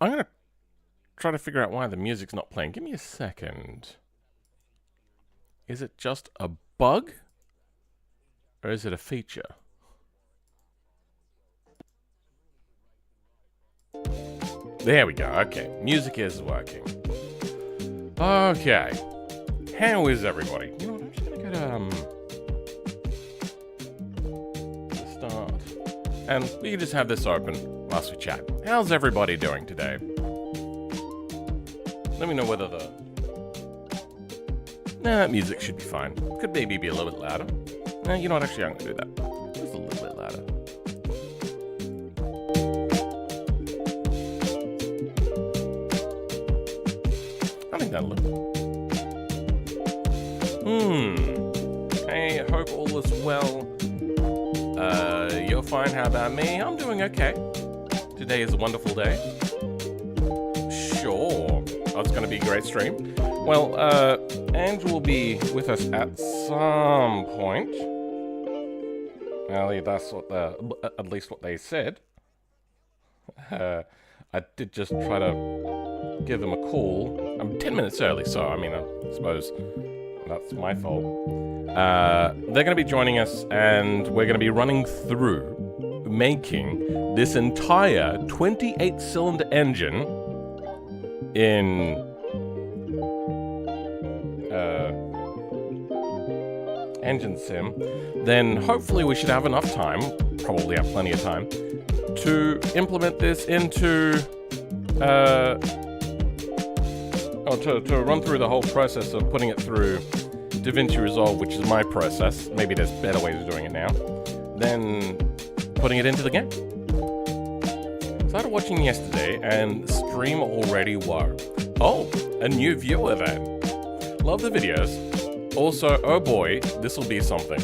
I'm gonna try to figure out why the music's not playing. Give me a second. Is it just a bug? Or is it a feature? There we go. Okay. Music is working. Okay. How is everybody? You know what? I'm just gonna go to start. And we can just have this open whilst we chat. How's everybody doing today? Let me know whether the... Nah, that music should be fine. Could maybe be a little bit louder. You know what? Actually, I'm gonna do that. Just a little bit louder. I think that'll look. Hey, hope all is well. You're fine. How about me? I'm doing okay. Today is a wonderful day. Sure. Oh, it's gonna be a great stream. Well, Ange will be with us at some point. Well, that's what at least what they said. I did just try to give them a call. I'm 10 minutes early, so I mean, I suppose that's my fault. They're going to be joining us, and we're going to be running through making this entire 28-cylinder engine in Engine Sim. Then hopefully we should have enough time, probably have plenty of time, to implement this into to run through the whole process of putting it through DaVinci Resolve, which is my process. Maybe there's better ways of doing it now. Then putting it into the game. Started watching yesterday, and stream already whoa. Oh, a new viewer then. Love the videos. Also, oh boy, this will be something.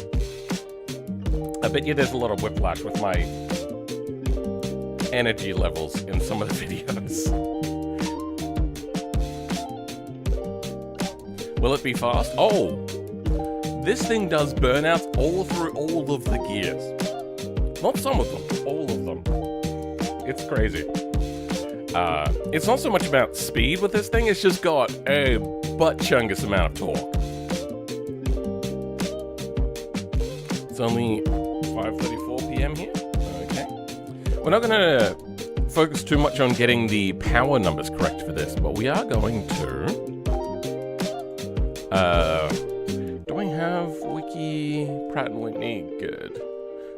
I bet you there's a lot of whiplash with my energy levels in some of the videos. Will it be fast? Oh! This thing does burnouts all through all of the gears. Not some of them, all of them. It's crazy. It's not so much about speed with this thing, it's just got a butt-chungus amount of torque. It's only 5:34 p.m. here. Okay. We're not going to focus too much on getting the power numbers correct for this, but we are going to... do I have Wiki, Pratt and Whitney? Good.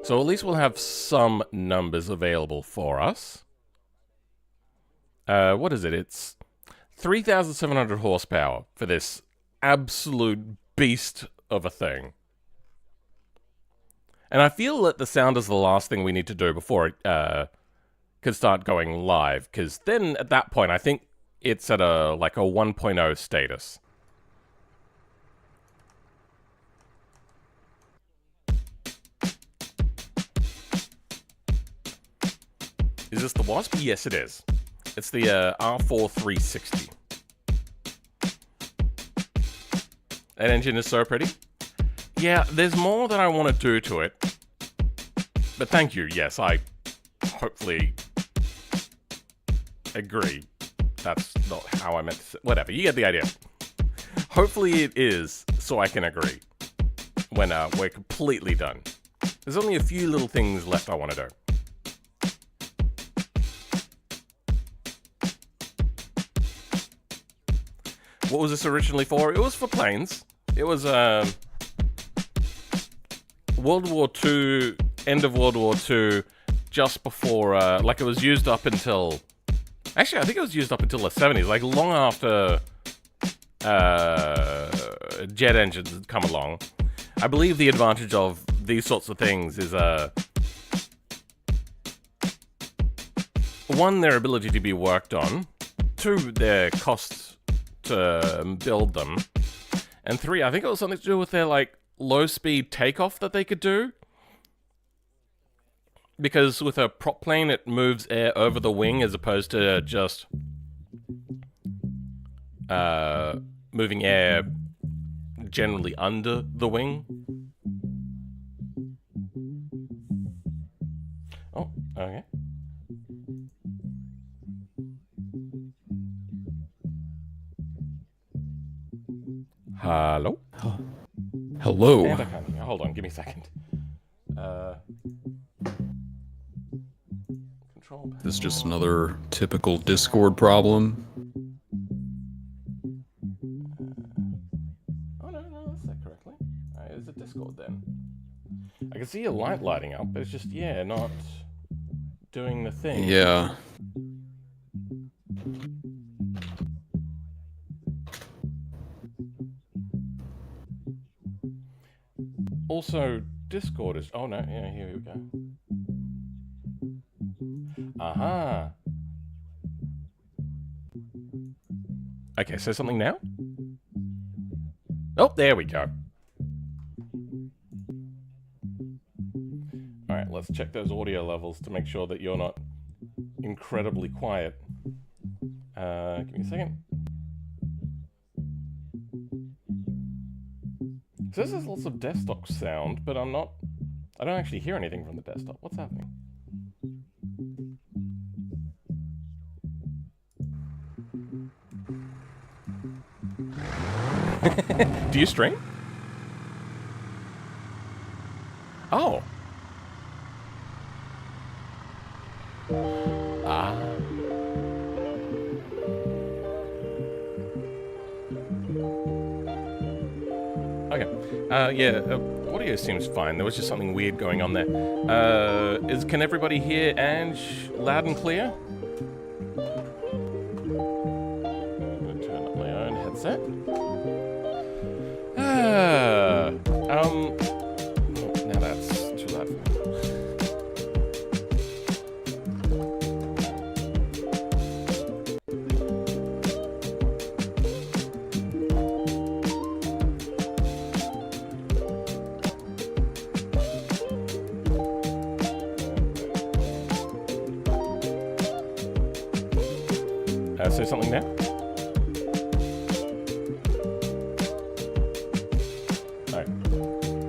So at least we'll have some numbers available for us. What is it? It's 3,700 horsepower for this absolute beast of a thing. And I feel that the sound is the last thing we need to do before it could start going live, because then at that point I think it's at a 1.0 status. Is this the Wasp? Yes, it is. It's the R4 360. That engine is so pretty. Yeah, there's more that I want to do to it. But thank you, yes, I hopefully agree. That's not how I meant to say. Whatever, you get the idea. Hopefully it is, so I can agree. When we're completely done. There's only a few little things left I want to do. What was this originally for? It was for planes. It was World War II, end of World War II, just before, it was used up until... Actually, I think it was used up until the 70s, long after jet engines had come along. I believe the advantage of these sorts of things is, one, their ability to be worked on, two, their costs to build them, and three, I think it was something to do with their, low-speed takeoff that they could do. Because with a prop plane, it moves air over the wing as opposed to just moving air generally under the wing. Oh, okay. Hello? Hello. And I can't hear. Hold on, give me a second. Control. This is just another typical Discord problem. Oh, no, that's said correctly. Is it Discord then? I can see your light lighting up, but it's just, yeah, not doing the thing. Yeah. Also, Discord is... Oh, no, yeah, here we go. Aha. Okay, say something now? Oh, there we go. Alright, let's check those audio levels to make sure that you're not incredibly quiet. Give me a second. So this is lots of desktop sound, but I don't actually hear anything from the desktop. What's happening? Do you stream? Oh. Ah. Okay. Yeah, audio seems fine. There was just something weird going on there. Can everybody hear Ange loud and clear? I'm gonna turn up my own headset. Now that's too loud for me. Say something now? Alright.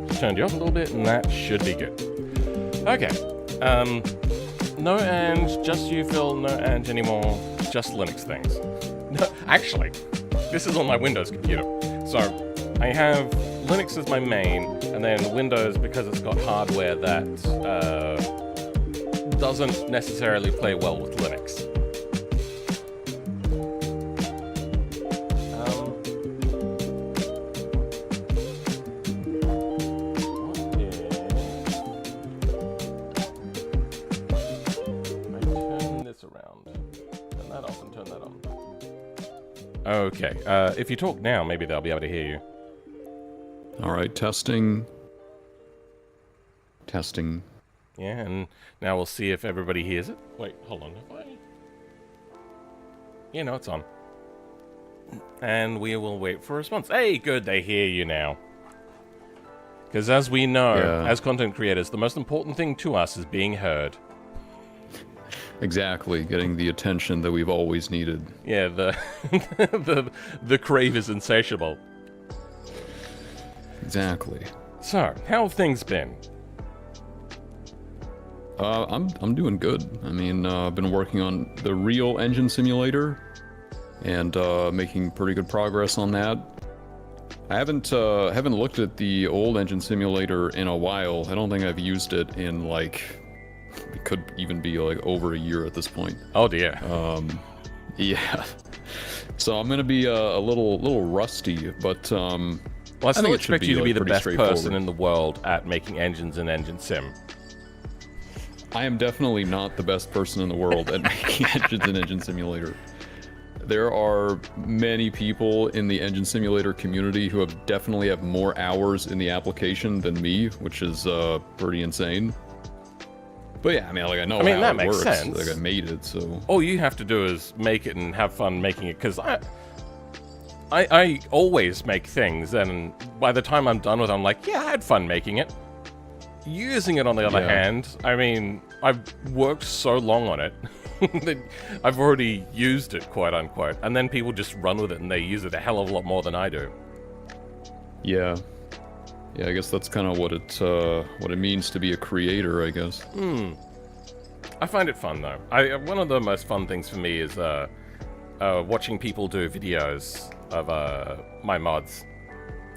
Just turned you up a little bit, and that should be good. Okay. No Ange, just you, Phil. No Ange anymore. Just Linux things. No, actually, this is on my Windows computer. So, I have Linux as my main, and then Windows because it's got hardware that doesn't necessarily play well with Linux. Okay, if you talk now, maybe they'll be able to hear you. Alright, testing. Testing. Yeah, and now we'll see if everybody hears it. Wait, hold on. Yeah, no, it's on. And we will wait for a response. Hey, good, they hear you now. Because as we know, as content creators, the most important thing to us is being heard. Exactly, getting the attention that we've always needed. Yeah, the crave is insatiable. Exactly. So, how have things been? I'm doing good. I mean, I've been working on the real engine simulator, and making pretty good progress on that. I haven't looked at the old engine simulator in a while. I don't think I've used it in like. It could even be like over a year at this point. Oh dear. Yeah. So I'm gonna be a little rusty, but well, I still expect you to be the best person in the world at making engines in Engine Sim. I am definitely not the best person in the world at making engines in Engine Simulator. There are many people in the Engine Simulator community who definitely have more hours in the application than me, which is pretty insane. But yeah, I mean, like I know how that it makes works. sense. Like I made it, so all you have to do is make it and have fun making it. Because I always make things, and by the time I'm done with it, I'm like, yeah, I had fun making it. Using it, on the other hand, I mean, I've worked so long on it that I've already used it, quote unquote, and then people just run with it and they use it a hell of a lot more than I do. Yeah. Yeah, I guess that's kind of what it means to be a creator, I guess. I find it fun though. One of the most fun things for me is watching people do videos of my mods.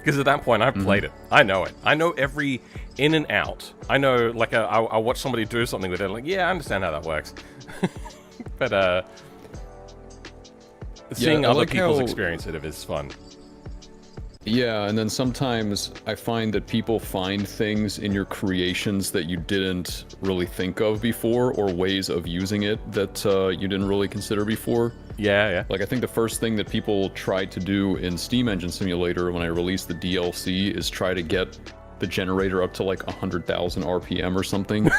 Because at that point, I've played it. I know it. I know every in and out. I know, like, I'll watch somebody do something with it. Like, yeah, I understand how that works. But, seeing other people's experience of it is fun. Yeah, and then sometimes I find that people find things in your creations that you didn't really think of before, or ways of using it that you didn't really consider before. Yeah. Like, I think the first thing that people tried to do in Steam Engine Simulator when I released the DLC is try to get the generator up to like 100,000 RPM or something,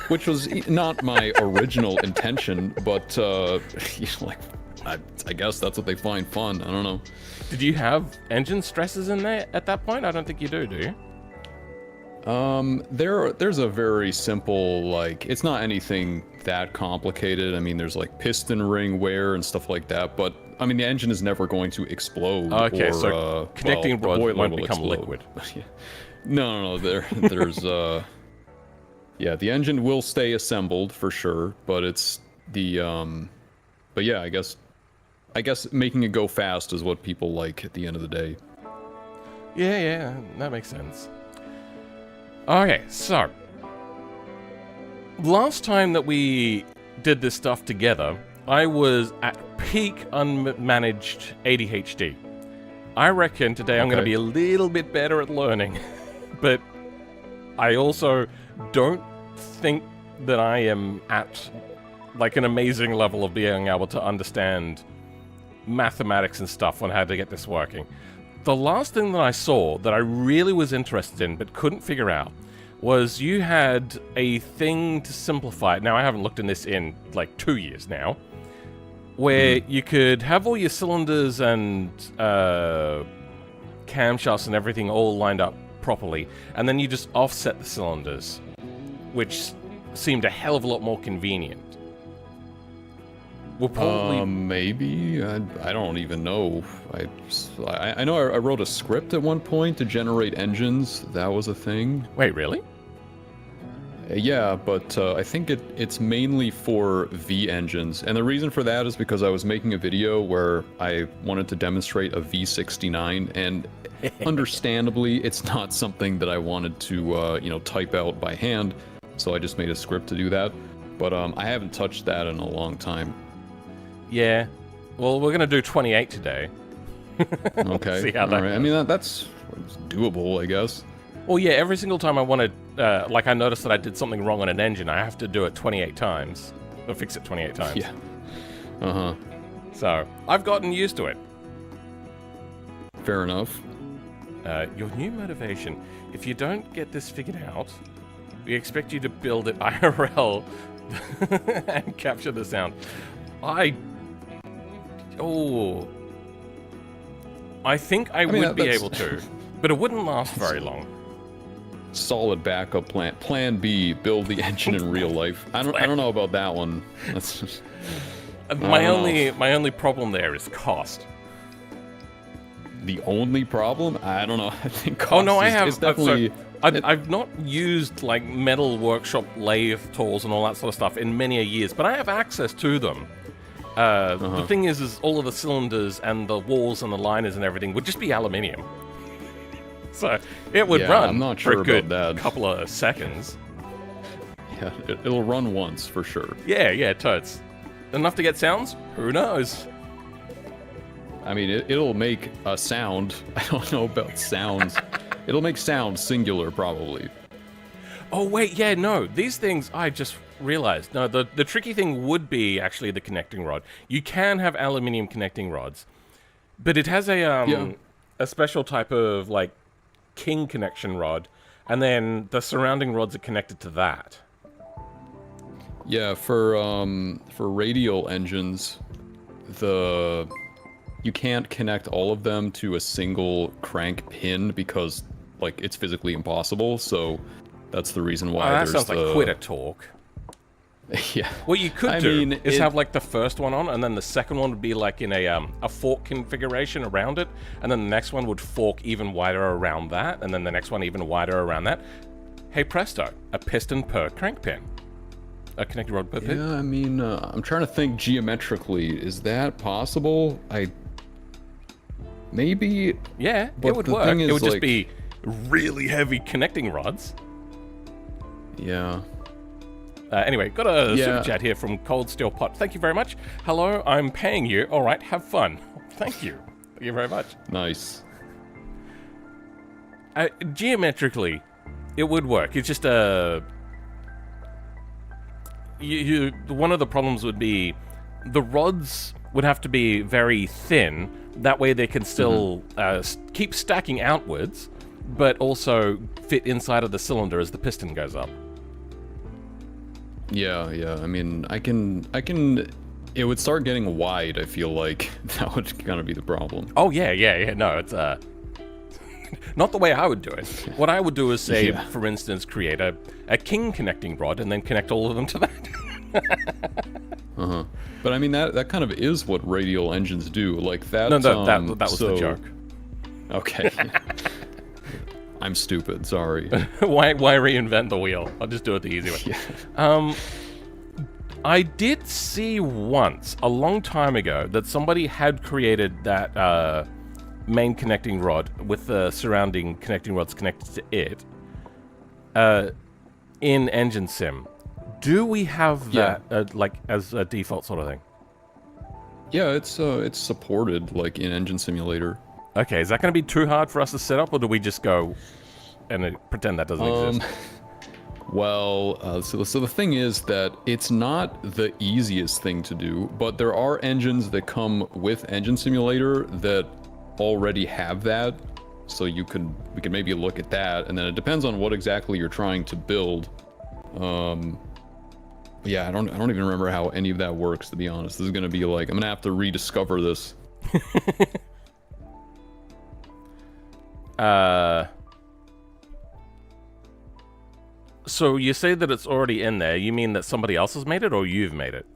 which was not my original intention, but like, I guess that's what they find fun. I don't know. Did you have engine stresses in there at that point? I don't think you do you? There's a very simple, like, it's not anything that complicated. I mean, there's like piston ring wear and stuff like that, but I mean, the engine is never going to explode. Okay, or, so connecting rod won't become liquid. No, there's yeah, the engine will stay assembled for sure, but it's the but yeah, I guess making it go fast is what people like at the end of the day. Yeah, that makes sense. Okay, so last time that we did this stuff together, I was at peak unmanaged ADHD. I reckon today I'm going to be a little bit better at learning, but I also don't think that I am at like an amazing level of being able to understand mathematics and stuff on how to get this working. The last thing that I saw that I really was interested in but couldn't figure out was you had a thing to simplify it. Now, I haven't looked in this in like 2 years now, where you could have all your cylinders and camshafts and everything all lined up properly, and then you just offset the cylinders, which seemed a hell of a lot more convenient. We'll probably... maybe? I don't even know. I know I wrote a script at one point to generate engines. That was a thing. Wait, really? Yeah, but I think it's mainly for V engines. And the reason for that is because I was making a video where I wanted to demonstrate a V69, and understandably, it's not something that I wanted to, type out by hand. So I just made a script to do that. But I haven't touched that in a long time. Yeah. Well, we're going to do 28 today. Okay. See how that goes. I mean, that's doable, I guess. Well, yeah, every single time I want to, like I noticed that I did something wrong on an engine, I have to do it 28 times. Or fix it 28 times. Yeah. Uh-huh. So, I've gotten used to it. Fair enough. Your new motivation. If you don't get this figured out, we expect you to build it IRL and capture the sound. I think I would be able to, but it wouldn't last very long. Solid backup plan. Plan B, build the engine in real life. I don't know about that one. That's just, my only problem there is cost. The only problem? I don't know. I think cost is definitely... I've not used like metal workshop lathe tools and all that sort of stuff in many a years, but I have access to them. The thing is all of the cylinders and the walls and the liners and everything would just be aluminium. So it would run I'm not sure for a good about that. couple of seconds. Yeah, it'll run once for sure. Yeah, totes. Enough to get sounds? Who knows? I mean, it'll make a sound. I don't know about sounds. It'll make sound singular, probably. Oh, wait, yeah, no. These things, I just realized. No, the tricky thing would be actually the connecting rod. You can have aluminium connecting rods, but it has a special type of, like, king connection rod, and then the surrounding rods are connected to that. Yeah, for radial engines, you can't connect all of them to a single crank pin because, like, it's physically impossible, so that's the reason why that sounds like quitter talk. Yeah. What you could do is have, like, the first one on, and then the second one would be, like, in a fork configuration around it, and then the next one would fork even wider around that, and then the next one even wider around that. Hey, presto, a piston per crank pin. A connected rod per pin. Yeah, I mean, I'm trying to think geometrically. Is that possible? Maybe. Yeah, But it would the work. thing It is, would just like- be really heavy connecting rods. Yeah. Anyway, got a Yeah. super chat here from Cold Steel Pot. Thank you very much. Hello, I'm paying you. All right, have fun. Thank you. Thank you very much. Nice. Geometrically, it would work. It's just one of the problems would be the rods would have to be very thin. That way they can still keep stacking outwards, but also fit inside of the cylinder as the piston goes up. Yeah, yeah. I mean, I can. It would start getting wide. I feel like that would kind of be the problem. Oh yeah. No, it's not the way I would do it. What I would do is say, Yeah. for instance, create a king connecting rod and then connect all of them to that. But I mean, that kind of is what radial engines do. Like that. No, that was the joke. Okay. I'm stupid. Sorry. Why reinvent the wheel? I'll just do it the easy way. Yeah. I did see once, a long time ago, that somebody had created that main connecting rod with the surrounding connecting rods connected to it in Engine Sim. Do we have that like as a default sort of thing? Yeah, it's supported like in Engine Simulator. Okay, is that going to be too hard for us to set up, or do we just go and pretend that doesn't exist? Well, so the thing is that it's not the easiest thing to do, but there are engines that come with Engine Simulator that already have that, so we could maybe look at that, and then it depends on what exactly you're trying to build. Yeah, I don't even remember how any of that works, to be honest. This is gonna be like, I'm gonna have to rediscover this. So you say that it's already in there. You mean that somebody else has made it, or you've made it?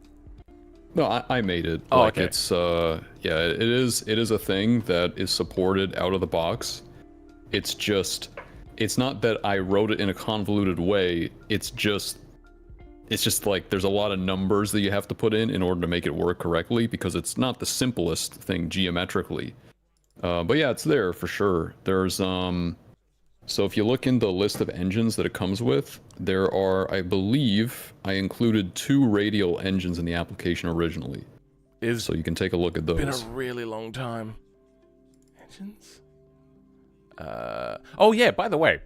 No, I made it. Oh, like, okay. It's yeah, it is a thing that is supported out of the box. It's not that I wrote it in a convoluted way. It's just like there's a lot of numbers that you have to put in order to make it work correctly, because it's not the simplest thing geometrically. But yeah, it's there for sure. There's so if you look in the list of engines that it comes with, there are, I believe, I included 2 radial engines in the application originally. So you can take a look at those. Been a really long time. Engines? Oh yeah, by the way,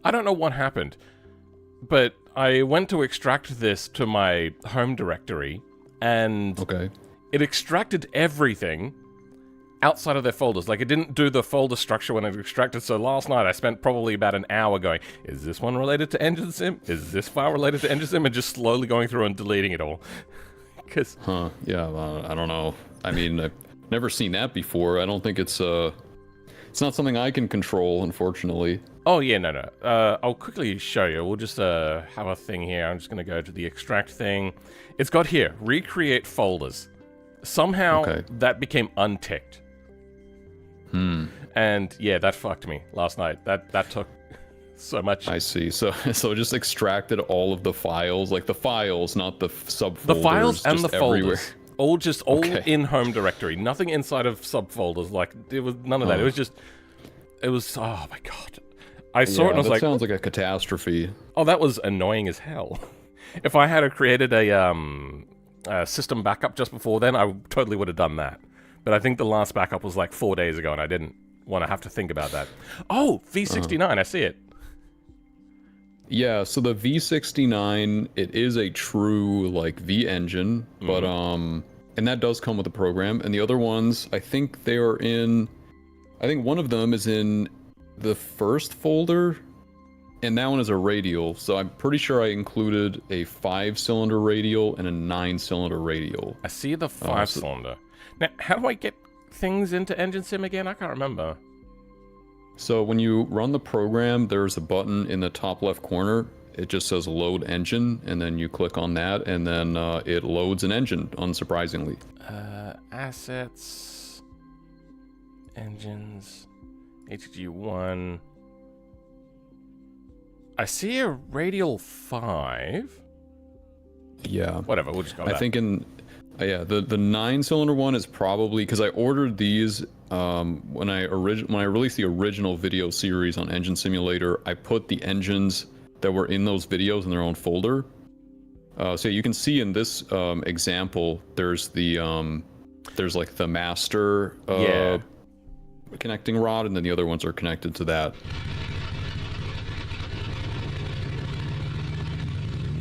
I don't know what happened, but I went to extract this to my home directory, and Okay. it extracted everything outside of their folders. Like, it didn't do the folder structure when it extracted, so last night I spent probably about an hour going, is this one related to Engine Sim? Is this file related to Engine Sim? And just slowly going through and deleting it all. Because Yeah, I don't know. I mean, I've never seen that before. I don't think it's not something I can control, unfortunately. oh yeah, no. I'll quickly show you. We'll just have a thing here. I'm just going to go to the extract thing. It's got here, recreate folders. Somehow that became unticked. And yeah, that fucked me last night. That took so much. I see. So it just extracted all of the files, like the files, not the subfolders. The files and the just everywhere. folders, all in home directory. Nothing inside of subfolders. Like, it was none of that. It was. Oh my god! I saw it and I was that like, sounds like a catastrophe. oh, that was annoying as hell. If I had created a system backup just before then, I totally would have done that. But I think the last backup was like 4 days ago, and I didn't want to have to think about that. Oh, V69, I see it. Yeah, so the V69, it is a true like V engine, but and that does come with the program. And the other ones, I think they are in. I think one of them is in the first folder, and that one is a radial. So I'm pretty sure I included a 5-cylinder radial and a 9-cylinder radial. I see the 5-cylinder. Now, how do I get things into Engine Sim again? I can't remember. So when you run the program, there's a button in the top left corner. It just says load engine, and then you click on that, and then it loads an engine, unsurprisingly. Assets, engines, HG1. I see a radial 5. Yeah. Whatever, we'll just go with I that. think in... yeah, the 9-cylinder one is probably... Because I ordered these when I released the original video series on Engine Simulator, I put the engines that were in those videos in their own folder. So you can see in this example, there's like the master connecting rod, and then the other ones are connected to that.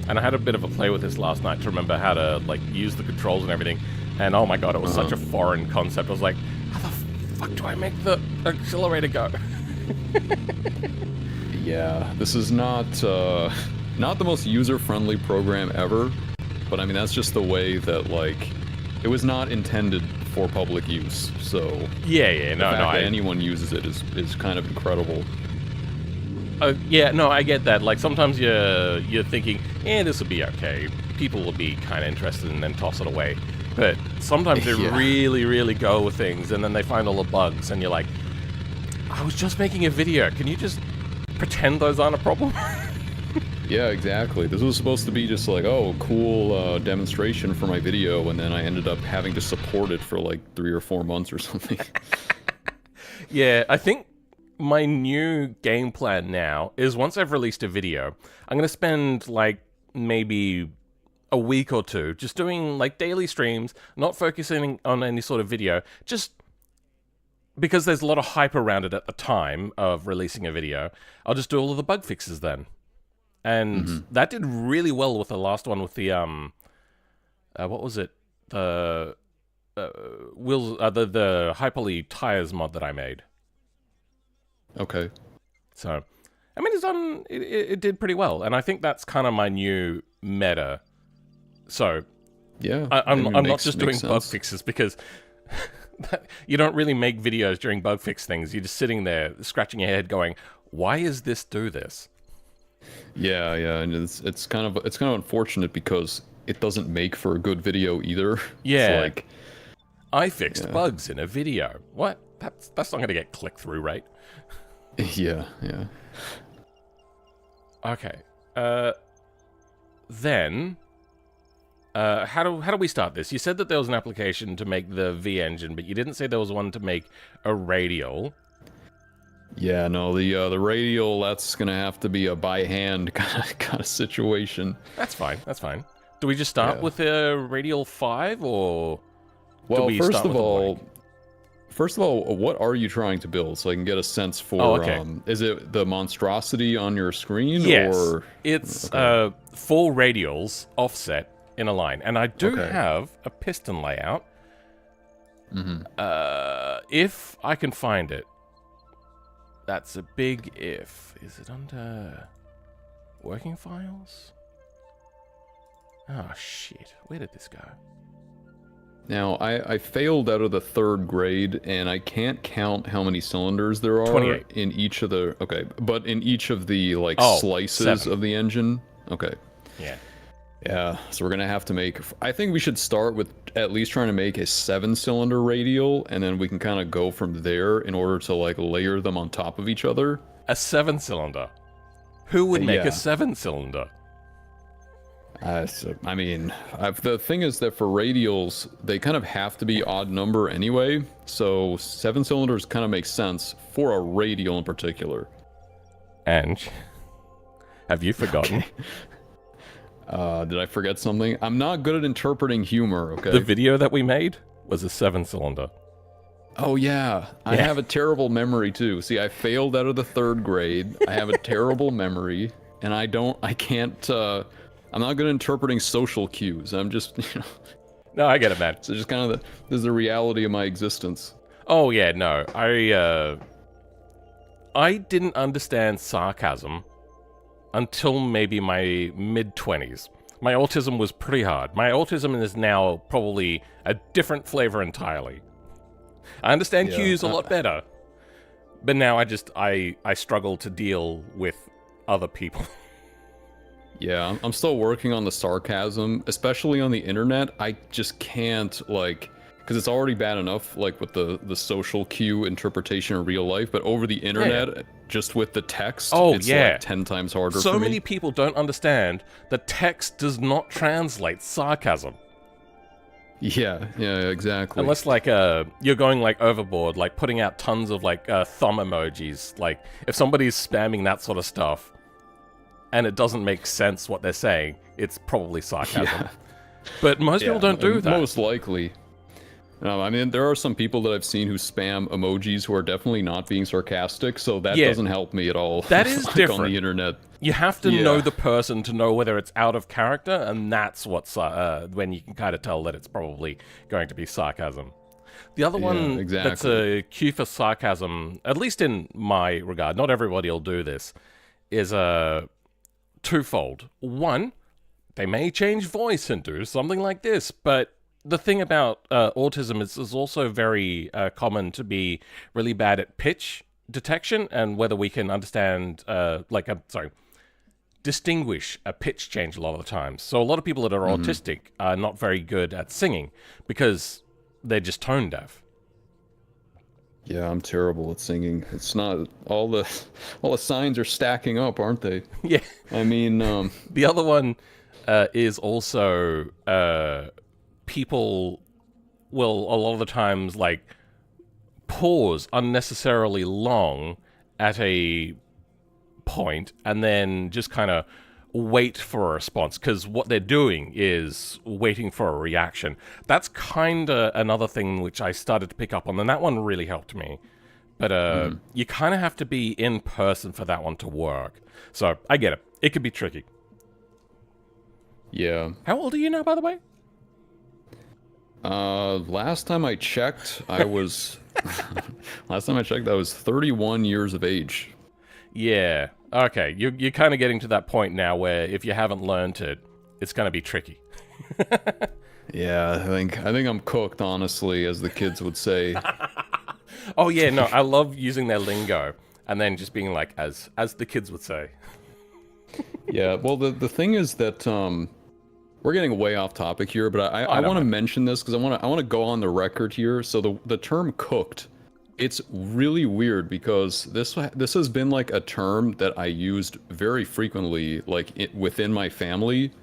And I had a bit of a play with this last night to remember how to like use the controls and everything. And oh my god, it was such a foreign concept. I was like, how the fuck do I make the accelerator go? Yeah, this is not the most user-friendly program ever, but I mean that's just the way that like it was not intended for public use. So the fact that anyone uses it is kind of incredible. I get that. Like sometimes you're thinking, this will be okay. People will be kind of interested and then toss it away. But sometimes they really, really go with things, and then they find all the bugs, and you're like, I was just making a video. Can you just pretend those aren't a problem? Yeah, exactly. This was supposed to be just like, oh, cool demonstration for my video, and then I ended up having to support it for like 3 or 4 months or something. Yeah, I think my new game plan now is once I've released a video, I'm going to spend like maybe a week or two just doing like daily streams, not focusing on any sort of video, just because there's a lot of hype around it at the time of releasing a video. I'll just do all of the bug fixes then. And that did really well with the last one with the what was it? The wheels, the Hyperly tires mod that I made. Okay. So, I mean, it did pretty well, and I think that's kind of my new meta. So, yeah, I'm not just doing bug fixes because you don't really make videos during bug fix things. You're just sitting there scratching your head, going, "Why is this do this?" Yeah, and it's kind of unfortunate because it doesn't make for a good video either. Yeah, it's like I fixed bugs in a video. What? That's not going to get click through rate. Yeah. Okay. Then, how do we start this? You said that there was an application to make the V engine, but you didn't say there was one to make a radial. Yeah, no, the radial, that's gonna have to be a by hand kind of situation. That's fine. Do we just start with a radial 5, or do we first start of with all, what are you trying to build so I can get a sense for? Is it the monstrosity on your screen? Yes, or it's 4 radials offset in a line, and I do have a piston layout. If I can find it. That's a big if. Is it under working files? Oh, shit. Where did this go? Now, I failed out of the 3rd grade, and I can't count how many cylinders there are 28. in each of the... Okay, but in each of the, like, slices 7. of the engine? Okay. Yeah. Yeah, so we're gonna have to make... I think we should start with at least trying to make a 7-cylinder radial, and then we can kind of go from there in order to, like, layer them on top of each other. A 7-cylinder? Who would make a 7-cylinder? I mean, the thing is that for radials, they kind of have to be odd number anyway, so 7 cylinders kind of makes sense for a radial in particular. Ange, have you forgotten? Okay. Did I forget something? I'm not good at interpreting humor, okay? The video that we made was a 7-cylinder. Oh, yeah. I have a terrible memory, too. See, I failed out of the 3rd grade. I have a terrible memory, and I'm not good at interpreting social cues. I'm just, No, I get it, man. So just kind of this is the reality of my existence. Oh, yeah, no. I didn't understand sarcasm until maybe my mid-20s. My autism was pretty hard. My autism is now probably a different flavor entirely. I understand cues a lot better, but now I struggle to deal with other people. Yeah, I'm still working on the sarcasm, especially on the internet. I just can't, like... Because it's already bad enough, like, with the social cue interpretation in real life, but over the internet, just with the text, it's like 10 times harder for me. So many people don't understand that text does not translate sarcasm. Yeah, yeah, exactly. Unless, like, you're going, like, overboard, like, putting out tons of, like, thumb emojis. Like, if somebody's spamming that sort of stuff, and it doesn't make sense what they're saying, it's probably sarcasm. Yeah. But most people don't do that. Most likely. I mean, there are some people that I've seen who spam emojis who are definitely not being sarcastic, so that doesn't help me at all. That is like different. On the internet. You have to know the person to know whether it's out of character, and that's what's when you can kind of tell that it's probably going to be sarcasm. The other one that's a cue for sarcasm, at least in my regard, not everybody will do this, is twofold. One, they may change voice and do something like this, but the thing about autism is it's also very common to be really bad at pitch detection and whether we can understand, distinguish a pitch change a lot of the times. So a lot of people that are autistic are not very good at singing because they're just tone deaf. Yeah, I'm terrible at singing. It's not all the signs are stacking up, aren't they? Yeah. I mean, the other one is also people will a lot of the times like pause unnecessarily long at a point and then just kind of wait for a response because what they're doing is waiting for a reaction. That's kind of another thing which I started to pick up on, and that one really helped me. But you kind of have to be in person for that one to work. So I get it. It could be tricky. Yeah. How old are you now, by the way? Last time I checked, I was 31 years of age. Yeah. Okay. You're kind of getting to that point now where if you haven't learned it, it's going to be tricky. Yeah, I think I'm cooked, honestly, as the kids would say. Oh yeah, no, I love using their lingo and then just being like, as the kids would say. Yeah. Well, the thing is that we're getting way off topic here, but I want to mention this because I want to go on the record here. So the term "cooked," it's really weird because this has been like a term that I used very frequently, like within my family,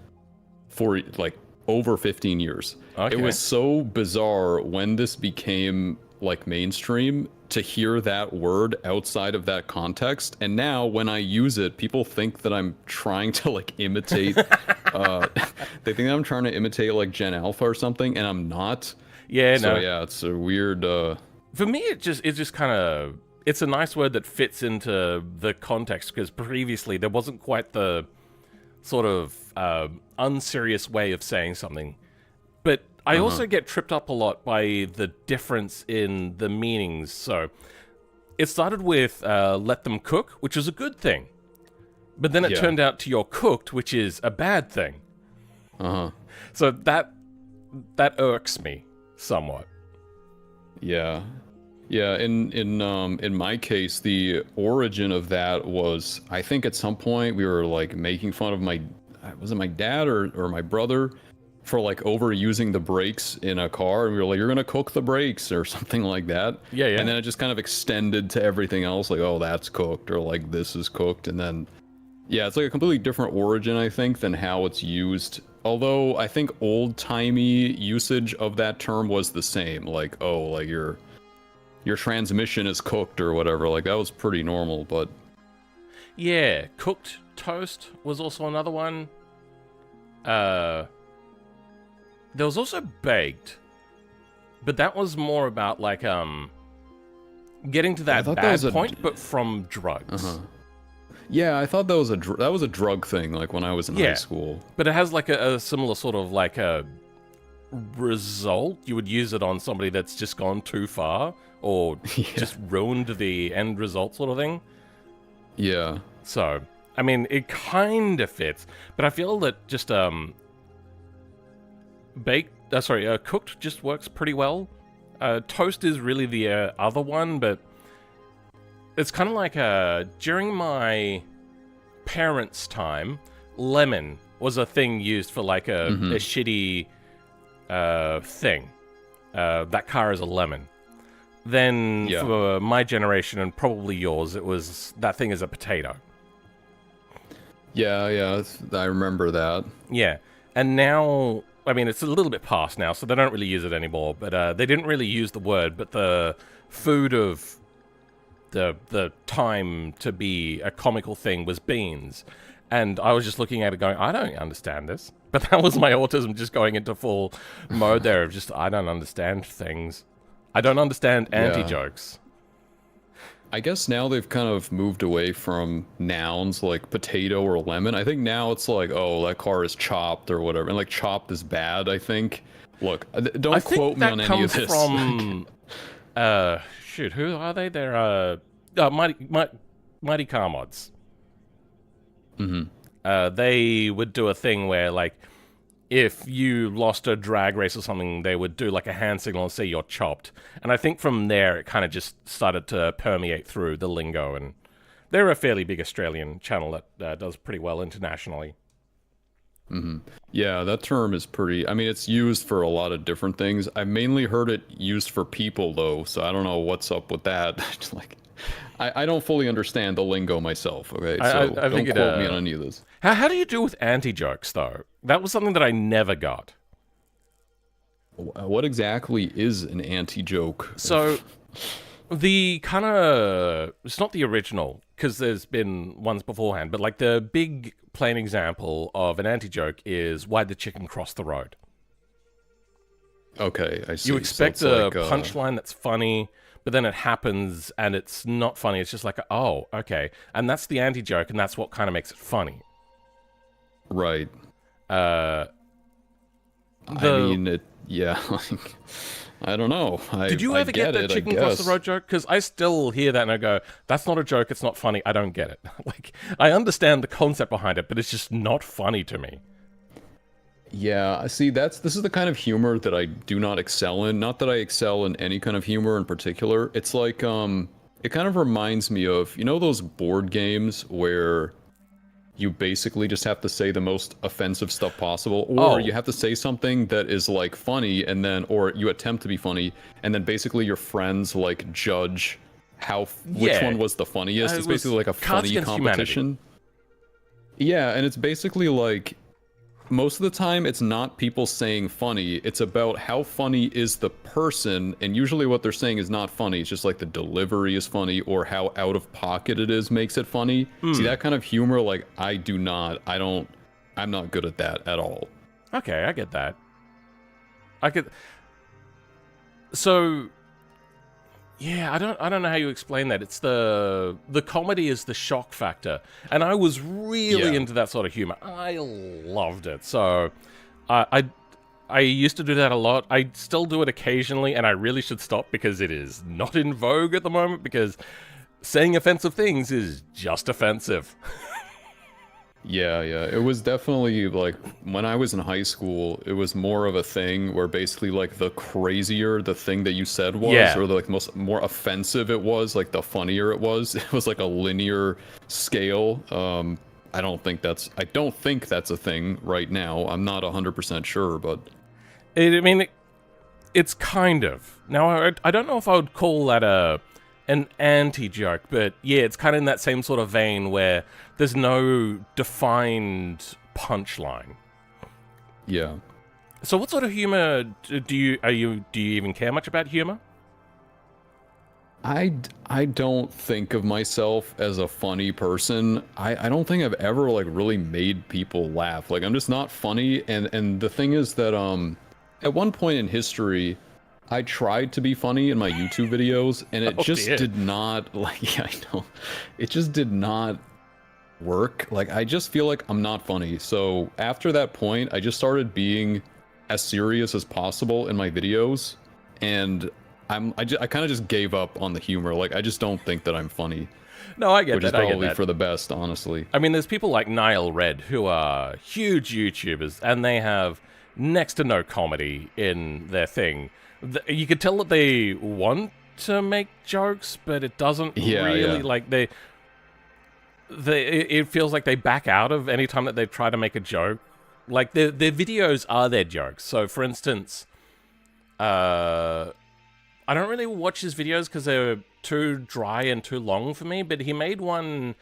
for like over 15 years. Okay. It was so bizarre when this became like mainstream to hear that word outside of that context, and now when I use it, people think that I'm trying to like imitate they think I'm trying to imitate like Gen Alpha or something, and I'm not. Yeah, so, no. yeah, it's a weird For me, it's just kind of, it's a nice word that fits into the context because previously there wasn't quite the sort of unserious way of saying something. But I also get tripped up a lot by the difference in the meanings. So it started with let them cook, which is a good thing. But then it turned out to you're cooked, which is a bad thing. So that irks me somewhat. Yeah. Yeah, in my case, the origin of that was, I think at some point we were like making fun of was it my dad or my brother for like overusing the brakes in a car, and we were like, you're gonna cook the brakes or something like that. Yeah. And then it just kind of extended to everything else, like, oh, that's cooked, or like this is cooked, and then it's like a completely different origin, I think, than how it's used. Although I think old-timey usage of that term was the same, like, oh, like your transmission is cooked or whatever, like that was pretty normal. But yeah, cooked toast was also another one. There was also baked, but that was more about like getting to that bad point, but from drugs. Yeah, I thought that was a drug thing, like when I was in high school. But it has like a similar sort of like a result. You would use it on somebody that's just gone too far or just ruined the end result sort of thing. Yeah. So, I mean, it kind of fits, but I feel that just cooked just works pretty well. Toast is really the other one, but it's kind of like during my parents' time, lemon was a thing used for like a shitty thing. That car is a lemon. Then for my generation and probably yours, that thing is a potato. Yeah, I remember that. Yeah, and now I mean, it's a little bit past now, so they don't really use it anymore. But they didn't really use the word, but the food of the time to be a comical thing was beans. And I was just looking at it going, I don't understand this. But that was my autism just going into full mode there of just, I don't understand things. I don't understand anti-jokes. I guess now they've kind of moved away from nouns like potato or lemon. I think now it's like, oh, that car is chopped or whatever. And like chopped is bad, I think. Look, don't quote me on any of this. From, shoot, who are they? They're Mighty Car Mods. Mm-hmm. They would do a thing where, like, if you lost a drag race or something, they would do like a hand signal and say you're chopped. And I think from there, it kind of just started to permeate through the lingo. And they're a fairly big Australian channel that does pretty well internationally. Mm-hmm. Yeah, that term is pretty... I mean, it's used for a lot of different things. I mainly heard it used for people, though, so I don't know what's up with that. Like, I don't fully understand the lingo myself, okay? So I don't quote me on any of this. How do you do with anti-jokes, though? That was something that I never got. What exactly is an anti-joke? So, the kind of... It's not the original, because there's been ones beforehand, but like the big plain example of an anti-joke is why'd the chicken cross the road? Okay, I see. You expect a punchline that's funny, but then it happens and it's not funny. It's just like, oh, okay. And that's the anti-joke, and that's what kind of makes it funny. Right. I mean, yeah, like, I don't know. Did you ever get the chicken cross the road joke? Because I still hear that and I go, that's not a joke, it's not funny, I don't get it. Like, I understand the concept behind it, but it's just not funny to me. Yeah, see, this is the kind of humor that I do not excel in. Not that I excel in any kind of humor in particular. It's like, it kind of reminds me of, you know those board games where you basically just have to say the most offensive stuff possible, or you have to say something that is like funny, and then, or you attempt to be funny, and then basically your friends like judge which one was the funniest. It's basically like a funny competition. Yeah, and it's basically like, most of the time it's not people saying funny, it's about how funny is the person, and usually what they're saying is not funny, it's just like the delivery is funny, or how out of pocket it is makes it funny. See, that kind of humor, like, I'm not good at that at all. Okay, I get that. So, yeah, I don't know how you explain that. It's the comedy is the shock factor, and I was really into that sort of humor. I loved it. So, I used to do that a lot. I still do it occasionally, and I really should stop because it is not in vogue at the moment. Because saying offensive things is just offensive. Yeah, it was definitely, like, when I was in high school, it was more of a thing where basically, like, the crazier the thing that you said was, or the, like, more offensive it was, like, the funnier it was. It was like a linear scale. I don't think that's a thing right now. I'm not 100% sure, but... It's kind of. Now, I don't know if I would call that an anti-joke, but yeah, it's kind of in that same sort of vein where there's no defined punchline. Yeah. So what sort of humor do you even care much about humor? I don't think of myself as a funny person. I don't think I've ever, like, really made people laugh. Like, I'm just not funny, and the thing is that at one point in history, I tried to be funny in my YouTube videos, and it did not, like, yeah, I know. It just did not work. Like, I just feel like I'm not funny. So after that point, I just started being as serious as possible in my videos, and I kind of just gave up on the humor. Like, I just don't think that I'm funny. No, I get that. Which is probably for the best, honestly. I mean, there's people like Nile Red who are huge YouTubers, and they have next to no comedy in their thing. You could tell that they want to make jokes, but it doesn't really, like, it feels like they back out of any time that they try to make a joke. Like, their videos are their jokes. So, for instance, I don't really watch his videos because they're too dry and too long for me, but he made one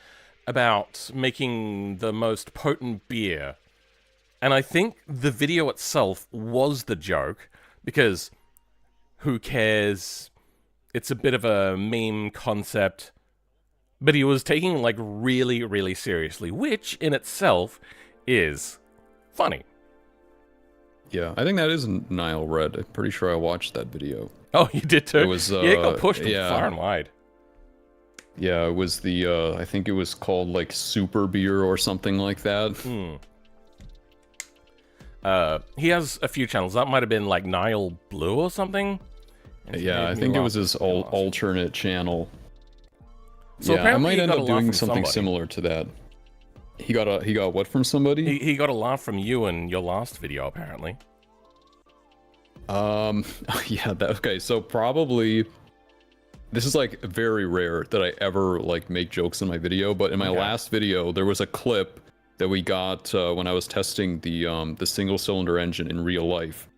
about making the most potent beer And I think the video itself was the joke, because who cares? It's a bit of a meme concept. But he was taking it like really, really seriously, which in itself is funny. Yeah, I think that is Nile Red. I'm pretty sure I watched that video. Oh, you did too? It was, yeah, it got pushed far and wide. Yeah, it was the, I think it was called like Super Beer or something like that. He has a few channels. That might have been like Nile Blue or something. Yeah, I think it was his alternate channel. So yeah, I apparently might he end got a up laugh doing from something somebody. similar to that. He got what from somebody? He got a laugh from you in your last video, apparently. Yeah, okay, so probably this is like very rare that I ever like make jokes in my video, but in my last video there was a clip that we got when I was testing the single cylinder engine in real life.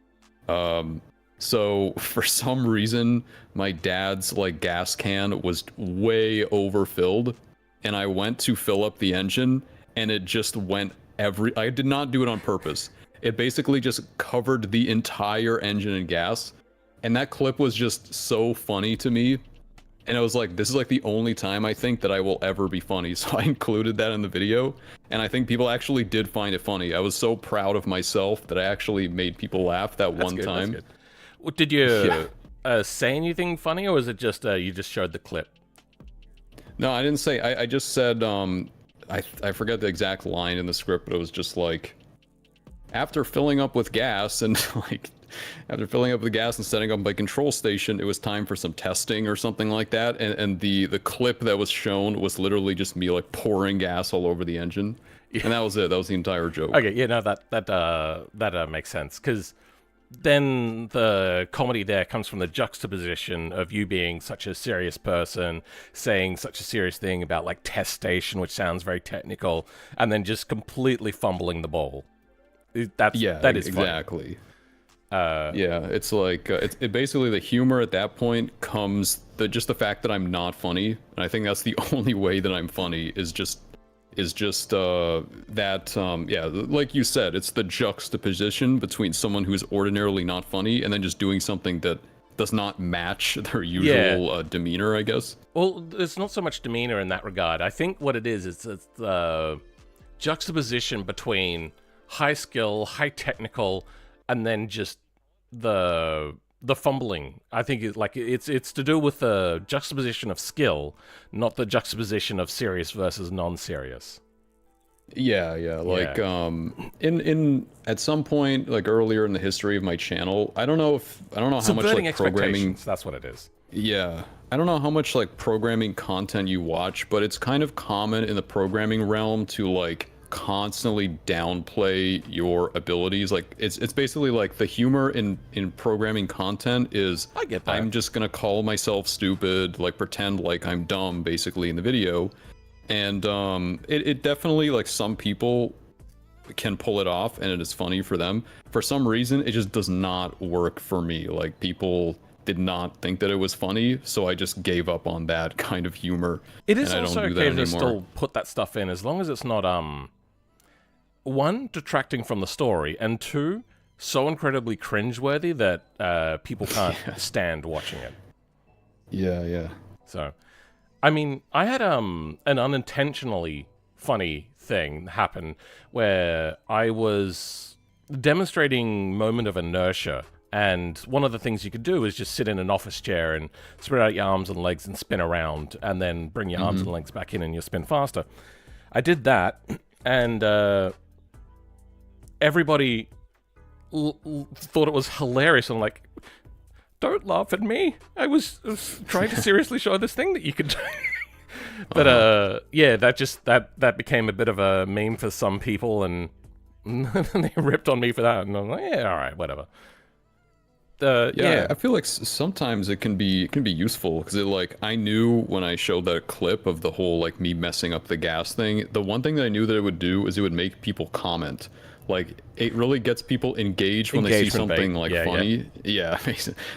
So for some reason my dad's like gas can was way overfilled, and I went to fill up the engine and it just went I did not do it on purpose. It basically just covered the entire engine in gas, and that clip was just so funny to me. And I was like, this is like the only time I think that I will ever be funny. So I included that in the video, and I think people actually did find it funny. I was so proud of myself that I actually made people laugh that one time. That's good. Well, did you say anything funny, or was it just you just showed the clip? No, I didn't say. I just said, I forget the exact line in the script, but it was just like, after filling up with gas and like, after filling up the gas and setting up my control station, it was time for some testing or something like that. And the clip that was shown was literally just me like pouring gas all over the engine, and that was it. That was the entire joke. Okay, yeah, no, that makes sense, because then the comedy there comes from the juxtaposition of you being such a serious person, saying such a serious thing about like test station, which sounds very technical, and then just completely fumbling the ball. That is exactly. Funny. Yeah, it's like it basically the humor at that point comes just the fact that I'm not funny, and I think that's the only way that I'm funny is just that yeah, like you said, it's the juxtaposition between someone who's ordinarily not funny and then just doing something that does not match their usual demeanor, I guess. Well, it's not so much demeanor in that regard. I think what it is it's the juxtaposition between high skill, high technical, and then just the fumbling. I think it's to do with the juxtaposition of skill, not the juxtaposition of serious versus non-serious. Yeah, like in at some point like earlier in the history of my channel, I don't know how much like programming. That's what it is. Yeah. I don't know how much like programming content you watch, but it's kind of common in the programming realm to like constantly downplay your abilities. Like it's basically like the humor in programming content is, I get that. I'm just gonna call myself stupid, like pretend like I'm dumb basically in the video. And it definitely, like, some people can pull it off and it is funny for them. For some reason it just does not work for me. Like, people did not think that it was funny, so I just gave up on that kind of humor. It is and also I don't do okay that to anymore. still put that stuff in, as long as it's not one, detracting from the story, and two, so incredibly cringeworthy that people can't stand watching it. Yeah. So, I mean, I had an unintentionally funny thing happen where I was demonstrating moment of inertia, and one of the things you could do is just sit in an office chair and spread out your arms and legs and spin around, and then bring your arms and legs back in and you spin faster. I did that, and everybody thought it was hilarious. And like, don't laugh at me. I was trying to seriously show this thing that you could do. But yeah, that became a bit of a meme for some people, and they ripped on me for that. And I'm like, yeah, all right, whatever. Yeah, I feel like sometimes it can be useful, because it, like, I knew when I showed that clip of the whole like me messing up the gas thing, the one thing that I knew that it would do is it would make people comment. Like, it really gets people engaged when they see something like funny. Yeah,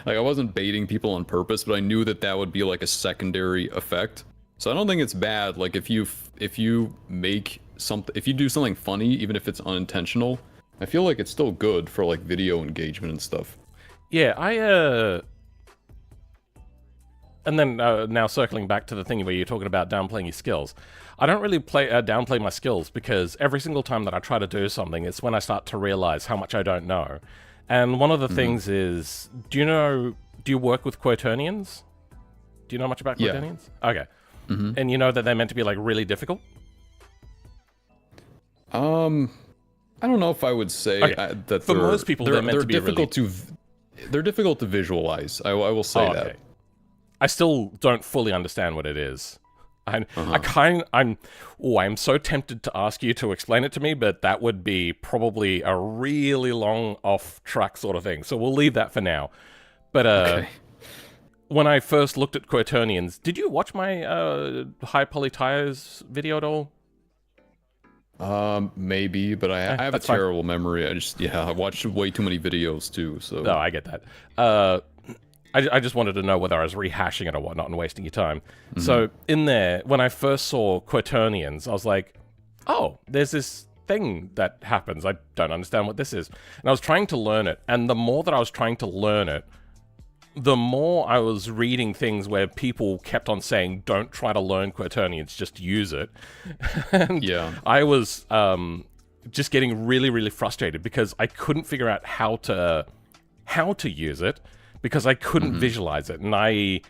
like I wasn't baiting people on purpose, but I knew that would be like a secondary effect. So I don't think it's bad. Like, if you make something, if you do something funny, even if it's unintentional, I feel like it's still good for like video engagement and stuff. Yeah, and then now circling back to the thing where you're talking about downplaying your skills. I don't really downplay my skills because every single time that I try to do something, it's when I start to realize how much I don't know. And one of the things is, do you work with quaternions? Do you know much about quaternions? Yeah. Okay. And you know that they're meant to be like really difficult? I don't know if I would say that for most people they're meant to be difficult really... they're difficult to visualize. I will say that. I still don't fully understand what it is. I'm so tempted to ask you to explain it to me, but that would be probably a really long off-track sort of thing. So we'll leave that for now. But when I first looked at quaternions, did you watch my high poly tires video at all? Maybe, but I have a terrible memory. I watched way too many videos too. So no, I get that. I just wanted to know whether I was rehashing it or whatnot and wasting your time. So in there, when I first saw quaternions, I was like, oh, there's this thing that happens. I don't understand what this is. And I was trying to learn it. And the more that I was trying to learn it, the more I was reading things where people kept on saying, don't try to learn quaternions, just use it. And I was just getting really, really frustrated because I couldn't figure out how to use it, because I couldn't visualize it. And I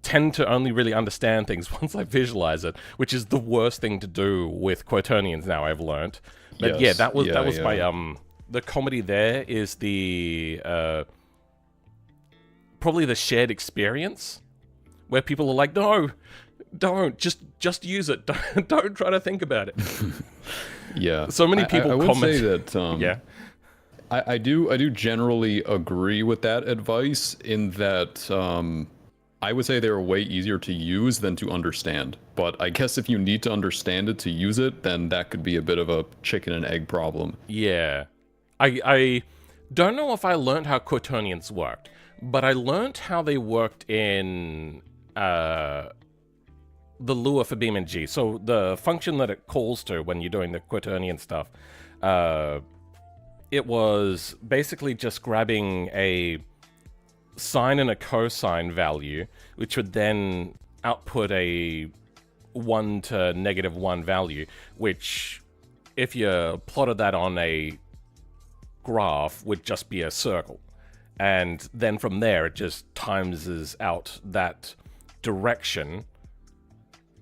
tend to only really understand things once I visualize it, which is the worst thing to do with quaternions now, I've learned. But yeah, that was my the comedy there is the probably the shared experience where people are like, no, don't, just use it. Don't try to think about it. Yeah. So many people I would comment. say that I do generally agree with that advice in that I would say they're way easier to use than to understand. But I guess if you need to understand it to use it, then that could be a bit of a chicken and egg problem. Yeah. I don't know if I learned how quaternions worked, but I learned how they worked in the Lua for BeamNG. So the function that it calls to when you're doing the quaternion stuff, it was basically just grabbing a sine and a cosine value, which would then output a 1 to -1 value, which, if you plotted that on a graph, would just be a circle. And then from there, it just times out that direction,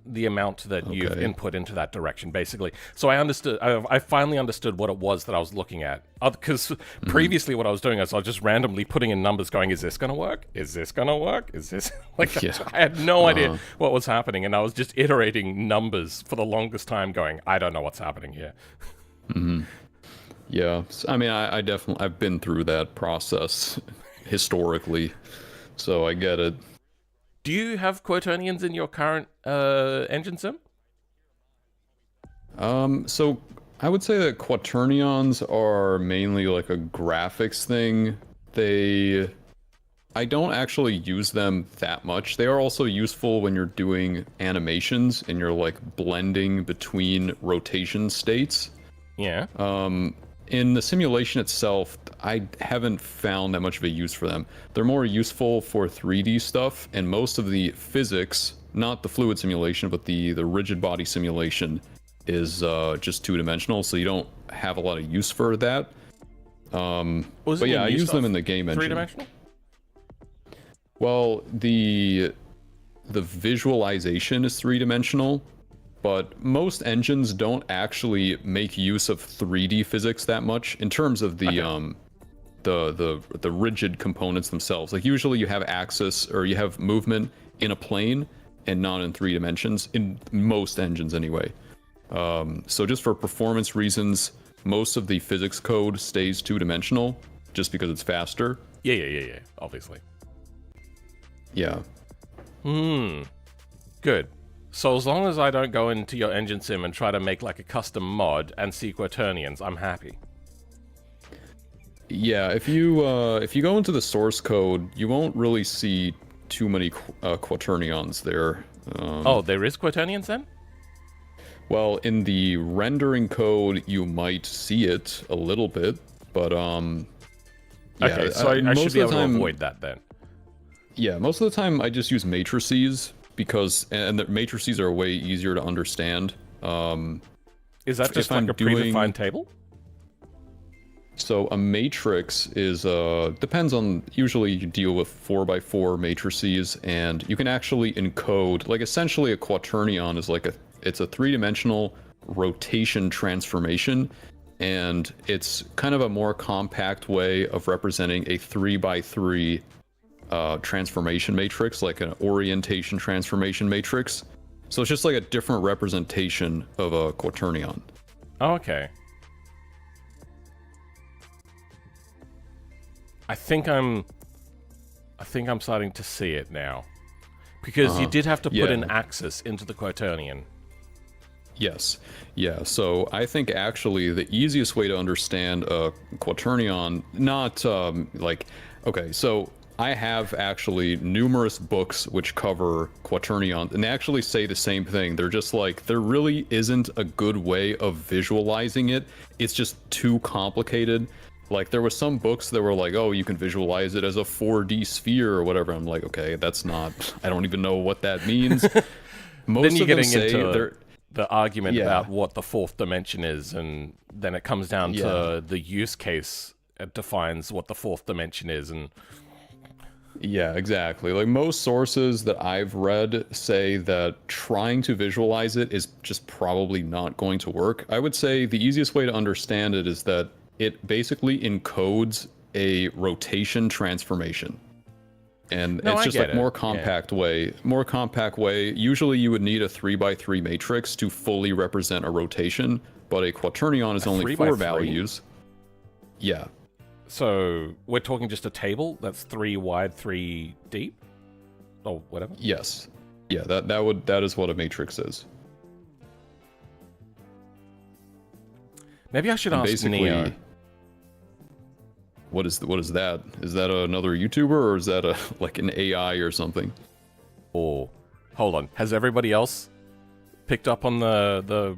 the amount that you've input into that direction, basically. So I understood. I finally understood what it was that I was looking at. Because previously, what I was doing is I was just randomly putting in numbers, going, "Is this going to work? Is this going to work? Is this like?" I had no idea what was happening, and I was just iterating numbers for the longest time, going, "I don't know what's happening here." Yeah, I mean, I definitely I've been through that process historically, so I get it. Do you have quaternions in your current engine sim? So I would say that quaternions are mainly like a graphics thing. I don't actually use them that much. They are also useful when you're doing animations and you're like blending between rotation states. Yeah. In the simulation itself, I haven't found that much of a use for them. They're more useful for 3D stuff, and most of the physics, not the fluid simulation, but the rigid body simulation, is just two-dimensional, so you don't have a lot of use for that. But yeah, I use them in the game engine. Three-dimensional? Well, the visualization is three-dimensional, but most engines don't actually make use of 3D physics that much in terms of the rigid components themselves. Like usually you have axis or you have movement in a plane and not in 3 dimensions in most engines anyway. So just for performance reasons, most of the physics code stays 2-dimensional just because it's faster. Yeah, obviously. Yeah. Good. So as long as I don't go into your engine sim and try to make like a custom mod and see quaternions, I'm happy. Yeah, if you go into the source code, you won't really see too many quaternions there. Oh, there is quaternions then? Well, in the rendering code, you might see it a little bit, but yeah, Okay, so I should be able to avoid that then. Yeah, most of the time I just use matrices because, and the matrices are way easier to understand. Is that just like a predefined table? So a matrix is, depends on, usually you deal with 4x4 matrices, and you can actually encode, like essentially a quaternion is like it's a three-dimensional rotation transformation, and it's kind of a more compact way of representing a 3x3 transformation matrix, like an orientation transformation matrix. So it's just like a different representation of a quaternion. Oh, okay. I think I'm starting to see it now. Because you did have to put an axis into the quaternion. Yes. Yeah, so I think actually the easiest way to understand a quaternion, not okay, so I have actually numerous books which cover quaternions, and they actually say the same thing. They're just like, there really isn't a good way of visualizing it. It's just too complicated. Like, there was some books that were like, oh, you can visualize it as a 4D sphere or whatever. I'm like, okay, that's not, I don't even know what that means. Most then you're of them getting say into the argument about what the fourth dimension is, and then it comes down to the use case. It defines what the fourth dimension is, and yeah, exactly. Like, most sources that I've read say that trying to visualize it is just probably not going to work. I would say the easiest way to understand it is that it basically encodes a rotation transformation. And it's just like more compact way. Usually you would need a 3x3 matrix to fully represent a rotation, but a quaternion is only 4 values. Yeah. So we're talking just a table that's 3 wide, 3 deep, or whatever. Yes. Yeah, that is what a matrix is. Maybe I should ask Neo. What is that? Is that another YouTuber, or is that like an AI or something? Oh, hold on. Has everybody else picked up on the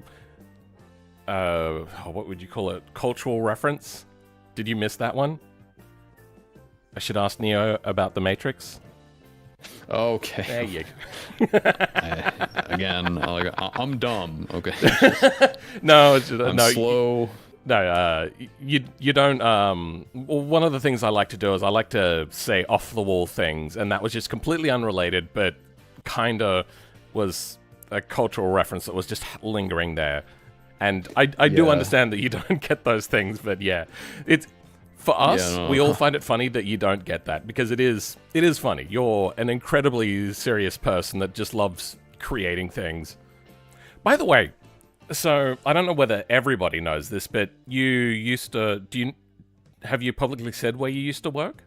what would you call it? Cultural reference? Did you miss that one? I should ask Neo about the Matrix. Okay. There you go. Again, I'm dumb. Okay. No, it's just, I'm slow. No, you don't. Well, one of the things I like to do is I like to say off the wall things, and that was just completely unrelated, but kinda was a cultural reference that was just lingering there. And I do understand that you don't get those things, but yeah, it's for us. We all find it funny that you don't get that, because it is funny. You're an incredibly serious person that just loves creating things. By the way, so I don't know whether everybody knows this, but you used to. Have you publicly said where you used to work?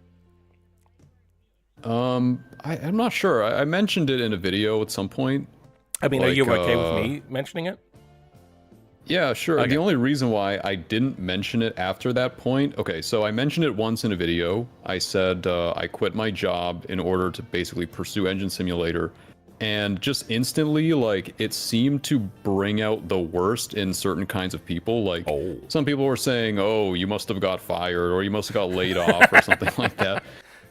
I'm not sure. I mentioned it in a video at some point. I mean, are you okay with me mentioning it? Yeah, sure. Okay. The only reason why I didn't mention it after that point... Okay, so I mentioned it once in a video. I said I quit my job in order to basically pursue Engine Simulator. And just instantly, like, it seemed to bring out the worst in certain kinds of people. Like, some people were saying, oh, you must have got fired, or you must have got laid off, or something like that.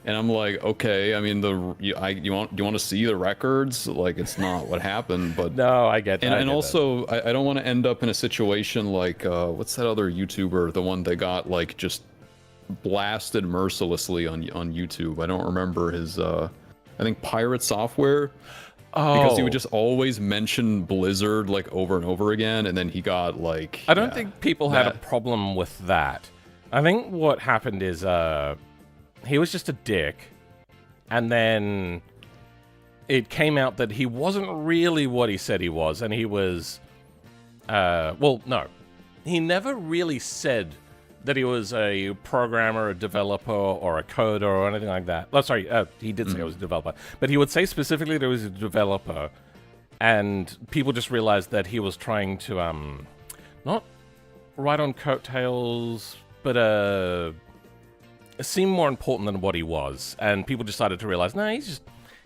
And I'm like, okay, I mean, you want to see the records? Like, it's not what happened, but no, I get that. And also, I don't want to end up in a situation like what's that other YouTuber, the one that got like just blasted mercilessly on YouTube? I don't remember his. I think Pirate Software. Because he would just always mention Blizzard like over and over again, and then he got like. I don't think people had a problem with that. I think what happened is he was just a dick, and then it came out that he wasn't really what he said he was, and he was, well, no. He never really said that he was a programmer, a developer, or a coder, or anything like that. Oh, sorry, he did say he was a developer. But he would say specifically that he was a developer, and people just realized that he was trying to, not ride on coattails, but, seem more important than what he was, and people just started to realize, no, he's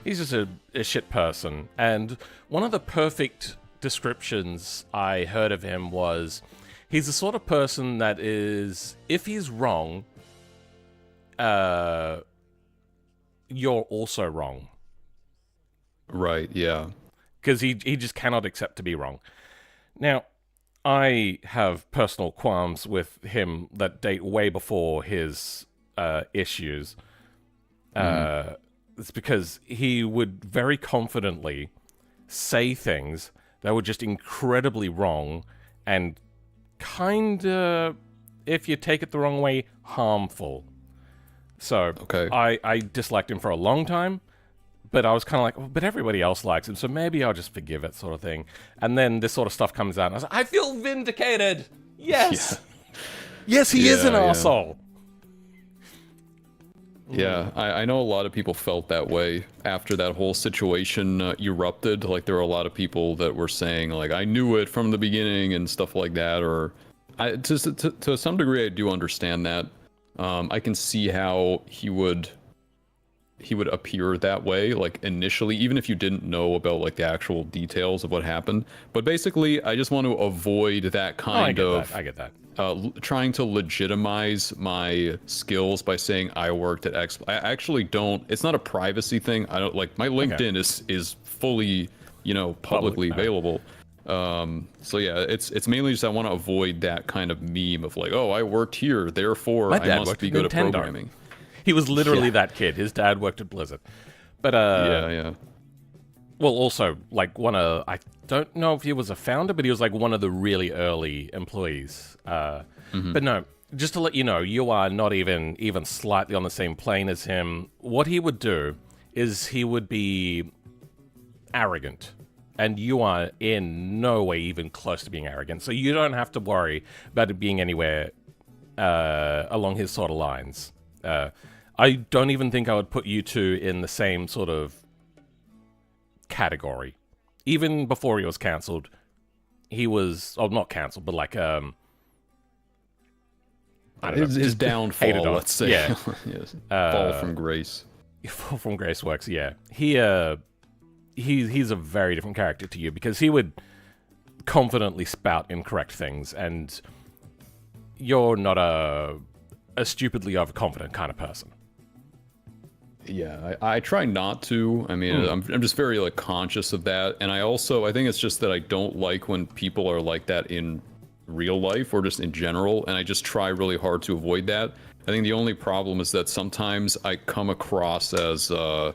just a shit person. And one of the perfect descriptions I heard of him was he's the sort of person that is, if he's wrong, you're also wrong. Right, yeah. Because he just cannot accept to be wrong. Now, I have personal qualms with him that date way before his issues. It's because he would very confidently say things that were just incredibly wrong and kinda, if you take it the wrong way, harmful. So, Okay. I disliked him for a long time, but I was kind of like, oh, but everybody else likes him, so maybe I'll just forgive it, sort of thing. And then this sort of stuff comes out, and I was like, I feel vindicated! Yes! Yeah. Yes, he is an Yeah. arsehole! Yeah, I know a lot of people felt that way after that whole situation erupted. Like, there were a lot of people that were saying, like, I knew it from the beginning and stuff like that. Or, to some degree, I do understand that. I can see how he would appear that way, like, initially, even if you didn't know about, like, the actual details of what happened. But basically, I just want to avoid that kind of... I get that. Trying to legitimize my skills by saying I worked at X. I actually don't. It's not a privacy thing. I don't like my LinkedIn is fully, publicly available. So yeah, it's mainly just I want to avoid that kind of meme of like, oh, I worked here, therefore I must be good at programming. He was literally that kid. His dad worked at Blizzard. But yeah. Well, also, like, I don't know if he was a founder, but he was, like, one of the really early employees. But no, just to let you know, you are not even slightly on the same plane as him. What he would do is he would be arrogant, and you are in no way even close to being arrogant, so you don't have to worry about it being anywhere along his sort of lines. I don't even think I would put you two in the same sort of category. Even before he was cancelled, he was... Oh, not cancelled, but like... I don't know, his downfall, let's say. Yeah. Yes. Fall from grace. Fall from grace works, yeah. He's a very different character to you, because he would confidently spout incorrect things, and you're not a stupidly overconfident kind of person. Yeah, I try not to. I mean, I'm just very, like, conscious of that. And I think it's just that I don't like when people are like that in real life or just in general. And I just try really hard to avoid that. I think the only problem is that sometimes I come across as, I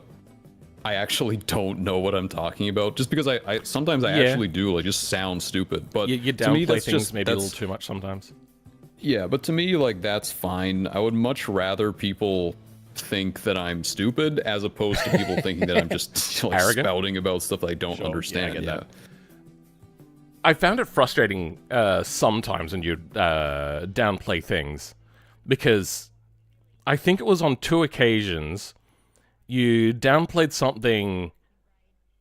actually don't know what I'm talking about. Just because I sometimes I actually do, like, just sound stupid. But you to me, downplay things maybe a little too much sometimes. Yeah, but to me, like, that's fine. I would much rather people think that I'm stupid as opposed to people thinking that I'm just like, spouting about stuff I don't understand. Yeah, I get that. I found it frustrating sometimes when you downplay things, because I think it was on 2 occasions you downplayed something,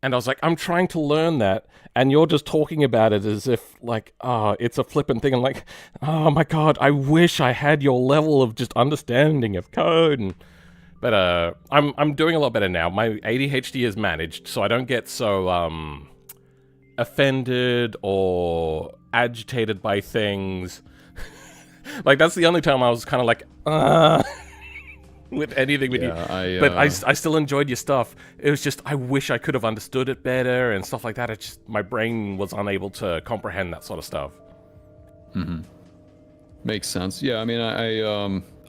and I was like, I'm trying to learn that, and you're just talking about it as if, like, it's a flippant thing. I'm like, oh my god, I wish I had your level of just understanding of code. But I'm doing a lot better now. My ADHD is managed, so I don't get so offended or agitated by things. Like, that's the only time I was kind of like, with anything with you. But I still enjoyed your stuff. It was just, I wish I could have understood it better and stuff like that. It's just, my brain was unable to comprehend that sort of stuff. Mm-hmm. Makes sense. Yeah, I mean,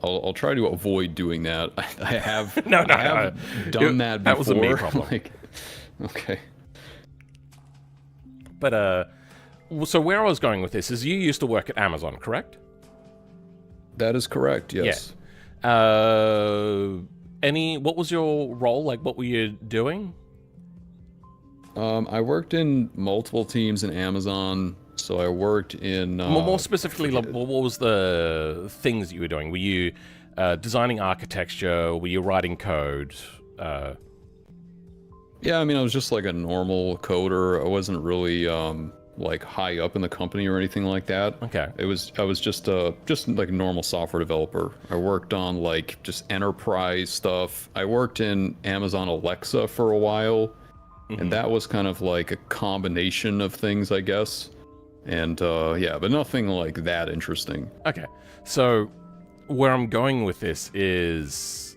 I'll try to avoid doing that. I have done that before. That was a me problem. Like, okay. But so where I was going with this is you used to work at Amazon, correct? That is correct. Yes. Yeah. What was your role? Like, what were you doing? I worked in multiple teams in Amazon. So I worked in... more specifically, like, what was the things you were doing? Were you designing architecture? Were you writing code? Yeah, I mean, I was just like a normal coder. I wasn't really like high up in the company or anything like that. Okay. I was just like a normal software developer. I worked on like just enterprise stuff. I worked in Amazon Alexa for a while. and that was kind of like a combination of things, I guess. And yeah, but nothing like that interesting. Okay, so where I'm going with this is,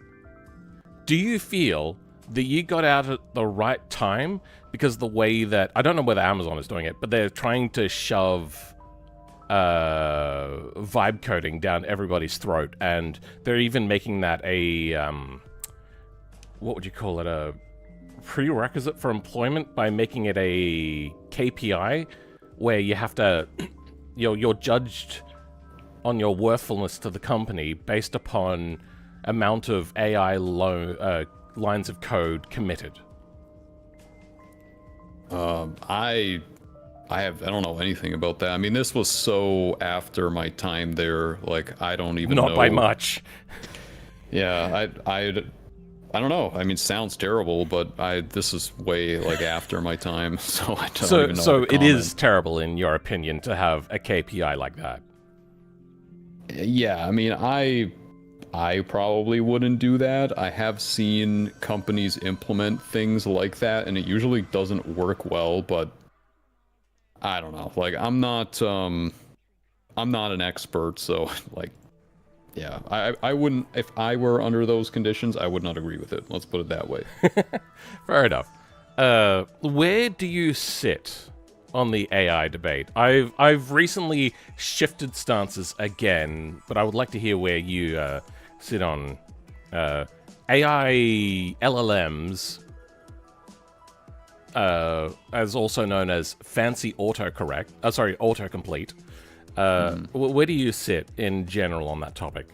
do you feel that you got out at the right time? Because the way that, I don't know whether Amazon is doing it, but they're trying to shove vibe coding down everybody's throat, and they're even making that a, what would you call it, a prerequisite for employment by making it a KPI, where you have to, you're judged on your worthfulness to the company based upon amount of AI lines of code committed. I don't know anything about that. I mean, this was so after my time there, like, I don't even know. Not by much. Yeah, I don't know. I mean, sounds terrible, but this is way, like, after my time, so I don't even know So how to it comment. is terrible, in your opinion, to have a KPI like that? Yeah, I mean, I probably wouldn't do that. I have seen companies implement things like that, and it usually doesn't work well, but I don't know. Like, I'm not an expert, so, like, yeah, I wouldn't, if I were under those conditions, I would not agree with it. Let's put it that way. Fair enough. Where do you sit on the AI debate? I've recently shifted stances again, but I would like to hear where you sit on AI LLMs, as also known as fancy autocomplete. Where do you sit in general on that topic?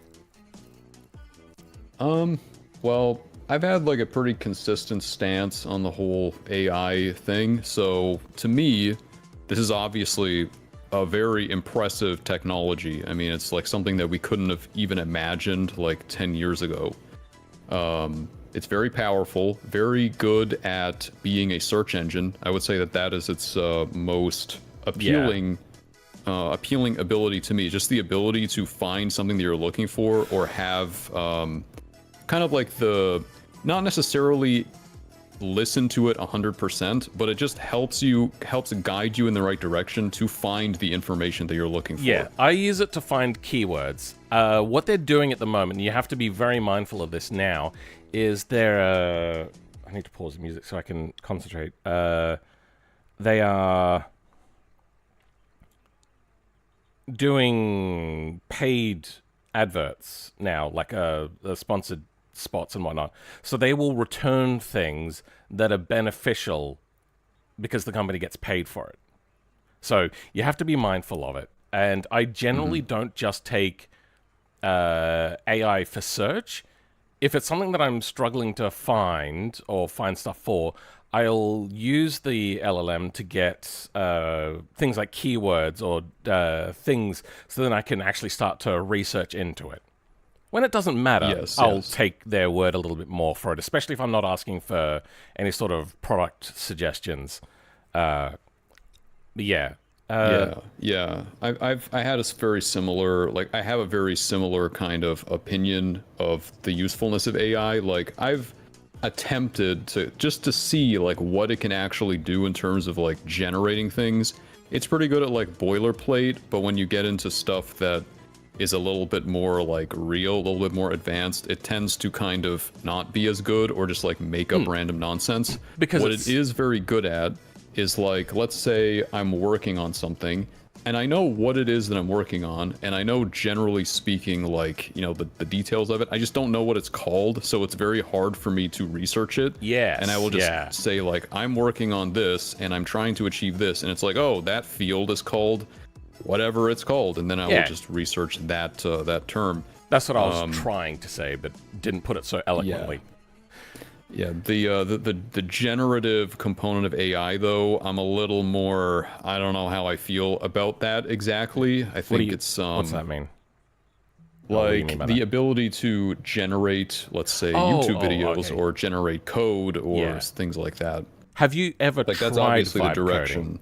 Well, I've had like a pretty consistent stance on the whole AI thing. So to me, this is obviously a very impressive technology. I mean, it's like something that we couldn't have even imagined like 10 years ago. It's very powerful, very good at being a search engine. I would say that that is its most appealing ability to me. Just the ability to find something that you're looking for, or have kind of like not necessarily listen to it 100%, but it just helps guide you in the right direction to find the information that you're looking for. Yeah, I use it to find keywords. What they're doing at the moment, and you have to be very mindful of this now, is I need to pause the music so I can concentrate. They are doing paid adverts now, like sponsored spots and whatnot. So they will return things that are beneficial because the company gets paid for it. So you have to be mindful of it. And I generally don't just take AI for search. If it's something that I'm struggling to find or find stuff for, I'll use the LLM to get things like keywords or things, so then I can actually start to research into it. When it doesn't matter, I'll take their word a little bit more for it, especially if I'm not asking for any sort of product suggestions. But yeah. Yeah. I had a very similar, like, I have a very similar kind of opinion of the usefulness of AI. Like, I've attempted to see like what it can actually do in terms of like generating things. It's pretty good at like boilerplate, but when you get into stuff that is a little bit more like real, a little bit more advanced, it tends to kind of not be as good, or just like make up random nonsense. Because what it is very good at is, like, let's say I'm working on something and I know what it is that I'm working on, and I know, generally speaking, like, you know, the details of it. I just don't know what it's called, so it's very hard for me to research it. Yes, and I will just say, like, I'm working on this and I'm trying to achieve this, and it's like, oh, that field is called whatever it's called, and then I will just research that that term. That's what I was trying to say, but didn't put it so eloquently. Yeah, the generative component of AI, though, I'm a little more, I don't know how I feel about that exactly. I think it's what's that mean? Like the ability to generate, let's say, YouTube videos, or generate code, or things like that. Have you ever tried that's obviously the direction.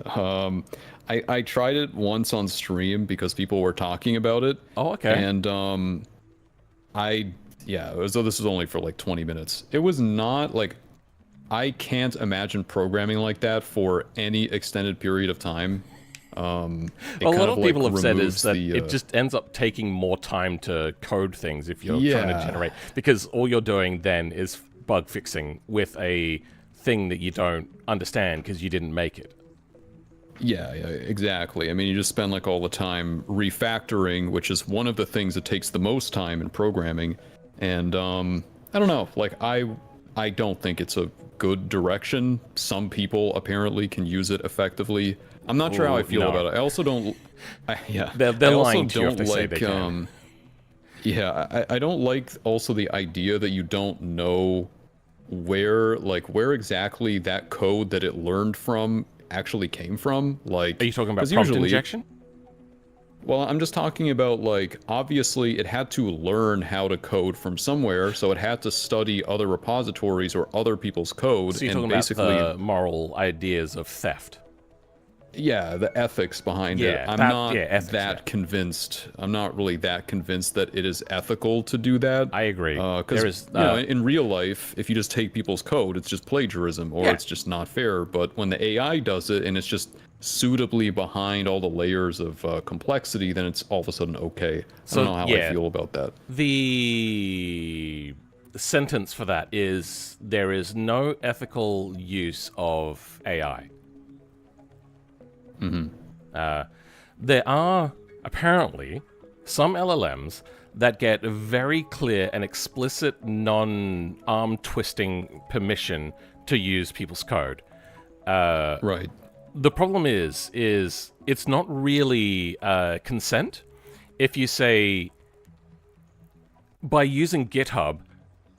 Coding? I tried it once on stream because people were talking about it. Oh, okay. And this was only for like 20 minutes. It was not like, I can't imagine programming like that for any extended period of time. It A kind lot of like people have said is removes that the, it just ends up taking more time to code things if you're trying to Yeah. generate, because all you're doing then is bug fixing with a thing that you don't understand because you didn't make it. Yeah, exactly. I mean, you just spend like all the time refactoring, which is one of the things that takes the most time in programming. And I don't know, like I don't think it's a good direction. Some people apparently can use it effectively. I'm not sure how I feel no. about it. I also don't. They're I also lying to you if they don't say like. they can. Yeah, I don't like also the idea that you don't know where exactly that code that it learned from actually came from. Like, Are you talking about 'cause prompt usually, injection? well, I'm just talking about, like, obviously it had to learn how to code from somewhere, so it had to study other repositories or other people's code, So you're and talking basically, about the moral ideas of theft. yeah, the ethics behind it. Yeah, I'm that- not yeah, ethics, that yeah. convinced. I'm not really that convinced that it is ethical to do that. I agree. Because, There is, you know, in real life, if you just take people's code, it's just plagiarism, or Yeah. it's just not fair. But when the AI does it, and it's just suitably behind all the layers of complexity, then it's all of a sudden okay. I So, don't know how yeah. I feel about that. The sentence for that is there is no ethical use of AI. There are apparently some LLMs that get very clear and explicit non-arm twisting permission to use people's code. Right. The problem is it's not really consent. If you say, by using GitHub,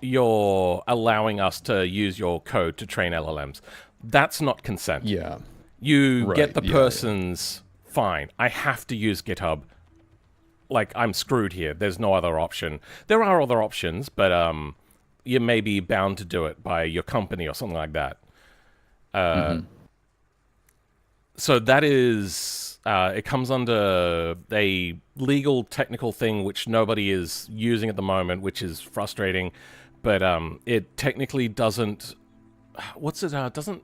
you're allowing us to use your code to train LLMs, that's not consent. Yeah. You Right, get the yeah, person's, fine, I have to use GitHub. Like, I'm screwed here. There's no other option. There are other options, but you may be bound to do it by your company or something like that. So that is, it comes under a legal technical thing which nobody is using at the moment, which is frustrating. But it technically doesn't, doesn't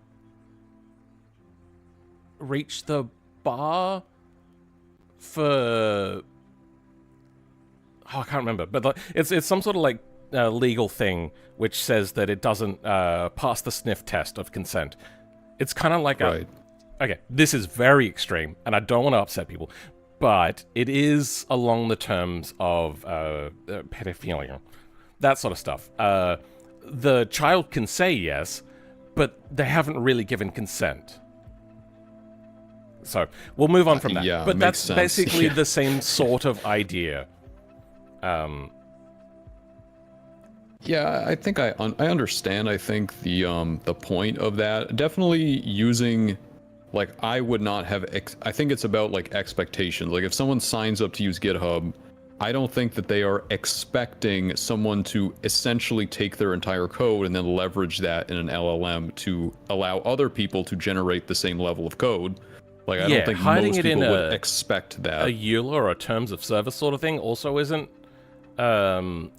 reach the bar for, I can't remember, but it's some sort of like legal thing which says that it doesn't pass the sniff test of consent. It's kind of like Right. Okay, this is very extreme, and I don't want to upset people, but it is along the terms of pedophilia, that sort of stuff. The child can say yes, but they haven't really given consent. So we'll move on from that. Yeah, but makes that's sense. basically Yeah. the same sort of idea. Yeah, I think I understand. I think the point of that, definitely using, like, I would not have. I think it's about like expectations. Like, if someone signs up to use GitHub, I don't think that they are expecting someone to essentially take their entire code and then leverage that in an LLM to allow other people to generate the same level of code. Like, I Yeah, don't think hiding most it in people would a expect that. A EULA or a terms of service sort of thing also isn't.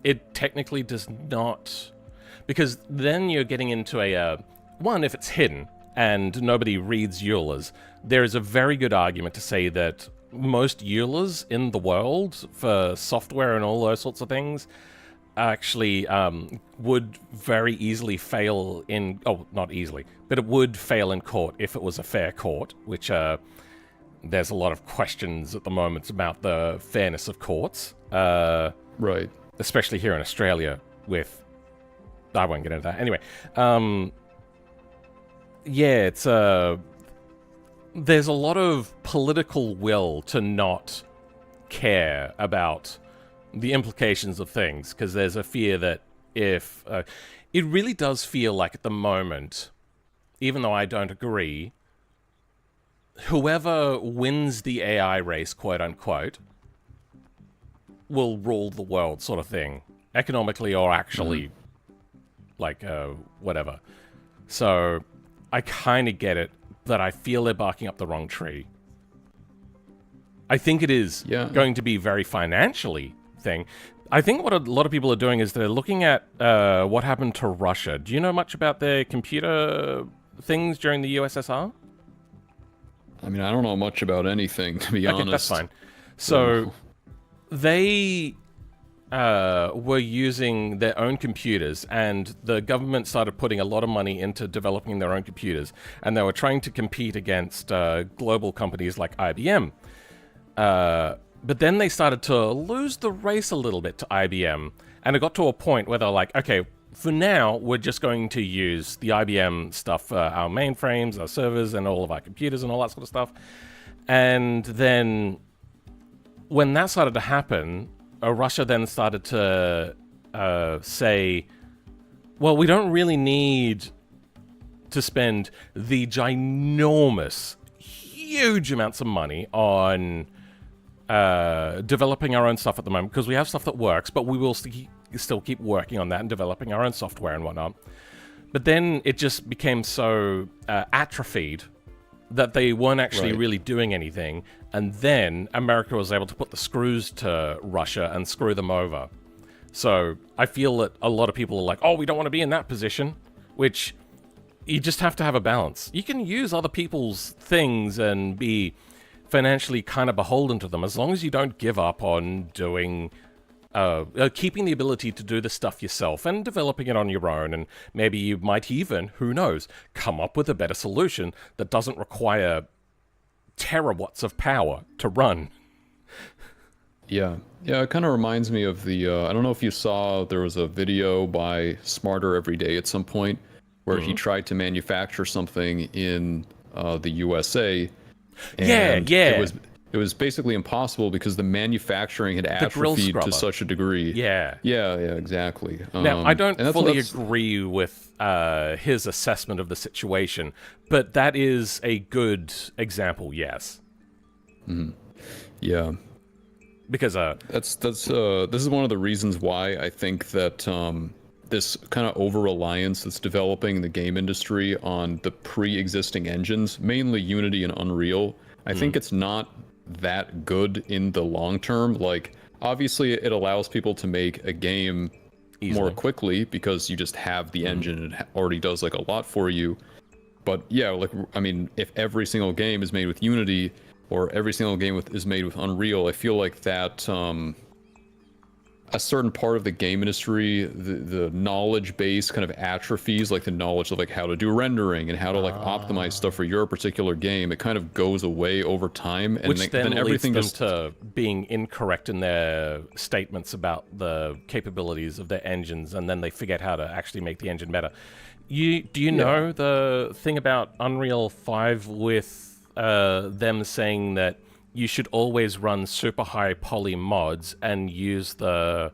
It technically does not, because then you're getting into a one, if it's hidden and nobody reads EULAs, there is a very good argument to say that most EULAs in the world for software and all those sorts of things actually would very easily fail in, not easily, but it would fail in court if it was a fair court, which there's a lot of questions at the moment about the fairness of courts. Right. Especially here in Australia with, I won't get into that. Anyway, yeah, it's there's a lot of political will to not care about the implications of things, because there's a fear that if it really does feel like at the moment, even though I don't agree, whoever wins the AI race, quote unquote, will rule the world, sort of thing, economically or actually, like whatever. So I kind of get it, but I feel they're barking up the wrong tree. I think it is going to be very financially thing. I think what a lot of people are doing is they're looking at what happened to Russia. Do you know much about their computer things during the USSR? I mean, I don't know much about anything, to be honest. That's fine. So they were using their own computers, and the government started putting a lot of money into developing their own computers, and they were trying to compete against global companies like IBM. But then they started to lose the race a little bit to IBM, and it got to a point where they're like, okay, for now, we're just going to use the IBM stuff for our mainframes, our servers, and all of our computers and all that sort of stuff. And then when that started to happen, Russia then started to say, well, we don't really need to spend the ginormous, huge amounts of money on developing our own stuff at the moment, because we have stuff that works, but we will still keep working on that and developing our own software and whatnot. But then it just became so atrophied that they weren't actually really doing anything, and then America was able to put the screws to Russia and screw them over. So I feel that a lot of people are like, oh, we don't want to be in that position, which you just have to have a balance. You can use other people's things and be financially kind of beholden to them, as long as you don't give up on doing keeping the ability to do the stuff yourself and developing it on your own. And maybe you might even, who knows, come up with a better solution that doesn't require terawatts of power to run. Yeah, it kind of reminds me of the, I don't know if you saw, there was a video by Smarter Every Day at some point where he tried to manufacture something in the USA. And it was basically impossible because the manufacturing had atrophied to such a degree. Yeah, exactly. Now, I don't fully agree with his assessment of the situation, but that is a good example, yes. Mm-hmm. Yeah. Because this is one of the reasons why I think that this kind of over-reliance that's developing in the game industry on the pre-existing engines, mainly Unity and Unreal, I think it's not that good in the long term. Like, obviously it allows people to make a game more quickly because you just have the engine and it already does like a lot for you. But yeah, like, I mean, if every single game is made with Unity or every single game is made with Unreal, I feel like that a certain part of the game industry, the knowledge base kind of atrophies, like the knowledge of like how to do rendering and how to like optimize stuff for your particular game. It kind of goes away over time, and which then everything leads them to being incorrect in their statements about the capabilities of their engines, and then they forget how to actually make the engine better. Do you know the thing about Unreal 5 with them saying that you should always run super high poly mods and use the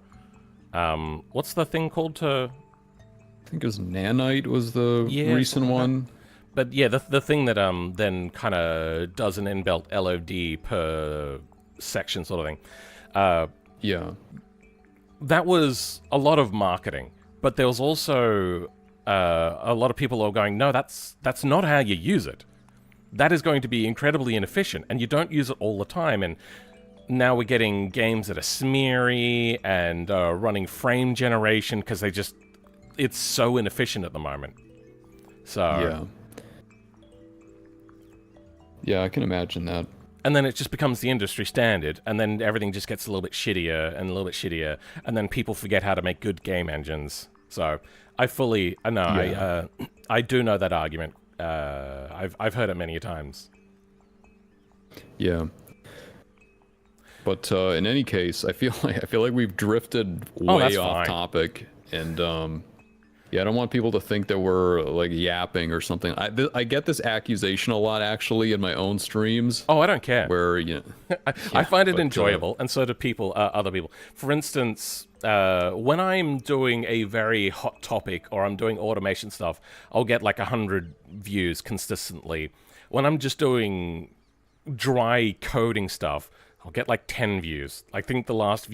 what's the thing called to? I think it was Nanite was the recent one. But yeah, the thing that then kind of does an inbuilt LOD per section sort of thing. Yeah. That was a lot of marketing, but there was also a lot of people who are going, no, that's not how you use it. That is going to be incredibly inefficient, and you don't use it all the time. And now we're getting games that are smeary and running frame generation because it's so inefficient at the moment. So yeah, I can imagine that. And then it just becomes the industry standard, and then everything just gets a little bit shittier and a little bit shittier, and then people forget how to make good game engines. So I do know that argument. I've heard it many times. Yeah. But in any case, I feel like we've drifted way off topic, and yeah, I don't want people to think that we're like yapping or something. I get this accusation a lot actually in my own streams. Oh, I don't care. Where I find it enjoyable, and so do people, other people. For instance, when I'm doing a very hot topic or I'm doing automation stuff, I'll get like 100 views consistently. When I'm just doing dry coding stuff, I'll get like 10 views. I think the last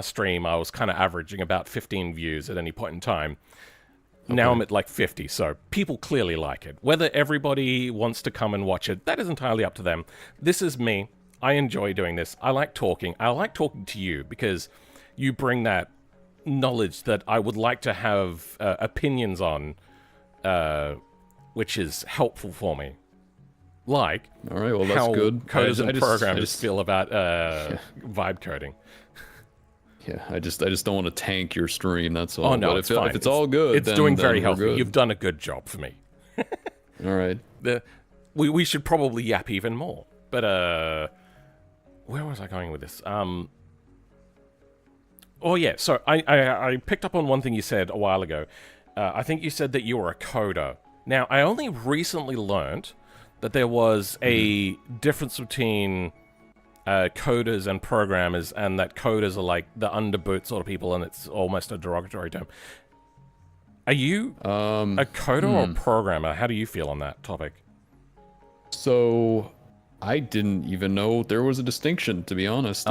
stream, I was kind of averaging about 15 views at any point in time. Okay. Now I'm at like 50, so people clearly like it. Whether everybody wants to come and watch it, that is entirely up to them. This is me. I enjoy doing this. I like talking. I like talking to you because you bring that knowledge that I would like to have opinions on, which is helpful for me. Like, all right, well, that's how good. coders and programmers feel about vibe coding. Yeah, I just don't want to tank your stream. That's all. Oh no, but it's fine. If it's all good, it's then, doing then very we're healthy. good. You've done a good job for me. All right. We should probably yap even more. But where was I going with this? Oh yeah, so I picked up on one thing you said a while ago. I think you said that you were a coder. Now, I only recently learned that there was a difference between coders and programmers, and that coders are like the underboot sort of people, and it's almost a derogatory term. Are you a coder or a programmer? How do you feel on that topic? So, I didn't even know there was a distinction, to be honest.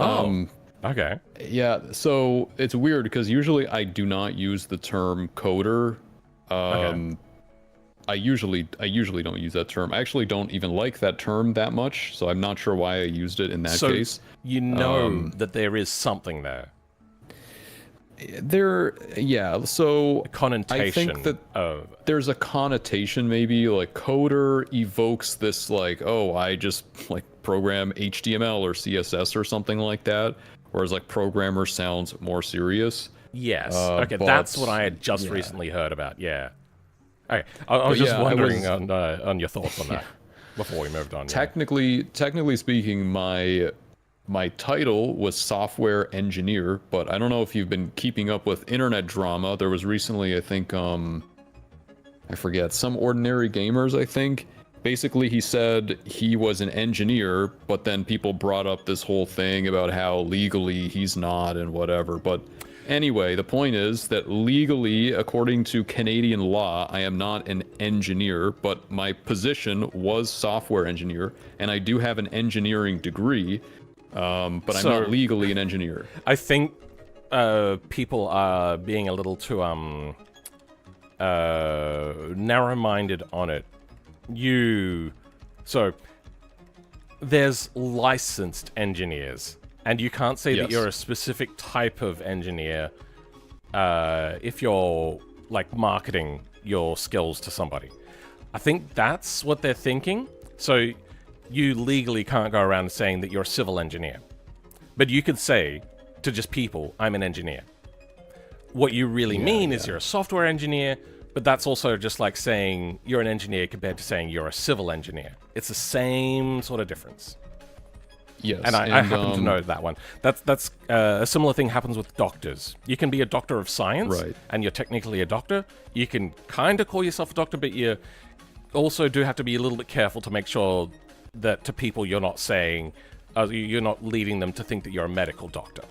Okay. Yeah, so it's weird because usually I do not use the term coder. Okay. I usually don't use that term. I actually don't even like that term that much, so I'm not sure why I used it in that case. So you know that there is something there. So A connotation. I think that there's a connotation, maybe like coder evokes this like, oh, I just like program HTML or CSS or something like that, whereas like programmer sounds more serious. Yes. Okay, that's what I had just recently heard about. Yeah. Okay, I was just wondering on your thoughts on that before we moved on. Technically speaking, my title was software engineer, but I don't know if you've been keeping up with internet drama. There was recently, I think, I forget, Some Ordinary Gamers, I think. Basically, he said he was an engineer, but then people brought up this whole thing about how legally he's not and whatever. But anyway, the point is that legally, according to Canadian law, I am not an engineer, but my position was software engineer, and I do have an engineering degree, but I'm not legally an engineer. I think people are being a little too narrow-minded on it. So there's licensed engineers, and you can't say that you're a specific type of engineer if you're like marketing your skills to somebody. I think that's what they're thinking. So you legally can't go around saying that you're a civil engineer, but you could say to just people, I'm an engineer. What you really mean is you're a software engineer, but that's also just like saying you're an engineer compared to saying you're a civil engineer. It's the same sort of difference. Yes, and I happen to know that one. That's a similar thing happens with doctors. You can be a doctor of science, and you're technically a doctor. You can kind of call yourself a doctor, but you also do have to be a little bit careful to make sure that to people you're not saying, you're not leading them to think that you're a medical doctor.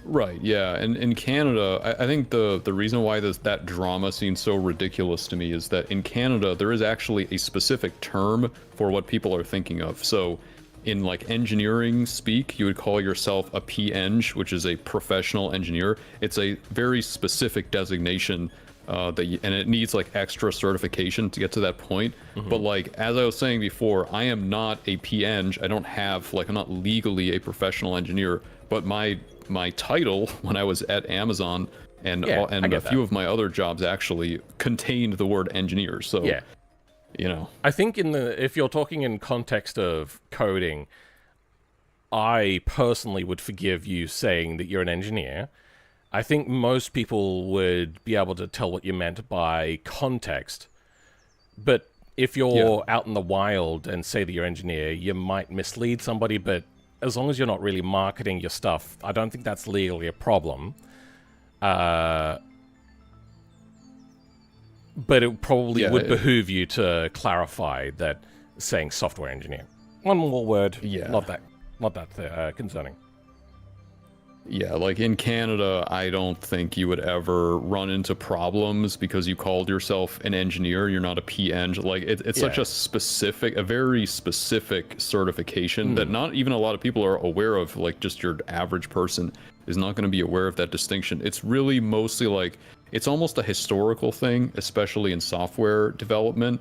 Right, yeah, and in Canada, I think the reason why that drama seems so ridiculous to me is that in Canada, there is actually a specific term for what people are thinking of. So in like engineering speak, you would call yourself a PEng, which is a professional engineer. It's a very specific designation and it needs like extra certification to get to that point. But like, as I was saying before, I am not a PEng. I don't have, like, I'm not legally a professional engineer, but my title when I was at Amazon and a few of my other jobs actually contained the word engineer. So, you know. I think if you're talking in context of coding, I personally would forgive you saying that you're an engineer. I think most people would be able to tell what you meant by context. But if you're out in the wild and say that you're an engineer, you might mislead somebody, but as long as you're not really marketing your stuff, I don't think that's legally a problem. But it probably would behoove you to clarify that saying software engineer. One more word, not that concerning. Yeah, like in Canada, I don't think you would ever run into problems because you called yourself an engineer. You're not a PEng. Like it's such a very specific certification that not even a lot of people are aware of. Like just your average person is not going to be aware of that distinction. It's really mostly like, it's almost a historical thing, especially in software development.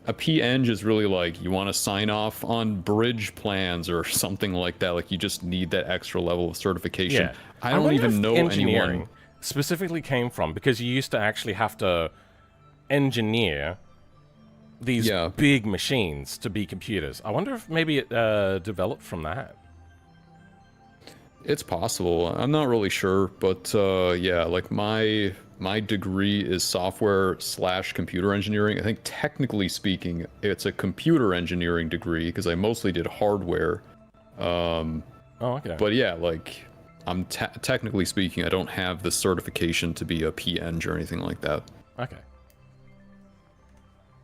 a P-Eng is really like you want to sign off on bridge plans or something like that. Like you just need that extra level of certification. Yeah. I don't wonder even if know engineering anyone. specifically came from, because you used to actually have to engineer these Yeah. big machines to be computers. I wonder if maybe it developed from that. It's possible. I'm not really sure, but yeah, like my degree is software/computer engineering. I think technically speaking, it's a computer engineering degree because I mostly did hardware. Oh, okay. But yeah, like I'm technically speaking, I don't have the certification to be a P-Eng or anything like that. Okay.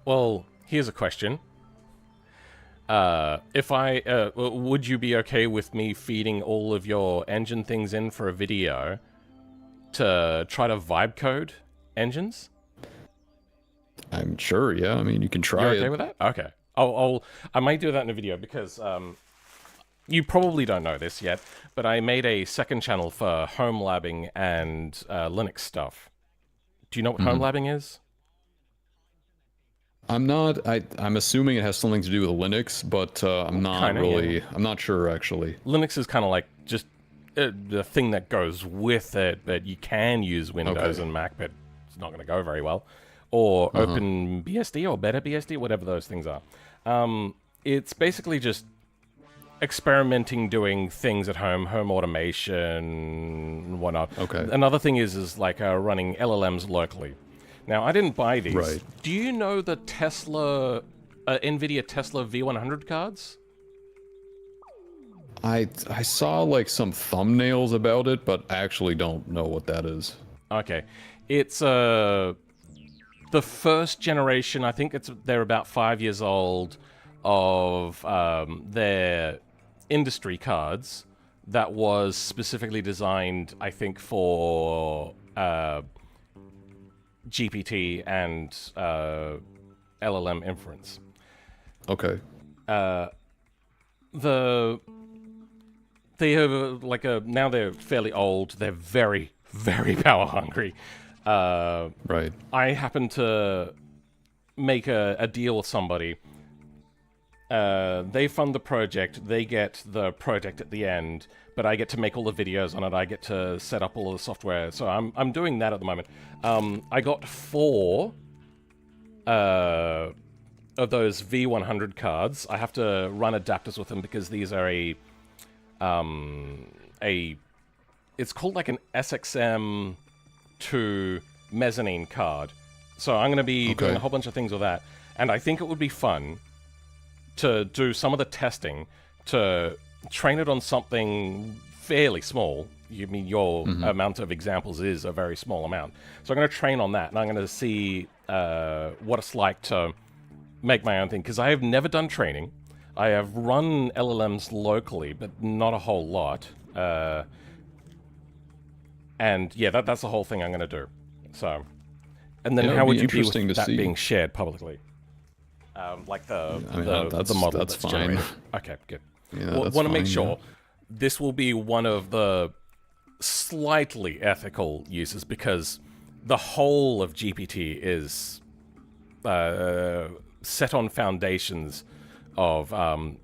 Well, here's a question. Would you be okay with me feeding all of your engine things in for a video to try to vibe code engines? I'm sure, yeah. I mean, you can try You're it. okay with that? Okay. I might do that in a video because you probably don't know this yet, but I made a second channel for home labbing and Linux stuff. Do you know what home labbing is? I'm not. I'm assuming it has something to do with Linux, but I'm not Kinda, really. yeah. I'm not sure actually. Linux is kind of like just the thing that goes with it, but you can use Windows Okay. and Mac, but it's not going to go very well. Or OpenBSD or BetterBSD, whatever those things are. It's basically just experimenting, doing things at home automation, and whatnot. Okay. Another thing is like running LLMs locally. Now, I didn't buy these. Right. Do you know the Tesla, NVIDIA Tesla V100 cards? I saw like some thumbnails about it, but I actually don't know what that is. Okay. It's the first generation, I think they're about 5 years old, of their industry cards that was specifically designed, I think, for GPT and LLM inference. Okay. They have now they're fairly old. They're very, very power hungry. Right. I happen to make a deal with somebody. They fund the project. They get the project at the end, but I get to make all the videos on it. I get to set up all the software. So I'm doing that at the moment. I got 4 of those V100 cards. I have to run adapters with them because these are it's called like an SXM to mezzanine card. So I'm going to be doing a whole bunch of things with that. And I think it would be fun to do some of the testing to train it on something fairly small. You mean your amount of examples is a very small amount. So I'm going to train on that, and I'm going to see what it's like to make my own thing, because I have never done training. I have run LLMs locally, but not a whole lot. And yeah, that's the whole thing I'm going to do. So, and then Yeah, how it'd would be you be interesting with to that see. being shared publicly? Like the that's model that's fine. generated. Okay, good. Yeah, that's Want to make fine, sure this will be one of the slightly ethical uses, because the whole of GPT is set on foundations of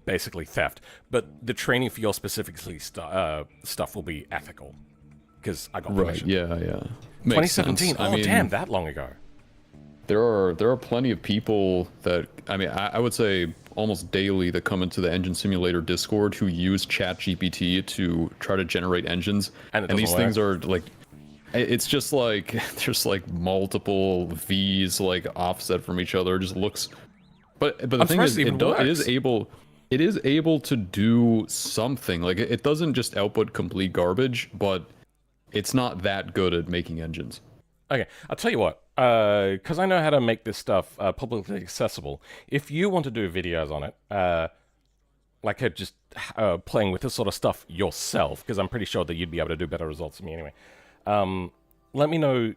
basically theft, but the training for your specifically stuff will be ethical, because I got Right. permission. Yeah. Makes 2017. sense. Oh, I mean, damn, that long ago. there are plenty of people that I would say almost daily that come into the Engine Simulator Discord who use ChatGPT to try to generate engines, And it and these doesn't things are like, it's just like there's like multiple V's like offset from each other. It just looks, but the thing is, surprised it even it is able to do something. Like it doesn't just output complete garbage, but it's not that good at making engines. Okay, I'll tell you what, because I know how to make this stuff publicly accessible. If you want to do videos on it, just playing with this sort of stuff yourself, because I'm pretty sure that you'd be able to do better results than me anyway, let me know.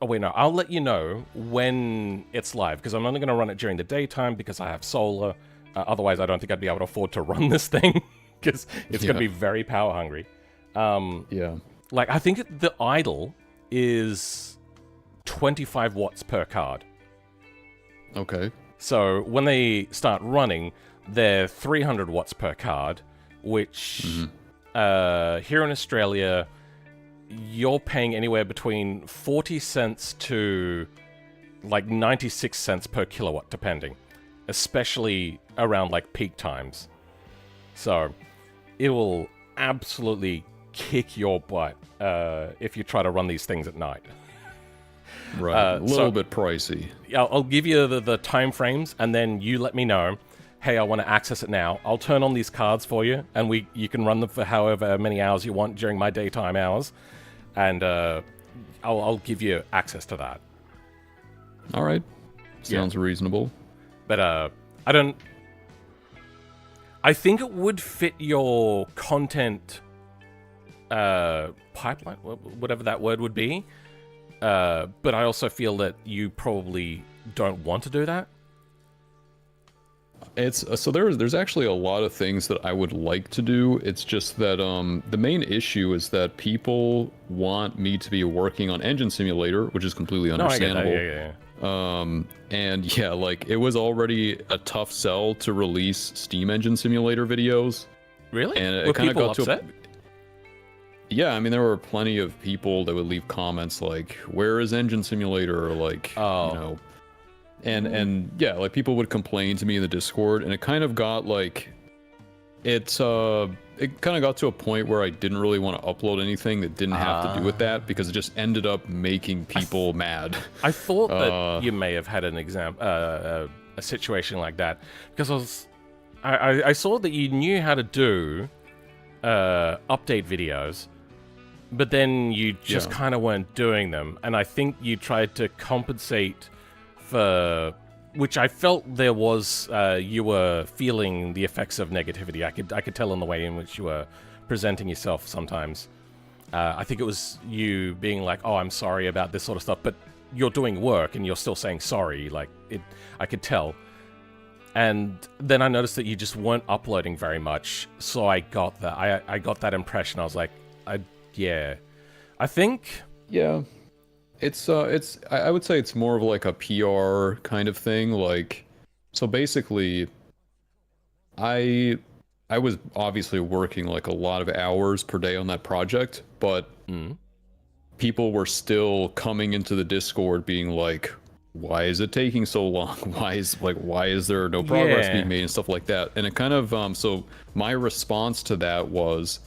Oh, wait, no, I'll let you know when it's live, because I'm only going to run it during the daytime because I have solar. Otherwise, I don't think I'd be able to afford to run this thing, because it's going to be very power hungry. Yeah. Like, I think the idle is 25 watts per card. Okay. So when they start running, they're 300 watts per card, which here in Australia, you're paying anywhere between 40 cents to like 96 cents per kilowatt, depending, especially around like peak times. So it will absolutely kick your butt if you try to run these things at night. Right, a little bit pricey. I'll give you the time frames, and then you let me know, hey, I want to access it now. I'll turn on these cards for you, and you can run them for however many hours you want during my daytime hours, and I'll give you access to that. All right, sounds reasonable. But I think it would fit your content pipeline, whatever that word would be. But I also feel that you probably don't want to do that. So there's actually a lot of things that I would like to do. It's just that the main issue is that people want me to be working on Engine Simulator, which is completely understandable. No, I get that. And yeah, like it was already a tough sell to release Steam Engine Simulator videos. Really? And Were it kind of people got upset? Yeah, I mean, there were plenty of people that would leave comments like, "Where is Engine Simulator?" Or like, you know, and yeah, like people would complain to me in the Discord, and it kind of got like, it kind of got to a point where I didn't really want to upload anything that didn't have to do with that, because it just ended up making people mad. I thought that you may have had an a situation like that, because I saw that you knew how to do update videos, but then you just kind of weren't doing them, and I think you tried to compensate for, which I felt there was, you were feeling the effects of negativity. I could tell in the way in which you were presenting yourself sometimes. I think it was you being like, "Oh, I'm sorry about this sort of stuff," but you're doing work and you're still saying sorry. Like I could tell. And then I noticed that you just weren't uploading very much, so I got that. I got that impression. I was like, I think. Yeah, it's I would say it's more of like a PR kind of thing. Like, so basically, I was obviously working like a lot of hours per day on that project, but people were still coming into the Discord being like, "Why is it taking so long? Why is there no progress being made?" and stuff like that. And it kind of so my response to that was,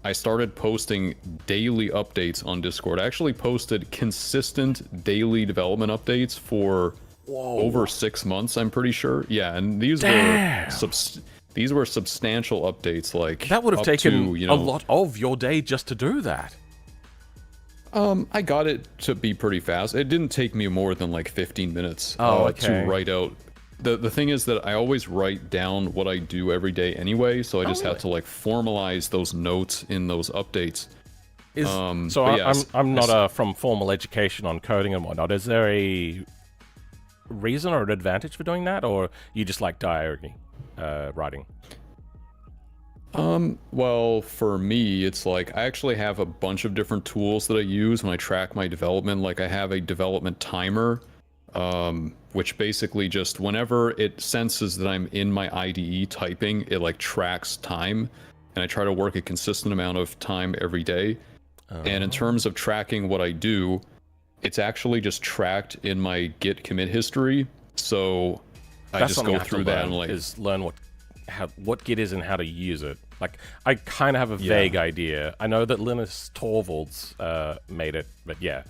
I started posting daily updates on Discord. I actually posted consistent daily development updates for over 6 months, I'm pretty sure. Yeah, and these were substantial updates. Like, that would have taken a lot of your day just to do that. I got it to be pretty fast. It didn't take me more than like 15 minutes to write out. The thing is that I always write down what I do every day anyway, so I just had to like formalize those notes in those updates. I'm not from formal education on coding and whatnot. Is there a reason or an advantage for doing that, or you just like diary writing? Well, for me, it's like I actually have a bunch of different tools that I use when I track my development. Like, I have a development timer, which basically just whenever it senses that I'm in my IDE typing, it like tracks time, and I try to work a consistent amount of time every day. And in terms of tracking what I do, it's actually just tracked in my Git commit history. So I just go through that and like learn what Git is and how to use it. Like, I kind of have a vague idea. I know that Linus Torvalds made it, but yeah.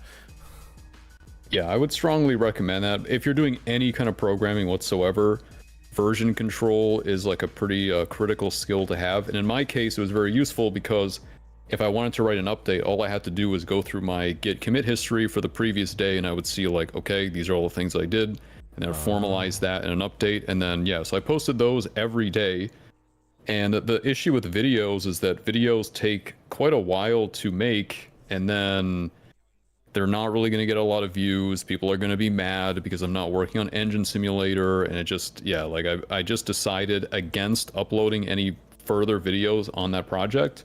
Yeah, I would strongly recommend that. If you're doing any kind of programming whatsoever, version control is like a pretty critical skill to have. And in my case, it was very useful because if I wanted to write an update, all I had to do was go through my Git commit history for the previous day, and I would see like, okay, these are all the things I did, and then I'd formalize that in an update. And then, so I posted those every day. And the issue with videos is that videos take quite a while to make, and then they're not really going to get a lot of views. People are going to be mad because I'm not working on Engine Simulator, and it just, like I just decided against uploading any further videos on that project.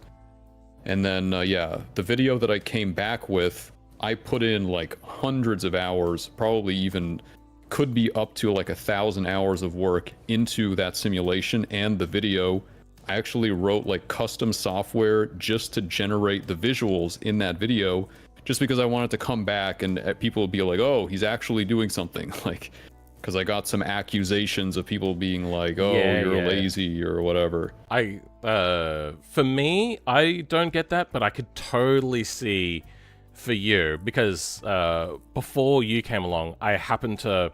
And then, the video that I came back with, I put in like hundreds of hours, probably even could be up to like 1,000 hours of work into that simulation and the video. I actually wrote like custom software just to generate the visuals in that video, just because I wanted to come back and people would be like, oh, he's actually doing something. Like, because I got some accusations of people being like, oh, you're lazy or whatever. For me, I don't get that, but I could totally see for you, because before you came along, I happened to...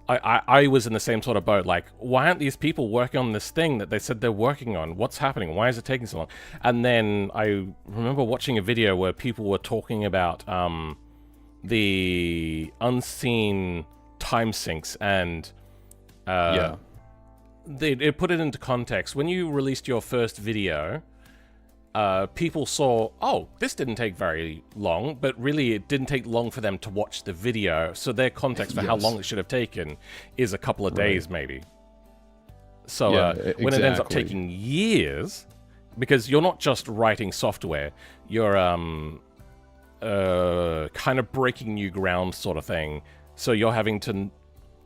I was in the same sort of boat, like, why aren't these people working on this thing that they said they're working on? What's happening? Why is it taking so long? And then I remember watching a video where people were talking about the unseen time sinks, and it put it into context. When you released your first video, people saw, oh, this didn't take very long, but really it didn't take long for them to watch the video. So their context for how long it should have taken is a couple of days, maybe. So when it ends up taking years, because you're not just writing software, you're kind of breaking new ground sort of thing. So you're having to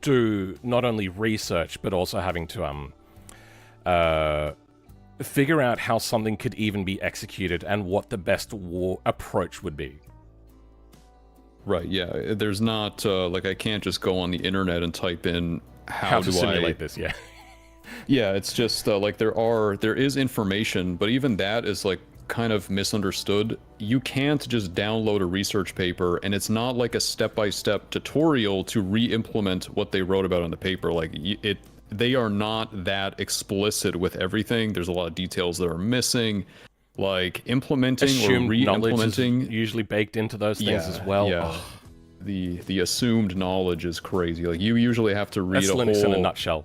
do not only research, but also having to figure out how something could even be executed and what the best approach would be. Right, yeah. There's not, like, I can't just go on the internet and type in how to simulate this, yeah. Yeah, it's just, like, there is information, but even that is, like, kind of misunderstood. You can't just download a research paper, and it's not like a step-by-step tutorial to re-implement what they wrote about in the paper. Like, they are not that explicit with everything. There's a lot of details that are missing, like implementing assumed or re-implementing. Knowledge is usually baked into those things as well. Yeah. Oh. The assumed knowledge is crazy. Like, you usually have to read That's Linux in a nutshell.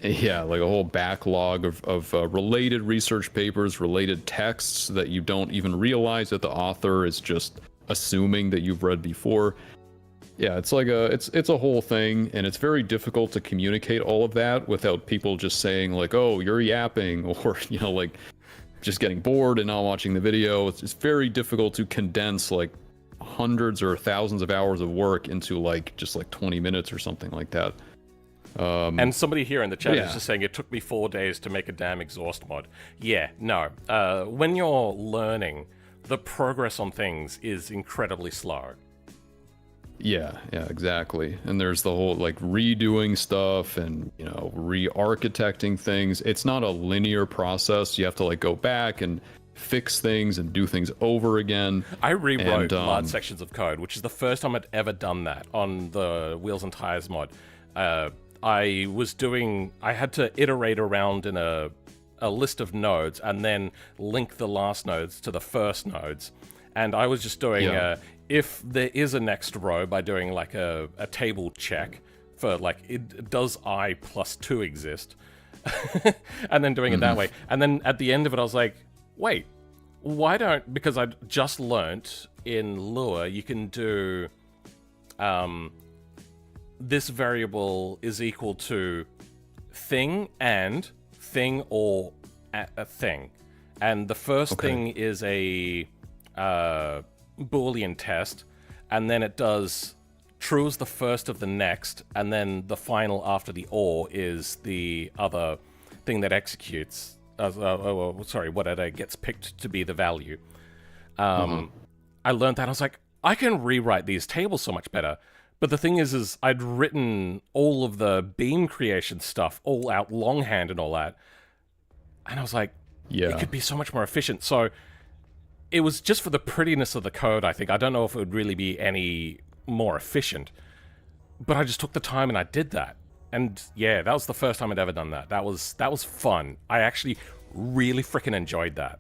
Yeah, like a whole backlog of related research papers, related texts that you don't even realize that the author is just assuming that you've read before. Yeah, it's like it's a whole thing, and it's very difficult to communicate all of that without people just saying like, oh, you're yapping, or, you know, like just getting bored and not watching the video. It's very difficult to condense like hundreds or thousands of hours of work into like just like 20 minutes or something like that. And somebody here in the chat is just saying it took me 4 days to make a damn exhaust mod. Yeah, no. When you're learning, the progress on things is incredibly slow. Yeah, exactly. And there's the whole like redoing stuff and, you know, re-architecting things. It's not a linear process. You have to like go back and fix things and do things over again. I rewrote large sections of code, which is the first time I'd ever done that on the Wheels and Tires mod. I had to iterate around in a list of nodes and then link the last nodes to the first nodes. And I was just doing, if there is a next row, by doing like a table check for like, does I plus 2 exist? And then doing it that way. And then at the end of it, I was like, wait, because I just learnt in Lua, you can do, this variable is equal to thing and thing or a thing. And the first thing is a Boolean test, and then it does true is the first of the next, and then the final after the or is the other thing that executes. What gets picked to be the value. I learned that. I was like, I can rewrite these tables so much better. But the thing is I'd written all of the beam creation stuff all out longhand and all that. And I was like, it could be so much more efficient. So it was just for the prettiness of the code, I think. I don't know if it would really be any more efficient. But I just took the time and I did that. And yeah, that was the first time I'd ever done that. That was fun. I actually really freaking enjoyed that.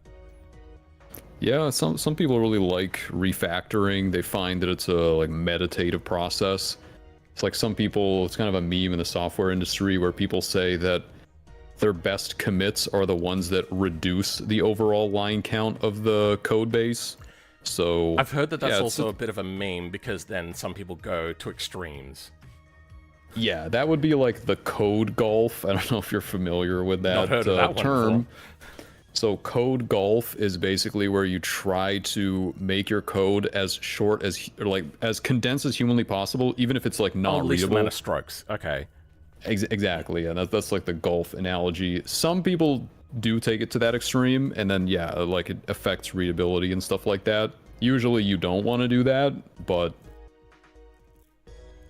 Yeah, some people really like refactoring. They find that it's a like meditative process. It's like some people, it's kind of a meme in the software industry where people say that their best commits are the ones that reduce the overall line count of the code base. So I've heard that that's also a bit of a meme, because then some people go to extremes. Yeah, that would be like the code golf. I don't know if you're familiar with that, Not heard of that term. One before. So code golf is basically where you try to make your code as short as, or like as condensed as humanly possible, even if it's like not least readable. amount of strokes. Okay. Exactly, yeah. That's like the golf analogy. Some people do take it to that extreme, and then yeah, like it affects readability and stuff like that. Usually you don't want to do that, but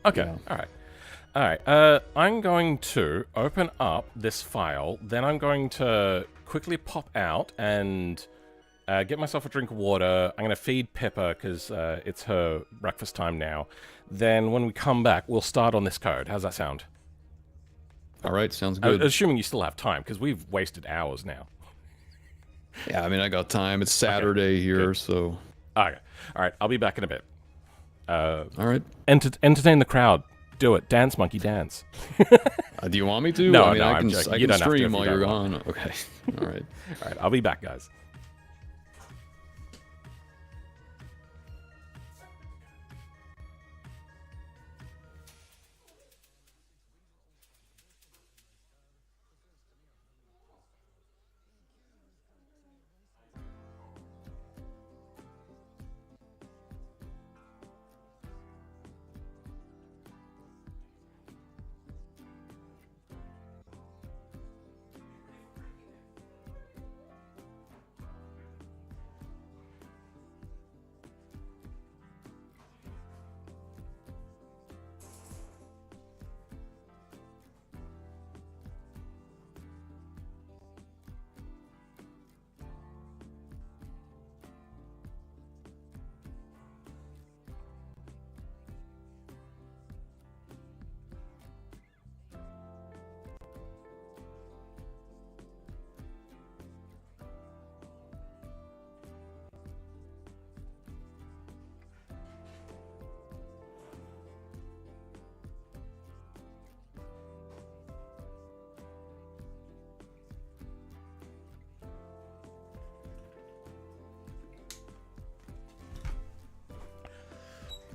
okay, yeah. all right. I'm going to open up this file. Then I'm going to quickly pop out and get myself a drink of water. I'm going to feed Pippa because it's her breakfast time now. Then when we come back, we'll start on this code. How's that sound? All right, sounds good. Assuming you still have time, because we've wasted hours now. Yeah, I mean, I got time. It's Saturday here, so... Okay. All right, I'll be back in a bit. All right. Entertain the crowd. Do it. Dance, monkey, dance. Do you want me to? No, I mean, no, I can you don't have to stream if you while don't you're want. gone. Okay. All right. All right, I'll be back, guys.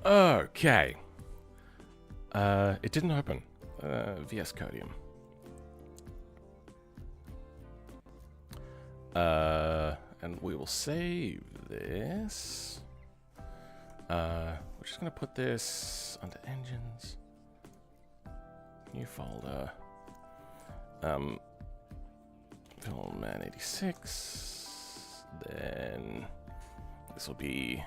Okay. It didn't open. VS Codium. And we will save this. We're just gonna put this under engines. New folder. Filmman 86. Then this will be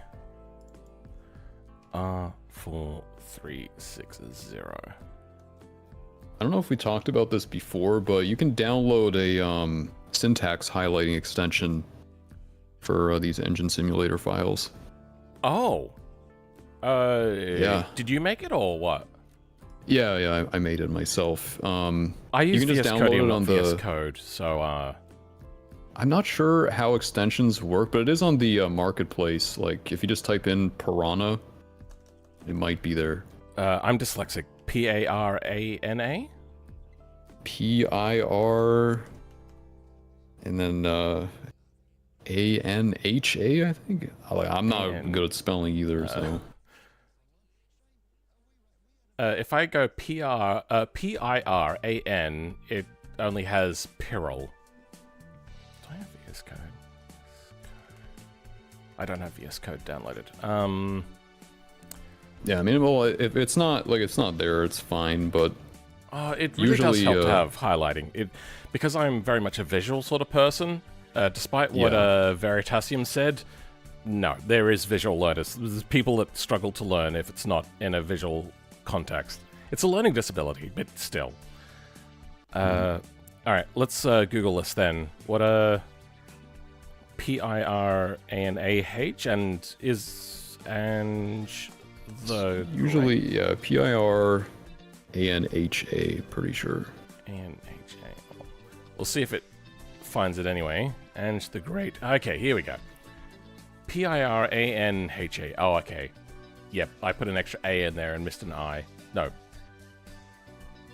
R4360. I don't know if we talked about this before, but you can download a syntax highlighting extension for these engine simulator files. Oh. Yeah. Did you make it or what? Yeah, I made it myself. I use you can just VS download Code, it not on VS the... Code, so I'm not sure how extensions work, but it is on the marketplace. Like, if you just type in Piranha, it might be there. I'm dyslexic. P-A-R-A-N-A? P-I-R... and then A-N-H-A, I think? I'm not good at spelling either, so... if I go P-I-R-A-N, it only has Pyrrol. Do I have VS Code? I don't have VS Code downloaded. Yeah, I mean, well, if it's not, like, it's not there, it's fine, but... it really does help to have highlighting. Because I'm very much a visual sort of person, despite what Veritasium said, no, there is visual learners. There's people that struggle to learn if it's not in a visual context. It's a learning disability, but still. Alright, let's Google this then. What a P-I-R-A-N-A-H, and is Ange the... Usually, yeah, P-I-R-A-N-H-A, pretty sure. A-N-H-A. We'll see if it finds it anyway. Ange the Great. Okay, here we go. P-I-R-A-N-H-A. Oh, okay. Yep, I put an extra A in there and missed an I. No.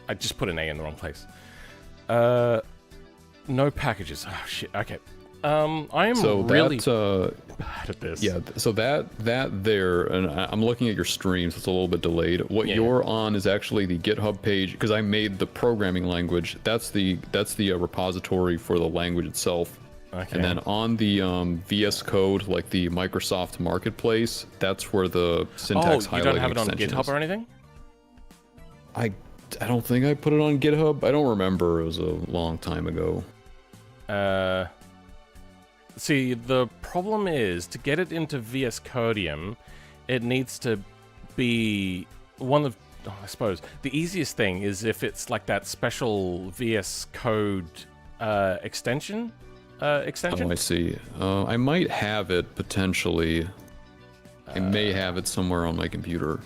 I just put an A in the wrong place. No packages. Oh, shit. Okay. I am really bad at this. Yeah, so that there, and I'm looking at your stream, so it's a little bit delayed. What you're on is actually the GitHub page, because I made the programming language. That's the repository for the language itself. Okay. And then on the VS Code, like the Microsoft Marketplace, that's where the syntax highlighting you don't have it on extension GitHub is. or anything? I don't think I put it on GitHub. I don't remember. It was a long time ago. See, the problem is, to get it into VS Codium, it needs to be one of... Oh, I suppose the easiest thing is if it's like that special VS Code extension. Oh, I see. I might have it, potentially. I may have it somewhere on my computer.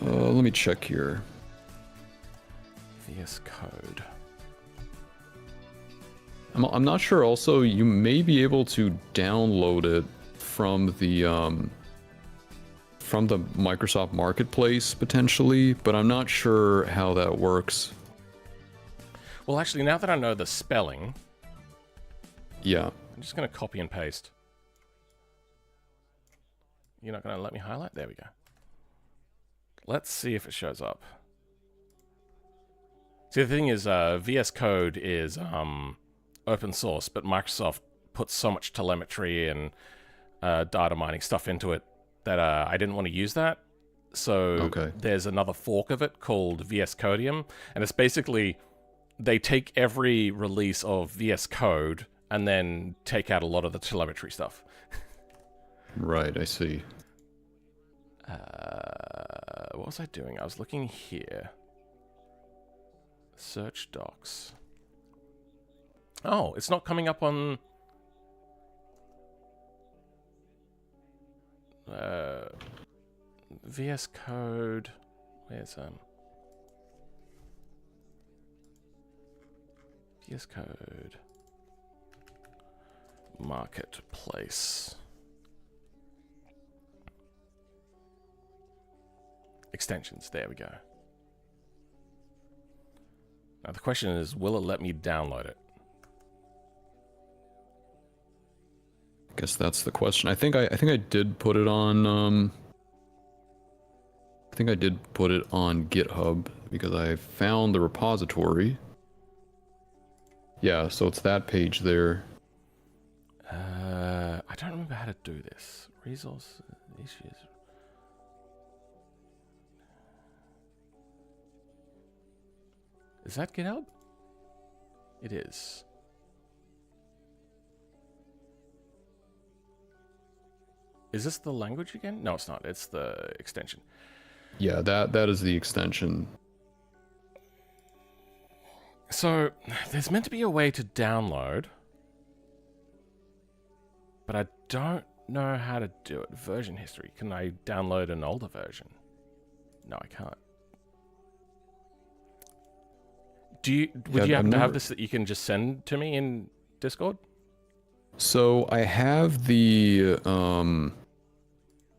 Let me check here. VS Code. I'm not sure. Also, you may be able to download it from the Microsoft Marketplace, potentially, but I'm not sure how that works. Well, actually, now that I know the spelling... Yeah. I'm just going to copy and paste. You're not going to let me highlight? There we go. Let's see if it shows up. See, the thing is, VS Code is open source, but Microsoft puts so much telemetry and data mining stuff into it that I didn't want to use that. So there's another fork of it called VS Codium, and it's basically they take every release of VS Code and then take out a lot of the telemetry stuff. Right, I see. What was I doing? I was looking here. Search docs. Oh, it's not coming up on... VS Code... Where's VS Code... Marketplace... Extensions, there we go. Now the question is, will it let me download it? I guess that's the question. I think I did put it on I think I did put it on GitHub because I found the repository. Yeah, so it's that page there. I don't remember how to do this. Resource issues. Is that GitHub? It is. Is this the language again? No, it's not. It's the extension. Yeah, that is the extension. So, there's meant to be a way to download, but I don't know how to do it. Version history. Can I download an older version? No, I can't. Would you happen to have this that you can just send to me in Discord? So I have the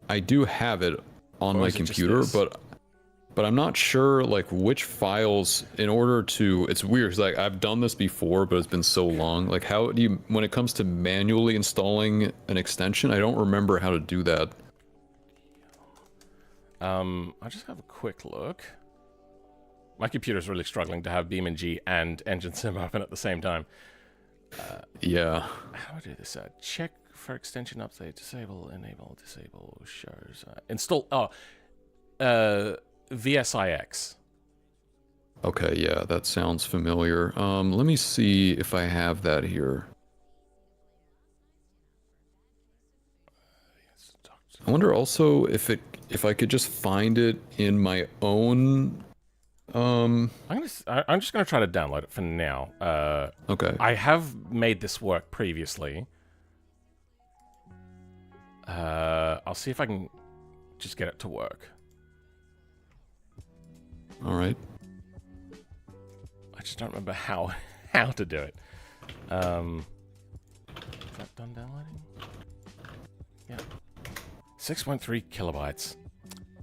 I do have it on my computer, but I'm not sure like which files in order to. It's weird 'cause like I've done this before, but it's been so long. Like how do you, when it comes to manually installing an extension, I don't remember how to do that. I'll just have a quick look. My computer's really struggling to have BeamNG and Engine Sim open at the same time. Yeah. How do I do this? Check for extension update. Disable, enable, disable, shows. Install. Oh, VSIX. Okay, yeah, that sounds familiar. Let me see if I have that here. I wonder also if I could just find it in my own. I'm just gonna try to download it for now. Okay. I have made this work previously. I'll see if I can just get it to work. All right. I just don't remember how to do it. Is that done downloading? Yeah. 6.3 kilobytes.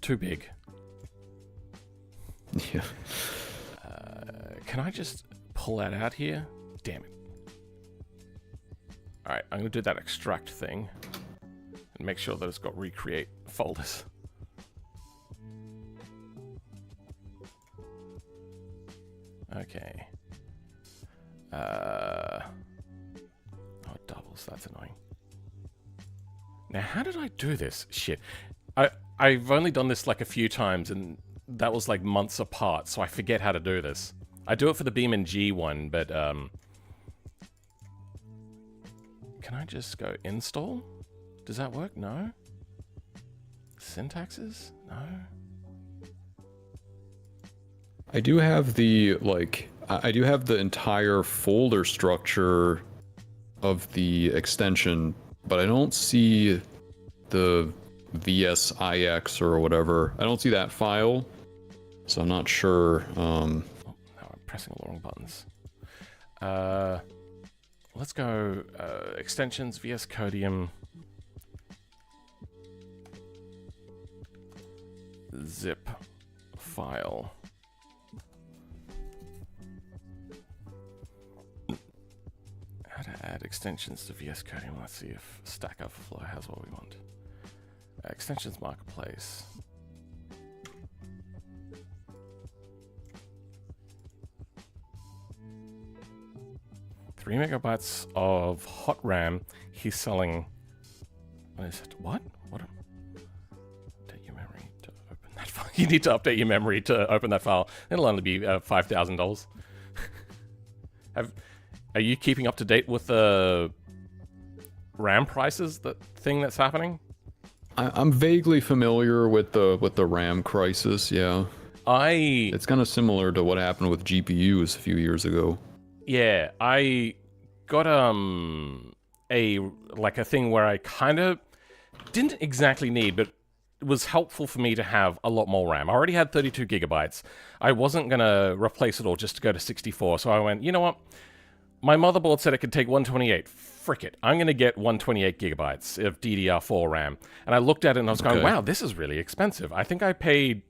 Too big. Yeah. Can I just pull that out here? Damn it. Alright, I'm going to do that extract thing. And make sure that it's got recreate folders. Okay. so that's annoying. Now, how did I do this? Shit. I've only done this like a few times, and that was like months apart, so I forget how to do this. I do it for the BeamNG one, but can I just go install? Does that work? No. Syntaxes? No. I do have the I do have the entire folder structure of the extension, but I don't see the VSIX or whatever. I don't see that file, so I'm not sure. Oh, no, I'm pressing the wrong buttons. Let's go extensions, VS Codium, zip file. How to add extensions to VS Codium. Let's see if Stack Overflow has what we want. Extensions Marketplace. Three megabytes of hot RAM. He's selling. What is it? What? What? Update your memory to open that file. You need to update your memory to open that file. It'll only be $5,000. Are you keeping up to date with the RAM prices? The thing that's happening? I'm vaguely familiar with the RAM crisis. Yeah, it's kind of similar to what happened with GPUs a few years ago. Yeah, I got a thing where I kind of didn't exactly need, but it was helpful for me to have a lot more RAM. I already had 32 gigabytes. I wasn't gonna replace it all just to go to 64, so I went, you know what? My motherboard said it could take 128. Frick it. I'm going to get 128 gigabytes of DDR4 RAM. And I looked at it and I was going, wow, this is really expensive. I think I paid,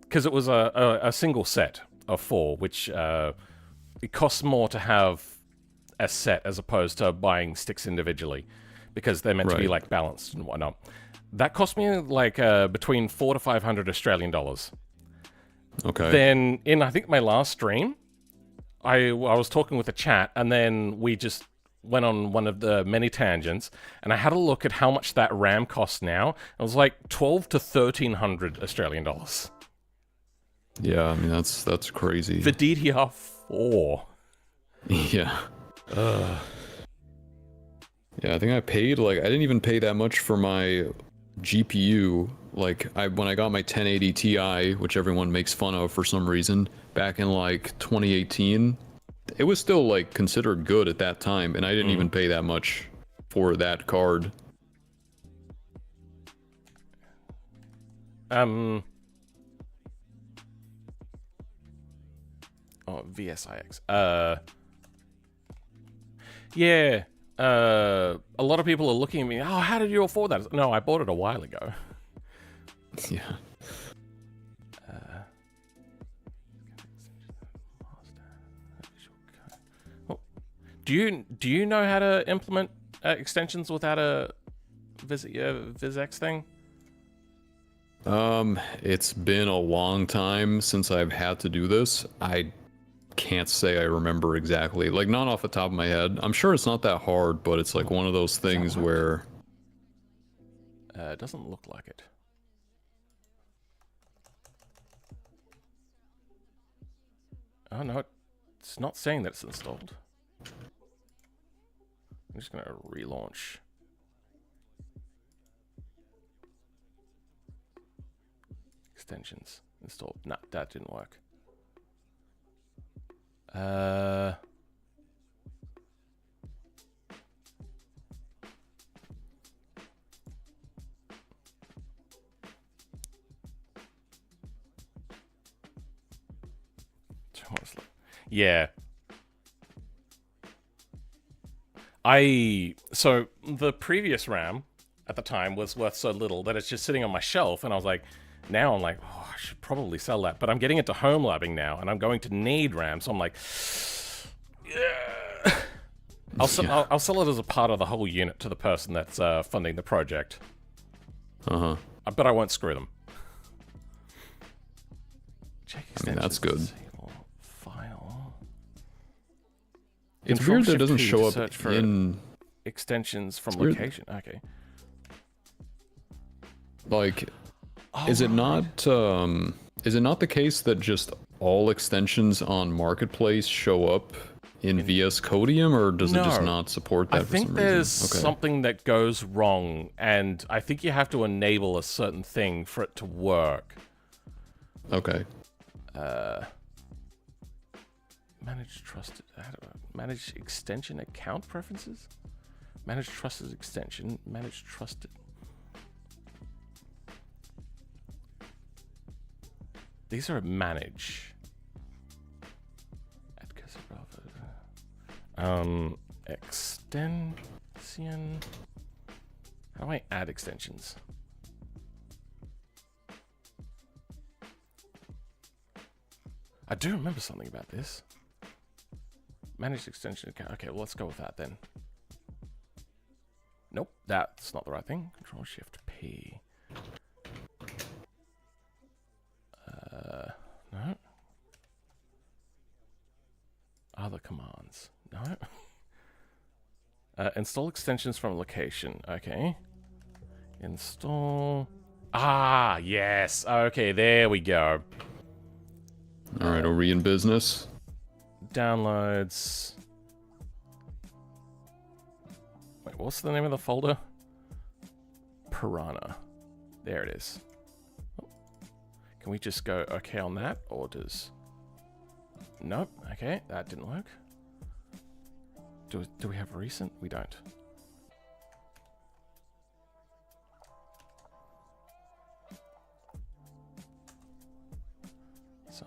because it was a single set of 4, which it costs more to have a set as opposed to buying sticks individually, because they're meant to be like balanced and whatnot. That cost me like between 400 to 500 Australian dollars. Okay. Then in, I think, my last stream, I was talking with the chat, and then we just went on one of the many tangents, and I had a look at how much that RAM costs now. It was like 12 to 1,300 Australian dollars. Yeah, I mean that's crazy. For DDR4. Yeah. Yeah, I think I paid I didn't even pay that much for my GPU. When I got my 1080 Ti, which everyone makes fun of for some reason, back in 2018, it was still considered good at that time, and I didn't even pay that much for that card. Oh, VSIX. Yeah. A lot of people are looking at me, oh, how did you afford that? No, I bought it a while ago. Yeah. Do you know how to implement extensions without a VisX thing? It's been a long time since I've had to do this. I can't say I remember exactly. Not off the top of my head. I'm sure it's not that hard, but it's one of those things where... It doesn't look like it. Oh, no, it's not saying that it's installed. I'm just going to relaunch. Extensions installed. Nah, that didn't work. Yeah. So the previous RAM at the time was worth so little that it's just sitting on my shelf, and I was like, now I'm like, oh, I should probably sell that, but I'm getting into home labbing now, and I'm going to need RAM, so I'm like, yeah. I'll sell it as a part of the whole unit to the person that's funding the project. Uh-huh. But I won't screw them. Check I mean, that's good. File. It's weird that it doesn't show up in extensions from weird. location. Okay. Like, is it not the case that just all extensions on Marketplace show up in VS Codium, or does it just not support that for some reason? I think there's something that goes wrong, and I think you have to enable a certain thing for it to work. Okay. Manage trusted. Manage extension account preferences. Manage trusted extension. Manage trusted. These are manage. Extension. How do I add extensions? I do remember something about this. Manage extension account. Okay, well, let's go with that then. Nope, that's not the right thing. Control Shift P. No. Other commands. No. Install extensions from location. Okay. Install. Ah, yes. Okay, there we go. All right, are we in business? Downloads. Wait, what's the name of the folder? Piranha. There it is. Oh. Can we just go okay on that, or does... Nope. Okay, that didn't work. Do we have recent? We don't. So...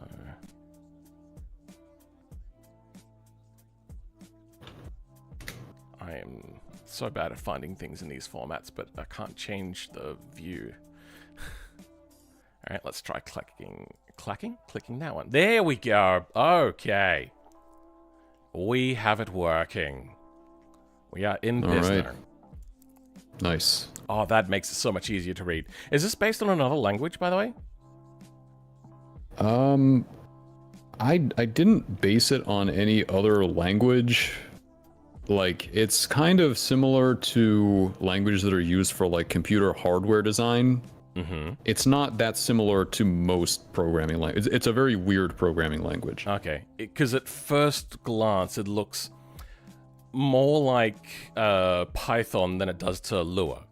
I am so bad at finding things in these formats, but I can't change the view. All right, let's try clicking that one. There we go. Okay. We have it working. We are in business. Right. Nice. Oh, that makes it so much easier to read. Is this based on another language, by the way? I didn't base it on any other language. Like, it's kind of similar to languages that are used for, like, computer hardware design. Mm-hmm. It's not that similar to most programming languages. It's a very weird programming language. Okay, because at first glance, it looks more like Python than it does to Lua.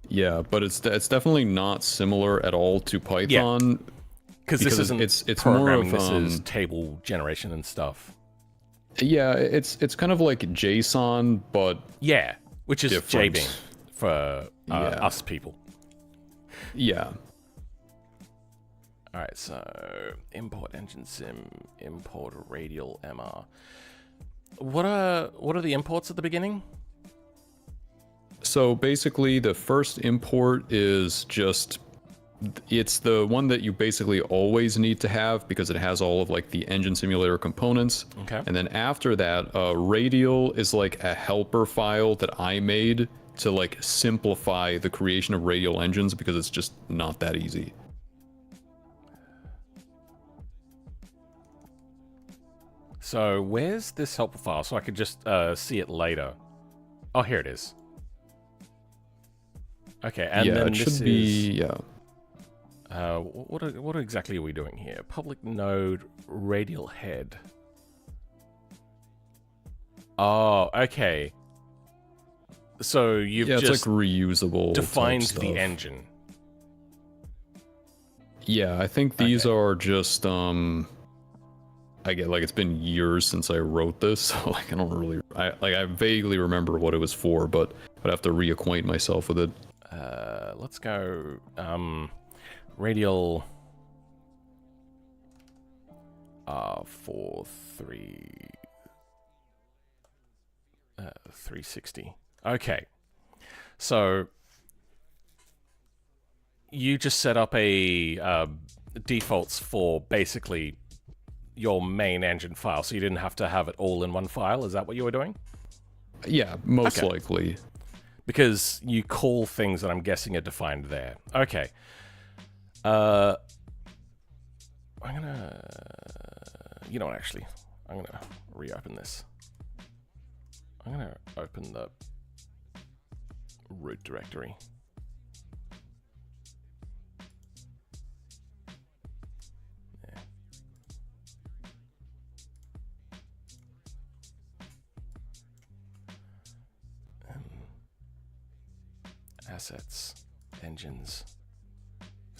Yeah, but it's definitely not similar at all to Python. Yeah. Because this isn't it's programming, more of, this is table generation and stuff. Yeah, it's kind of like JSON, but yeah, which is different. JBean for us people. Yeah. All right, so import engine sim, import radial MR. What are the imports at the beginning? So basically, the first import is just, it's the one that you basically always need to have because it has all of like the engine simulator components. Okay. And then after that, radial is like a helper file that I made to like simplify the creation of radial engines because it's just not that easy. So where's this helper file so I could just see it later? Oh, here it is. Okay, and yeah, then it this should be, yeah. What exactly are we doing here? Public node radial head. Oh, okay. So you've it's just like reusable defined type the stuff. engine. Yeah, I think these are just I get like it's been years since I wrote this, so like I don't really I vaguely remember what it was for, but I'd have to reacquaint myself with it. Let's go radial 360. Okay. So you just set up a defaults for basically your main engine file, so you didn't have to have it all in one file. Is that what you were doing? Yeah, most likely. Because you call things that I'm guessing are defined there. Okay. I'm gonna... You know what, actually? I'm gonna reopen this. I'm going to open the root directory. There. Assets, engines,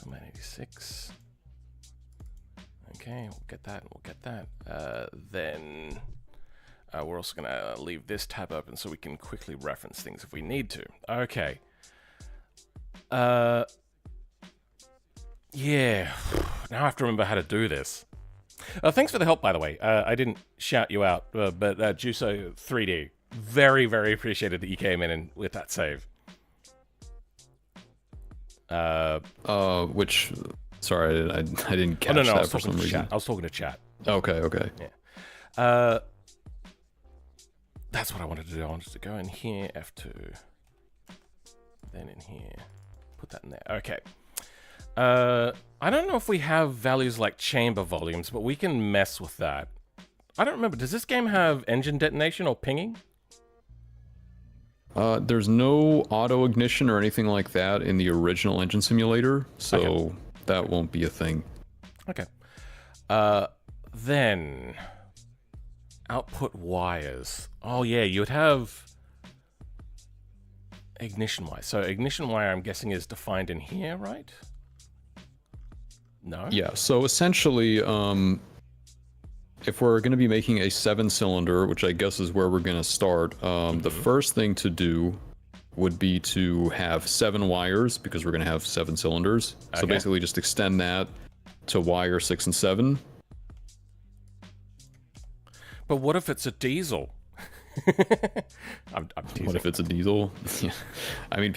Command 86. Okay, we'll get that, we'll get that. Then we're also going to leave this tab open so we can quickly reference things if we need to. Okay. Yeah, now I have to remember how to do this. Thanks for the help, by the way. I didn't shout you out, but Juso 3D, very, very appreciated that you came in with that save. Which... Sorry, I didn't catch no, that for some reason. Chat. I was talking to chat. Okay. Yeah. That's what I wanted to do. I wanted to go in here, F2. Then in here. Put that in there. Okay. I don't know if we have values like chamber volumes, but we can mess with that. I don't remember. Does this game have engine detonation or pinging? There's no auto ignition or anything like that in the original engine simulator, so... Okay. That won't be a thing. Okay. Then output wires. Oh yeah, you would have ignition wire. So ignition wire, I'm guessing, is defined in here, right? No? Yeah, so essentially, if we're going to be making a 7-cylinder, which I guess is where we're going to start, the first thing to do would be to have 7 wires, because we're going to have 7 cylinders. Okay. So basically just extend that to wire 6 and 7. But what if it's a diesel? I'm teasing. What if it's a diesel? I mean,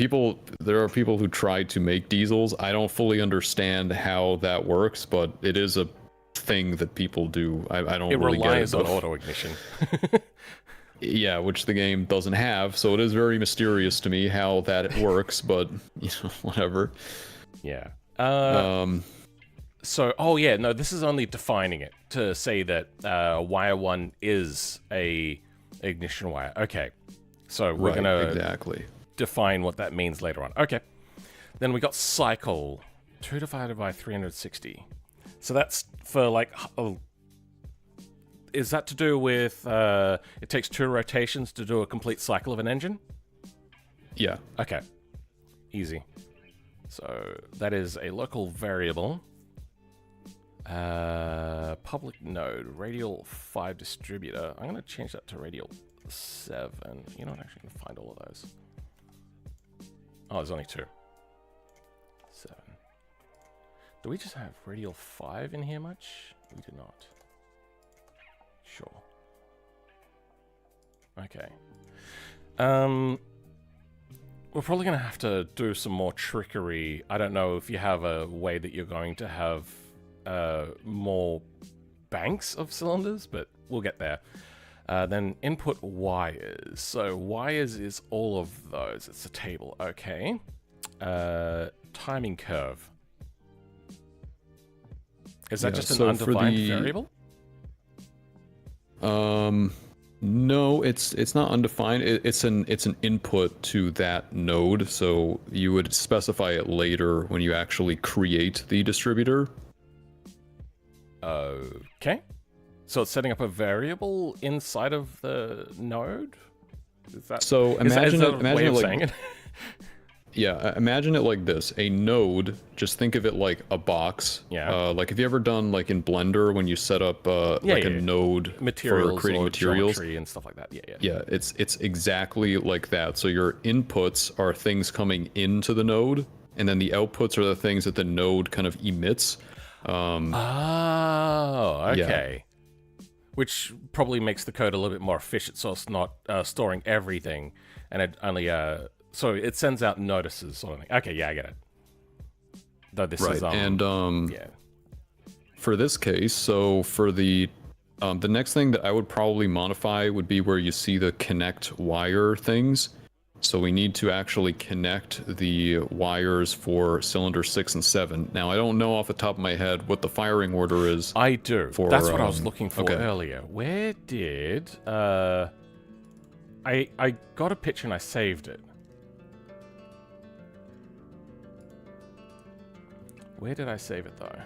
there are people who try to make diesels. I don't fully understand how that works, but it is a thing that people do. I don't really get it. It relies on auto ignition. Yeah, which the game doesn't have, so it is very mysterious to me how that works, but, you know, whatever. Yeah. So, oh yeah, no, this is only defining it to say that wire 1 is a ignition wire. Okay. So we're going to define what that means later on. Okay. Then we got cycle. 2 divided by 360. So that's for like... Is that to do with, it takes 2 rotations to do a complete cycle of an engine? Yeah. Okay. Easy. So that is a local variable. Public node, radial 5 distributor. I'm going to change that to radial 7. You know what, I'm actually going to find all of those. Oh, there's only 2. 7. Do we just have radial 5 in here much? We do not. Sure. Okay. We're probably going to have to do some more trickery. I don't know if you have a way that you're going to have more banks of cylinders, but we'll get there. Then input wires. So wires is all of those. It's a table. Okay. Timing curve. Is that just an undefined variable? No, it's not undefined. It's an input to that node, so you would specify it later when you actually create the distributor. Okay. So it's setting up a variable inside of the node? Is that, so imagine it like saying it? Yeah, imagine it like this. A node, just think of it like a box. Yeah. Like, have you ever done, like, in Blender, when you set up, a node materials for creating materials? Geometry and stuff like that. Yeah. Yeah, it's exactly like that. So your inputs are things coming into the node, and then the outputs are the things that the node kind of emits. Oh, okay. Yeah. Which probably makes the code a little bit more efficient, so it's not storing everything, and it only... So it sends out notices, sort of thing. Okay, yeah, I get it. Though this is and yeah. For this case, so for the next thing that I would probably modify would be where you see the connect wire things. So we need to actually connect the wires for cylinder 6 and 7. Now I don't know off the top of my head what the firing order is. I do. That's what I was looking for earlier. Where did I got a picture and I saved it. Where did I save it though?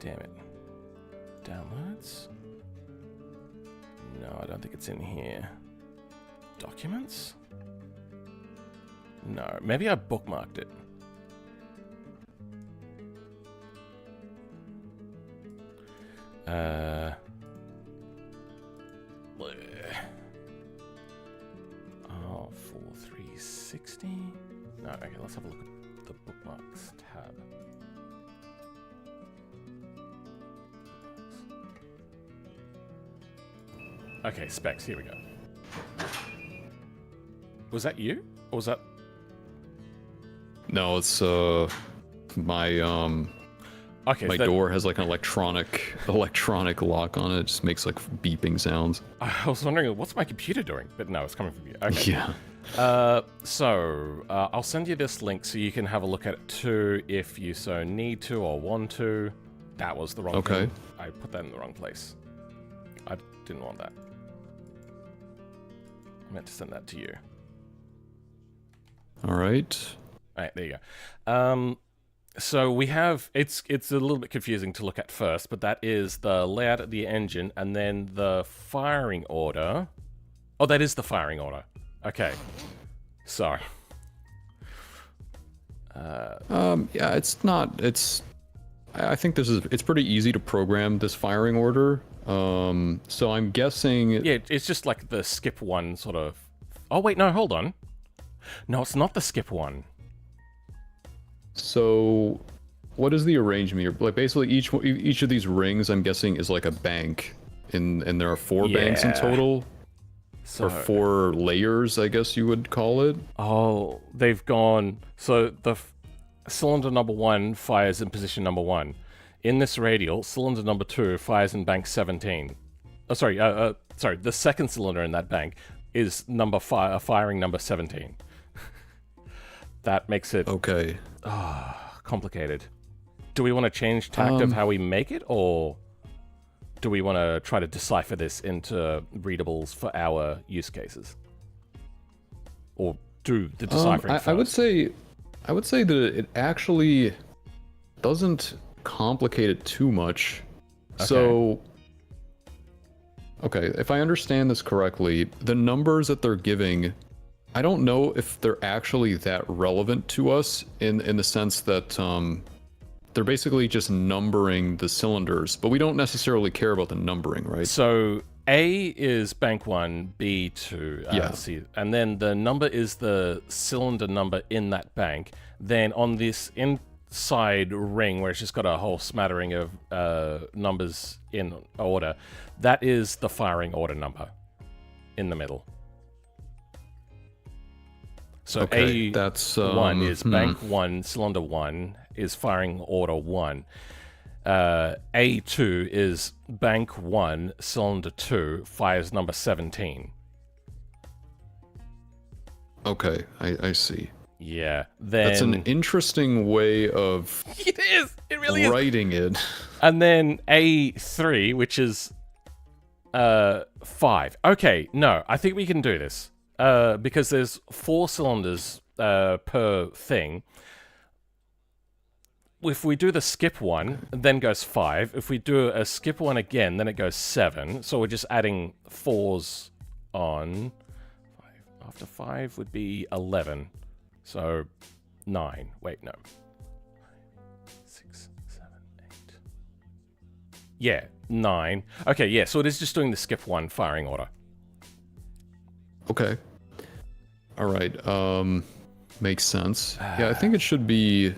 Damn it. Downloads? No, I don't think it's in here. Documents? No, maybe I bookmarked it. Oh, 4360? No, okay, let's have a look at the bookmarks tab. Okay, specs, here we go. Was that you? Or was that... No, it's my Okay, my door has like an electronic lock on it. It just makes like beeping sounds. I was wondering, what's my computer doing? But no, it's coming from you. Okay. Yeah. I'll send you this link so you can have a look at it too if you so need to or want to. That was the wrong thing. I put that in the wrong place. I didn't want that. I meant to send that to you. All right. All right, there you go. So we have, it's a little bit confusing to look at first, but that is the layout of the engine and then the firing order. Oh, that is the firing order. Okay. Sorry. Yeah, I think it's pretty easy to program this firing order. So I'm guessing... Yeah, it's just like the skip one sort of... Oh, wait, no, hold on. No, it's not the skip one. So, what is the arrangement here? Like, basically, each of these rings, I'm guessing, is like a bank, and there are 4 banks in total, or 4 layers, I guess you would call it. Oh, they've gone. So the cylinder number 1 fires in position number 1. In this radial, cylinder number 2 fires in bank 17. Oh, sorry. The second cylinder in that bank is firing number 17. That makes it complicated. Do we want to change tact of how we make it, or do we want to try to decipher this into readables for our use cases? Or do the deciphering first? I would say that it actually doesn't complicate it too much. Okay. So, okay, if I understand this correctly, the numbers that they're giving, I don't know if they're actually that relevant to us in the sense that they're basically just numbering the cylinders, but we don't necessarily care about the numbering, right? So A is bank 1, B 2, C, and then the number is the cylinder number in that bank. Then on this inside ring, where it's just got a whole smattering of numbers in order, that is the firing order number in the middle. So okay, that's A1 is bank 1, cylinder 1 is firing order 1. A2 is bank 1, cylinder 2, fires number 17. Okay, I see. Yeah, then... That's an interesting way of it is! It really writing it. And then A3, which is 5. Okay, no, I think we can do this. Because there's 4 cylinders per thing. If we do the skip one, then goes 5. If we do a skip one again, then it goes 7. So we're just adding 4s on. 5. After 5 would be 11. So 9. Wait, no. 6, 7, 8. Yeah, 9. Okay, yeah, so it is just doing the skip one firing order. Okay. All right. Makes sense. Yeah, I think it should be.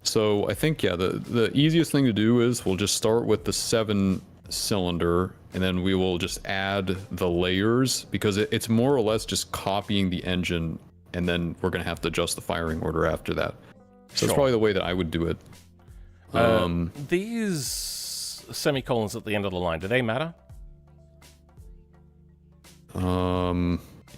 So I think the easiest thing to do is we'll just start with the 7 cylinder, and then we will just add the layers because it's more or less just copying the engine, and then we're gonna have to adjust the firing order after that. So that's probably the way that I would do it. These semicolons at the end of the line, do they matter?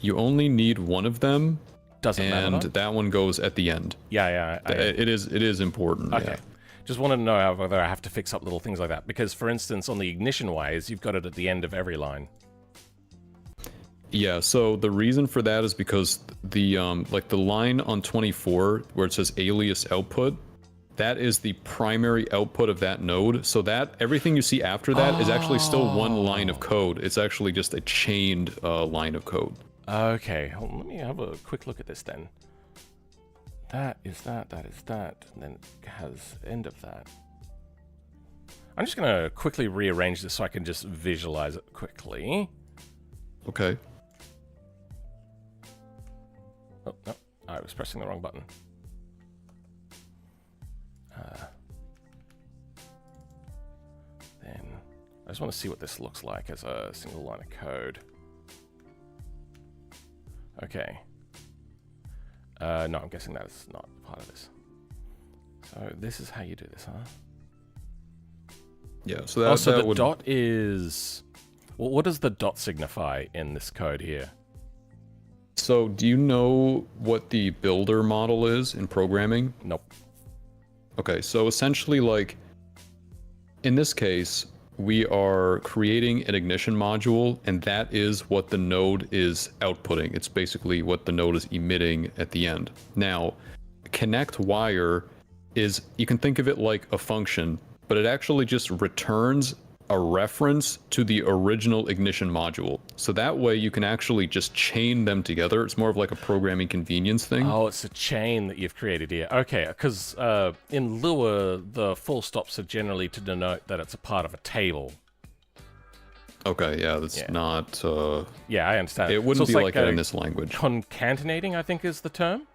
You only need one of them. Doesn't matter. And that one goes at the end. Yeah. It is important. Okay. Yeah. Just wanted to know whether I have to fix up little things like that. Because, for instance, on the ignition wires, you've got it at the end of every line. Yeah, so the reason for that is because the like the line on 24 where it says alias output, that is the primary output of that node. So that everything you see after that is actually still one line of code. It's actually just a chained line of code. Okay, hold on, let me have a quick look at this then. That is that, that is that, and then it has end of that. I'm just going to quickly rearrange this so I can just visualize it quickly. Okay. Oh, no, I was pressing the wrong button. Then I just want to see what this looks like as a single line of code. Okay. No, I'm guessing that is not part of this. So this is how you do this, huh? Yeah, so that, also, that the would... dot is... Well, what does the dot signify in this code here? So do you know what the builder model is in programming? Nope. Okay, so essentially, like, in this case, we are creating an ignition module, and that is what the node is outputting. It's basically what the node is emitting at the end. Now, connect wire is, you can think of it like a function, but it actually just returns a reference to the original ignition module. So that way you can actually just chain them together. It's more of like a programming convenience thing. Oh, it's a chain that you've created here. Okay, because in Lua, the full stops are generally to denote that it's a part of a table. Okay, yeah, that's not... Yeah, I understand. It wouldn't so be like that in this language. Concatenating, I think, is the term?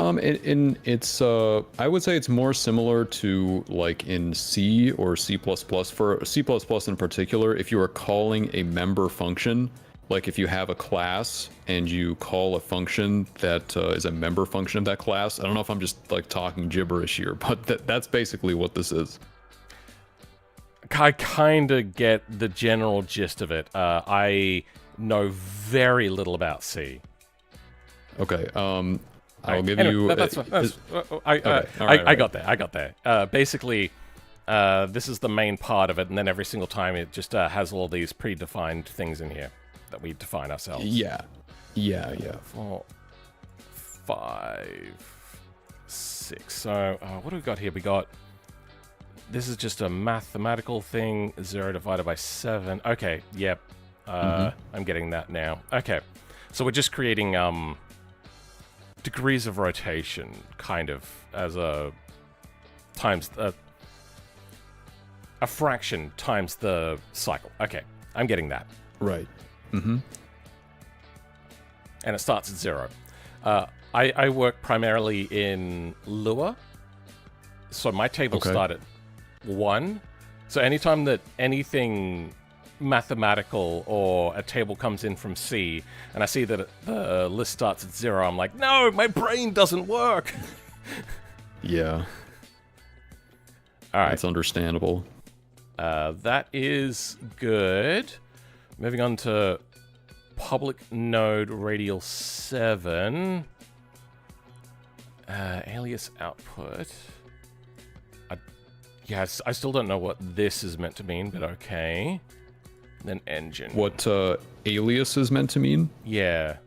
It's I would say it's more similar to like in C or C++. For C++ in particular, if you are calling a member function, like if you have a class and you call a function that is a member function of that class. I don't know if I'm just like talking gibberish here, but that's basically what this is. I kind of get the general gist of it. I know very little about C. Okay. I'll give anyway, you. I got there. I got there. Basically, this is the main part of it, and then every single time it just has all these predefined things in here that we define ourselves. Yeah. 4, 5, 6. So what do we got here? We got. This is just a mathematical thing. 0 divided by 7. Okay. Yep. I'm getting that now. Okay. So we're just creating degrees of rotation, kind of, as a times a fraction times the cycle. Okay, I'm getting that. Right. Mm-hmm. And it starts at 0. I work primarily in Lua, so my tables start at 1. So anytime that anything mathematical or a table comes in from C and I see that the list starts at 0, I'm like, no, my brain doesn't work. Yeah. All right. That's understandable. That is good. Moving on to public node radial 7. Alias output. Yes, I still don't know what this is meant to mean, but okay. Then engine. What alias is meant to mean? Yeah.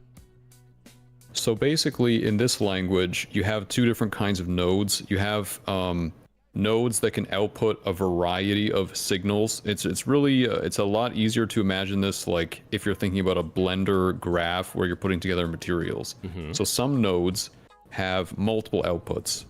So basically, in this language, you have two different kinds of nodes. You have nodes that can output a variety of signals. It's really it's a lot easier to imagine this like if you're thinking about a Blender graph where you're putting together materials. Mm-hmm. So some nodes have multiple outputs,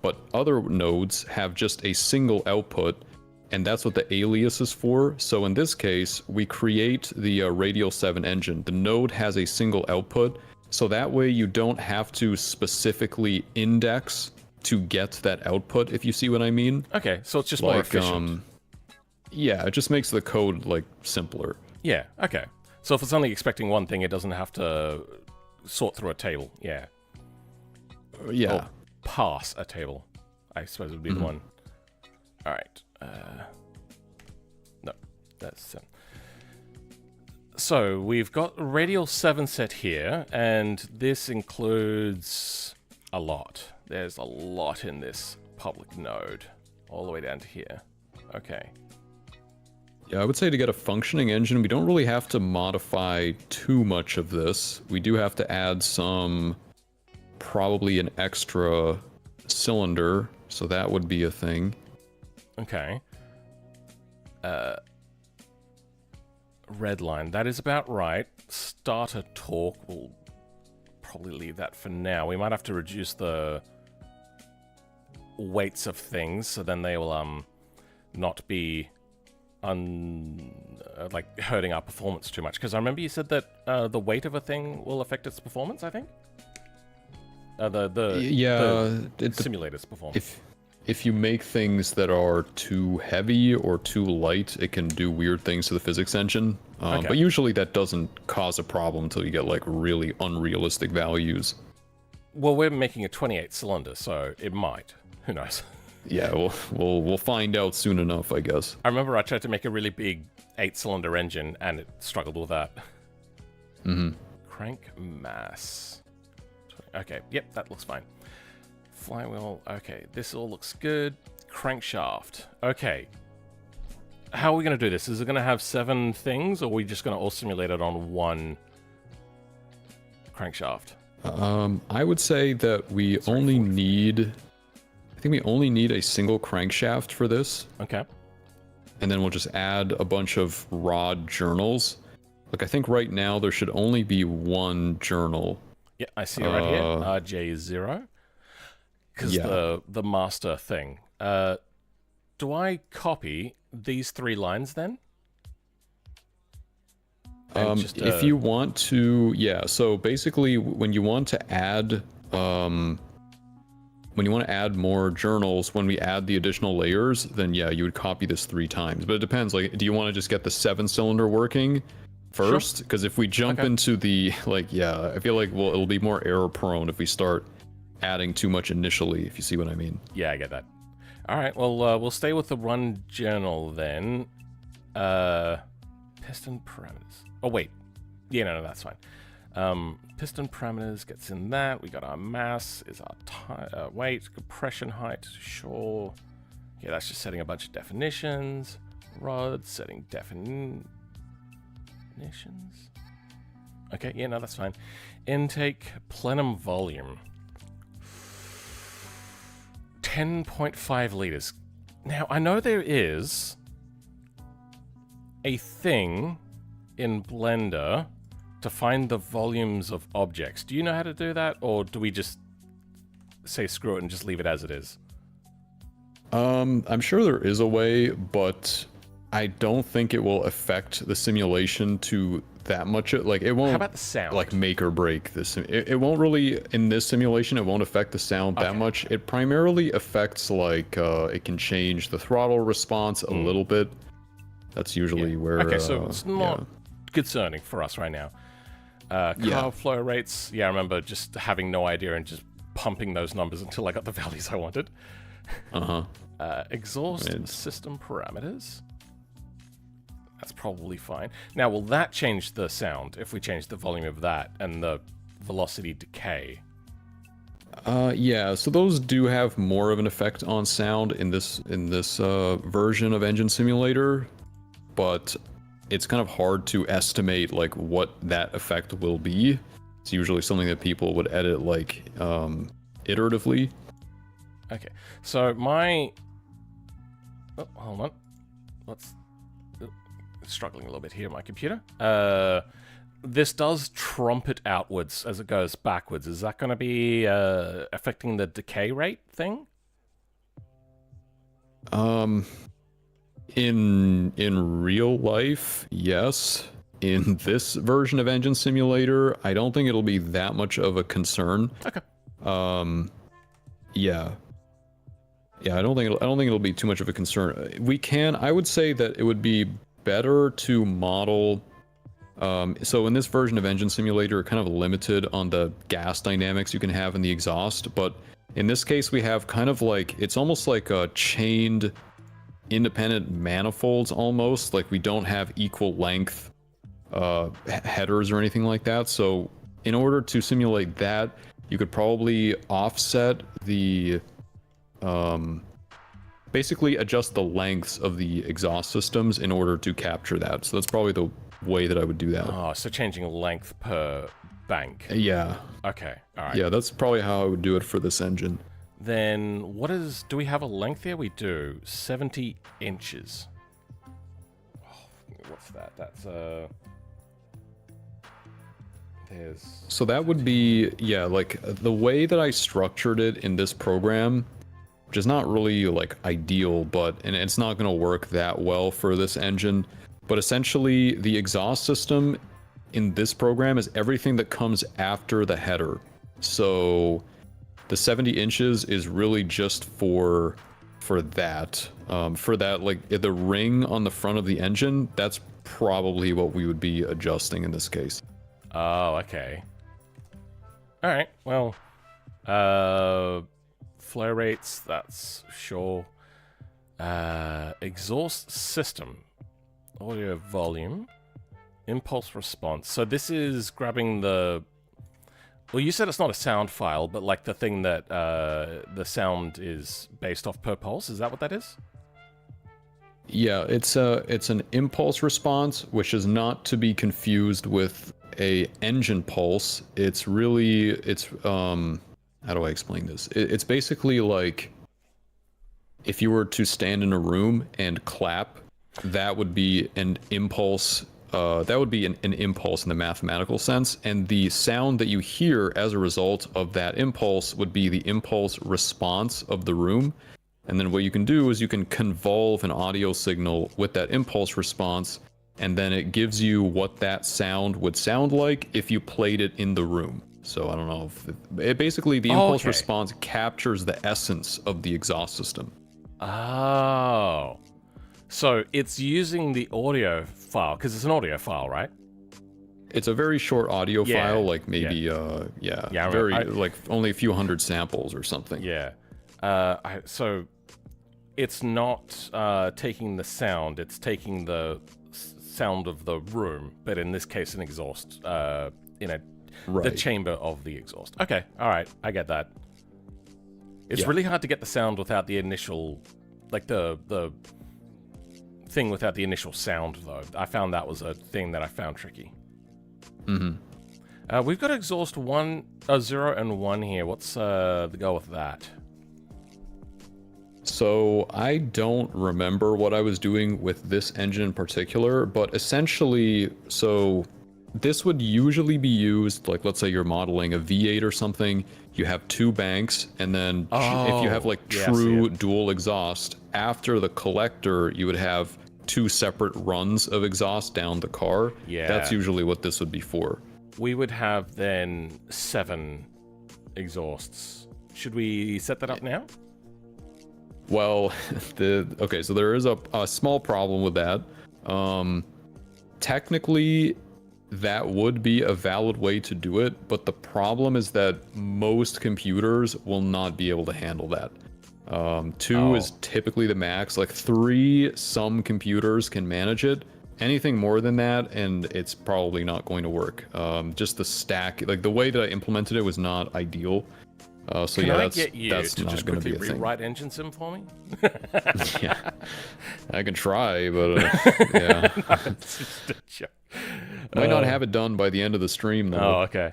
but other nodes have just a single output. And that's what the alias is for. So in this case, we create the Radial 7 engine. The node has a single output, so that way you don't have to specifically index to get that output, if you see what I mean. Okay, so it's just more efficient. Yeah, it just makes the code, like, simpler. Yeah, okay. So if it's only expecting one thing, it doesn't have to sort through a table. Yeah. Yeah. Or pass a table, I suppose would be the one. All right. No, that's... So we've got Radial 7 set here, and this includes a lot. There's a lot in this public node, all the way down to here. Okay. Yeah, I would say to get a functioning engine, we don't really have to modify too much of this. We do have to add probably an extra cylinder, so that would be a thing. Okay. Red line, that is about right. Starter torque, we'll probably leave that for now. We might have to reduce the weights of things, so then they will not be like hurting our performance too much. Because I remember you said that the weight of a thing will affect its performance, I think? The simulator's performance. If you make things that are too heavy or too light, it can do weird things to the physics engine. Okay. But usually that doesn't cause a problem until you get like really unrealistic values. Well, we're making a 28 cylinder, so it might. Who knows? Yeah, we'll find out soon enough, I guess. I remember I tried to make a really big 8-cylinder engine, and it struggled with that. Mm-hmm. Crank mass. Okay, yep, that looks fine. Flywheel, okay, this all looks good. Crankshaft, okay. How are we going to do this? Is it going to have 7 things, or are we just going to all simulate it on one crankshaft? I would say that we only need a single crankshaft for this. Okay. And then we'll just add a bunch of rod journals. Like, I think right now there should only be one journal. Yeah, I see it right here, RJ0. Because the master thing. Do I copy these 3 lines then? If you want to, yeah. So basically, when you want to add, more journals, when we add the additional layers, then yeah, you would copy this 3 times. But it depends. Like, do you want to just get the 7-cylinder working first? Because if we jump into the I feel like it'll be more error prone if we start adding too much initially. If you see what I mean. Yeah, I get that. All right. Well, we'll stay with the run journal then. Piston parameters. Oh wait. Yeah, no, that's fine. Piston parameters gets in that. We got our mass, is our weight, compression height, sure. Yeah, that's just setting a bunch of definitions. Rods, setting definitions. Okay, yeah, no, that's fine. Intake, plenum volume. 10.5 liters. Now, I know there is a thing in Blender to find the volumes of objects. Do you know how to do that, or do we just say screw it and just leave it as it is? I'm sure there is a way, but I don't think it will affect the simulation to that much. Like, it won't. How about the sound? Like, make or break this. It won't really, in this simulation, it won't affect the sound that much. It primarily affects, like, it can change the throttle response a little bit. That's usually where. Okay, so it's not concerning for us right now. Car flow rates. Yeah, I remember just having no idea and just pumping those numbers until I got the values I wanted. Exhaust system parameters. That's probably fine. Now, will that change the sound if we change the volume of that and the velocity decay? Yeah, so those do have more of an effect on sound in this version of Engine Simulator, but it's kind of hard to estimate like what that effect will be. It's usually something that people would edit like iteratively. Okay, so my hold on, struggling a little bit here, my computer. This does trumpet outwards as it goes backwards. Is that going to be affecting the decay rate thing? In real life, yes. In this version of Engine Simulator, I don't think it'll be that much of a concern. Okay. Yeah. Yeah, I don't think it'll be too much of a concern. I would say that it would be better to model. So in this version of Engine Simulator, we're kind of limited on the gas dynamics you can have in the exhaust, but in this case we have kind of like, it's almost like a chained independent manifolds almost, like we don't have equal length headers or anything like that. So in order to simulate that, you could probably offset the, basically adjust the lengths of the exhaust systems in order to capture that. So that's probably the way that I would do that. Oh, so changing length per bank. Yeah. Okay, all right. Yeah, that's probably how I would do it for this engine. Then what is... Do we have a length here? We do. 70 inches. Oh, what's that? That's... There's... So that would be, yeah, like the way that I structured it in this program, which is not really like ideal, but and it's not going to work that well for this engine. But essentially, the exhaust system in this program is everything that comes after the header. So the 70 inches is really just for that. For that, like the ring on the front of the engine, that's probably what we would be adjusting in this case. Oh, okay. All right. Well, flow rates. That's sure. Exhaust system, audio volume, impulse response. So this is grabbing the. Well, you said it's not a sound file, but like the thing that the sound is based off per pulse. Is that what that is? Yeah, it's an impulse response, which is not to be confused with a engine pulse. It's really, how do I explain this? It's basically like if you were to stand in a room and clap, that would be an impulse. That would be an impulse in the mathematical sense, and the sound that you hear as a result of that impulse would be the impulse response of the room. And then what you can do is you can convolve an audio signal with that impulse response, and then it gives you what that sound would sound like if you played it in the room. So I don't know if it basically the impulse response captures the essence of the exhaust system. Oh. So it's using the audio file, because it's an audio file, right? It's a very short audio file, like maybe, like only a few hundred samples or something. Yeah. So it's not taking the sound, it's taking the sound of the room, but in this case, an exhaust, the chamber of the exhaust. Okay, all right, I get that. It's really hard to get the sound without the initial, like the thing without the initial sound, though. I found that was a thing that I found tricky. Mm-hmm. We've got exhaust 0 and 1 here. What's the go with that? So I don't remember what I was doing with this engine in particular, but essentially, so this would usually be used, like let's say you're modeling a V8 or something, you have two banks, and then if you have like true dual exhaust, after the collector, you would have two separate runs of exhaust down the car. Yeah. That's usually what this would be for. We would have then 7 exhausts. Should we set that up now? Well, okay, so there is a small problem with that. Technically, that would be a valid way to do it, but the problem is that most computers will not be able to handle that. 2 is typically the max. Like 3, some computers can manage it. Anything more than that, and it's probably not going to work. Just the stack, like the way that I implemented it was not ideal. So Can yeah, I get you that's to not just going to quickly be a thing. rewrite engine sim for me? Yeah, I can try, but yeah, It's just a joke. might not have it done by the end of the stream though. Oh, okay.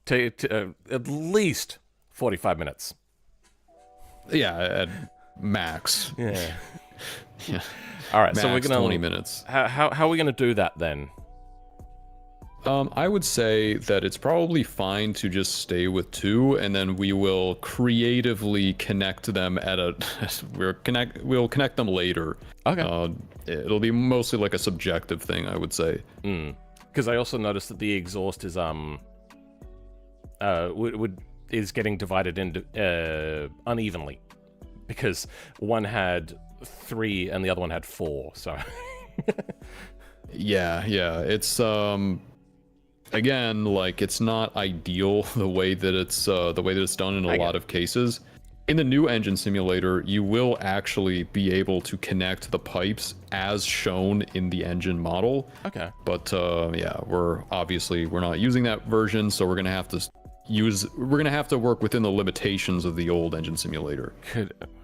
At least 45 minutes. Yeah, at max. Yeah. Yeah. All right, Max so we're gonna 20 minutes. How are we gonna do that then? I would say that it's probably fine to just stay with 2, and then we will creatively connect them at a. We'll connect them later. Okay. It'll be mostly like a subjective thing, I would say. Because I also noticed that the exhaust is is getting divided into unevenly, because one had 3 and the other one had 4. So. Yeah, it's again, like it's not ideal the way that it's done in a lot of cases. In the new engine simulator, you will actually be able to connect the pipes as shown in the engine model. Okay. But yeah, we're not using that version, so we're gonna have to we're gonna have to work within the limitations of the old engine simulator.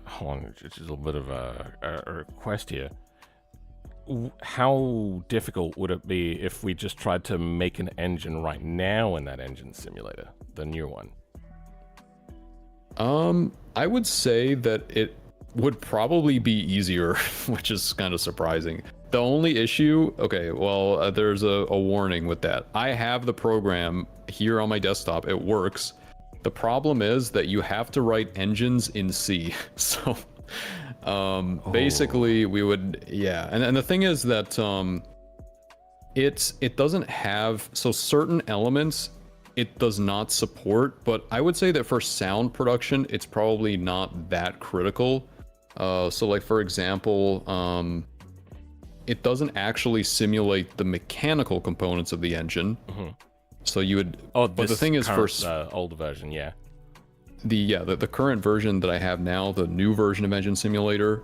Hold on, just a little bit of a request here. How difficult would it be if we just tried to make an engine right now in that engine simulator, the new one? I would say that it would probably be easier, which is kind of surprising. The only issue, okay, well, there's a warning with that. I have the program here on my desktop. It works. The problem is that you have to write engines in C. So, basically, we would, yeah. And the thing is that it doesn't have, so certain elements it does not support, but I would say that for sound production, it's probably not that critical. So like, for example, it doesn't actually simulate the mechanical components of the engine. Mm-hmm. So you would, but the thing is, for older version, yeah. The current version that I have now, the new version of Engine Simulator,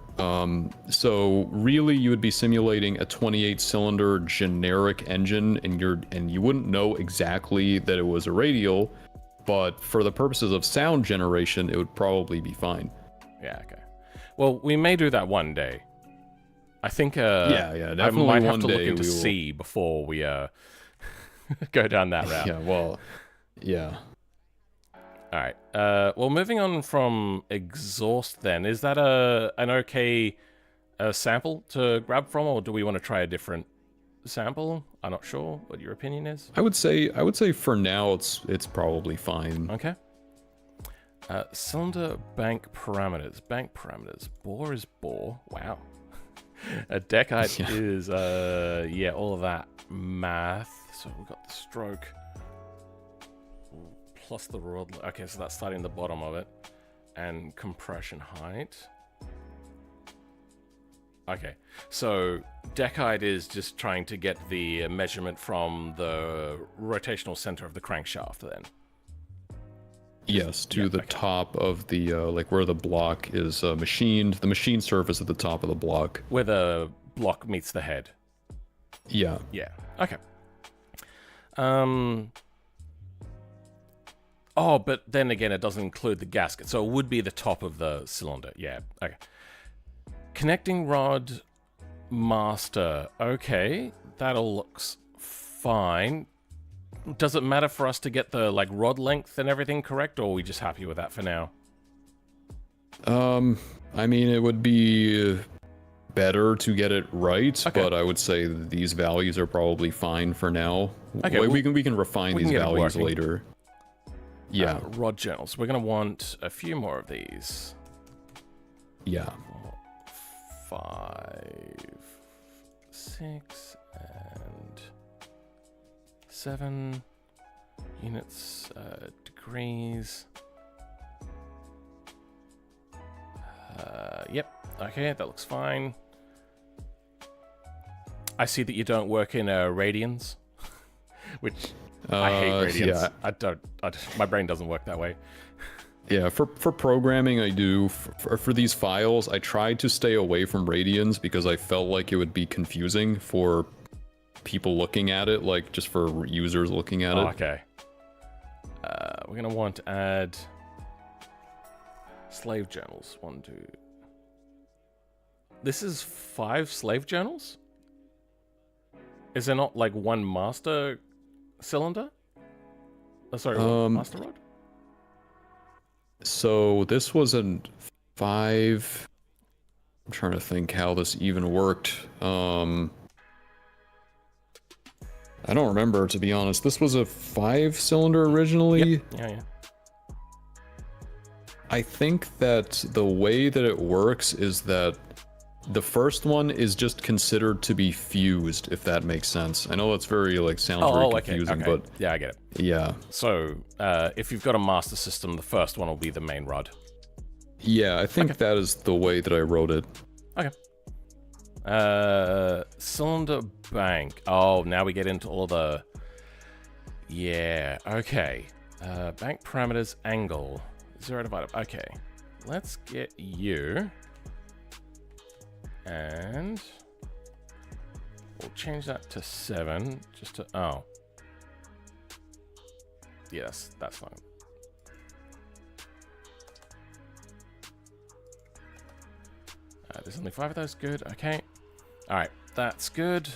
so really you would be simulating a 28-cylinder generic engine, and you wouldn't know exactly that it was a radial, but for the purposes of sound generation, it would probably be fine. Yeah, okay. Well, we may do that one day. I think definitely I might have one to look day into we will... C before we go down that route. Yeah, well, yeah. All right. Well, moving on from exhaust, then, is that an okay sample to grab from, or do we want to try a different sample? I'm not sure what your opinion is. I would say for now it's probably fine. Okay. Cylinder bank parameters. Bank parameters. Bore is bore. Wow. A deck height is all of that math. So we've got the stroke. Plus the rod. Okay, so that's starting the bottom of it. And compression height. Okay, so deck height is just trying to get the measurement from the rotational center of the crankshaft then. Yes, to the top of the, like where the block is machined, the machine surface at the top of the block. Where the block meets the head. Yeah. Yeah, okay. Oh, but then again, it doesn't include the gasket, so it would be the top of the cylinder. Yeah, okay. Connecting rod master. Okay, that all looks fine. Does it matter for us to get the rod length and everything correct, or are we just happy with that for now? I mean, it would be better to get it right, okay. But I would say these values are probably fine for now. Okay, we can refine these values later. Yeah. Rod journals. We're going to want a few more of these. Yeah. 5, 6, and 7 units, degrees. Yep. Okay, that looks fine. I see that you don't work in radians, which I hate radians. Yeah. My brain doesn't work that way. Yeah, for programming I do. For these files, I tried to stay away from radians because I felt like it would be confusing for people looking at it, like just for users looking at it. Okay. We're going to want to add slave journals. 1, 2. This is 5 slave journals? Is there not one master cylinder? Oh, sorry, master rod? So this was a 5. I'm trying to think how this even worked. I don't remember, to be honest. This was a 5-cylinder originally. Yep. Yeah. I think that the way that it works is that the first one is just considered to be fused, if that makes sense. I know that's very sounds very confusing, okay. but yeah, I get it. Yeah. So if you've got a master system, the first one will be the main rod. Yeah, I think that is the way that I wrote it. Okay. Cylinder bank. Oh, now we get into all the... Yeah, okay. Bank parameters, angle. 0 divided... Okay. Let's get you... And... We'll change that to 7, just to... Oh. Yes, that's fine. There's only 5 of those. Good. Okay. All right. That's good.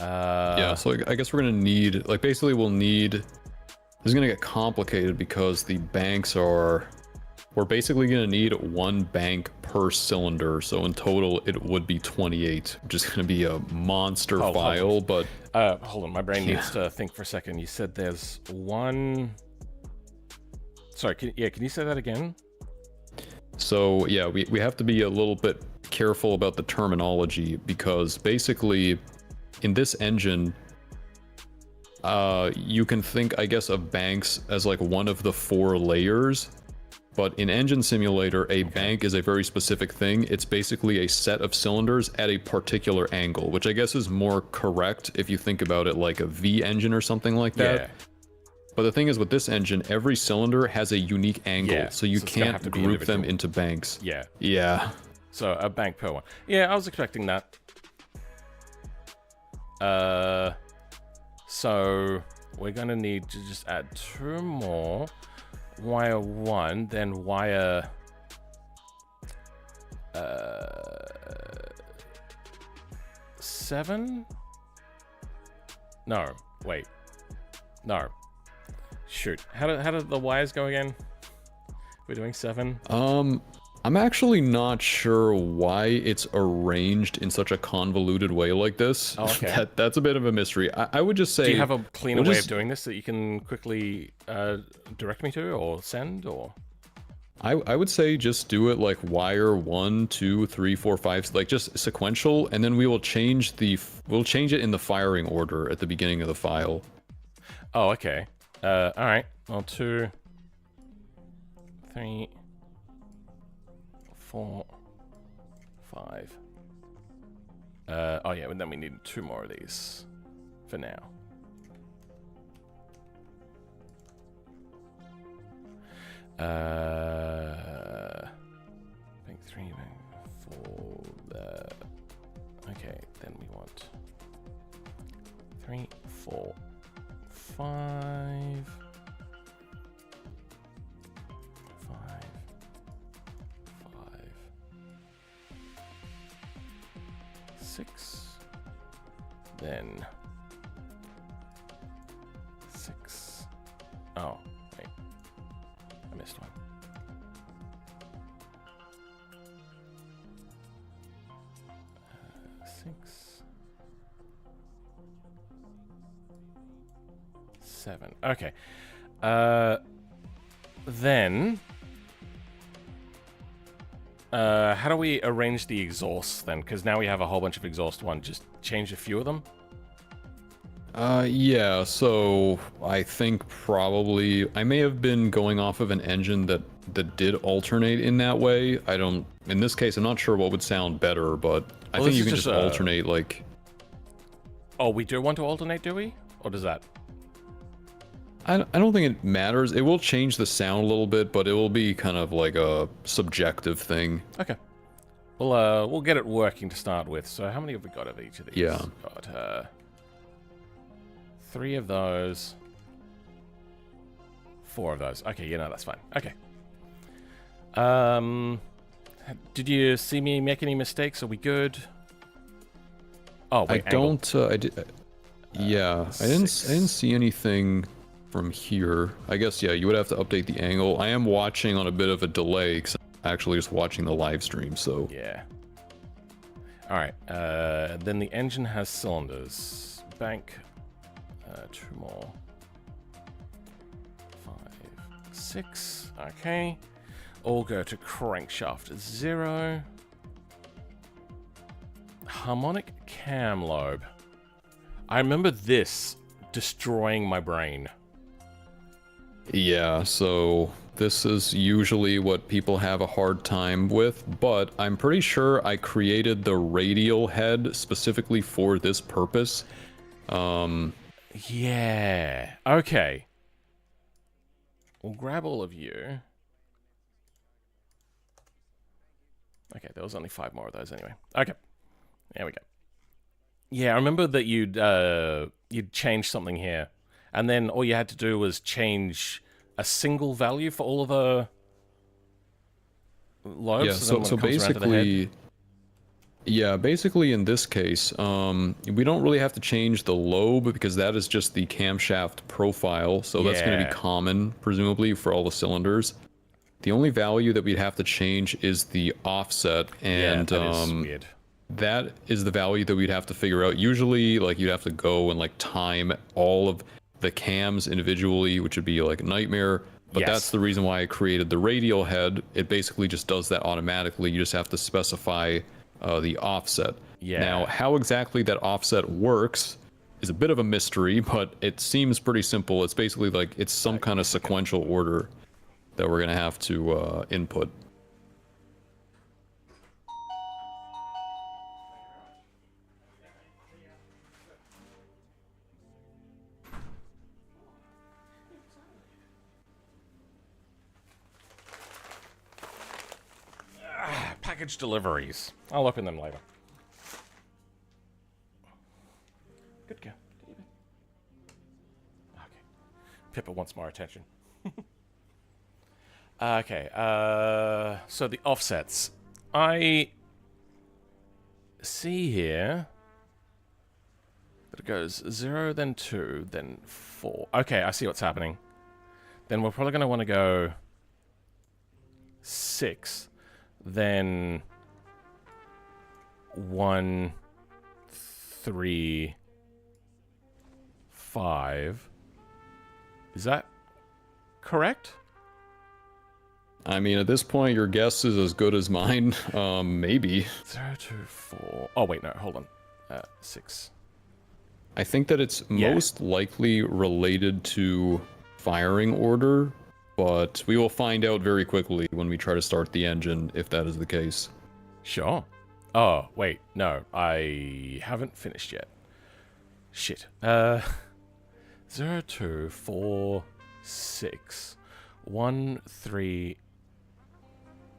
Yeah, so I guess we're gonna need, like, basically we'll need, this is gonna get complicated because the banks are, we're basically gonna need 1 bank per cylinder, so in total it would be 28, which is gonna be a monster file, but... hold on, my brain needs to think for a second. You said there's 1... Sorry, can you say that again? So, yeah, we have to be a little bit careful about the terminology, because basically, in this engine, you can think, I guess, of banks as like one of the 4 layers, but in Engine Simulator, a bank is a very specific thing. It's basically a set of cylinders at a particular angle, which I guess is more correct if you think about it like a V engine or something like that. Yeah. But the thing is, with this engine, every cylinder has a unique angle, so you can't group them into banks. Yeah. Yeah. So a bank per one. Yeah, I was expecting that. So we're gonna need to just add 2 more. Wire 1, then wire... 7? No, wait. No. Shoot. How did the wires go again? We're doing 7? I'm actually not sure why it's arranged in such a convoluted way like this. Oh, okay. That's a bit of a mystery. I would just say... Do you have a cleaner way of doing this that you can quickly direct me to, or send, or...? I would say just do it like wire 1, 2, 3, 4, 5, like just sequential, and then we will change we'll change it in the firing order at the beginning of the file. Oh, okay. Alright. Well, 2, 3, 4, 5. Oh yeah, and then we need 2 more of these for now. Bank 3, bank 4, okay, then we want 3, 4, 5, 6, then 6. Oh, wait, I missed one. Six, 7. Okay. Then how do we arrange the exhausts then? Because now we have a whole bunch of exhaust one. Just change a few of them? Yeah, so I think probably... I may have been going off of an engine that did alternate in that way. I don't... In this case, I'm not sure what would sound better, but I think you can just alternate, like... Oh, we do want to alternate, do we? Or does that... I don't think it matters. It will change the sound a little bit, but it will be kind of like a subjective thing. Okay. We'll get it working to start with. So how many have we got of each of these? Yeah. Got 3 of those. 4 of those. Okay, you know, that's fine. Okay. Did you see me make any mistakes? Are we good? Oh, wait, I don't... I did... yeah, I didn't see anything from here. I guess, yeah, you would have to update the angle. I am watching on a bit of a delay because I'm actually just watching the live stream, so... Yeah. Alright, then the engine has cylinders. Bank, 2 more. 5, 6, okay. All go to crankshaft 0. Harmonic cam lobe. I remember this destroying my brain. Yeah, so this is usually what people have a hard time with, but I'm pretty sure I created the radial head specifically for this purpose. Yeah. Okay. We'll grab all of you. Okay, there was only 5 more of those anyway. Okay. There we go. Yeah, I remember that you'd change something here. And then all you had to do was change a single value for all of lobes. Yeah, So, then when so it comes around to the head, basically, yeah, basically in this case, we don't really have to change the lobe because that is just the camshaft profile, so that's going to be Yeah. common, presumably, for all the cylinders. The only value that we'd have to change is the offset, yeah, and that is weird. that is the value that we'd have to figure out. Usually, like, you'd have to go and, like, time all of the cams individually, which would be, like, a nightmare. But Yes. that's the reason why I created the radial head. It basically just does that automatically. You just have to specify the offset. Yeah. Now, how exactly that offset works is a bit of a mystery, but it seems pretty simple. It's basically like it's some kind of sequential order that we're going to have to input. Package deliveries. I'll open them later. Good girl. Okay. Pippa wants more attention. Okay. So the offsets. I see here that it goes 0, then 2, then 4. Okay, I see what's happening. Then we're probably going to want to go 6. Then 1, 3, 5. Is that correct? I mean, at this point, your guess is as good as mine. Maybe. 0, 2, 4. Oh, wait, no, hold on. 6. I think that it's most likely related to firing order, but we will find out very quickly when we try to start the engine if that is the case. Sure. Oh, wait, no, I haven't finished yet. Shit. 0, 2, 4, 6. 1, 3,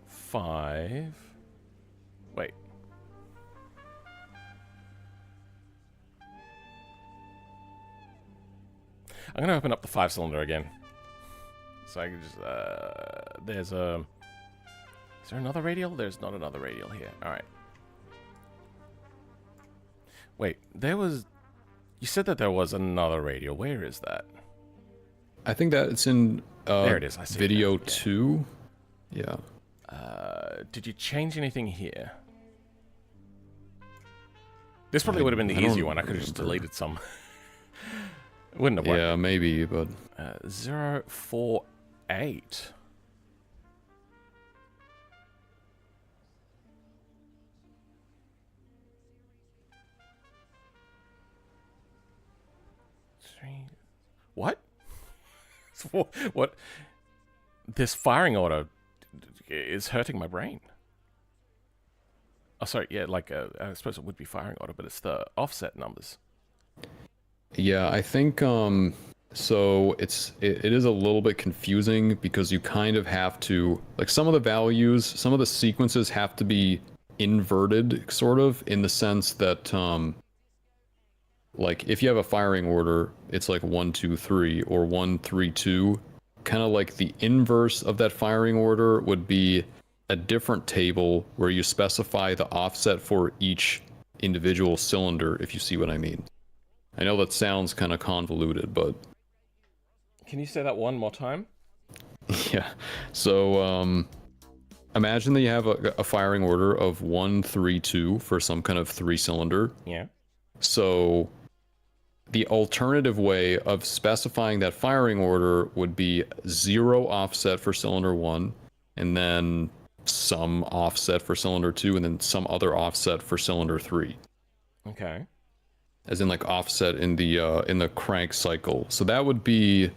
5. Wait. I'm gonna open up the 5-cylinder again. So I can just, there's a... Is there another radial? There's not another radial here. Alright. Wait, there was... You said that there was another radial. Where is that? I think that it's in there it is. I see video it now. 2. Yeah. Did you change anything here? This probably would have been the easy one. I could have just deleted some. It wouldn't have worked. Yeah, maybe, but... 0, 4, 8. What? What? This firing order is hurting my brain. Oh, sorry. Yeah, like I suppose it would be firing order, but it's the offset numbers. Yeah, I think so it is a little bit confusing because you kind of have to, like, some of the values, some of the sequences have to be inverted, sort of, in the sense that like, if you have a firing order, it's like 1, 2, 3 or 1, 3, 2. Kind of like the inverse of that firing order would be a different table where you specify the offset for each individual cylinder, if you see what I mean. I know that sounds kind of convoluted, but... Can you say that one more time? Yeah. So, imagine that you have a firing order of 1, 3, 2 for some kind of 3-cylinder. Yeah. So, the alternative way of specifying that firing order would be 0 offset for cylinder 1, and then some offset for cylinder 2, and then some other offset for cylinder 3. Okay. As in, like, offset in the crank cycle. So that would be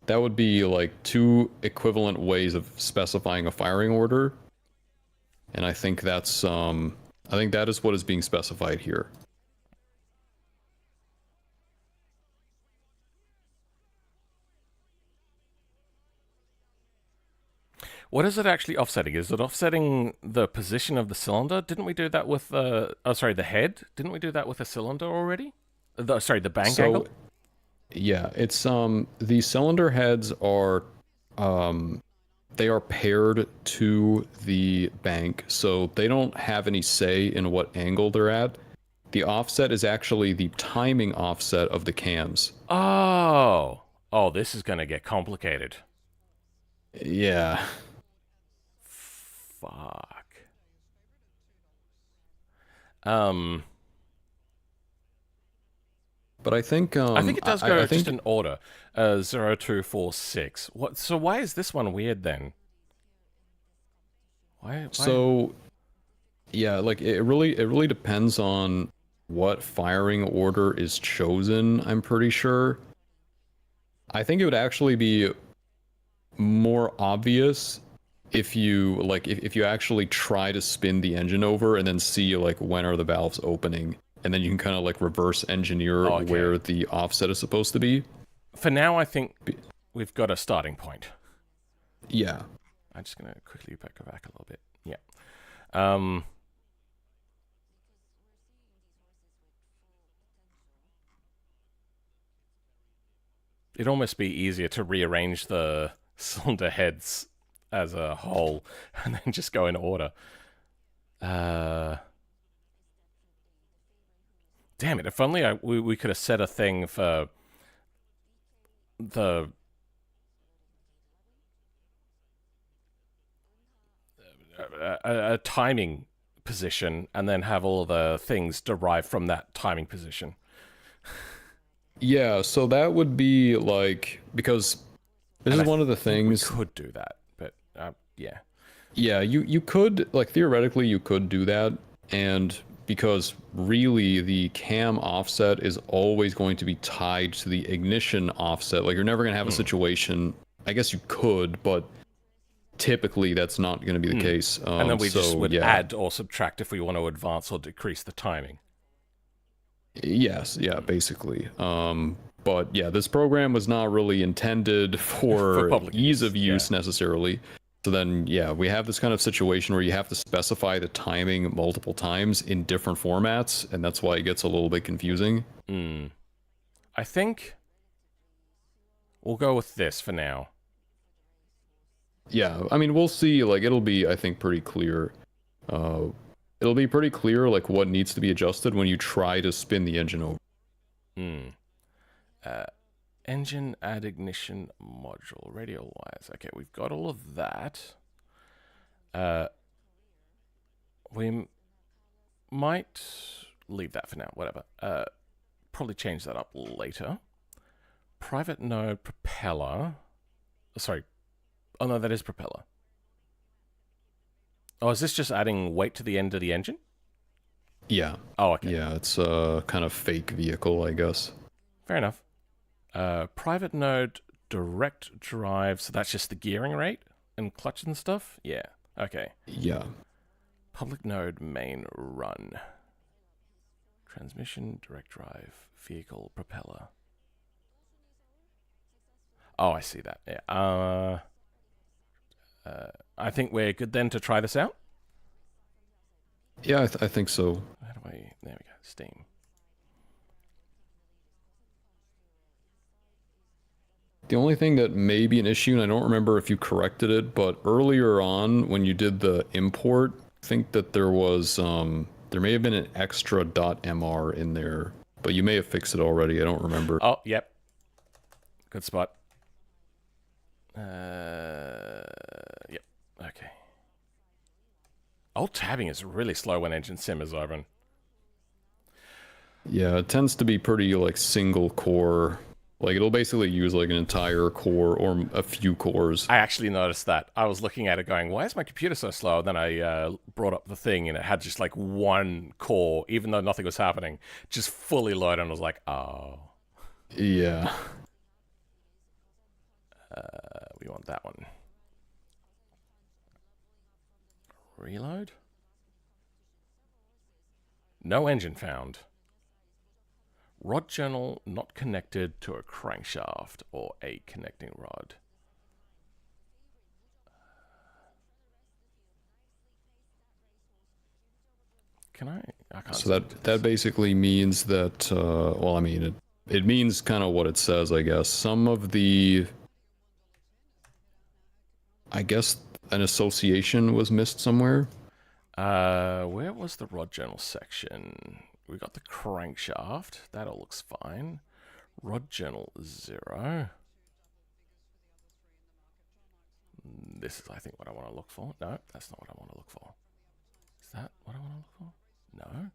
like 2 equivalent ways of specifying a firing order. And I think that is what is being specified here. What is it actually offsetting? Is it offsetting the position of the cylinder? Didn't we do that with the head? Didn't we do that with a cylinder already? The bank angle? Yeah, it's the cylinder heads are they are paired to the bank, so they don't have any say in what angle they're at. The offset is actually the timing offset of the cams. Oh. Oh, this is going to get complicated. Yeah. Fuck. But I think I think it does go I think just in order. 0, 2, 4, 6. What? So why is this one weird then? Why? so yeah, like it really depends on what firing order is chosen, I'm pretty sure. I think it would actually be more obvious if you if you actually try to spin the engine over and then see like when are the valves opening, and then you can kind of like reverse engineer where the offset is supposed to be. For now, I think we've got a starting point. Yeah. I'm just gonna quickly go back a little bit. Yeah. It'd almost be easier to rearrange the cylinder heads as a whole and then just go in order. Damn it, if only we could have set a thing for the a timing position and then have all the things derived from that timing position. Yeah, so that would be like, because this is one of the things we could do that, but yeah. Yeah, you could, like, theoretically you could do that, and because really the cam offset is always going to be tied to the ignition offset. Like, you're never going to have a situation, I guess you could, but typically that's not going to be the case. And then we just would add or subtract if we want to advance or decrease the timing. Yes, yeah, basically. But yeah, this program was not really intended for ease of use necessarily. So then, yeah, we have this kind of situation where you have to specify the timing multiple times in different formats, and that's why it gets a little bit confusing. I think we'll go with this for now. Yeah, I mean, we'll see. Like, it'll be, I think, pretty clear. It'll be pretty clear, like, what needs to be adjusted when you try to spin the engine over. Engine add ignition module, radial wires. Okay, we've got all of that. We might leave that for now, whatever. Probably change that up later. Private node propeller. Sorry. Oh no, that is propeller. Oh, is this just adding weight to the end of the engine? Yeah. Oh, okay. Yeah, it's a kind of fake vehicle, I guess. Fair enough. Private node direct drive, so that's just the gearing rate and clutch and stuff? Yeah, okay. Yeah. Public node main run. Transmission, direct drive, vehicle, propeller. Oh, I see that. Yeah. I think we're good then to try this out. Yeah, I think so. How do I... There we go. Steam. The only thing that may be an issue, and I don't remember if you corrected it, but earlier on when you did the import, I think that there was, there may have been an extra .mr in there, but you may have fixed it already. I don't remember. Oh, yep. Good spot. Yep. Okay. Alt tabbing is really slow when engine sim is open. Yeah, it tends to be pretty, like, single core. Like, it'll basically use, like, an entire core or a few cores. I actually noticed that. I was looking at it going, why is my computer so slow? And then I brought up the thing, and it had just, like, one core, even though nothing was happening, just fully loaded, and I was like, oh. Yeah. We want that one. Reload? No engine found. Rod journal not connected to a crankshaft or a connecting rod. Can I can't. So that basically means that, well, I mean, it means kind of what it says, I guess. Some of the... I guess an association was missed somewhere. Where was the rod journal section? We got the crankshaft. That all looks fine. Rod journal 0. This is, I think, what I want to look for. No, that's not what I want to look for. Is that what I want to look for? No.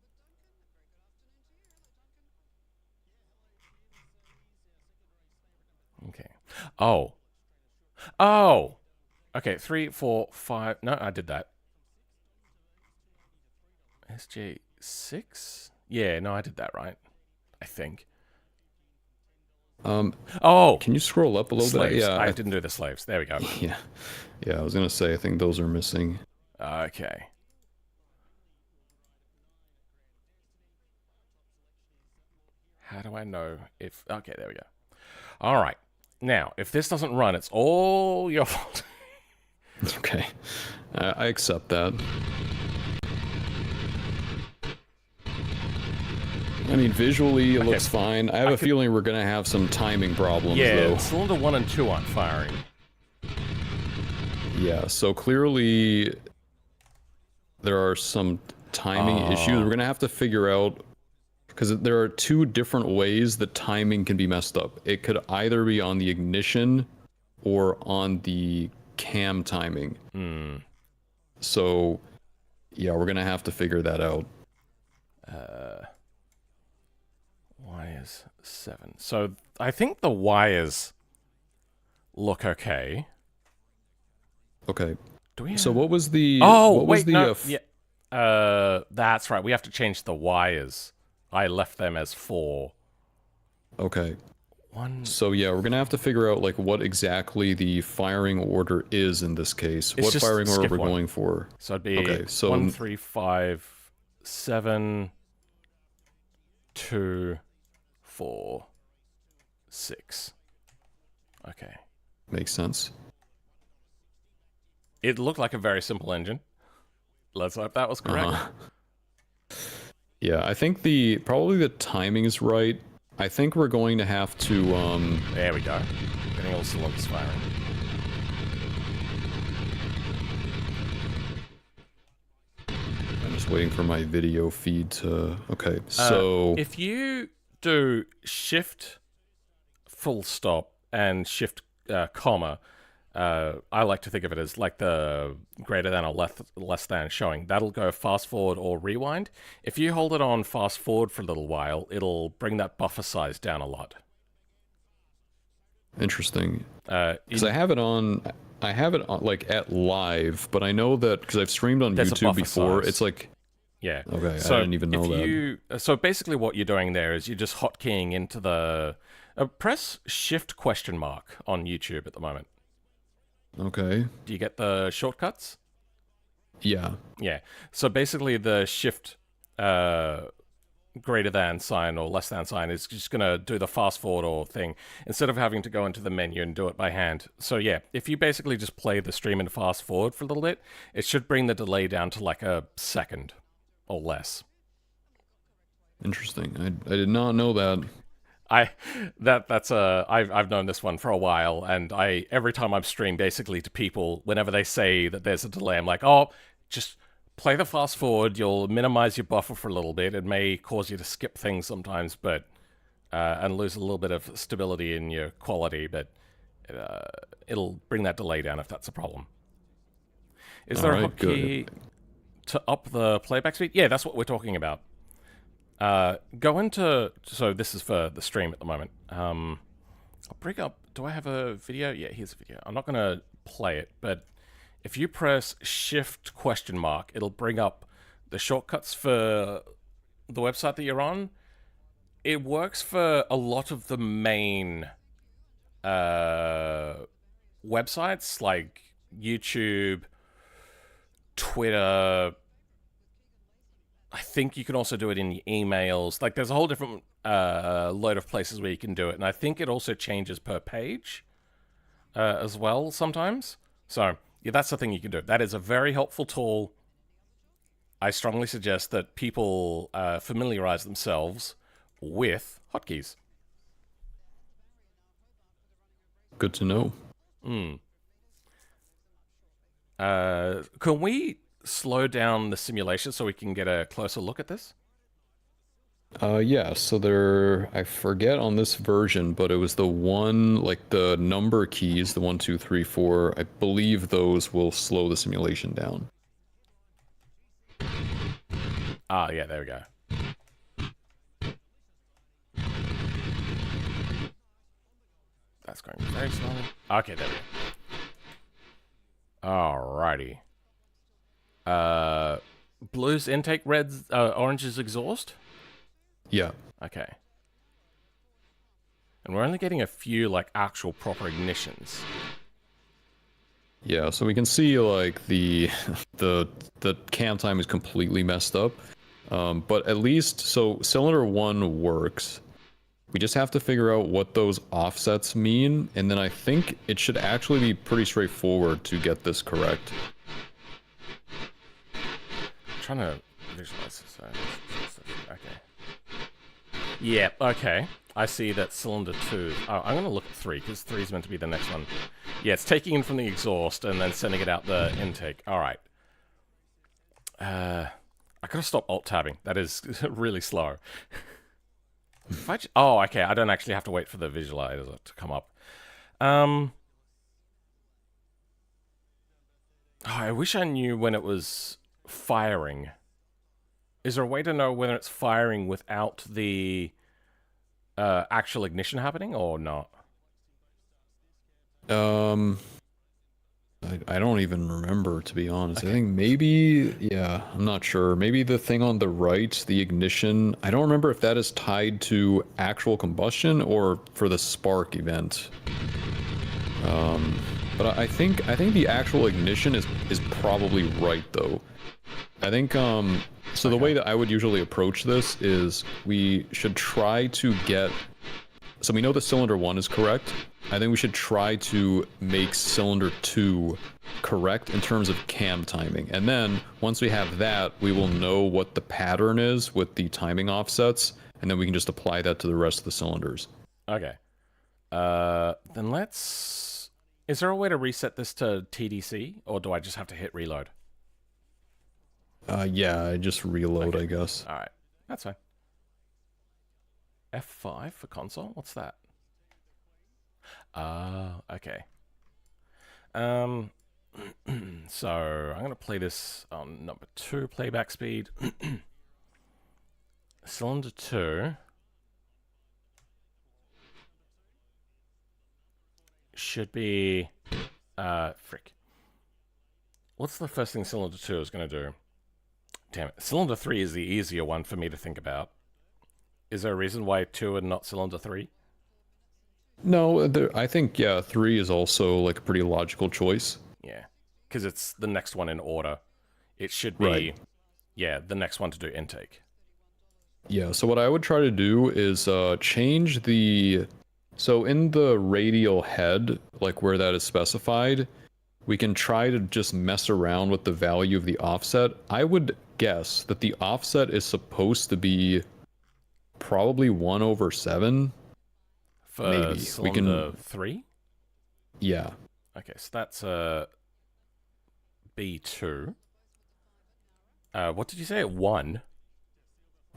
Okay. Oh. Oh! Okay, 3, 4, 5. No, I did that. SJ6? Yeah, no, I did that right. I think. Oh! Can you scroll up a little slaves. bit? Yeah, I didn't do the slaves. There we go. Yeah. Yeah, I was gonna say I think those are missing. Okay. How do I know if... Okay, there we go. All right. Now, if this doesn't run, it's all your fault. Okay. I accept that. I mean, visually it looks fine. I have a feeling we're gonna have some timing problems, though. Cylinder 1 and 2 aren't firing. Yeah, so clearly there are some timing issues. We're gonna have to figure out, because there are 2 different ways that timing can be messed up. It could either be on the ignition or on the cam timing. So, yeah, we're gonna have to figure that out. Wires 7. So I think the wires look okay. Okay. Do we have... So what was the... Oh, what was wait, the, no. Yeah. That's right. We have to change the wires. I left them as 4. Okay. 1... So yeah, we're gonna have to figure out like what exactly the firing order is in this case. It's What just firing order skip we're one. going for. So it'd be Okay, so 1, 3, 5, 7, 2, 4, 6. Okay. makes sense. It looked like a very simple engine. Let's hope that was correct. Yeah, I think probably the timing is right. I think we're going to have to There we go. Getting all cylinders firing. I'm just waiting for my video feed to... Okay, so... If you do shift full stop and shift comma, I like to think of it as like the greater than or less than showing. That'll go fast forward or rewind. If you hold it on fast forward for a little while, it'll bring that buffer size down a lot. Interesting. Because I have it on like at live, but I know that because I've streamed on YouTube before, size. It's like... Yeah. Okay, so I didn't even know that. So basically what you're doing there is you're just hotkeying into the... press shift question mark on YouTube at the moment. Okay. Do you get the shortcuts? Yeah. Yeah. So basically the shift greater than sign or less than sign is just going to do the fast forward or thing instead of having to go into the menu and do it by hand. So yeah, if you basically just play the stream and fast forward for a little bit, it should bring the delay down to like a second or less. Interesting. I did not know that. I've known this one for a while, and every time I'm stream basically to people, whenever they say that there's a delay, I'm like, oh, just play the fast forward. You'll minimize your buffer for a little bit. It may cause you to skip things sometimes, but and lose a little bit of stability in your quality, but it'll bring that delay down if that's a problem. Is there a hotkey to up the playback speed? Yeah, that's what we're talking about. Go into... So this is for the stream at the moment. I'll bring up... Do I have a video? Yeah, here's a video. I'm not going to play it, but if you press shift question mark, it'll bring up the shortcuts for the website that you're on. It works for a lot of the main websites like YouTube, Twitter... I think you can also do it in your emails. Like, there's a whole different load of places where you can do it. And I think it also changes per page as well sometimes. So, yeah, that's the thing you can do. That is a very helpful tool. I strongly suggest that people familiarize themselves with hotkeys. Good to know. Can we slow down the simulation so we can get a closer look at this? Yeah, so there, I forget on this version, but it was the one, like the number keys, the 1, 2, 3, 4. I believe those will slow the simulation down. Ah, yeah, there we go. That's going very slowly. Okay, there we go. Alrighty. Blue's intake, red's, orange's exhaust? Yeah. Okay. And we're only getting a few, like, actual proper ignitions. Yeah, so we can see like the the cam time is completely messed up. But at least so cylinder 1 works. We just have to figure out what those offsets mean, and then I think it should actually be pretty straightforward to get this correct. I'm trying to visualize this. Okay. Yeah, okay. I see that cylinder 2. Oh, I'm going to look at 3, because 3 is meant to be the next one. Yeah, it's taking in from the exhaust and then sending it out the intake. Alright. I gotta stop alt-tabbing. That is really slow. Oh, okay, I don't actually have to wait for the visualizer to come up. Oh, I wish I knew when it was firing. Is there a way to know whether it's firing without the actual ignition happening or not? I don't even remember, to be honest. Okay. I think maybe, yeah, I'm not sure. Maybe the thing on the right, the ignition, I don't remember if that is tied to actual combustion or for the spark event. But I think the actual ignition is probably right though. I think so the way that I would usually approach this is we should try to get, so we know that cylinder 1 is correct. I think we should try to make cylinder 2 correct in terms of cam timing. And then once we have that, we will know what the pattern is with the timing offsets, and then we can just apply that to the rest of the cylinders. Okay. Then let's... Is there a way to reset this to TDC, or do I just have to hit reload? Yeah, I just reload, Okay. I guess. Alright, that's fine. F5 for console? What's that? Okay. So I'm gonna play this on number 2 playback speed. Cylinder 2 should be frick. What's the first thing cylinder 2 is gonna do? Damn it. Cylinder 3 is the easier one for me to think about. Is there a reason why 2 and not cylinder 3? No, I think, yeah, 3 is also like a pretty logical choice. Yeah, because it's the next one in order. It should be, Right. yeah, the next one to do intake. Yeah, so what I would try to do is change the... So in the radial head, like where that is specified, we can try to just mess around with the value of the offset. I would guess that the offset is supposed to be probably 1/7. For Maybe. cylinder 3? Yeah. Okay, so that's B2. What did you say? 1?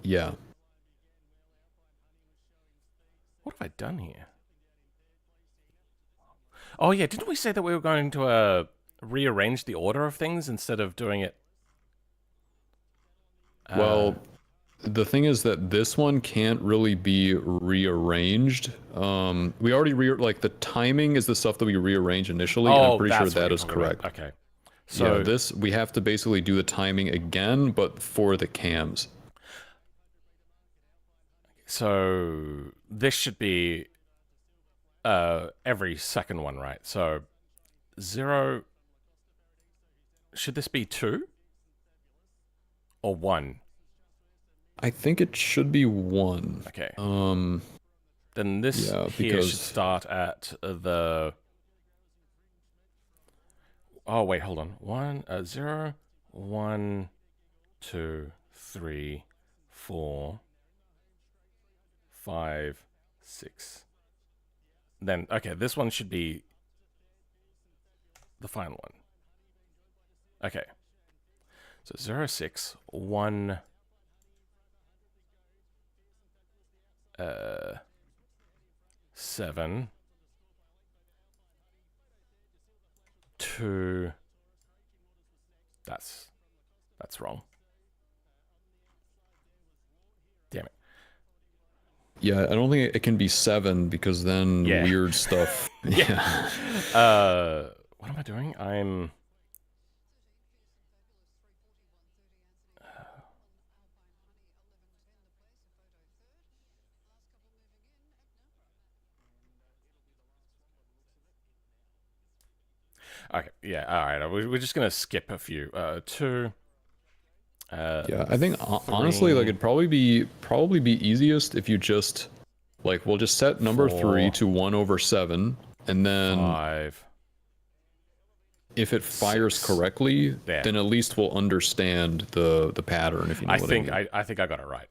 Yeah. What have I done here? Oh yeah, didn't we say that we were going to rearrange the order of things instead of doing it? Well, the thing is that this one can't really be rearranged. We already like the timing is the stuff that we rearranged initially, and I'm pretty sure that is correct. About. Okay. So yeah, this we have to basically do the timing again, but for the cams. So this should be every second one, right? So 0. Should this be 2 or 1? I think it should be 1. Okay. Then this here should start at the... Oh, wait, hold on. 0, 1, 2, 3, 4, 5, 6. Then, okay, this one should be the final one. Okay. So 0, 6, 1, 7, 2. That's wrong. Damn it. Yeah, I don't think it can be 7 because then Yeah. weird stuff. Yeah. What am I doing? I'm. Okay. Yeah. All right. We're just gonna skip a few. 2. Yeah, I think honestly, like 3, it'd probably be easiest if you just like we'll just set number 3 4, to 1/7, and then 5. if it fires 6. correctly, There. then at least we'll understand the pattern. If you know what I mean. I think I got it right.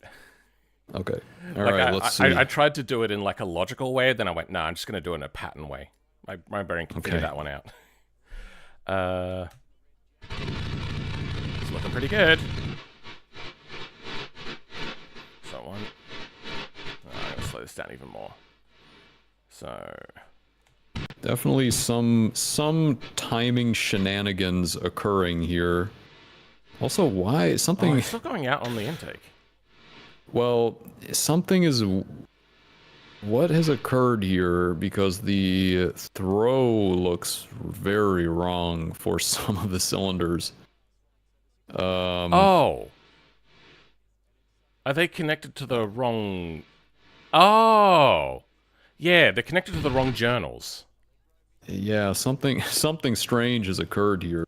Okay. All Like right. Let's see. I tried to do it in like a logical way, then I went, nah, I'm just gonna do it in a pattern way. My brain can figure that one out. It's looking pretty good. So 1. I'm gonna slow this down even more. So Definitely some timing shenanigans occurring here. Also, why something? it's still going out on the intake. Well, something is. What has occurred here? Because the throw looks very wrong for some of the cylinders. Oh, are they connected to the wrong? Oh, yeah, they're connected to the wrong journals. Yeah, something strange has occurred here.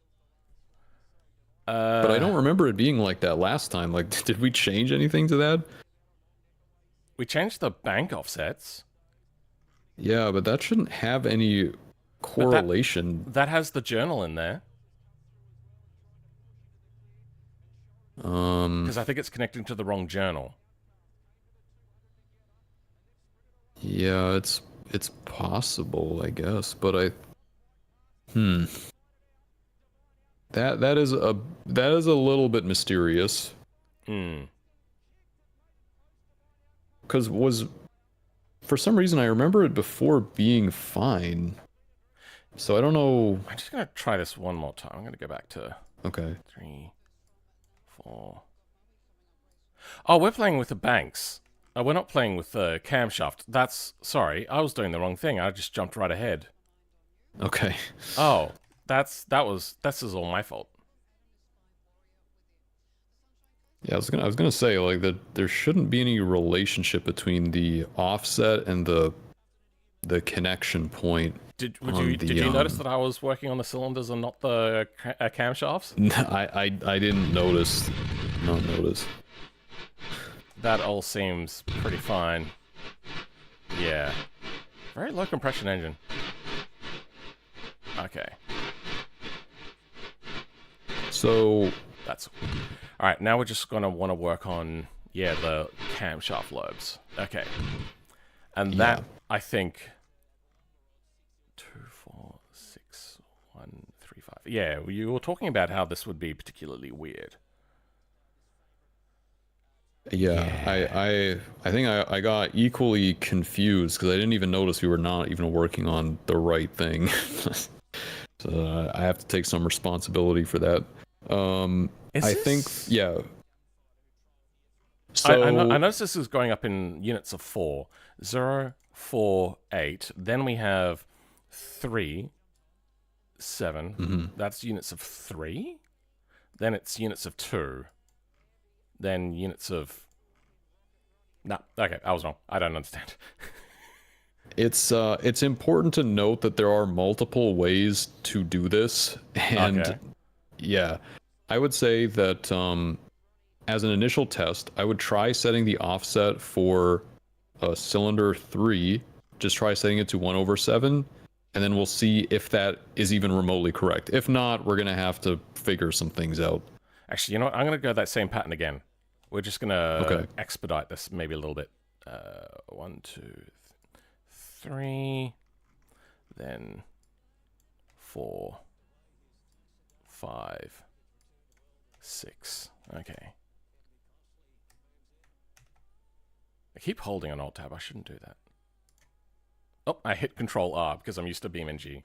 But I don't remember it being like that last time. Like, did we change anything to that? We changed the bank offsets. Yeah, but that shouldn't have any correlation. That has the journal in there. Because I think it's connecting to the wrong journal. Yeah, it's possible, I guess, but that is a little bit mysterious. Because for some reason I remember it before being fine. So I don't know. I'm just gonna try this one more time. I'm gonna go back to Okay. 3, 4. Oh, we're playing with the banks. We're not playing with the camshaft. Sorry, I was doing the wrong thing. I just jumped right ahead. Okay. Oh, this is all my fault. Yeah, I was gonna say like that there shouldn't be any relationship between the offset and the connection point. Did you notice that I was working on the cylinders and not the camshafts? I didn't notice. Not notice. That all seems pretty fine. Yeah. Very low compression engine. Okay. So That's... Alright, now we're just going to want to work on, yeah, the camshaft lobes. Okay. And that, I think... 2, 4, 6, 1, 3, 5. Yeah, you were talking about how this would be particularly weird. Yeah, I think I got equally confused because I didn't even notice we were not even working on the right thing. So I have to take some responsibility for that. I think, yeah. So I notice this is going up in units of 4. 0, 4, 8. Then we have 3, 7. That's units of 3. Then it's units of 2. Then units of... No, okay, I was wrong. I don't understand. it's important to note that there are multiple ways to do this, and yeah, I would say that as an initial test, I would try setting the offset for cylinder 3. Just try setting it to 1/7, and then we'll see if that is even remotely correct. If not, we're gonna have to figure some things out. Actually, you know what? I'm going to go that same pattern again. We're just going to expedite this maybe a little bit. 1, 2, 3, then 4, 5, 6. Okay. I keep holding an Alt tab. I shouldn't do that. Oh, I hit Control R because I'm used to BeamNG.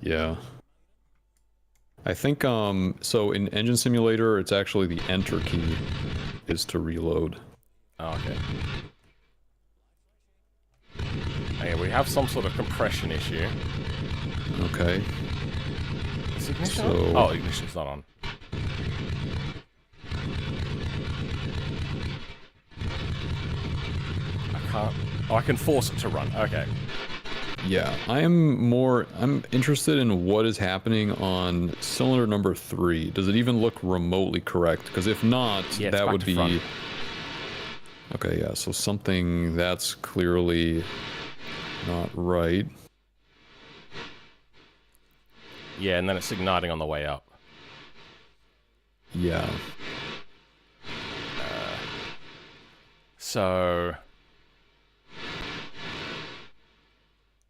Yeah. I think, so in Engine Simulator, it's actually the Enter key is to reload. Oh, okay. Okay, we have some sort of compression issue. Okay. Is ignition So... on? Oh, ignition's not on. I can't... Oh, I can force it to run. Okay. Yeah, I'm interested in what is happening on cylinder number 3. Does it even look remotely correct? Because if not, Yeah, that would be... front. Okay, yeah, so something that's clearly not right. Yeah, and then it's igniting on the way up. Yeah. So...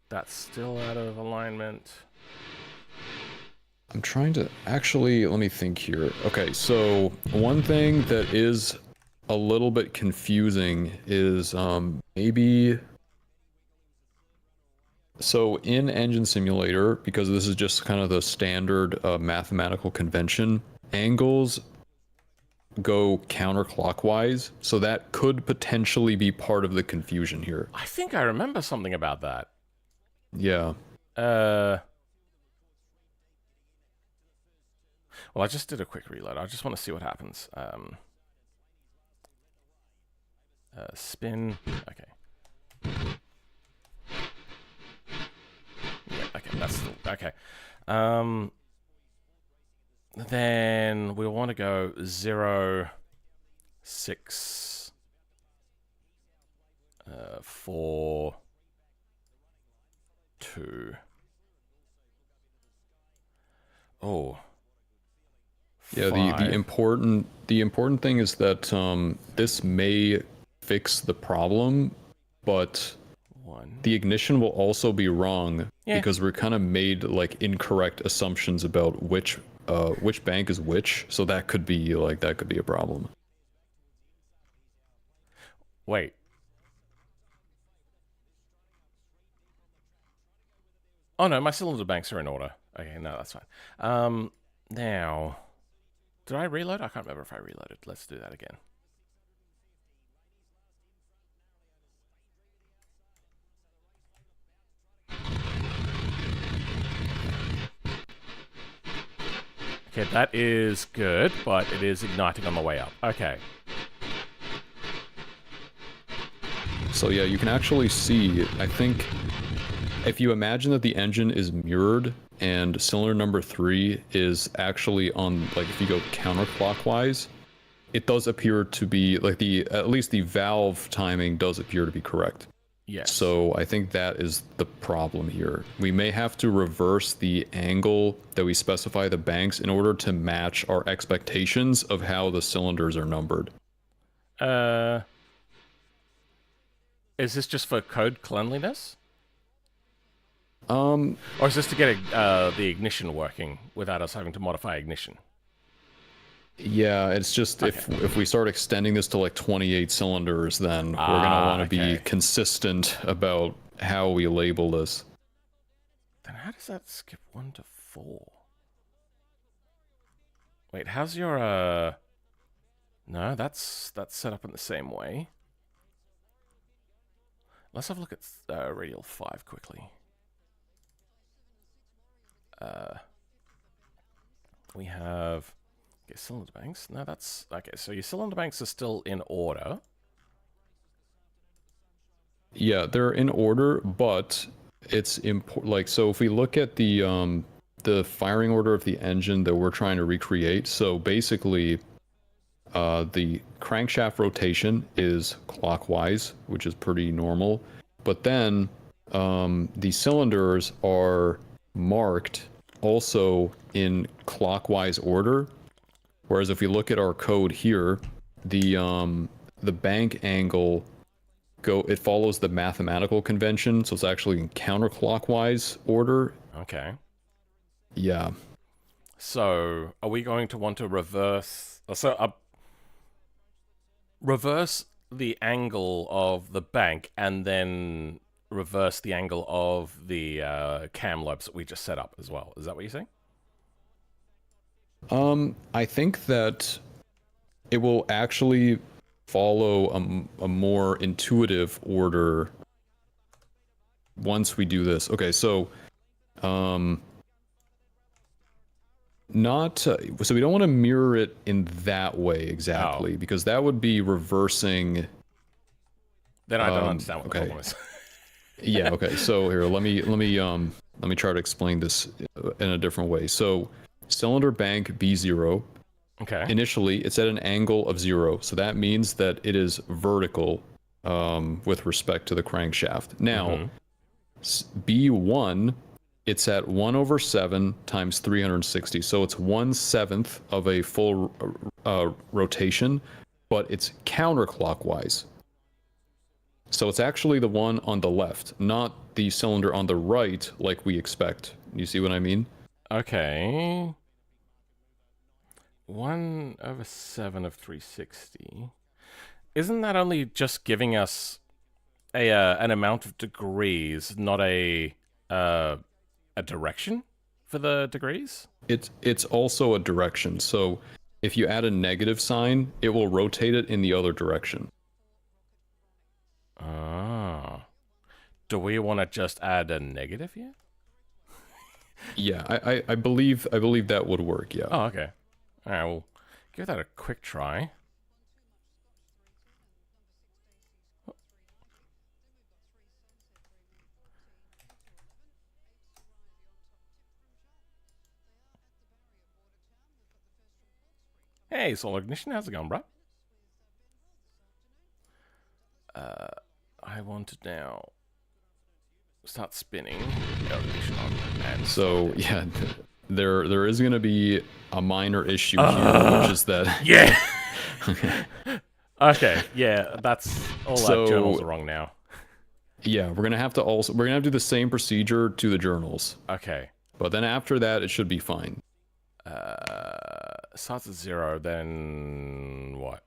That's still out of alignment. I'm trying to... Actually, let me think here. Okay, so one thing that is a little bit confusing is maybe... So in Engine Simulator, because this is just kind of the standard mathematical convention, angles go counterclockwise, so that could potentially be part of the confusion here. I think I remember something about that. Yeah. Well, I just did a quick reload. I just want to see what happens. Spin. Okay. Yeah, okay, that's still... Okay. Then we'll want to go 0, 6, 4, 2. Oh. Yeah, the important thing is that this may fix the problem, but 1. the ignition will also be wrong because we're kind of made like incorrect assumptions about which bank is which, so that could be a problem. Wait. Oh no, my cylinder banks are in order. Okay, no, that's fine. Now, did I reload? I can't remember if I reloaded. Let's do that again. Okay, that is good, but it is igniting on the way up. Okay. So yeah, you can actually see, I think, if you imagine that the engine is mirrored and cylinder number 3 is actually on, like, if you go counterclockwise, it does appear to be, like, at least the valve timing does appear to be correct. Yes. So I think that is the problem here. We may have to reverse the angle that we specify the banks in order to match our expectations of how the cylinders are numbered. Is this just for code cleanliness? Or Or is this to get the ignition working without us having to modify ignition? yeah, it's just Okay. if we start extending this to like 28 cylinders, then we're gonna want to be consistent about how we label this. Then how does that skip 1 to 4? Wait, how's your No, that's set up in the same way. Let's have a look at radial 5 quickly. We have... Okay, cylinder banks. No, that's... Okay, so your cylinder banks are still in order. Yeah, they're in order, but it's important. Like, so if we look at the firing order of the engine that we're trying to recreate, so basically, the crankshaft rotation is clockwise, which is pretty normal, but then the cylinders are marked also in clockwise order. Whereas if we look at our code here, the bank angle it follows the mathematical convention, so it's actually in counterclockwise order. Okay. Yeah. So, are we going to want to reverse... reverse the angle of the bank and then reverse the angle of the cam lobes that we just set up as well. Is that what you're saying? I think that it will actually follow a more intuitive order once we do this. Okay, so so we don't want to mirror it in that way exactly, because that would be reversing. Then I don't understand what the okay. problem is. Yeah, okay. So here, let me try to explain this in a different way. So cylinder bank B0. Okay. Initially, it's at an angle of 0, so that means that it is vertical with respect to the crankshaft. Now, B1, it's at 1/7 times 360, so it's 1/7 of a full rotation, but it's counterclockwise. So it's actually the one on the left, not the cylinder on the right like we expect. You see what I mean? Okay. 1/7 of 360. Isn't that only just giving us an amount of degrees, not a direction for the degrees? It's also a direction. So if you add a negative sign, it will rotate it in the other direction. Ah. Do we want to just add a negative here? Yeah, I believe that would work, yeah. Oh, okay. Alright, we'll give that a quick try. Hey, Solar Ignition, how's it going, bro? I want to now start spinning. Ignition on, and so, yeah, there is going to be a minor issue here, which is that... Yeah! Okay, yeah, that's... All our journals are wrong now. Yeah, we're going to have to do the same procedure to the journals. Okay. But then after that, it should be fine. Starts at 0, then what?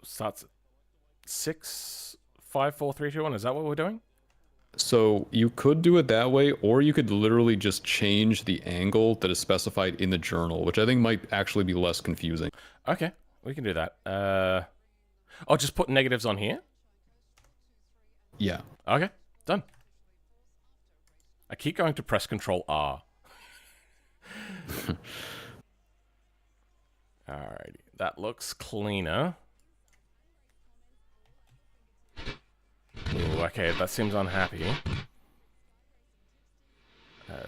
Starts at 6, 5, 4, 3, 2, 1. Is that what we're doing? So you could do it that way, or you could literally just change the angle that is specified in the journal, which I think might actually be less confusing. Okay, we can do that. I'll just put negatives on here? Yeah. Okay, done. I keep going to press Control R. Alrighty, that looks cleaner. Ooh, okay, that seems unhappy.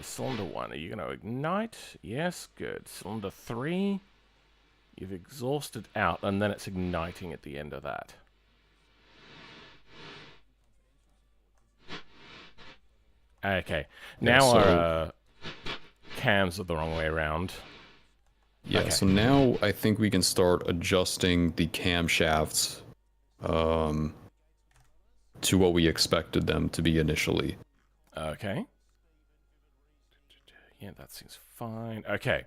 Cylinder 1, are you going to ignite? Yes, good. Cylinder 3, you've exhausted out, and then it's igniting at the end of that. Okay, now our cams are the wrong way around. Yeah, okay. So now I think we can start adjusting the camshafts to what we expected them to be initially. Okay. Yeah, that seems fine. Okay.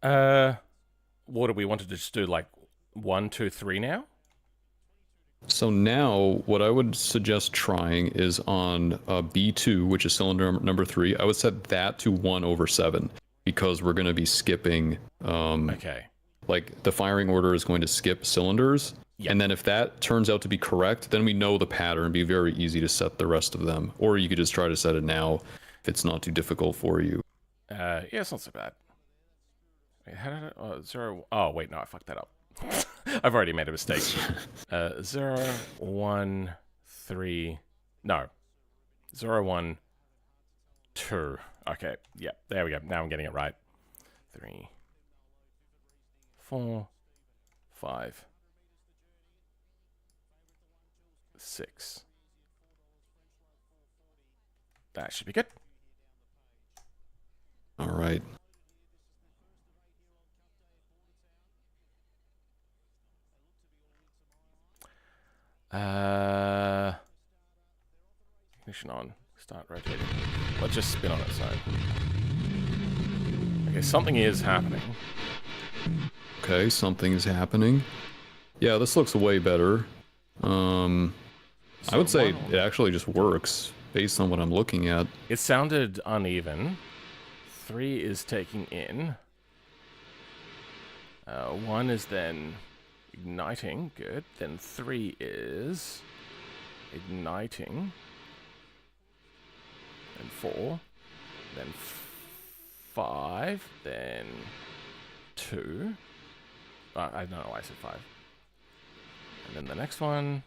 What do we want to just do, like 1, 2, 3 now? So now, what I would suggest trying is on B2, which is cylinder number 3, I would set that to 1/7 because we're going to be skipping. Okay. Like the firing order is going to skip cylinders, and then if that turns out to be correct, then we know the pattern. It'd be very easy to set the rest of them, or you could just try to set it now if it's not too difficult for you. Yeah, it's not so bad. Wait, how did I... 0... Oh, wait, no, I fucked that up. I've already made a mistake. 0, 1, 3... No. 0, 1, 2. Okay, yeah, there we go. Now I'm getting it right. 3, 4, 5, 6. That should be good. All right. Ignition on. Start rotating. Let's just spin on its own. Something is happening. Okay, something's happening. Yeah, this looks way better. I would say it actually just works based on what I'm looking at. It sounded uneven. 3 is taking in. 1 is then igniting. Good. Then 3 is igniting. Then 4. Then 5. Then 2. I don't know why I said 5. And then the next one.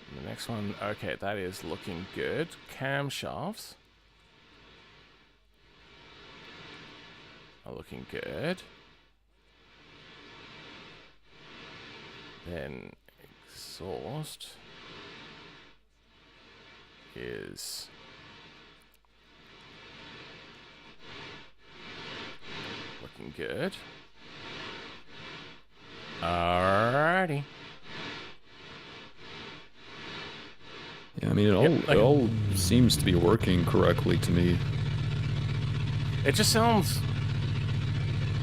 And the next one. Okay, that is looking good. Camshafts are looking good. Then exhaust is looking good. Alrighty. Yeah, I mean, it all seems to be working correctly to me. It just sounds...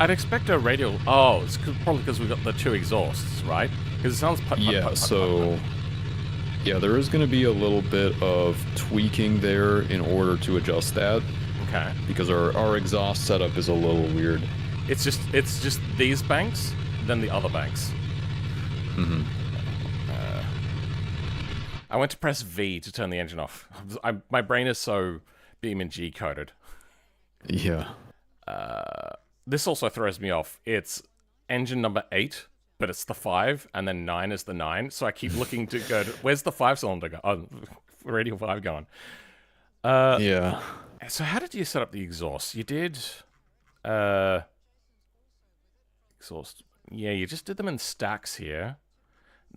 I'd expect a radial... Oh, it's probably because we've got the 2 exhausts, right? Because it sounds... Yeah, there is going to be a little bit of tweaking there in order to adjust that. Okay. Because our exhaust setup is a little weird. It's just these banks, then the other banks. Mm-hmm. I went to press V to turn the engine off. My brain is so BeamNG coded. Yeah. This also throws me off. It's engine number 8, but it's the 5, and then 9 is the 9. So I keep looking to go to, where's the 5 cylinder go? Oh, radial 5 going. Yeah. So how did you set up the exhaust? You did exhaust. Yeah, you just did them in stacks here.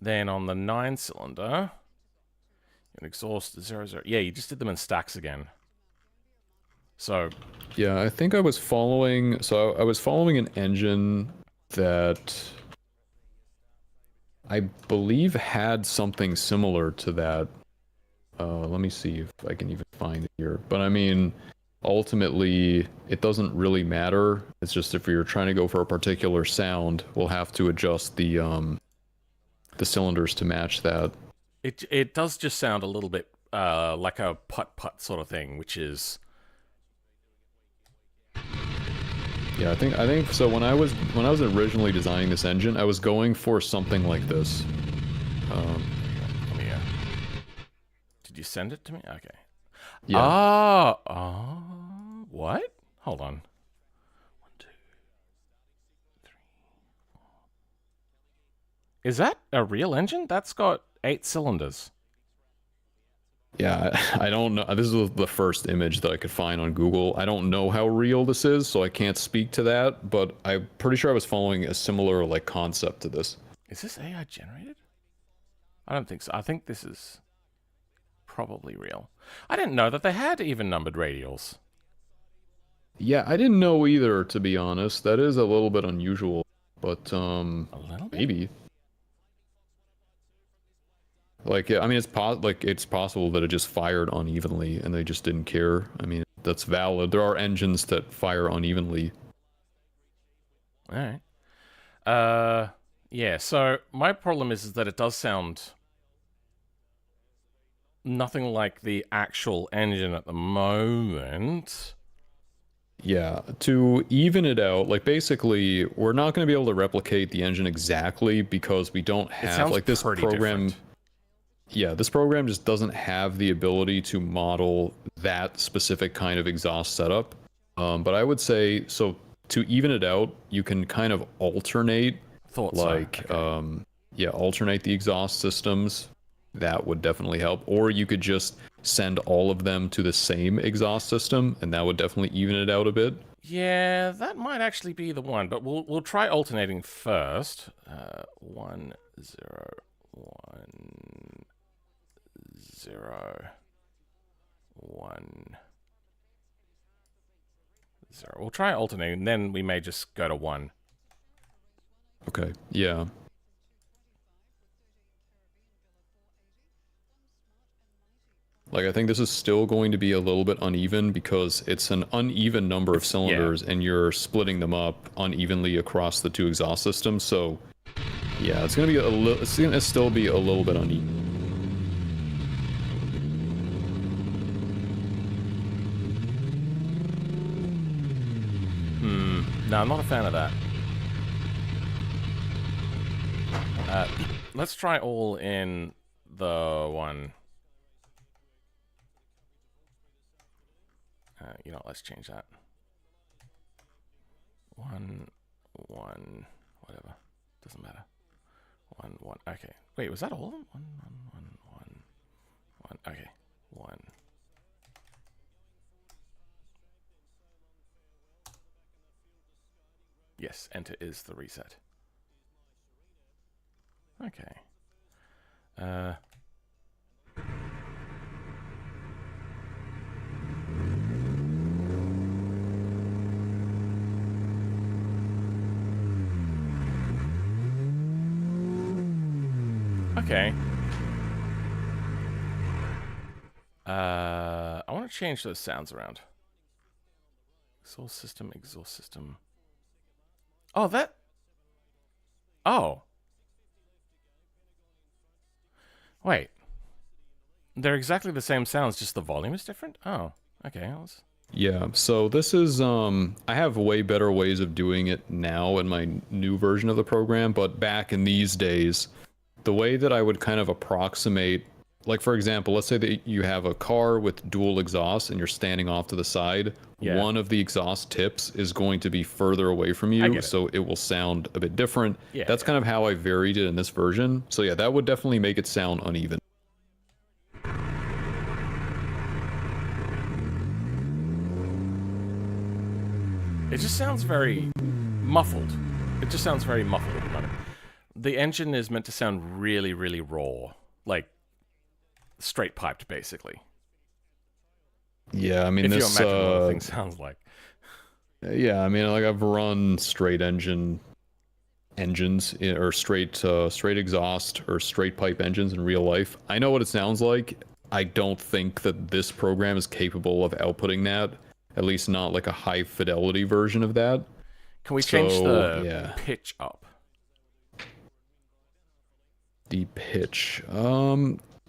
Then on the 9 cylinder, an exhaust 0, 0. Yeah, you just did them in stacks again. So yeah, I think I was following. So I was following an engine that I believe had something similar to that. Let me see if I can even find it here. But I mean, ultimately, it doesn't really matter. It's just if you're trying to go for a particular sound, we'll have to adjust the cylinders to match that. It does just sound a little bit like a putt-putt sort of thing, which is... Yeah, I think so. When I was originally designing this engine, I was going for something like this. Did you send it to me? Okay. Yeah. What? Hold on. 1, 2, 3, 4. Is that a real engine? That's got 8 cylinders. Yeah, I don't know. This is the first image that I could find on Google. I don't know how real this is, so I can't speak to that, but I'm pretty sure I was following a similar, like, concept to this. Is this AI generated? I don't think so. I think this is probably real. I didn't know that they had even-numbered radials. Yeah, I didn't know either, to be honest. That is a little bit unusual, but, A little bit? maybe. Like, I mean, it's possible that it just fired unevenly and they just didn't care. I mean, that's valid. There are engines that fire unevenly. Alright. Yeah, so my problem is that it does sound nothing like the actual engine at the moment. Yeah, to even it out, like, basically, we're not going to be able to replicate the engine exactly because we don't have, like, this program... Different. Yeah, this program just doesn't have the ability to model that specific kind of exhaust setup. But I would say, so to even it out, you can kind of alternate, alternate the exhaust systems. That would definitely help. Or you could just send all of them to the same exhaust system, and that would definitely even it out a bit. Yeah, that might actually be the one, but we'll try alternating first. 1, 0, 1, 0, 1, 0. We'll try alternating, then we may just go to 1. Okay, yeah. Like, I think this is still going to be a little bit uneven because it's an uneven number of cylinders, and you're splitting them up unevenly across the two exhaust systems. So, yeah, it's gonna be a little. It's gonna still be a little bit uneven. No, I'm not a fan of that. Let's try all in the one. You know, let's change that. One, whatever. Doesn't matter. One. Okay. Wait, was that all of them? One. Okay. One. Yes, enter is the reset. Okay. Okay. I want to change those sounds around. Exhaust system. Oh, that... Oh. Wait. They're exactly the same sounds, just the volume is different? Oh, okay. Yeah, so this is, I have way better ways of doing it now in my new version of the program, but back in these days, the way that I would kind of approximate, like for example, let's say that you have a car with dual exhausts and you're standing off to the side, one of the exhaust tips is going to be further away from you, so it will sound a bit different. That's kind of how I varied it in this version. So yeah, that would definitely make it sound uneven. It just sounds very muffled. It just sounds very muffled at the moment. The engine is meant to sound really, really raw. Like, straight piped, basically. Yeah, I mean, if this... you imagine what the thing sounds like. Yeah, I mean, like, I've run straight engines, or straight exhaust, or straight pipe engines in real life. I know what it sounds like. I don't think that this program is capable of outputting that. At least not like a high fidelity version of that. Can we change the pitch up? The pitch.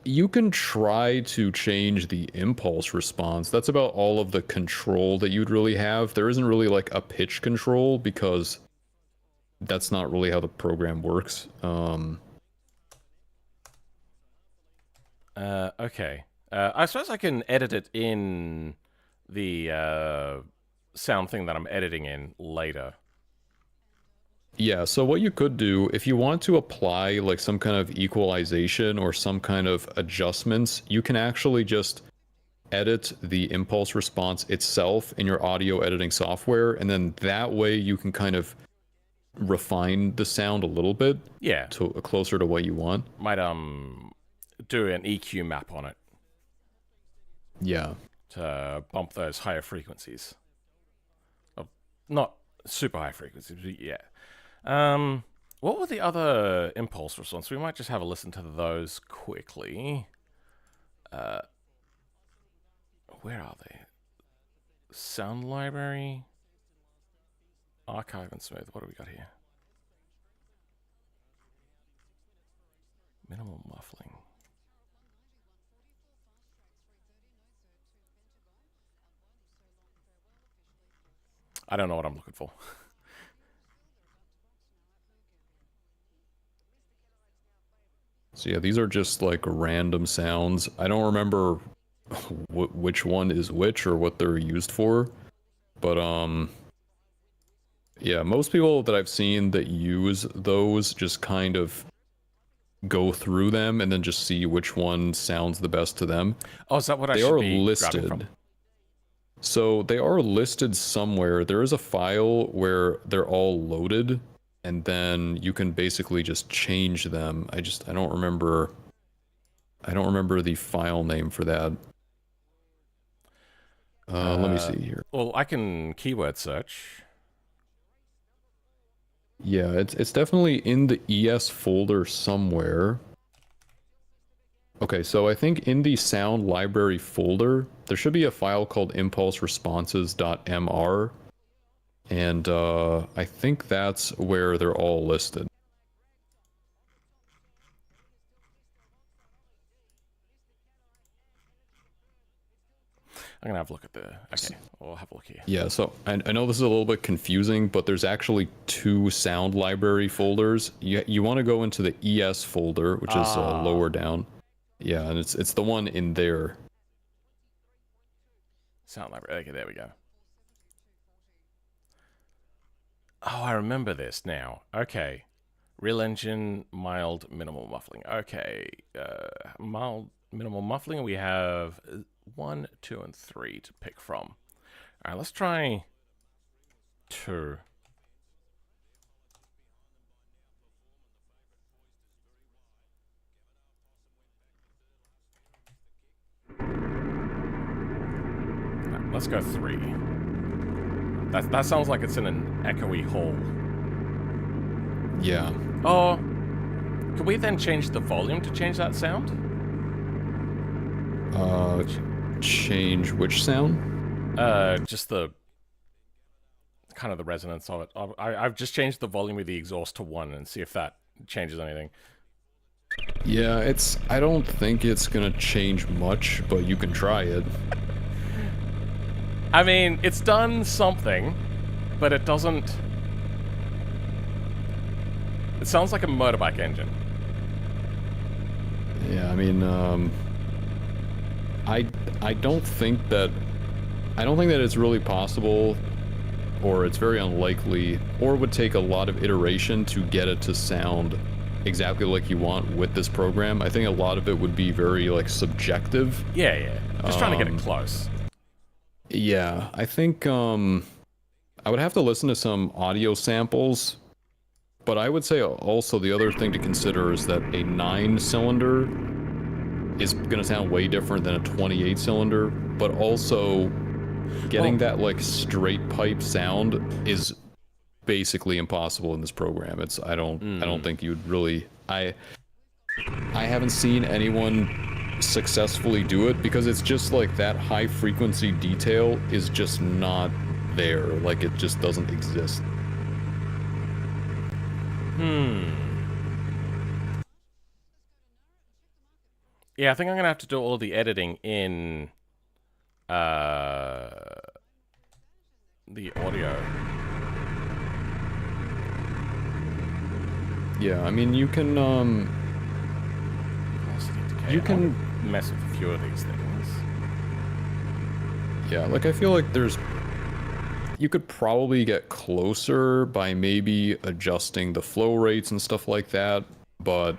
You can try to change the impulse response. That's about all of the control that you'd really have. There isn't really like a pitch control because that's not really how the program works. Okay. I suppose I can edit it in the sound thing that I'm editing in later. Yeah, so what you could do, if you want to apply like some kind of equalization or some kind of adjustments, you can actually just edit the impulse response itself in your audio editing software, and then that way you can kind of refine the sound a little bit. Yeah. To closer to what you want. Might do an EQ map on it. Yeah. To bump those higher frequencies. Not super high frequencies, but yeah. What were the other impulse response? We might just have a listen to those quickly. Where are they? Sound library. Archive and smooth. What do we got here? Minimal muffling. I don't know what I'm looking for. So yeah, these are just like random sounds. I don't remember which one is which or what they're used for, but yeah, most people that I've seen that use those just kind of go through them and then just see which one sounds the best to them. Oh, is that what I should be listed? From? So they are listed somewhere. There is a file where they're all loaded, and then you can basically just change them. I don't remember the file name for that. Let me see here. Well, I can keyword search. Yeah, it's definitely in the ES folder somewhere. Okay, so I think in the sound library folder, there should be a file called impulseresponses.mr, and I think that's where they're all listed. I'm gonna have a look at the. Okay, we'll have a look here. Yeah, so I know this is a little bit confusing, but there's actually two sound library folders. You want to go into the ES folder, which is lower down. Yeah, and it's the one in there. Sound library. Okay, there we go. Oh, I remember this now. Okay. Real engine, mild, minimal muffling. Okay. Mild, minimal muffling. We have 1, 2, and 3 to pick from. All right, let's try 2. No, let's go 3. That sounds like it's in an echoey hall. Yeah. Oh, could we then change the volume to change that sound? Change which sound? Just the kind of the resonance of it. I've just changed the volume of the exhaust to 1 and see if that changes anything. Yeah, I don't think it's gonna change much, but you can try it. I mean, it's done something, but it doesn't... It sounds like a motorbike engine. Yeah, I mean, I don't think that it's really possible, or it's very unlikely, or would take a lot of iteration to get it to sound exactly like you want with this program. I think a lot of it would be very like subjective. Yeah. Just trying to get it close. Yeah, I think I would have to listen to some audio samples, but I would say also the other thing to consider is that a 9-cylinder is gonna sound way different than a 28-cylinder, but also getting that like straight pipe sound is basically impossible in this program. I don't think you'd really I haven't seen anyone successfully do it because it's just like that high frequency detail is just not there. Like it just doesn't exist. Yeah, I think I'm gonna have to do all the editing in the audio. Yeah, I mean you can mess with a few of these things. Yeah, like I feel like you could probably get closer by maybe adjusting the flow rates and stuff like that, but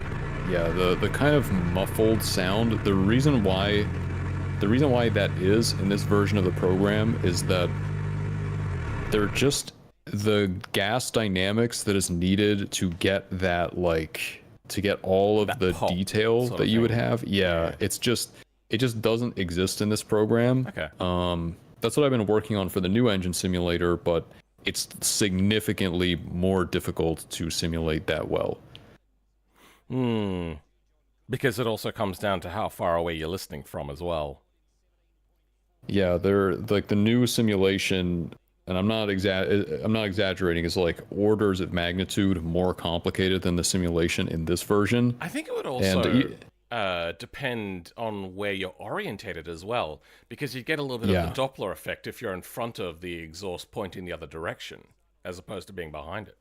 yeah, the kind of muffled sound, the reason why that is in this version of the program is that they're just the gas dynamics that is needed to get that to get all of the detail that you would have. Yeah, it just doesn't exist in this program. Okay. That's what I've been working on for the new engine simulator, but it's significantly more difficult to simulate that well. Because it also comes down to how far away you're listening from as well. Yeah, they're like the new simulation, and I'm not exaggerating, is like orders of magnitude more complicated than the simulation in this version. I think it would also depend on where you're orientated as well, because you get a little bit of the Doppler effect if you're in front of the exhaust pointing the other direction, as opposed to being behind it.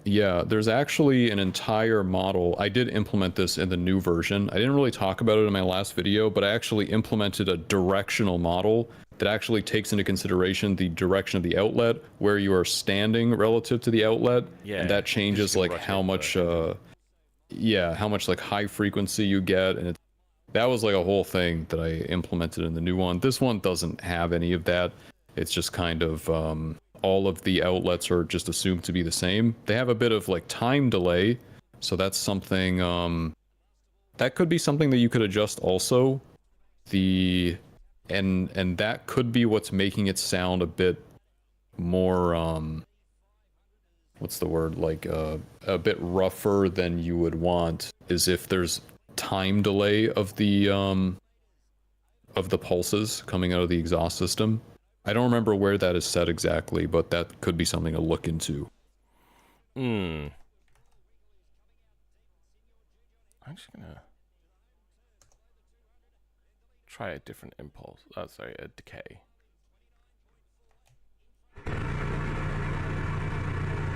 Yeah, there's actually an entire model. I did implement this in the new version. I didn't really talk about it in my last video, but I actually implemented a directional model that actually takes into consideration the direction of the outlet, where you are standing relative to the outlet, and that changes like how much like high frequency you get, and that was like a whole thing that I implemented in the new one. This one doesn't have any of that. It's just kind of all of the outlets are just assumed to be the same. They have a bit of like time delay, so that's something that could be something that you could adjust also. And that could be what's making it sound a bit more what's the word, like a bit rougher than you would want, is if there's time delay of the pulses coming out of the exhaust system. I don't remember where that is set exactly, but that could be something to look into. I'm just gonna try a different impulse. Oh, sorry, a decay.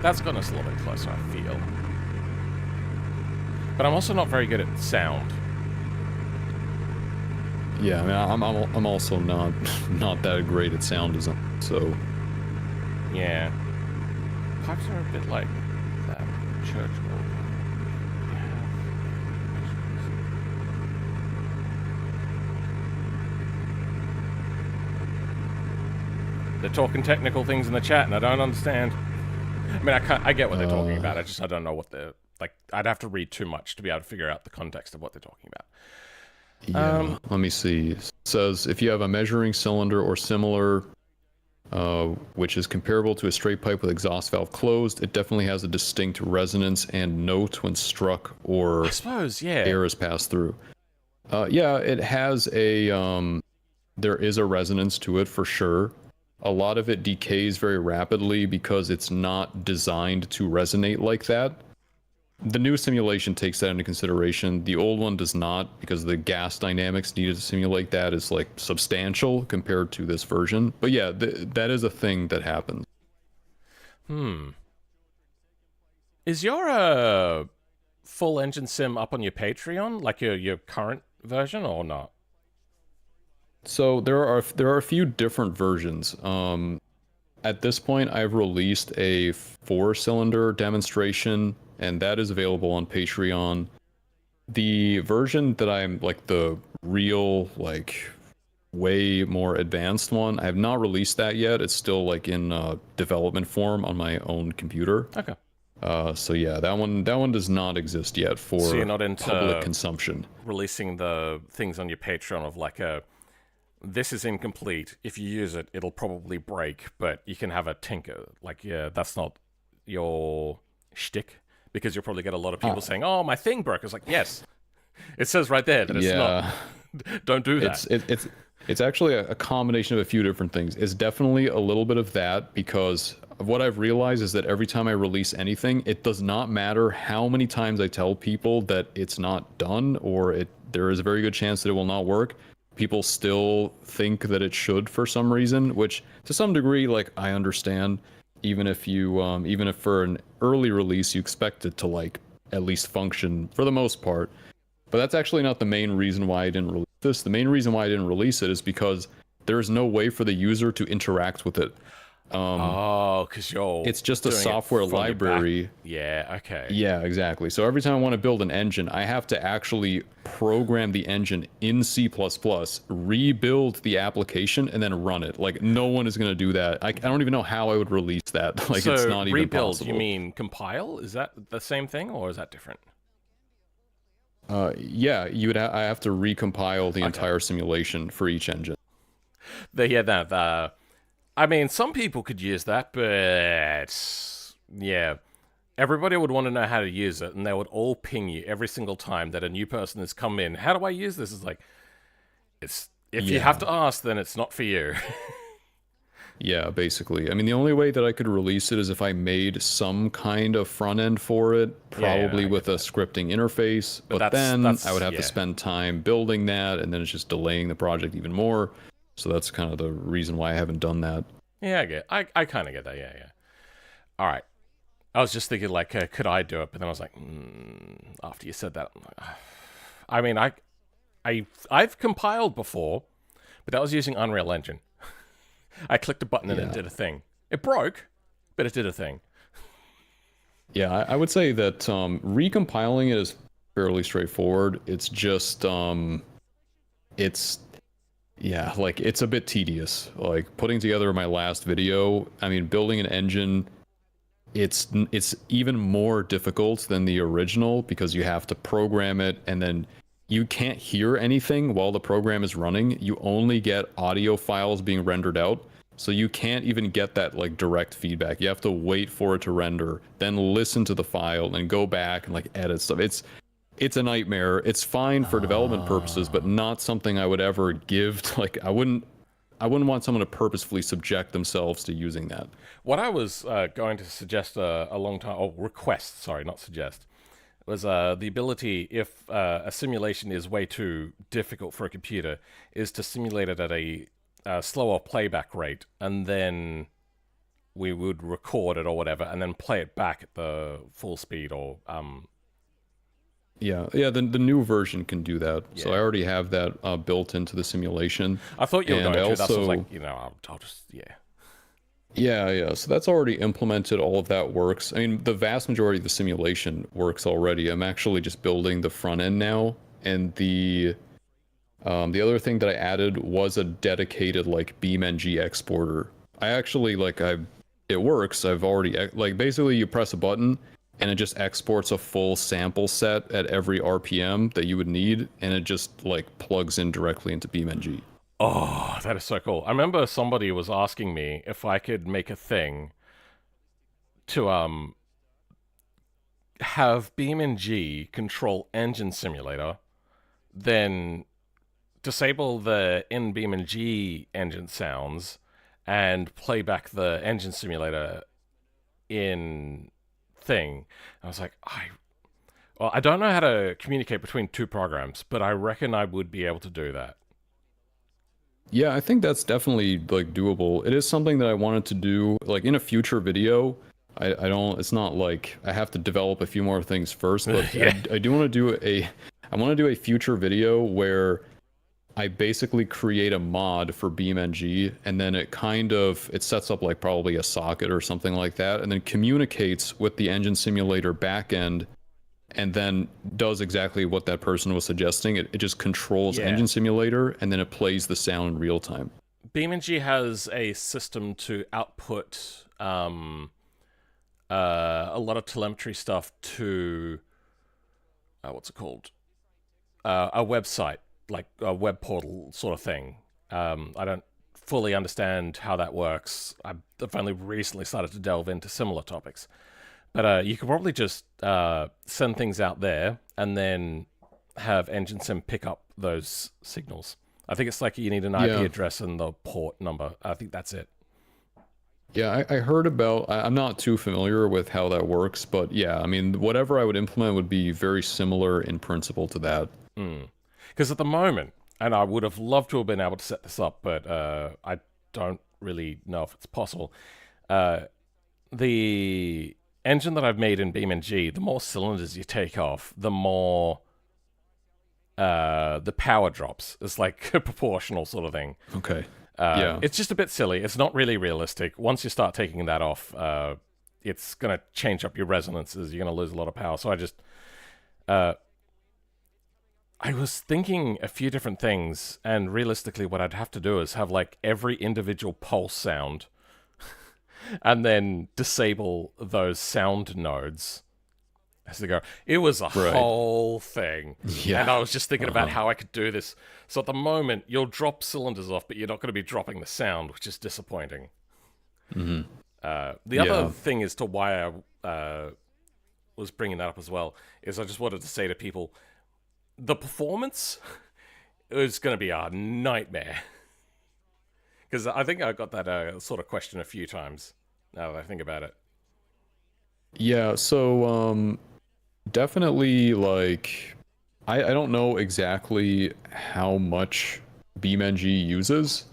That's gotten us a little bit closer, I feel. But I'm also not very good at sound. Yeah, I mean, I'm also not that great at sound design, so. Yeah. Pipes are a bit like that church organ. They're talking technical things in the chat, and I don't understand. I mean, I get what they're talking about. I don't know what they're like. I'd have to read too much to be able to figure out the context of what they're talking about. Yeah, let me see. It says if you have a measuring cylinder or similar, which is comparable to a straight pipe with exhaust valve closed, it definitely has a distinct resonance and note when struck or I suppose, yeah. air is passed through. Yeah, it has a, there is a resonance to it for sure. A lot of it decays very rapidly because it's not designed to resonate like that. The new simulation takes that into consideration. The old one does not, because the gas dynamics needed to simulate that is like substantial compared to this version. But yeah, that is a thing that happens. Is your full engine sim up on your Patreon, like your current version, or not? So there are a few different versions. At this point, I've released a 4-cylinder demonstration, and that is available on Patreon. The version that I'm like the real, like way more advanced one, I have not released that yet. It's still like in development form on my own computer. Okay. So yeah, that one does not exist yet for so you're not into public consumption. Releasing the things on your Patreon of like this is incomplete. If you use it, it'll probably break, but you can have a tinker. Like, yeah, that's not your shtick, because you'll probably get a lot of people saying, "Oh, my thing broke." It's like, yes, it says right there that it's not. Don't do that. It's actually a combination of a few different things. It's definitely a little bit of that, because what I've realized is that every time I release anything, it does not matter how many times I tell people that it's not done, or there is a very good chance that it will not work. People still think that it should for some reason, which to some degree, like, I understand. Even if for an early release you expect it to like at least function for the most part. But that's actually not the main reason why I didn't release this. The main reason why I didn't release it is because there is no way for the user to interact with it. Because it's just a software library. Yeah, okay. Yeah, exactly. So every time I want to build an engine, I have to actually program the engine in C++, rebuild the application, and then run it. Like, no one is going to do that. I don't even know how I would release that. Like, so it's not even rebuild, possible. You mean compile? Is that the same thing, or is that different? Yeah, I have to recompile the entire simulation for each engine. I mean, some people could use that, but yeah, everybody would want to know how to use it, and they would all ping you every single time that a new person has come in. How do I use this? It's like, if you have to ask, then it's not for you. Yeah, basically. I mean, the only way that I could release it is if I made some kind of front end for it, probably with a scripting interface. But then I would have to spend time building that, and then it's just delaying the project even more. So that's kind of the reason why I haven't done that. Yeah, I kind of get that. Yeah. All right. I was just thinking, like, could I do it? But then I was like, after you said that, I'm like, I mean, I've compiled before, but that was using Unreal Engine. I clicked a button and it did a thing. It broke, but it did a thing. Yeah, I would say that recompiling it is fairly straightforward. It's just, it's a bit tedious. Like, putting together my last video, I mean, building an engine, it's even more difficult than the original, because you have to program it, and then you can't hear anything while the program is running. You only get audio files being rendered out. So you can't even get that like direct feedback. You have to wait for it to render, then listen to the file and go back and like edit stuff. it's a nightmare. It's fine for development purposes, but not something I would ever give to, like, I wouldn't want someone to purposefully subject themselves to using that. What I was going to suggest a long time, or request, sorry, not suggest, was the ability, if a simulation is way too difficult for a computer, is to simulate it at a slower playback rate, and then we would record it or whatever, and then play it back at the full speed, or Yeah, the new version can do that. Yeah. So I already have that built into the simulation. I thought you were going to. Also, that's like, you know, I'll just, yeah. Yeah. So that's already implemented. All of that works. I mean, the vast majority of the simulation works already. I'm actually just building the front end now, and the other thing that I added was a dedicated like BeamNG exporter. I actually it works. I've already basically you press a button and it just exports a full sample set at every RPM that you would need, and it just like plugs in directly into BeamNG. Oh, that is so cool. I remember somebody was asking me if I could make a thing to have BeamNG control Engine Simulator, then disable the in BeamNG engine sounds and play back the Engine Simulator in thing. I was like, I don't know how to communicate between two programs, but I reckon I would be able to do that. Yeah, I think that's definitely like doable. It is something that I wanted to do like in a future video. I don't, it's not like I have to develop a few more things first, but yeah. I do want to do a future video where I basically create a mod for BeamNG, and then it sets up like probably a socket or something like that, and then communicates with the Engine Simulator backend, and then does exactly what that person was suggesting. It just controls Engine Simulator, and then it plays the sound in real time. BeamNG has a system to output a lot of telemetry stuff to what's it called? A website, like a web portal sort of thing. I don't fully understand how that works. I've only recently started to delve into similar topics. But you could probably just send things out there and then have Engine Sim pick up those signals. I think it's like you need an IP address and the port number. I think that's it. Yeah, I heard about, I'm not too familiar with how that works, but yeah, I mean, whatever I would implement would be very similar in principle to that. Because at the moment, and I would have loved to have been able to set this up, but I don't really know if it's possible. The engine that I've made in BeamNG, the more cylinders you take off, the more the power drops. It's like a proportional sort of thing. Okay. It's just a bit silly. It's not really realistic. Once you start taking that off, it's going to change up your resonances. You're going to lose a lot of power. So I was thinking a few different things, and realistically what I'd have to do is have like every individual pulse sound and then disable those sound nodes as they go. It was a whole thing. Yeah. And I was just thinking about how I could do this. So at the moment, you'll drop cylinders off, but you're not going to be dropping the sound, which is disappointing. The other thing as to why I was bringing that up as well is I just wanted to say to people, the performance is going to be a nightmare. Because I think I got that sort of question a few times, now that I think about it. Yeah, so definitely, like, I don't know exactly how much BeamNG uses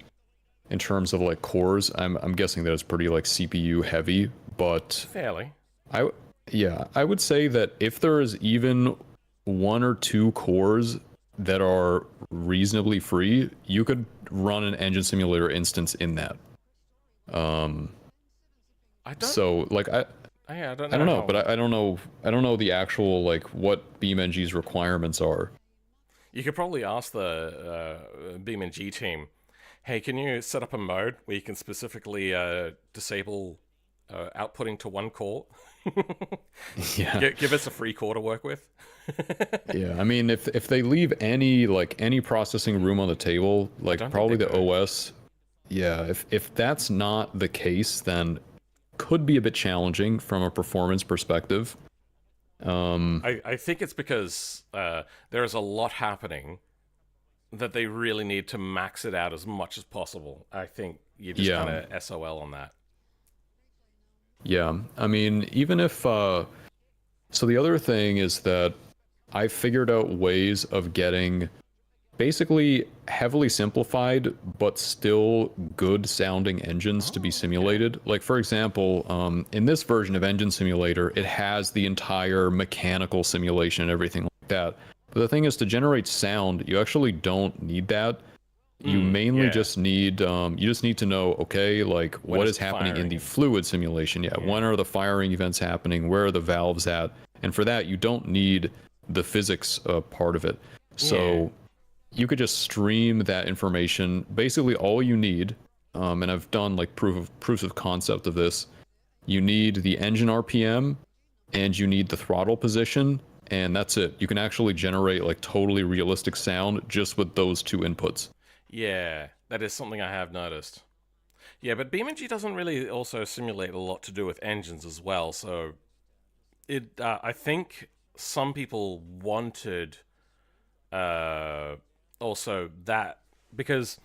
in terms of, like, cores. I'm guessing that it's pretty, like, CPU heavy, but... Fairly. I would say that if there is even 1 or 2 cores that are reasonably free, you could run an Engine Simulator instance in that. I don't know, but I don't know the actual, like, what BeamNG's requirements are. You could probably ask the BeamNG team, hey, can you set up a mode where you can specifically disable outputting to 1 core? Yeah. Give us a free core to work with. Yeah, I mean, if they leave any processing room on the table, like probably the OS, yeah, if that's not the case, then could be a bit challenging from a performance perspective. I think it's because there is a lot happening that they really need to max it out as much as possible. I think you just kind of SOL on that. Yeah, I mean, even if so the other thing is that I figured out ways of getting basically heavily simplified but still good sounding engines to be simulated. Like, for example, in this version of Engine Simulator, it has the entire mechanical simulation and everything like that. But the thing is, to generate sound, you actually don't need that. You mainly just need to know, okay, like what is happening in the fluid simulation. Yeah, when are the firing events happening? Where are the valves at? And for that, you don't need the physics part of it. So you could just stream that information. Basically, all you need, and I've done like proofs of concept of this. You need the engine RPM, and you need the throttle position, and that's it. You can actually generate like totally realistic sound just with those two inputs. Yeah, that is something I have noticed. Yeah, but BeamNG doesn't really also simulate a lot to do with engines as well. So it, I think some people wanted also that because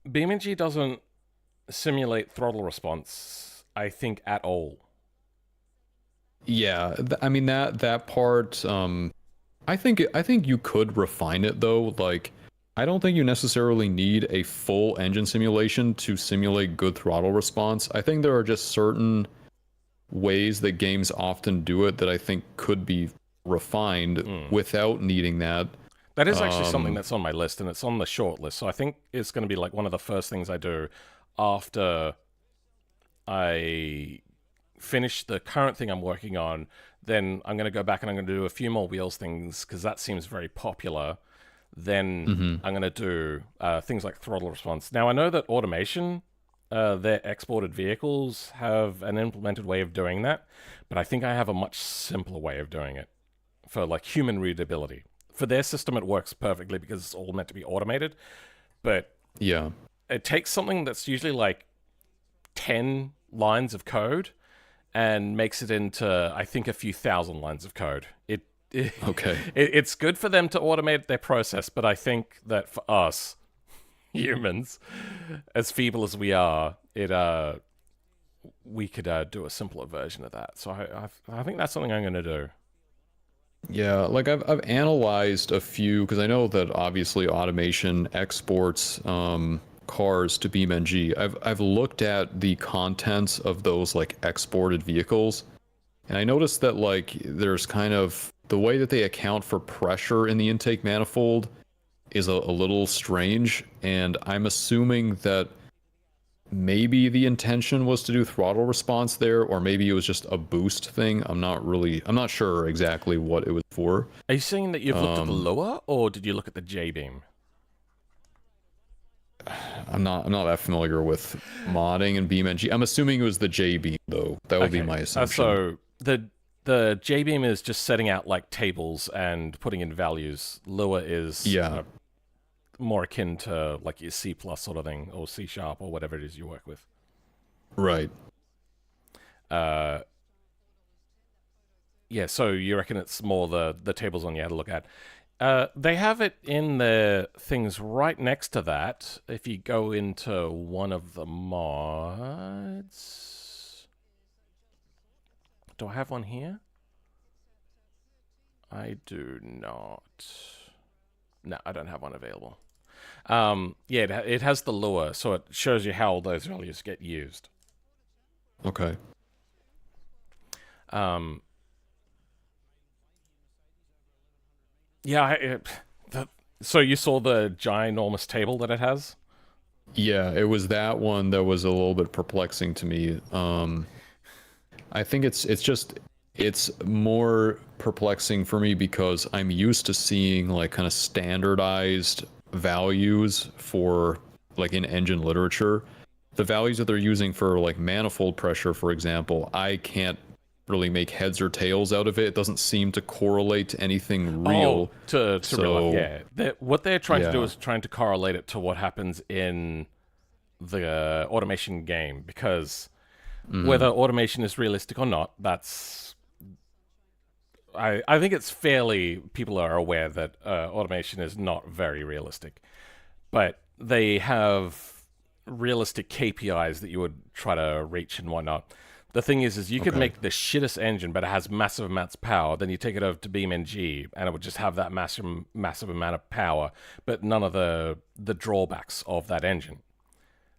BeamNG doesn't simulate throttle response, I think, at all. Yeah, I mean that part. I think you could refine it though. Like, I don't think you necessarily need a full engine simulation to simulate good throttle response. I think there are just certain ways that games often do it that I think could be refined without needing that. That is actually something that's on my list, and it's on the short list. So I think it's going to be like one of the first things I do after I finish the current thing I'm working on. Then I'm going to go back and I'm going to do a few more wheels things because that seems very popular. Then I'm going to do things like throttle response. Now, I know that automation, their exported vehicles have an implemented way of doing that, but I think I have a much simpler way of doing it for like human readability. For their system, it works perfectly because it's all meant to be automated, but Yeah. it takes something that's usually like 10 lines of code and makes it into, I think, a few thousand lines of code. Okay. It's good for them to automate their process, but I think that for us humans, as feeble as we are, we could do a simpler version of that. So I think that's something I'm going to do. Yeah, like I've analyzed a few because I know that obviously automation exports cars to BeamNG. I've looked at the contents of those like exported vehicles, and I noticed that like there's kind of the way that they account for pressure in the intake manifold is a little strange, and I'm assuming that maybe the intention was to do throttle response there, or maybe it was just a boost thing. I'm not sure exactly what it was for. Are you saying that you've looked at the Lua, or did you look at the J-beam? I'm not that familiar with modding and BeamNG. I'm assuming it was the J-beam though. That would be my assumption. So the J-beam is just setting out like tables and putting in values. Lua is more akin to like your C+ sort of thing, or C# or whatever it is you work with. Right. Yeah, so you reckon it's more the tables on you had to look at. They have it in the things right next to that. If you go into one of the mods... Do I have one here? I do not. No, I don't have one available. Yeah, it has the Lua, so it shows you how those values get used. Okay. Yeah, so you saw the ginormous table that it has? Yeah, it was that one that was a little bit perplexing to me. I think it's more perplexing for me because I'm used to seeing like kind of standardized values for like in engine literature. The values that they're using for like manifold pressure, for example, I can't really make heads or tails out of it. It doesn't seem to correlate to anything real. To real, yeah. What they're trying to do is trying to correlate it to what happens in the automation game, because whether automation is realistic or not, that's I think it's fairly people are aware that automation is not very realistic, but they have realistic KPIs that you would try to reach and whatnot. The thing is you could make the shittest engine, but it has massive amounts of power. Then you take it over to BeamNG, and it would just have that massive amount of power, but none of the drawbacks of that engine.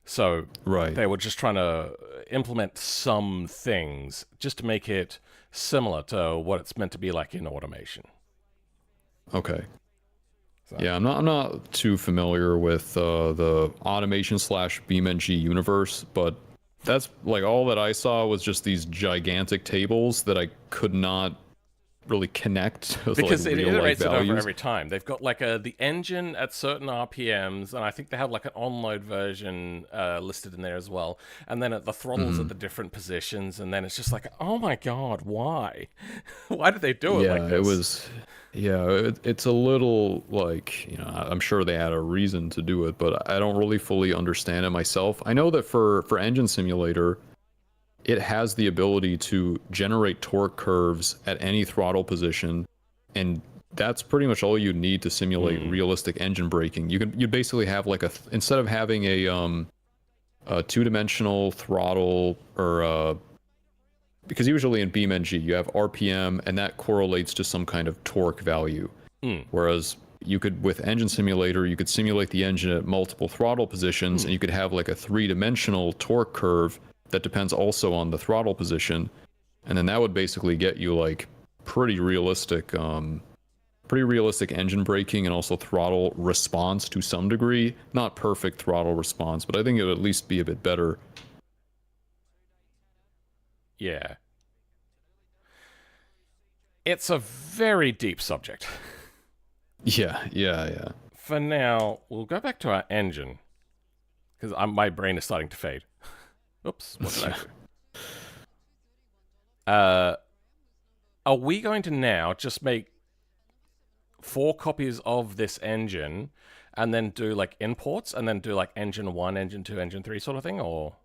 So they were just trying to implement some things just to make it similar to what it's meant to be like in automation. Okay. So. Yeah, I'm not too familiar with the automation / BeamNG universe, but that's like all that I saw was just these gigantic tables that I could not really connect because like it real-life iterates it values. over every time. They've got like the engine at certain RPMs, and I think they have like an on-load version listed in there as well. And then at the throttles at the different positions, and then it's just like, oh my god, why? Why did they do it like this? It was. Yeah, it's a little like, you know, I'm sure they had a reason to do it, but I don't really fully understand it myself. I know that for Engine Simulator, it has the ability to generate torque curves at any throttle position, and that's pretty much all you need to simulate realistic engine braking. You basically have like instead of having a two-dimensional throttle or because usually in BeamNG you have RPM and that correlates to some kind of torque value. Whereas you could, with Engine Simulator, you could simulate the engine at multiple throttle positions and you could have like a three-dimensional torque curve that depends also on the throttle position. And then that would basically get you like pretty realistic engine braking and also throttle response to some degree. Not perfect throttle response, but I think it would at least be a bit better. Yeah. It's a very deep subject. Yeah. For now, we'll go back to our engine, because my brain is starting to fade. Oops, what did I do? Are we going to now just make 4 copies of this engine and then do like imports and then do like engine 1, engine 2, engine 3 sort of thing, or?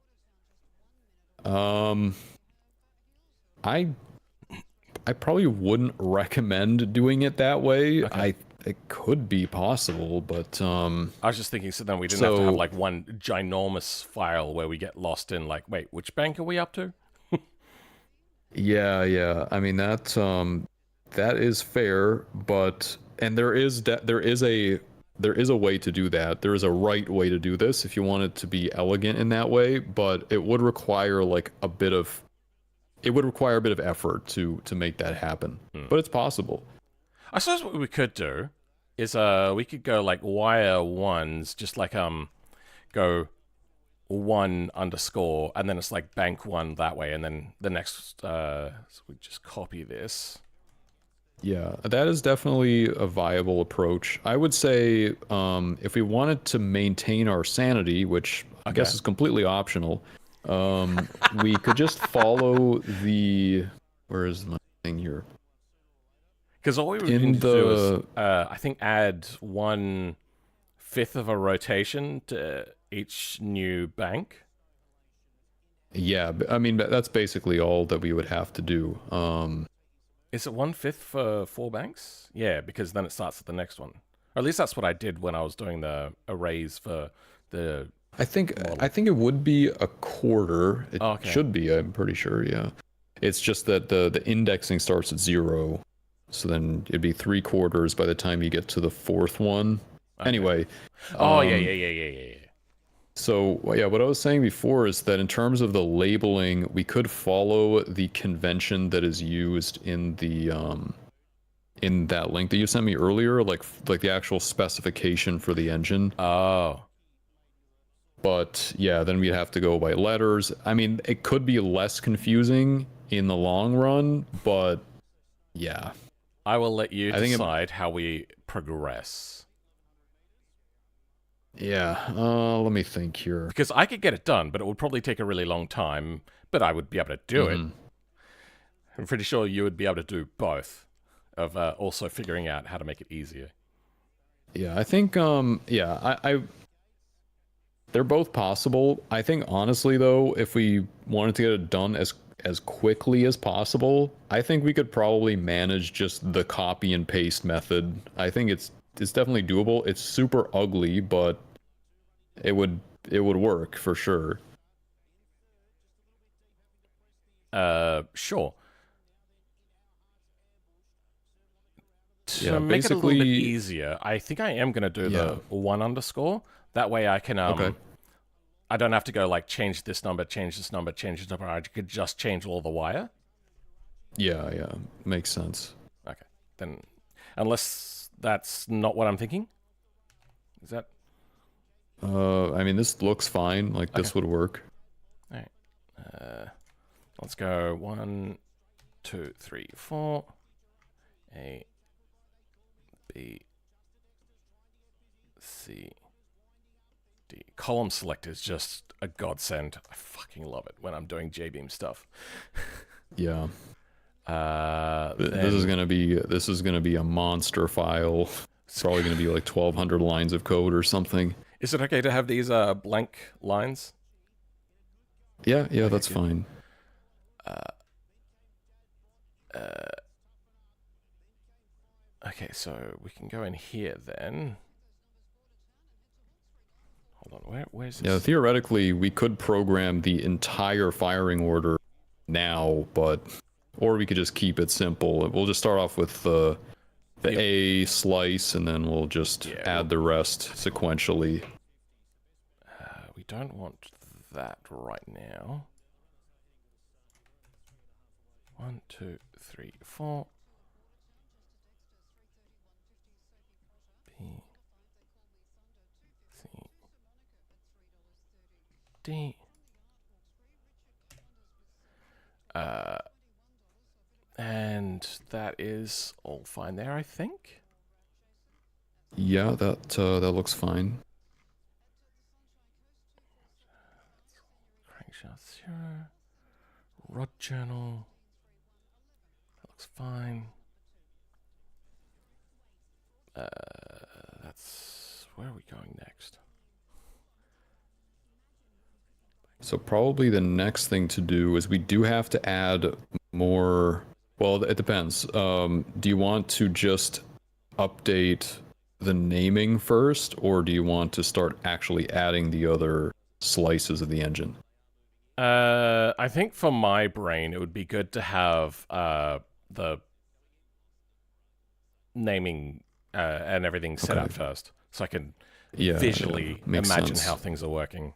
I probably wouldn't recommend doing it that way. Okay. It could be possible, but I was just thinking, so then we didn't have to have like one ginormous file where we get lost in like, wait, which bank are we up to? yeah. I mean that is fair, but there is a way to do that. There is a right way to do this if you want it to be elegant in that way, but it would require like a bit of effort to make that happen. But it's possible. I suppose what we could do is we could go like wire ones, just like go 1 underscore, and then it's like bank 1 that way, and then the next so we just copy this. Yeah, that is definitely a viable approach. I would say if we wanted to maintain our sanity, which I guess is completely optional, we could just follow the... Where is my thing here? Because all we were going to do is, I think, add 1/5 of a rotation to each new bank. Yeah, I mean, that's basically all that we would have to do. Is it 1/5 for 4 banks? Yeah, because then it starts at the next one. Or at least that's what I did when I was doing the arrays for the... I think it would be a quarter. It should be, I'm pretty sure, yeah. It's just that the indexing starts at 0. So then it'd be 3/4 by the time you get to the 4th one. Okay. Anyway. Yeah. So, yeah, what I was saying before is that in terms of the labeling, we could follow the convention that is used in the in that link that you sent me earlier, like the actual specification for the engine. Oh. But yeah, then we'd have to go by letters. I mean, it could be less confusing in the long run, but yeah. I will let you decide how we progress. Yeah, let me think here. Because I could get it done, but it would probably take a really long time, but I would be able to do it. I'm pretty sure you would be able to do both, of also figuring out how to make it easier. Yeah, I think, I they're both possible. I think, honestly, though, if we wanted to get it done as as quickly as possible, I think we could probably manage just the copy and paste method. I think it's definitely doable. It's super ugly, but it would work for sure. Sure. Yeah, To make it a little bit basically, easier, I think I am going to do the 1 underscore. That way I can, okay. I don't have to go like change this number, change this number, change this number. I could just change all the wire. Yeah, makes sense. Okay. Then, unless that's not what I'm thinking. Is that? I mean, this looks fine. Like, Okay. this would work. All right. Let's go 1, 2, 3, 4. A, B, C, D. Column select is just a godsend. I fucking love it when I'm doing JBeam stuff. Yeah. Then, This is gonna be a monster file. It's probably gonna be like 1,200 lines of code or something. is it okay to have these blank lines? Yeah, that's fine. Okay, so we can go in here then. Hold on, where's this? Yeah, theoretically, we could program the entire firing order now, or we could just keep it simple. We'll just start off with the A slice, and then we'll just add the rest sequentially. We don't want that right now. 1, 2, 3, 4. B, C, D. And that is all fine there, I think. Yeah, that looks fine. Crankshaft 0. Rod journal. That looks fine. That's... Where are we going next? So probably the next thing to do is we do have to add more... Well, it depends. Do you want to just update the naming first, or do you want to start actually adding the other slices of the engine? I think for my brain, it would be good to have the naming and everything set up first, so I can visually imagine how things are working.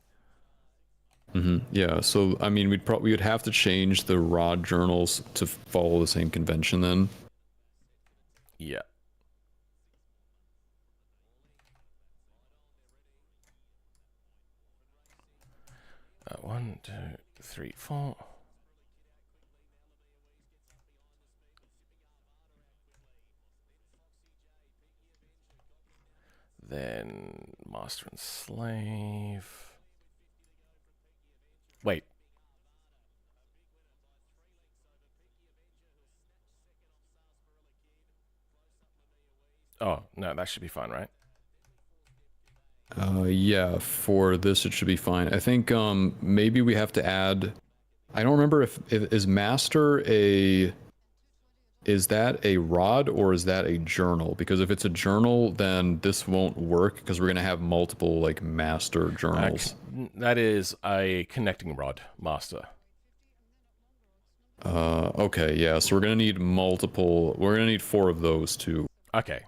Yeah, so I mean, we would have to change the rod journals to follow the same convention then. Yeah. One, 2, 3, 4. Then master and slave. Wait. Oh, no, that should be fine, right? Yeah, for this it should be fine. I think maybe we have to add... I don't remember if is master is that a rod or is that a journal? Because if it's a journal, then this won't work because we're gonna have multiple like master journals. That is a connecting rod master. Okay, yeah, so we're gonna need multiple. We're gonna need 4 of those too. Okay.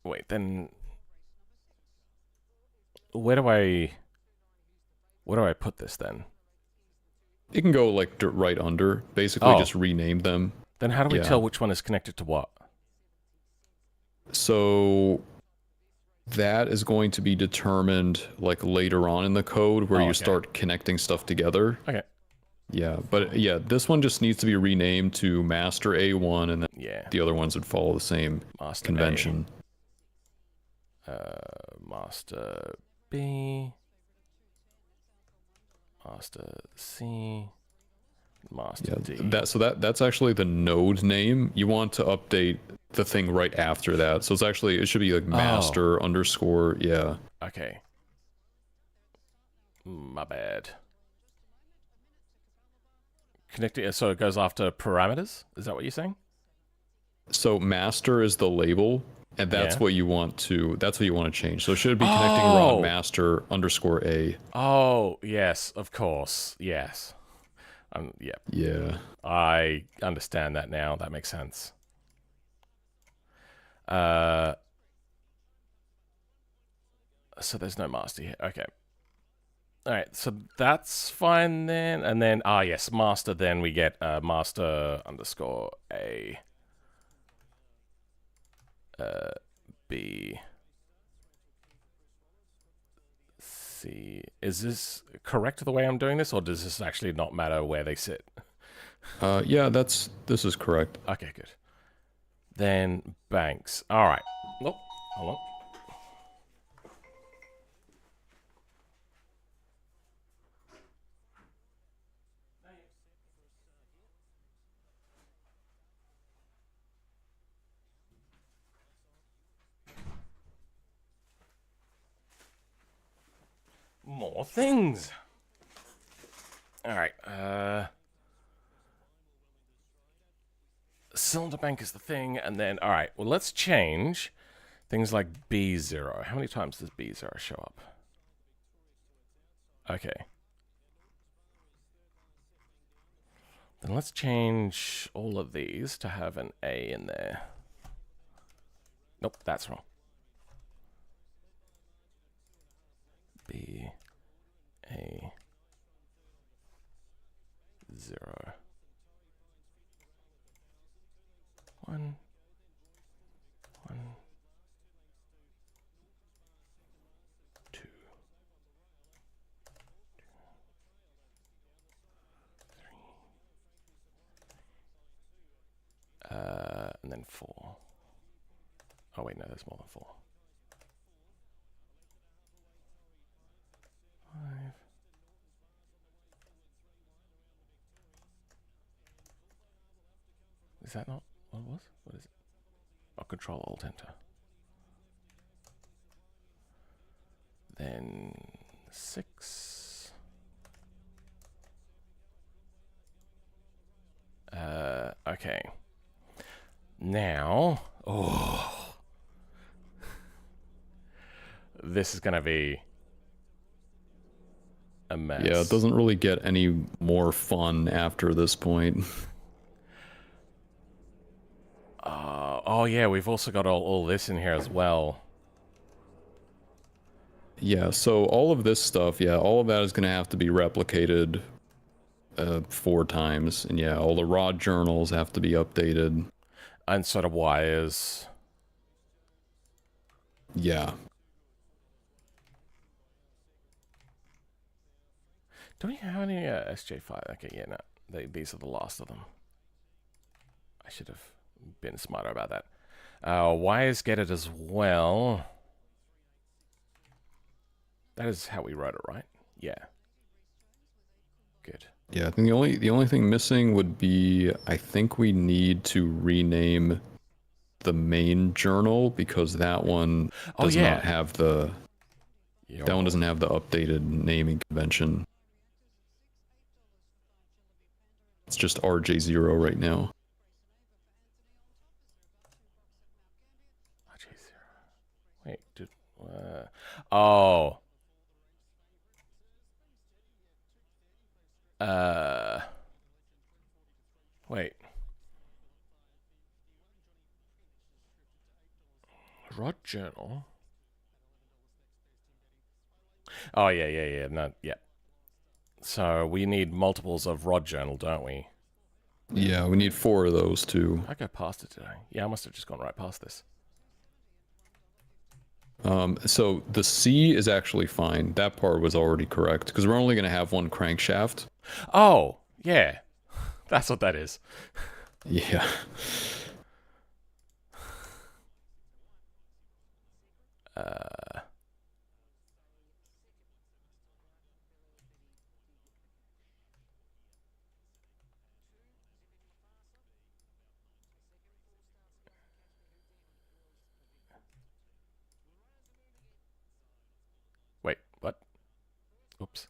Wait, then where do I put this then? It can go like right under. Basically, just rename them. Then how do we tell which one is connected to what? So that is going to be determined like later on in the code where you start connecting stuff together. Okay. Yeah, but yeah, this one just needs to be renamed to master A1, and then the other ones would follow the same convention. Master B, master C, master D. That's actually the node name. You want to update the thing right after that. So it should be like master underscore, Okay. My bad. connecting. So it goes after parameters. Is that what you're saying? So master is the label, and that's Yeah. what you want to. That's what you want to change. So it should be connecting raw master underscore a. Oh, yes, of course. Yes. Yeah. Yeah. I understand that now. That makes sense. So there's no master here. Okay. All right. So that's fine then. And then, yes, master. Then we get master underscore a b c. Is this correct the way I'm doing this, or does this actually not matter where they sit? Yeah, this is correct. Okay, good. Then banks. All right. Nope. Hold on. More things. All right. Cylinder bank is the thing, and then all right. Well, let's change things like B0. How many times does B0 show up? Okay. Then let's change all of these to have an A in there. Nope, that's wrong. B A 0 1 1 2 3 and then 4. Oh wait, no, there's more than 4. 5. Is that not what it was? What is it? Oh, Control Alt Enter. Then 6. Okay. Now, this is gonna be a mess. Yeah, it doesn't really get any more fun after this point. Oh yeah, we've also got all this in here as well. Yeah, so all of this stuff, yeah, all of that is going to have to be replicated 4 times. And yeah, all the raw journals have to be updated. And sort of wires. Yeah. Do we have any SJ5? Okay, yeah, no. These are the last of them. I should have been smarter about that. Wires get it as well. That is how we wrote it, right? Yeah. Good. Yeah, I think the only thing missing would be, I think we need to rename the main journal because that one does not have the that one doesn't have the updated naming convention. It's just RJ0 right now. RJ0. Wait, dude. Oh. Wait. Rod journal. Oh yeah. No, yeah. So we need multiples of rod journal, don't we? Yeah, we need 4 of those too. I go past it today. Yeah, I must have just gone right past this. So the C is actually fine. That part was already correct because we're only going to have one crankshaft. Oh, yeah. That's what that is. Yeah. Wait, what? Oops.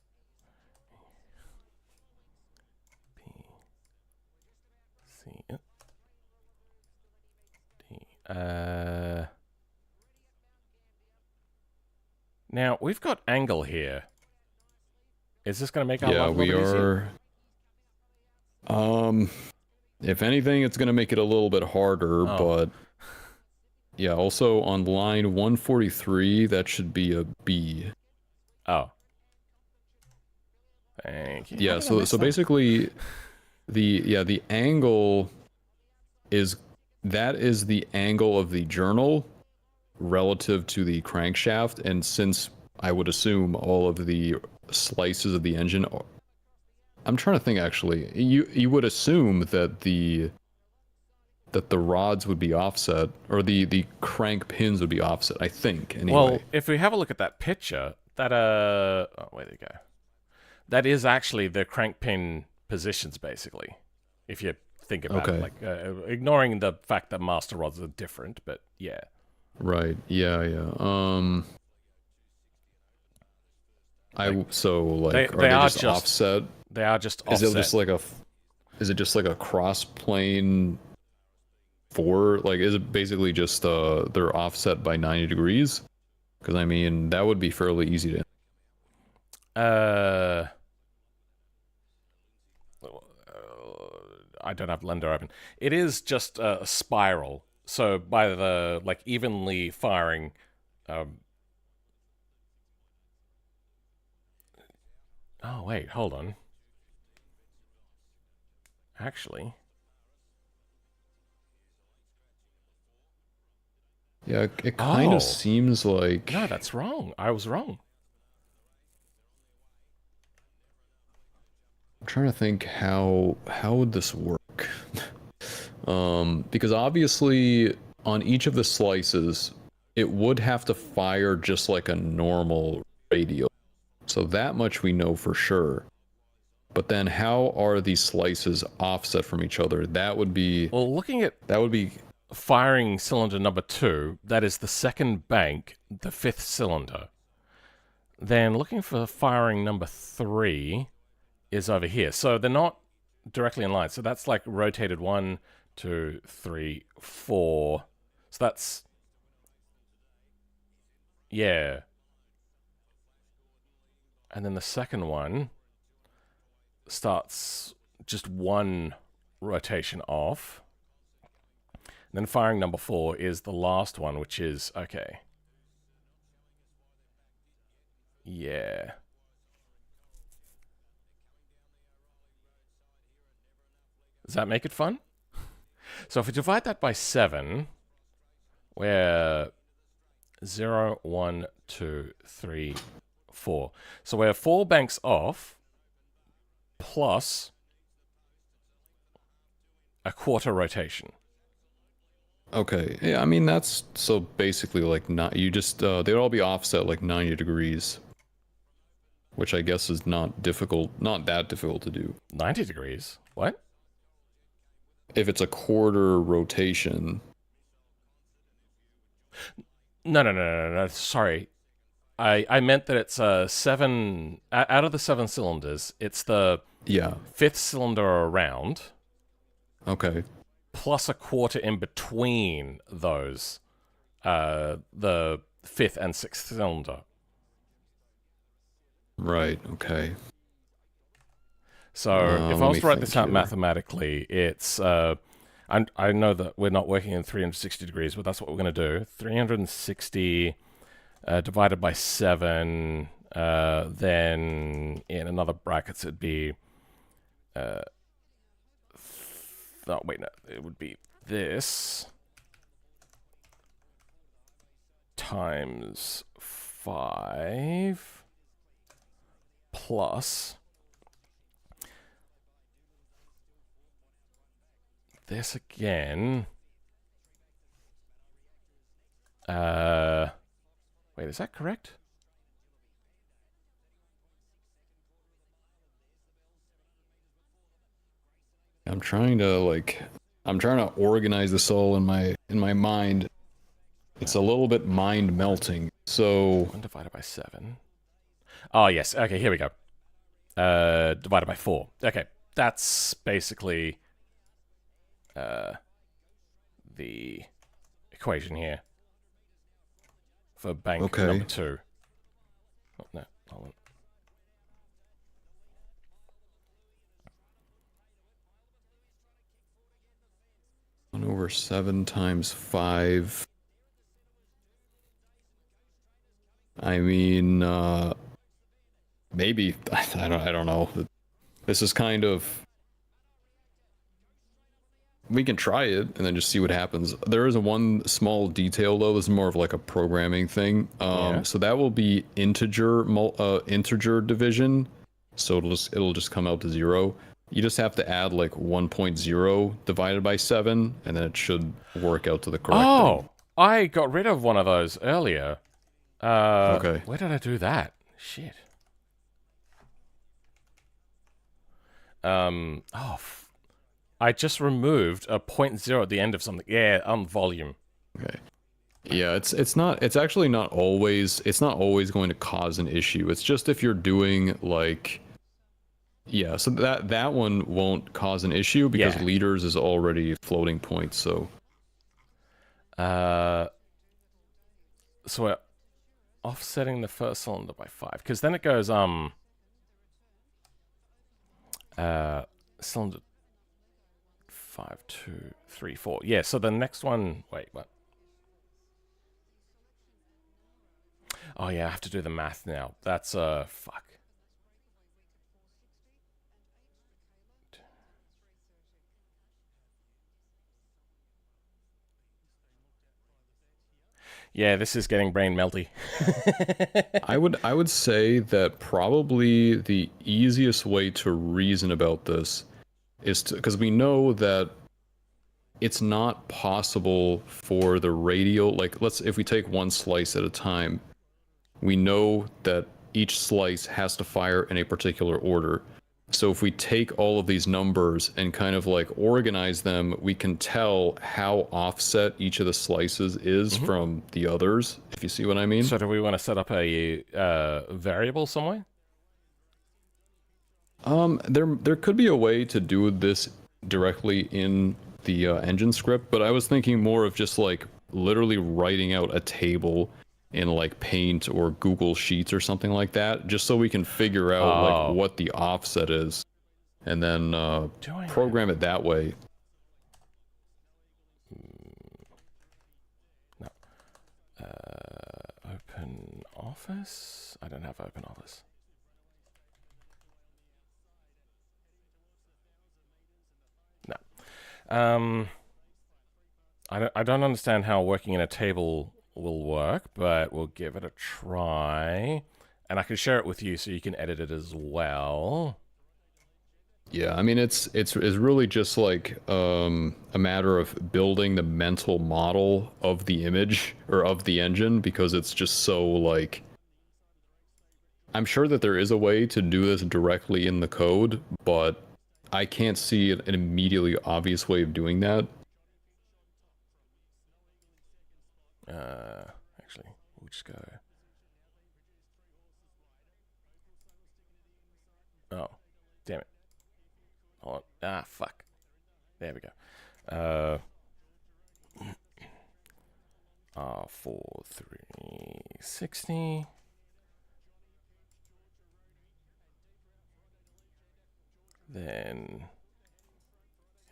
Now, we've got angle here. Is this going to make our Yeah, life a we little bit easier? are. If anything, it's gonna make it a little bit harder, Oh. but yeah. Also on line 143, that should be a B. Oh. Thank you. How Yeah. did I So miss that? basically, the angle is the angle of the journal relative to the crankshaft, and since I would assume all of the slices of the engine are, I'm trying to think actually. You would assume that the rods would be offset, or the crank pins would be offset, I think, anyway. Well, if we have a look at that picture, that oh, where did it go? That is actually the crank pin positions, basically. If you think about it, Okay. like ignoring the fact that master rods are different, but yeah. Right. Yeah, yeah. So like, They are are they just offset? They are just Is offset. it just like is it just like a cross plane like, is it basically just they're offset by 90 degrees? Because I mean, that would be fairly easy to. I don't have Blender open. It is just a spiral. So by the like evenly firing. Oh wait, hold on. Actually, Yeah, it kind Oh. of seems like. no, that's wrong. I was wrong. I'm trying to think how would this work? Because obviously on each of the slices, it would have to fire just like a normal radial. So that much we know for sure. But then how are these slices offset from each other? That would be Well, looking at firing cylinder number 2, that is the second bank, the 5th cylinder. Then looking for firing number 3 is over here. So they're not directly in line. So that's like rotated 1, 2, 3, 4. So that's, yeah. And then the second one starts just one rotation off. And then firing number 4 is the last one, which is, okay. Yeah. Does that make it fun? So if we divide that by 7, we're 0, 1, 2, 3, 4. So we're 4 banks off plus a quarter rotation. Okay. Yeah, I mean that's so basically like not you just they'd all be offset like 90 degrees. Which I guess is not that difficult to do. 90 degrees? What? If it's a quarter rotation. No. Sorry. I meant that it's 7 out of the 7 cylinders, it's the 5th cylinder around. Okay. Plus a quarter in between those, the 5th and 6th cylinder. Right, okay. So if I was to write this out mathematically, it's I know that we're not working in 360 degrees, but that's what we're going to do. 360 divided by 7, then in another brackets it'd be oh, wait, no, it would be this times 5 plus this again. Wait, is that correct? I'm trying to organize this all in my mind. It's a little bit mind melting. So 1 divided by 7. Oh yes. Okay, here we go. Divided by 4. Okay, that's basically the equation here for bank Okay. number 2. Oh, no, hold on. One over 7 times 5. I mean, maybe I don't know. This is kind of, we can try it and then just see what happens. There is one small detail though. This is more of like a programming thing. Yeah. So that will be integer division. So it'll just come out to 0. You just have to add like 1.0 divided by 7, and then it should work out to the correct thing. I got rid of one of those earlier. Okay. Where did I do that? Shit. I just removed a 0.0 at the end of something. Yeah, on volume. Okay. Yeah, it's actually not always going to cause an issue. It's just if you're doing like, yeah, so that one won't cause an issue because liters is already floating point, so so we're offsetting the first cylinder by 5, because then it goes cylinder 5, 2, 3, 4. Yeah, so the next one, wait, what? Oh yeah, I have to do the math now. That's fuck. Yeah, this is getting brain melty. I would say that probably the easiest way to reason about this is to, because we know that it's not possible for the radial, like if we take one slice at a time, we know that each slice has to fire in a particular order. So if we take all of these numbers and kind of like organize them, we can tell how offset each of the slices is from the others, if you see what I mean. So do we want to set up a variable somewhere? There could be a way to do this directly in the engine script, but I was thinking more of just like literally writing out a table in like Paint or Google Sheets or something like that, just so we can figure out like what the offset is, and then program it that way. No. Open Office? I don't have Open Office. No. I don't understand how working in a table will work, but we'll give it a try. And I can share it with you so you can edit it as well. Yeah, I mean it's really just like a matter of building the mental model of the image or of the engine, because it's just so like, I'm sure that there is a way to do this directly in the code, but I can't see an immediately obvious way of doing that. Actually, we'll just go. Oh, damn it. Hold on. Ah, fuck. There we go. R4360. Then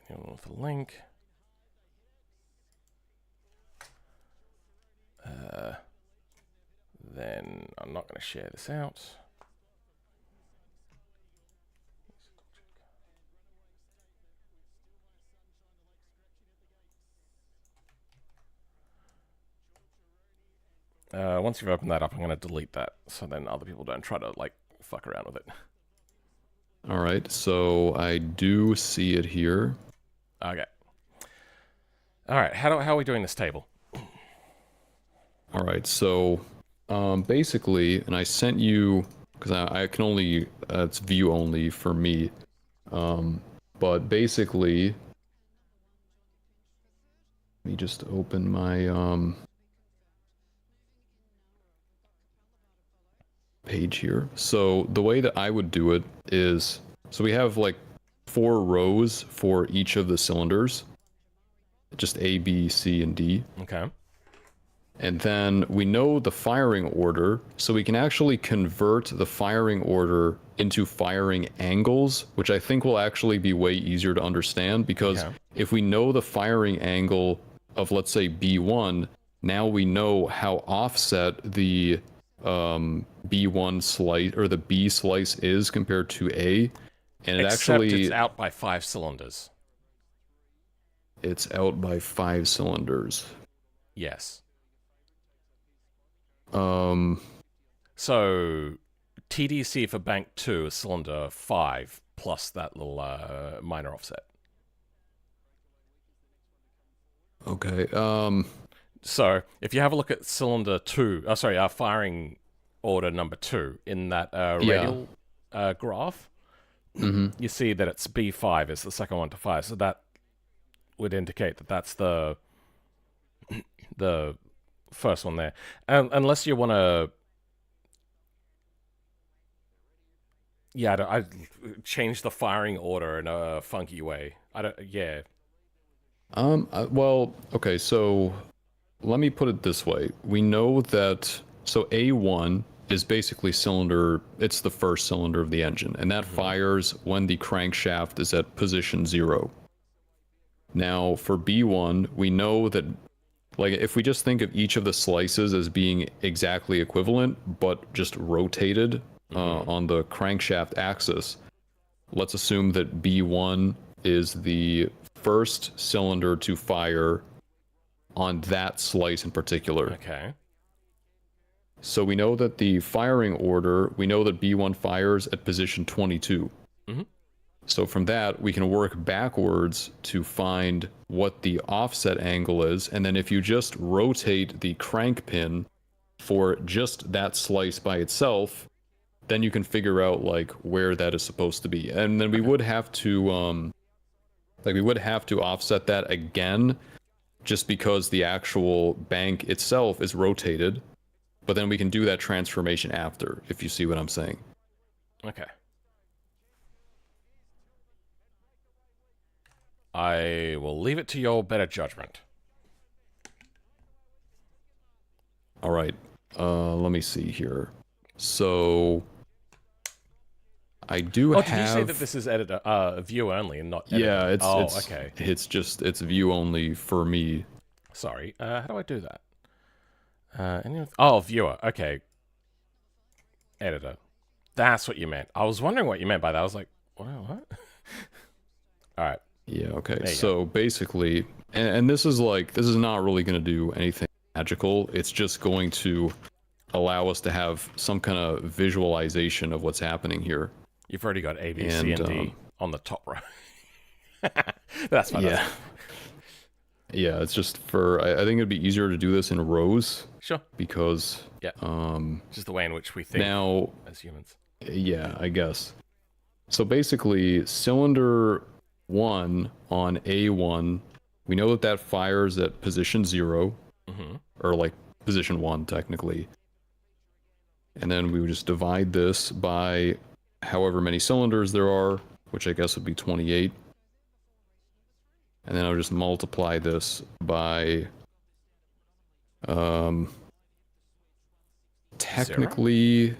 anyone with a link. Then I'm not going to share this out. Once you've opened that up, I'm going to delete that, so then other people don't try to, like, fuck around with it. Alright, so I do see it here. Okay. Alright, how are we doing this table? Alright, so basically, and I sent you, because I can only, it's view only for me, but basically, let me just open my page here. So the way that I would do it is, so we have like 4 rows for each of the cylinders. just A, B, C, and D. Okay. And then we know the firing order, so we can actually convert the firing order into firing angles, which I think will actually be way easier to understand, because if we know the firing angle of, let's say, B1, now we know how offset the B1 slice or the B slice is compared to A, and Except it's out by 5 cylinders. It's out by 5 cylinders. Yes. So TDC for bank 2 is cylinder 5 plus that little minor offset. Okay. So if you have a look at cylinder 2, firing order number 2 in that radial graph, you see that it's B5 is the second one to fire. So that would indicate that that's the first one there. Unless you want to... Yeah, I change the firing order in a funky way. Well, okay, so let me put it this way. We know that, so A1 is basically cylinder, it's the first cylinder of the engine, and that fires when the crankshaft is at position 0. Now, for B1, we know that, like, if we just think of each of the slices as being exactly equivalent, but just rotated on the crankshaft axis, let's assume that B1 is the first cylinder to fire on that slice in particular. Okay. So we know that the firing order, we know that B1 fires at position 22. So from that, we can work backwards to find what the offset angle is, and then if you just rotate the crank pin for just that slice by itself, then you can figure out like where that is supposed to be. And then we would have to offset that again, just because the actual bank itself is rotated. But then we can do that transformation after, if you see what I'm saying. Okay. I will leave it to your better judgment. All right. Let me see here. So I do have... Did you say that this is editor, view only and not editor? Yeah, okay. It's view only for me. Sorry. How do I do that? Viewer. Okay. Editor. That's what you meant. I was wondering what you meant by that. I was like, what? All right. Yeah, okay. So basically, and this is not really going to do anything magical. It's just going to allow us to have some kind of visualization of what's happening here. You've already got A, B, C, and D on the top row. That's fine. Yeah. Yeah, it's just for... I think it'd be easier to do this in rows. Sure. Because... Yeah. Just the way in which we think now, as humans. Yeah, I guess. So basically, cylinder 1 on A1, we know that fires at position 0. Or like position 1, technically. And then we would just divide this by however many cylinders there are, which I guess would be 28. And then I'll just multiply this by, technically,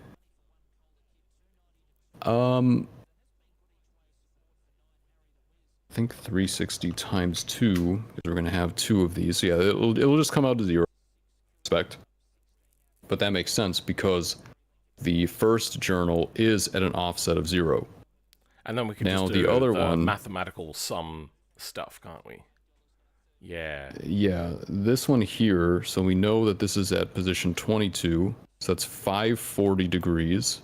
I think 360 times 2, because we're going to have 2 of these. So yeah, it'll just come out to 0, I expect. But that makes sense because the first journal is at an offset of 0. And then we can now just do the other one, mathematical sum stuff, can't we? Yeah. Yeah, this one here, so we know that this is at position 22, so that's 540 degrees.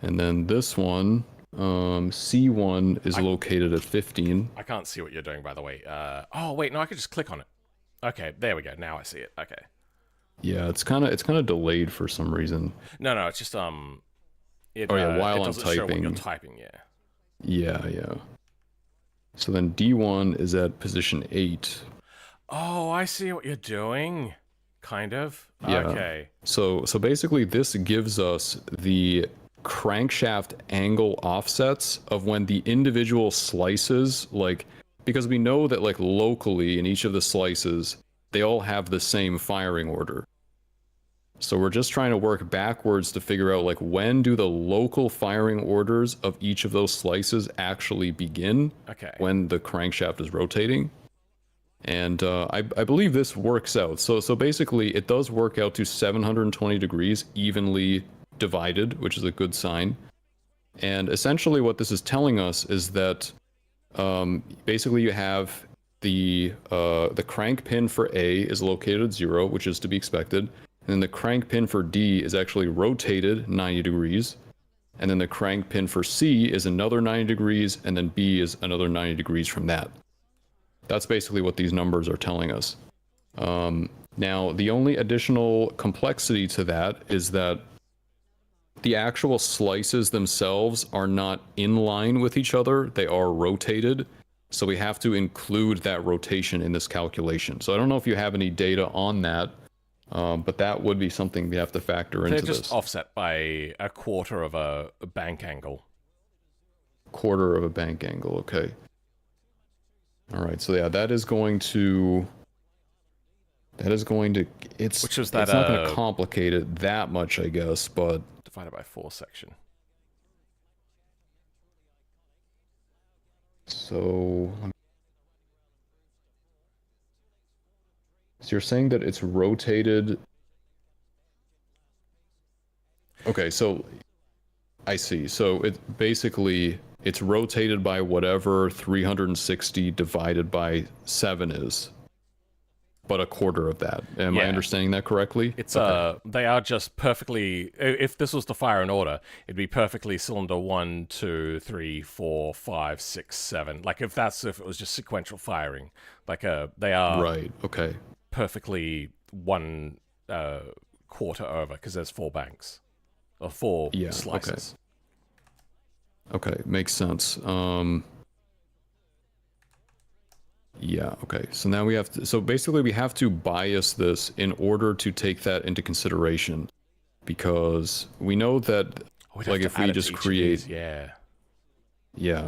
And then this one, C1 is located at 15. I can't see what you're doing, by the way. Oh, wait, no, I could just click on it. Okay, there we go. Now I see it. Okay. Yeah, it's kind of delayed for some reason. No, it's just while I'm doesn't typing. show what you're typing, yeah. Yeah. So then D1 is at position 8. Oh, I see what you're doing. Kind of. Yeah. Okay. So basically this gives us the crankshaft angle offsets of when the individual slices like because we know that like locally in each of the slices, they all have the same firing order. So we're just trying to work backwards to figure out like when do the local firing orders of each of those slices actually begin when the crankshaft is rotating. And I believe this works out. So basically it does work out to 720 degrees evenly divided, which is a good sign. And essentially what this is telling us is that basically you have the crank pin for A is located at 0, which is to be expected. And then the crank pin for D is actually rotated 90 degrees. And then the crank pin for C is another 90 degrees, and then B is another 90 degrees from that. That's basically what these numbers are telling us. Now, the only additional complexity to that is that the actual slices themselves are not in line with each other. They are rotated. So we have to include that rotation in this calculation. So I don't know if you have any data on that. But that would be something we have to factor into this. They're just offset by a quarter of a bank angle. Quarter of a bank angle, okay. All right, so yeah, that is going to... It's not going to complicate it that much, I guess, but... Divided by 4 section. So you're saying that it's rotated... Okay, so I see. So it basically, it's rotated by whatever 360 divided by 7 is, but a quarter of that. Am I understanding that correctly? It's they are just perfectly... If this was the fire in order, it'd be perfectly cylinder 1, 2, 3, 4, 5, 6, 7. Like if it was just sequential firing. Like they are... Right, okay. Perfectly one quarter over, because there's 4 banks. Or 4 slices. Okay, makes sense. Yeah, okay. So now we have to... So basically we have to bias this in order to take that into consideration. Because we know that, like, if we just create... Yeah,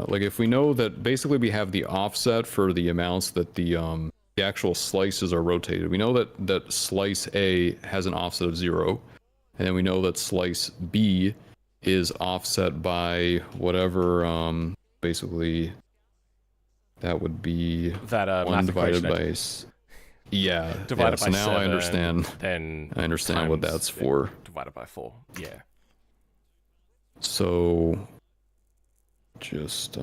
like if we know that basically we have the offset for the amounts that the actual slices are rotated. We know that slice A has an offset of 0. And then we know that slice B is offset by whatever, basically, that would be that 1 divided by... Yeah, divided so by now 7, I understand. Then I understand what that's for. Divided by 4, yeah. So, just,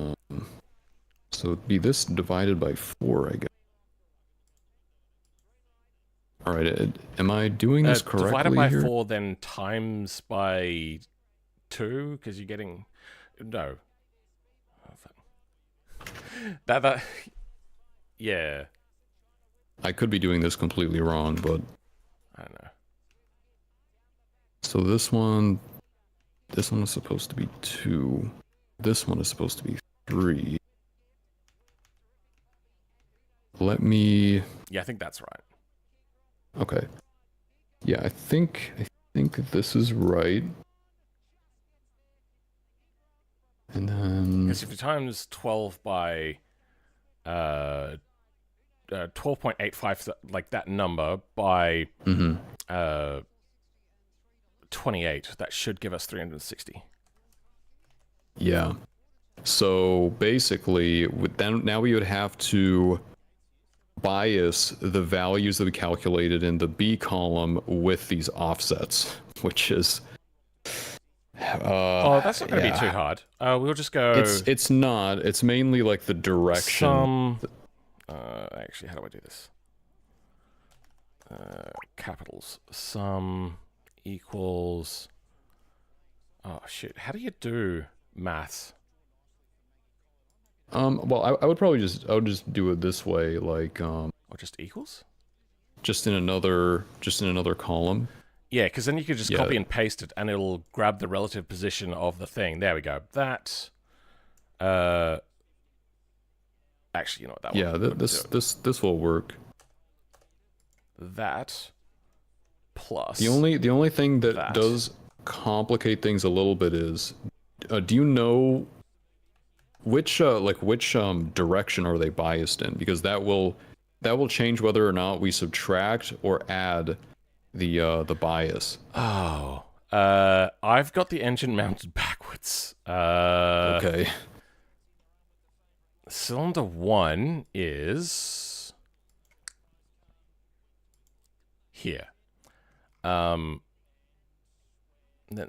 so it'd be this divided by 4, I guess. Alright, am I doing this correctly divided by here? 4, then times by 2, because you're getting... No. That... Yeah. I could be doing this completely wrong, but... I don't know. So this one is supposed to be 2. This one is supposed to be 3. Let me... Yeah, I think that's right. Okay. Yeah, I think this is right. And then... Because if you times 12 by 12.85, like that number, by 28, that should give us 360. Yeah. So basically, now we would have to bias the values that we calculated in the B column with these offsets, which is... oh, that's not going to be too hard. We'll just go... It's not. It's mainly like the direction. Actually, how do I do this? Capitals. Sum equals... Oh, shit. How do you do maths? Well, I would probably just do it this way, like Or just equals? just in another column. Yeah, because then you could just copy and paste it, and it'll grab the relative position of the thing. There we go. That. Actually, you know what that? Yeah, this will work. That plus the only thing that does complicate things a little bit is, do you know which direction are they biased in? Because that will change whether or not we subtract or add the bias. Oh. I've got the engine mounted backwards. Okay. Cylinder 1 is here. Then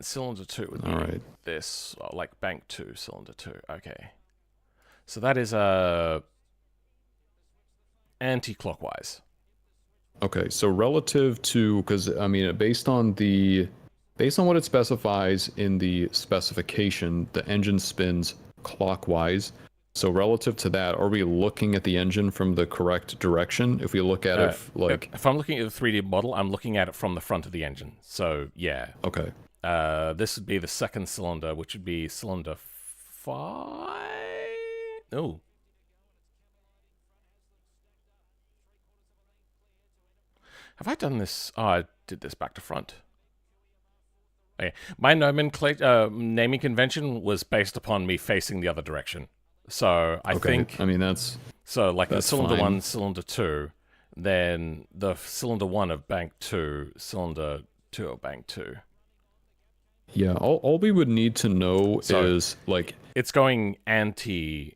cylinder 2 would be this, like bank 2, cylinder 2. Okay. So that is anti-clockwise. Okay, so relative to, because I mean, based on what it specifies in the specification, the engine spins clockwise. So relative to that, are we looking at the engine from the correct direction? If we look at it like... If I'm looking at the 3D model, I'm looking at it from the front of the engine. So, yeah. Okay. This would be the second cylinder, which would be cylinder 5? Oh. Have I done this? Oh, I did this back to front. Okay. My naming convention was based upon me facing the other direction. So I think... I mean, that's... So like the cylinder fine. 1, cylinder 2, then the cylinder 1 of bank 2, cylinder 2 of bank 2. Yeah, all we would need to know is, like... It's going anti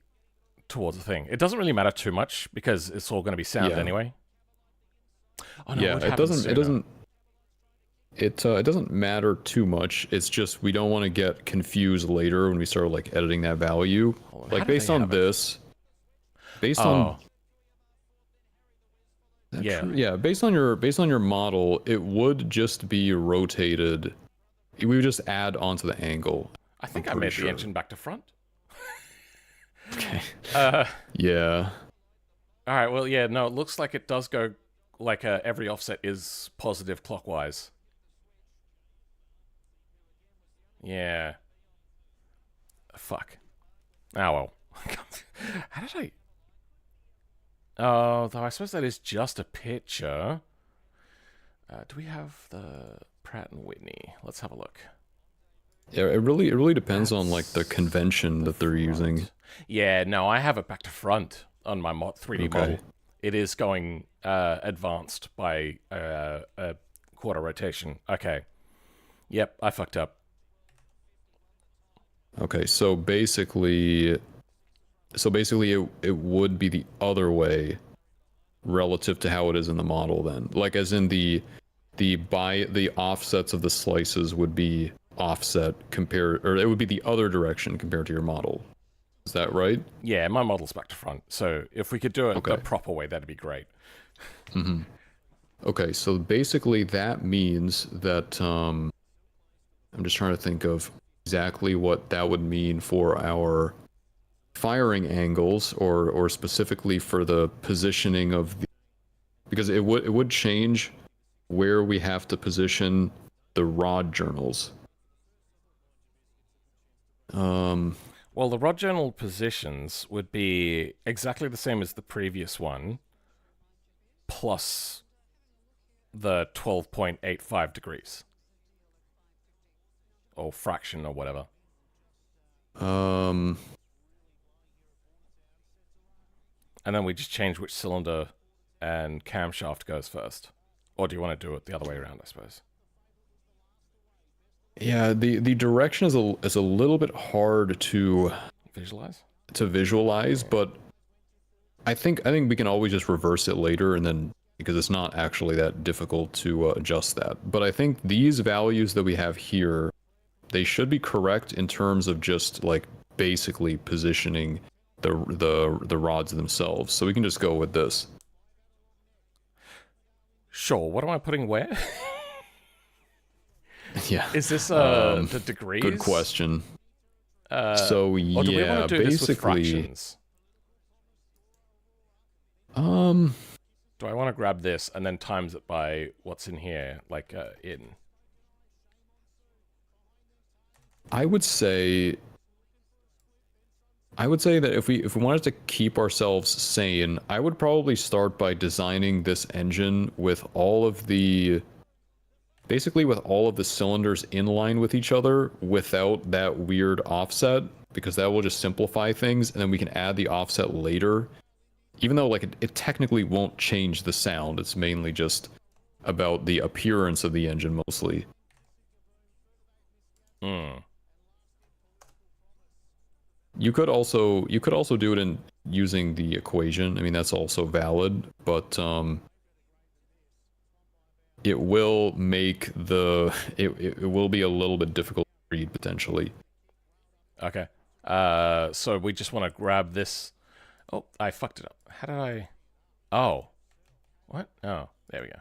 towards the thing. It doesn't really matter too much, because it's all going to be sound anyway. Oh, no, yeah, it doesn't matter too much. It's just we don't want to get confused later when we start like editing that value. Like based on this, based on based on your model, it would just be rotated. We would just add onto the angle. I think I made the engine back to front. Okay. Yeah. All right. Well, yeah. No, it looks like it does go like every offset is positive clockwise. Yeah. Fuck. Oh, well. How did I... Oh, though I suppose that is just a picture. Do we have the Pratt and Whitney? Let's have a look. Yeah, it really depends on like the convention that they're using. Yeah, no, I have it back to front on my 3D model. It is going advanced by a quarter rotation. Okay. Yep, I fucked up. Okay, so basically it would be the other way relative to how it is in the model then. Like as in the offsets of the slices would be offset compared, or it would be the other direction compared to your model. Is that right? Yeah, my model's back to front. So if we could do it the proper way, that'd be great. Mm-hmm. Okay, so basically that means that I'm just trying to think of exactly what that would mean for our firing angles, or specifically for the positioning of the, because it would change where we have to position the rod journals. Well, the rod journal positions would be exactly the same as the previous one, plus the 12.85 degrees. Or fraction, or whatever. And then we just change which cylinder and camshaft goes first. Or do you want to do it the other way around, I suppose? Yeah, the direction is a little bit hard to visualize, but I think we can always just reverse it later, and then because it's not actually that difficult to adjust that. But I think these values that we have here, they should be correct in terms of just like basically positioning the rods themselves. So we can just go with this. Sure. What am I putting where? Yeah. Is this the degrees? Good question. So yeah, or do we want to do basically. This with fractions? Do I want to grab this and then times it by what's in here, like in? I would say that if we wanted to keep ourselves sane, I would probably start by designing this engine with all of the cylinders in line with each other without that weird offset. because that will just simplify things, and then we can add the offset later. Even though like it technically won't change the sound, it's mainly just about the appearance of the engine mostly. You could also do it in using the equation. I mean, that's also valid, but it will make it will be a little bit difficult to read potentially. Okay. So we just want to grab this. Oh, I fucked it up. How did I? Oh. What? Oh, there we go.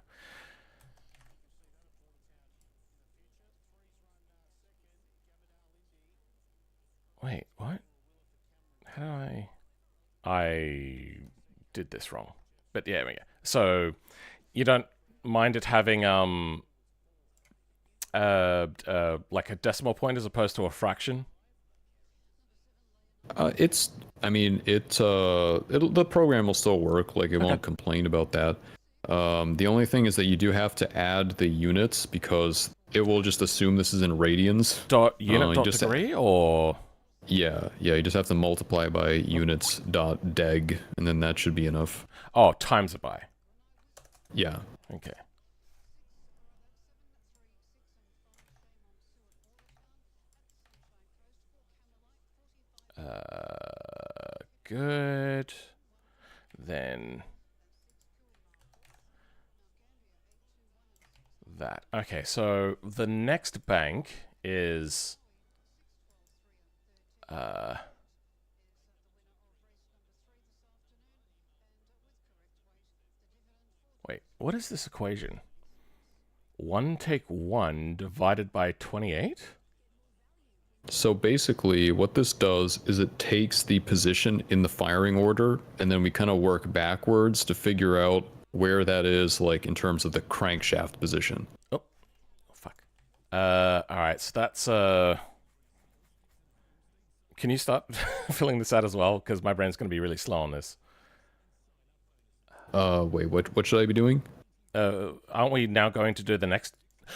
Wait, what? How did I did this wrong. But yeah, there we go. So you don't mind it having like a decimal point as opposed to a fraction? I mean, the program will still work. Like, it won't complain about that. The only thing is that you do have to add the units because it will just assume this is in radians. Degree, or? Yeah, you just have to multiply by units.deg, and then that should be enough. Oh, times it by. Yeah. Okay. Good. Then that. Okay, so the next bank is wait, what is this equation? 1 take 1 divided by 28? So basically, what this does is it takes the position in the firing order, and then we kind of work backwards to figure out where that is, like, in terms of the crankshaft position. Oh, fuck. Alright, so that's, Can you start filling this out as well? Because my brain's going to be really slow on this. Wait, what should I be doing? Aren't we now going to do the next...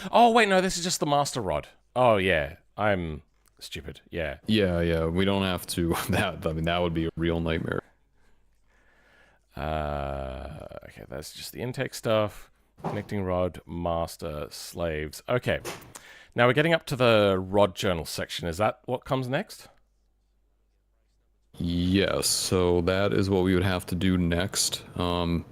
Oh, wait, no, this is just the master rod. Oh, yeah, I'm... stupid, yeah. Yeah, we don't have to. I mean, that would be a real nightmare. Okay, that's just the intake stuff. Connecting rod, master, slaves. Okay, now we're getting up to the rod journal section. Is that what comes next? Yes, so that is what we would have to do next. I'm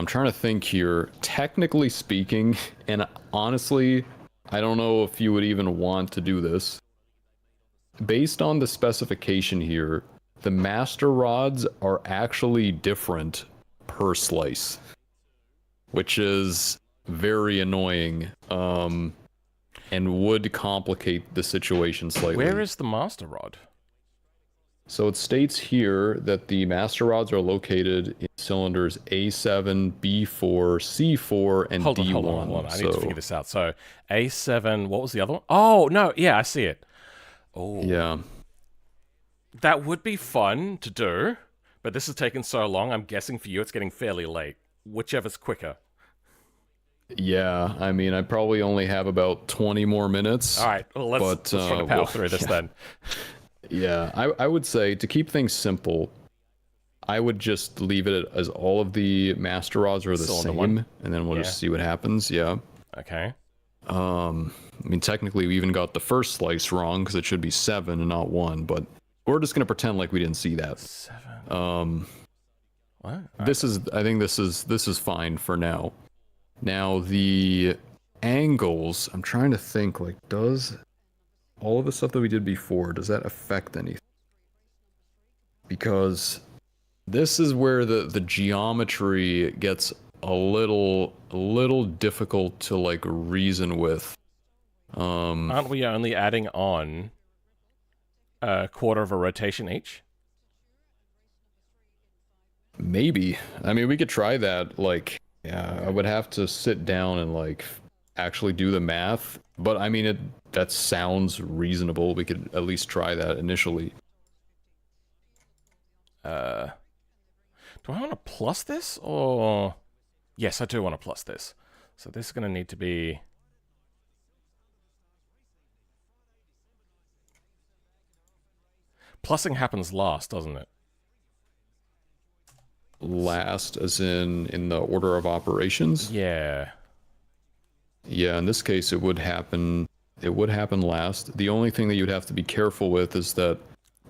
trying to think here. Technically speaking, and honestly, I don't know if you would even want to do this. Based on the specification here, the master rods are actually different per slice, which is very annoying, and would complicate the situation slightly. Where is the master rod? So it states here that the master rods are located in cylinders A7, B4, C4, and D1. Hold on. I need to figure this out. So A7, what was the other one? Oh, no, yeah, I see it. Oh. Yeah. That would be fun to do, but this has taken so long, I'm guessing for you it's getting fairly late. Whichever's quicker. Yeah, I mean, I probably only have about 20 more minutes. All right, well, let's try to power through this then. Yeah, I would say to keep things simple, I would just leave it as all of the master rods are the same, and then we'll just see what happens. Yeah. Okay. I mean, technically, we even got the first slice wrong because it should be 7 and not 1, but we're just gonna pretend like we didn't see that. 7. What? I think this is fine for now. Now the angles, I'm trying to think, like, does all of the stuff that we did before, does that affect anything? Because this is where the geometry gets a little difficult to, like, reason with. Aren't we only adding on a quarter of a rotation each? Maybe. I mean, we could try that. Like, yeah, I would have to sit down and, like, actually do the math. But I mean, that sounds reasonable. We could at least try that initially. Do I want to plus this, or... Yes, I do want to plus this. So this is going to need to be... Plussing happens last, doesn't it? Last, as in the order of operations? Yeah. Yeah, in this case, it would happen last. The only thing that you'd have to be careful with is that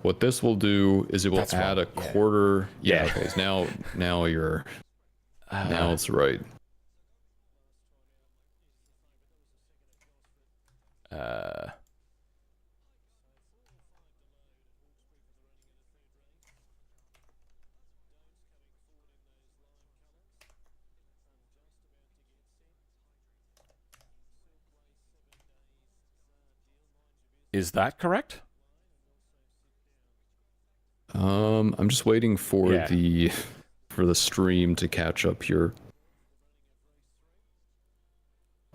what this will do is it will add a quarter. Yeah. Okay. So now you're now it's right. Is that correct? I'm just waiting for the stream to catch up here.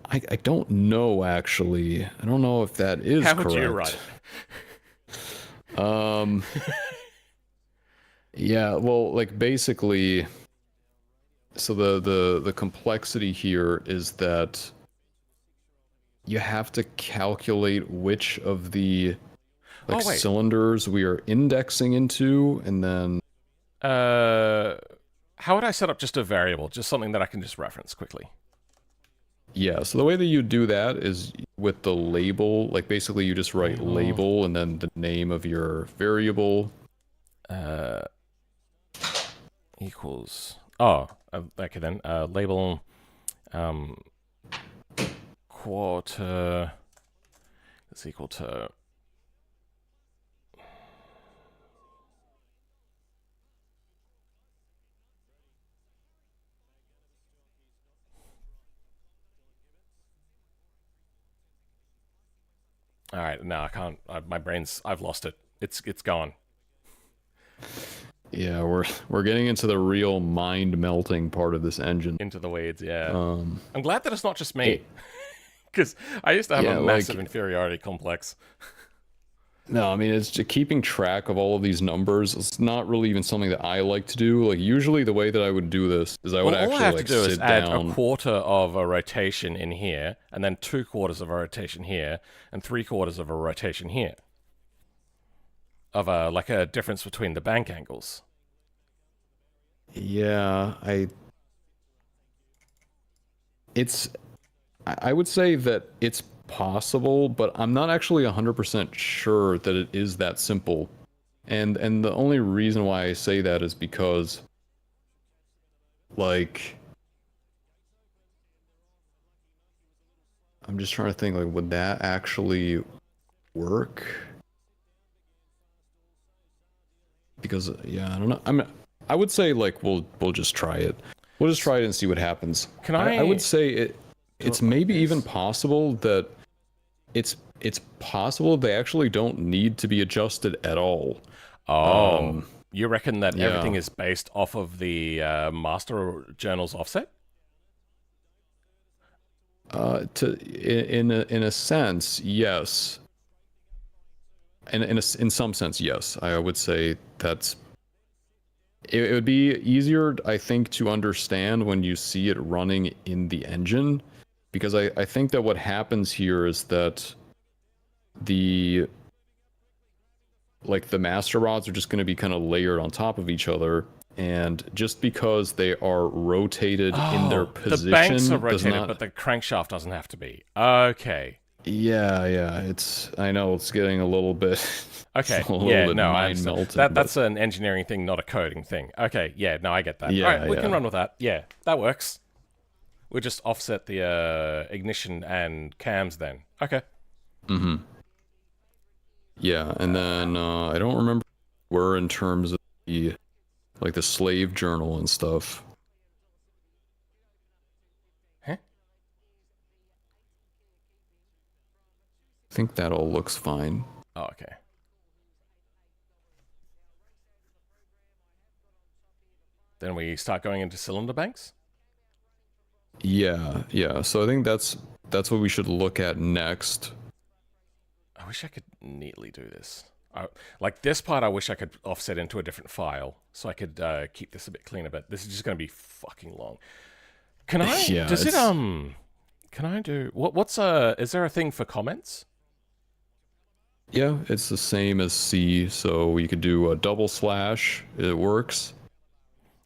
I don't know, actually. I don't know if that is correct. How would you write it? Yeah, well, like, basically, so the complexity here is that you have to calculate which of the cylinders we are indexing into, and then how would I set up just a variable, just something that I can just reference quickly? Yeah, so the way that you do that is with the label, like basically you just write label and then the name of your variable. Equals, okay then, label, quarter is equal to all right, no, I can't. I've lost it. It's gone. Yeah, we're getting into the real mind melting part of this engine. Into the weeds, yeah. I'm glad that it's not just me, because I used to have a massive inferiority complex. No, I mean, it's just keeping track of all of these numbers. It's not really even something that I like to do. Like, usually the way that I would do this is I would actually all I have to do sit is add a quarter of a rotation in here, and then 2/4 of a rotation here, and 3/4 of a rotation here. Of like a difference between the bank angles. Yeah, I would say that it's possible, but I'm not actually 100% sure that it is that simple. And the only reason why I say that is because, like, I'm just trying to think, like, would that actually work? Because, yeah, I don't know. I would say, like, we'll just try it. We'll just try it and see what happens. I would say it's maybe even possible that it's possible they actually don't need to be adjusted at all. Oh, you reckon that everything is based off of the master journal's offset? In a sense, yes. And in some sense, yes. I would say that's. It would be easier, I think, to understand when you see it running in the engine, because I think that what happens here is that the master rods are just going to be kind of layered on top of each other, and just because they are rotated in their position, the banks are rotated, but the crankshaft doesn't have to be. Okay. Yeah. I know it's getting a little bit. Okay. That's an engineering thing, not a coding thing. Okay. Yeah. No, I get that. Yeah, all right, we can run with that. Yeah, that works. We'll just offset the ignition and cams then. Okay. Mm-hmm. Yeah, and then I don't remember where we're in terms of the slave journal and stuff. Huh? I think that all looks fine. Oh, okay. Then we start going into cylinder banks? Yeah. So I think that's what we should look at next. I wish I could neatly do this. Like this part, I wish I could offset into a different file so I could keep this a bit cleaner. But this is just going to be fucking long. Can I? Yeah, Can I do? What's Is there a thing for comments? Yeah, it's the same as C, so you could do a double slash, it works.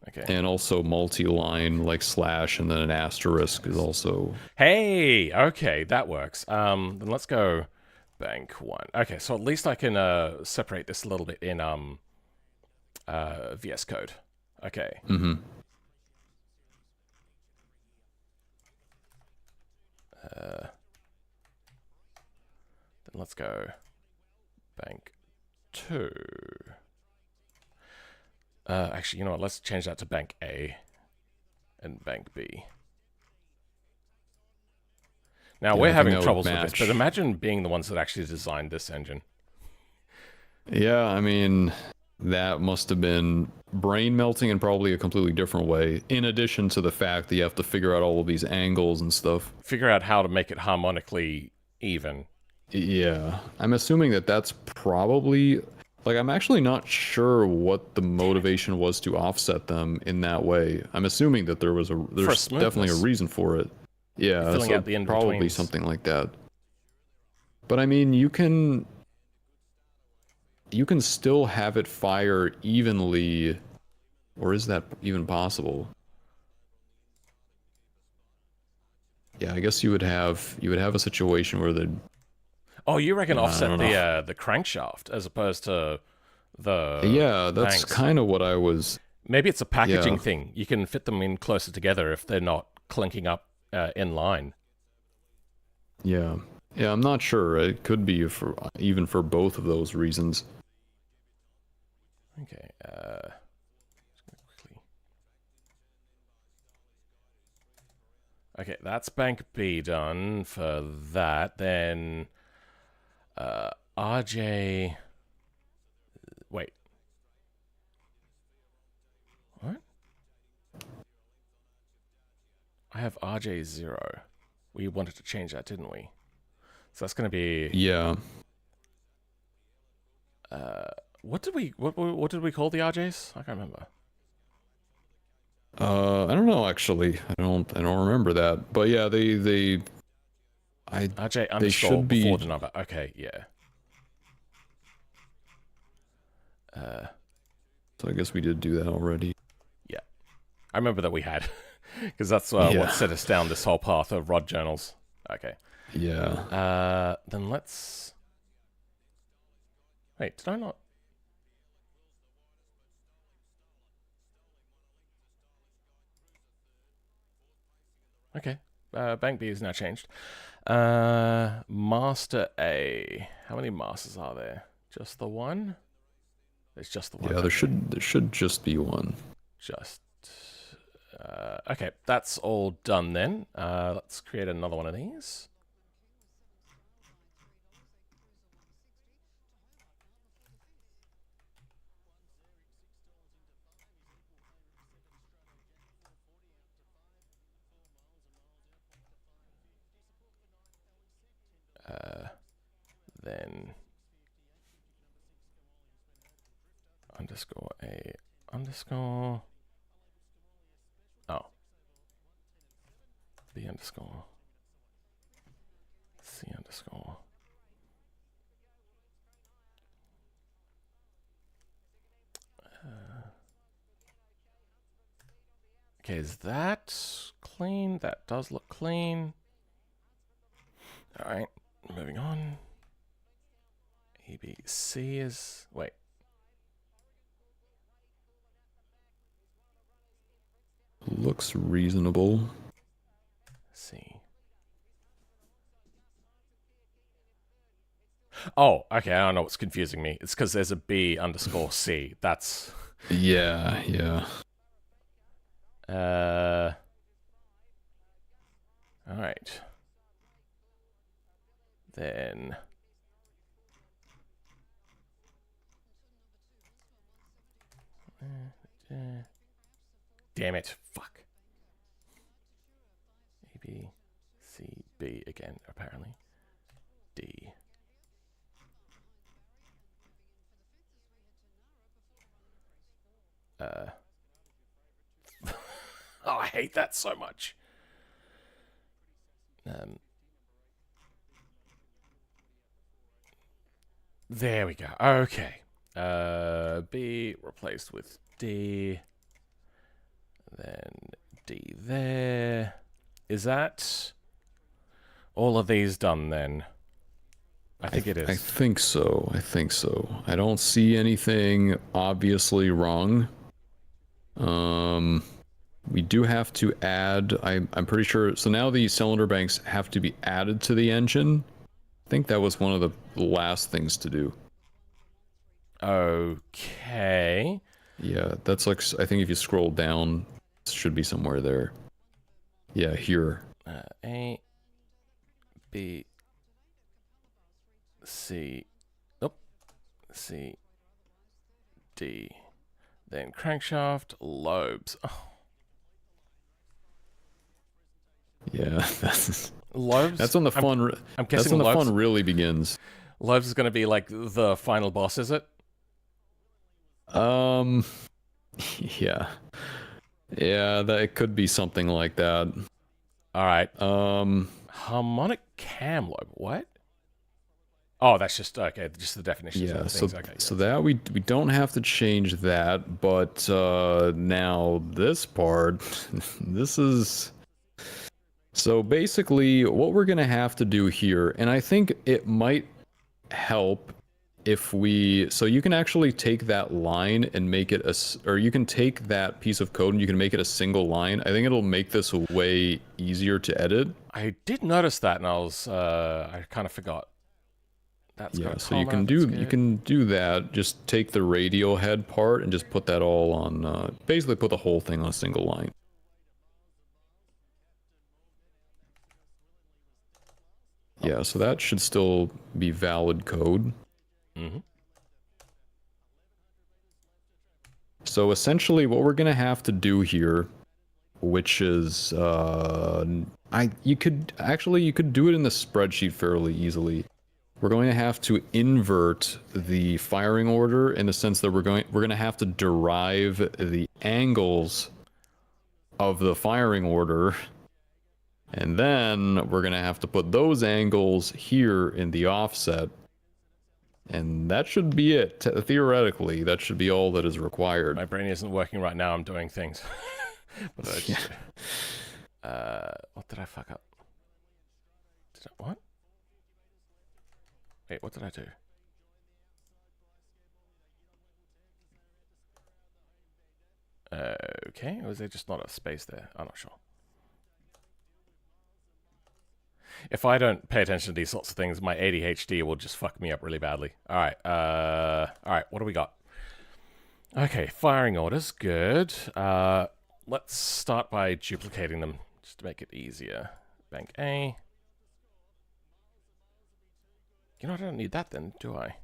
Okay. And also multi-line, like slash and then an asterisk is also... Hey, okay, that works. Then let's go bank 1. Okay, so at least I can separate this a little bit in VS Code. Okay. Mm-hmm. Then let's go bank 2. Actually, you know what? Let's change that to bank A and bank B. Now, Yeah, we're I think having that would troubles with this, but match. imagine being the ones that actually designed this engine. Yeah, I mean, that must have been brain melting in probably a completely different way, in addition to the fact that you have to figure out all of these angles and stuff. Figure out how to make it harmonically even. Yeah, I'm assuming that that's probably... Like, I'm actually not sure what the motivation was to offset them in that way. I'm assuming that there's definitely a reason for it. Yeah, filling so out the probably in-betweens. something like that. But I mean, you can still have it fire evenly, or is that even possible? Yeah, I guess you would have a situation where the... Oh, you reckon offset know. the crankshaft as opposed to the Yeah, that's banks. kind of what I was... Maybe it's a packaging Yeah. thing. You can fit them in closer together if they're not clinking up in line. Yeah. Yeah, I'm not sure. It could be for even for both of those reasons. Okay. Let's go quickly. Okay, that's bank B done for that. Then RJ. Wait. What? I have RJ0. We wanted to change that, didn't we? So that's going to be... Yeah. What did we call the RJs? I can't remember. I don't know actually. I don't remember that. But yeah, RJ they underscore should before be... the number. Okay, yeah. So I guess we did do that already. Yeah. I remember that we had. Because that's Yeah. what set us down this whole path of rod journals. Okay. Yeah. Then let's... Wait, did I not... Okay. Bank B is now changed. Master A. How many masters are there? Just the one? There's just the one. Yeah, okay. there should just be one. Just... okay, that's all done then. Let's create another one of these. Then underscore A underscore... Oh. B underscore C underscore. Okay, is that clean? That does look clean. Alright, moving on. ABC is... Wait. Looks reasonable. C. Oh, okay, I don't know what's confusing me. It's because there's a B underscore C. That's... Yeah, yeah. Alright. Then... Damn it. Fuck. A, B, C, B again, apparently. D. Oh, I hate that so much. There we go. Okay. B replaced with D. Then D there. Is that all of these done then? I think it is. I think so. I think so. I don't see anything obviously wrong. We do have to add, I'm pretty sure, so now the cylinder banks have to be added to the engine. I think that was one of the last things to do. Okay. Yeah, that's like, I think if you scroll down, it should be somewhere there. Yeah, here. A, B, C, nope, C, D, then crankshaft, lobes. Oh. Yeah, Lobes? that's when the fun. I'm that's guessing when the lobes, fun really begins. lobes is going to be like the final boss, is it? Yeah, yeah, that it could be something like that. All right. Harmonic cam lobe. What? Oh, that's just okay. Just the definitions. Yeah, of the so things. Okay, so that we don't have to change that, but now this part, this is. So basically, what we're gonna have to do here, and I think it might help if we, so you can actually take that line and make it or you can take that piece of code and you can make it a single line. I think it'll make this way easier to edit. I did notice that, and I kind of forgot. That's yeah. So you can do that. Just take the radial head part and just put that all on. Basically, put the whole thing on a single line. Yeah, so that should still be valid code. Mm-hmm. So essentially what we're gonna have to do here, which is you could do it in the spreadsheet fairly easily. We're going to have to invert the firing order in the sense that we're going to have to derive the angles of the firing order. And then we're going to have to put those angles here in the offset. And that should be it. Theoretically, that should be all that is required. My brain isn't working right now. I'm doing things. What did I just do? What did I fuck up? What? Wait, what did I do? Okay, or was there just not a space there? I'm not sure. If I don't pay attention to these sorts of things, my ADHD will just fuck me up really badly. All right, what do we got? Okay, firing orders, good. Let's start by duplicating them, just to make it easier. Bank A. You know, I don't need that then, do I?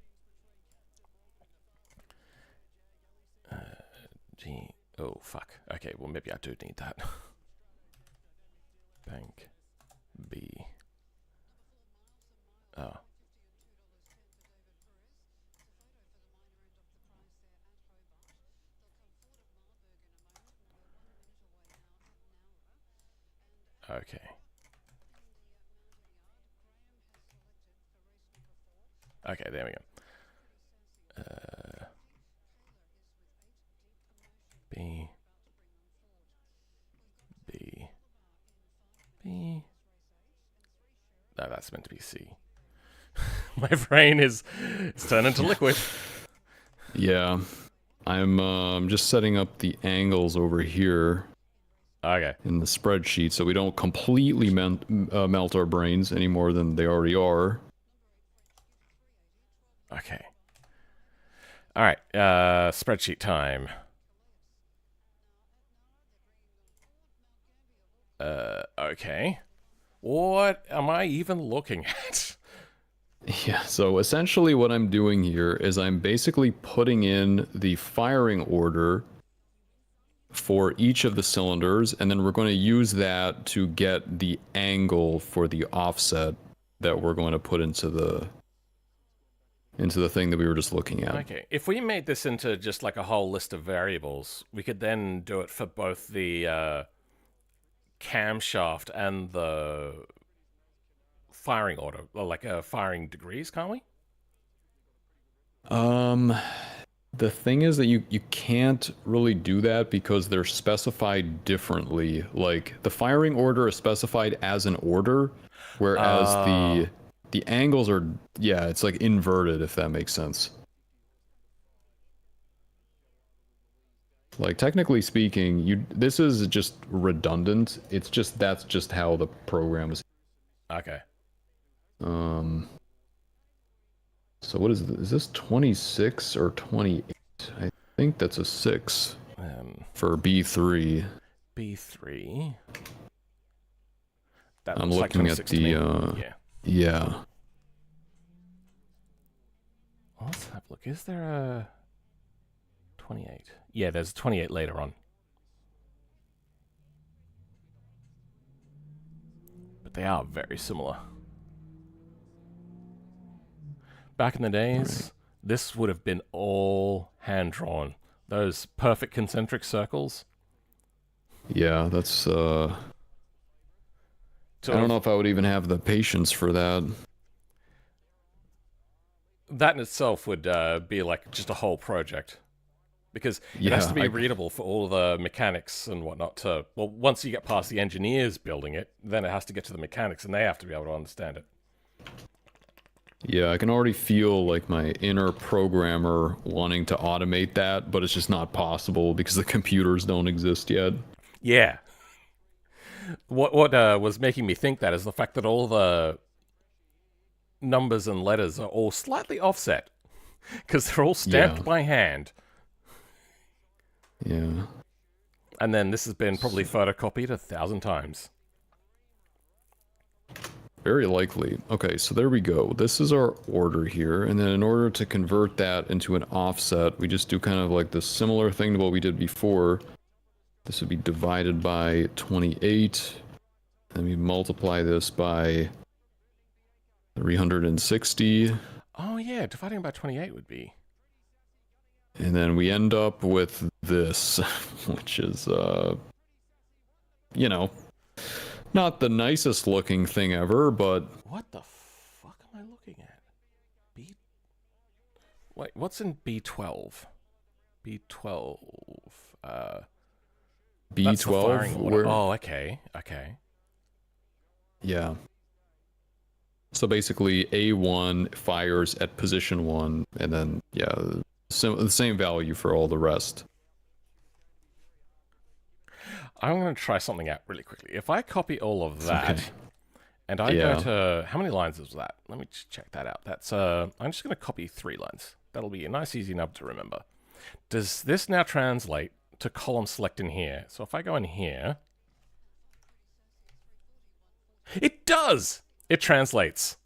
G. Oh, fuck. Okay, well, maybe I do need that. Bank B. Oh. Okay. Okay, there we go. B. B. B. No, that's meant to be C. My brain is turning to liquid. Yeah. I'm just setting up the angles over here. Okay. In the spreadsheet, so we don't completely melt our brains any more than they already are. Okay. All right. Spreadsheet time. Okay. What am I even looking at? Yeah, so essentially what I'm doing here is I'm basically putting in the firing order for each of the cylinders, and then we're going to use that to get the angle for the offset that we're going to put into the thing that we were just looking at. Okay, if we made this into just like a whole list of variables, we could then do it for both the camshaft and the firing order, or like firing degrees, can't we? The thing is that you can't really do that because they're specified differently. Like the firing order is specified as an order, whereas the angles are, yeah, it's like inverted, if that makes sense. Like technically speaking, this is just redundant. It's just that's just how the program is. Okay. So what is this? Is this 26 or 28? I think that's a 6 for B3. B3. That I'm looks looking like at the yeah. Let's have a look. Is there a 28? Yeah, there's a 28 later on. But they are very similar. Back in the days, this would have been all hand-drawn. Those perfect concentric circles. Yeah, that's I don't know if I would even have the patience for that. That in itself would be like just a whole project. Because it has to be readable for all the mechanics and whatnot to... Well, once you get past the engineers building it, then it has to get to the mechanics and they have to be able to understand it. Yeah, I can already feel like my inner programmer wanting to automate that, but it's just not possible because the computers don't exist yet. Yeah. What was making me think that is the fact that all the numbers and letters are all slightly offset because they're all stamped by hand. Yeah. And then this has been probably photocopied 1,000 times. Very likely. Okay, so there we go. This is our order here, and then in order to convert that into an offset, we just do kind of like the similar thing to what we did before. This would be divided by 28. Then we multiply this by 360. Oh yeah, dividing by 28 would be. And then we end up with this, which is, you know, not the nicest looking thing ever, but... What the fuck am I looking at? Wait, what's in B12? B12, B12? Oh, okay, okay. Yeah. So basically, A1 fires at position 1, and then, yeah, the same value for all the rest. I'm going to try something out really quickly. If I copy all of that, and I go to... How many lines is that? Let me just check that out. That's I'm just going to copy 3 lines. That'll be a nice, easy number to remember. Does this now translate to column select in here? So if I go in here... It does! It translates.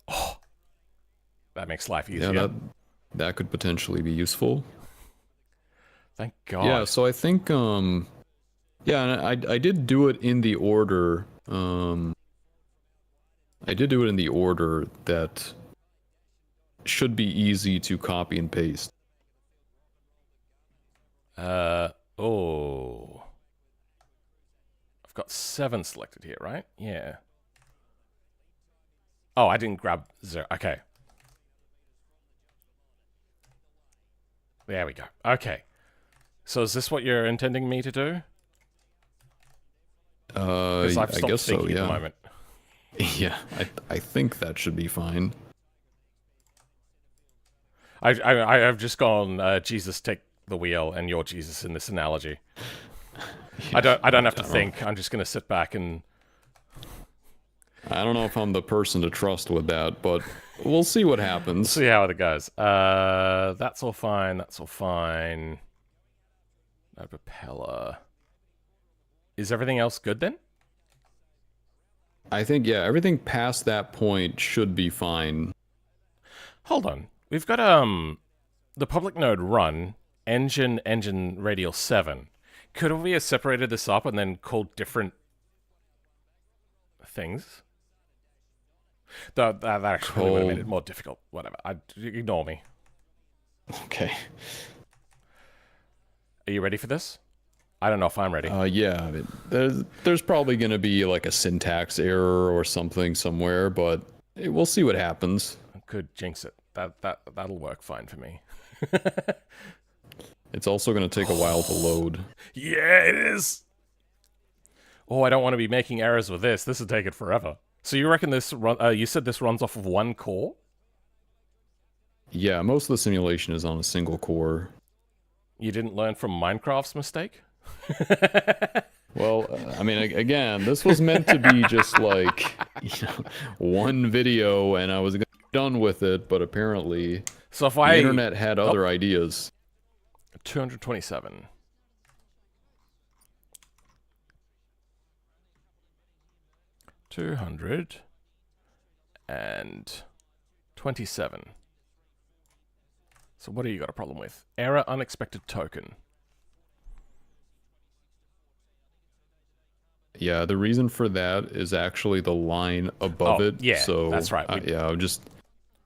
Oh, that makes life easier. Yeah, that could potentially be useful. Thank God. Yeah, so I think... Yeah, and I did do it in the order, I did do it in the order that should be easy to copy and paste. Oh. I've got 7 selected here, right? Yeah. Oh, I didn't grab 0. Okay. There we go. Okay. So is this what you're intending me to do? I guess so, yeah. At the moment. Yeah, I think that should be fine. I've just gone, Jesus, take the wheel, and you're Jesus in this analogy. Yeah, I don't have to think. I'm just going to sit back and... I don't know if I'm the person to trust with that, but we'll see what happens. See how it goes. That's all fine. That's all fine. No propeller. Is everything else good then? I think, yeah, everything past that point should be fine. Hold on. We've got the public node run, engine radial 7. Could we have separated this up and then called different things? That actually would have made it more difficult. Whatever. Ignore me. Okay. Are you ready for this? I don't know if I'm ready. Yeah, I mean, there's probably going to be like a syntax error or something somewhere, but we'll see what happens. I could jinx it. that'll work fine for me. It's also going to take a while to load. Yeah, it is. Oh, I don't want to be making errors with this. This will take it forever. So you reckon this run? You said this runs off of one core? Yeah, most of the simulation is on a single core. You didn't learn from Minecraft's mistake? Well, I mean, again, this was meant to be just like, one video, and I was done with it, but apparently So if the internet had other ideas. 227. $227. So what do you got a problem with? Error unexpected token. Yeah, the reason for that is actually the line above it. Yeah, so that's right.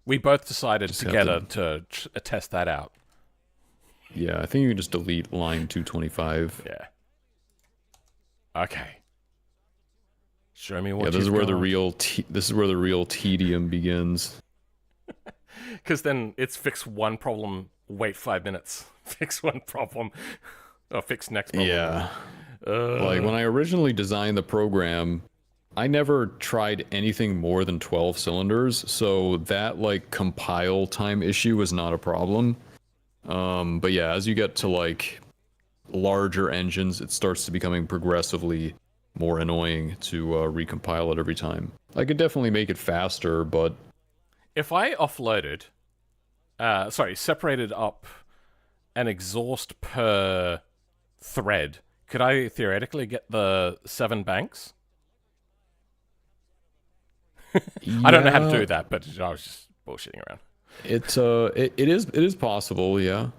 We both decided together to test that out. Yeah, I think you can just delete line 225. Yeah. Okay. Show me what. Yeah, this is where the real tedium begins. Because then it's fix one problem, wait 5 minutes, fix one problem, or fix next problem. Yeah. Like when I originally designed the program, I never tried anything more than 12 cylinders, so that like compile time issue is not a problem. But yeah, as you get to like larger engines, it starts to becoming progressively more annoying to recompile it every time. I could definitely make it faster, but if I offloaded, separated up an exhaust per thread, could I theoretically get the 7 banks? I don't know how to do that, but I was just bullshitting around. It is possible, yeah. All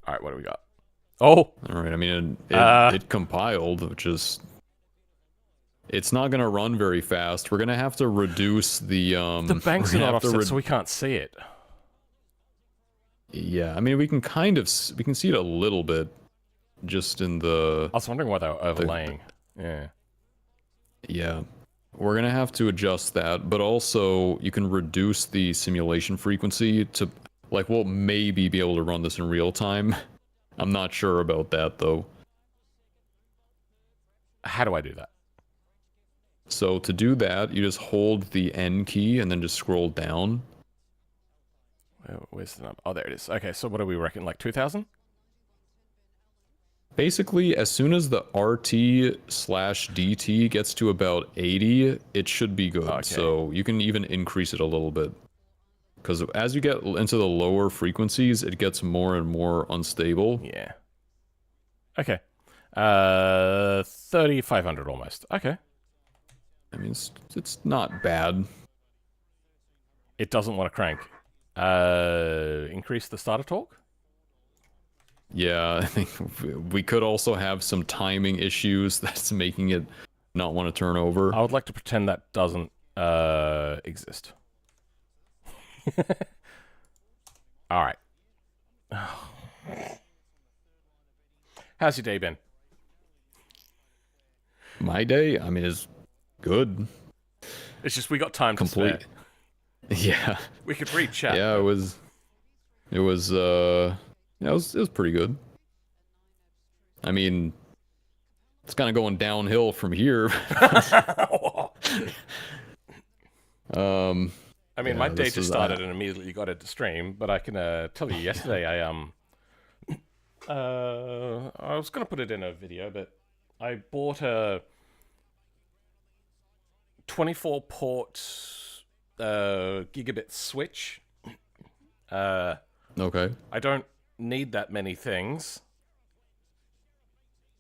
right, what do we got? Oh, all right. I mean, it compiled, which is it's not gonna run very fast. We're gonna have to reduce the banks are not offset, so we can't see it. Yeah, I mean, we can see it a little bit, just in the. I was wondering why they were overlaying. Yeah. Yeah. We're going to have to adjust that, but also you can reduce the simulation frequency to, like, we'll maybe be able to run this in real time. I'm not sure about that, though. How do I do that? So to do that, you just hold the N key and then just scroll down. Where's the number? Oh, there it is. Okay, so what do we reckon, like 2,000? Basically, as soon as the RT/DT gets to about 80, it should be good. Okay. So you can even increase it a little bit. Because as you get into the lower frequencies, it gets more and more unstable. Yeah. Okay. 3,500 almost. Okay. I mean, it's not bad. It doesn't want to crank. Increase the starter torque? Yeah, I think we could also have some timing issues that's making it not want to turn over. I would like to pretend that doesn't exist. All right. How's your day been? My day? I mean, is good. It's just we got time to spare. Yeah. We could read chat. Yeah, it was pretty good. I mean, it's kind of going downhill from here. I mean, my day just started and immediately got into stream, but I can tell you yesterday I was going to put it in a video, but I bought a 24-port gigabit switch. Okay. I don't need that many things.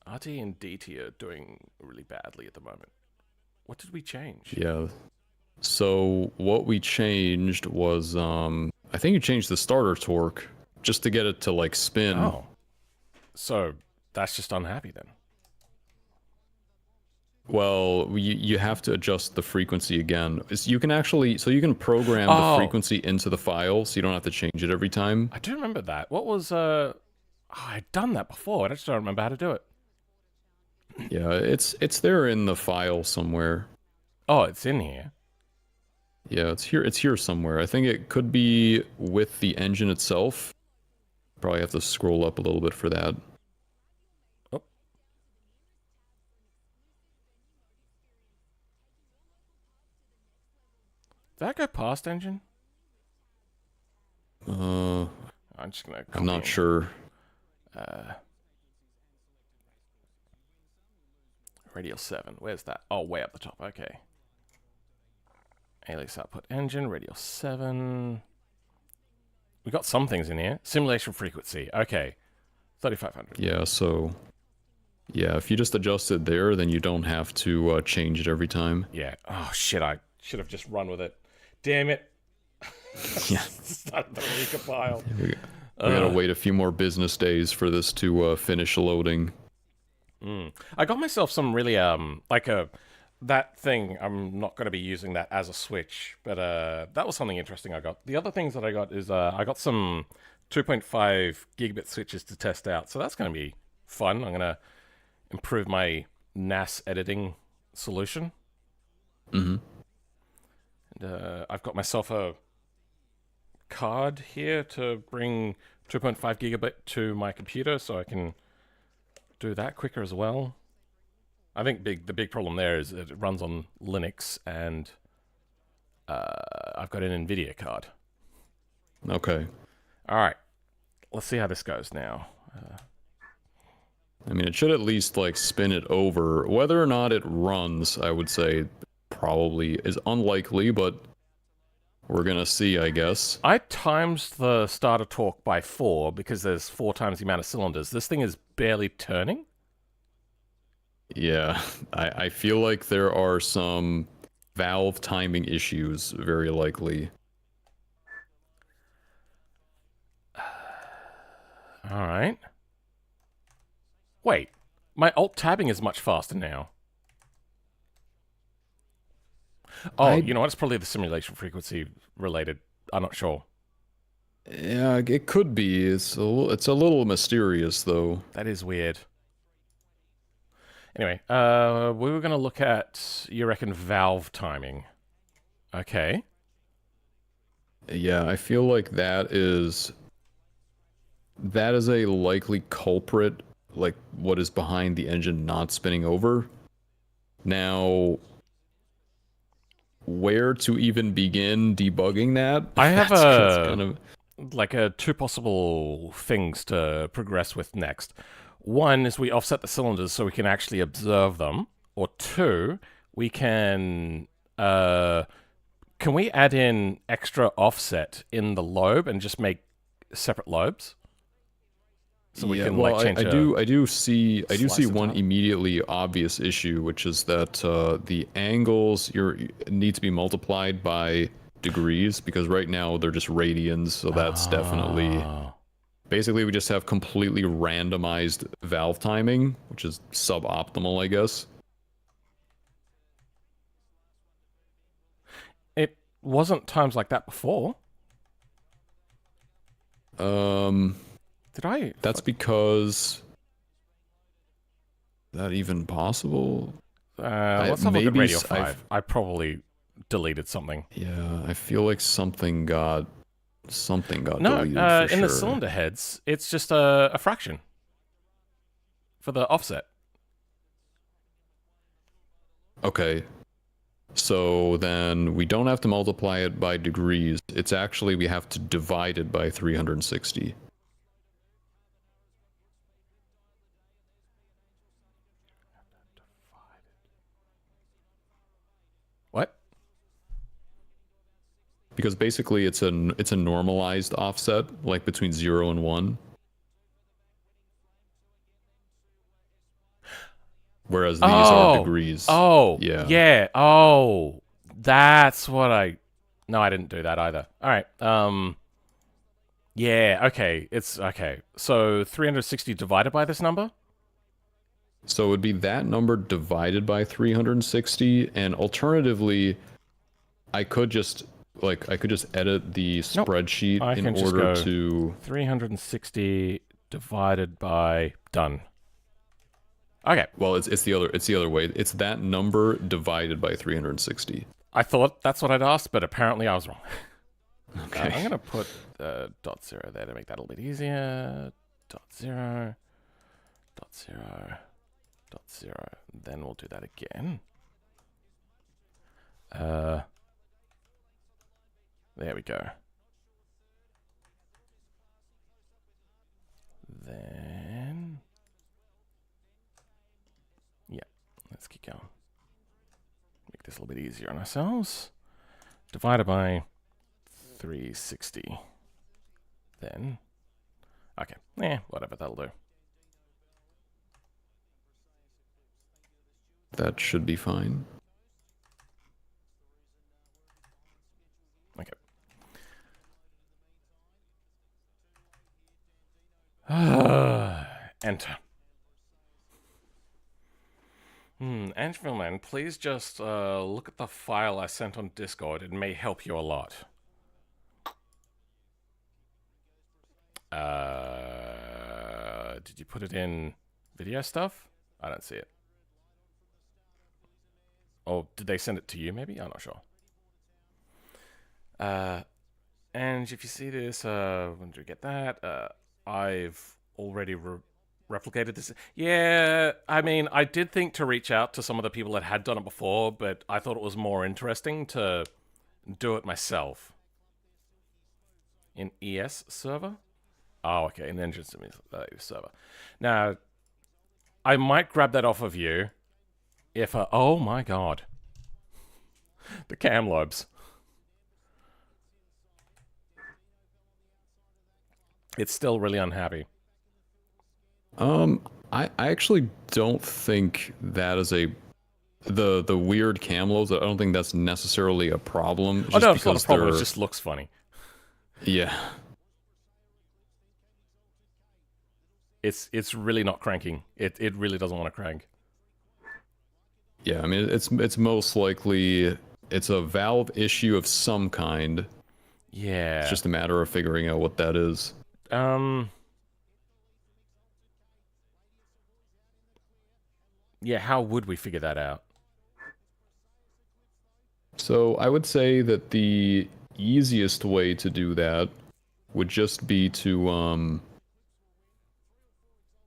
RT and DT are doing really badly at the moment. What did we change? Yeah. So what we changed was, I think you changed the starter torque just to get it to like spin. Oh. So that's just unhappy then. Well, you have to adjust the frequency again. You can actually, so you can program the frequency into the file, so you don't have to change it every time. I do remember that. What was, I'd done that before. I just don't remember how to do it. Yeah, it's there in the file somewhere. Oh, it's in here. Yeah, it's here. It's here somewhere. I think it could be with the engine itself. Probably have to scroll up a little bit for that. Oh. Did that go past engine? I'm just gonna. I'm not sure. Radial 7. Where's that? Oh, way up the top. Okay. Alias output engine. Radial 7. We got some things in here. Simulation frequency. Okay. 3500. Yeah. So. Yeah, if you just adjust it there, then you don't have to change it every time. Yeah. Oh shit! I should have just run with it. Damn it. Yeah. Started to recompile. We gotta wait a few more business days for this to finish loading. I got myself some really like that thing. I'm not going to be using that as a switch, but that was something interesting I got. The other things that I got is I got some 2.5 gigabit switches to test out, so that's going to be fun. I'm going to improve my NAS editing solution. And I've got myself a card here to bring 2.5 gigabit to my computer, so I can do that quicker as well. I think the big problem there is that it runs on Linux, and I've got an NVIDIA card. Okay. All right, let's see how this goes now. I mean, it should at least like spin it over. Whether or not it runs, I would say probably is unlikely, but we're gonna see, I guess. I times the starter torque by 4 because there's 4 times the amount of cylinders. This thing is barely turning. Yeah, I feel like there are some valve timing issues, very likely. All right. Wait, my alt tabbing is much faster now. Oh, you know what? It's probably the simulation frequency related. I'm not sure. Yeah, it could be. It's a little mysterious, though. That is weird. Anyway, we were going to look at, you reckon, valve timing. Okay. Yeah, I feel like that is a likely culprit, like what is behind the engine not spinning over. Now, where to even begin debugging that? I have kind of 2 possible things to progress with next. One is we offset the cylinders so we can actually observe them, or 2, we can we add in extra offset in the lobe and just make separate lobes? So we can change. I do see one time. immediately obvious issue, which is that the angles need to be multiplied by degrees, because right now they're just radians, so that's definitely. Basically, we just have completely randomized valve timing, which is suboptimal, I guess. It wasn't times like that before. Did I? That's because. Is that even possible? Let's have a look at Radio 5. I probably deleted something. Yeah, I feel like something got deleted for in the sure. cylinder heads, it's just a fraction for the offset. Okay. So then we don't have to multiply it by degrees. It's actually, we have to divide it by 360. What? Because basically it's a normalized offset, like between 0 and 1. Whereas these are degrees. Oh, yeah. Yeah. Oh, that's what No, I didn't do that either. All right. Yeah, okay. It's okay. So 360 divided by this number? So it would be that number divided by 360, and alternatively, I could just edit the spreadsheet in order to 360 divided by done. Okay. Well, it's the other way. It's that number divided by 360. I thought that's what I'd asked, but apparently I was wrong. Okay. I'm going to put dot zero there to make that a little bit easier. Dot zero, dot zero, dot zero. Then we'll do that again. There we go. Then, yeah, let's keep going. Make this a little bit easier on ourselves. Divided by 360. Then, okay, whatever, that'll do. That should be fine. Okay. Enter. Ange, please just look at the file I sent on Discord. It may help you a lot. Did you put it in video stuff? I don't see it. Oh, did they send it to you maybe? I'm not sure. Ange, if you see this, when did you get that? I've already replicated this. Yeah, I mean, I did think to reach out to some of the people that had done it before, but I thought it was more interesting to do it myself. In ES server? Oh, okay, in Engine server. Now, I might grab that off of you if oh my god. The cam lobes. It's still really unhappy. I actually don't think that is the weird cam lobes. I don't think that's necessarily a problem. Oh no, it's not a problem. It just looks funny. Yeah. It's really not cranking. It really doesn't want to crank. Yeah, I mean it's most likely it's a valve issue of some kind. Yeah. It's just a matter of figuring out what that is. Yeah, how would we figure that out? So I would say that the easiest way to do that would just be to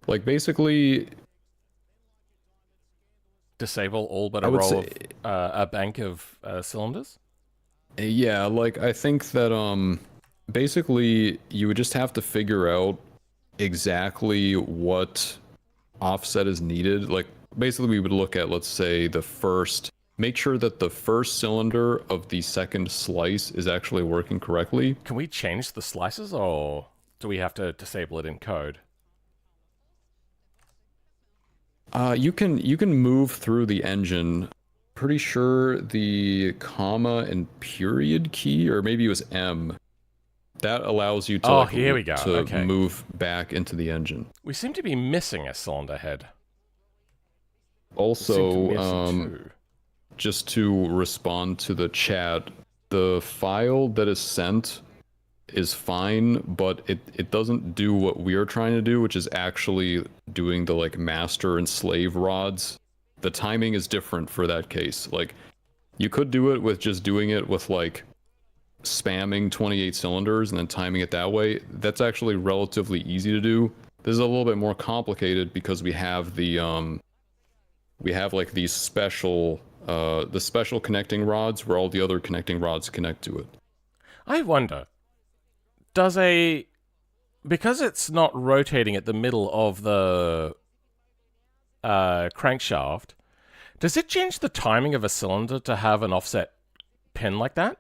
like basically disable all but a row of a bank of cylinders? Yeah, like I think that basically you would just have to figure out exactly what offset is needed. Like basically we would look at, let's say, make sure that the first cylinder of the second slice is actually working correctly. Can we change the slices, or do we have to disable it in code? You can move through the engine. Pretty sure the comma and period key, or maybe it was M, that allows you to here we go. Okay. Move back into the engine. We seem to be missing a cylinder head. Also, just to respond to the chat, the file that is sent is fine, but it doesn't do what we're trying to do, which is actually doing the like master and slave rods. The timing is different for that case. Like, you could do it with just doing it with like spamming 28 cylinders and then timing it that way. That's actually relatively easy to do. This is a little bit more complicated because we have the like these special the special connecting rods where all the other connecting rods connect to it. I wonder, because it's not rotating at the middle of the crankshaft, does it change the timing of a cylinder to have an offset pin like that?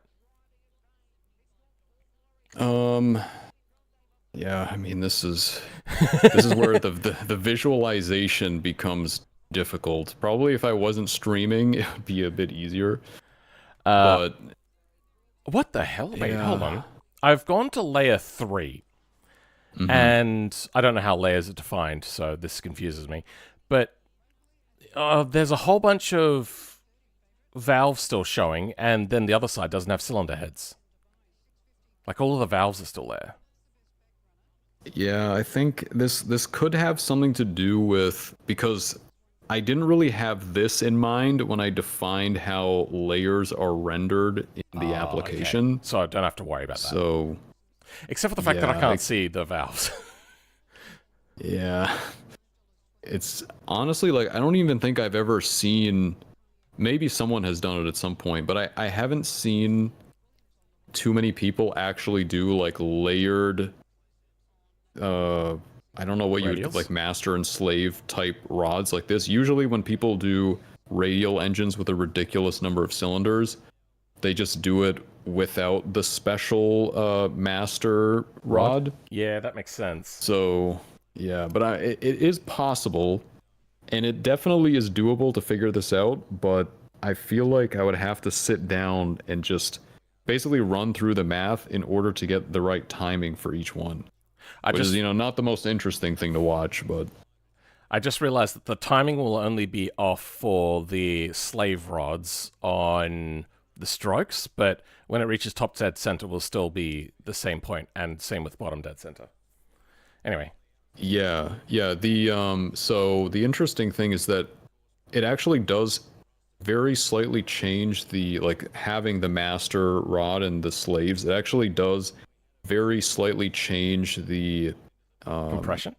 Yeah, I mean this is where the visualization becomes difficult. Probably if I wasn't streaming, it would be a bit easier. But what the hell? Wait, hold on. I've gone to layer 3, and I don't know how layers are defined, so this confuses me. But there's a whole bunch of valves still showing, and then the other side doesn't have cylinder heads. Like, all of the valves are still there. Yeah, I think this could have something to do with, because I didn't really have this in mind when I defined how layers are rendered in the application. Okay. So I don't have to worry about that. So, Except for the fact that I can't see the valves. yeah. It's honestly like, I don't even think I've ever seen, maybe someone has done it at some point, but I haven't seen too many people actually do like layered, I don't know what you would, like master and slave type rods like this. Usually when people do radial engines with a ridiculous number of cylinders, they just do it without the special master rod. Yeah, that makes sense. So, yeah, but it is possible, and it definitely is doable to figure this out, but I feel like I would have to sit down and just basically run through the math in order to get the right timing for each one. Which is, not the most interesting thing to watch, but... I just realized that the timing will only be off for the slave rods on the strokes, but when it reaches top dead center, will still be the same point, and same with bottom dead center. Anyway. Yeah. So the interesting thing is that it actually does very slightly change the, like, having the master rod and the slaves. It actually does very slightly change the compression.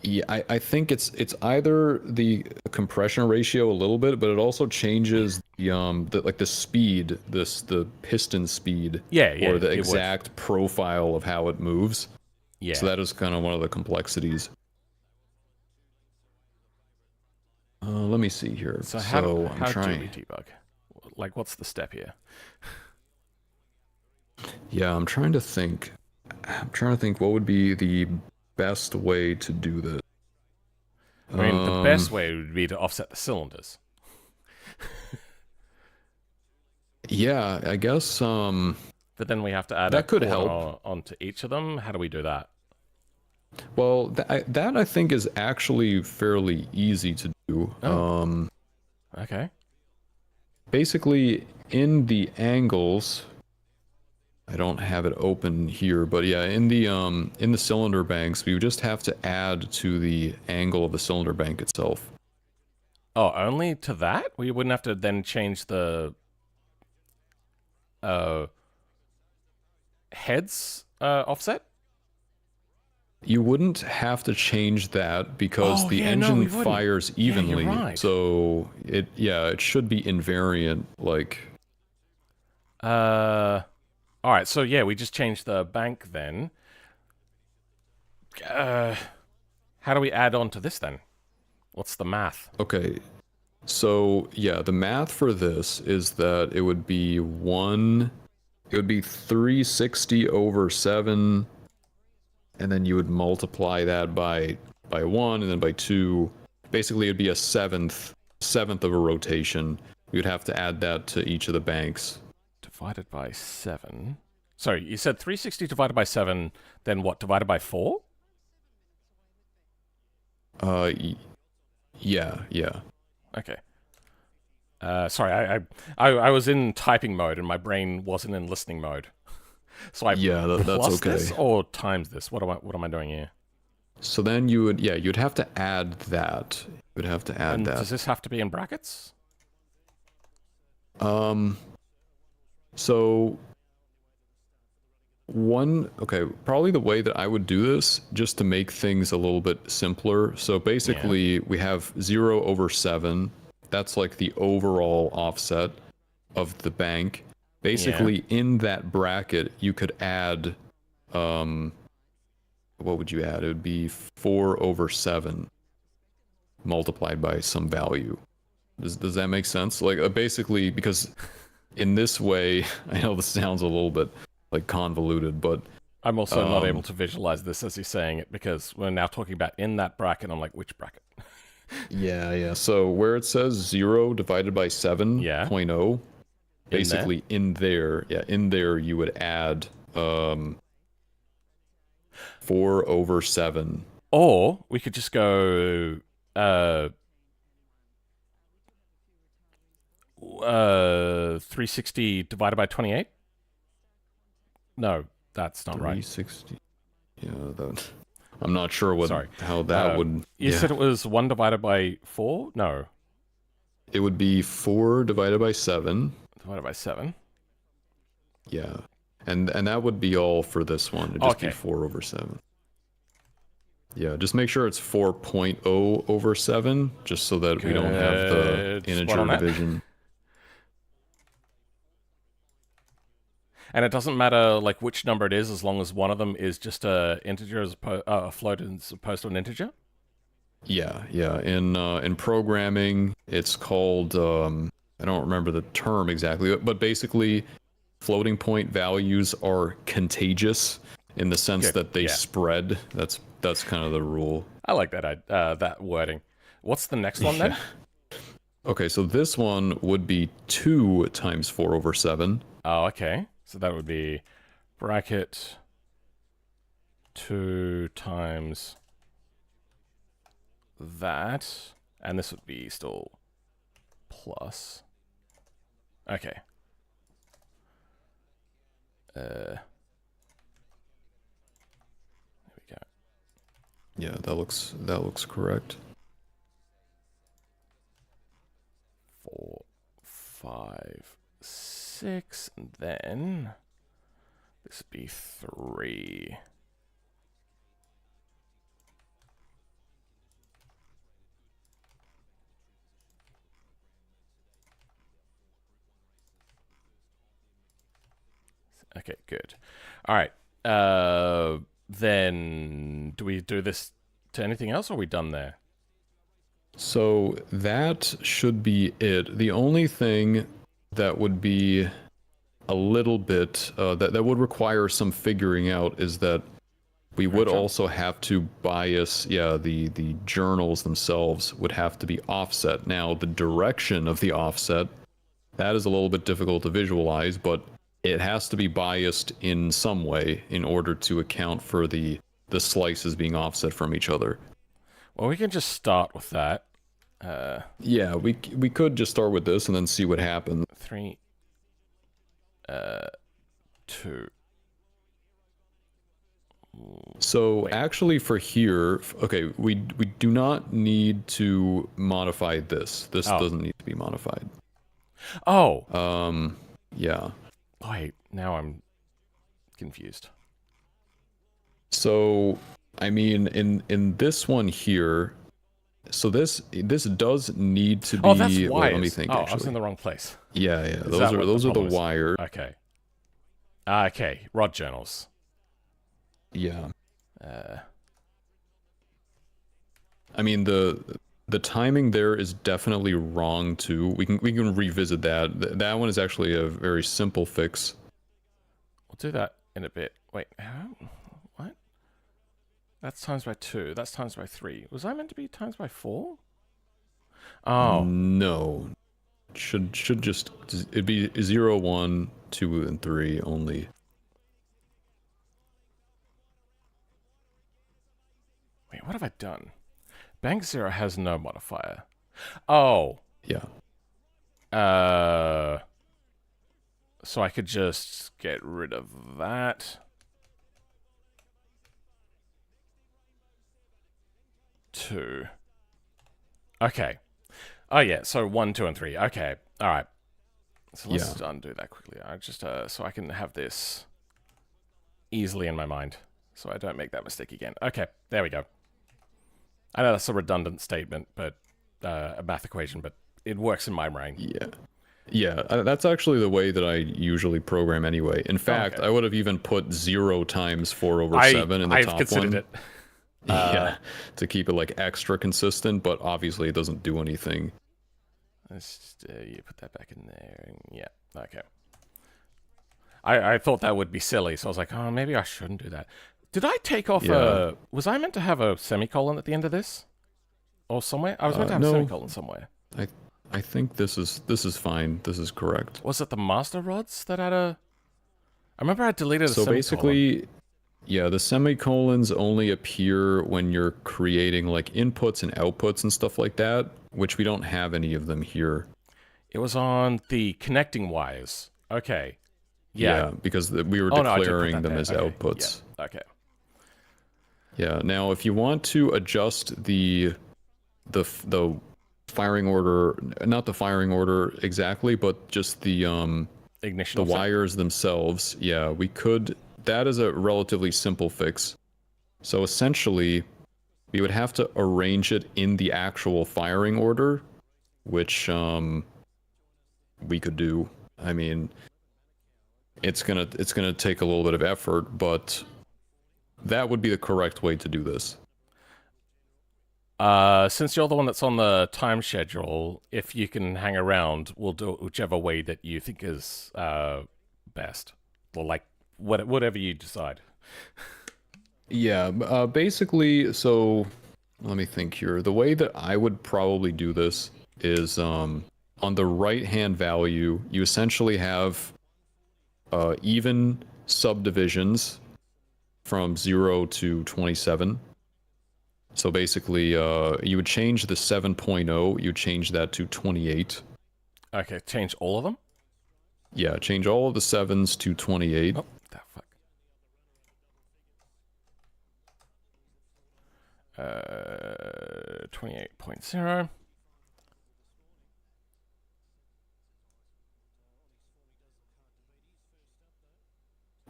Yeah, I think it's either the compression ratio a little bit, but it also changes the speed, the piston speed, or the exact profile of how it moves. Yeah. So that is kind of one of the complexities. Let me see here. So how do we debug? Like, what's the step here? Yeah, I'm trying to think what would be the best way to do this. I mean, the best way would be to offset the cylinders. Yeah, I guess. But then we have to add that could help onto each of them. How do we do that? Well, that I think is actually fairly easy to do. Oh. Okay. Basically, in the angles. I don't have it open here, but yeah, in the cylinder banks, we would just have to add to the angle of the cylinder bank itself. Oh, only to that? We wouldn't have to then change the heads offset? You wouldn't have to change that because the engine fires evenly. Yeah, you're right. So it should be invariant, like. All right, so yeah, we just changed the bank then. How do we add on to this then? What's the math? Okay, so yeah, the math for this is that it would be 360 over 7, and then you would multiply that by 1, and then by 2. Basically, it'd be a seventh of a rotation. You'd have to add that to each of the banks. Divided by 7. Sorry, you said 360 divided by 7, then what, divided by 4? Yeah. Okay. Sorry, I was in typing mode and my brain wasn't in listening mode. So I that's plus okay. this or times this? What am I doing here? So then you'd have to add that. You'd have to add that. Does this have to be in brackets? So probably the way that I would do this, just to make things a little bit simpler. So basically, we have 0 over 7. That's like the overall offset of the bank. Basically, in that bracket, you could add, what would you add? It would be 4 over 7 multiplied by some value. Does that make sense? Like, basically, because in this way, I know this sounds a little bit like convoluted, but I'm also not able to visualize this as you're saying it, because we're now talking about in that bracket. I'm like, which bracket? Yeah. So where it says 0 divided by 7.0, basically in there you would add 4 over 7. Or we could just go 360 divided by 28. No, that's not right. 360. Yeah, that. I'm not sure what Sorry. how that would. You Yeah. said it was 1 divided by 4? No. It would be 4 divided by 7. Divided by 7. Yeah. And that would be all for this one. It'd just be Okay. 4 over 7. Yeah, just make sure it's 4.0 over 7, just so that we don't have the Good. Spot on integer that. division. And it doesn't matter like which number it is, as long as one of them is just a integer, a float as opposed to an integer. Yeah, yeah. In programming, it's called I don't remember the term exactly, but basically, floating point values are contagious in the sense Good, that they yeah. spread. That's kind of the rule. I like that wording. What's the next one then? Okay, so this one would be 2 times 4 over 7. Oh, okay. So that would be bracket 2 times that, and this would be still plus. Okay. There we go. Yeah, that looks correct. 4, 5, 6, and then this would be 3. Okay, good. All right. Then do we do this to anything else, or are we done there? So that should be it. The only thing that would be a little bit that would require some figuring out is that we would also have to bias, the journals themselves would have to be offset. Now, the direction of the offset, that is a little bit difficult to visualize, but it has to be biased in some way in order to account for the slices being offset from each other. Well, we can just start with that. Yeah, we could just start with this and then see what happens. 3, 2. So Wait. actually for here, okay, we do not need to modify this. This doesn't need to be modified. Oh. Yeah. Wait. Now I'm confused. So I mean, in this one here, so this does need to be. Oh, that's well, wires. let me think. Oh, Actually. I was in the wrong place. Yeah. Is Those that are what those the are the problem is? wires. Okay. Okay. Rod journals. Yeah. I mean the timing there is definitely wrong too. We can revisit that. That one is actually a very simple fix. We'll do that in a bit. Wait. What? That's times by 2. That's times by 3. Was I meant to be times by 4? Oh. No. Should just it'd be 0, 1, 2, and 3 only. Wait, what have I done? Bank 0 has no modifier. Oh. Yeah. So I could just get rid of that. 2. Okay. Oh yeah, so 1, 2, and 3. Okay. Alright. So let's undo that quickly. I just so I can have this easily in my mind. So I don't make that mistake again. Okay, there we go. I know that's a redundant statement, but a math equation, but it works in my brain. Yeah, that's actually the way that I usually program anyway. In fact, I would have even put 0 times 4 over 7 in the top one. I've considered it. Yeah, to keep it like extra consistent, but obviously it doesn't do anything. Let's just, you put that back in there. Yeah, okay. I thought that would be silly, so I was like, oh, maybe I shouldn't do that. Did I take off a... Was I meant to have a semicolon at the end of this? Or somewhere? I was meant to have a semicolon somewhere. I think this is fine. This is correct. Was it the master rods that had a... I remember I deleted a semicolon. So basically, yeah, the semicolons only appear when you're creating like inputs and outputs and stuff like that, which we don't have any of them here. It was on the connecting wires. Okay. Yeah, because we were declaring them as okay. outputs. Yeah. Okay. Yeah. Now, if you want to adjust the firing order, not the firing order exactly, but just the Ignition the offset? wires themselves, yeah, we could. That is a relatively simple fix. So essentially, we would have to arrange it in the actual firing order, which we could do. I mean, it's gonna take a little bit of effort, but that would be the correct way to do this. Since you're the one that's on the time schedule, if you can hang around, we'll do it whichever way that you think is best. Or like whatever you decide. Yeah, basically, so let me think here. The way that I would probably do this is on the right-hand value, you essentially have even subdivisions from 0 to 27. So basically, you would change the 7.0, you change that to 28. Okay, change all of them? Yeah, change all of the 7s to 28. Oh, that fuck. 28.0.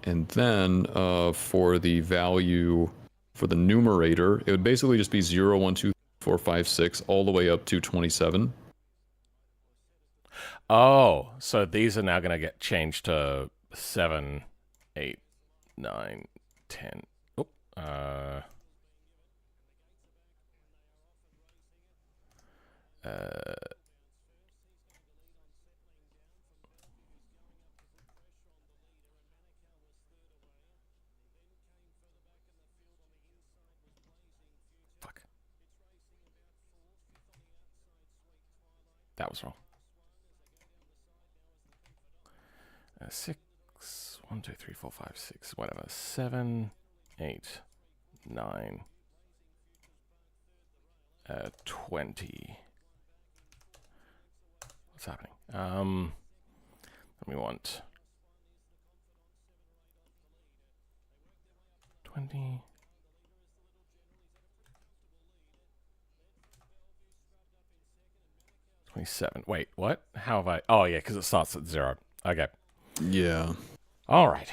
And then for the value for the numerator, it would basically just be 0, 1, 2, 4, 5, 6, all the way up to 27. Oh, so these are now going to get changed to 7, 8, 9, 10. Oh, fuck. That was wrong. 6, 1, 2, 3, 4, 5, 6, whatever. 7, 8, 9, 20. What's happening? We want 20. 27. Wait, what? How have I? Oh, yeah, because it starts at 0. Okay. Yeah. All right.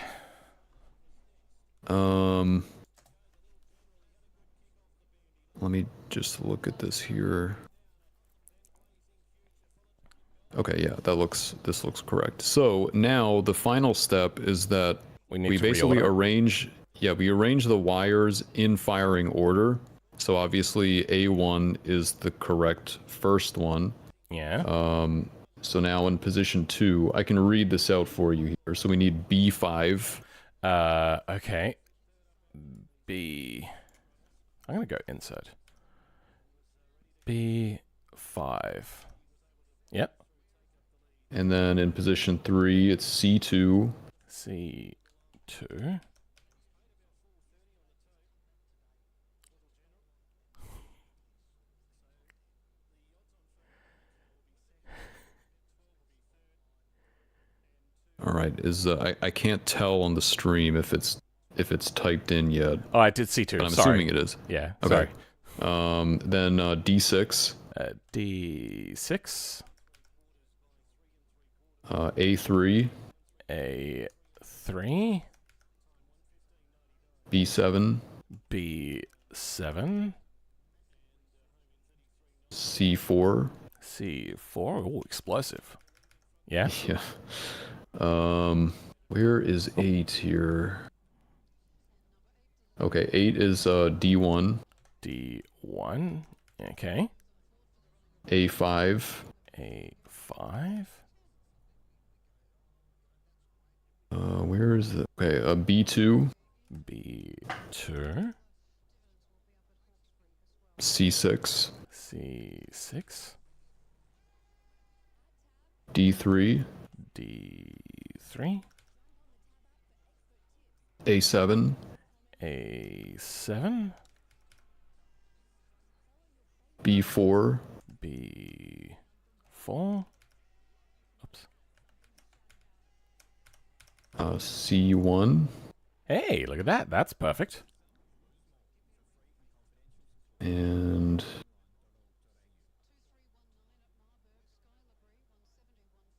Let me just look at this here. Okay, yeah, this looks correct. So now the final step is that We basically reorder. arrange, yeah, we arrange the wires in firing order. So obviously A1 is the correct first one. Yeah. So now in position 2, I can read this out for you here. So we need B5. Okay. B. I'm going to go insert. B5. Yep. And then in position 3, it's C2. C2. All right, I can't tell on the stream if it's typed in yet. Oh, I did C2. But I'm Sorry. assuming it is. Yeah. Okay. Sorry. Then D6. D6. A3. A3. B7. B7. C4. C4. Oh, explosive. Yeah. Yeah. Where is 8 here? Okay, 8 is D1. D1. Okay. A5. A5. Where is it? Okay, B2. B2. C6. C6. D3. D3. A7. A7. B4. B4. Oops. C1. Hey, look at that. That's perfect.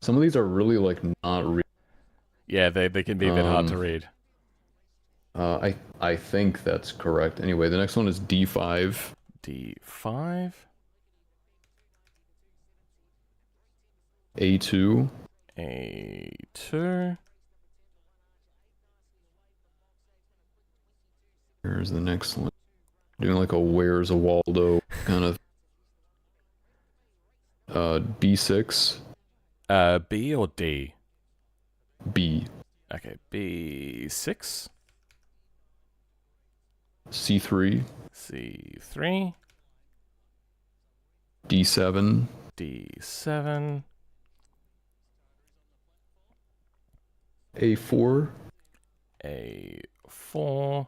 Some of these are really like not real. Yeah, they can be a bit hard to read. I think that's correct. Anyway, the next one is D5. D5. A2. A2. Here's the next one. Doing like a Where's a Waldo kind of. B6. B or D? B. Okay, B6. C3. C3. D7. D7. A4. A4.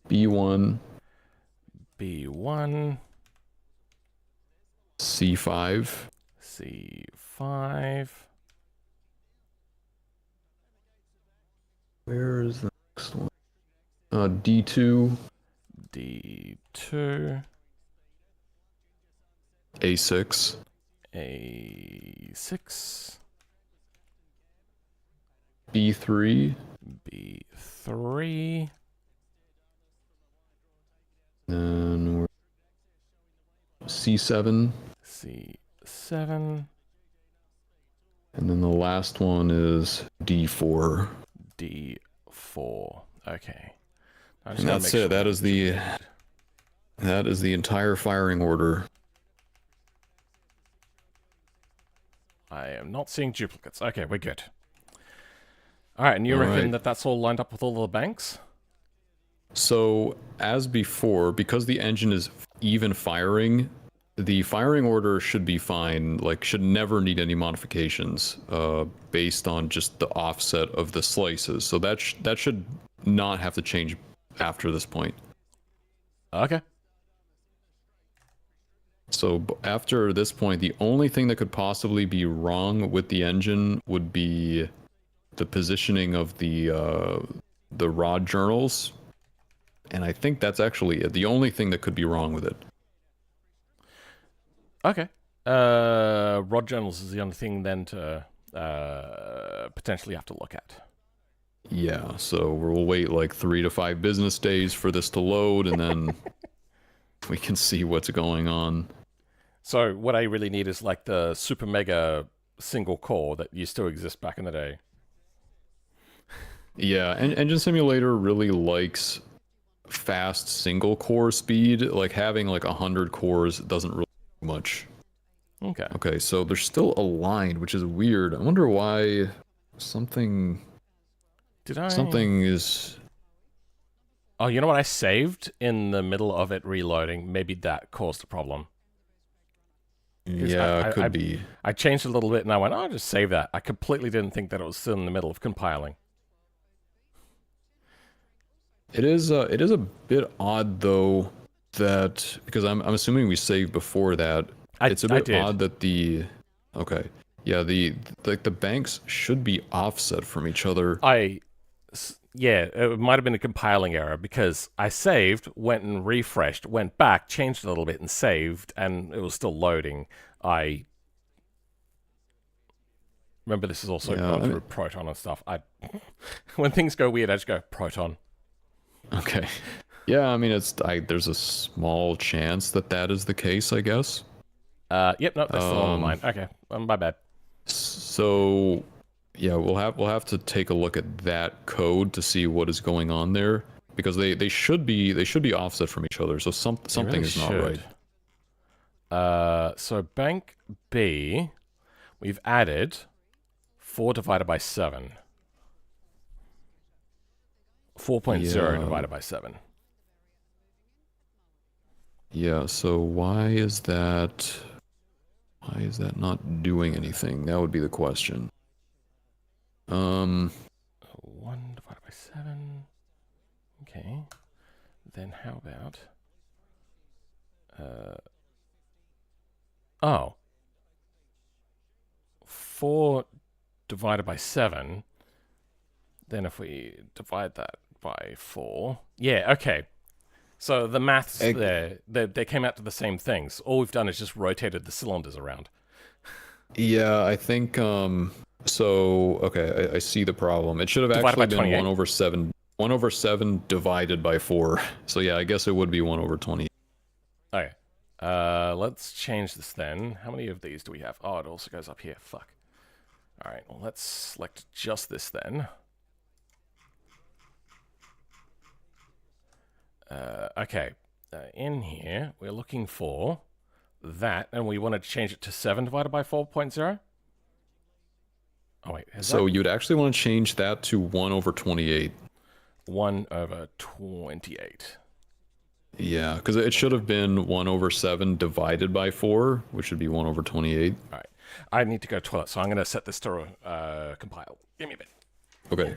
B1. B1. C5. C5. Where is the next one? D2. D2. A6. A6. B3. B3. Then we're C7. C7. And then the last one is D4. D4. Okay. And that's it. That is the entire firing order. I am not seeing duplicates. Okay, we're good. Alright, and you reckon that that's all lined up with all the banks? So, as before, because the engine is even firing, the firing order should be fine, like, should never need any modifications, based on just the offset of the slices. So that should not have to change after this point. Okay. So after this point, the only thing that could possibly be wrong with the engine would be the positioning of the rod journals. And I think that's actually it. The only thing that could be wrong with it. Okay. Rod journals is the only thing then to potentially have to look at. Yeah, so we'll wait like 3 to 5 business days for this to load, and then we can see what's going on. So what I really need is like the super mega single core that used to exist back in the day. Yeah, and Engine Simulator really likes fast single core speed. Like having like 100 cores doesn't really do much. Okay. Okay, so they're still aligned, which is weird. I wonder why something is... Oh, you know what? I saved in the middle of it reloading. Maybe that caused a problem. Yeah, it could be. I changed a little bit and I went, oh, I'll just save that. I completely didn't think that it was still in the middle of compiling. It is a bit odd though that, because I'm assuming we saved before that. It's a bit odd that the the banks should be offset from each other. Yeah, it might have been a compiling error because I saved, went and refreshed, went back, changed it a little bit and saved, and it was still loading. I remember this is also gone through Proton and stuff. When things go weird, I just go Proton. Okay. Yeah, I mean there's a small chance that is the case, I guess. Yep, no, that's still on mine. Okay, my bad. So yeah, we'll have to take a look at that code to see what is going on there, because they should be offset from each other. So something really is not right. So bank B, we've added 4 divided by 7. 4.0 divided by 7. Yeah, so why is that not doing anything? That would be the question. 1 divided by 7. Okay. Then how about... Oh. 4 divided by 7. Then if we divide that by 4... Yeah, okay. So the maths there, they came out to the same things. All we've done is just rotated the cylinders around. Yeah, I think, so, okay, I see the problem. It should have Divided by actually been 28. 1 over 7. 1 over 7 divided by 4. So yeah, I guess it would be 1 over 20. Okay. Let's change this then. How many of these do we have? Oh, it also goes up here. Fuck. Alright, well, let's select just this then. Okay. In here, we're looking for that, and we want to change it to 7 divided by 4.0. Oh, wait. So you'd actually want to change that to 1 over 28. 1 over 28. Yeah, because it should have been 1 over 7 divided by 4, which would be 1 over 28. Alright. I need to go to the toilet, so I'm going to set this to compile. Give me a bit. Okay.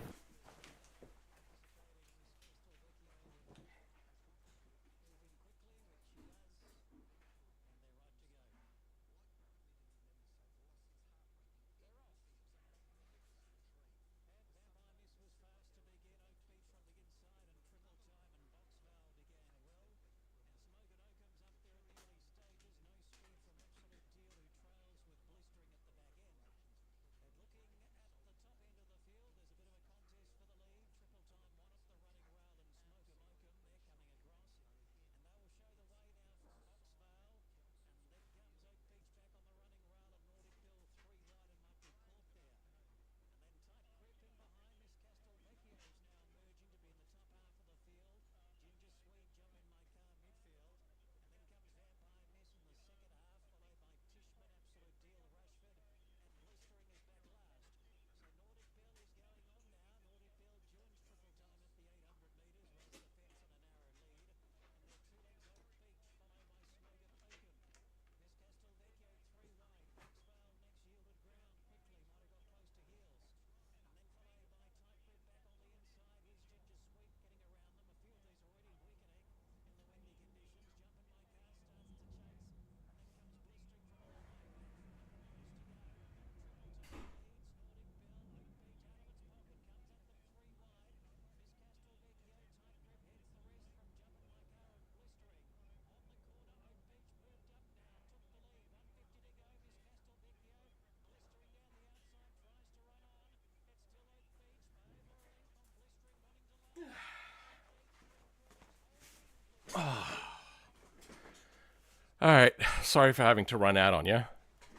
Alright. Sorry for having to run out on you.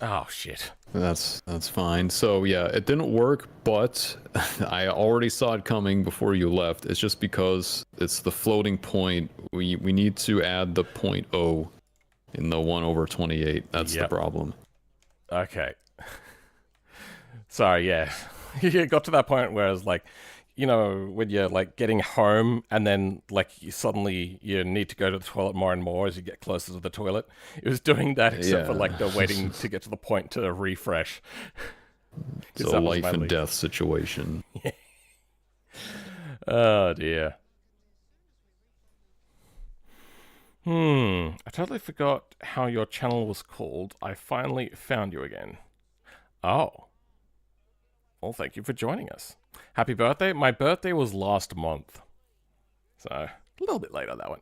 Oh, shit. That's fine. So yeah, it didn't work, but I already saw it coming before you left. It's just because it's the floating point. We need to add the 0.0 in the 1 over 28. That's the problem. Okay. Sorry, yeah. You got to that point where it's like, you know, when you're like getting home and then like suddenly you need to go to the toilet more and more as you get closer to the toilet. It was doing that except for like the waiting to get to the point to refresh. It's a life and death situation. Oh dear. I totally forgot how your channel was called. I finally found you again. Oh. Well, thank you for joining us. Happy birthday. My birthday was last month. So, a little bit later, that one.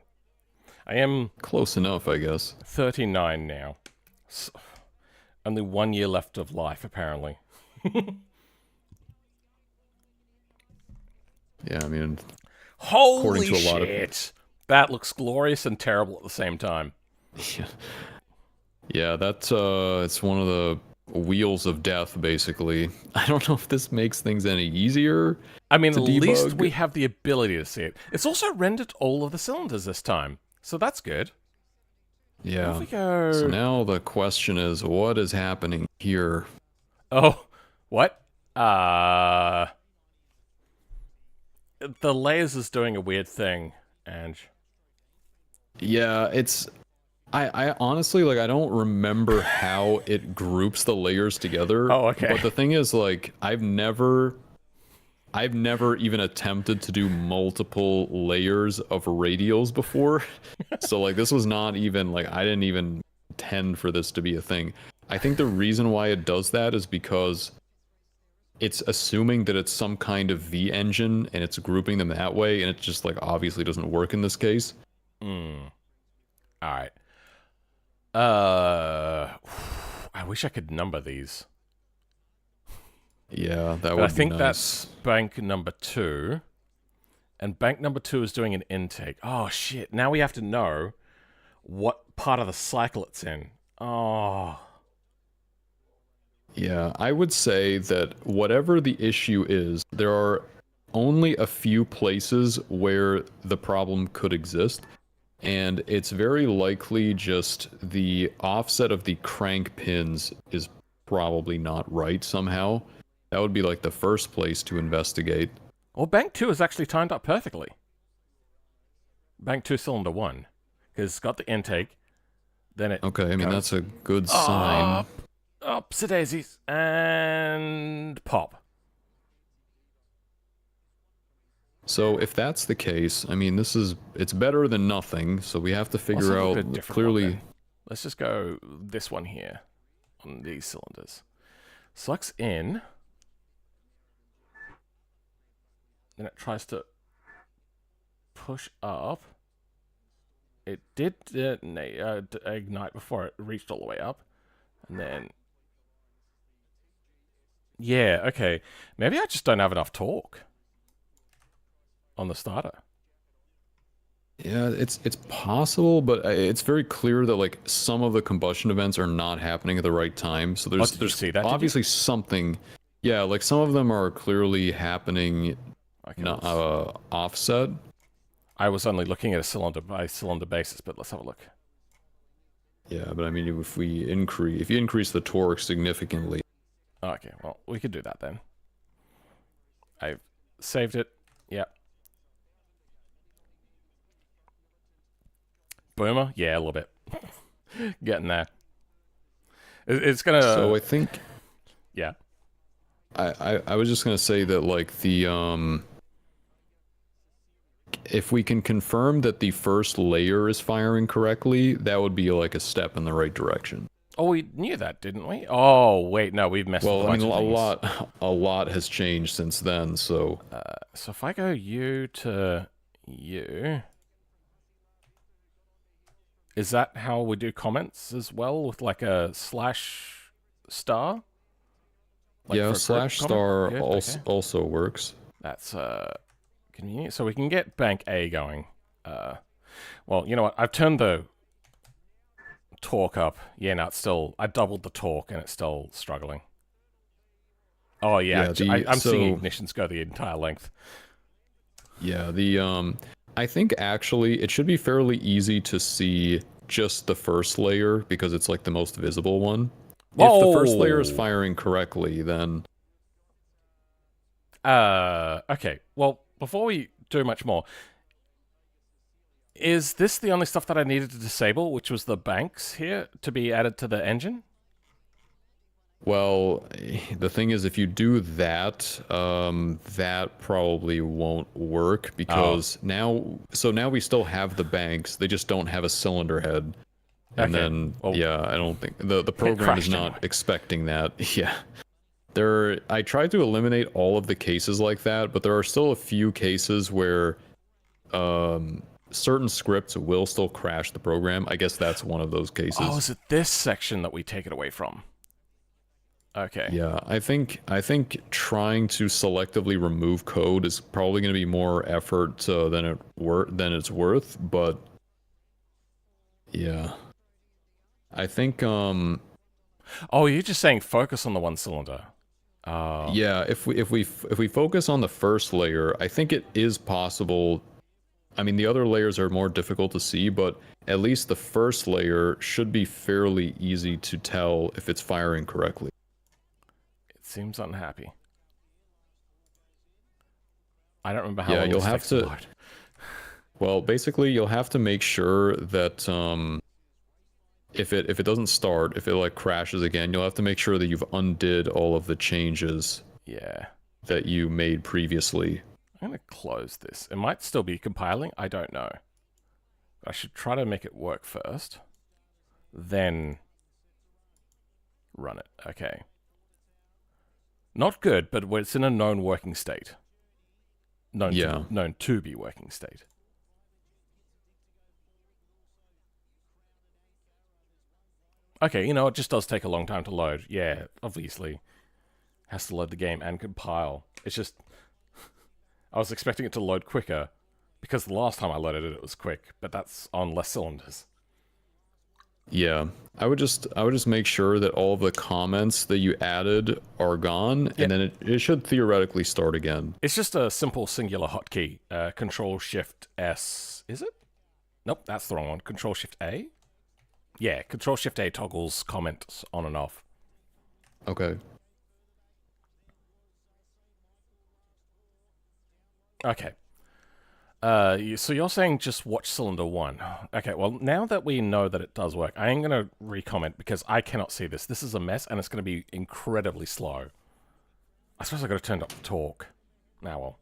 I am... Close enough, I guess. 39 now. So, only 1 year left of life, apparently. Yeah, I mean... Holy to a lot shit! That looks glorious and terrible at the same time. Yeah, that's, it's one of the wheels of death, basically. I don't know if this makes things any easier. I mean, at least we have the ability to see it. It's also rendered all of the cylinders this time, so that's good. Yeah. So now the question is, what is happening here? Oh, what? The layers is doing a weird thing, Ange. Yeah, it's... I honestly, like, I don't remember how it groups the layers together. Oh, okay. But the thing is, like, I've never even attempted to do multiple layers of radials before. So, like, this was not even, like, I didn't even intend for this to be a thing. I think the reason why it does that is because it's assuming that it's some kind of V engine, and it's grouping them that way, and it just, like, obviously doesn't work in this case. Alright. I I wish I could number these. Yeah, that But would I think be nice. that's bank number 2. And bank number 2 is doing an intake. Oh, shit. Now we have to know what part of the cycle it's in. Oh. Yeah, I would say that whatever the issue is, there are only a few places where the problem could exist. And it's very likely just the offset of the crank pins is probably not right somehow. That would be like the first place to investigate. Well, bank 2 is actually timed up perfectly. Bank 2 cylinder 1. Because it's got the intake. Then it Okay, I mean, goes that's a good sign. Upsy daisies. And pop. So if that's the case, I mean, it's better than nothing, so we have to figure Let's look out at a different clearly. one then. Let's just go this one here on these cylinders. Selects in. Then it tries to push up. It did ignite before it reached all the way up. And then... Yeah, okay. Maybe I just don't have enough torque on the starter. Yeah, it's possible, but it's very clear that like some of the combustion events are not happening at the right time. So there's did you see that, obviously something. Yeah, like some of them are clearly happening Okay, offset. I was only looking at a cylinder by cylinder basis, but let's have a look. Yeah, but I mean, if you increase the torque significantly. Okay, well, we could do that then. I've saved it. Yep. Boomer? Yeah, a little bit. Getting there. It's gonna... So I think... Yeah. I was just gonna say that like the if we can confirm that the first layer is firing correctly, that would be like a step in the right direction. Oh, we knew that, didn't we? Oh, wait, no, we've messed with Well, a I bunch mean, of things. a lot has changed since then. So So if I go U to U, is that how we do comments as well with like a slash star? Like yeah, for a slash group star comment? Good, okay. also works. That's convenient. So we can get bank A going. Well, you know what? I've turned the torque up. Yeah, no, it's still... I doubled the torque and it's still struggling. Oh, yeah. I'm seeing ignitions go the entire length. Yeah, I think actually it should be fairly easy to see just the first layer because it's like the most visible one. Whoa! If the first layer is firing correctly, then... Okay. Well, before we do much more, is this the only stuff that I needed to disable, which was the banks here, to be added to the engine? Well, the thing is, if you do that, that probably won't work because now we still have the banks. They just don't have a cylinder head. And then, yeah, I don't think the program is not expecting that. Yeah. I tried to eliminate all of the cases like that, but there are still a few cases where certain scripts will still crash the program. I guess that's one of those cases. Oh, is it this section that we take it away from? Okay. Yeah, I think trying to selectively remove code is probably going to be more effort than it's worth, but yeah. I think Oh, you're just saying focus on the one cylinder. Yeah, if we focus on the first layer, I think it is possible. I mean, the other layers are more difficult to see, but at least the first layer should be fairly easy to tell if it's firing correctly. It seems unhappy. I don't remember how long you'll this have takes to load. Well, basically, you'll have to make sure that if it doesn't start, if it like crashes again, you'll have to make sure that you've undid all of the changes. Yeah. That you made previously. I'm going to close this. It might still be compiling. I don't know. I should try to make it work first. Then run it. Okay. Not good, but it's in a known working state. Known to be working state. Okay, you know, it just does take a long time to load. Yeah, obviously. Has to load the game and compile. It's just... I was expecting it to load quicker, because the last time I loaded it, it was quick, but that's on less cylinders. Yeah, I would just make sure that all the comments that you added are gone, and then it should theoretically start again. It's just a simple singular hotkey. Control-Shift-S, is it? Nope, that's the wrong one. Control-Shift-A? Yeah, Control-Shift-A toggles comments on and off. Okay. Okay. So you're saying just watch cylinder 1. Okay, well, now that we know that it does work, I am going to re-comment because I cannot see this. This is a mess, and it's going to be incredibly slow. I suppose I got to turn up the torque. Now, well.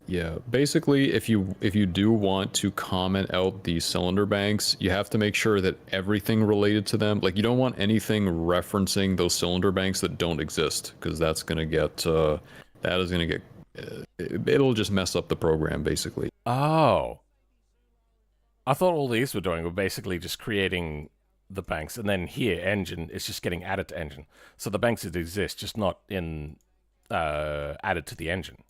Yeah, basically, if you do want to comment out the cylinder banks, you have to make sure that everything related to them, like you don't want anything referencing those cylinder banks that don't exist, because that's going to get, that is going to get, it'll just mess up the program, basically. Oh. I thought all these were doing were basically just creating the banks, and then here, engine, is just getting added to engine. So the banks that exist, just not in added to the engine.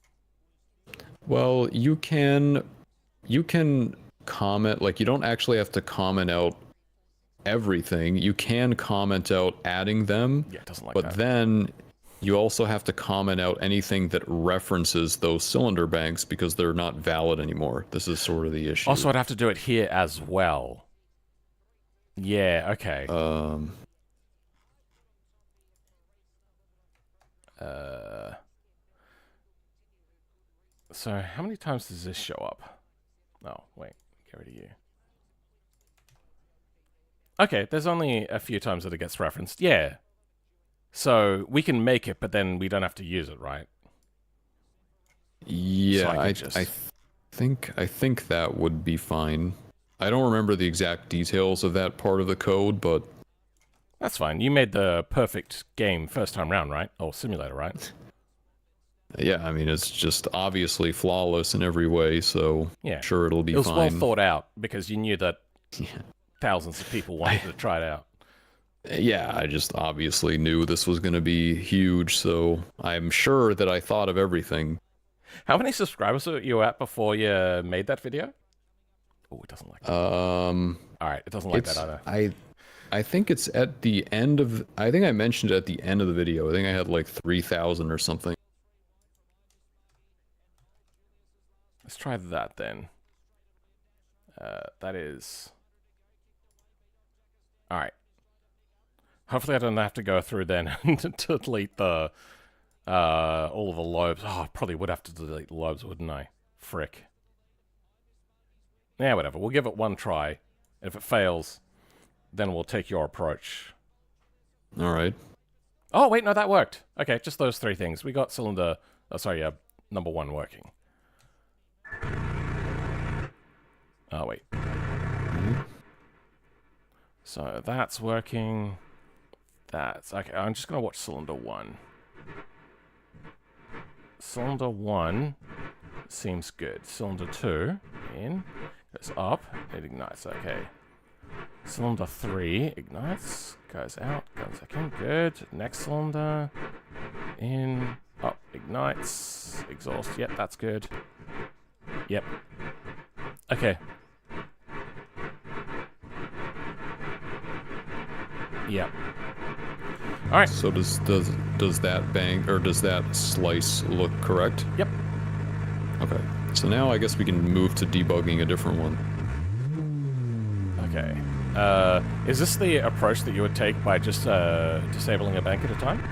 Well, you can comment, like you don't actually have to comment out everything. You can comment out adding them, Yeah, it doesn't like but that. then you also have to comment out anything that references those cylinder banks because they're not valid anymore. This is sort of the issue. Also, I'd have to do it here as well. Yeah, okay. So, how many times does this show up? Oh, wait. Get rid of you. Okay, there's only a few times that it gets referenced. Yeah. So, we can make it, but then we don't have to use it, right? Yeah, So I think that would be fine. I don't remember the exact details of that part of the code, but that's fine. You made the perfect game first time round, right? Or simulator, right? yeah, I mean, it's just obviously flawless in every way, so Yeah. sure it'll be It was fine. well thought out because you knew that thousands of people wanted to try it out. Yeah, I just obviously knew this was going to be huge, so I'm sure that I thought of everything. How many subscribers were you at before you made that video? Oh, it doesn't like that. All right, it doesn't like that either. I think it's at the end of... I think I mentioned it at the end of the video. I think I had like 3,000 or something. Let's try that then. That is... Alright. Hopefully I don't have to go through then to delete the... all of the lobes. Oh, I probably would have to delete the lobes, wouldn't I? Frick. Yeah, whatever. We'll give it one try. And if it fails, then we'll take your approach. Alright. Oh, wait, no, that worked. Okay, just those three things. We got cylinder... Oh, sorry, number 1 working. Oh, wait. So that's working. That's... Okay, I'm just going to watch cylinder 1. Cylinder 1 seems good. Cylinder 2 in. Goes up. It ignites. Okay. Cylinder 3 ignites. Goes out. Goes back in. Good. Next cylinder. In. Up. Ignites. Exhaust. Yep, that's good. Yep. Okay. Yep. All right. So does that bang, or does that slice look correct? Yep. Okay. So now I guess we can move to debugging a different one. Okay. Is this the approach that you would take by just disabling a bank at a time?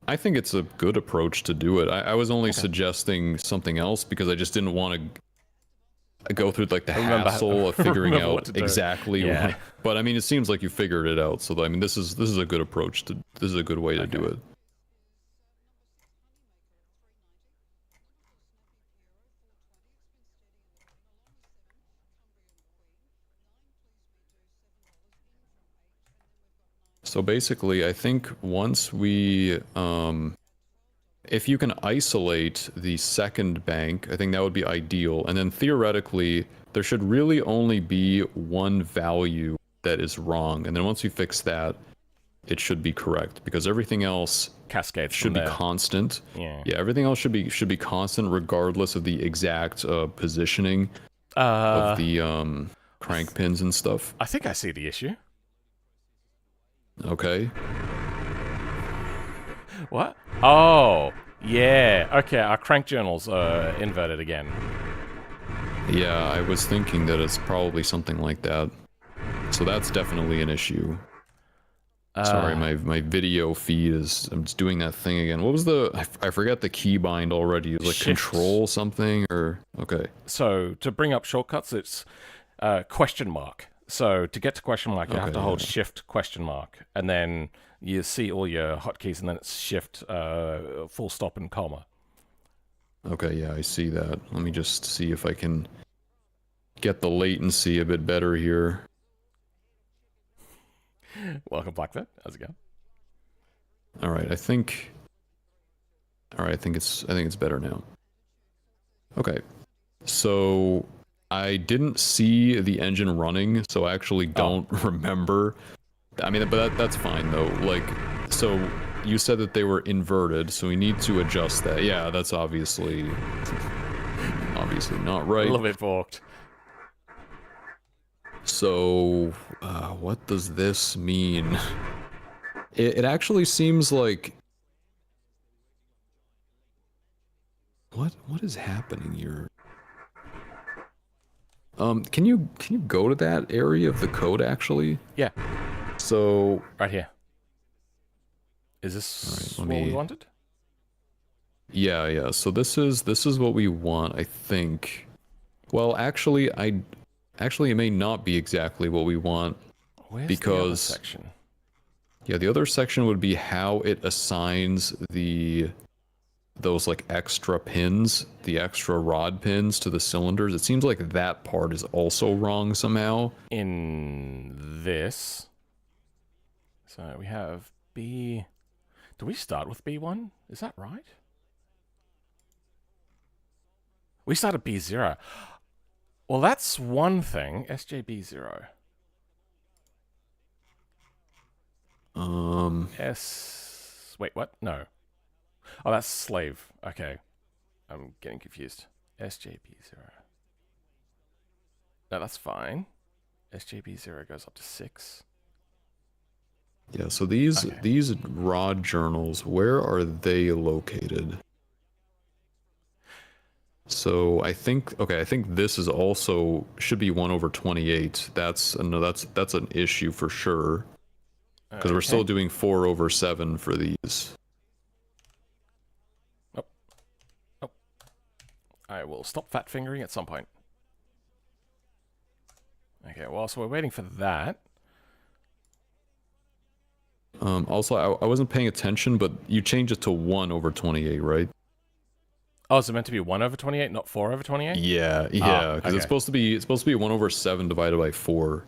I think it's a good approach to do it. I was only suggesting something else because I just didn't want to go through like the hassle of figuring out exactly what, but I mean it seems like you figured it out, so I mean this is a good approach to, this is a good way to do it. So basically I think once we if you can isolate the second bank, I think that would be ideal. And then theoretically, there should really only be one value that is wrong, and then once you fix that, it should be correct, because everything else Cascades should be from there. constant. Yeah. Yeah, everything else should be constant regardless of the exact positioning of the crank pins and stuff. I think I see the issue. Okay. What? Oh, yeah. Okay, our crank journals are inverted again. Yeah, I was thinking that it's probably something like that. So that's definitely an issue. Sorry, my video feed is... I'm just doing that thing again. What was the... I forgot the keybind already. It was like Shift. control something or... Okay. So, to bring up shortcuts, it's question mark. So, to get to question mark, you have to hold shift question mark. And then you see all your hotkeys, and then it's shift full stop and comma. Okay, yeah, I see that. Let me just see if I can get the latency a bit better here. Welcome, Blackbird. How's it going? All right, I think it's better now. Okay, so I didn't see the engine running, so I actually don't remember. I mean, but that's fine though. Like, so you said that they were inverted, so we need to adjust that. Yeah, that's obviously not right. A little bit balked. So, what does this mean? It actually seems like... What is happening here? Can you go to that area of the code actually? Yeah. So... Right here. Is this right, what we wanted? Yeah. So this is what we want, I think. Well, actually, it may not be exactly what we want. Where's because the other section? Yeah, the other section would be how it assigns those like extra pins, the extra rod pins to the cylinders. It seems like that part is also wrong somehow. In this, so we have B. Do we start with B1? Is that right? We started B0. Well, that's one thing. SJB0. Wait, what? No. Oh, that's slave. Okay. I'm getting confused. SJB0. No, that's fine. SJB0 goes up to 6. Yeah, so these rod journals, where are they located? So I think this is also should be 1/28. That's an issue for sure. Because we're still doing 4/7 for these. Oh. I will stop fat fingering at some point. Okay, well, so we're waiting for that. Also, I wasn't paying attention, but you changed it to 1/28, right? Oh, is it meant to be 1/28, not 4/28? Yeah, because it's supposed to be 1/7 divided by 4.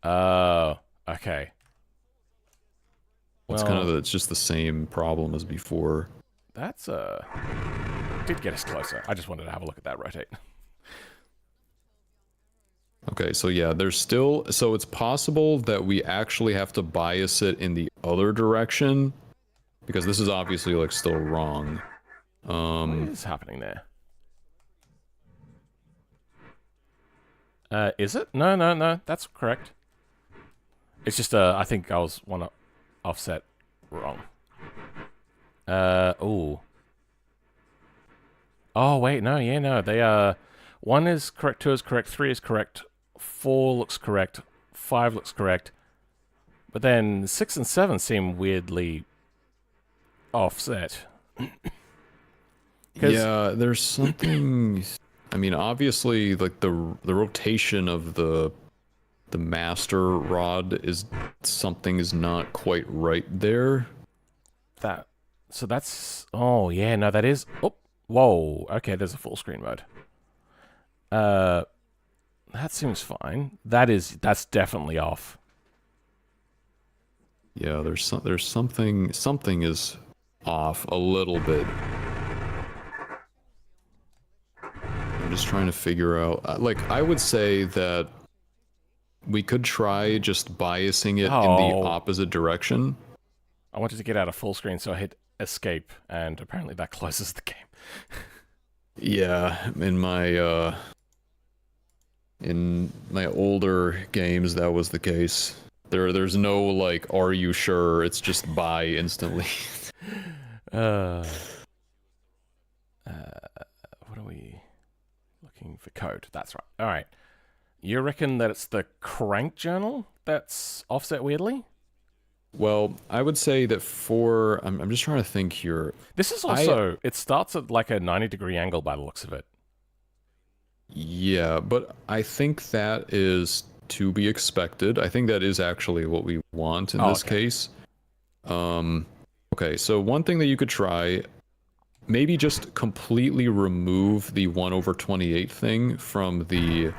Oh, okay. It's Well, it's just the same problem as before. that's did get us closer. I just wanted to have a look at that rotate. Okay, so yeah, so it's possible that we actually have to bias it in the other direction, because this is obviously like still wrong. What is happening there? Is it? No, that's correct. It's just I think I was one offset wrong. Oh. Oh wait, no. They 1 is correct, 2 is correct, 3 is correct, 4 looks correct, 5 looks correct, but then 6 and 7 seem weirdly offset. Yeah, there's something. I mean, obviously, like the rotation of the master rod is not quite right there. So that's... Oh, yeah, no, that is... Oh, whoa. Okay, there's a full screen mode. That seems fine. That's definitely off. Yeah, there's something is off a little bit. I'm just trying to figure out... Like, I would say that we could try just biasing it in the Oh. opposite direction. I wanted to get out of full screen, so I hit escape, and apparently that closes the game. Yeah, in my older games, that was the case. There's no, like, are you sure? It's just buy instantly. What are we looking for? Code. That's right. All right. You reckon that it's the crank journal that's offset weirdly? Well, I would say that for... I'm just trying to think here. This is also... it starts at like a 90-degree angle by the looks of it. Yeah, but I think that is to be expected. I think that is actually what we want in this case. Okay, so one thing that you could try, maybe just completely remove the 1/28 thing from the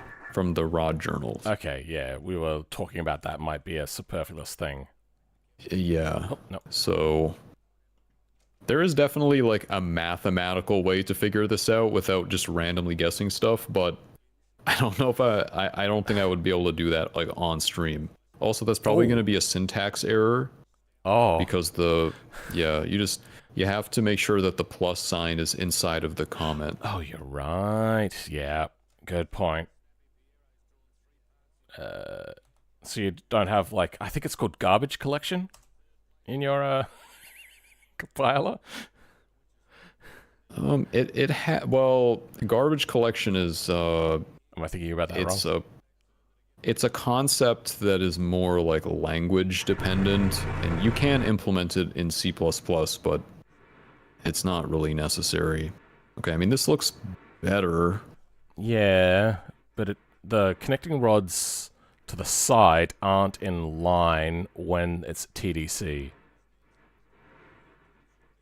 rod journals. Okay, yeah, we were talking about that might be a superfluous thing. Yeah. Oh, no. So there is definitely like a mathematical way to figure this out without just randomly guessing stuff, but I don't know if I don't think I would be able to do that like on stream. Also, that's probably going to be a syntax error. Oh. Because you have to make sure that the plus sign is inside of the comment. Oh, you're right. Yeah, good point. So you don't have, like, I think it's called garbage collection in your compiler? Well, garbage collection is Am I thinking about that wrong? It's a concept that is more like language dependent, and you can implement it in C++, but it's not really necessary. Okay, I mean, this looks better. Yeah, but the connecting rods to the side aren't in line when it's TDC.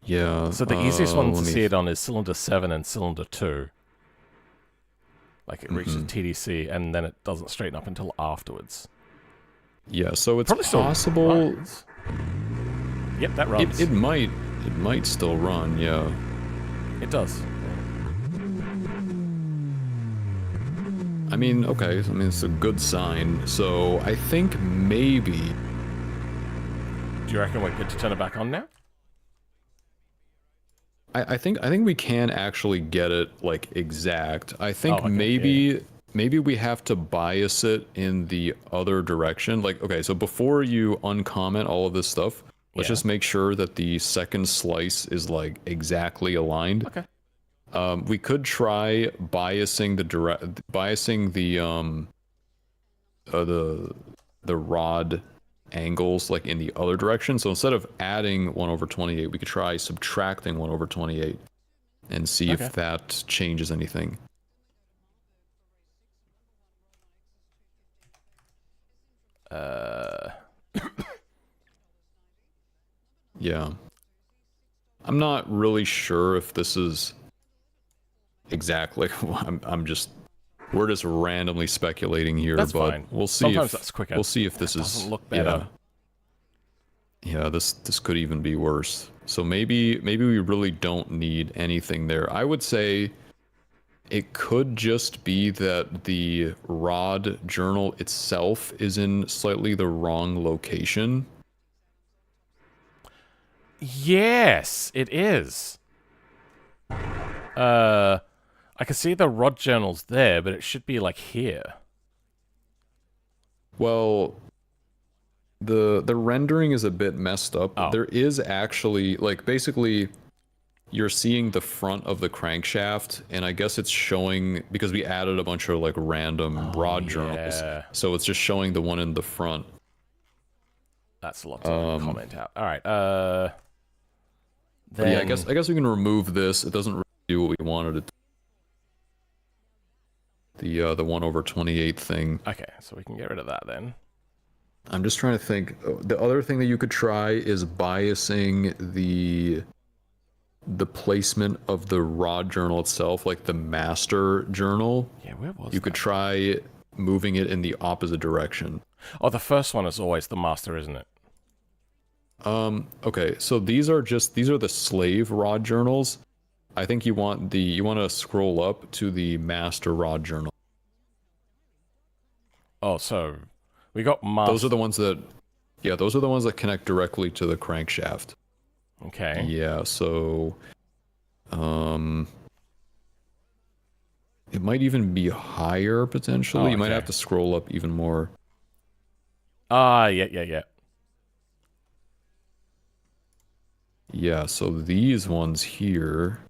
Yeah. So the easiest one to see it on is cylinder 7 and cylinder 2. Like, it reaches TDC, and then it doesn't straighten up until afterwards. Yeah, so it's Probably possible... Yep, that runs. It might still run, yeah. It does. I mean, okay, I mean, it's a good sign, so I think maybe... Do you reckon we're good to turn it back on now? I think we can actually get it, like, exact. I think okay, maybe we have to bias it in the other direction. Like, okay, so before you uncomment all of this stuff, let's just make sure that the second slice is, like, exactly aligned. Okay. We could try biasing the rod angles like in the other direction. So instead of adding 1/28, we could try subtracting 1/28 and see if that changes anything. Yeah. I'm not really sure if this is exactly. We're just randomly speculating here, that's but fine. We'll see. Sometimes that's quicker. We'll see if this doesn't look better. Yeah, this could even be worse. So maybe we really don't need anything there. I would say it could just be that the rod journal itself is in slightly the wrong location. Yes, it is. I can see the rod journals there, but it should be like here. Well, the rendering is a bit messed up. Oh. There is actually, like, basically you're seeing the front of the crankshaft, and I guess it's showing because we added a bunch of like random rod journals. So it's just showing the one in the front. That's a lot to comment out. All right. Then... Yeah, I guess we can remove this. It doesn't really do what we wanted it to. The 1/28 thing. Okay, so we can get rid of that then. I'm just trying to think. The other thing that you could try is biasing the placement of the rod journal itself, like the master journal. Yeah, where was you could try moving it in the opposite direction. Oh, the first one is always the master, isn't it? Okay, so these are the slave rod journals. I think you want to scroll up to the master rod journal. Oh, so We got master. Those are the ones that, yeah, those are the ones that connect directly to the crankshaft. Okay. Yeah, so, it might even be higher potentially. Oh, You might okay. have to scroll up even more. Ah, yeah. Yeah, so these ones here,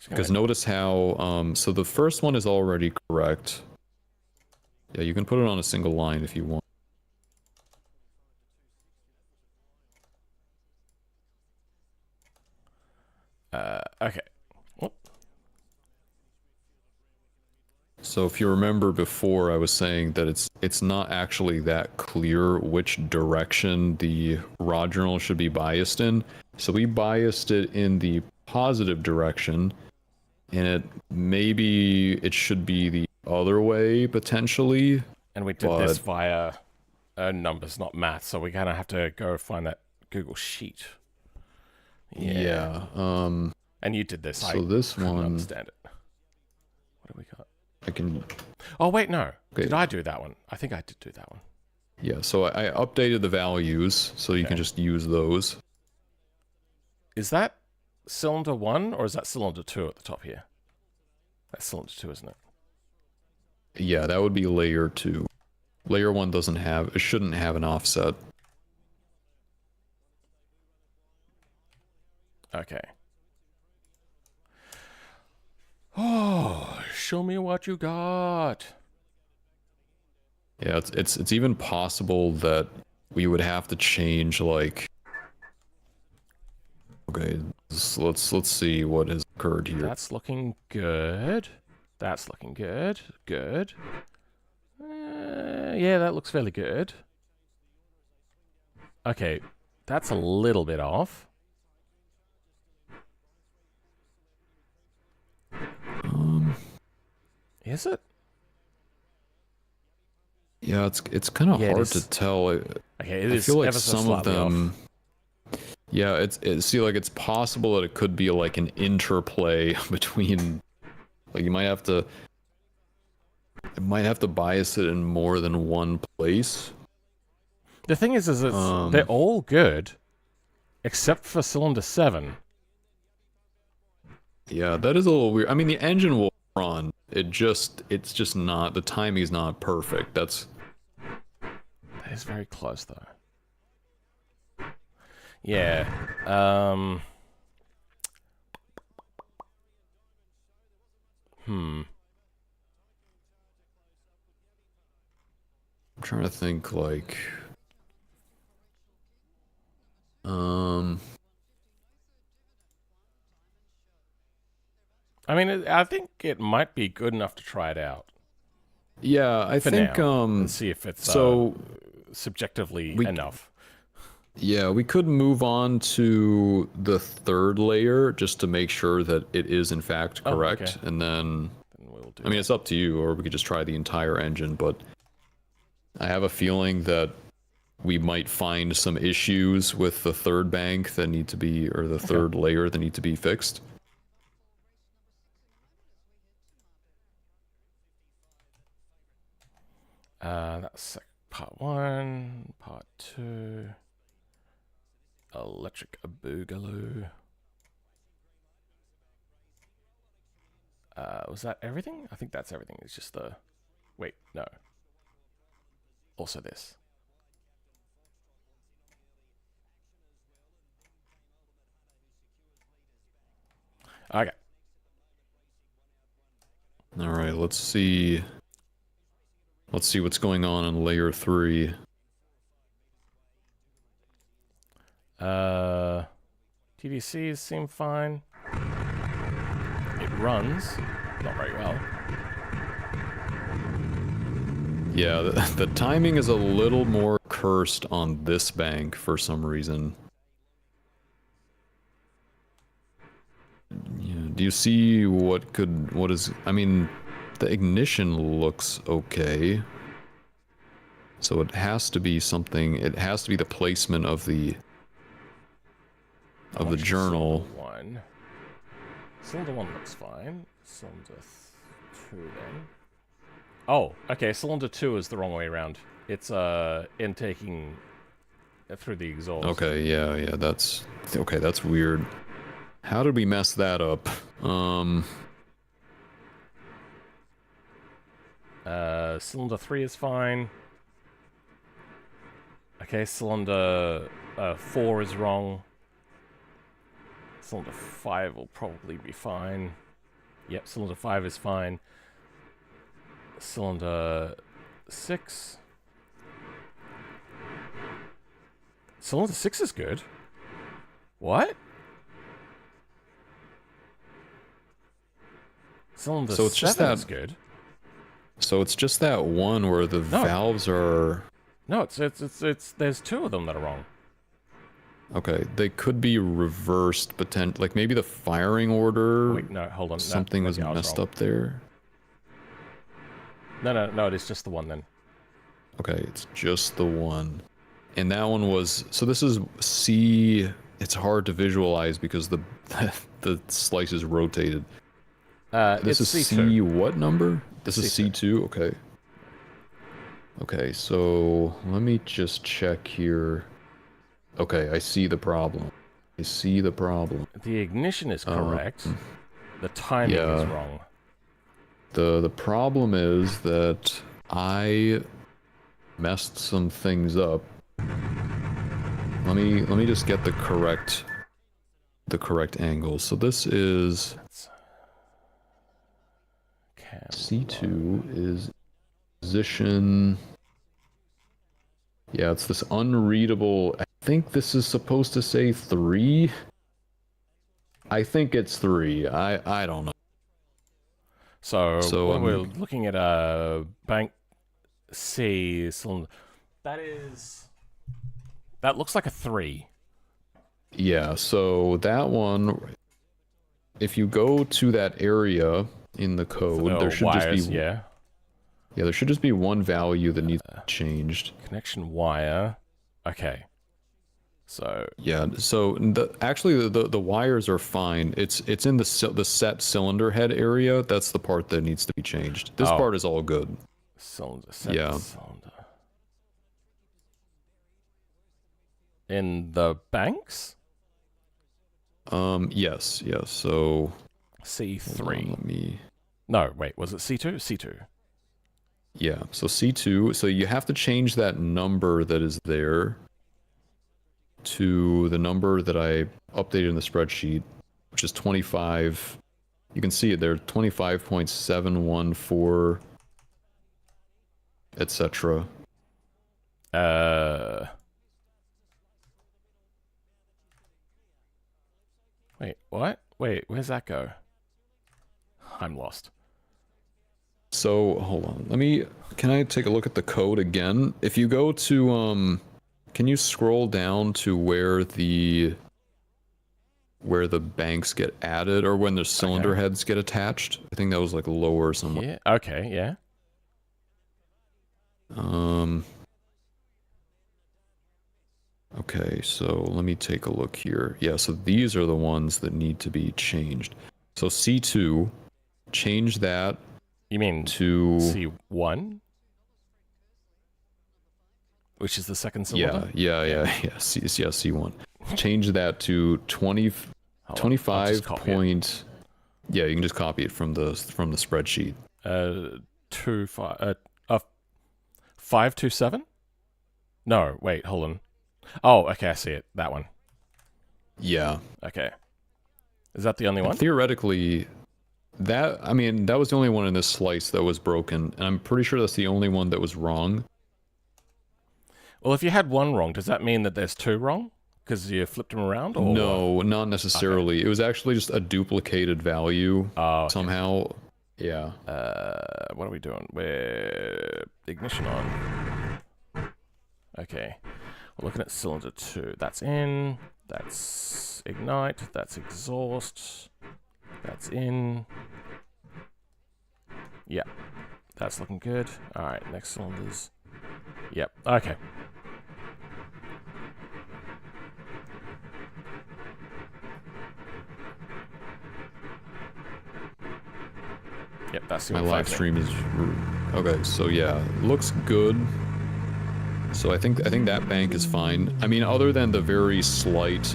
because notice how, so the first one is already correct. Yeah, you can put it on a single line if you want. Okay. Whoop. So if you remember before, I was saying that it's not actually that clear which direction the rod journal should be biased in. So we biased it in the positive direction, and maybe it should be the other way potentially. And we did this via numbers, not math, so we kind of have to go find that Google Sheet. Yeah. And you did this. So this one, understand it. What do we got? I can. Oh wait, no. Okay. Did I do that one? I think I did do that one. Yeah. So I updated the values, so you can just use those. Is that cylinder 1 or is that cylinder 2 at the top here? That's cylinder 2, isn't it? Yeah, that would be layer 2. Layer 1 doesn't have. It shouldn't have an offset. Okay. Oh, show me what you got. Yeah, it's even possible that we would have to change like. Okay, let's see what has occurred here. That's looking good. That's looking good. Good. Yeah, that looks fairly good. Okay, that's a little bit off. Is it? Yeah, it's kind of hard to tell. Okay, it is. I feel like ever so some of them. Off. Yeah, it's possible that it could be like an interplay between. Like you might have to. It might have to bias it in more than one place. The thing is it's, they're all good, except for cylinder 7. Yeah, that is a little weird. I mean, the engine will run. It's just not, the timing is not perfect. That is very close though. Yeah. I'm trying to think like I mean, I think it might be good enough to try it out. Yeah, I think and see if it's subjectively enough. Yeah, we could move on to the third layer just to make sure that it is in fact correct, okay. And then we'll do I mean, it's up to you, or we could just try the entire engine, but I have a feeling that we might find some issues with the third bank that need to be, or the third layer that need to be fixed. That's part 1, part 2. Electric boogaloo. Was that everything? I think that's everything. It's just the... Wait, no. Also this. Okay. Alright, let's see. Let's see what's going on in layer 3. TDCs seem fine. It runs. Not very well. Yeah, the timing is a little more cursed on this bank for some reason. Yeah, do you see what is, I mean, the ignition looks okay. So it has to be something, it has to be the placement of the journal. Cylinder 1 looks fine. Cylinder 2 then. Oh, okay, cylinder 2 is the wrong way around. It's intaking through the exhaust. Okay, yeah, that's okay. That's weird. How did we mess that up? Cylinder 3 is fine. Okay, cylinder 4 is wrong. Cylinder 5 will probably be fine. Yep, cylinder 5 is fine. Cylinder 6. Cylinder 6 is good. What? Cylinder So it's 7 just that, is good. So it's just that one where the valves are... No, it's there's 2 of them that are wrong. Okay, they could be reversed, like maybe the firing order... Wait, no, hold on. Something no, was messed wrong. up there. No, it is just the one then. Okay, it's just the one. And that one was... So this is C... It's hard to visualize because the slice is rotated. This is C2. C what number? This is C2. C2? Okay. Okay, so let me just check here. Okay, I see the problem. The ignition is correct. The timing is wrong. The problem is that I messed some things up. Let me just get the correct angle. So this is C2 is position. Yeah, it's this unreadable. I think this is supposed to say 3. I think it's 3. I don't know. So we're looking at a bank C cylinder. That looks like a 3. Yeah, so that one, if you go to that area in the code, there should wires, just be yeah, there should just be one value that needs to be changed. Connection wire. Okay. So yeah, so actually the wires are fine. It's in the set cylinder head area. That's the part that needs to be changed. This part is all good. Cylinder. Yeah. Cylinder. In the banks? Yes. So C3. Let me. No, wait. Was it C2? C2. Yeah. So C2. So you have to change that number that is there to the number that I updated in the spreadsheet, which is 25. You can see it there, 25.714, etc. Wait, what? Wait, where's that go? I'm lost. So, hold on. Can I take a look at the code again? If you go to, can you scroll down to where the banks get added, or when the cylinder heads get attached? I think that was like lower somewhere. Yeah, okay, yeah. Okay, so let me take a look here. Yeah, so these are the ones that need to be changed. So C2, change that. You mean to C1? Which is the second cylinder? Yeah, C1. Change that to 25 point. Yeah, you can just copy it from the spreadsheet. 527? No, wait, hold on. Oh, okay, I see it. That one. Yeah. Okay. Is that the only one? Theoretically, that was the only one in this slice that was broken, and I'm pretty sure that's the only one that was wrong. Well, if you had one wrong, does that mean that there's 2 wrong? Because you flipped them around? Or no, not necessarily. Okay. It was actually just a duplicated value somehow. Yeah. What are we doing? We're ignition on. Okay. We're looking at cylinder 2. That's in. That's ignite. That's exhaust. That's in. Yep. That's looking good. Alright, next cylinders. Yep. Okay. Yep, that's the my live stream is okay. So yeah, looks good. So I think that bank is fine. I mean, other than the very slight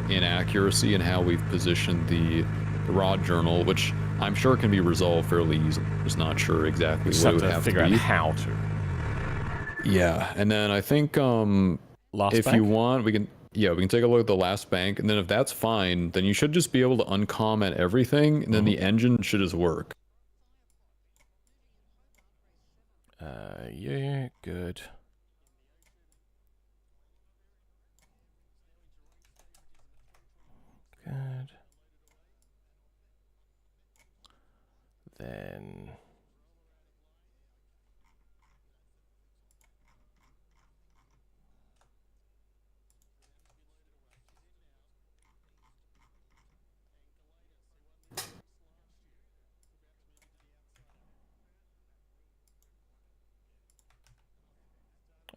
inaccuracy in how we've positioned the rod journal, which I'm sure can be resolved fairly easily. Just not sure exactly Just what it have would to have figure to out be. how to. Yeah, and then I think Last if bank? you want, we can take a look at the last bank, and then if that's fine, then you should just be able to uncomment everything, and then the engine should just work. Yeah, good. Good. Then...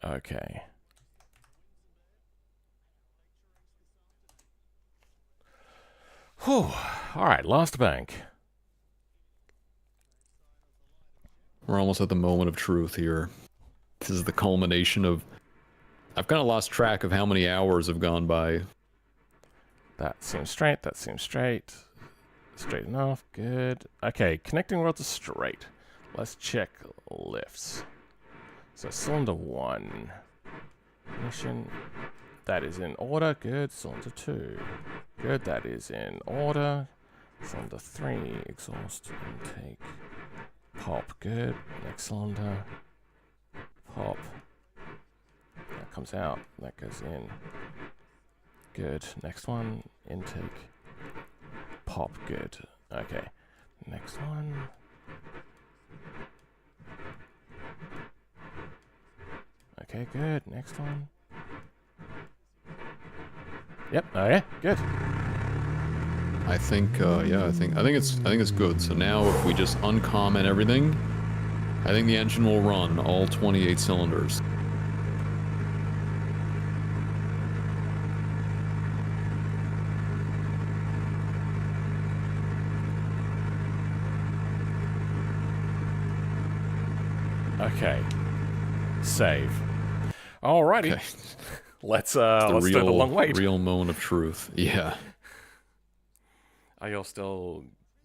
Okay. Whew. Alright, last bank. We're almost at the moment of truth here. This is the culmination of... I've kind of lost track of how many hours have gone by. That seems straight, that seems straight. Straight enough, good. Okay, connecting rods are straight. Let's check lifts. So cylinder 1. Ignition. That is in order, good. Cylinder 2. Good, that is in order. Cylinder 3, exhaust intake. Pop, good. Next cylinder. Pop. That comes out, that goes in. Good. Next one, intake. Pop, good. Okay. Next one. Okay, good. Next one. Yep. Okay, good. I think, yeah, I think it's good. So now if we just uncomment everything, I think the engine will run all 28 cylinders. Okay. Save. Alrighty. Okay. Let's do the long wait. Real moment of truth. Yeah. Are you all still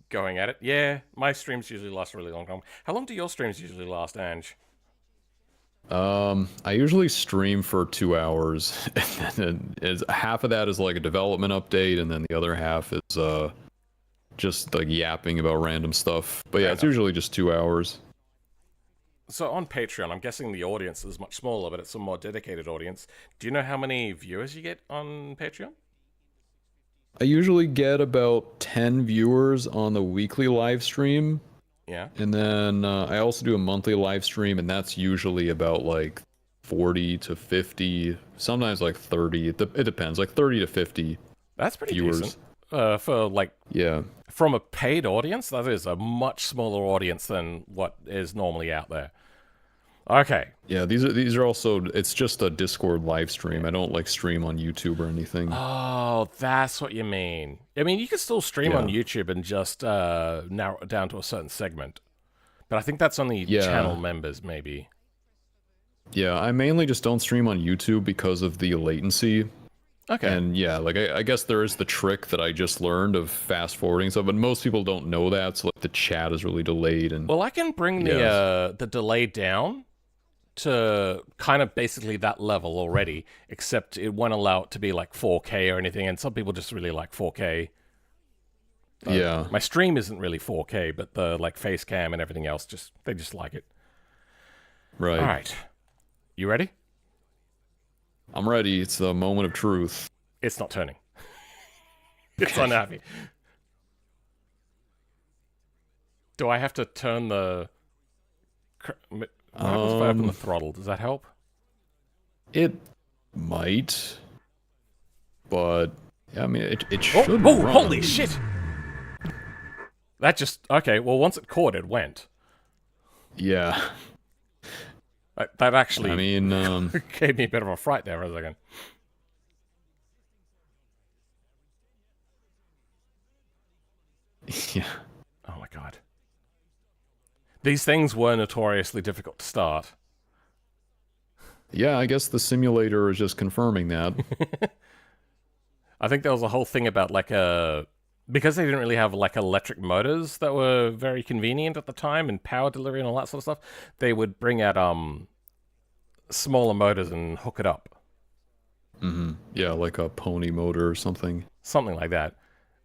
going at it? Yeah, my streams usually last a really long time. How long do your streams usually last, Ange? I usually stream for 2 hours, and then half of that is like a development update, and then the other half is just like yapping about random stuff. But yeah, it's usually just 2 hours. So on Patreon, I'm guessing the audience is much smaller, but it's a more dedicated audience. Do you know how many viewers you get on Patreon? I usually get about 10 viewers on the weekly live stream. Yeah. And then I also do a monthly live stream, and that's usually about like 40 to 50, sometimes like 30. It depends, like 30 to 50 That's pretty viewers. Decent. For like, yeah. From a paid audience, that is a much smaller audience than what is normally out there. Okay. Yeah, these are also, it's just a Discord live stream. I don't like stream on YouTube or anything. Oh, that's what you mean. I mean, you can still stream on YouTube and just narrow it down to a certain segment. But I think that's only channel members, maybe. Yeah, I mainly just don't stream on YouTube because of the latency. Okay. And yeah, like I guess there is the trick that I just learned of fast forwarding stuff, but most people don't know that, so like the chat is really delayed. And well, I can bring the delay down to kind of basically that level already, except it won't allow it to be like 4K or anything, and some people just really like 4K. Yeah. My stream isn't really 4K, but the like face cam and everything else, they just like it. Right. All right. You ready? I'm ready. It's the moment of truth. It's not turning. It's unhappy. Do I have to turn the... What happens if I open the throttle? Does that help? It might. But, I mean, it should run. Holy shit! That just... Okay, well, once it caught, it went. Yeah. That actually... I mean, gave me a bit of a fright there for a second. Yeah. Oh my god. These things were notoriously difficult to start. Yeah, I guess the simulator is just confirming that. I think there was a whole thing about like because they didn't really have like electric motors that were very convenient at the time and power delivery and all that sort of stuff. They would bring out smaller motors and hook it up. Yeah, like a pony motor or something. Something like that.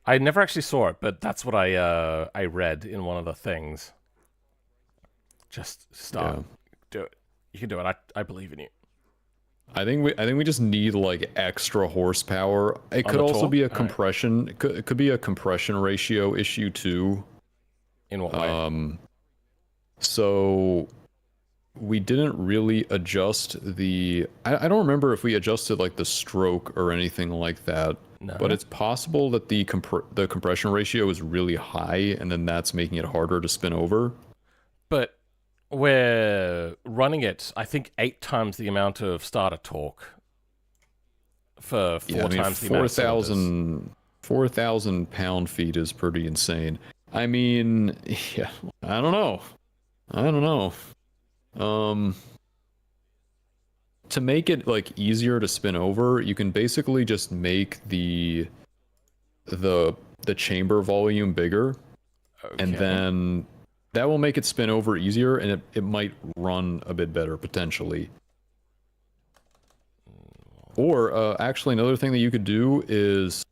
I never actually saw it, but that's what I read in one of the things. Just start. Yeah. Do it. You can do it. I believe in you. I think we just need like extra horsepower. It On could the also torque? be a Alright. compression. It could be a compression ratio issue too. In what way? So we didn't really adjust the. I don't remember if we adjusted like the stroke or anything like that. No. But it's possible that the compression ratio is really high, and then that's making it harder to spin over. But we're running it, I think, 8 times the amount of starter torque for 4 times the amount of cylinders. 4,000 pound-feet is pretty insane. I mean, yeah, I don't know. To make it like easier to spin over, you can basically just make the chamber volume bigger, and Okay. then that will make it spin over easier, and it might run a bit better potentially. Or actually, another thing that you could do is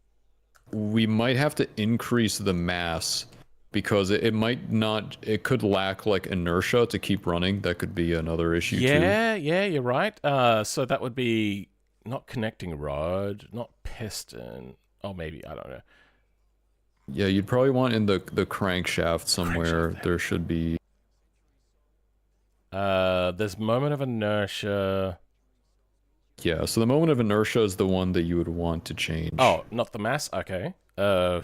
we might have to increase the mass because it might not. It could lack like inertia to keep running. That could be another issue too. Yeah, you're right. So that would be not connecting rod, not piston. Oh, maybe, I don't know. Yeah, you'd probably want in the crankshaft somewhere. There should be. There's moment of inertia. Yeah, so the moment of inertia is the one that you would want to change. Oh, not the mass? Okay. So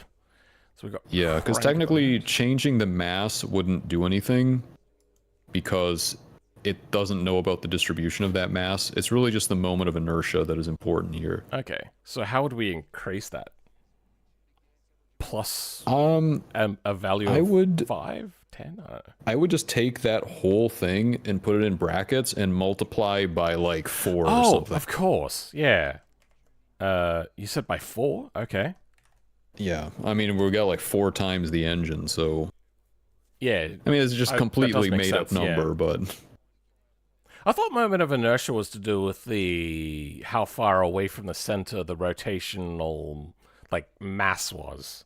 we got. Yeah, because crank technically on. changing the mass wouldn't do anything because it doesn't know about the distribution of that mass. It's really just the moment of inertia that is important here. Okay. So how would we increase that? Plus a value of I would 5, 10? I don't know. I would just take that whole thing and put it in brackets and multiply by like 4 or something. Of course. Yeah. You said by 4? Okay. Yeah, I mean we got like 4 times the engine, so Yeah. I mean it's just That completely does make made up sense, yeah. number, but I thought moment of inertia was to do with the how far away from the center the rotational like mass was.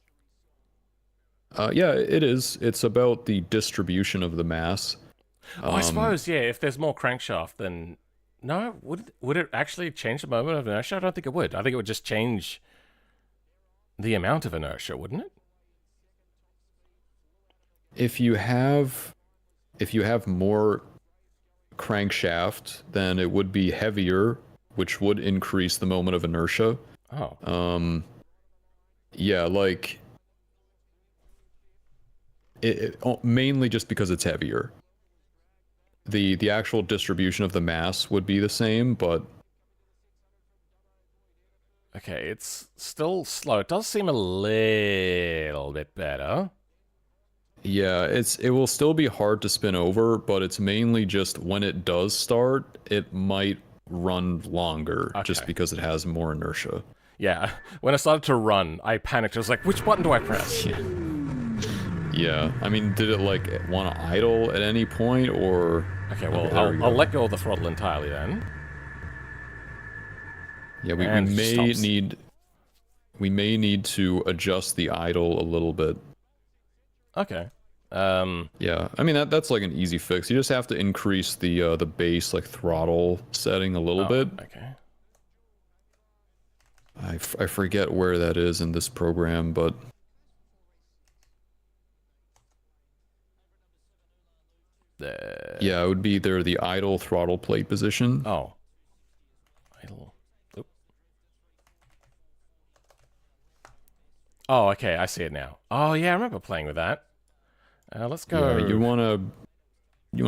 yeah, it is. It's about the distribution of the mass. Oh, I suppose, yeah, if there's more crankshaft, then no, would it actually change the moment of inertia? I don't think it would. I think it would just change the amount of inertia, wouldn't it? If you have more crankshaft, then it would be heavier, which would increase the moment of inertia. Oh. Yeah, like mainly just because it's heavier. The actual distribution of the mass would be the same, but Okay, it's still slow. It does seem a little bit better. yeah, it will still be hard to spin over, but it's mainly just when it does start, it might run longer just Okay. because it has more inertia. Yeah, when I started to run, I panicked. I was like, which button do I press? Yeah, I mean, did it like want to idle at any point, or? Okay, well, there we I'll go. let go of the throttle entirely then. Yeah, we And it may stops. need to adjust the idle a little bit. Okay. Yeah, I mean that's like an easy fix. You just have to increase the base like throttle setting a little bit. Okay. I forget where that is in this program, but yeah, it would be either the idle throttle plate position. Oh. Idle. Oop. Oh, okay, I see it now. Oh, yeah, I remember playing with that. Let's go. Yeah, you wanna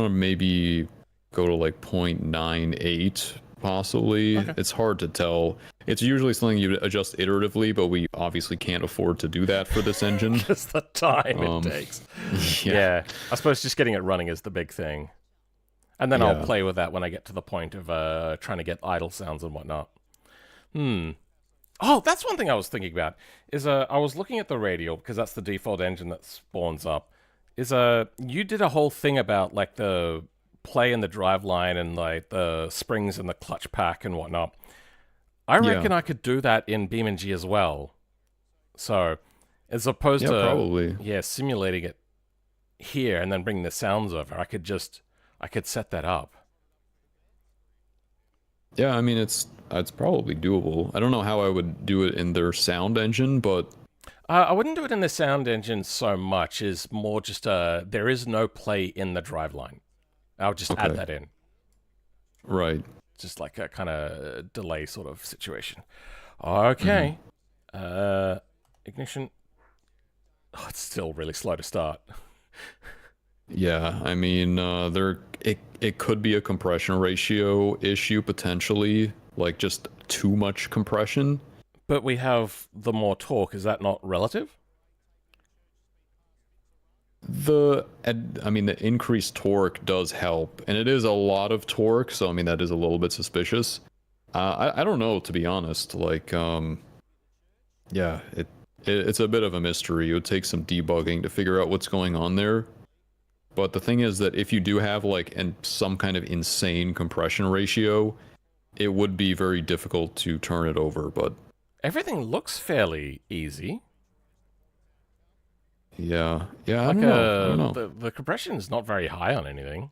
maybe go to like 0.98 possibly. Okay. It's hard to tell. It's usually something you adjust iteratively, but we obviously can't afford to do that for this engine. Just the time it takes. Yeah. Yeah. I suppose just getting it running is the big thing. And then I'll Yeah. play with that when I get to the point of trying to get idle sounds and whatnot. Oh, that's one thing I was thinking about. Is I was looking at the radial because that's the default engine that spawns up. Is you did a whole thing about like the play in the drive line and like the springs and the clutch pack and whatnot. I reckon I could do that in BeamNG as well. So, as opposed to probably. simulating it here and then bringing the sounds over, I could set that up. Yeah, I mean it's probably doable. I don't know how I would do it in their sound engine, but I wouldn't do it in the sound engine so much. Is more just there is no play in the driveline. I'll just add that in. Right. Just like a kind of delay sort of situation. Okay. Ignition. Oh, it's still really slow to start. Yeah, I mean, it could be a compression ratio issue potentially, like just too much compression. But we have the more torque. Is that not relative? I mean, the increased torque does help, and it is a lot of torque, so I mean that is a little bit suspicious. I don't know, to be honest. Like, yeah, it's a bit of a mystery. It would take some debugging to figure out what's going on there. But the thing is that if you do have like some kind of insane compression ratio, it would be very difficult to turn it over. But everything looks fairly easy. Yeah, I Like don't know. the compression is not very high on anything.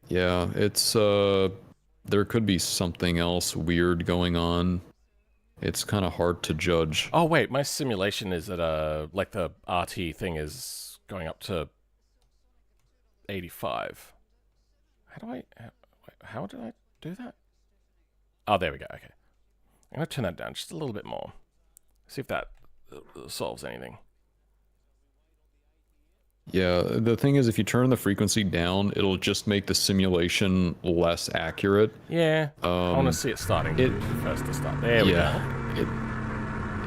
Yeah, it's there could be something else weird going on. It's kind of hard to judge. Oh wait, my simulation is at like the RT thing is going up to 85. How did I do that? Oh, there we go. Okay, I'm gonna turn that down just a little bit more. See if that solves anything. Yeah, the thing is, if you turn the frequency down, it'll just make the simulation less accurate. Yeah, I want to see it starting first to start. There we go.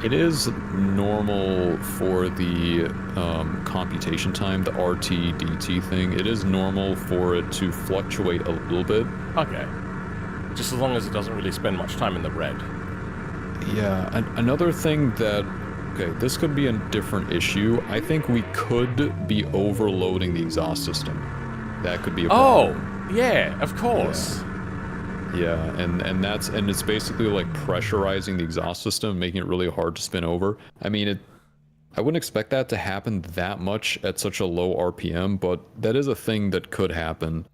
It is normal for the computation time, the RT-DT thing. It is normal for it to fluctuate a little bit. Okay. Just as long as it doesn't really spend much time in the red. Yeah, another thing that... Okay, this could be a different issue. I think we could be overloading the exhaust system. That could be a problem. Oh, yeah, of course. Yeah, and it's basically like pressurizing the exhaust system, making it really hard to spin over. I mean, I wouldn't expect that to happen that much at such a low RPM, but that is a thing that could happen.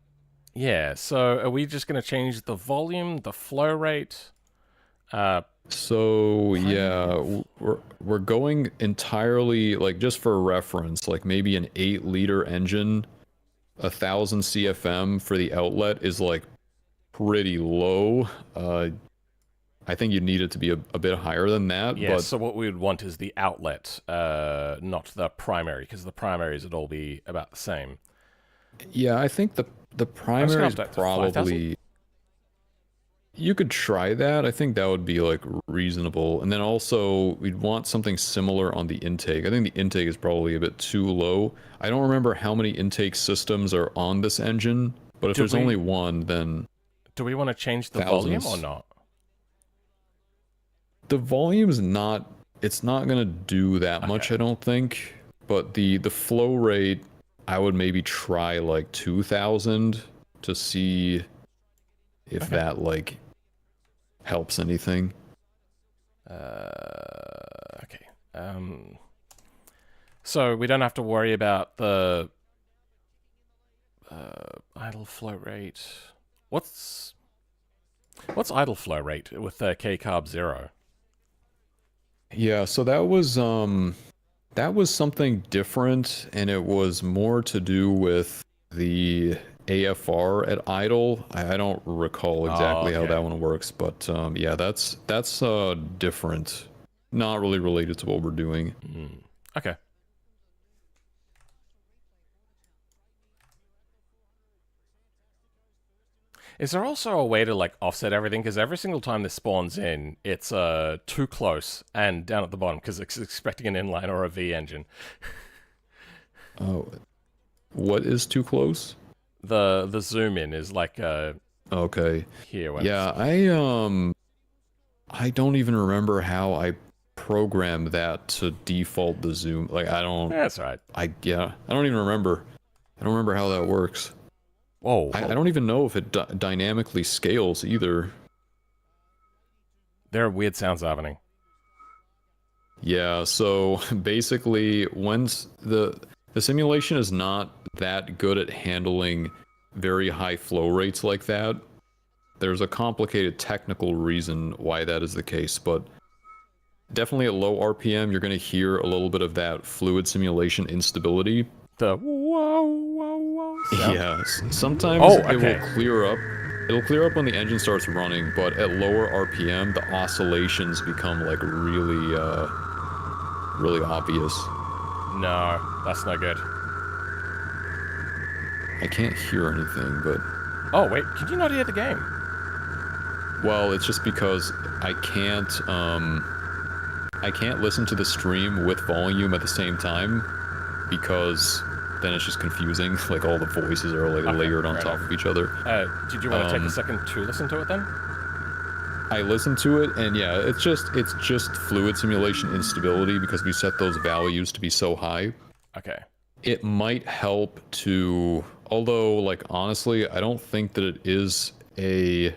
Yeah, so are we just going to change the volume, the flow rate? So yeah, we're going entirely, like, just for reference, like maybe an 8-liter engine, 1,000 CFM for the outlet is like pretty low. I think you need it to be a bit higher than that. Yeah, but... so what we would want is the outlet, not the primary, because the primaries would all be about the same. Yeah, I think the primary is probably... You could try that. I think that would be like reasonable. And then also we'd want something similar on the intake. I think the intake is probably a bit too low. I don't remember how many intake systems are on this engine, but if there's only one, then... Do we want to change the volume or not? The volume's not... It's not going to do that much, I don't think. But the flow rate, I would maybe try like 2,000 to see if that like helps anything. Okay. So we don't have to worry about the idle flow rate. What's idle flow rate with kcarb 0? Yeah, so that was something different, and it was more to do with the AFR at idle. I don't recall exactly how that one works, but yeah, that's different. Not really related to what we're doing. Okay. Is there also a way to like offset everything? Because every single time this spawns in, it's too close and down at the bottom because it's expecting an inline or a V engine. Oh, what is too close? The zoom in is like Okay. here. When Yeah, I don't even remember how I programmed that to default the zoom. Like, I don't... That's right. I don't even remember. I don't remember how that works. Whoa. I don't even know if it dynamically scales either. There are weird sounds happening. Yeah, so basically, once the simulation is not that good at handling very high flow rates like that. There's a complicated technical reason why that is the case, but definitely at low RPM, you're going to hear a little bit of that fluid simulation instability. The whoa, whoa, whoa sound? Yeah, sometimes okay. it will clear up. It'll clear up when the engine starts running, but at lower RPM, the oscillations become like really, really obvious. No, that's no good. I can't hear anything, but... Oh, wait, could you not hear the game? Well, it's just because I can't listen to the stream with volume at the same time, because then it's just confusing. Like, all the voices are like layered on top of each other. Did you want to take a second to listen to it then? I listened to it, and yeah, it's just fluid simulation instability because we set those values to be so high. Okay. It might help to, although, like, honestly, I don't think that it is I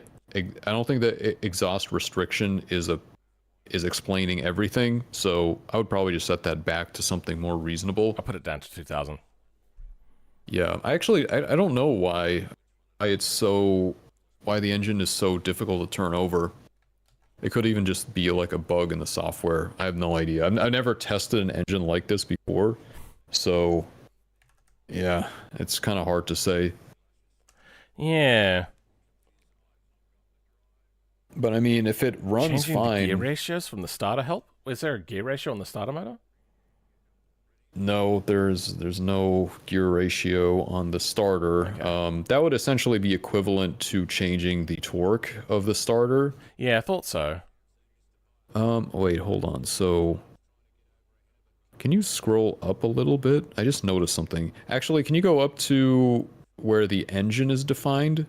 don't think that exhaust restriction is explaining everything, so I would probably just set that back to something more reasonable. I'll put it down to 2000. Yeah, I don't know why the engine is so difficult to turn over. It could even just be like a bug in the software. I have no idea. I've never tested an engine like this before, so yeah, it's kind of hard to say. Yeah. But I mean, if it runs Changing fine... the gear ratios from the starter help? Is there a gear ratio on the starter motor? No, there's no gear ratio on the starter. Okay. That would essentially be equivalent to changing the torque of the starter. Yeah, I thought so. Wait, hold on. So, can you scroll up a little bit? I just noticed something. Actually, can you go up to where the engine is defined?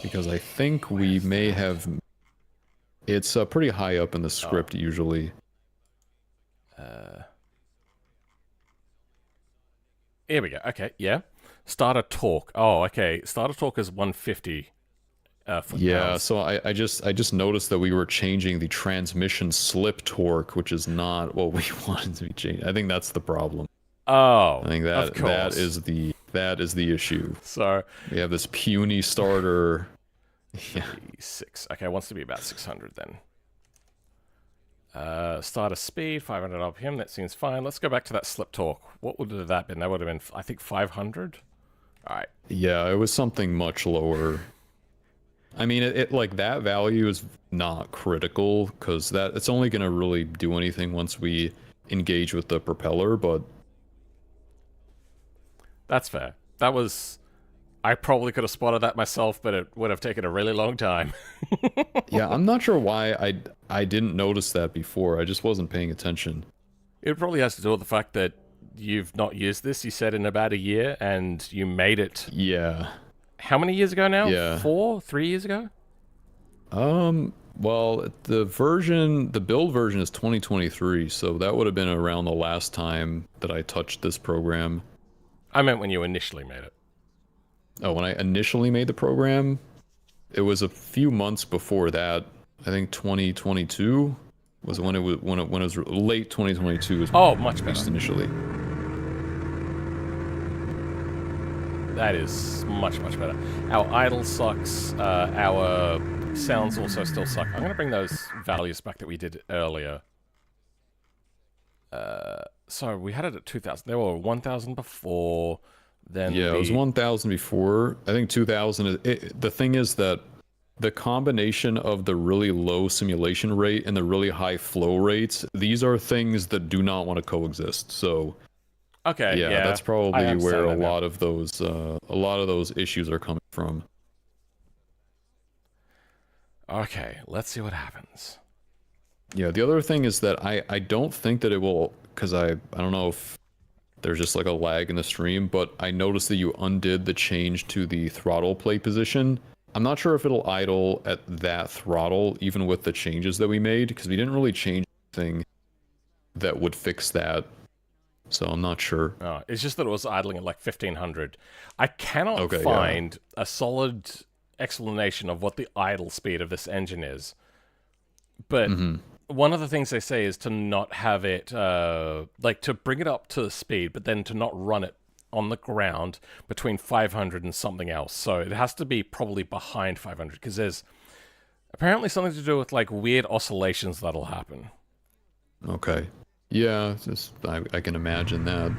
Because I think we may have... It's pretty high up in the script, usually. Here we go. Okay, yeah. Starter torque. Oh, okay. Starter torque is 150 yeah, so I just noticed that we were changing the transmission slip torque, which is not what we wanted to be changed. I think that's the problem. Oh, I think that is the issue. So we have this puny starter. Yeah. 6. Okay, it wants to be about 600 then. Starter speed, 500 RPM. That seems fine. Let's go back to that slip torque. What would have that been? That would have been, I think, 500. All right. Yeah, it was something much lower. I mean, it like that value is not critical because it's only going to really do anything once we engage with the propeller. But that's fair. That was. I probably could have spotted that myself, but it would have taken a really long time. Yeah, I'm not sure why I didn't notice that before. I just wasn't paying attention. It probably has to do with the fact that you've not used this, you said, in about a year, and you made it... Yeah. How many years ago now? Yeah. 3 years ago? Well, the build version is 2023, so that would have been around the last time that I touched this program. I meant when you initially made it. Oh, when I initially made the program, it was a few months before that. I think 2022 was when it was late 2022 was much better initially. That is much better. Our idle sucks. Our sounds also still suck. I'm gonna bring those values back that we did earlier. So we had it at 2000. There were 1000 before. Then yeah, it was 1000 before. I think 2000 the thing is that the combination of the really low simulation rate and the really high flow rates, these are things that do not want to coexist. So okay, yeah, that's probably where a lot of those issues are coming from. Okay, let's see what happens. Yeah, the other thing is that I don't think that it will, because I don't know if there's just like a lag in the stream, but I noticed that you undid the change to the throttle play position. I'm not sure if it'll idle at that throttle, even with the changes that we made, because we didn't really change anything that would fix that. So I'm not sure. Oh, it's just that it was idling at like 1500. I cannot Okay, find a solid explanation of what the idle speed of this engine is. But one of the things they say is to not have it, like to bring it up to the speed, but then to not run it on the ground between 500 and something else. So it has to be probably behind 500, because there's apparently something to do with like weird oscillations that'll happen. Okay. Yeah, just I can imagine that.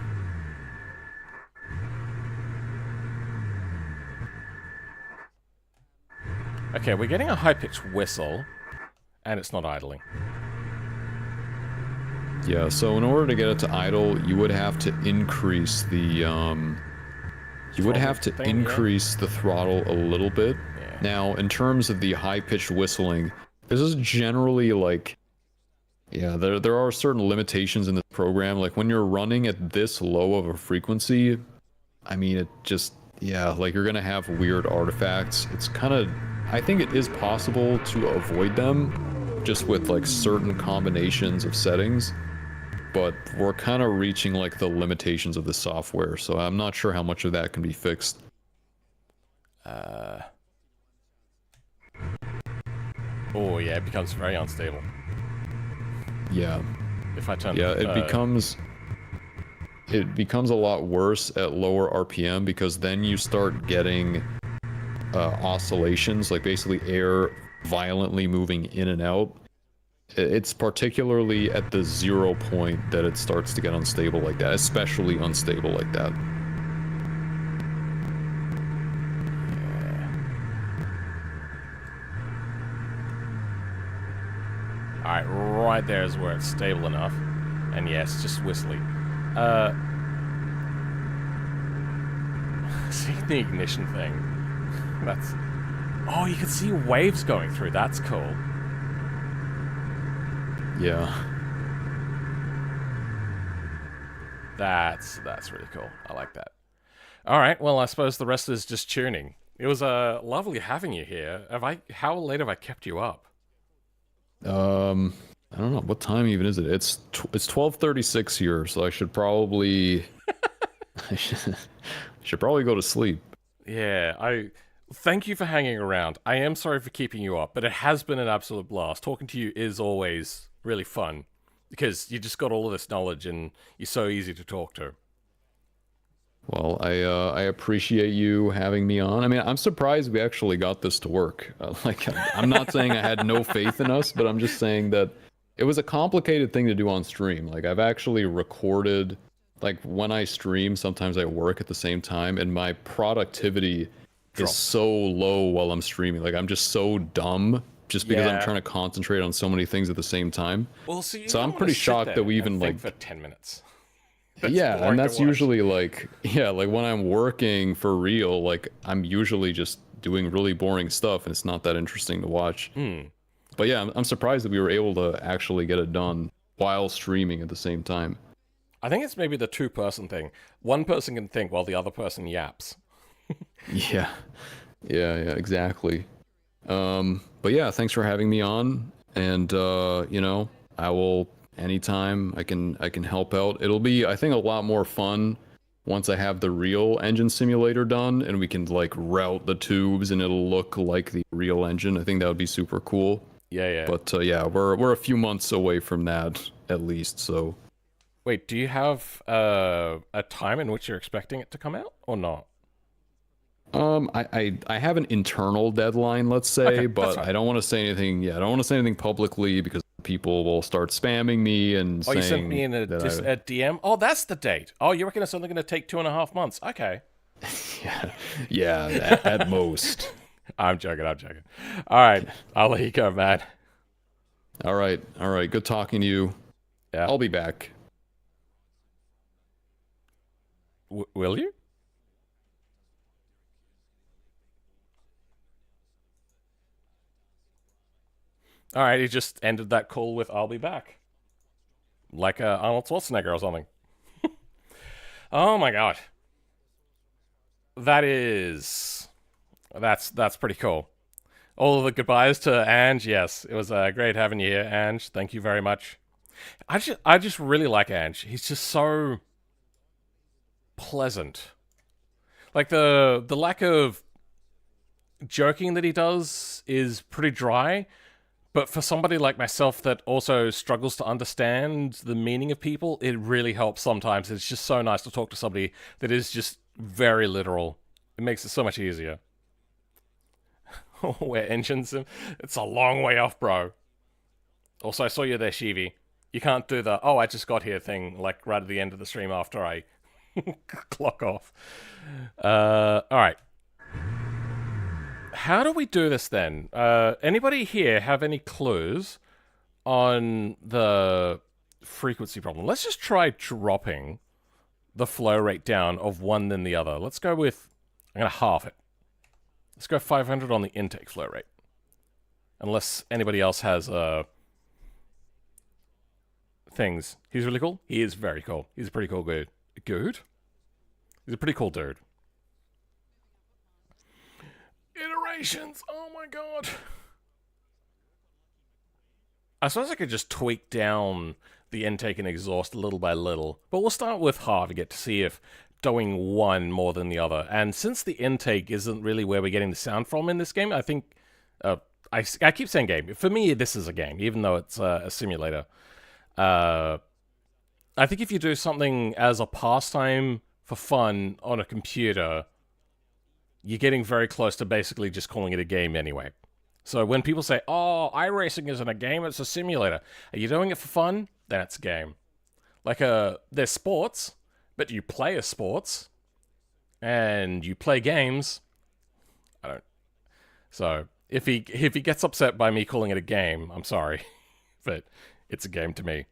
Okay, we're getting a high-pitched whistle, and it's not idling. Yeah, so in order to get it to idle, you would have to increase the the throttle a little bit. Yeah. Now, in terms of the high-pitched whistling, this is generally like, yeah, there are certain limitations in this program. Like when you're running at this low of a frequency, I mean, it just, yeah, like you're gonna have weird artifacts. It's kind of, I think it is possible to avoid them just with like certain combinations of settings, but we're kind of reaching like the limitations of the software, so I'm not sure how much of that can be fixed. Oh yeah, it becomes very unstable. Yeah. If I turn... Yeah, it becomes a lot worse at lower RPM, because then you start getting oscillations, like basically air violently moving in and out. It's particularly at the 0 point that it starts to get unstable like that, especially unstable like that. Alright, right there is where it's stable enough. And yes, just whistling. See the ignition thing? That's... Oh, you can see waves going through. That's cool. Yeah. That's really cool. I like that. Alright, well, I suppose the rest is just tuning. It was lovely having you here. How late have I kept you up? I don't know, what time even is it? It's 12:36 here, so I should probably I should probably go to sleep. Yeah, thank you for hanging around. I am sorry for keeping you up, but it has been an absolute blast. Talking to you is always really fun, because you just got all of this knowledge and you're so easy to talk to. Well, I appreciate you having me on. I mean, I'm surprised we actually got this to work. Like, I'm not saying I had no faith in us, but I'm just saying that it was a complicated thing to do on stream. Like, I've actually recorded, like, when I stream, sometimes I work at the same time, and my productivity is so low while I'm streaming. Like, I'm just so dumb just because I'm trying to concentrate on so many things at the same time. Well, so I'm pretty shocked that we even, like, for 10 minutes. Yeah, and that's usually like, yeah, like when I'm working for real, like I'm usually just doing really boring stuff and it's not that interesting to watch. But yeah, I'm surprised that we were able to actually get it done while streaming at the same time. I think it's maybe the two-person thing. One person can think while the other person yaps. Yeah, exactly. But yeah, thanks for having me on, and you know, I will... anytime I can help out. It'll be, I think, a lot more fun once I have the real engine simulator done and we can like route the tubes and it'll look like the real engine. I think that would be super cool. Yeah. But yeah, we're a few months away from that at least. So wait, do you have a time in which you're expecting it to come out or not? I have an internal deadline, let's say, okay, but I don't want to say anything. Yeah, I don't want to say anything publicly because people will start spamming me and saying... you sent me in a DM? Oh, that's the date. Oh, you reckon it's only going to take 2.5 months? Okay. yeah, at most. I'm joking. All right, I'll let you go, man. All right. Good talking to you. Yeah. I'll be back. Will you? All right, he just ended that call with "I'll be back," like Arnold Schwarzenegger or something. Oh my god. That's pretty cool. All of the goodbyes to Ange. Yes, it was great having you here, Ange. Thank you very much. I just really like Ange. He's just so pleasant. Like the lack of joking that he does is pretty dry, but for somebody like myself that also struggles to understand the meaning of people, it really helps sometimes. It's just so nice to talk to somebody that is just very literal. It makes it so much easier. Where engines, it's a long way off, bro. Also, I saw you there, Shivi. You can't do the, oh, I just got here thing, like, right at the end of the stream after I clock off. Alright. How do we do this, then? Anybody here have any clues on the frequency problem? Let's just try dropping the flow rate down of one than the other. Let's go with, I'm going to halve it. Let's go 500 on the intake flow rate. Unless anybody else has things. He's really cool? He is very cool. He's a pretty cool dude. Good? He's a pretty cool dude. Iterations! Oh my god! I suppose I could just tweak down the intake and exhaust little by little. But we'll start with half to get to see if doing one more than the other. And since the intake isn't really where we're getting the sound from in this game, I think... I keep saying game. For me, this is a game, even though it's a simulator. I think if you do something as a pastime for fun on a computer, you're getting very close to basically just calling it a game anyway. So when people say, oh, iRacing isn't a game, it's a simulator. Are you doing it for fun? Then it's a game. Like, there's sports, but you play as sports, and you play games. I don't. So, if he gets upset by me calling it a game, I'm sorry. But it's a game to me.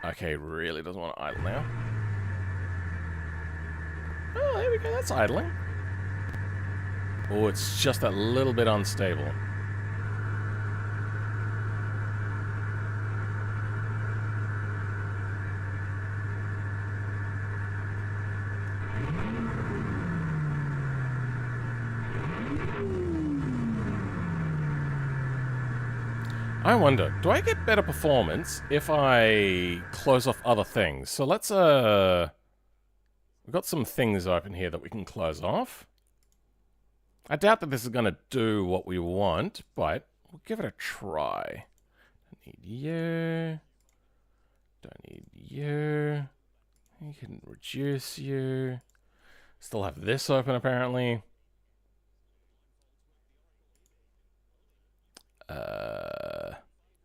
Okay, really doesn't want to idle now. Oh, there we go, that's idling. Oh, it's just a little bit unstable. I wonder, do I get better performance if I close off other things? So let's, we've got some things open here that we can close off. I doubt that this is going to do what we want, but we'll give it a try. Don't need you. Don't need you. You can reduce you. Still have this open, apparently.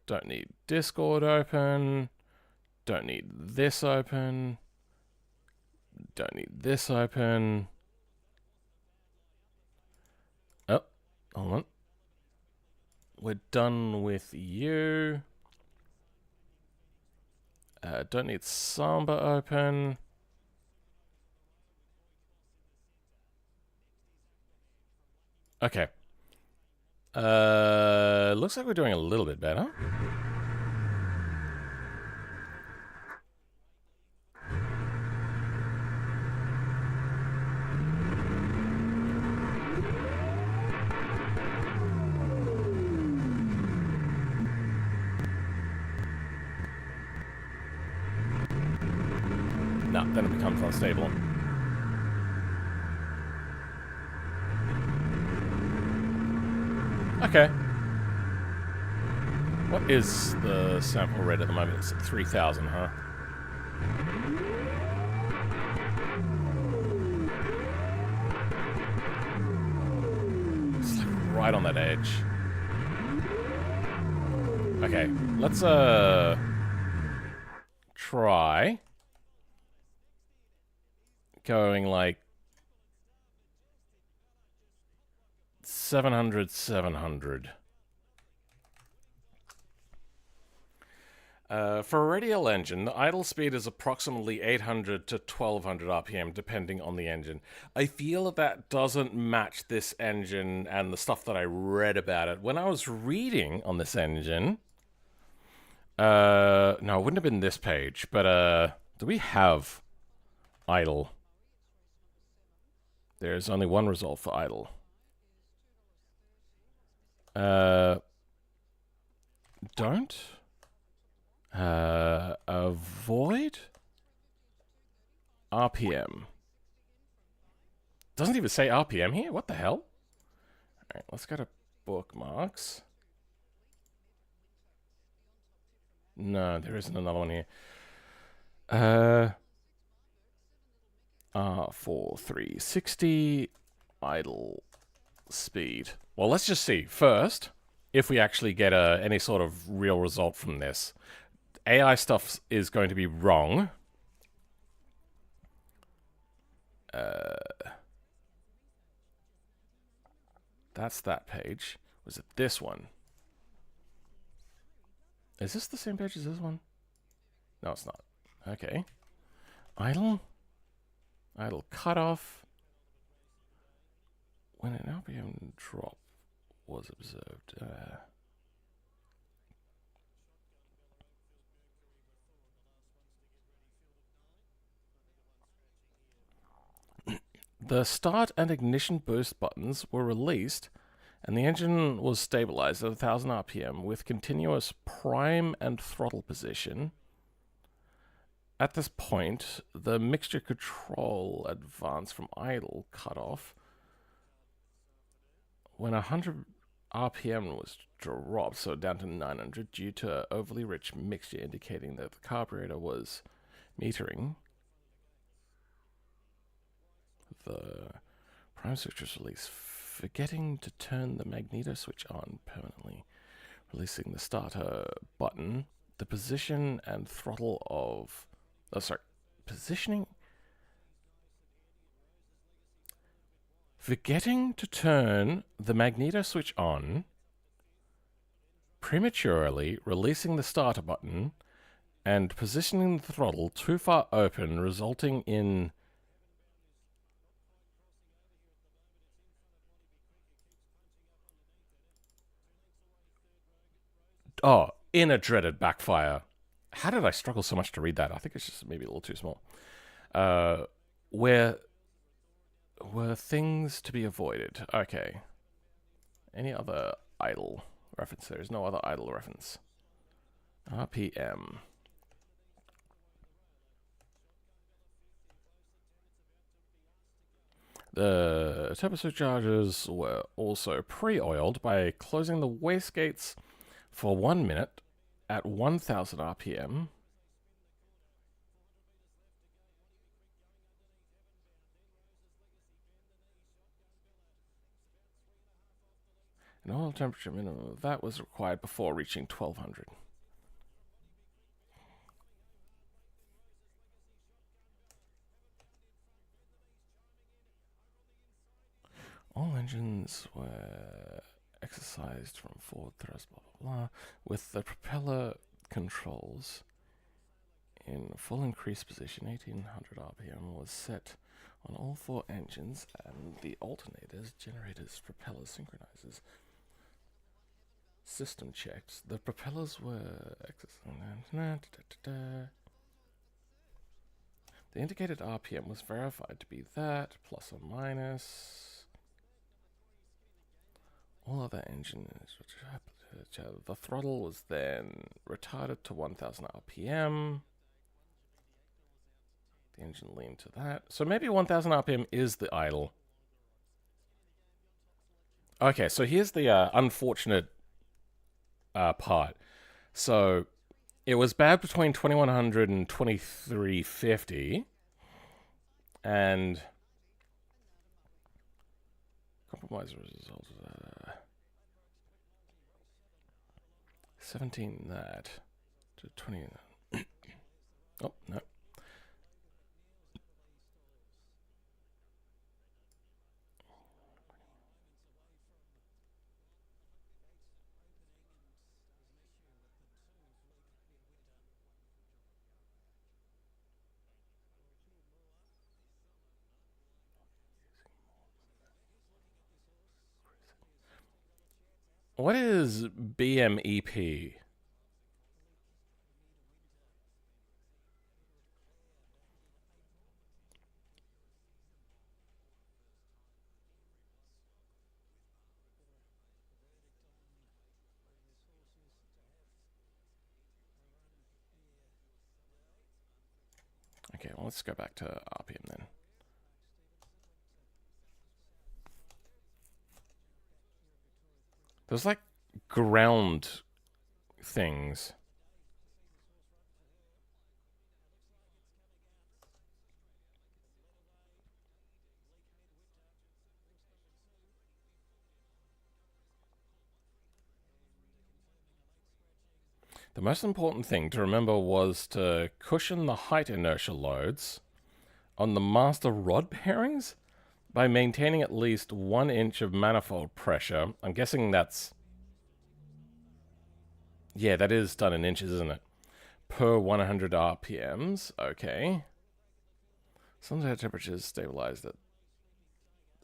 Don't need Discord open. Don't need this open. Don't need this open. Oh, hold on. We're done with you. Don't need Samba open. Okay. Looks like we're doing a little bit better. No, then it becomes unstable. Okay. What is the sample rate at the moment? It's at 3,000, huh? It's like right on that edge. Okay, let's try going like 700, 700. For a radial engine, the idle speed is approximately 800 to 1200 RPM, depending on the engine. I feel that doesn't match this engine and the stuff that I read about it. When I was reading on this engine, No, it wouldn't have been this page, but do we have idle? There's only one result for idle. Don't avoid RPM. Doesn't even say RPM here. What the hell? All right, let's go to bookmarks. No, there isn't another one here. R4360 idle speed. Well, let's just see first if we actually get any sort of real result from this. AI stuff is going to be wrong. That's that page. Was it this one? Is this the same page as this one? No, it's not. Okay. Idle. Idle cutoff. When an RPM drop was observed. The start and ignition boost buttons were released, and the engine was stabilized at 1000 RPM with continuous prime and throttle position. At this point, the mixture control advanced from idle cutoff. When 100 RPM was dropped, so down to 900, due to overly rich mixture indicating that the carburetor was metering. The prime switch was released, forgetting to turn the magneto switch on permanently, releasing the starter button. The position and throttle of... Oh, sorry. Positioning... Forgetting to turn the magneto switch on, prematurely releasing the starter button, and positioning the throttle too far open, resulting in... Oh, in a dreaded backfire. How did I struggle so much to read that? I think it's just maybe a little too small. Where were things to be avoided? Okay. Any other idle reference? There is no other idle reference. RPM. The turbo superchargers were also pre-oiled by closing the wastegates for 1 minute at 1000 RPM. An oil temperature minimum of that was required before reaching 1200. All engines were exercised from forward thrust, blah, blah, blah, with the propeller controls in full increased position. 1800 RPM was set on all 4 engines, and the alternators, generators, propellers, synchronizers, system checked. The propellers were the indicated RPM was verified to be that, plus or minus. All other engines. The throttle was then retarded to 1000 RPM. The engine leaned to that. So maybe 1000 RPM is the idle. Okay, so here's the unfortunate part. So it was bad between 2100 and 2350. And compromise results 17 that to 20. Oh, no. What is BMEP? Okay, well, let's go back to RPM then. There's like ground things. The most important thing to remember was to cushion the height inertia loads on the master rod pairings by maintaining at least 1 inch of manifold pressure. I'm guessing that's... Yeah, that is done in inches, isn't it? Per 100 RPMs. Okay. Some air temperatures stabilized at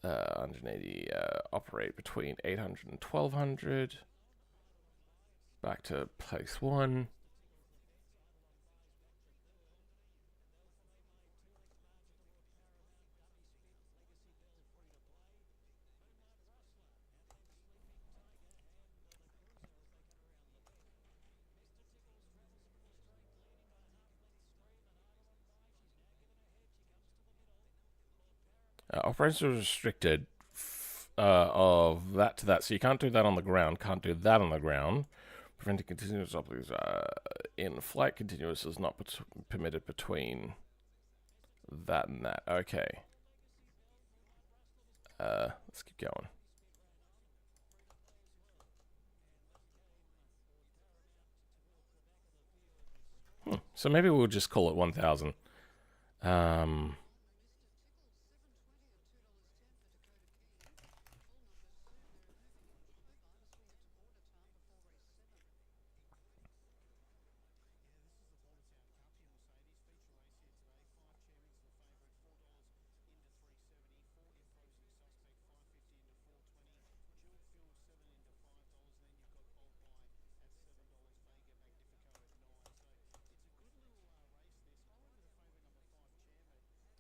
180. Operate between 800 and 1200. Back to place 1. Operations are restricted of that to that, so you can't do that on the ground, can't do that on the ground. Preventing continuous operations in flight. Continuous is not permitted between that and that. Okay. Let's keep going. So maybe we'll just call it 1000.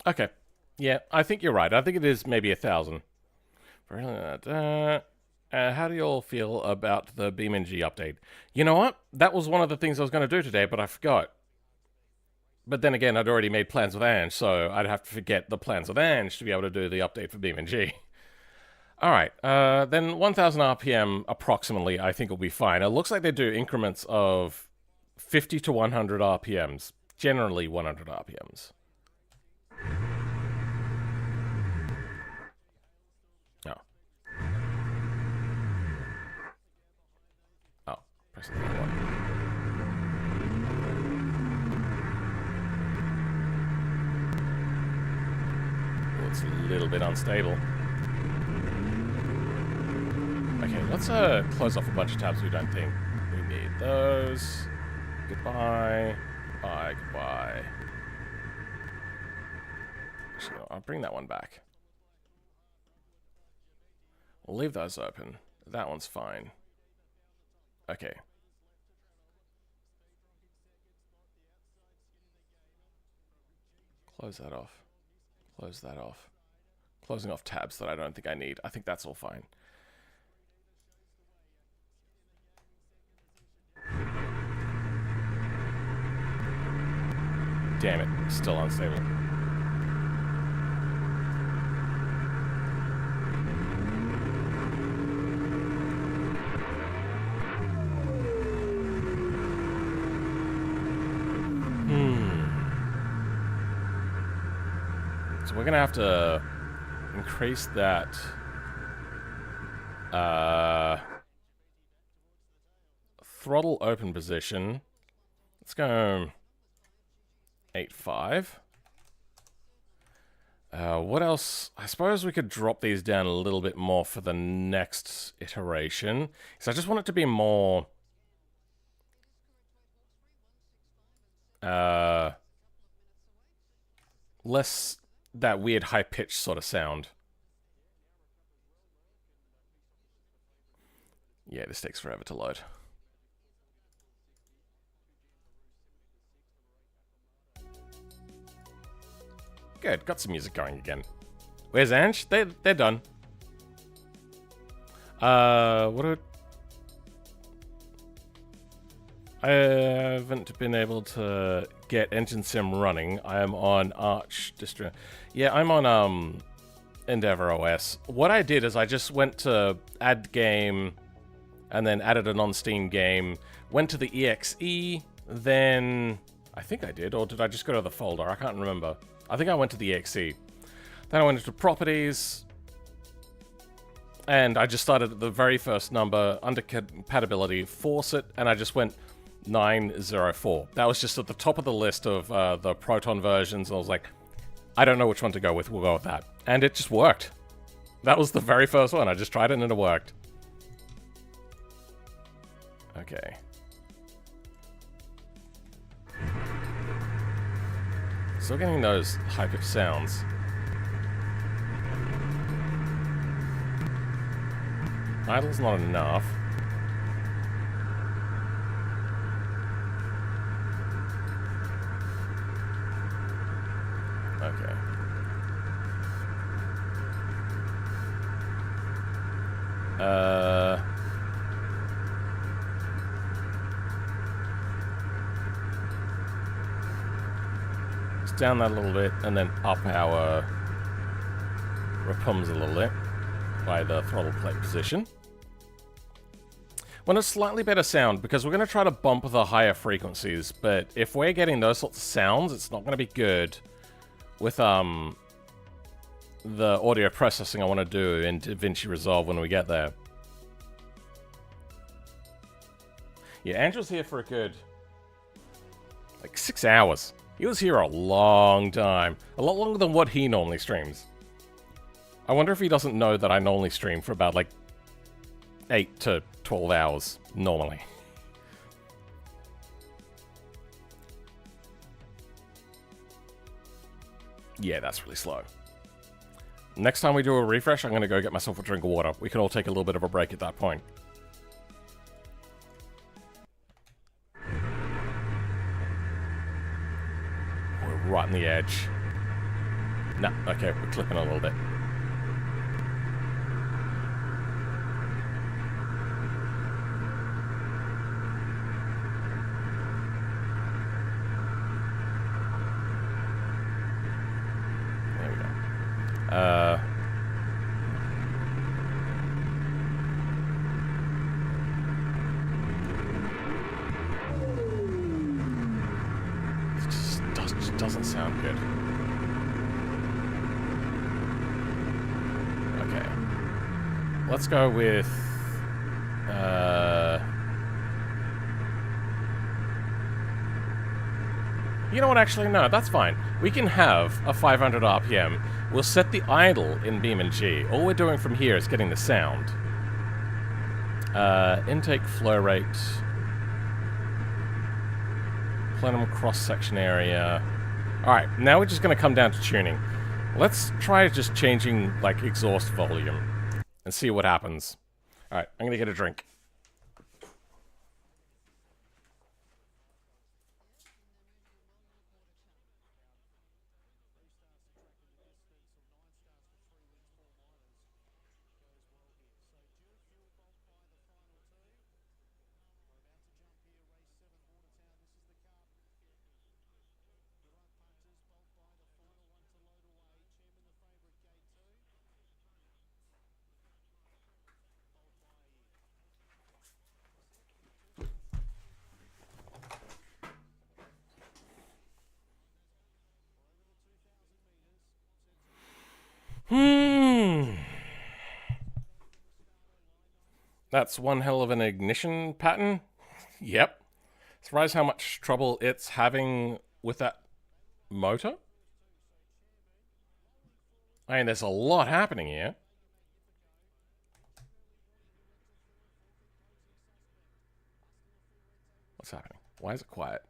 Okay. Yeah, I think you're right. I think it is maybe 1000. How do you all feel about the BeamNG update? You know what? That was one of the things I was going to do today, but I forgot. But then again, I'd already made plans with Ange, so I'd have to forget the plans with Ange to be able to do the update for BeamNG. Alright, then 1000 RPM approximately, I think will be fine. It looks like they do increments of 50 to 100 RPMs. Generally 100 RPMs. Press the one. Oh, it's a little bit unstable. Okay, let's close off a bunch of tabs we don't think we need. Those. Goodbye. Bye. Goodbye. Actually, I'll bring that one back. We'll leave those open. That one's fine. Okay. Close that off. Close that off. Closing off tabs that I don't think I need. I think that's all fine. Damn it. Still unstable. So we're going to have to increase that throttle open position. Let's go 8.5. What else? I suppose we could drop these down a little bit more for the next iteration. So I just want it to be more... less that weird high-pitched sort of sound. Yeah, this takes forever to load. Good, got some music going again. Where's Ange? They're done. What I haven't been able to get Engine Sim running. I am on Arch distro. Yeah, I'm on EndeavourOS. What I did is I just went to add game and then added a non-Steam game, went to the EXE, then I think I did, or did I just go to the folder? I can't remember. I think I went to the EXE. Then I went into properties, and I just started at the very first number, under compatibility, force it, and I just went 904. That was just at the top of the list of the Proton versions, and I was like, I don't know which one to go with, we'll go with that. And it just worked. That was the very first one, I just tried it and it worked. Okay. Still getting those high-pitched sounds. Idle's not enough. Okay. Let's down that a little bit, and then up our repums a little bit by the throttle plate position. Want a slightly better sound, because we're going to try to bump the higher frequencies, but if we're getting those sorts of sounds, it's not going to be good with the audio processing I want to do in DaVinci Resolve when we get there. Yeah, Ange was here for a good, like, 6 hours. He was here a long time. A lot longer than what he normally streams. I wonder if he doesn't know that I normally stream for about, like, 8 to 12 hours, normally. Yeah, that's really slow. Next time we do a refresh, I'm going to go get myself a drink of water. We can all take a little bit of a break at that point. We're right on the edge. No, okay, we're clipping a little bit. It just doesn't sound good. Okay. Let's go with... You know what, actually, no, that's fine. We can have a 500 RPM. We'll set the idle in BeamNG. All we're doing from here is getting the sound. Intake flow rate. Plenum cross-section area. Alright, now we're just going to come down to tuning. Let's try just changing, like, exhaust volume and see what happens. Alright, I'm going to get a drink. That's one hell of an ignition pattern. Yep. Surprised how much trouble it's having with that motor. I mean, there's a lot happening here. What's happening? Why is it quiet?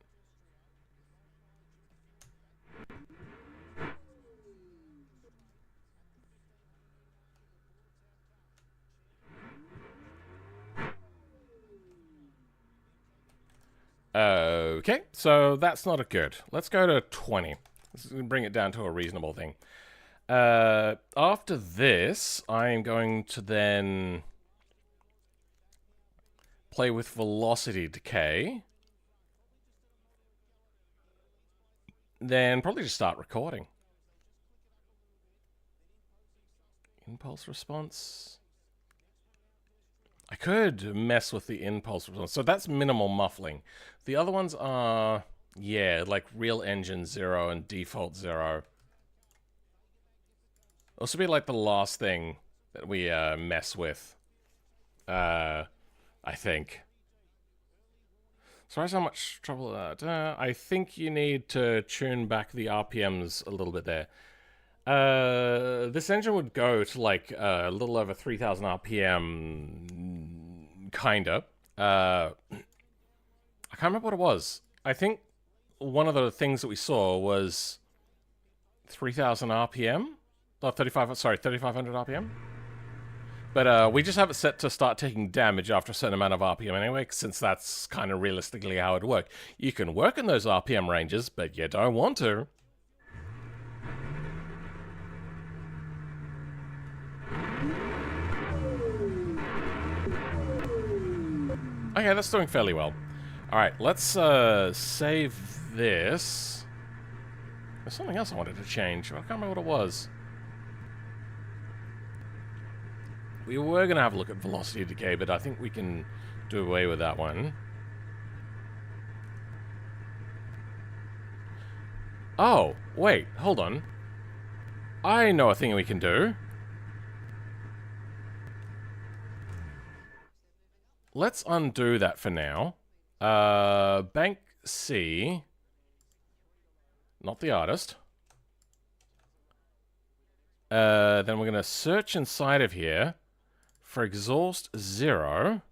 Okay, so that's not a good. Let's go to 20. Let's bring it down to a reasonable thing. After this, I'm going to then play with velocity decay. then probably just start recording. Impulse response. I could mess with the impulse response. So that's minimal muffling. The other ones are, yeah, like real engine 0 and default 0. This will be like the last thing that we mess with, I think. Sorry, how much trouble I think you need to tune back the RPMs a little bit there. This engine would go to like a little over 3,000 RPM, kinda. I can't remember what it was. I think one of the things that we saw was 3,000 RPM? Oh, 3,500 RPM? But we just have it set to start taking damage after a certain amount of RPM anyway, since that's kind of realistically how it would work. You can work in those RPM ranges, but you don't want to. Okay, that's doing fairly well. Alright, let's save this. There's something else I wanted to change. I can't remember what it was. We were going to have a look at velocity decay, but I think we can do away with that one. Oh, wait, hold on. I know a thing we can do. Let's undo that for now. Bank C. Not the artist. Then we're going to search inside of here for exhaust 0.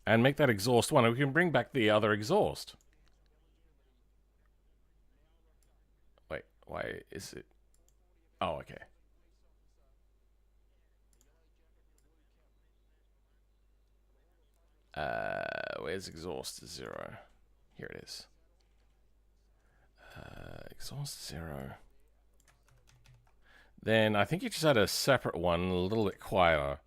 And make that exhaust 1. And we can bring back the other exhaust. Wait, why is it? Oh, okay. Where's exhaust 0? Here it is. Exhaust 0. Then I think you just had a separate one, a little bit quieter.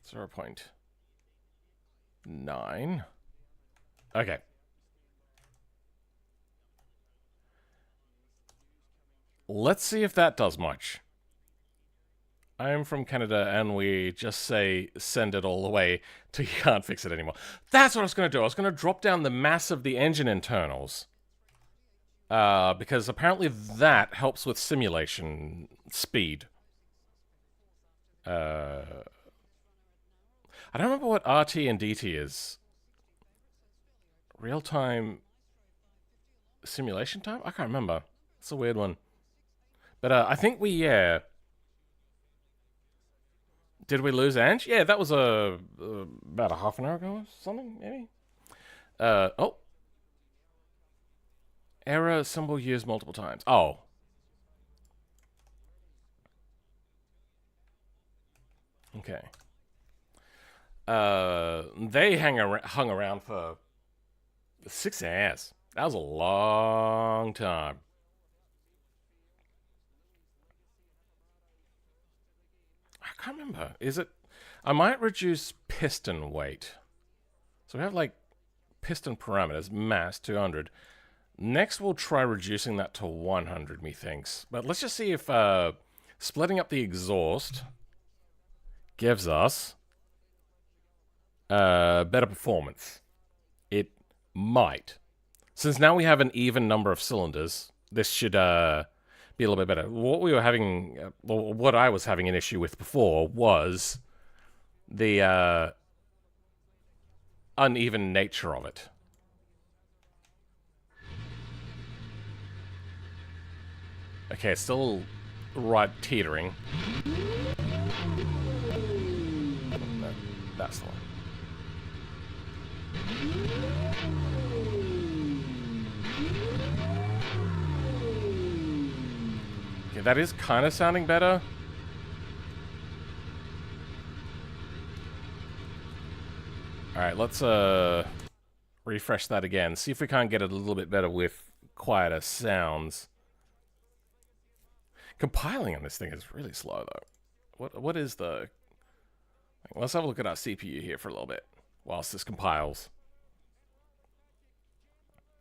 0.9. Okay. Let's see if that does much. I am from Canada, and we just say send it all the way till you can't fix it anymore. That's what I was going to do. I was going to drop down the mass of the engine internals. Because apparently that helps with simulation speed. I don't remember what RT and DT is. Real-time simulation time? I can't remember. It's a weird one. But I think we, yeah... Did we lose Ange? Yeah, that was about a half an hour ago or something, maybe? Oh. Error symbol used multiple times. Oh. Okay. They hung around for 6 hours. That was a long time. I can't remember. Is it... I might reduce piston weight. So we have, like, piston parameters, mass, 200. Next, we'll try reducing that to 100, methinks. But let's just see if splitting up the exhaust gives us better performance. It might. Since now we have an even number of cylinders, this should... be a little bit better. What we were having, well, what I was having an issue with before was the uneven nature of it. Okay, it's still right teetering. That's the one. Okay, that is kind of sounding better. Alright, let's refresh that again. See if we can't get it a little bit better with quieter sounds. Compiling on this thing is really slow, though. What is the... Let's have a look at our CPU here for a little bit, whilst this compiles.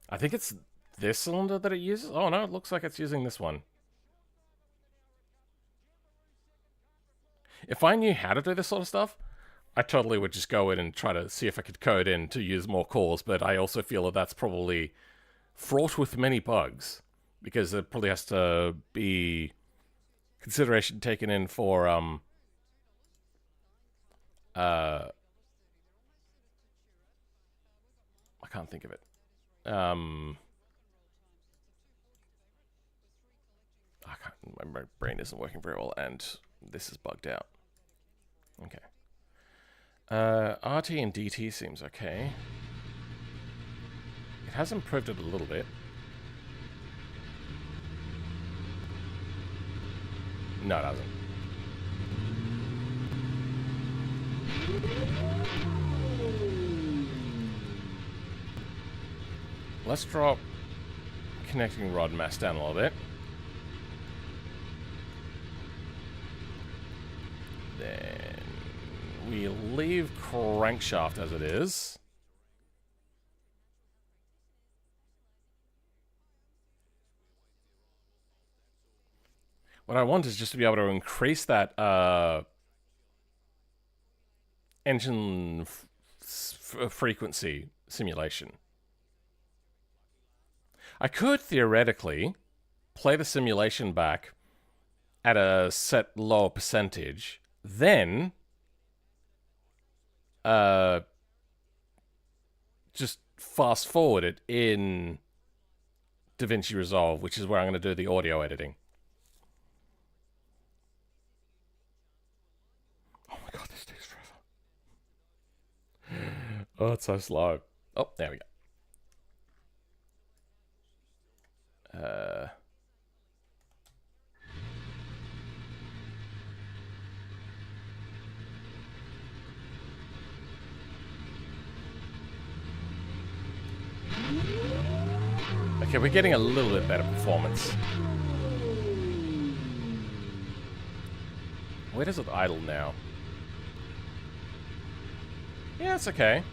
I think it's this cylinder that it uses. Oh no, it looks like it's using this one. If I knew how to do this sort of stuff, I totally would just go in and try to see if I could code in to use more cores, but I also feel that that's probably fraught with many bugs, because there probably has to be consideration taken in for, I can't think of it. My brain isn't working very well, and this is bugged out. Okay. RT and DT seems okay. It has improved it a little bit. No, it hasn't. Let's drop connecting rod mass down a little bit. Then we leave crankshaft as it is. What I want is just to be able to increase that engine frequency simulation. I could theoretically play the simulation back at a set lower percentage, then just fast forward it in DaVinci Resolve, which is where I'm going to do the audio editing. Oh my god, this takes forever. Oh, it's so slow. Oh, there we go. Okay, we're getting a little bit better performance. Where does it idle now? Yeah, it's okay.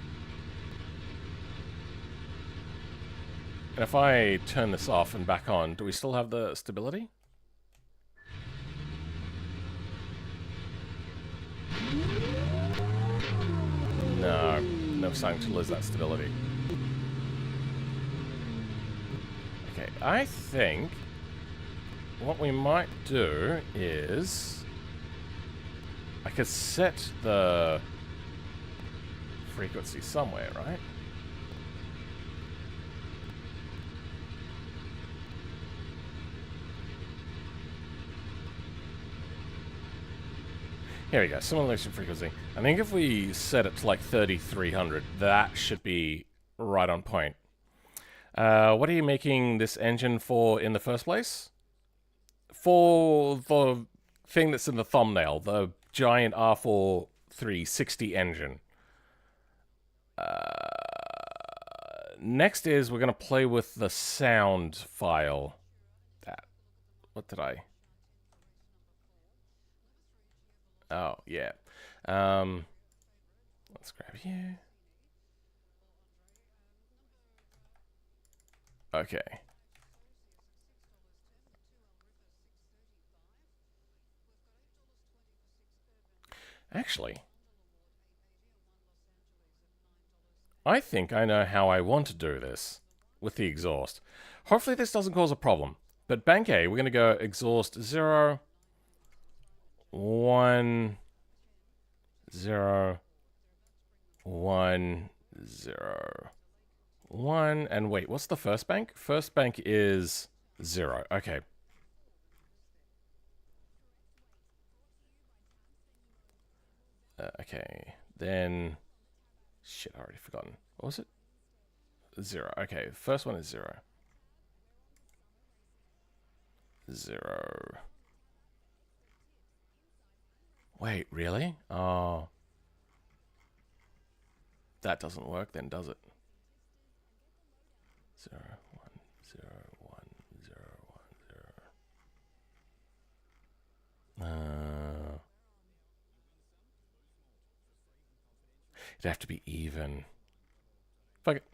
And if I turn this off and back on, do we still have the stability? No, no starting to lose that stability. Okay, I think what we might do is I could set the frequency somewhere, right? Here we go, simulation frequency. I think if we set it to like 3300, that should be right on point. What are you making this engine for in the first place? For the thing that's in the thumbnail, the giant R4 360 engine. Next is we're going to play with the sound file. What did I... Oh, yeah. Let's grab you. Okay. Actually, I think I know how I want to do this with the exhaust. Hopefully this doesn't cause a problem. But bank A, we're going to go exhaust 0, 1, 0, 1, 0, 1. And wait, what's the first bank? First bank is 0. Okay. Okay. Then... Shit, I already forgotten. What was it? 0. Okay, first one is 0. 0. Wait, really? Oh. That doesn't work then, does it? 0, 1, 0, 1, 0, 1, 0. It'd have to be even. Fuck it.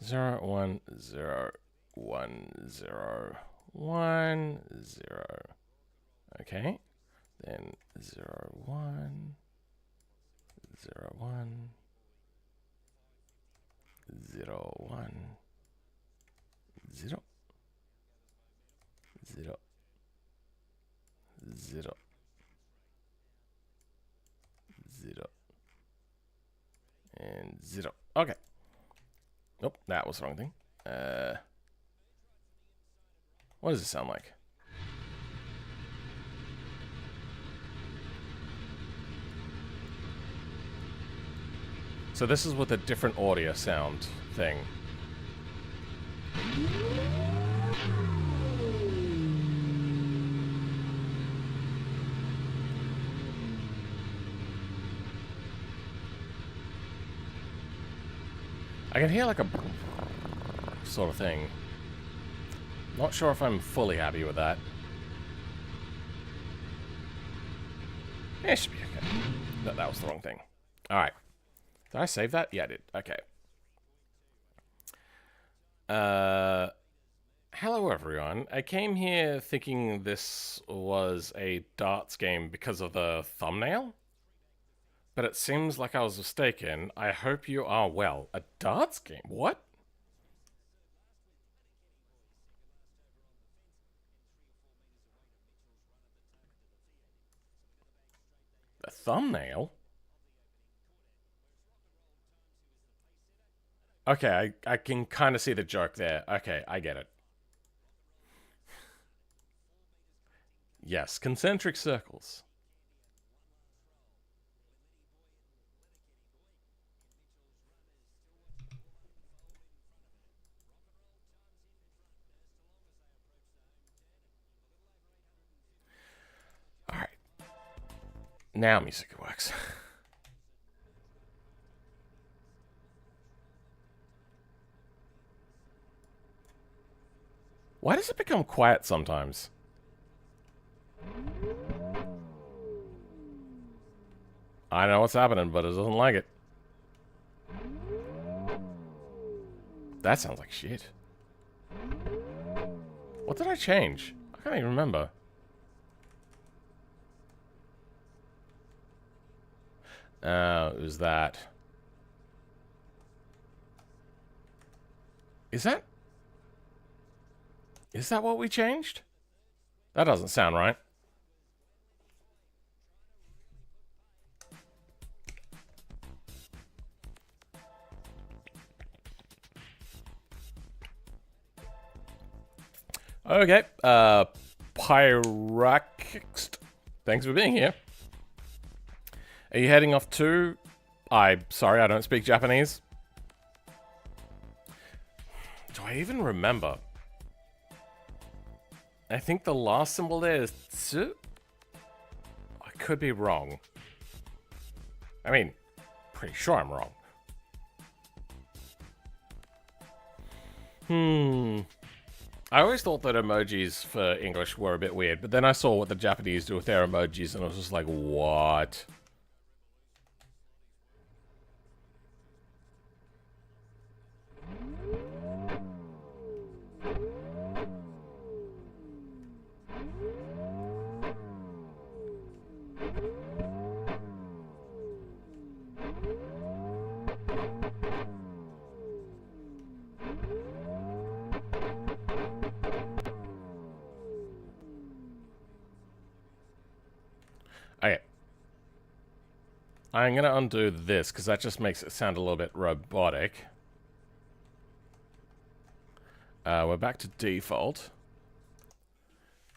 0, 1, 0, 1, 0, 1, 0. Okay. Then 0, 1, 0, 1, 0, 1, 0, 0, 0, 0, and 0. Okay. Nope, that was the wrong thing. What does it sound like? So this is with a different audio sound thing. I can hear like a sort of thing. Not sure if I'm fully happy with that. Yeah, it should be okay. No, that was the wrong thing. Alright. Did I save that? Yeah, I did. Okay. Hello everyone. I came here thinking this was a darts game because of the thumbnail. But it seems like I was mistaken. I hope you are well. A darts game? What? A thumbnail? Okay, I can kind of see the joke there. Okay, I get it. Yes, concentric circles. Alright. Now music works. Why does it become quiet sometimes? I know what's happening, but it doesn't like it. That sounds like shit. What did I change? I can't even remember. It was that. Is that what we changed? That doesn't sound right. Okay, Pyraxt, thanks for being here. Are you heading off to... Sorry, I don't speak Japanese. Do I even remember? I think the last symbol there is tsu? I could be wrong. I mean, pretty sure I'm wrong. I always thought that emojis for English were a bit weird, but then I saw what the Japanese do with their emojis, and I was just like, what? Okay. I'm going to undo this, because that just makes it sound a little bit robotic. We're back to default.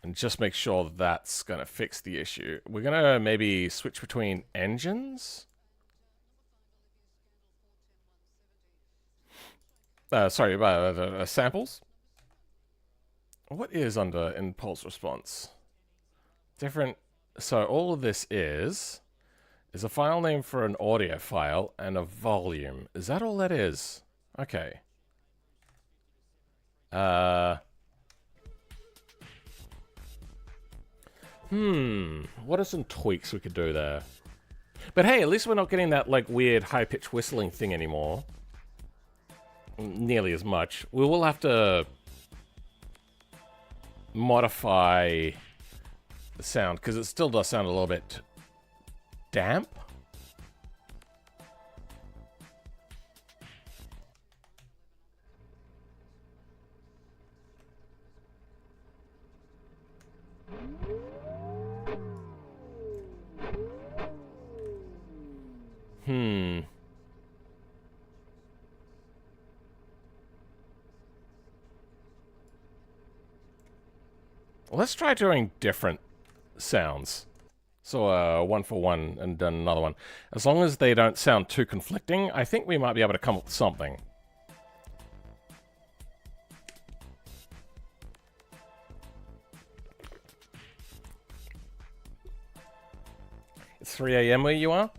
And just make sure that that's going to fix the issue. We're going to maybe switch between engines. Sorry, samples. What is under impulse response? Different... So all of this is a file name for an audio file and a volume. Is that all that is? Okay. What are some tweaks we could do there? But hey, at least we're not getting that like weird high-pitched whistling thing anymore. nearly as much. We will have to modify the sound, because it still does sound a little bit damp. Let's try doing different sounds. So, one for one and then another one. As long as they don't sound too conflicting, I think we might be able to come up with something. It's 3 a.m. where you are?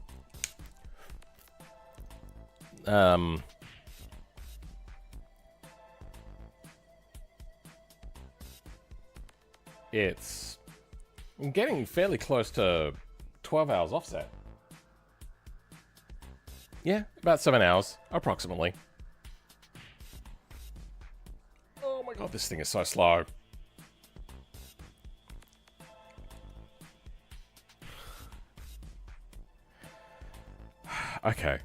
It's getting fairly close to 12 hours offset. Yeah, about 7 hours, approximately. Oh my god, this thing is so slow. Okay.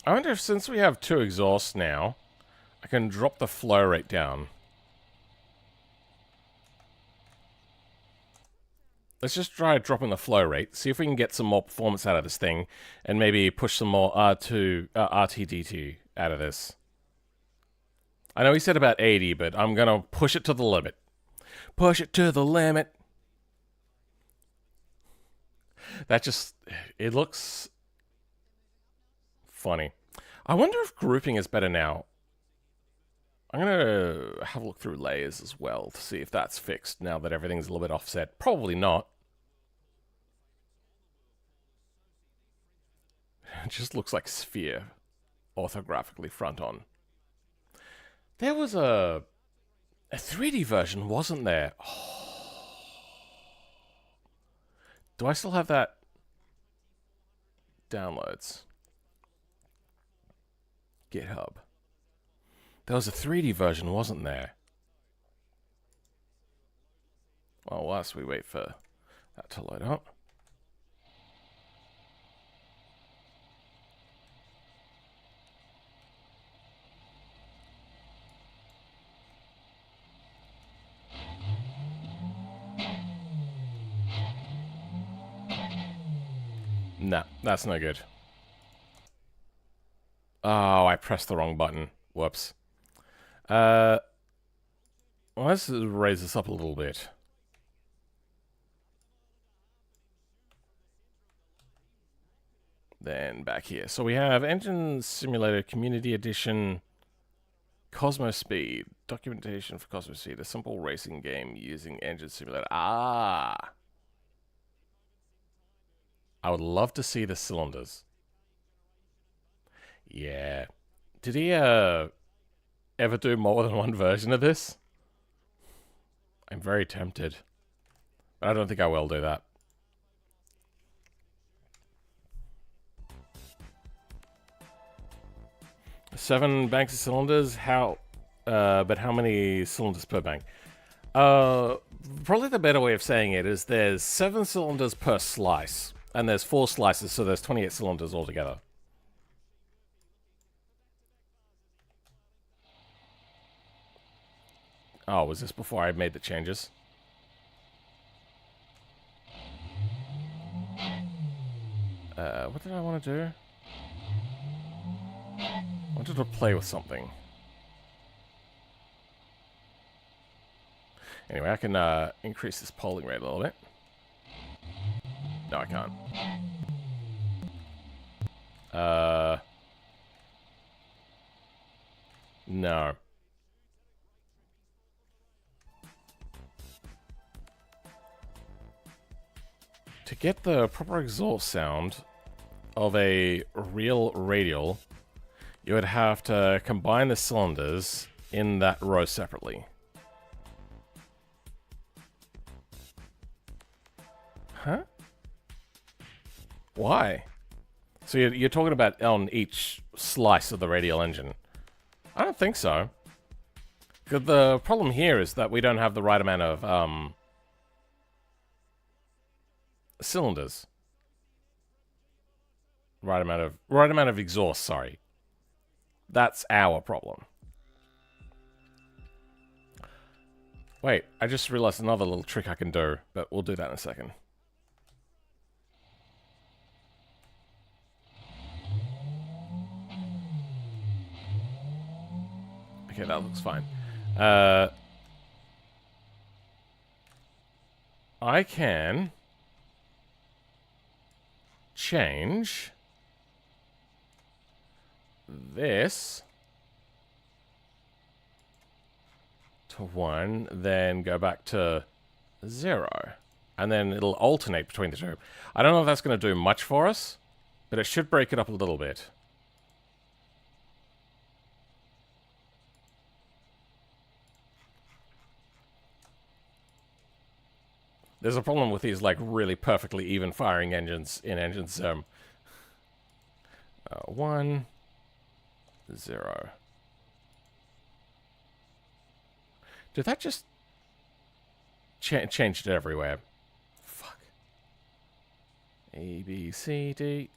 I wonder if, since we have 2 exhausts now, I can drop the flow rate down. Let's just try dropping the flow rate, see if we can get some more performance out of this thing, and maybe push some more RTDT out of this. I know he said about 80, but I'm going to push it to the limit. Push it to the limit. That just, it looks funny. I wonder if grouping is better now. I'm going to have a look through layers as well to see if that's fixed now that everything's a little bit offset. Probably not. It just looks like sphere orthographically front on. There was a 3D version, wasn't there? Oh. Do I still have that? Downloads. GitHub. There was a 3D version, wasn't there? Well, whilst we wait for that to load up. Nah, that's no good. Oh, I pressed the wrong button. Whoops. Well, let's raise this up a little bit. Then back here. So we have Engine Simulator Community Edition, Cosmo Speed, documentation for Cosmo Speed, a simple racing game using Engine Simulator. Ah! I would love to see the cylinders. Yeah. Did he ever do more than one version of this? I'm very tempted. But I don't think I will do that. Seven banks of cylinders. But how many cylinders per bank? Probably the better way of saying it is there's 7 cylinders per slice. And there's 4 slices, so there's 28 cylinders altogether. Oh, was this before I made the changes? What did I want to do? I wanted to play with something. Anyway, I can increase this polling rate a little bit. No, I can't. No. To get the proper exhaust sound of a real radial, you would have to combine the cylinders in that row separately. Huh? Why? So you're talking about on each slice of the radial engine? I don't think so. Because the problem here is that we don't have the right amount of cylinders. Right amount of exhaust, sorry. That's our problem. Wait, I just realized another little trick I can do, but we'll do that in a second. Okay, that looks fine. I can change this to 1, then go back to 0. And then it'll alternate between the two. I don't know if that's going to do much for us, but it should break it up a little bit. There's a problem with these, like, really perfectly even firing engines in engines. 1, 0. Did that just change it everywhere? Fuck. A, B, C, D.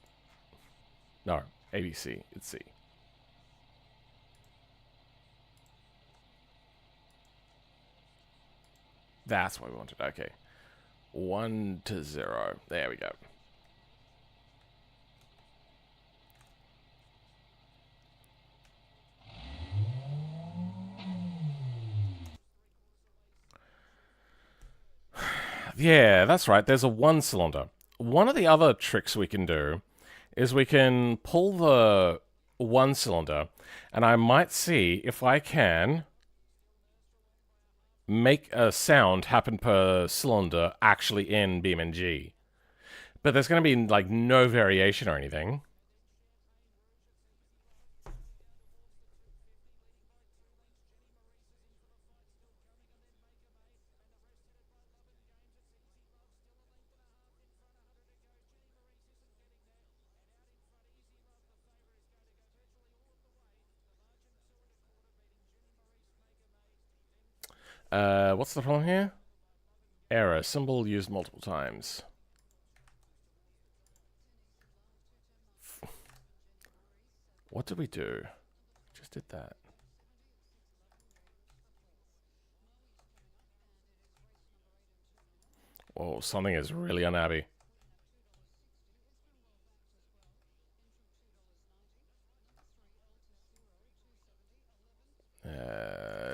No, A, B, C. It's C. That's what we wanted. Okay. 1 to 0. There we go. Yeah, that's right. There's a 1 cylinder. One of the other tricks we can do is we can pull the 1 cylinder, and I might see if I can make a sound happen per cylinder actually in BeamNG. But there's going to be, like, no variation or anything. What's the problem here? Error. Symbol used multiple times. What did we do? Just did that. Whoa, something is really unhappy.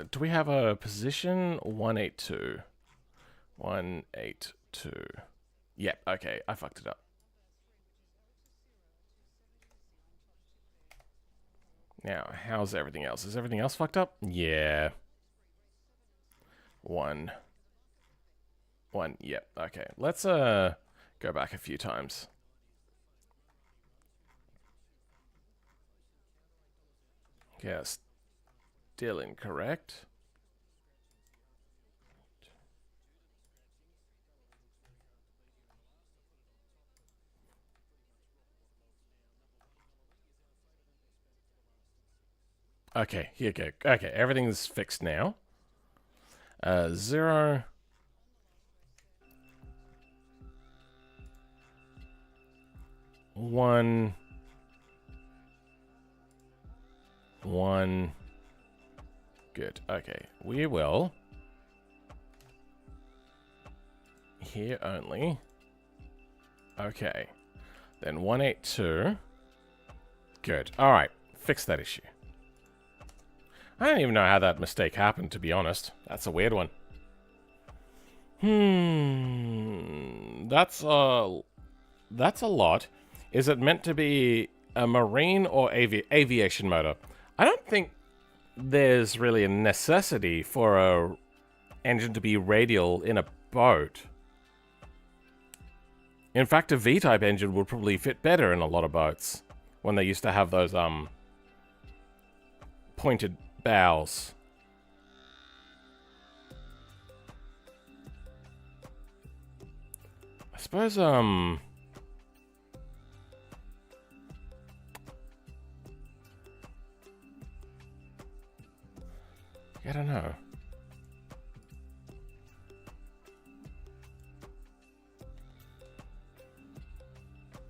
Do we have a position? 182. 182. Yep, okay, I fucked it up. Now, how's everything else? Is everything else fucked up? Yeah. 1. 1, yep, okay. Let's go back a few times. Okay, still incorrect. Okay, here go. Okay, everything's fixed now. 0. 1. 1. Good. Okay, we will. Here only. Okay. Then 182. Good. Alright, fix that issue. I don't even know how that mistake happened, to be honest. That's a weird one. That's a lot. Is it meant to be a marine or aviation motor? I don't think there's really a necessity for a engine to be radial in a boat. In fact, a V-type engine would probably fit better in a lot of boats when they used to have those pointed bows. I suppose, I don't know.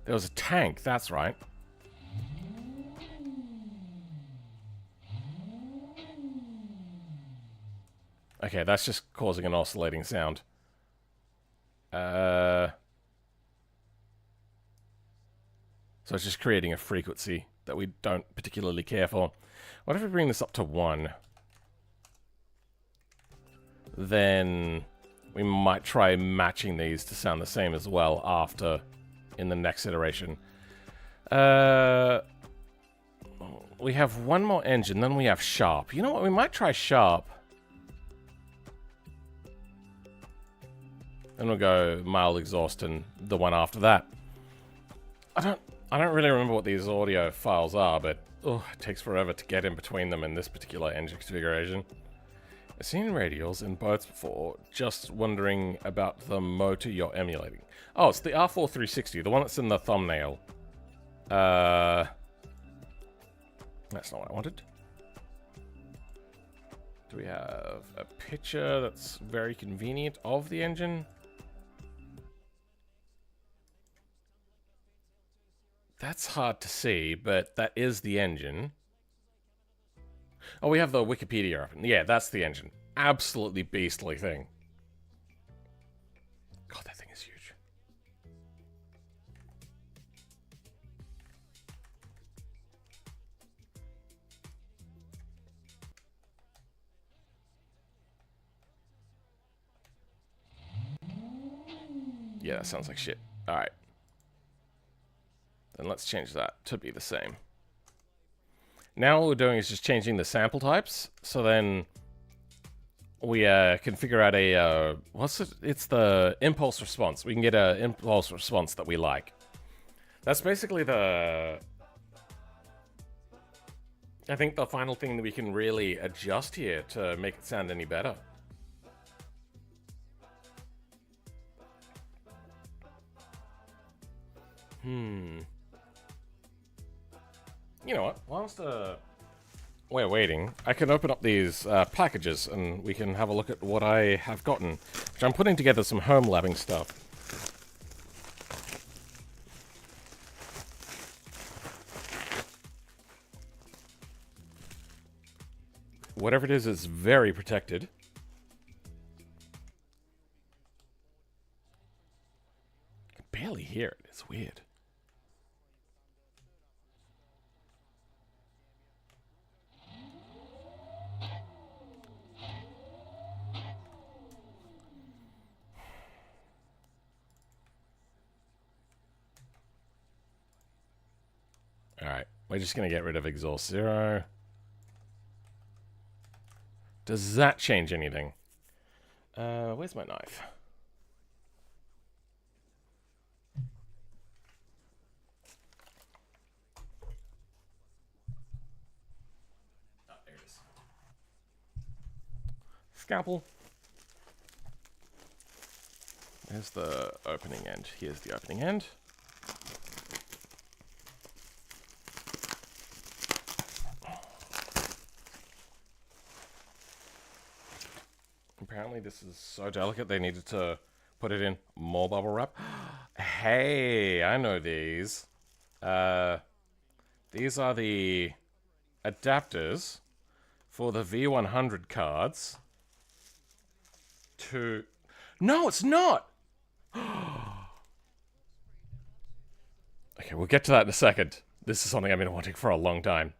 There was a tank, that's right. Okay, that's just causing an oscillating sound. So it's just creating a frequency that we don't particularly care for. What if we bring this up to 1? Then we might try matching these to sound the same as well after in the next iteration. We have one more engine, then we have sharp. You know what? We might try sharp. Then we'll go mild exhaust and the one after that. I don't really remember what these audio files are, but it takes forever to get in between them in this particular engine configuration. I've seen radials in boats before, just wondering about the motor you're emulating. Oh, it's the R4360, the one that's in the thumbnail. That's not what I wanted. Do we have a picture that's very convenient of the engine? That's hard to see, but that is the engine. Oh, we have the Wikipedia open. Yeah, that's the engine. Absolutely beastly thing. God, that thing is huge. Yeah, that sounds like shit. Alright. Then let's change that to be the same. Now all we're doing is just changing the sample types. So then we can figure out a, what's it? It's the impulse response. We can get an impulse response that we like. That's basically the, I think the final thing that we can really adjust here to make it sound any better. You know what? Whilst we're waiting, I can open up these packages and we can have a look at what I have gotten. Which I'm putting together some home labbing stuff. Whatever it is very protected. I can barely hear it. It's weird. Alright, we're just going to get rid of exhaust 0. Does that change anything? Where's my knife? Oh, there it is. Scalpel. There's the opening end. Here's the opening end. Apparently this is so delicate they needed to put it in more bubble wrap. Hey, I know these. These are the adapters for the V100 cards to... No, it's not! Okay, we'll get to that in a second. This is something I've been wanting for a long time.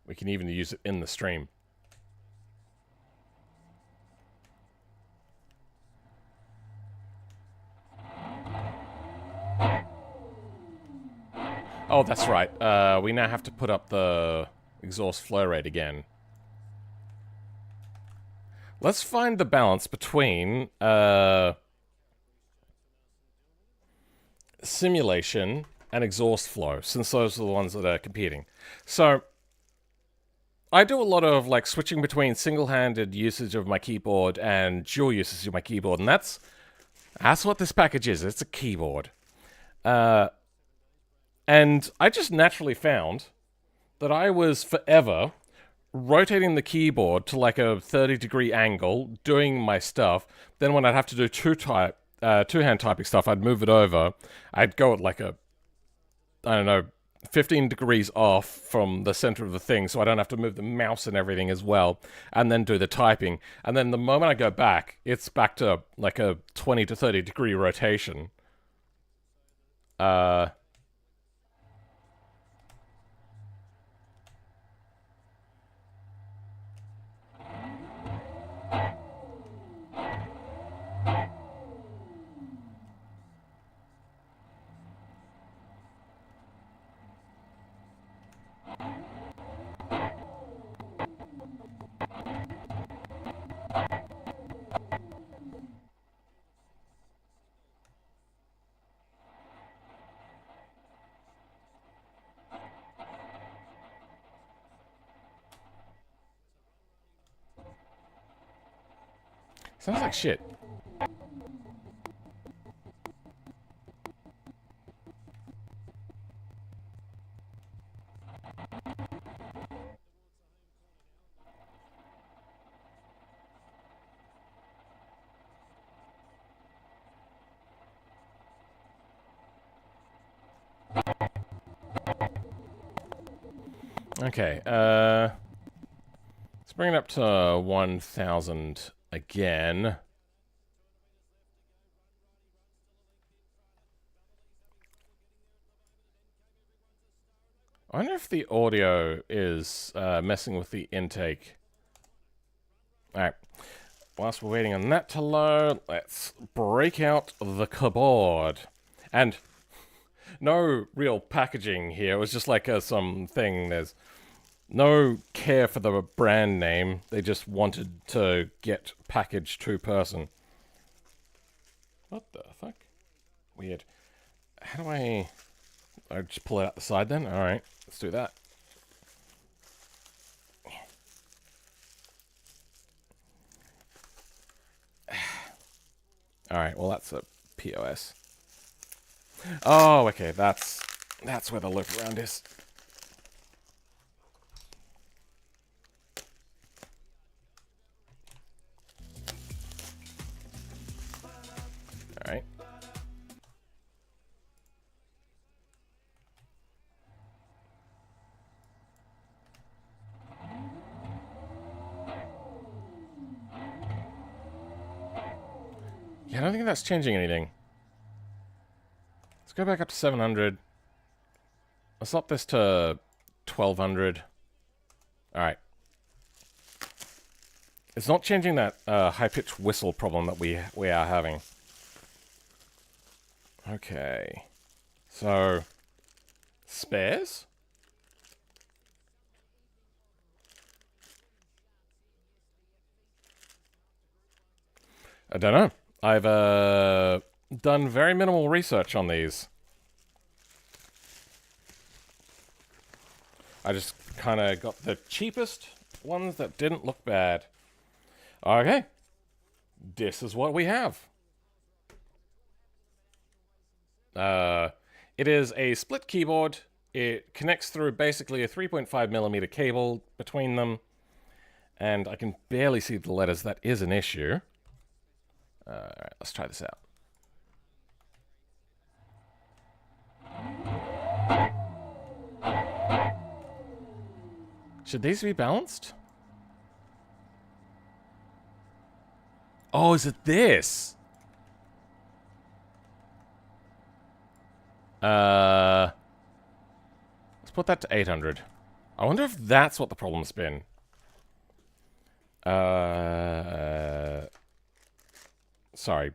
We can even use it in the stream. Oh, that's right. We now have to put up the exhaust flow rate again. Let's find the balance between simulation and exhaust flow, since those are the ones that are competing. So I do a lot of like switching between single-handed usage of my keyboard and dual usage of my keyboard, and that's what this package is. It's a keyboard. And I just naturally found that I was forever rotating the keyboard to like a 30-degree angle, doing my stuff. Then when I'd have to do two-hand typing stuff, I'd move it over. I'd go at like a, I don't know, 15 degrees off from the center of the thing, so I don't have to move the mouse and everything as well, and then do the typing. And then the moment I go back, it's back to like a 20 to 30 degree rotation. Sounds like shit. Okay, let's bring it up to 1000 again. I wonder if the audio is messing with the intake. Alright, whilst we're waiting on that to load, let's break out the keyboard. And no real packaging here, it was just like something, there's no care for the brand name, they just wanted to get packaged to person. What the fuck? Weird. How do I just pull it out the side then? Alright, let's do that. Alright, well that's a POS. Oh, okay, that's where the loop around is. Alright. Yeah, I don't think that's changing anything. Let's go back up to 700. Let's up this to 1200. Alright. It's not changing that high-pitched whistle problem that we are having. Okay. So, spares? I don't know. I've done very minimal research on these. I just kind of got the cheapest ones that didn't look bad. Okay. This is what we have. It is a split keyboard. It connects through basically a 3.5mm cable between them. And I can barely see the letters. That is an issue. Alright, let's try this out. Should these be balanced? Oh, is it this? Let's put that to 800. I wonder if that's what the problem's been. Sorry.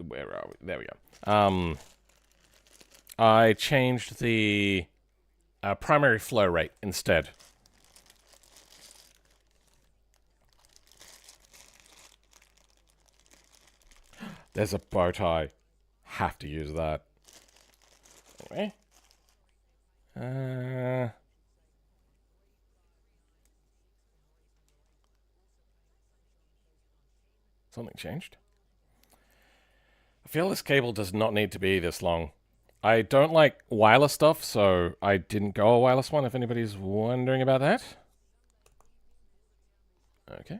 Where are we? There we go. I changed the primary flow rate instead. There's a bow tie. Have to use that. me. Something changed. I feel this cable does not need to be this long. I don't like wireless stuff, so I didn't go a wireless one, if anybody's wondering about that. Okay.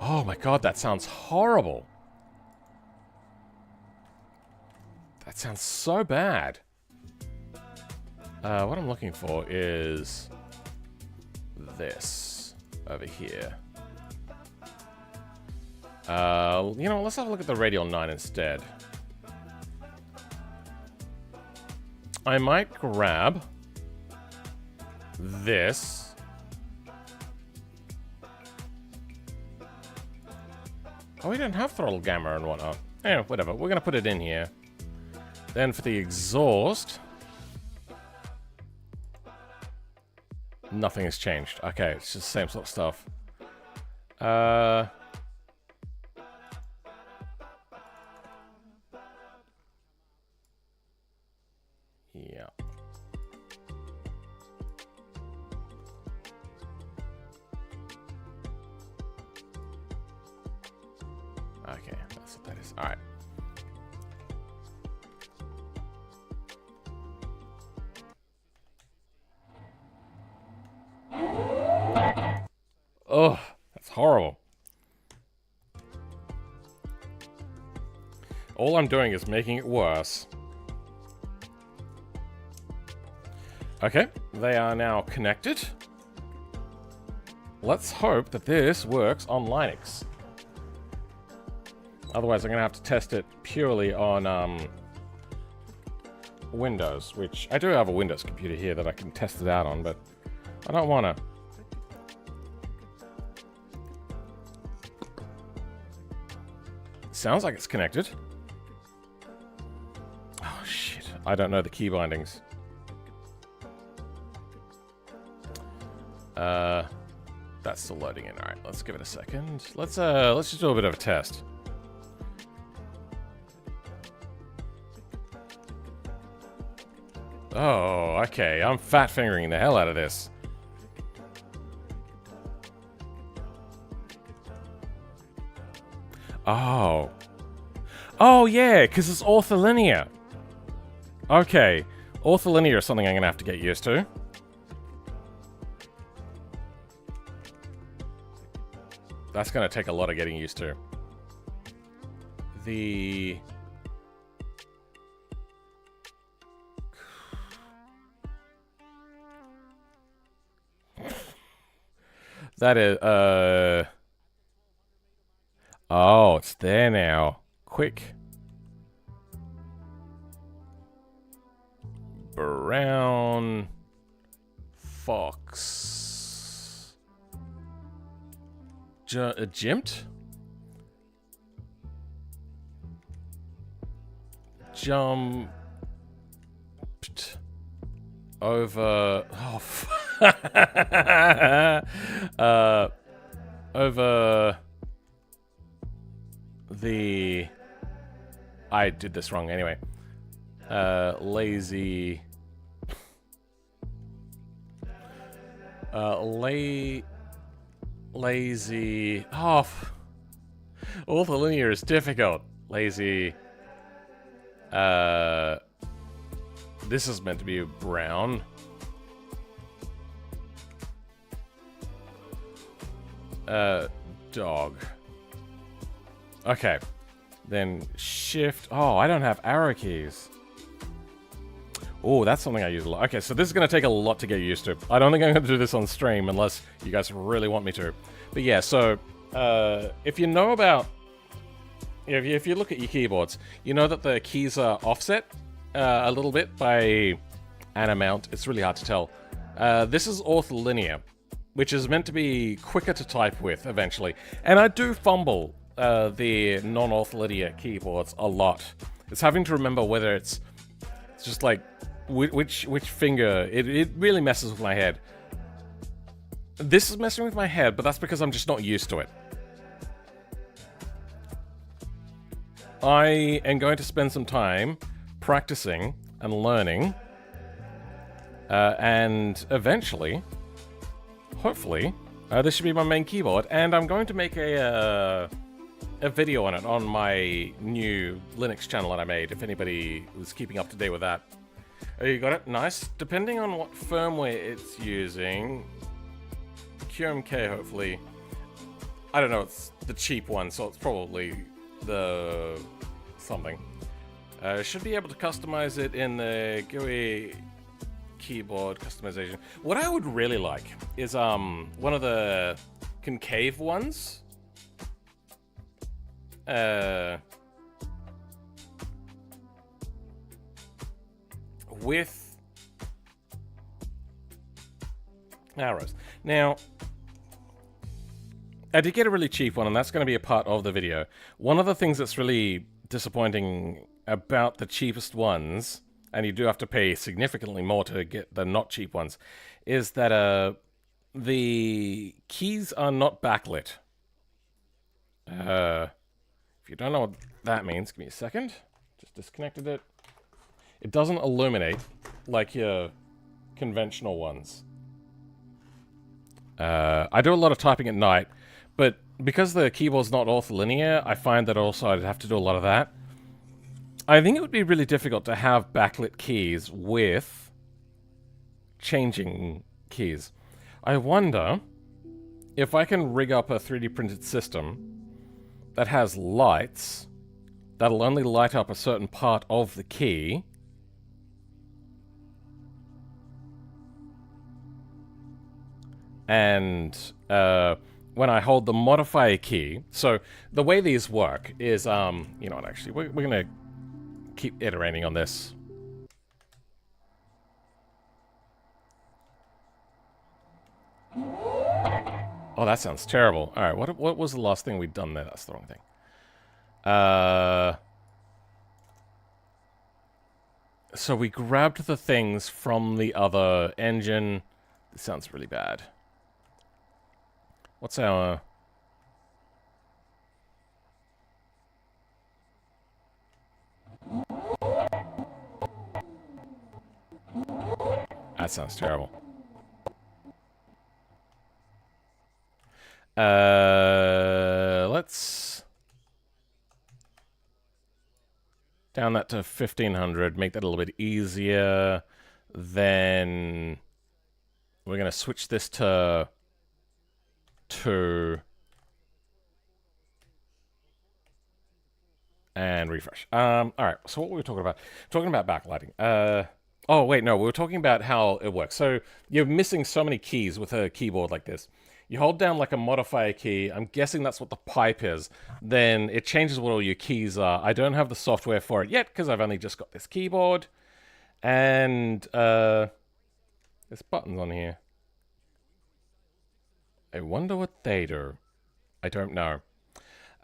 Oh my god, that sounds horrible. That sounds so bad. What I'm looking for is this over here. You know, let's have a look at the radial 9 instead. I might grab this. Oh, we don't have throttle gamma and whatnot. Yeah, whatever. We're gonna put it in here. Then for the exhaust, nothing has changed. Okay, it's just the same sort of stuff. Yeah. Okay, that's what that is. All right. Oh, that's horrible. All I'm doing is making it worse. Okay, they are now connected. Let's hope that this works on Linux. Otherwise, I'm going to have to test it purely on Windows, which I do have a Windows computer here that I can test it out on, but I don't want to. Sounds like it's connected. Oh, shit. I don't know the key bindings. That's still loading in. All right, let's give it a second. Let's just do a bit of a test. Oh, okay. I'm fat fingering the hell out of this. Oh. Oh, yeah, because it's ortholinear. Okay. Ortholinear is something I'm going to have to get used to. That's going to take a lot of getting used to. That is, oh, it's there now. Quick. Brown fox. Jimped? Jumped over. Oh, over the. I did this wrong anyway. Lazy. Lazy. Oh, ortholinear is difficult. Lazy. This is meant to be brown. Dog. Okay. Then shift. Oh, I don't have arrow keys. Oh, that's something I use a lot. Okay, so this is going to take a lot to get used to. I don't think I'm going to do this on stream unless you guys really want me to. But yeah, so if you know about... If you look at your keyboards, you know that the keys are offset a little bit by an amount. It's really hard to tell. This is ortholinear, which is meant to be quicker to type with eventually. And I do fumble the non-ortholinear keyboards a lot. It's having to remember whether it's just like which finger? It really messes with my head. This is messing with my head, but that's because I'm just not used to it. I am going to spend some time practicing and learning, and eventually, hopefully, this should be my main keyboard, and I'm going to make a video on it on my new Linux channel that I made, if anybody was keeping up to date with that. Oh, you got it? Nice. Depending on what firmware it's using, QMK, hopefully. I don't know, it's the cheap one, so it's probably the something. Should be able to customize it in the GUI keyboard customization. What I would really like is one of the concave ones. With arrows. Now, I did get a really cheap one, and that's going to be a part of the video. One of the things that's really disappointing about the cheapest ones, and you do have to pay significantly more to get the not cheap ones, is that the keys are not backlit. If you don't know what that means, give me a second. Just disconnected it. It doesn't illuminate like your conventional ones. I do a lot of typing at night, but because the keyboard's not ortholinear, I find that also I'd have to do a lot of that. I think it would be really difficult to have backlit keys with changing keys. I wonder if I can rig up a 3D printed system that has lights that'll only light up a certain part of the key. And when I hold the modifier key, so the way these work is, you know what, actually, we're going to keep iterating on this. Oh, that sounds terrible. All right, what was the last thing we'd done there? That's the wrong thing. So we grabbed the things from the other engine. This sounds really bad. What's our... That sounds terrible. Let's down that to 1500, make that a little bit easier. Then we're going to switch this to 2 and refresh. All right, so what were we talking about? Talking about backlighting. Oh, wait, no, we were talking about how it works. So you're missing so many keys with a keyboard like this. You hold down like a modifier key. I'm guessing that's what the pipe is. Then it changes what all your keys are. I don't have the software for it yet because I've only just got this keyboard. And there's buttons on here. I wonder what they do. I don't know.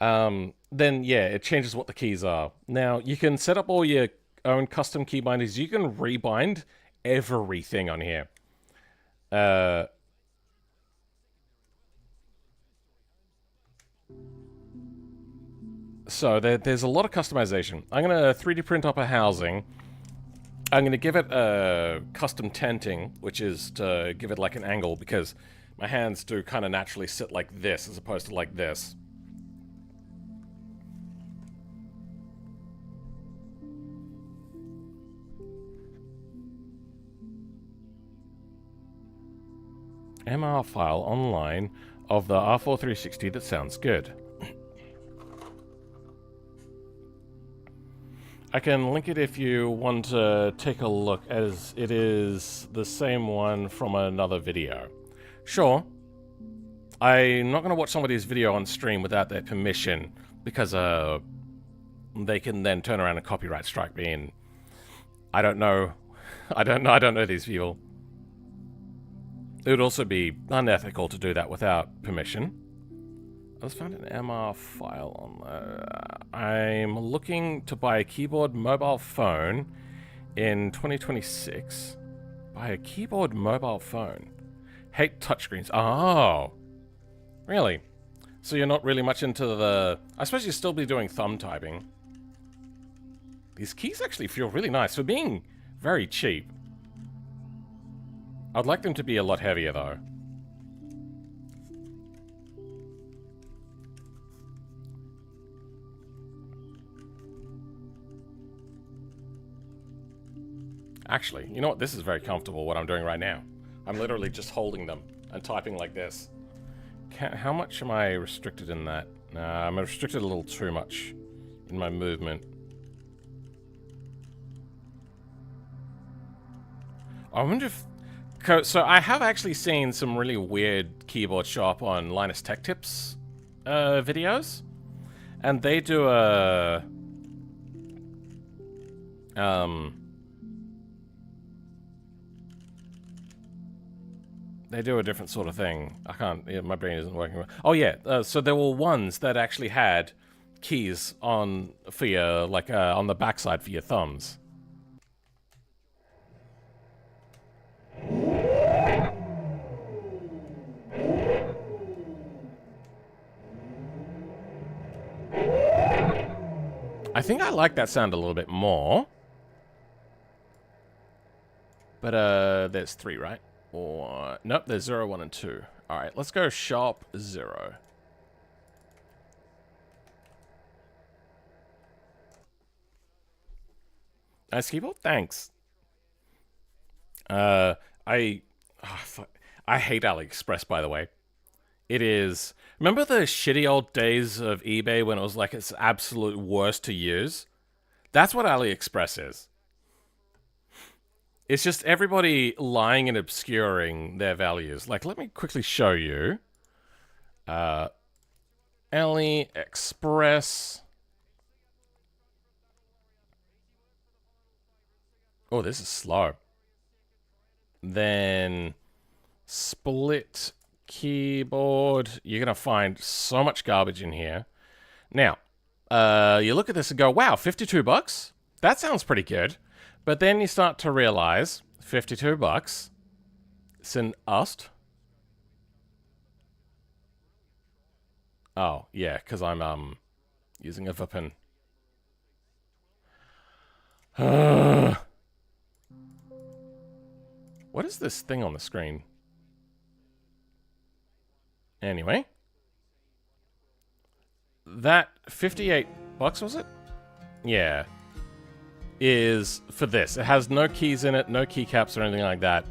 Then, yeah, it changes what the keys are. Now, you can set up all your own custom key bindings. You can rebind everything on here. So there's a lot of customization. I'm going to 3D print up a housing. I'm going to give it a custom tenting, which is to give it like an angle, because my hands do kind of naturally sit like this as opposed to like this. MR file online of the R4360, that sounds good. I can link it if you want to take a look, as it is the same one from another video. Sure, I'm not going to watch somebody's video on stream without their permission, because they can then turn around and copyright strike me, and I don't know. I don't know these people. It would also be unethical to do that without permission. I just found an MR file on I'm looking to buy a keyboard, mobile phone, in 2026 buy a keyboard mobile phone. Hate touchscreens. Oh, really? So you're not really much into the... I suppose you'll still be doing thumb typing. These keys actually feel really nice for being very cheap. I'd like them to be a lot heavier though. Actually, you know what? This is very comfortable, what I'm doing right now. I'm literally just holding them and typing like this. How much am I restricted in that? Nah, I'm restricted a little too much in my movement. I wonder if... So I have actually seen some really weird keyboard shop on Linus Tech Tips videos. And they do a... They do a different sort of thing. I can't... Yeah, my brain isn't working well. Oh, yeah. So there were ones that actually had keys on for your... Like, on the backside for your thumbs. I think I like that sound a little bit more. But, there's 3, right? Or... Nope, there's 0, 1, and 2. Alright, let's go sharp 0. Nice keyboard? Thanks. I hate AliExpress, by the way. It is... Remember the shitty old days of eBay when it was like its absolute worst to use? That's what AliExpress is. It's just everybody lying and obscuring their values. Like, let me quickly show you. AliExpress. Oh, this is slow. Then split keyboard. You're going to find so much garbage in here. Now, you look at this and go, wow, 52 bucks? That sounds pretty good. But then you start to realize, 52 bucks, it's an Ust. Oh, yeah, because I'm using a VPN. What is this thing on the screen? Anyway. That 58 bucks, was it? Yeah. Is for this. It has no keys in it, no keycaps or anything like that.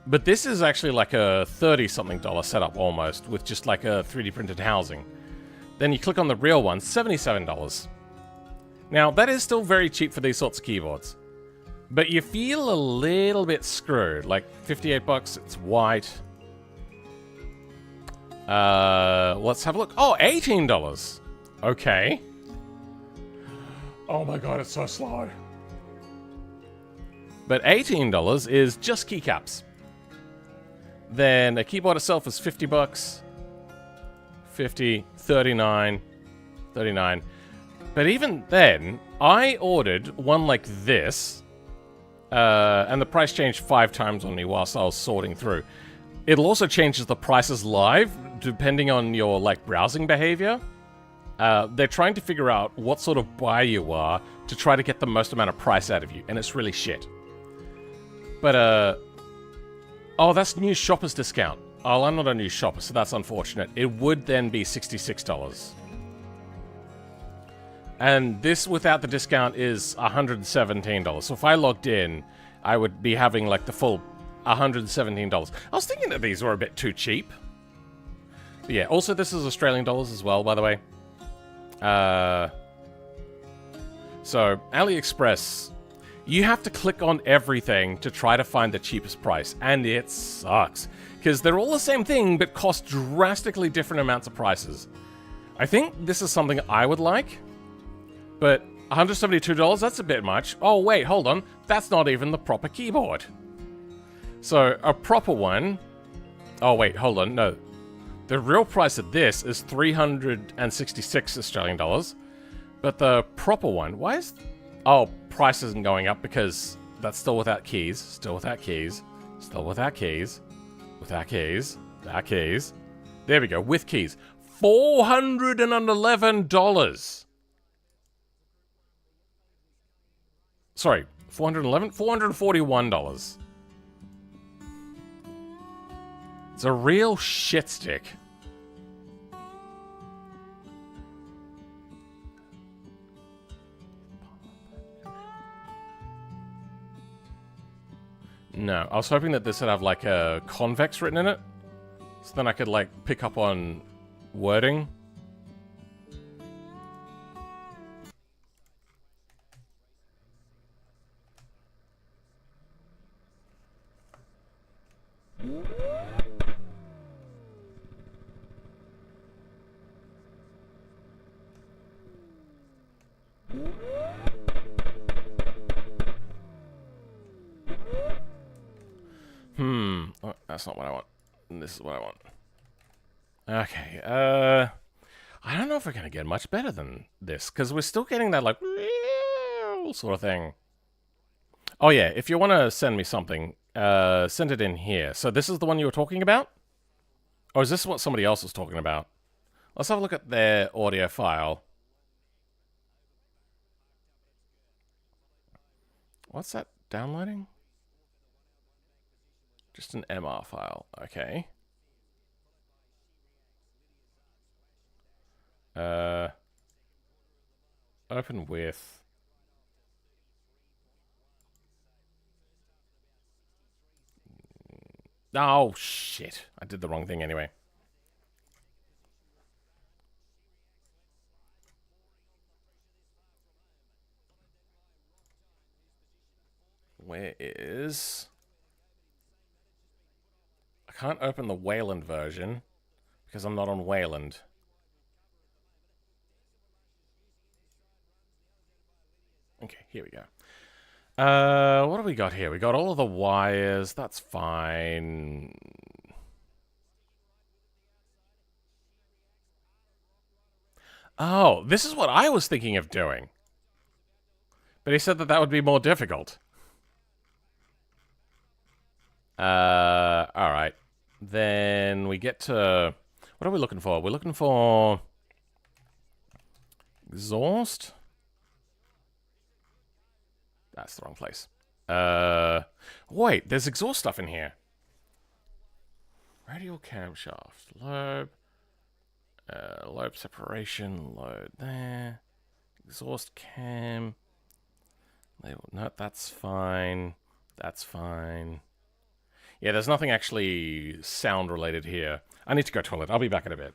But this is actually like a $30-something setup almost, with just like a 3D printed housing. Then you click on the real one, $77. Now, that is still very cheap for these sorts of keyboards. But you feel a little bit screwed. Like, 58 bucks, it's white. Let's have a look. Oh, $18. Okay. Oh my god, it's so slow. But $18 is just keycaps. Then the keyboard itself is 50 bucks. 50, 39, 39. But even then, I ordered one like this. And the price changed 5 times on me whilst I was sorting through. It'll also change the prices live, depending on your, like, browsing behavior. They're trying to figure out what sort of buyer you are to try to get the most amount of price out of you, and it's really shit. But, oh, that's new shopper's discount. Oh, I'm not a new shopper, so that's unfortunate. It would then be $66. And this, without the discount, is $117. So if I logged in, I would be having, like, the full $117. I was thinking that these were a bit too cheap. But yeah, also this is Australian dollars as well, by the way. So, AliExpress, you have to click on everything to try to find the cheapest price, and it sucks. Because they're all the same thing, but cost drastically different amounts of prices. I think this is something I would like, but $172, that's a bit much. Oh wait, hold on, that's not even the proper keyboard. So, a proper one... Oh wait, hold on, no. The real price of this is 366 Australian dollars, but the proper one, why is... Oh, price isn't going up because that's still without keys. Still without keys. Still without keys. Without keys. Without keys. There we go. With keys. $411. Sorry. $411? $441. It's a real shit stick. No, I was hoping that this would have like a convex written in it. So then I could like pick up on wording. Oh, that's not what I want. This is what I want. Okay, I don't know if we're going to get much better than this, because we're still getting that, like, sort of thing. Oh, yeah, if you want to send me something, send it in here. So this is the one you were talking about? Or is this what somebody else was talking about? Let's have a look at their audio file. What's that downloading? Just an MR file. Okay. Open with... Oh, shit. I did the wrong thing anyway. Where is... I can't open the Wayland version because I'm not on Wayland. Okay, here we go. What have we got here? We got all of the wires. That's fine. Oh, this is what I was thinking of doing. But he said that that would be more difficult. Alright. Then we get to... What are we looking for? We're looking for... exhaust? That's the wrong place. Wait, there's exhaust stuff in here. Radial camshaft. Lobe. Lobe separation. Load there. Exhaust cam. No, that's fine. That's fine. Yeah, there's nothing actually sound related here. I need to go to the toilet. I'll be back in a bit.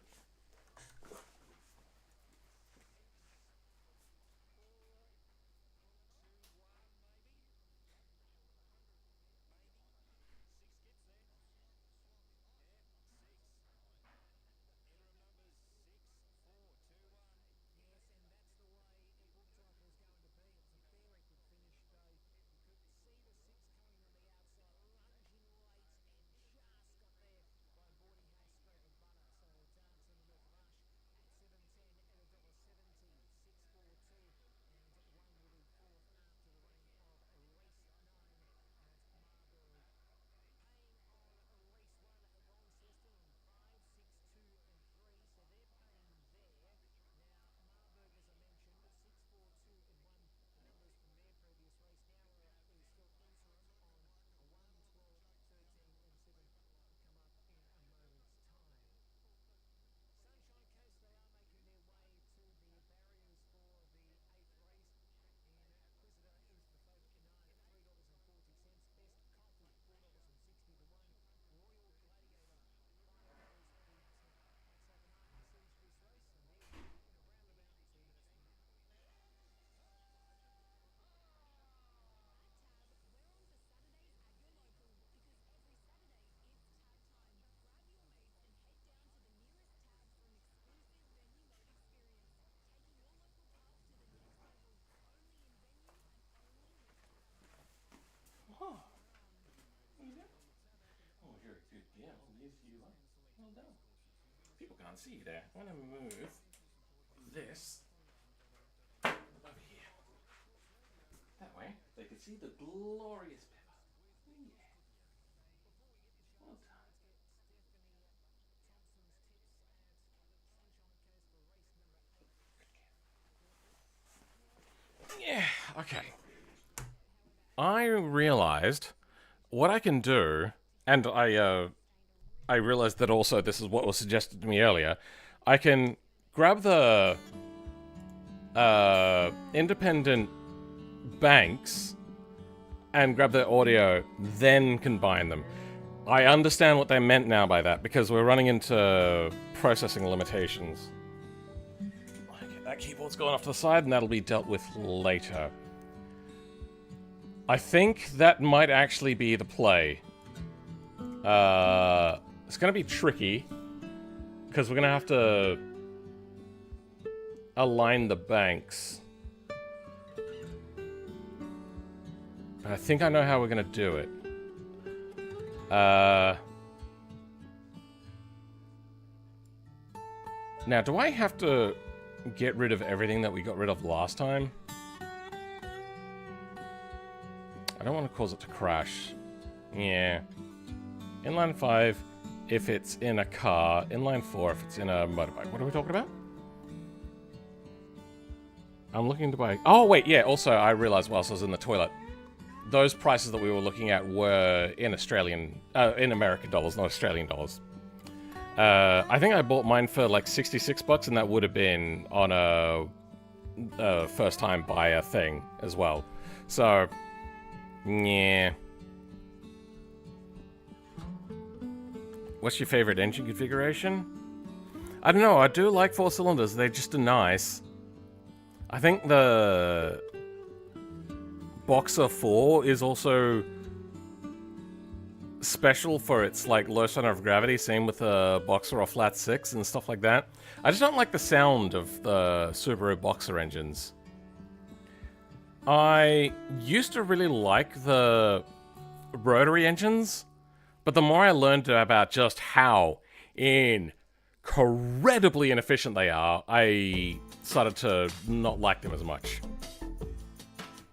Well done. People can't see you there. I'm going to move this over here. see the glorious pepper. Yeah. Well done. Yeah, okay. I realized what I can do, and I realized that also this is what was suggested to me earlier. I can grab the independent banks and grab their audio, then combine them. I understand what they meant now by that, because we're running into processing limitations. Okay, that keyboard's gone off to the side, and that'll be dealt with later. I think that might actually be the play. It's gonna be tricky, because we're gonna have to align the banks. But I think I know how we're gonna do it. Now, do I have to get rid of everything that we got rid of last time? I don't want to cause it to crash. Yeah. Inline 5 if it's in a car. Inline 4 if it's in a motorbike. What are we talking about? I'm looking to buy... Oh, wait, yeah. Also, I realized whilst I was in the toilet, those prices that we were looking at were in in American dollars, not Australian dollars. I think I bought mine for like 66 bucks, and that would have been on a first-time buyer thing as well. So, yeah. What's your favorite engine configuration? I don't know. I do like 4 cylinders. They just are nice. I think the Boxer 4 is also special for its like low center of gravity, same with the Boxer or Flat 6 and stuff like that. I just don't like the sound of the Subaru Boxer engines. I used to really like the rotary engines, but the more I learned about just how incredibly inefficient they are, I started to not like them as much.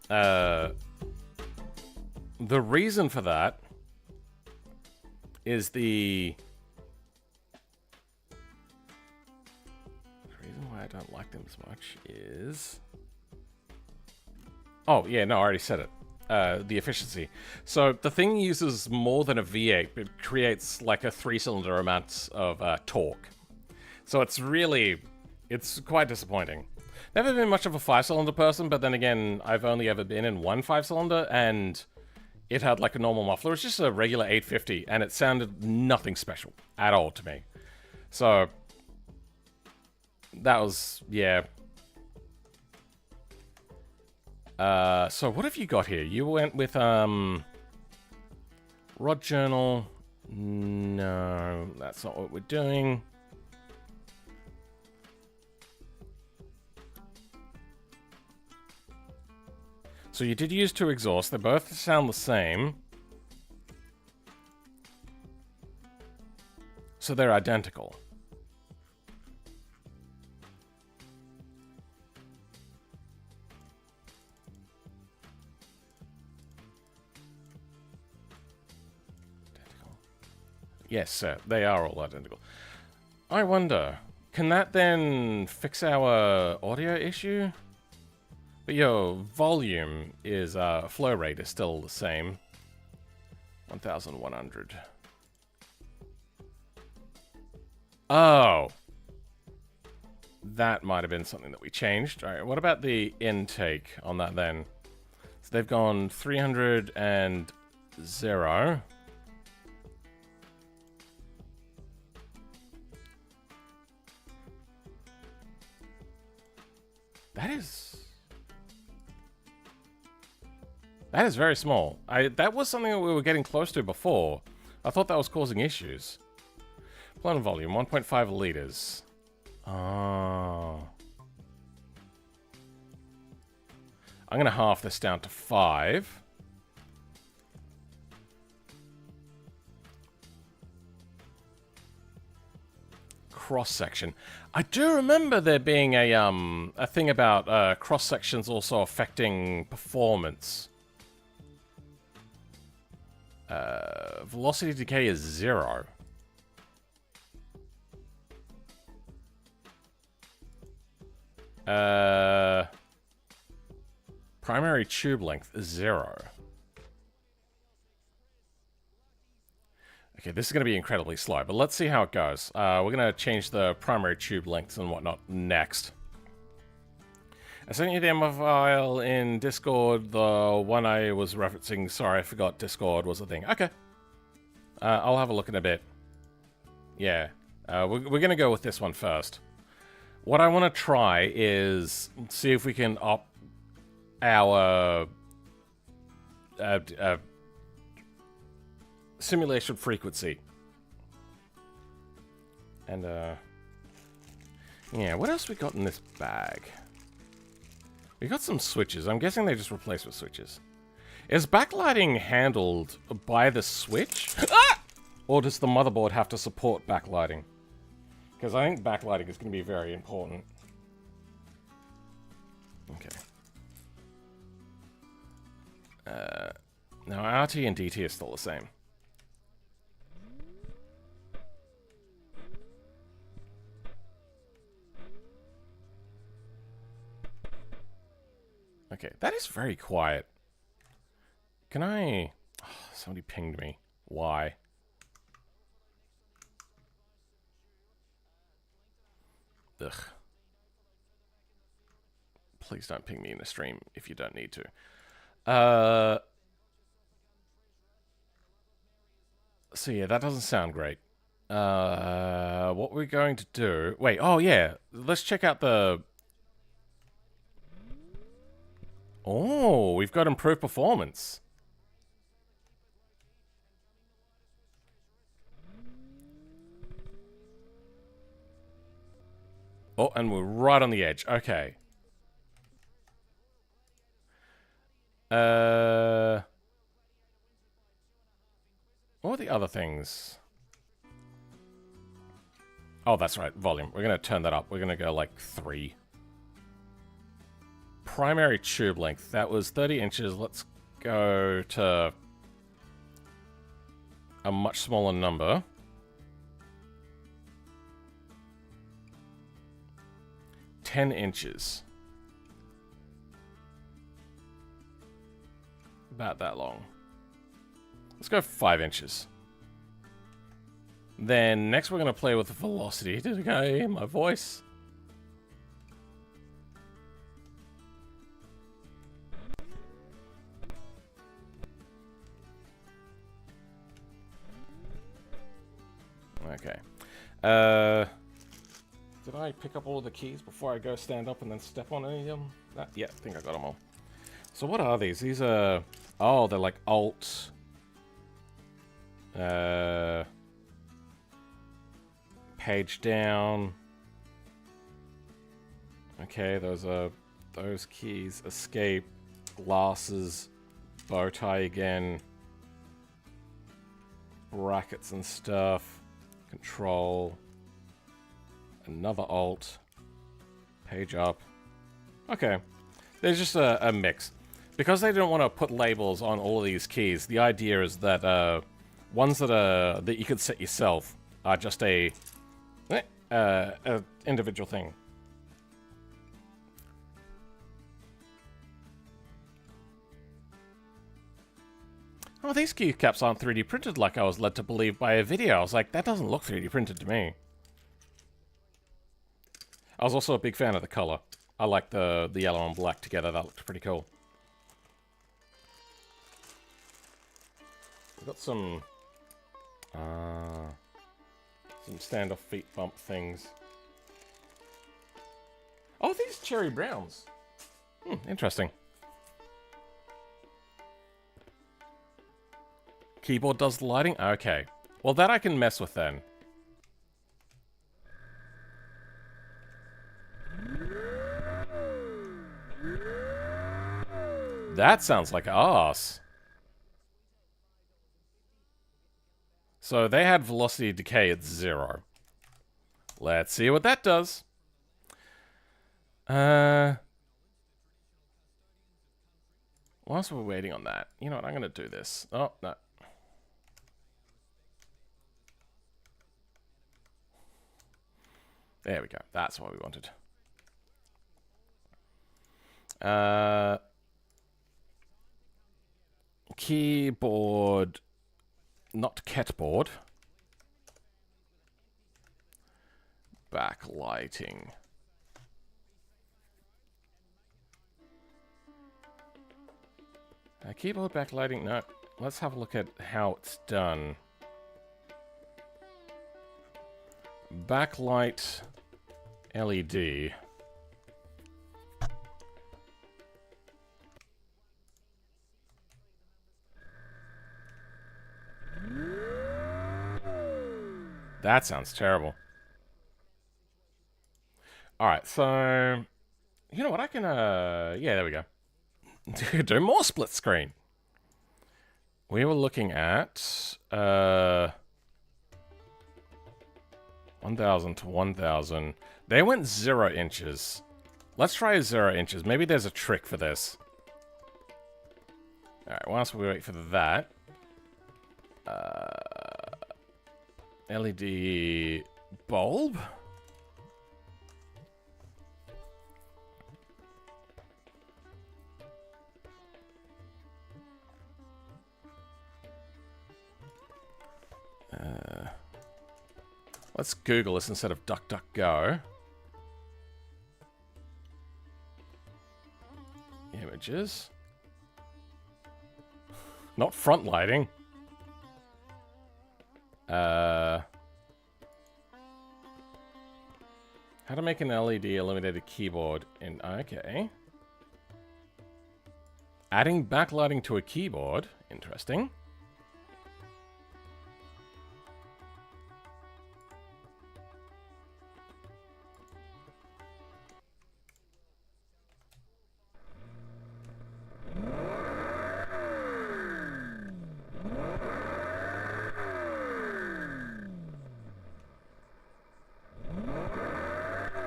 The reason for that is the reason why I don't like them as much is... Oh, yeah, no, I already said it. The efficiency. So the thing uses more than a V8, but creates like a 3-cylinder amount of torque. So it's quite disappointing. Never been much of a 5-cylinder person, but then again, I've only ever been in one 5-cylinder, and it had like a normal muffler. It was just a regular 850, and it sounded nothing special at all to me. So that was, yeah. So what have you got here? You went with, Rod Journal. No, that's not what we're doing. So you did use 2 exhausts. They both sound the same. So they're identical. Yes, sir. They are all identical. I wonder, can that then fix our audio issue? But your volume is, flow rate is still the same. 1,100. Oh! That might have been something that we changed. Alright, what about the intake on that then? So they've gone 300 and 0. That is very small. That was something that we were getting close to before. I thought that was causing issues. Plenum volume, 1.5 liters. Oh. I'm gonna half this down to 5. Cross-section. I do remember there being a thing about cross-sections also affecting performance. Velocity decay is 0. Primary tube length is 0. Okay, this is going to be incredibly slow, but let's see how it goes. We're going to change the primary tube lengths and whatnot next. I sent you the demo file in Discord, the one I was referencing. Sorry, I forgot Discord was a thing. Okay. I'll have a look in a bit. Yeah. We're going to go with this one first. What I want to try is see if we can up our simulation frequency. And, yeah, what else we got in this bag? We got some switches. I'm guessing they just replaced with switches. Is backlighting handled by the switch? Ah! Or does the motherboard have to support backlighting? Because I think backlighting is going to be very important. Okay. Now, RT and DT are still the same. Okay, that is very quiet. Can I... Oh, somebody pinged me. Why? Ugh. Please don't ping me in the stream if you don't need to. So yeah, that doesn't sound great. What we're going to do... Wait, oh yeah. Let's check out the... Oh, we've got improved performance. Oh, and we're right on the edge. Okay. What are the other things? Oh, that's right. Volume. We're going to turn that up. We're going to go like 3. Primary tube length. That was 30 inches. Let's go to a much smaller number. $10 inches. About that long. Let's go 5 inches. Then next we're going to play with the velocity. Did I hear my voice? Okay. Did I pick up all of the keys before I go stand up and then step on any of them? Yeah, I think I got them all. So what are these? These are... Oh, they're like alt... page down. Okay, those are those keys. Escape, glasses, bow tie again, brackets and stuff, control, another alt, page up. Okay, there's just a mix. Because they don't want to put labels on all of these keys, the idea is that ones that you could set yourself are just a individual thing. Oh, these keycaps aren't 3D printed like I was led to believe by a video. I was like, that doesn't look 3D printed to me. I was also a big fan of the color. I like the yellow and black together. That looked pretty cool. We've got some standoff feet bump things. Oh, these cherry browns. Interesting. Keyboard does the lighting? Okay. Well, that I can mess with then. That sounds like arse. So they had velocity decay at 0. Let's see what that does. Whilst we're waiting on that, you know what, I'm going to do this. Oh, no. There we go. That's what we wanted. Keyboard, not catboard. Backlighting. Keyboard backlighting, no. Let's have a look at how it's done. Backlight LED. That sounds terrible. Alright, so... You know what, I can, yeah, there we go. Do more split screen. We were looking at 1000 to 1000. They went 0 inches. Let's try 0 inches. Maybe there's a trick for this. Alright, whilst we wait for that. LED bulb. Let's Google this instead of DuckDuckGo. Images. Not front lighting. How to make an LED illuminated keyboard in... Okay. Adding backlighting to a keyboard. Interesting.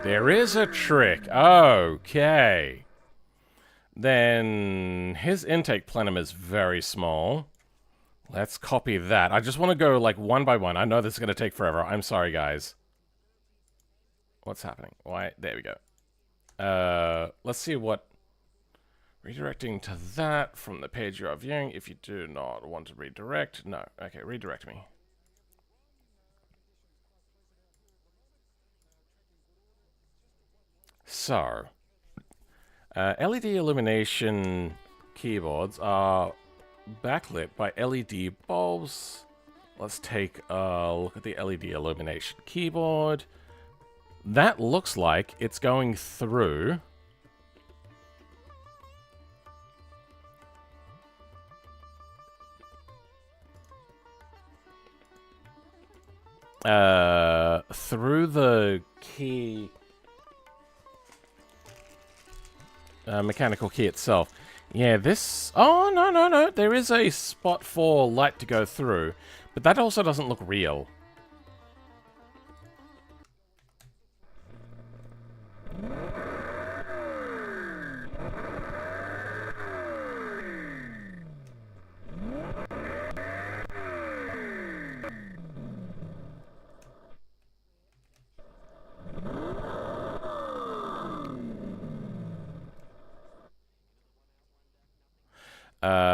There is a trick. Okay. Then his intake plenum is very small. Let's copy that. I just want to go like one by one. I know this is going to take forever. I'm sorry, guys. What's happening? Why? There we go. Let's see what... Redirecting to that from the page you are viewing. If you do not want to redirect... No. Okay, redirect me. So, LED illumination keyboards are backlit by LED bulbs. Let's take a look at the LED illumination keyboard. That looks like it's going through through the key... mechanical key itself. Yeah, this... Oh, no, no, no. There is a spot for light to go through. But that also doesn't look real.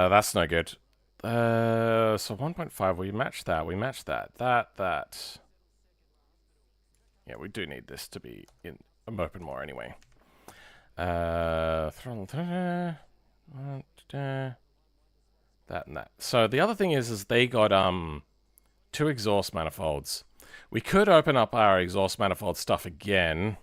That's no good. So 1.5, we match that, we match that. That. Yeah, we do need this to be in open more anyway. Throttle, that and that. So the other thing is they got 2 exhaust manifolds. We could open up our exhaust manifold stuff again.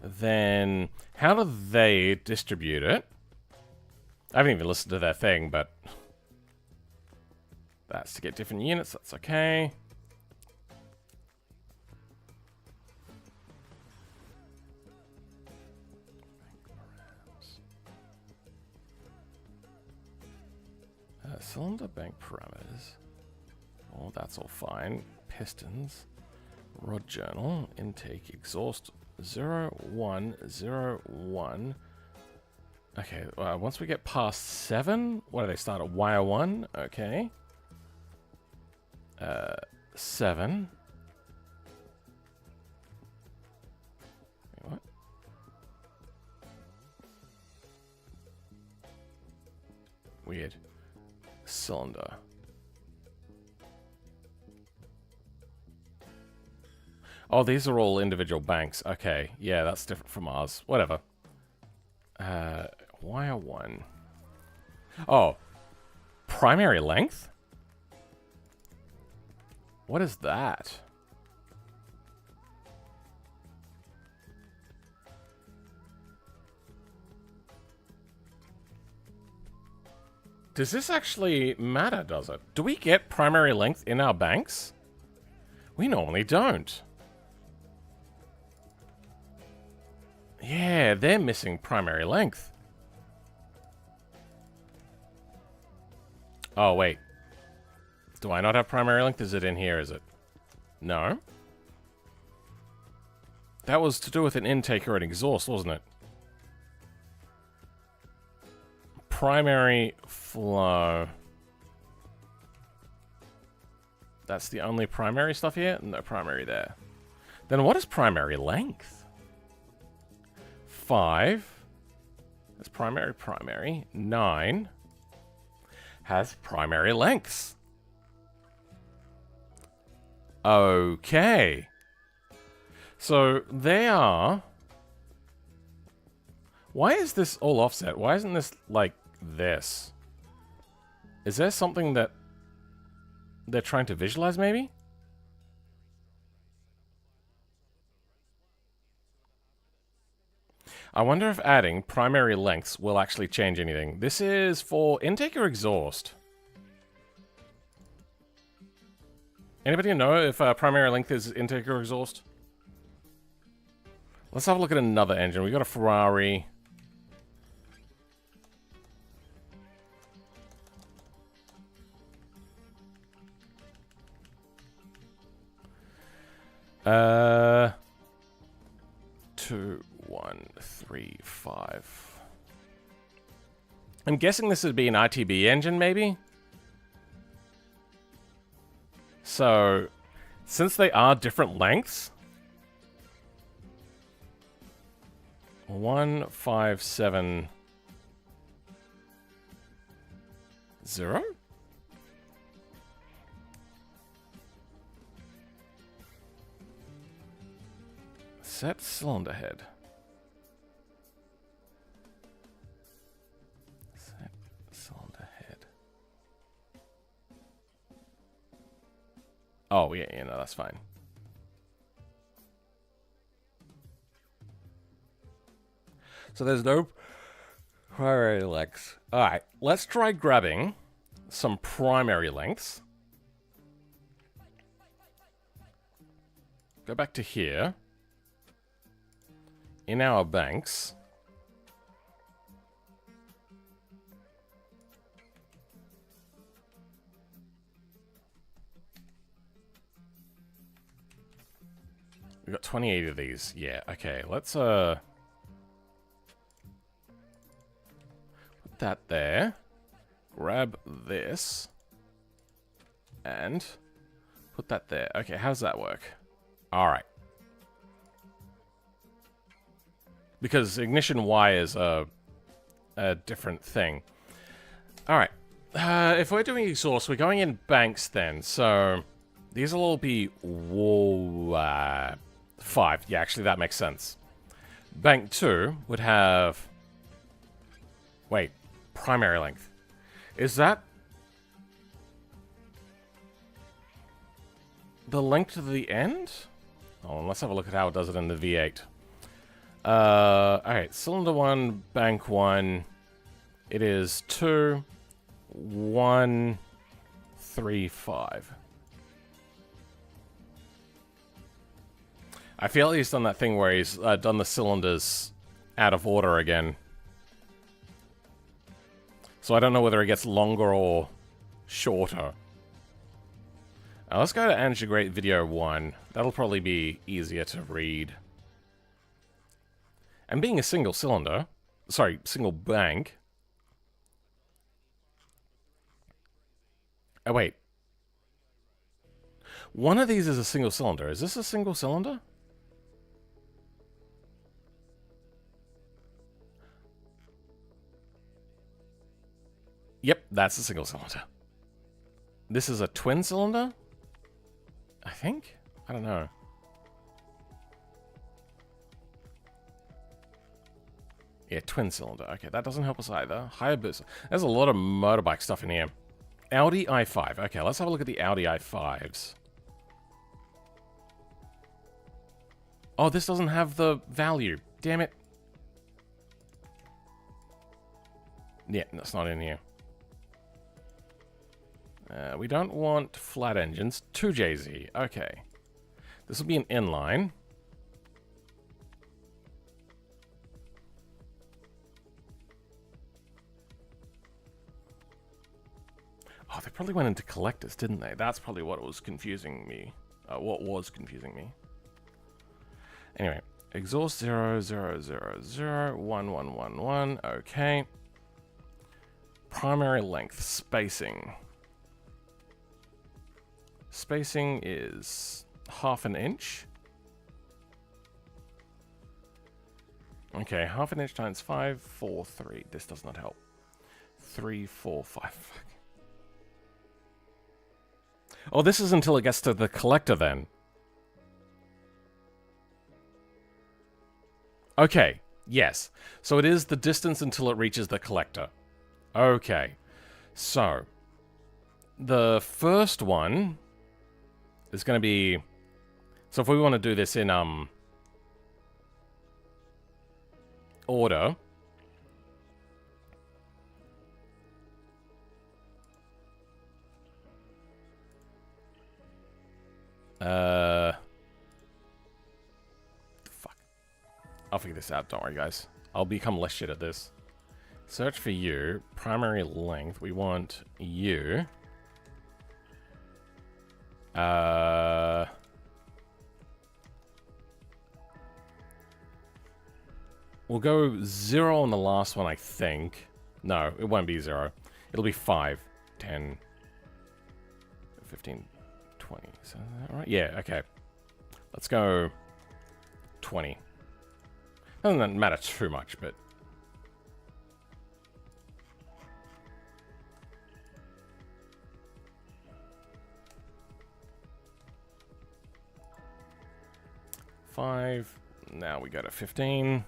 Then how do they distribute it? I haven't even listened to their thing, but that's to get different units. That's okay. Cylinder bank parameters. Well, that's all fine. Pistons. Rod journal. Intake exhaust. 0, 1, 0, 1. Okay, once we get past 7, what do they start at? Wire 1? Okay. 7. Wait, what? Weird. Cylinder. Oh, these are all individual banks. Okay, yeah, that's different from ours. Whatever. Wire 1. Oh, primary length? What is that? Does this actually matter, does it? Do we get primary length in our banks? We normally don't. Yeah, they're missing primary length. Oh, wait. Do I not have primary length? Is it in here, is it? No. That was to do with an intake or an exhaust, wasn't it? Primary flow. That's the only primary stuff here? No primary there. Then what is primary length? 5. That's primary. 9 has primary lengths. Okay. So they are... Why is this all offset? Why isn't this like this? Is there something that they're trying to visualize, maybe? I wonder if adding primary lengths will actually change anything. This is for intake or exhaust? Anybody know if primary length is intake or exhaust? Let's have a look at another engine. We got a Ferrari. Uh, 2, 1, 3, 5. I'm guessing this would be an ITB engine, maybe? So, since they are different lengths... 1, 5, 7... 0? Set cylinder head. Set cylinder head. Oh, yeah, no, that's fine. So there's no primary lengths. Alright, let's try grabbing some primary lengths. Go back to here. In our banks. We've got 28 of these. Yeah, okay. Let's put that there. Grab this. And put that there. Okay, how does that work? Alright. Because ignition Y is a different thing. Alright. If we're doing exhaust, we're going in banks then. So these will all be 5. Yeah, actually that makes sense. Bank 2 would have... Wait. Primary length. Is that... the length to the end? Oh, let's have a look at how it does it in the V8. Alright, cylinder 1, bank 1. It is 2, 1, 3, 5. I feel he's done that thing where he's done the cylinders out of order again. So I don't know whether it gets longer or shorter. Let's go to Ange Great Video 1. That'll probably be easier to read. And being a single cylinder, sorry, single bank. Oh, wait. One of these is a single cylinder. Is this a single cylinder? Yep, that's a single cylinder. This is a twin cylinder? I think? I don't know. Yeah, twin cylinder. Okay, that doesn't help us either. Hayabusa. There's a lot of motorbike stuff in here. Audi i5. Okay, let's have a look at the Audi i5s. Oh, this doesn't have the value. Damn it. Yeah, that's not in here. We don't want flat engines. 2JZ. Okay. This will be an inline. Oh, they probably went into collectors, didn't they? That's probably what was confusing me. Anyway, exhaust 0, 0, 0, 0, 1, 1, 1, 1. Okay. Primary length, spacing. Spacing is 1/2 inch. Okay, 1/2 inch times 5, 4, 3. This does not help. 3, 4, 5. Fuck. Oh, this is until it gets to the collector then. Okay, yes. So it is the distance until it reaches the collector. Okay. So, the first one is going to be... So if we want to do this in order... Fuck. I'll figure this out, don't worry guys. I'll become less shit at this. Search for you. Primary length. We want you. We'll go 0 on the last one, I think. No, it won't be 0. It'll be 5, 10, 15, 20. Is that right? Yeah, okay. Let's go 20. Doesn't matter too much, but... Now we go to 15.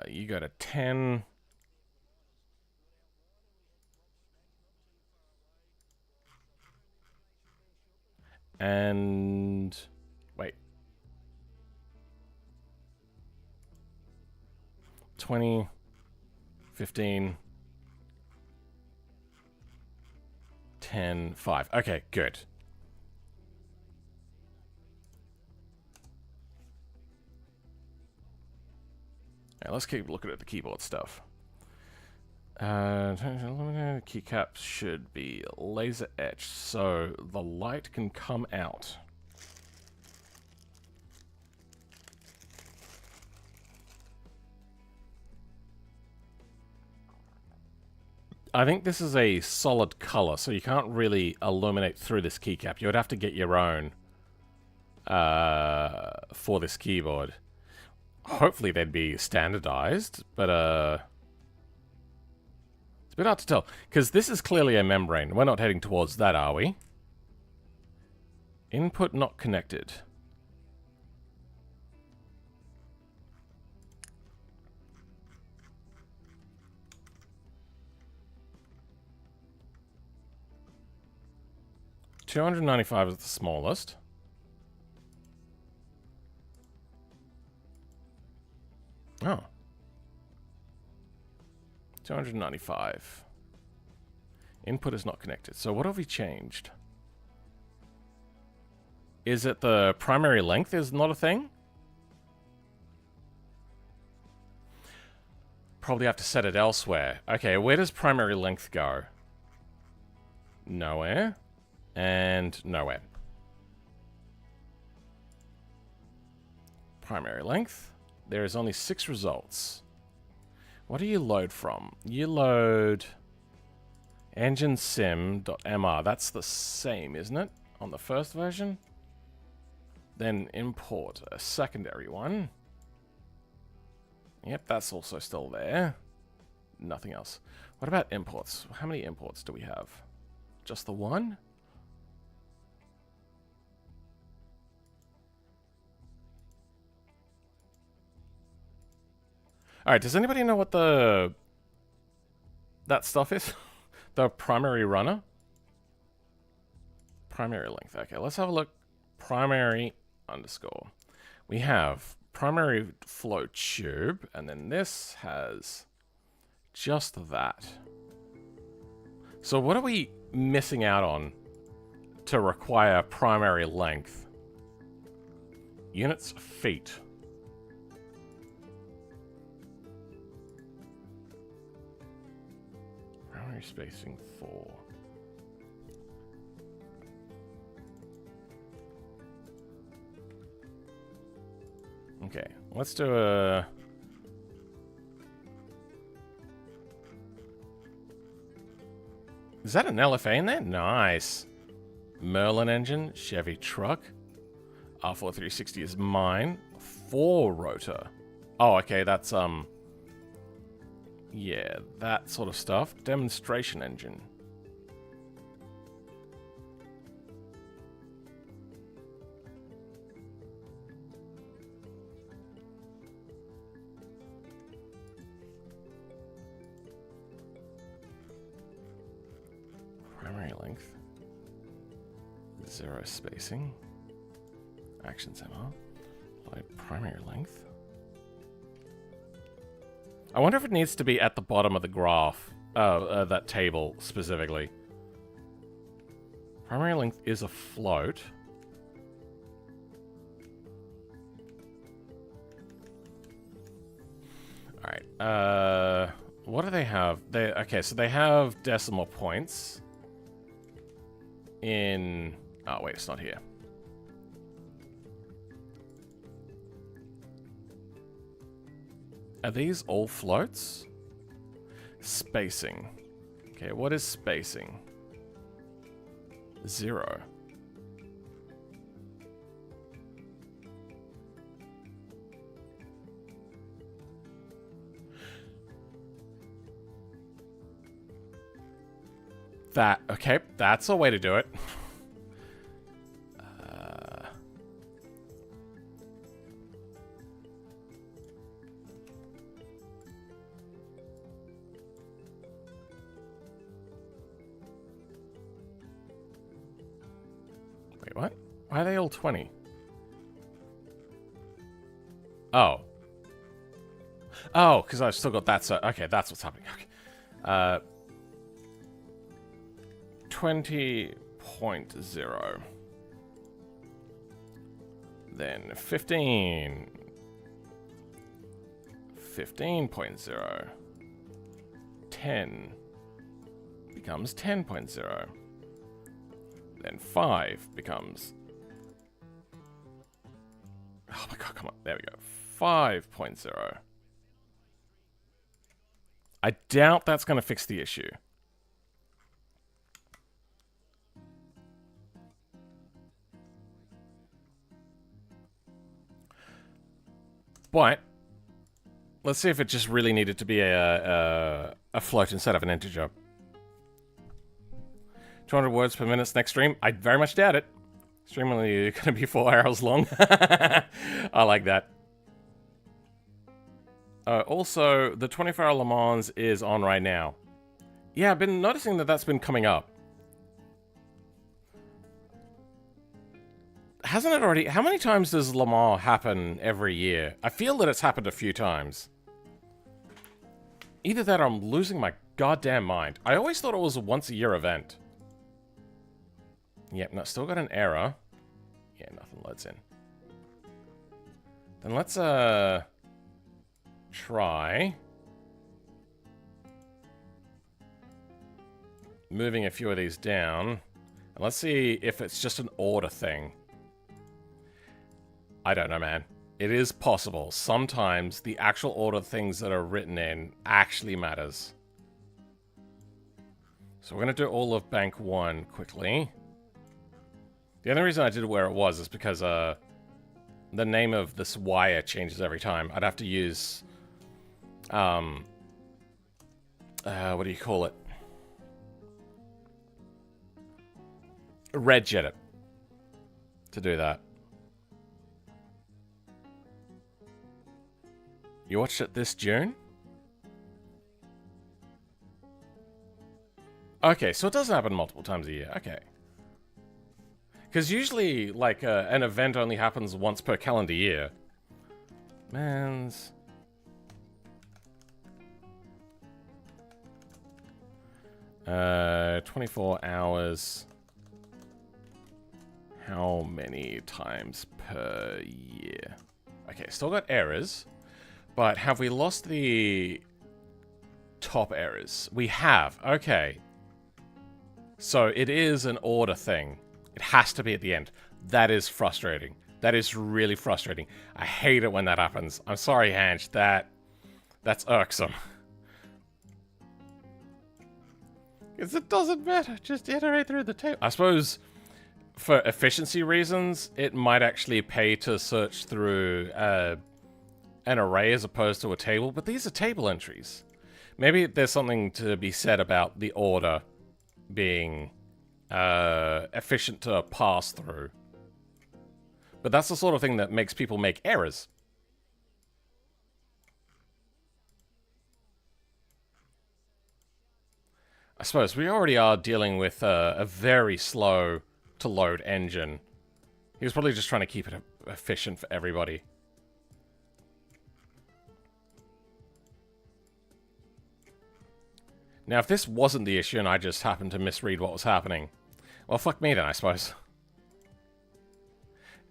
You go to 10. And wait. 20, 15, 10, 5. Okay, good. Now let's keep looking at the keyboard stuff. Keycaps should be laser etched so the light can come out. I think this is a solid color, so you can't really illuminate through this keycap. You would have to get your own for this keyboard. Hopefully they'd be standardized, but it's a bit hard to tell. Because this is clearly a membrane. We're not heading towards that, are we? Input not connected. $295 is the smallest. Oh. 295. Input is not connected. So what have we changed? Is it the primary length is not a thing? Probably have to set it elsewhere. Okay, where does primary length go? Nowhere. And nowhere. Primary length. There is only 6 results. What do you load from? You load enginesim.mr. That's the same, isn't it? On the first version? Then import a secondary one. Yep, that's also still there. Nothing else. What about imports? How many imports do we have? Just the one? Alright, does anybody know what that stuff is? The primary runner? Primary length. Okay, let's have a look. Primary underscore. We have primary flow tube, and then this has just that. So what are we missing out on to require primary length? Units feet. Primary spacing 4. Okay, let's do a... Is that an LFA in there? Nice. Merlin engine, Chevy truck. R4360 is mine. 4 rotor. Oh, okay, that's, yeah, that sort of stuff. Demonstration engine. Primary length. 0 spacing. Actions MR. Load primary length. I wonder if it needs to be at the bottom of the graph. That table specifically. Primary length is a float. Alright. What do they have? Okay, so they have decimal points. In... Oh, wait, it's not here. Are these all floats? Spacing. Okay, what is spacing? 0. Okay, that's a way to do it. Wait, what? Why are they all 20? Oh. Oh, because I've still got that, so... Okay, that's what's happening. Okay. 20.0. Then 15. 15.0. 10 becomes 10.0. Then 5 becomes... Oh my god, come on. There we go. 5.0. I doubt that's going to fix the issue. But let's see if it just really needed to be a float instead of an integer. 200 words per minute next stream? I very much doubt it. Stream only going to be 4 hours long. I like that. Also, the 24-hour Le Mans is on right now. Yeah, I've been noticing that that's been coming up. Hasn't it already? How many times does Le Mans happen every year? I feel that it's happened a few times. Either that or I'm losing my goddamn mind. I always thought it was a once-a-year event. Yep, no, still got an error. Yeah, nothing loads in. Then let's try moving a few of these down. And let's see if it's just an order thing. I don't know, man. It is possible. Sometimes the actual order things that are written in actually matters. So we're going to do all of Bank 1 quickly. The only reason I did it where it was is because the name of this wire changes every time. I'd have to use... what do you call it? Regjet it to do that. You watched it this June? Okay, so it doesn't happen multiple times a year. Okay. Because usually, like, an event only happens once per calendar year. Mans... 24 hours. How many times per year? Okay, still got errors. But have we lost the top errors? We have. Okay. So it is an order thing. It has to be at the end. That is frustrating. That is really frustrating. I hate it when that happens. I'm sorry, Ange. That's irksome. Because it doesn't matter. Just iterate through the table. I suppose for efficiency reasons, it might actually pay to search through an array as opposed to a table, but these are table entries. Maybe there's something to be said about the order being efficient to pass through. But that's the sort of thing that makes people make errors. I suppose we already are dealing with a very slow to load engine. He was probably just trying to keep it efficient for everybody. Now, if this wasn't the issue and I just happened to misread what was happening, well, fuck me then, I suppose.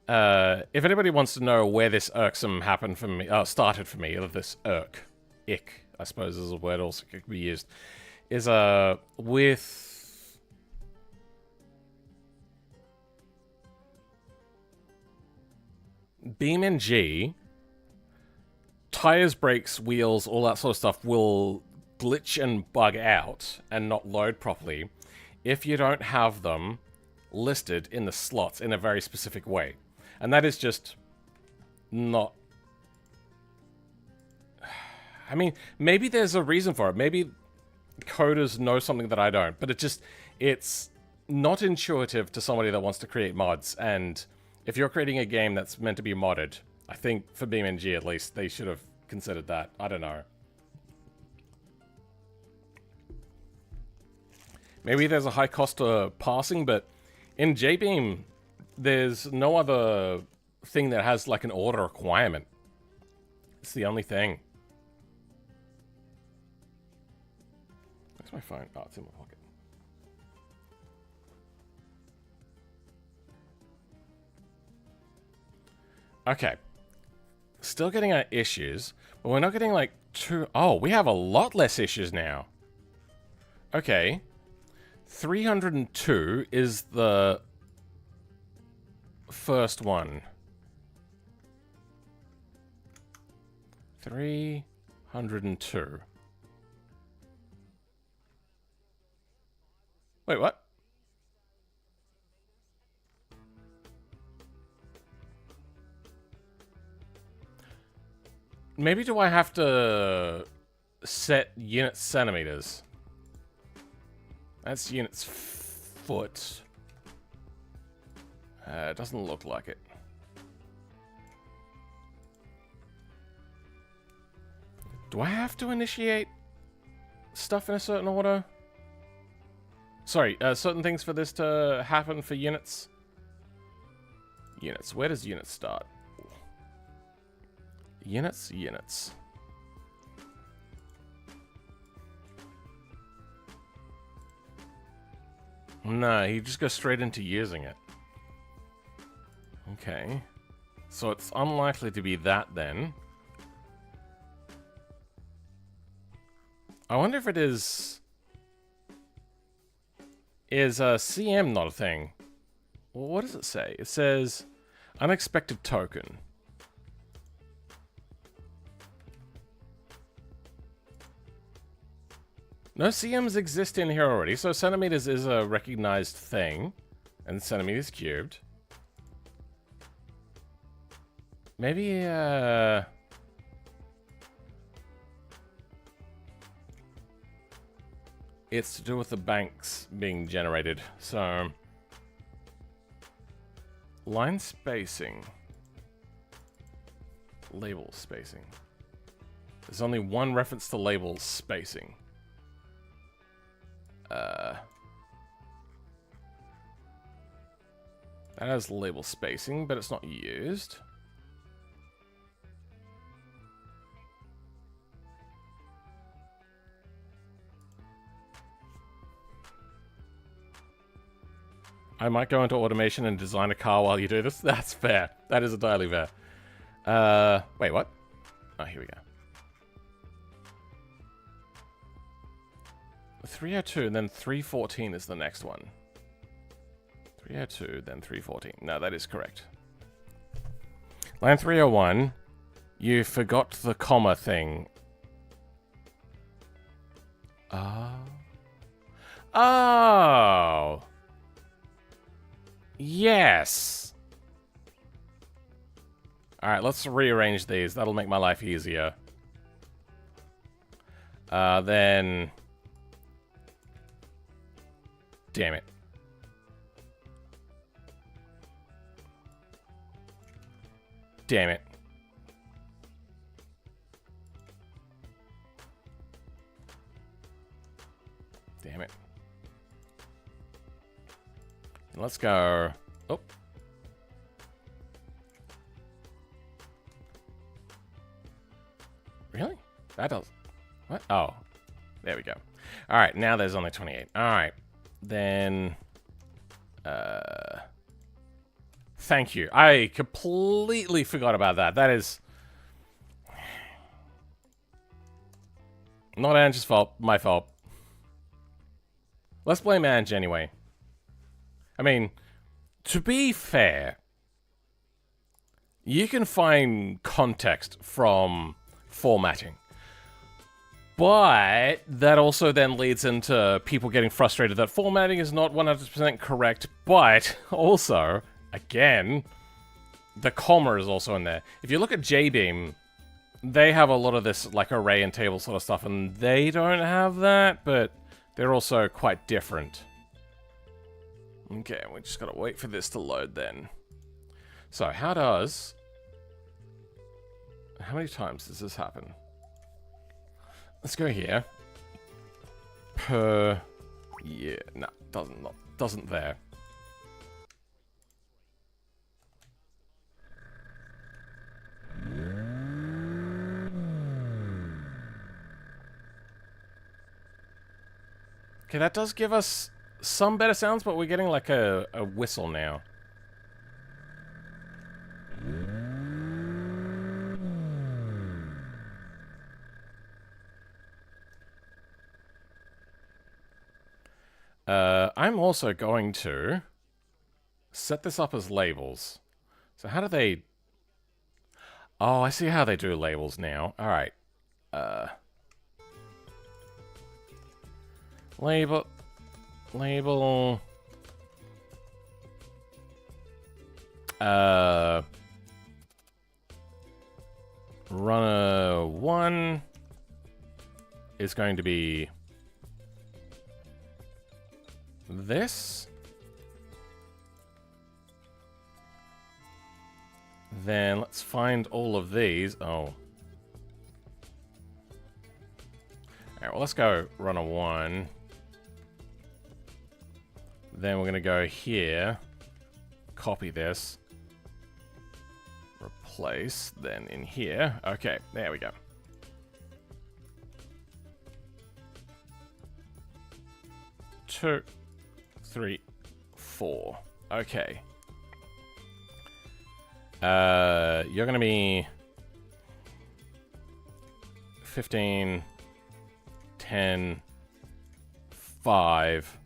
If anybody wants to know where this irksome happened for me, started for me, or this ick, I suppose is a word also could be used, is with BeamNG, tires, brakes, wheels, all that sort of stuff will glitch and bug out and not load properly if you don't have them listed in the slots in a very specific way. And that is just not... I mean, maybe there's a reason for it. Maybe coders know something that I don't, but it's not intuitive to somebody that wants to create mods. And if you're creating a game that's meant to be modded, I think for BeamNG at least, they should have considered that. I don't know. Maybe there's a high cost to parsing, but in JBeam, there's no other thing that has like an order requirement. It's the only thing. Where's my phone? Oh, it's in my pocket. Okay. Still getting our issues, but we're not getting like too... Oh, we have a lot less issues now. Okay. 302 is the first one. 302. Wait, what? Maybe do I have to set unit centimeters? That's units foot. It doesn't look like it. Do I have to initiate stuff in a certain order? Sorry, certain things for this to happen for units? Units. Where does units start? Units, units. No, he just goes straight into using it. Okay. So it's unlikely to be that then. I wonder if it is... Is CM not a thing? Well, what does it say? It says unexpected token. No CMs exist in here already, so centimeters is a recognized thing, and centimeters cubed. Maybe, it's to do with the banks being generated, so... Line spacing. Label spacing. There's only one reference to label spacing. That has label spacing, but it's not used. I might go into automation and design a car while you do this. That's fair. That is entirely fair. Wait, what? Oh, here we go. 302, and then 314 is the next one. 302, then 314. No, that is correct. Line 301, you forgot the comma thing. Oh! Yes! Alright, let's rearrange these. That'll make my life easier. Then... Damn it. Damn it. Damn it. Let's go. Oh. Really? That does. What? Oh. There we go. Alright, now there's only 28. Alright. Then... Thank you. I completely forgot about that. That is... Not Ange's fault. My fault. Let's blame Ange anyway. I mean, to be fair, you can find context from formatting. But that also then leads into people getting frustrated that formatting is not 100% correct, but also, again, the comma is also in there. If you look at JBeam, they have a lot of this like array and table sort of stuff, and they don't have that, but they're also quite different. Okay, we just gotta wait for this to load then. So, how many times does this happen? Let's go here. Per year. No, doesn't there. Okay, that does give us some better sounds, but we're getting like a whistle now. I'm also going to set this up as labels. So how do they... Oh, I see how they do labels now. Alright. Label... Runner 1 is going to be this. Then let's find all of these. Oh. Alright, well, let's go runner 1. Then we're going to go here. Copy this. Replace. Then in here. Okay, there we go. Two, 3, 4. Okay. You're gonna be 15, 10, 5.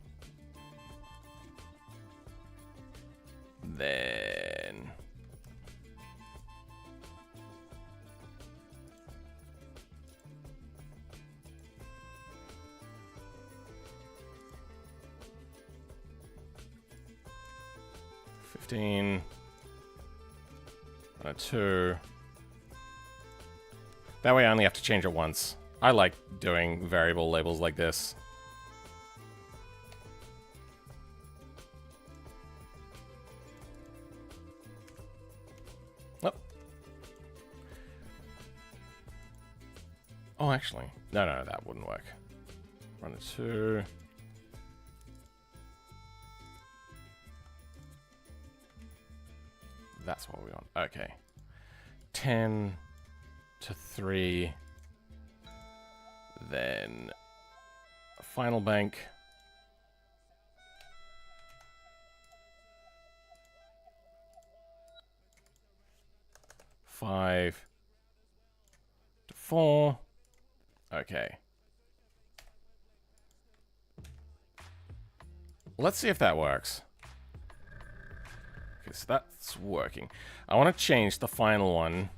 Then 15 and a 2. That way I only have to change it once. I like doing variable labels like this. Oh, actually. No, that wouldn't work. Run a 2. That's what we want. Okay. 10 to 3. Then a final bank. Five to 4. Okay. Let's see if that works. Okay, so that's working. I want to change the final one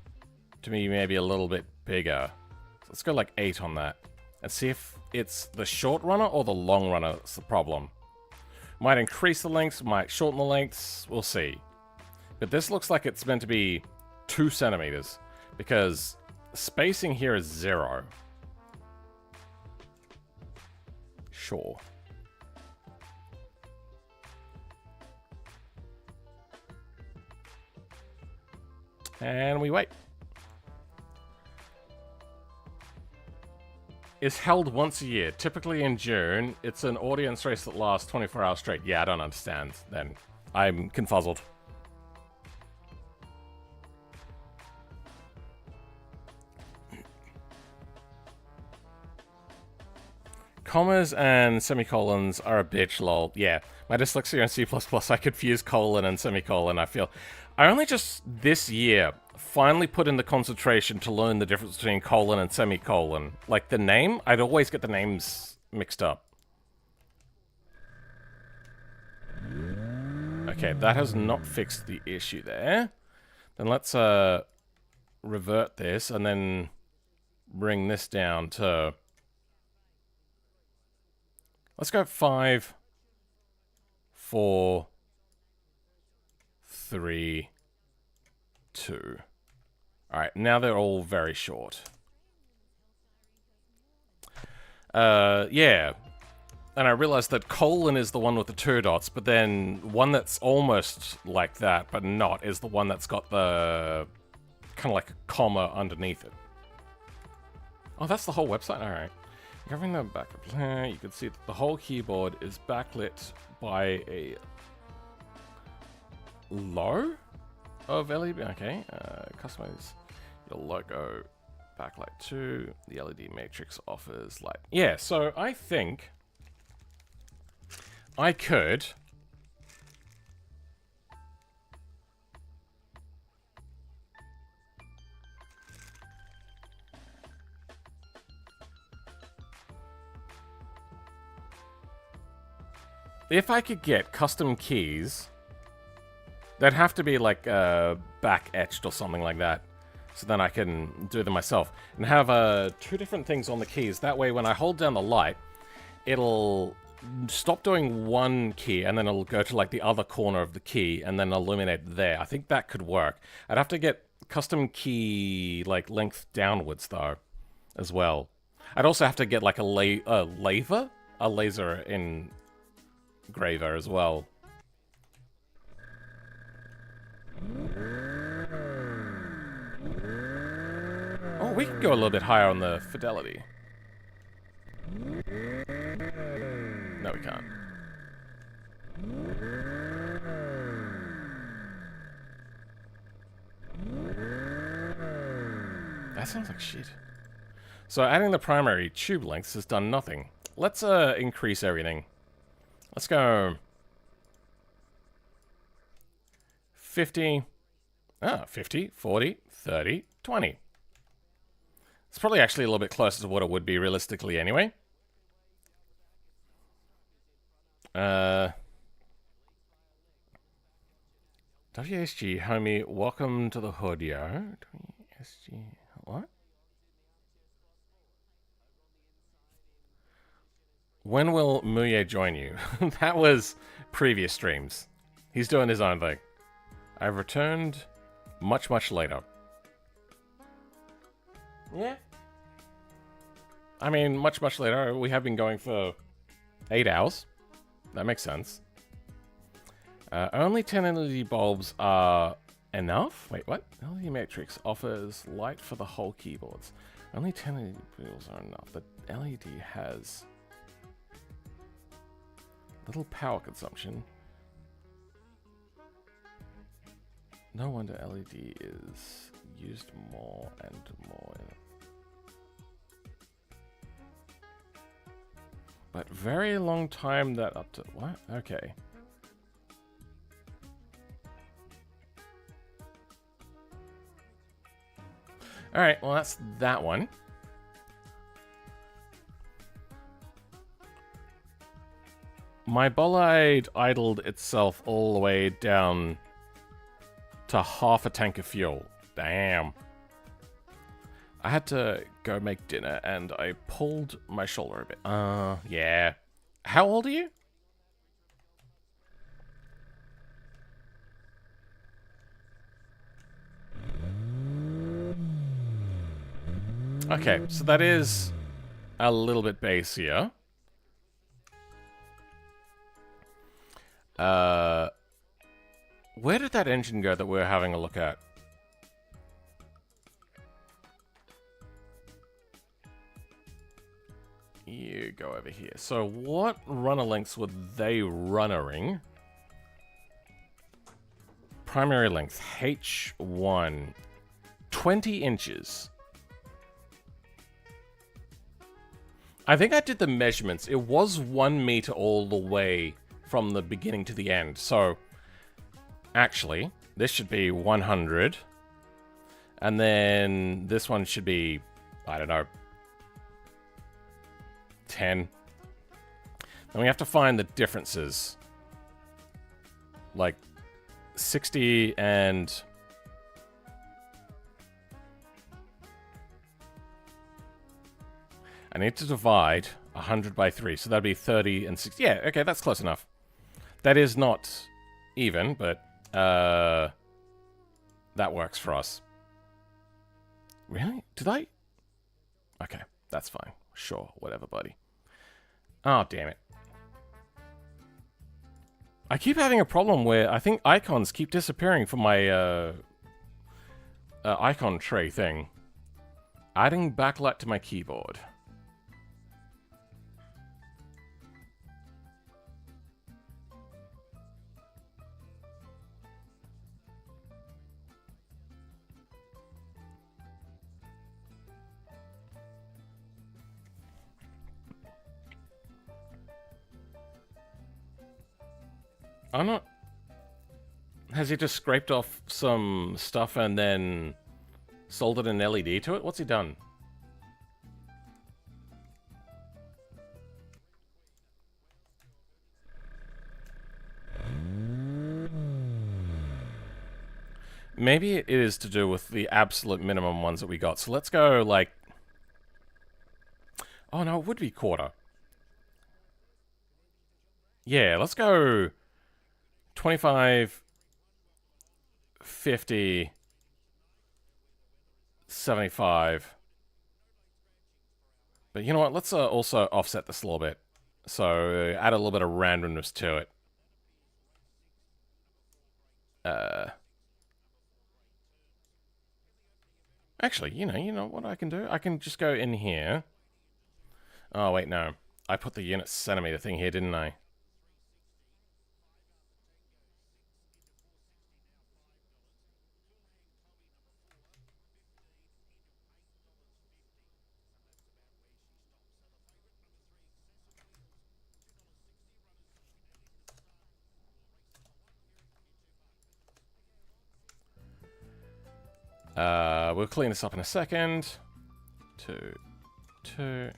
to be maybe a little bit bigger. So let's go like 8 on that. And see if it's the short runner or the long runner that's the problem. Might increase the lengths, might shorten the lengths. We'll see. But this looks like it's meant to be 2 centimeters. Because spacing here is 0. Sure. And we wait. Is held once a year, typically in June. It's an audience race that lasts 24 hours straight. Yeah, I don't understand then. I'm confuzzled. Commas and semicolons are a bitch, lol. Yeah, my dyslexia in C++, I confuse colon and semicolon, I feel. I only just, this year, finally put in the concentration to learn the difference between colon and semicolon. Like, the name, I'd always get the names mixed up. Okay, that has not fixed the issue there. Then let's, revert this, and then bring this down to... Let's go 5, 4, 3, 2. Alright, now they're all very short. Yeah. And I realized that colon is the one with the 2 dots, but then one that's almost like that, but not, is the one that's got the... kind of like a comma underneath it. Oh, that's the whole website? Alright. Covering the backlit, you can see that the whole keyboard is backlit by a low of LED. Okay, customize your logo backlight too. The LED matrix offers light. Yeah, so I think I could if I could get custom keys, they'd have to be like back etched or something like that, so then I can do them myself. And have 2 different things on the keys. That way when I hold down the light, it'll stop doing one key and then it'll go to like the other corner of the key and then illuminate there. I think that could work. I'd have to get custom key like length downwards though, as well. I'd also have to get like a laser engraver as well. Oh, we can go a little bit higher on the fidelity. No, we can't. That sounds like shit. So adding the primary tube lengths has done nothing. Let's increase everything. Let's go 50, 50, 40, 30, 20. It's probably actually a little bit closer to what it would be realistically anyway. WSG, homie, welcome to the hood, yo. WSG, what? When will Muye join you? That was previous streams. He's doing his own thing. I've returned much, much later. Yeah. I mean, much, much later. We have been going for 8 hours. That makes sense. Only 10 LED bulbs are enough? Wait, what? LED Matrix offers light for the whole keyboards. Only 10 LED bulbs are enough. The LED has little power consumption. No wonder LED is used more and more. But very long time that up to... What? Okay. Alright, well that's that one. My bolide idled itself all the way down to half a tank of fuel. Damn. I had to go make dinner and I pulled my shoulder a bit. Yeah. How old are you? Okay, so that is a little bit bassier. Where did that engine go that we were having a look at? You go over here. So what runner lengths were they runnering? Primary length, H1. 20 inches. I think I did the measurements. It was 1 meter all the way from the beginning to the end. So, actually, this should be 100. And then this one should be, I don't know, 10. Then we have to find the differences. Like, 60 and... I need to divide 100 by 3, so that'd be 30 and 60. Yeah, okay, that's close enough. That is not even, but that works for us. Really? Did I? Okay, that's fine. Sure, whatever, buddy. Oh, damn it. I keep having a problem where I think icons keep disappearing from my icon tray thing. Adding backlight to my keyboard. I'm not... Has he just scraped off some stuff and then soldered an LED to it? What's he done? Maybe it is to do with the absolute minimum ones that we got. So let's go, like... Oh, no, it would be quarter. Yeah, let's go... 25, 50, 75. But you know what? Let's also offset this a little bit. So add a little bit of randomness to it. Actually, you know what I can do? I can just go in here. Oh, wait, no. I put the unit centimeter thing here, didn't I? We'll clean this up in a second. 2, 2, 8.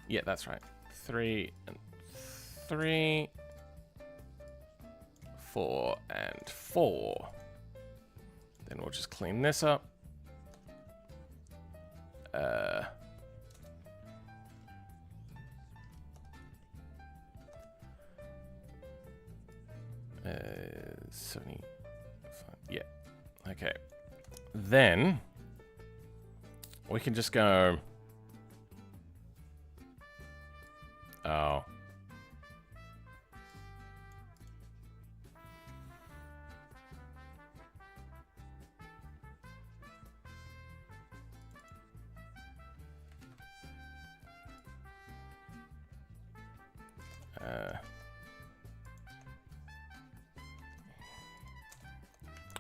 Yeah, that's right. 3 and 3. 4 and 4. Then we'll just clean this up. 70. Yeah. Okay. Then we can just go. Oh.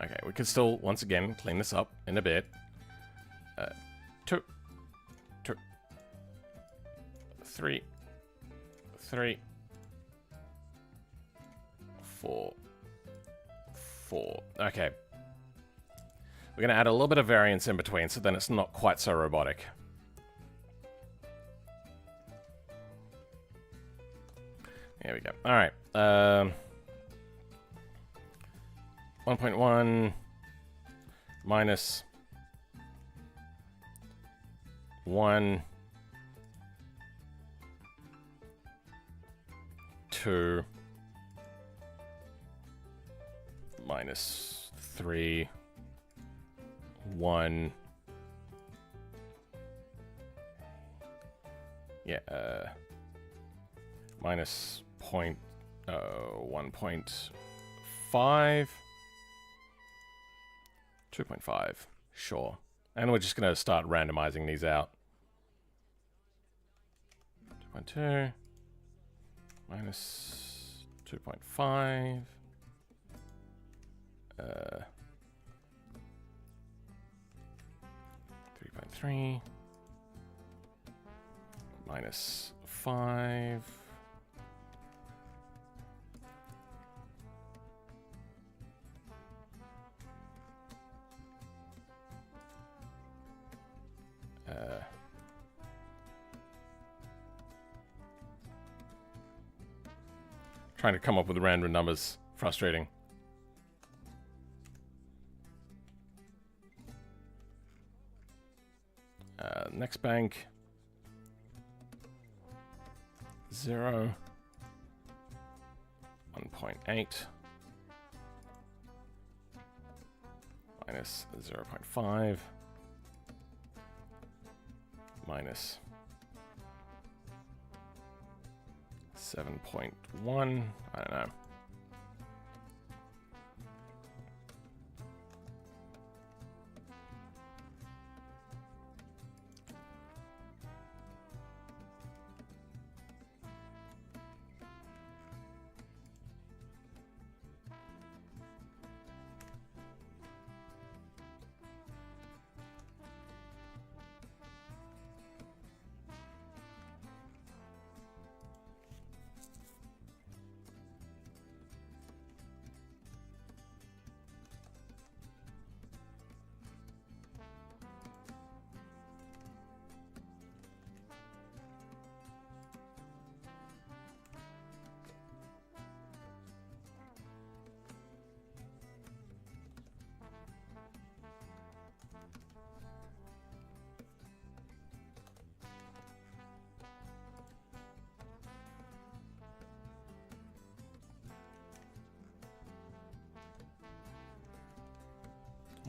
Okay, we can still, once again, clean this up in a bit. 2, 2, 3, 3, 4, 4. Okay. We're going to add a little bit of variance in between, so then it's not quite so robotic. There we go. All right. 1.1 minus 1, 2 minus 3, 1. Yeah, minus 1.5. 2.5, sure. And we're just going to start randomizing these out. 2.2 minus 2.5. 3.3 minus 5. Trying to come up with random numbers. Frustrating. Next bank. 0. 1.8. Minus 0.5. Minus 7.1. I don't know.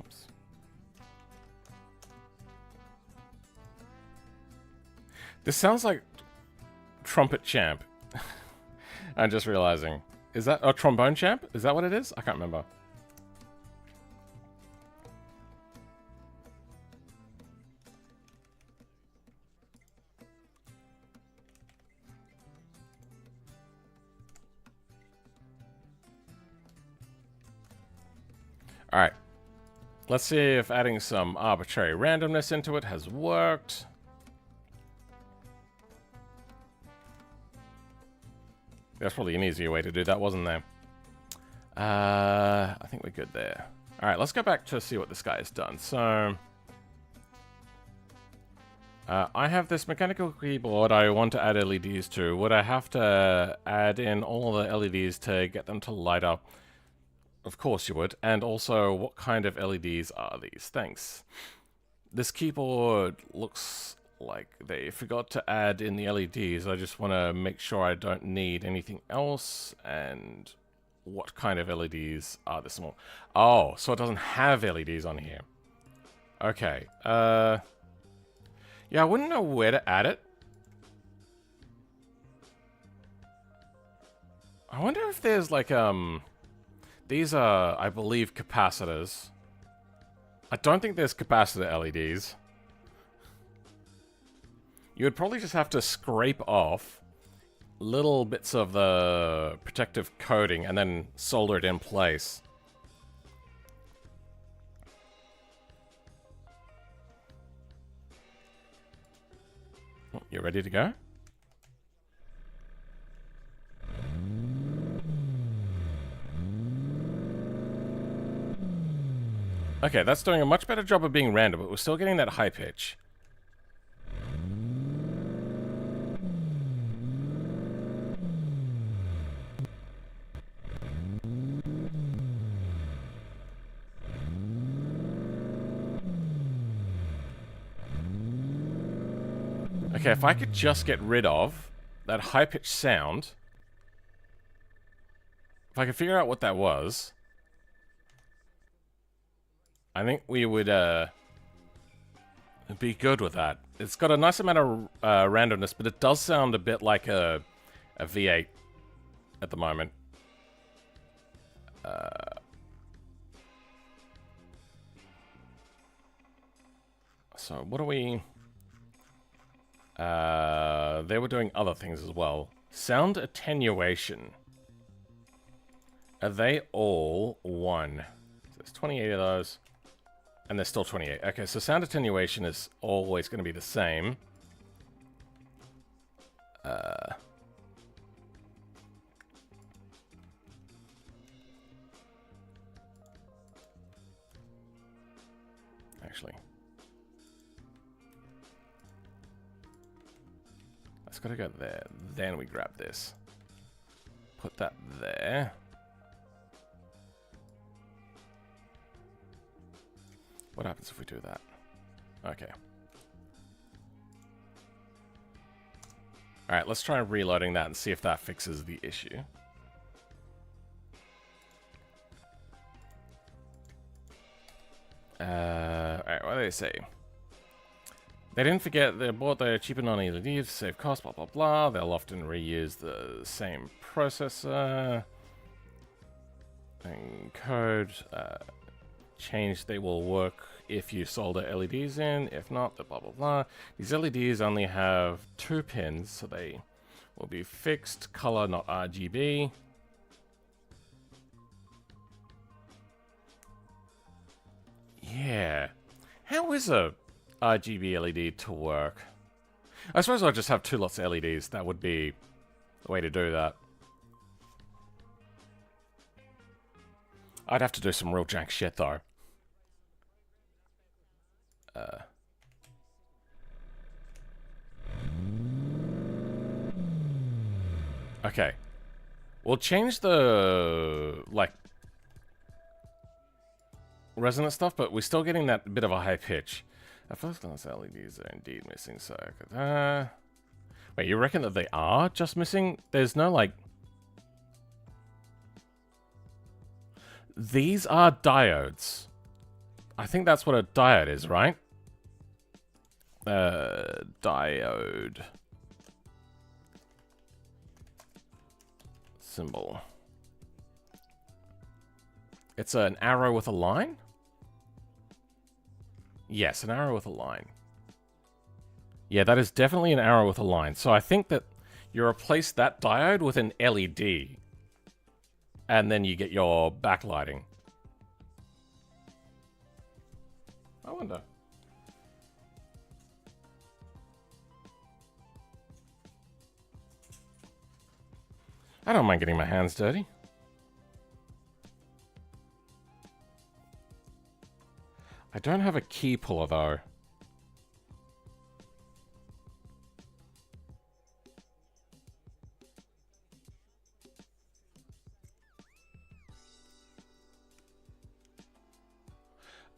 Oops. This sounds like Trumpet Champ. I'm just realizing. Is that a Trombone Champ? Is that what it is? I can't remember. All right. Let's see if adding some arbitrary randomness into it has worked. That's probably an easier way to do that, wasn't there? I think we're good there. Alright, let's go back to see what this guy has done. So, I have this mechanical keyboard I want to add LEDs to. Would I have to add in all the LEDs to get them to light up? Of course you would. And also, what kind of LEDs are these? Thanks. This keyboard looks like they forgot to add in the LEDs. I just want to make sure I don't need anything else. And what kind of LEDs are this one? Oh, so it doesn't have LEDs on here. Okay. Yeah, I wouldn't know where to add it. I wonder if there's like, these are, I believe, capacitors. I don't think there's capacitor LEDs. You would probably just have to scrape off little bits of the protective coating and then solder it in place. You ready to go? Okay, that's doing a much better job of being random, but we're still getting that high pitch. Okay, if I could just get rid of that high-pitched sound, if I could figure out what that was, I think we would be good with that. It's got a nice amount of randomness, but it does sound a bit like a V8 at the moment. So what are we... they were doing other things as well. Sound attenuation. Are they all 1? So there's 28 of those. And there's still 28. Okay, so sound attenuation is always going to be the same. Actually. That's got to go there. Then we grab this. Put that there. What happens if we do that? Okay. Alright, let's try reloading that and see if that fixes the issue. Alright, what do they say? They didn't forget they bought their cheaper non-LEDs to save cost, blah blah blah. They'll often reuse the same processor and code. Change they will work if you solder LEDs in. If not, the blah blah blah. These LEDs only have 2 pins, so they will be fixed color, not RGB. Yeah. How is a RGB LED to work? I suppose I'll just have 2 lots of LEDs. That would be the way to do that. I'd have to do some real jank shit, though. Okay. We'll change the, like, resonant stuff, but we're still getting that bit of a high pitch. At first glance, LEDs are indeed missing, so... wait, you reckon that they are just missing? There's no, like... These are diodes. I think that's what a diode is, right? Diode. Symbol. It's an arrow with a line? Yes, an arrow with a line. Yeah, that is definitely an arrow with a line. So I think that you replace that diode with an LED. And then you get your backlighting. I wonder. I don't mind getting my hands dirty. don't have a key puller, though.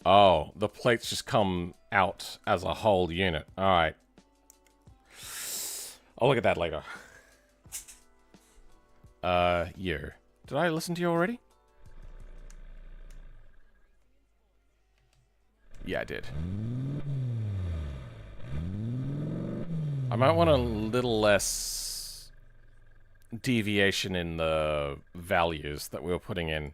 Oh, the plates just come out as a whole unit. Alright. I'll look at that later. You. Did I listen to you already? Yeah, I did. I might want a little less deviation in the values that we were putting in.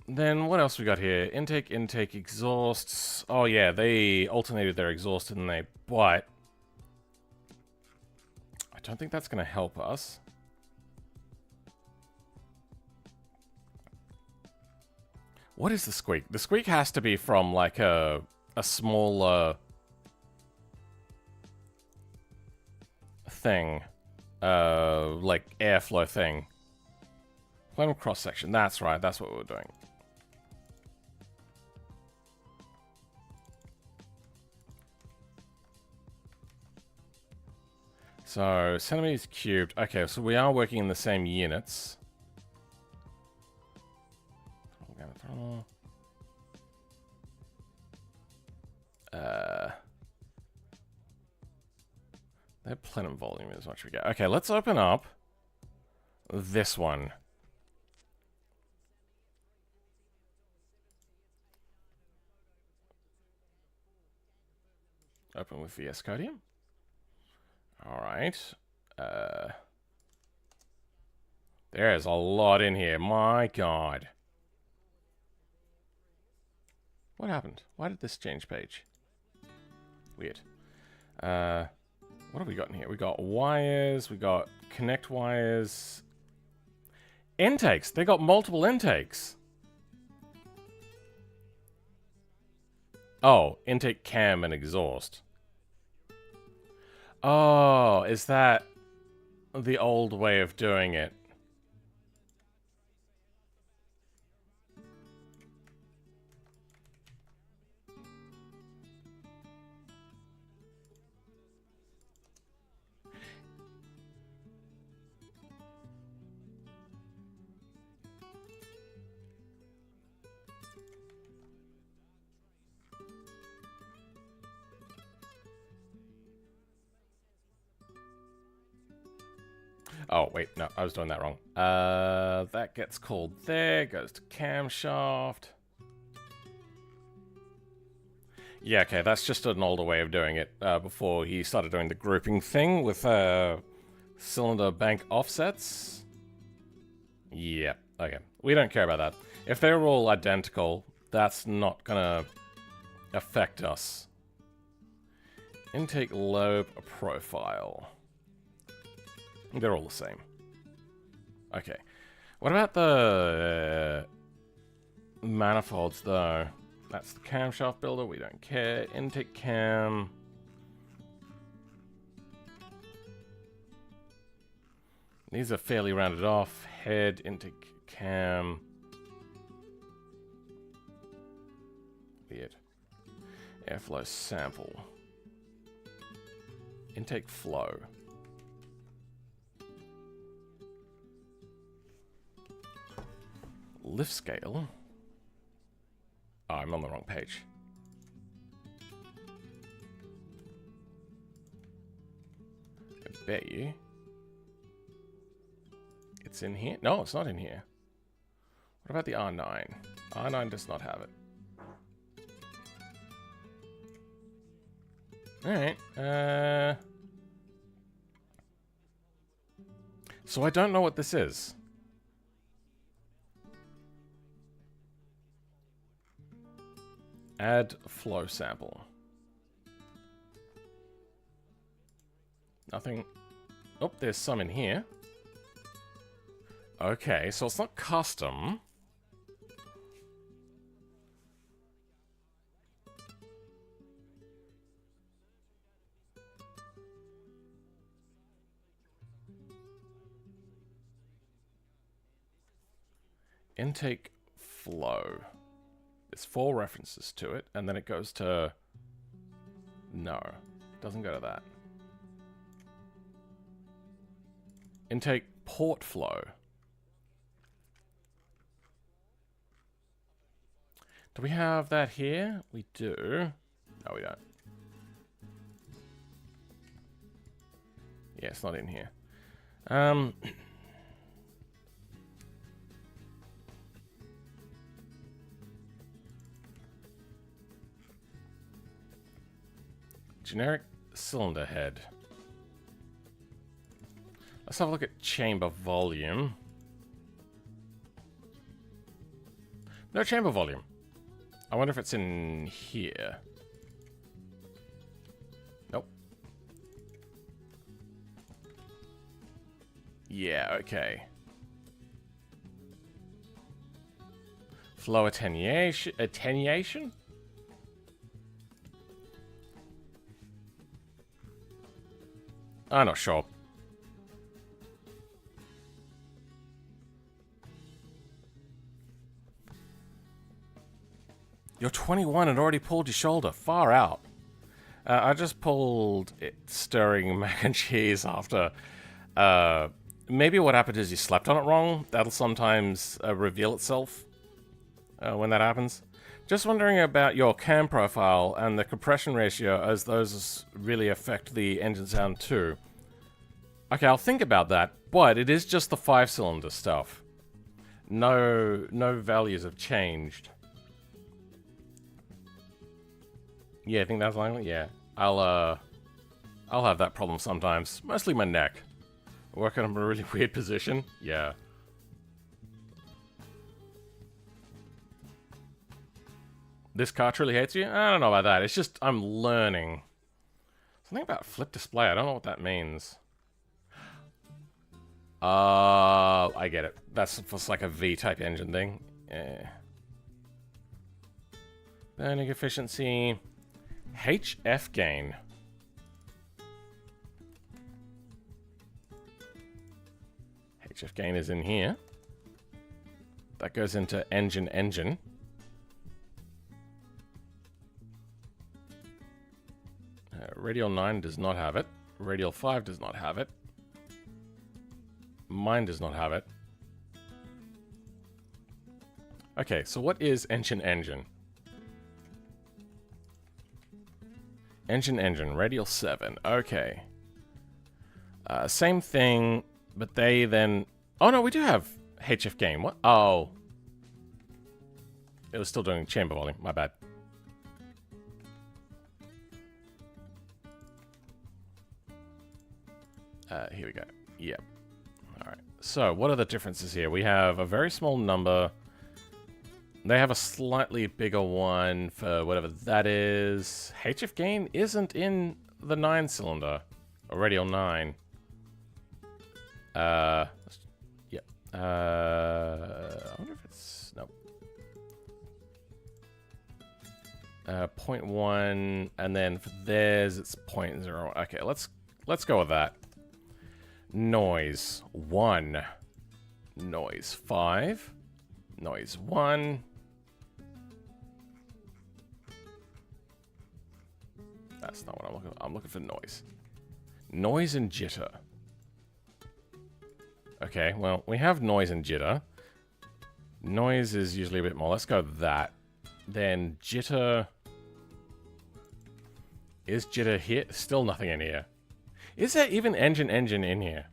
Then what else we got here? Intake, exhausts. Oh yeah, they alternated their exhaust, didn't they? But I don't think that's going to help us. What is the squeak? The squeak has to be from like a small thing, like airflow thing. Flame cross section. That's right. That's what we were doing. So, centimeters cubed. Okay, so we are working in the same units. Their plenum volume is what we get. Okay, let's open up this one. Open with VS Codium. Alright. There's a lot in here. My god. What happened? Why did this change page? Weird. What have we got in here? We got wires. We got connect wires. Intakes. They got multiple intakes. Oh, intake cam and exhaust. Oh, is that the old way of doing it? Oh, wait, no, I was doing that wrong. That gets called there, goes to camshaft. Yeah, okay, that's just an older way of doing it, before he started doing the grouping thing with, cylinder bank offsets. Yeah, okay. We don't care about that. If they're all identical, that's not gonna affect us. Intake lobe profile. They're all the same. Okay. What about the manifolds, though? That's the camshaft builder. We don't care. Intake cam. These are fairly rounded off. Head, intake cam. Weird. Airflow sample. Intake flow. Lift scale. Oh, I'm on the wrong page. I bet you it's in here. No, it's not in here. What about the R9? R9 does not have it. Alright. So I don't know what this is. Add flow sample. Nothing. Oh, there's some in here. Okay, so it's not custom. Intake flow. There's 4 references to it, and then it goes to... No, doesn't go to that. Intake port flow. Do we have that here? We do. No, we don't. Yeah, it's not in here. Generic cylinder head. Let's have a look at chamber volume. No chamber volume. I wonder if it's in here. Nope. Yeah, okay. Flow attenuation? Attenuation? I'm not sure. You're 21 and already pulled your shoulder. Far out. I just pulled it stirring mac and cheese after... maybe what happened is you slept on it wrong. That'll sometimes reveal itself when that happens. Just wondering about your cam profile and the compression ratio, as those really affect the engine sound too. Okay, I'll think about that, but it is just the 5-cylinder stuff. No values have changed. Yeah, I think that's likely. Yeah, I'll have that problem sometimes. Mostly my neck. Working in a really weird position. Yeah. This car truly hates you? I don't know about that. It's just I'm learning. Something about flip display. I don't know what that means. I get it. That's just like a V-type engine thing. Yeah. Burning efficiency. HF gain. HF gain is in here. That goes into engine. Radial 9 does not have it. Radial 5 does not have it. Mine does not have it. Okay, so what is engine? Engine, radial 7. Okay. Same thing, but they then... Oh, no, we do have HF gain. What? Oh. It was still doing chamber volume. My bad. Here we go. Yep. Alright. So, what are the differences here? We have a very small number. They have a slightly bigger one for whatever that is. HF gain isn't in the 9-cylinder. Or radial 9. Yeah. I wonder if it's... Nope. 0.1, and then for theirs it's 0.0. Okay, let's go with that. Noise 1. Noise 5. Noise 1. That's not what I'm looking for. I'm looking for noise. Noise and jitter. Okay, well, we have noise and jitter. Noise is usually a bit more. Let's go with that. Then jitter. Is jitter here? Still nothing in here. Is there even engine in here?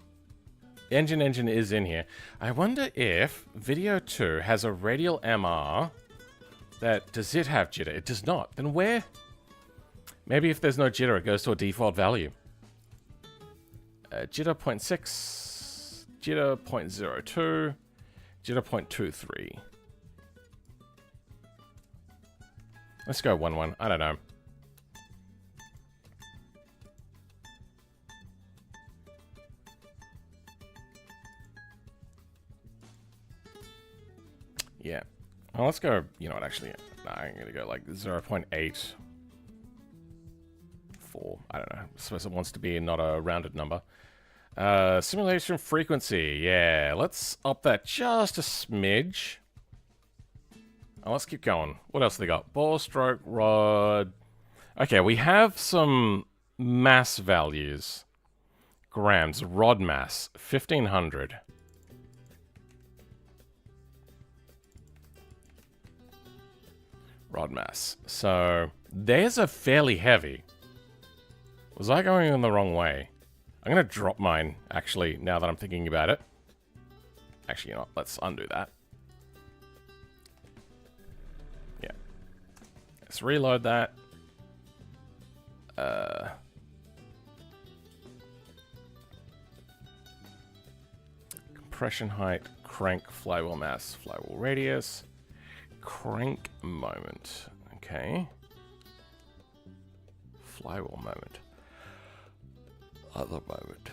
Engine is in here. I wonder if Video 2 has a radial MR that... Does it have jitter? It does not. Then where... Maybe if there's no jitter, it goes to a default value. Jitter 0.6, jitter 0.02, jitter 0.23. Let's go 1.1. I don't know. Yeah. Well, let's go... You know what, actually... No, I'm going to go like 0.8... I don't know. I suppose it wants to be not a rounded number. Simulation frequency. Yeah, let's up that just a smidge. let's keep going. What else they got? Ball stroke, rod. Okay, we have some mass values. Grams, rod mass, 1500. Rod mass. So, theirs are fairly heavy. Was I going in the wrong way? I'm going to drop mine, actually, now that I'm thinking about it. Actually, you know what? Let's undo that. Yeah. Let's reload that. Compression height, crank, flywheel mass, flywheel radius, crank moment. Okay. Flywheel moment. Other moment.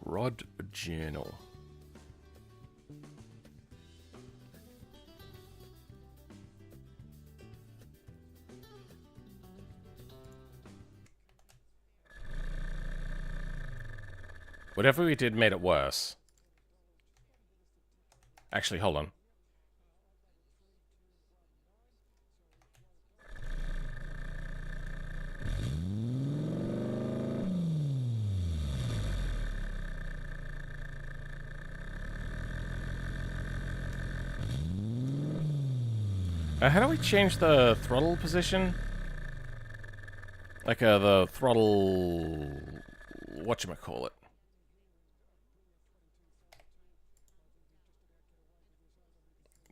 Rod journal. Whatever we did made it worse. Actually, hold on. How do we change the throttle position? Like the throttle... whatchamacallit?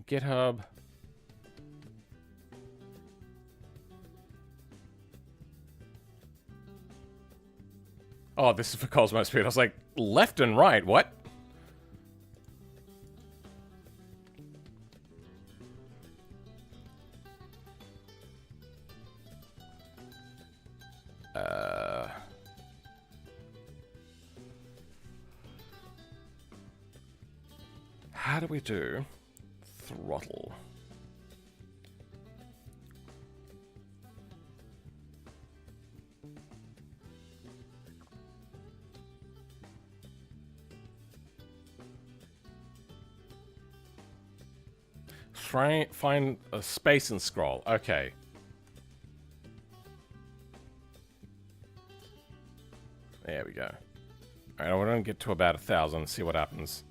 GitHub. Oh, this is for Cosmo Speed. I was like, left and right, what? How do we do throttle? Find a space and scroll. Okay. There we go. Alright, we're gonna get to about 1,000, see what happens.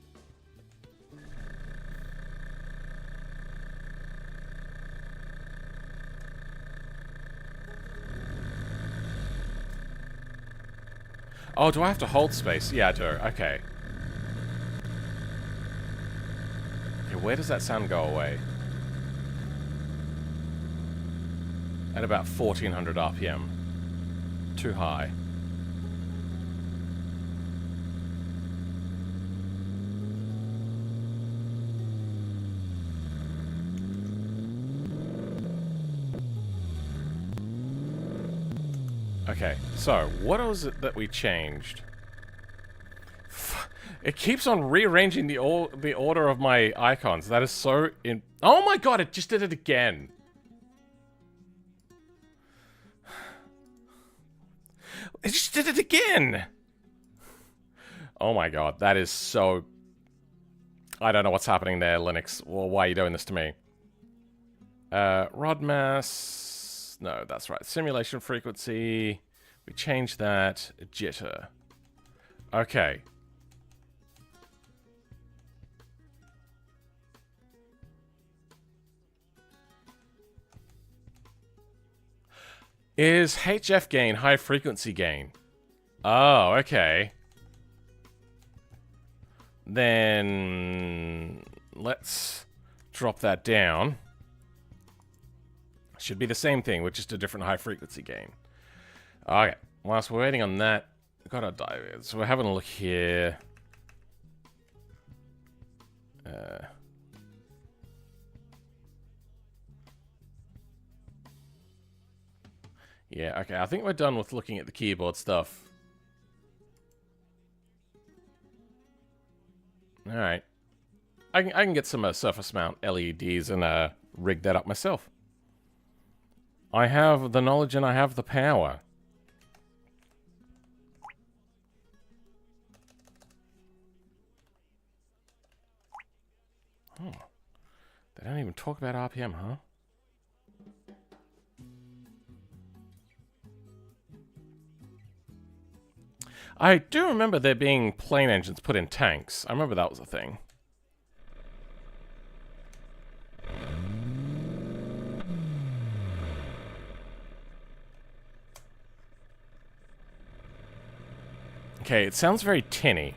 Oh, do I have to hold space? Yeah, I do. Okay. Okay, where does that sound go away? At about 1400 RPM. Too high. Okay, so what was it that we changed? It keeps on rearranging the order of my icons. That is so in... Oh my god, it just did it again. It just did it again. Oh my god, that is so... I don't know what's happening there, Linux. Well, why are you doing this to me? Rod mass... No, that's right. Simulation frequency... We changed that. Jitter. Okay. Is HF gain high frequency gain? Oh, okay. Then let's drop that down. Should be the same thing with just a different high frequency gain. Okay, whilst we're waiting on that, we've got our dive in. So we're having a look here. Yeah, okay, I think we're done with looking at the keyboard stuff. Alright. I can get some surface mount LEDs and rig that up myself. I have the knowledge and I have the power. Oh. They don't even talk about RPM, huh? I do remember there being plane engines put in tanks. I remember that was a thing. Okay, it sounds very tinny.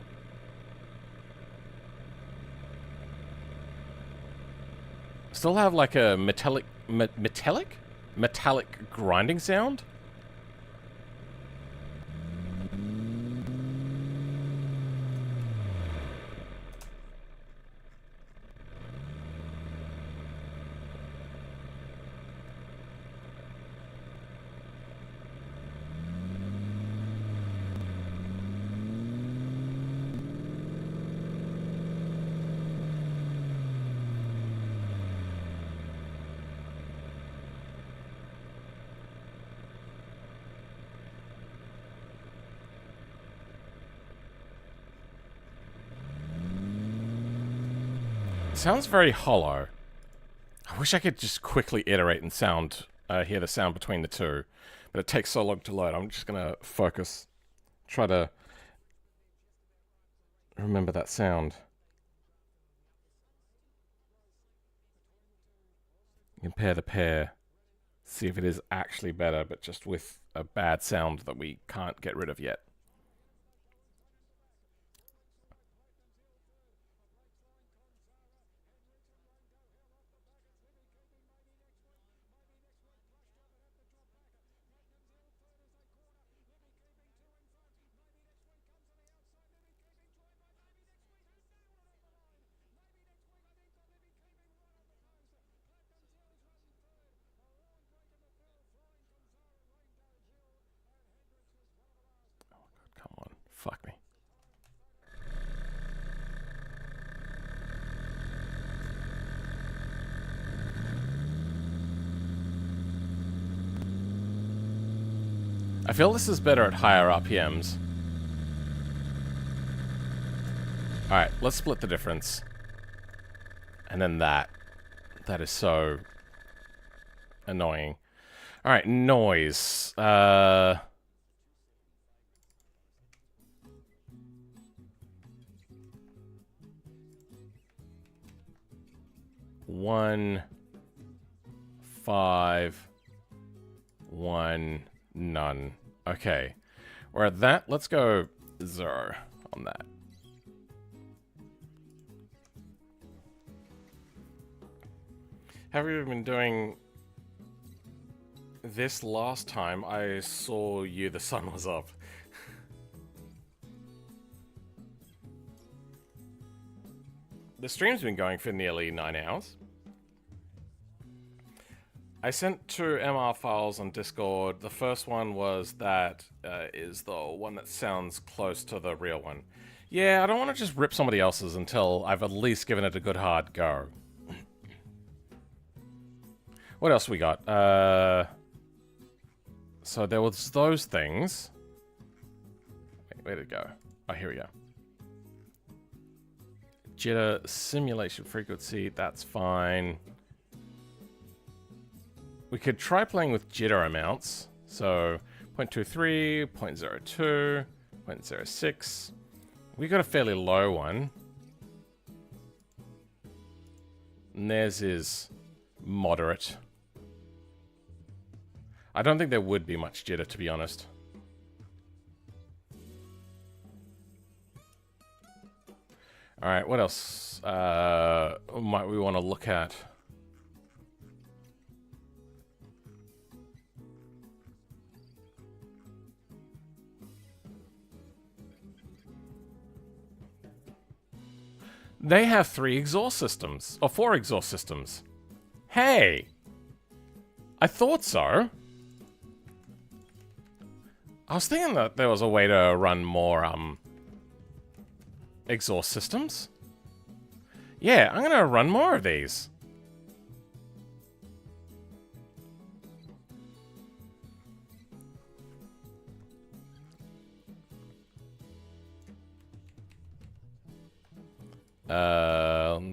Still have like a metallic grinding sound? Sounds very hollow. I wish I could just quickly iterate and hear the sound between the two, but it takes so long to load. I'm just gonna focus, try to remember that sound. Compare the pair, see if it is actually better, but just with a bad sound that we can't get rid of yet. Come on, fuck me. I feel this is better at higher RPMs. Alright, let's split the difference. And then that. That is so annoying. Alright, noise. One, 5, 1, none. Okay. We're at that. Let's go 0 on that. Have you been doing this last time I saw you, the sun was up? The stream's been going for nearly 9 hours. I sent 2 MR files on Discord. The first one was that is the one that sounds close to the real one. Yeah, I don't want to just rip somebody else's until I've at least given it a good hard go. What else we got? So there was those things. Wait, where'd it go? Oh, here we go. Jitter simulation frequency, that's fine. We could try playing with jitter amounts. So 0.23, 0.02, 0.06. We got a fairly low one. And theirs is moderate. I don't think there would be much jitter, to be honest. Alright, what else might we want to look at? They have 3 exhaust systems, or 4 exhaust systems. Hey! I thought so. I was thinking that there was a way to run more, exhaust systems. Yeah, I'm gonna run more of these.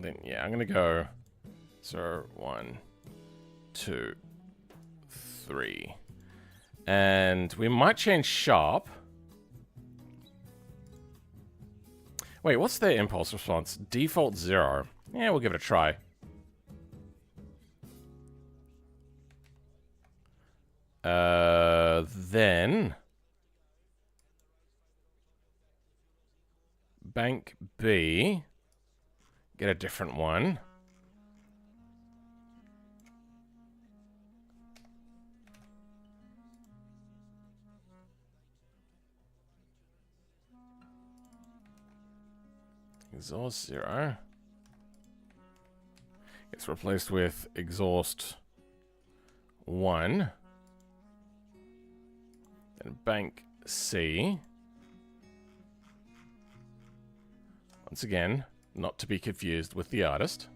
Then, yeah, I'm gonna go 0, 1, 2, 3. And we might change sharp. Wait, what's the impulse response? Default 0. Yeah, we'll give it a try. Then bank B. Get a different one. Exhaust 0. Gets replaced with exhaust 1. And bank C. Once again, not to be confused with the artist.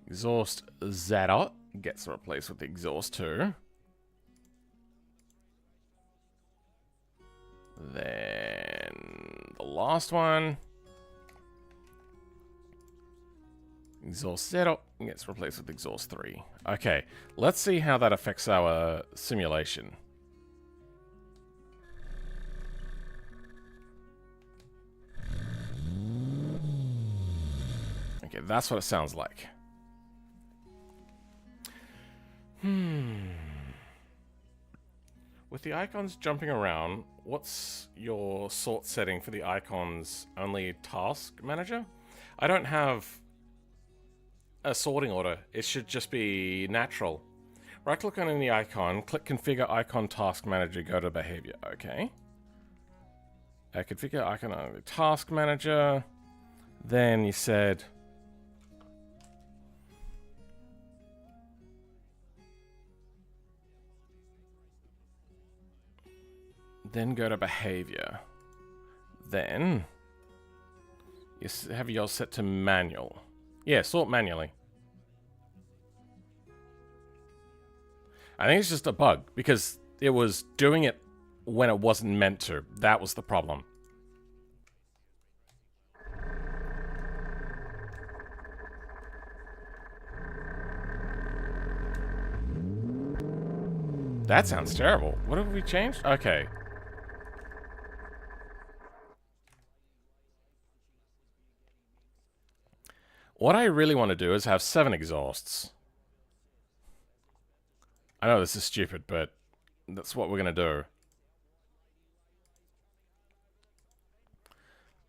Exhaust Z gets replaced with exhaust 2. Then the last one. Exhaust setup gets replaced with exhaust 3. Okay, let's see how that affects our simulation. Okay, that's what it sounds like. With the icons jumping around, what's your sort setting for the icons only task manager? I don't have a sorting order. It should just be natural. Right click on the icon, click configure icon task manager, go to behavior. Okay. Configure icon only task manager. Then you said then go to behavior. Then you have yours set to manual. Yeah, sort manually. I think it's just a bug because it was doing it when it wasn't meant to. That was the problem. That sounds terrible. What have we changed? Okay. What I really want to do is have 7 exhausts. I know this is stupid, but that's what we're going to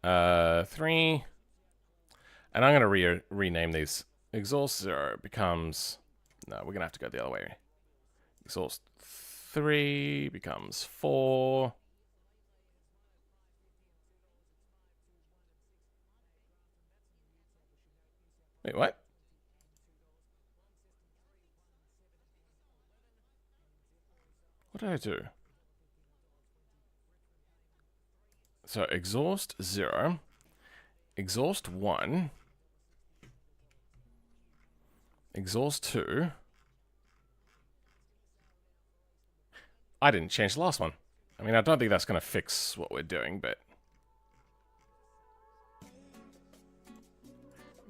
do. 3. And I'm going to rename these. Exhaust 0 becomes... No, we're going to have to go the other way. Exhaust 3 becomes 4. Wait, what? What did I do? So, exhaust 0, exhaust 1, exhaust 2. I didn't change the last one. I mean, I don't think that's going to fix what we're doing, but...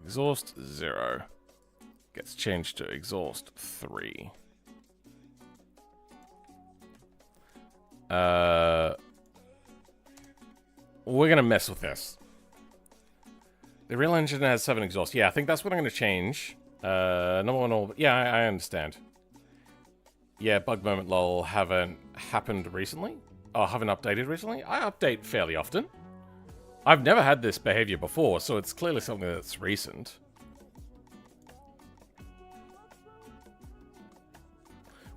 Exhaust 0 gets changed to exhaust 3. We're going to mess with this. The real engine has 7 exhausts. Yeah, I think that's what I'm going to change. Number 1 all... Yeah, I understand. Yeah, bug moment lol haven't happened recently. Oh, haven't updated recently? I update fairly often. I've never had this behavior before, so it's clearly something that's recent.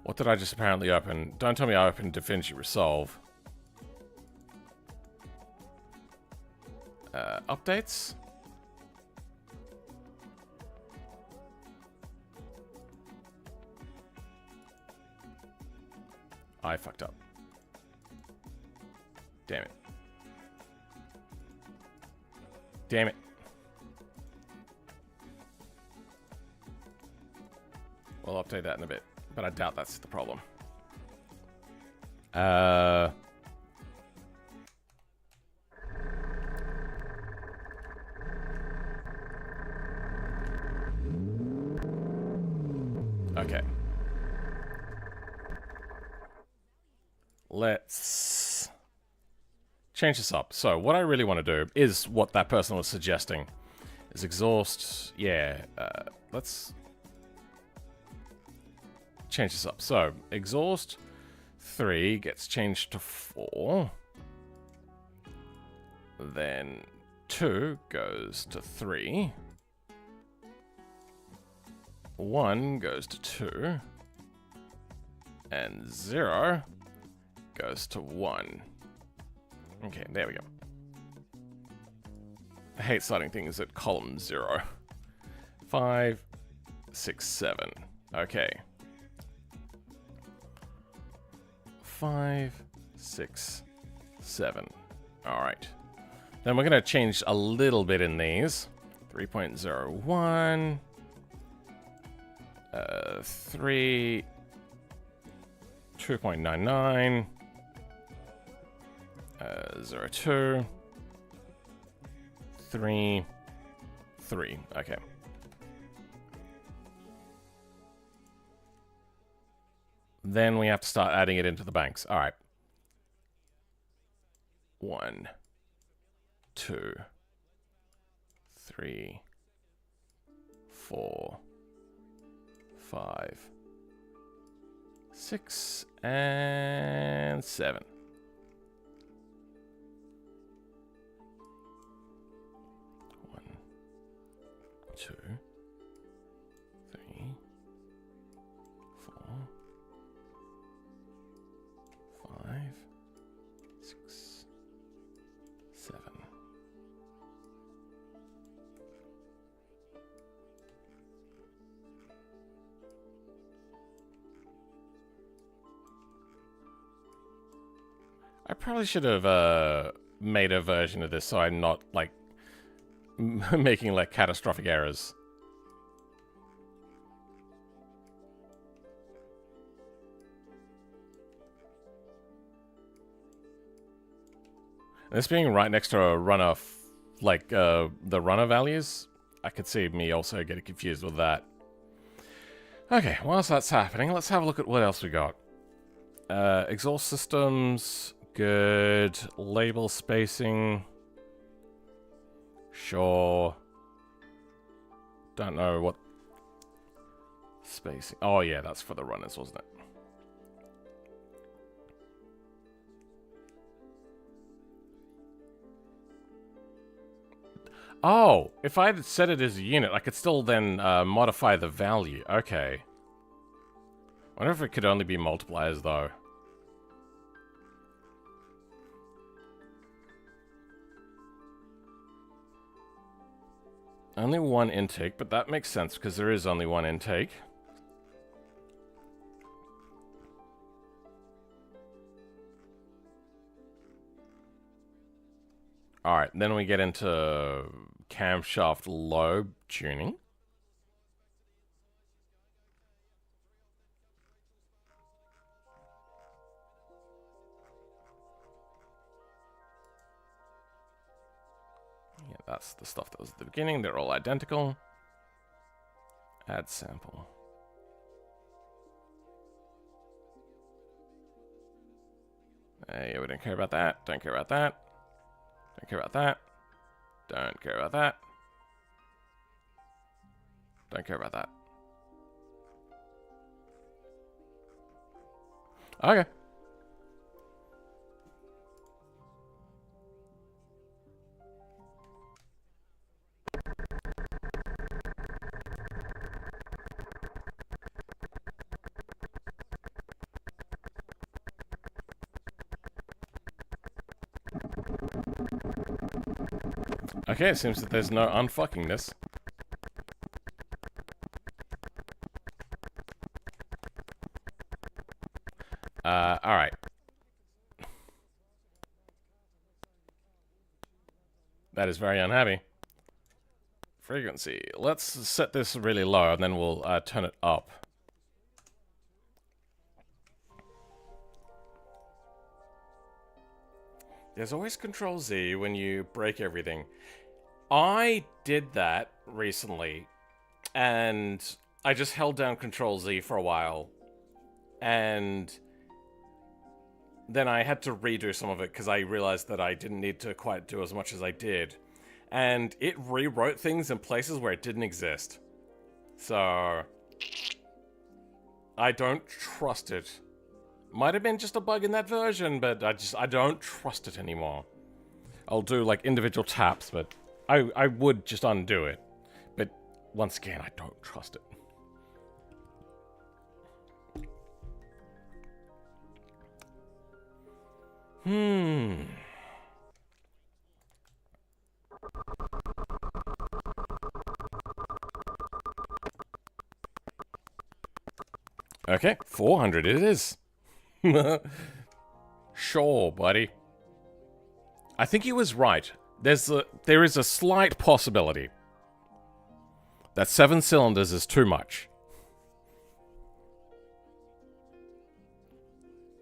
What did I just apparently open? Don't tell me I opened DaVinci Resolve. Updates? I fucked up. Damn it. Damn it. We'll update that in a bit, but I doubt that's the problem. Okay. Let's change this up. So what I really want to do is what that person was suggesting. Is exhaust. Yeah. Let's change this up. So exhaust 3 gets changed to 4. Then 2 goes to 3. 1 goes to 2. And 0 goes to 1. Okay, there we go. I hate starting things at column 0. 5, 6, 7. Okay. 5, 6, 7. Alright. Then we're going to change a little bit in these. 3.01. 3. 2.99. 02. 3. 3. Okay. Then we have to start adding it into the banks. All right. 1, 2, 3, 4, 5, 6, and 7. 1, 2, 3, 4, 5, 6, 7. I probably should have made a version of this so I'm not like making like catastrophic errors. This being right next to a runner, like the runner values, I could see me also getting confused with that. Okay, whilst that's happening, let's have a look at what else we got. Exhaust systems, good. Label spacing, sure. Don't know what spacing. Oh yeah, that's for the runners, wasn't it? Oh, if I had set it as a unit, I could still then modify the value. Okay. I wonder if it could only be multipliers, though. Only one intake, but that makes sense because there is only one intake. Alright, then we get into camshaft lobe tuning. Yeah, that's the stuff that was at the beginning. They're all identical. Add sample. Yeah, we don't care about that. Don't care about that. Don't care about that. Don't care about that. Don't care about that. Okay. Okay, it seems that there's no unfucking this. Alright. That is very unhappy. Frequency. Let's set this really low, and then we'll turn it up. There's always Control Z when you break everything. I did that recently, and I just held down Control Z for a while, and then I had to redo some of it because I realized that I didn't need to quite do as much as I did. And it rewrote things in places where it didn't exist. So I don't trust it. Might have been just a bug in that version, but I don't trust it anymore. I'll do like individual taps, but I would just undo it. But once again, I don't trust it. Okay, 400 it is. Sure, buddy. I think he was right. There is a slight possibility that 7 cylinders is too much.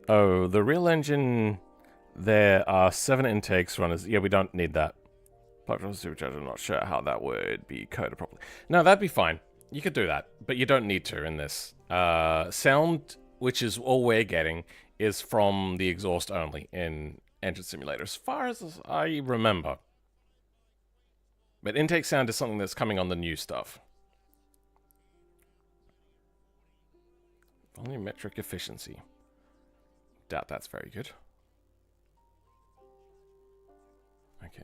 Oh, the real engine, there are 7 intakes runners. Yeah, we don't need that. Platform supercharger, I'm not sure how that would be coded properly. No, that'd be fine. You could do that, but you don't need to in this. Sound, which is all we're getting, is from the exhaust only in Engine Simulator, as far as I remember. But intake sound is something that's coming on the new stuff. Volumetric efficiency. Doubt that's very good. Okay.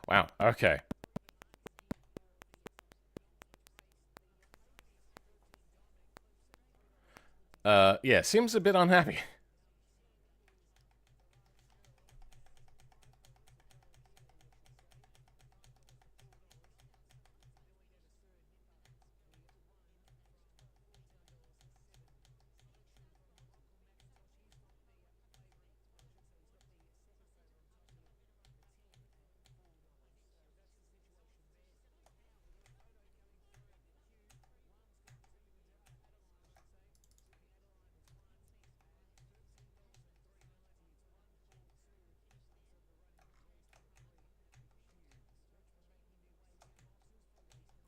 Wow, okay. Yeah, seems a bit unhappy.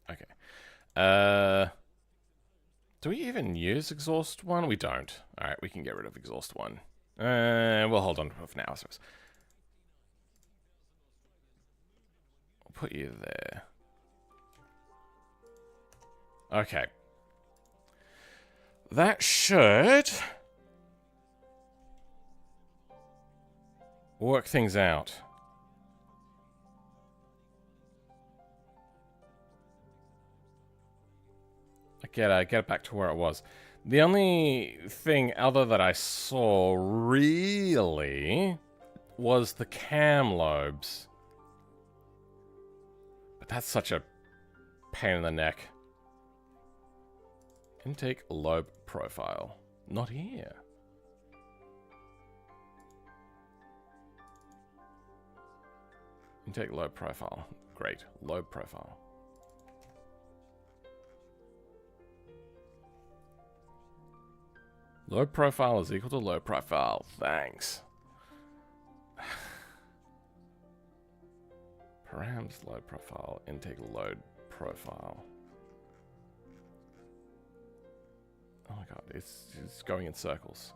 Okay. Do we even use exhaust 1? We don't. Alright, we can get rid of exhaust 1. We'll hold on to it for now, I suppose. I'll put you there. Okay. That should work things out. Get it back to where it was. The only thing other that I saw really was the cam lobes. But that's such a pain in the neck. Intake lobe profile. Not here. Intake lobe profile. Great. Lobe profile. Low profile is equal to low profile. Thanks. Params low profile. Intake load profile. Oh my god, it's going in circles.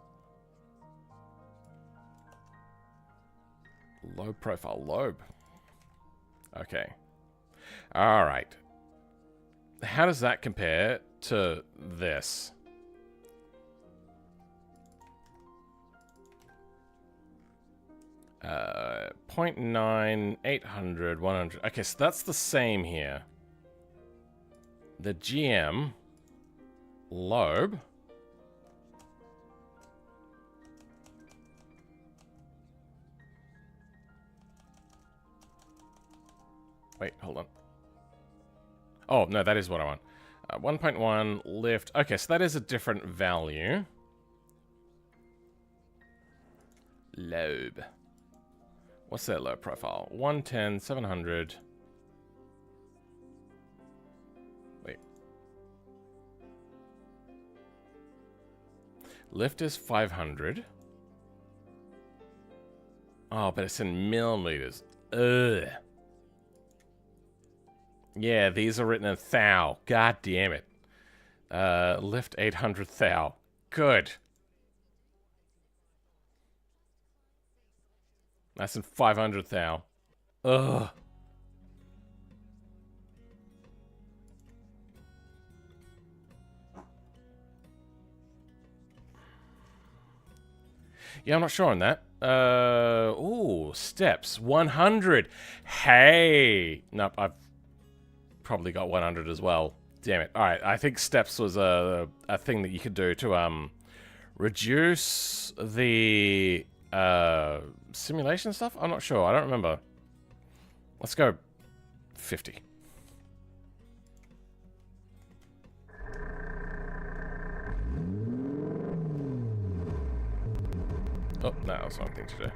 Low profile lobe. Okay. Alright. How does that compare to this? Uh, 0.9, 800, 100. Okay, so that's the same here. The GM lobe. Wait, hold on. Oh, no, that is what I want. 1.1 lift. Okay, so that is a different value. Lobe. What's their low profile? 110, 700. Wait. Lift is 500. Oh, but it's in millimeters. Ugh. Yeah, these are written in thou. God damn it. Lift 800 thou. Good. That's in 500 thou. Ugh. Yeah, I'm not sure on that. Ooh, steps. 100. Hey. Nope, I've probably got 100 as well. Damn it. Alright, I think steps was a thing that you could do to, reduce the, simulation stuff? I'm not sure. I don't remember. Let's go 50. Oh, no, that's one thing to do.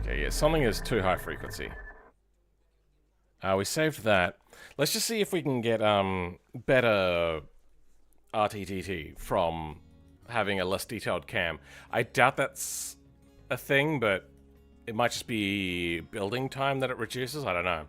Okay, yeah, something is too high frequency. We saved that. Let's just see if we can get better RTTT from having a less detailed cam. I doubt that's a thing, but it might just be building time that it reduces. I don't know.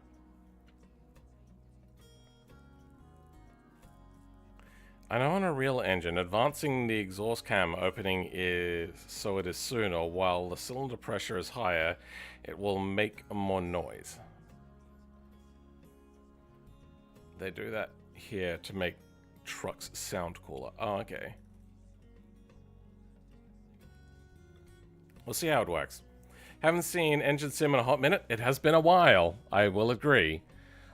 I know on a real engine, advancing the exhaust cam opening is so it is sooner, while the cylinder pressure is higher, it will make more noise. They do that here to make trucks sound cooler. Oh, okay. We'll see how it works. Haven't seen Engine Sim in a hot minute. It has been a while, I will agree.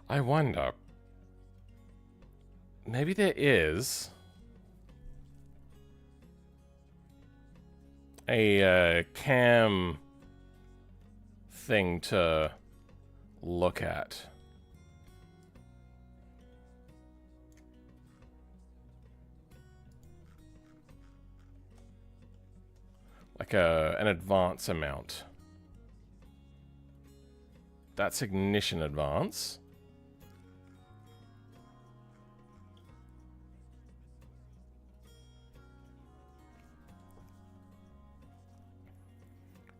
I wonder... maybe there is a cam thing to look at. Like an advance amount. That's ignition advance.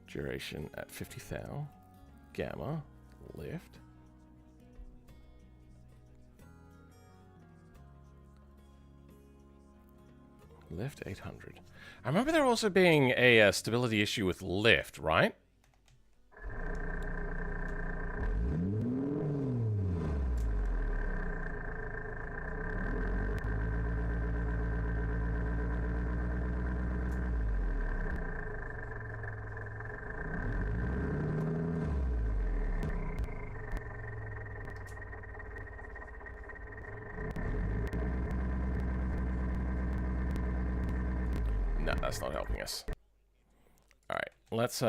Duration at 50 thou. Gamma. Lift. Lift 800. I remember there also being a stability issue with lift, right? No, that's not helping us. Alright, let's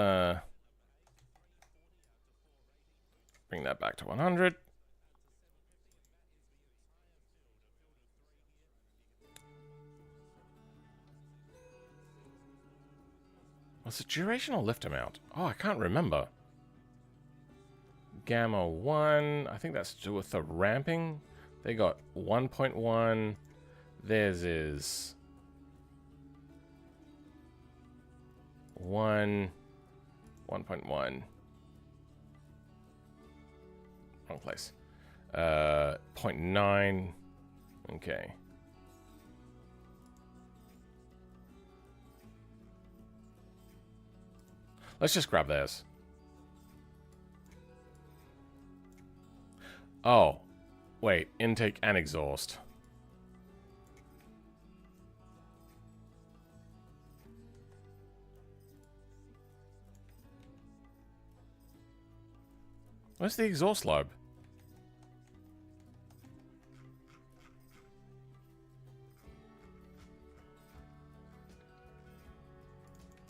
bring that back to 100. Was it duration or lift amount? Oh, I can't remember. Gamma 1, I think that's to do with the ramping. They got 1.1. Theirs is 1.1. Wrong place. 0.9. Okay. Let's just grab theirs. Oh. Wait. Intake and exhaust. Where's the exhaust lobe?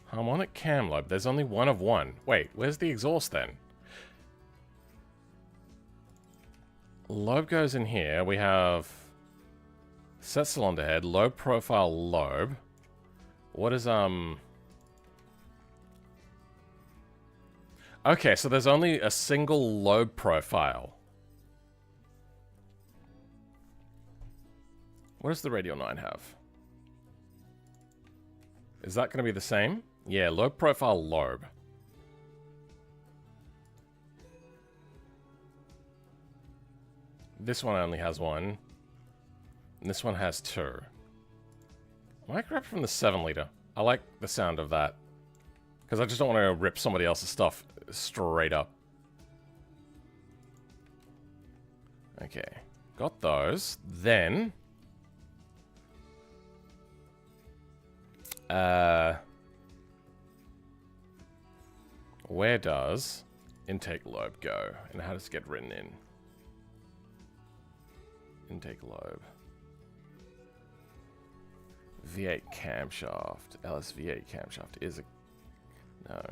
Harmonic cam lobe. There's only one of one. Wait, where's the exhaust then? Lobe goes in here. We have Set cylinder head, low profile lobe. What is, Okay, so there's only a single lobe profile. What does the Radial 9 have? Is that going to be the same? Yeah, low profile lobe. This one only has one. And this one has two. I might grab from the 7-liter. I like the sound of that. Because I just don't want to rip somebody else's stuff straight up. Okay. Got those. Then... where does intake lobe go? And how does it get written in? Intake lobe. V8 camshaft. LS V8 camshaft is a... No.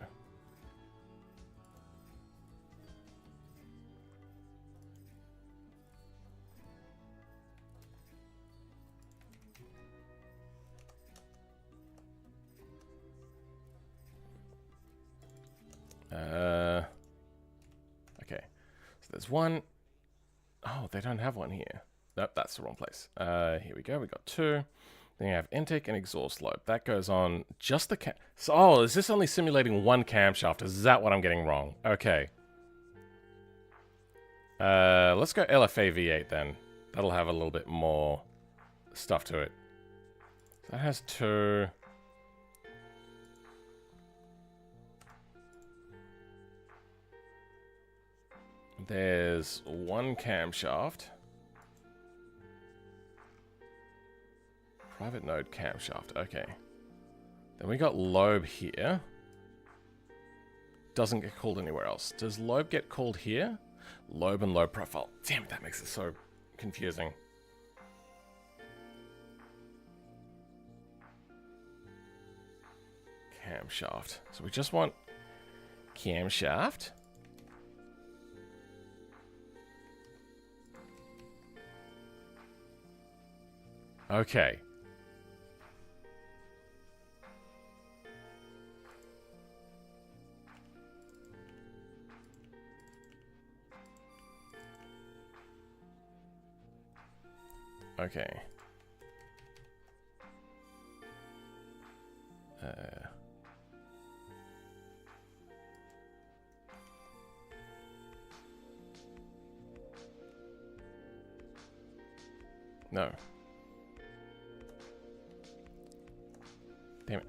Okay. So there's one. Oh, they don't have one here. Nope, that's the wrong place. Here we go. We got two. Then you have intake and exhaust lobe. That goes on just the cam. So, oh, is this only simulating one camshaft? Is that what I'm getting wrong? Okay. Let's go LFA V8 then. That'll have a little bit more stuff to it. That has two. There's one camshaft. Private node camshaft. Okay. Then we got lobe here. Doesn't get called anywhere else. Does lobe get called here? Lobe and lobe profile. Damn it, that makes it so confusing. Camshaft. So we just want camshaft. Okay. Okay. No. Damn it.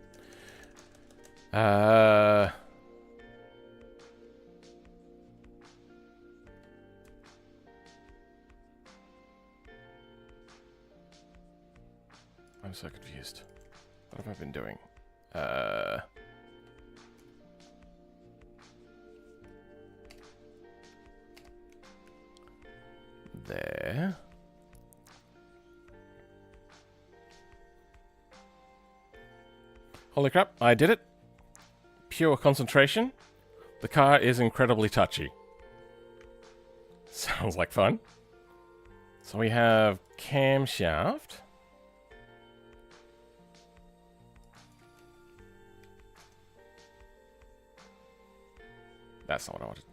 I'm so confused. What have I been doing? There. Holy crap, I did it. Pure concentration. The car is incredibly touchy. Sounds like fun. So we have camshaft. That's not what I wanted.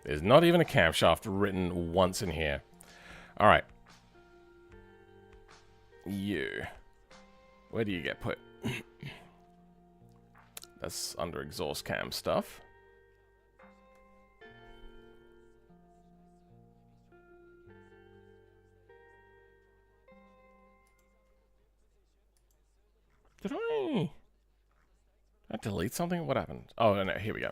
There's not even a camshaft written once in here. Alright. You. Where do you get put? That's under exhaust cam stuff. Did I delete something? What happened? Oh, no, here we go.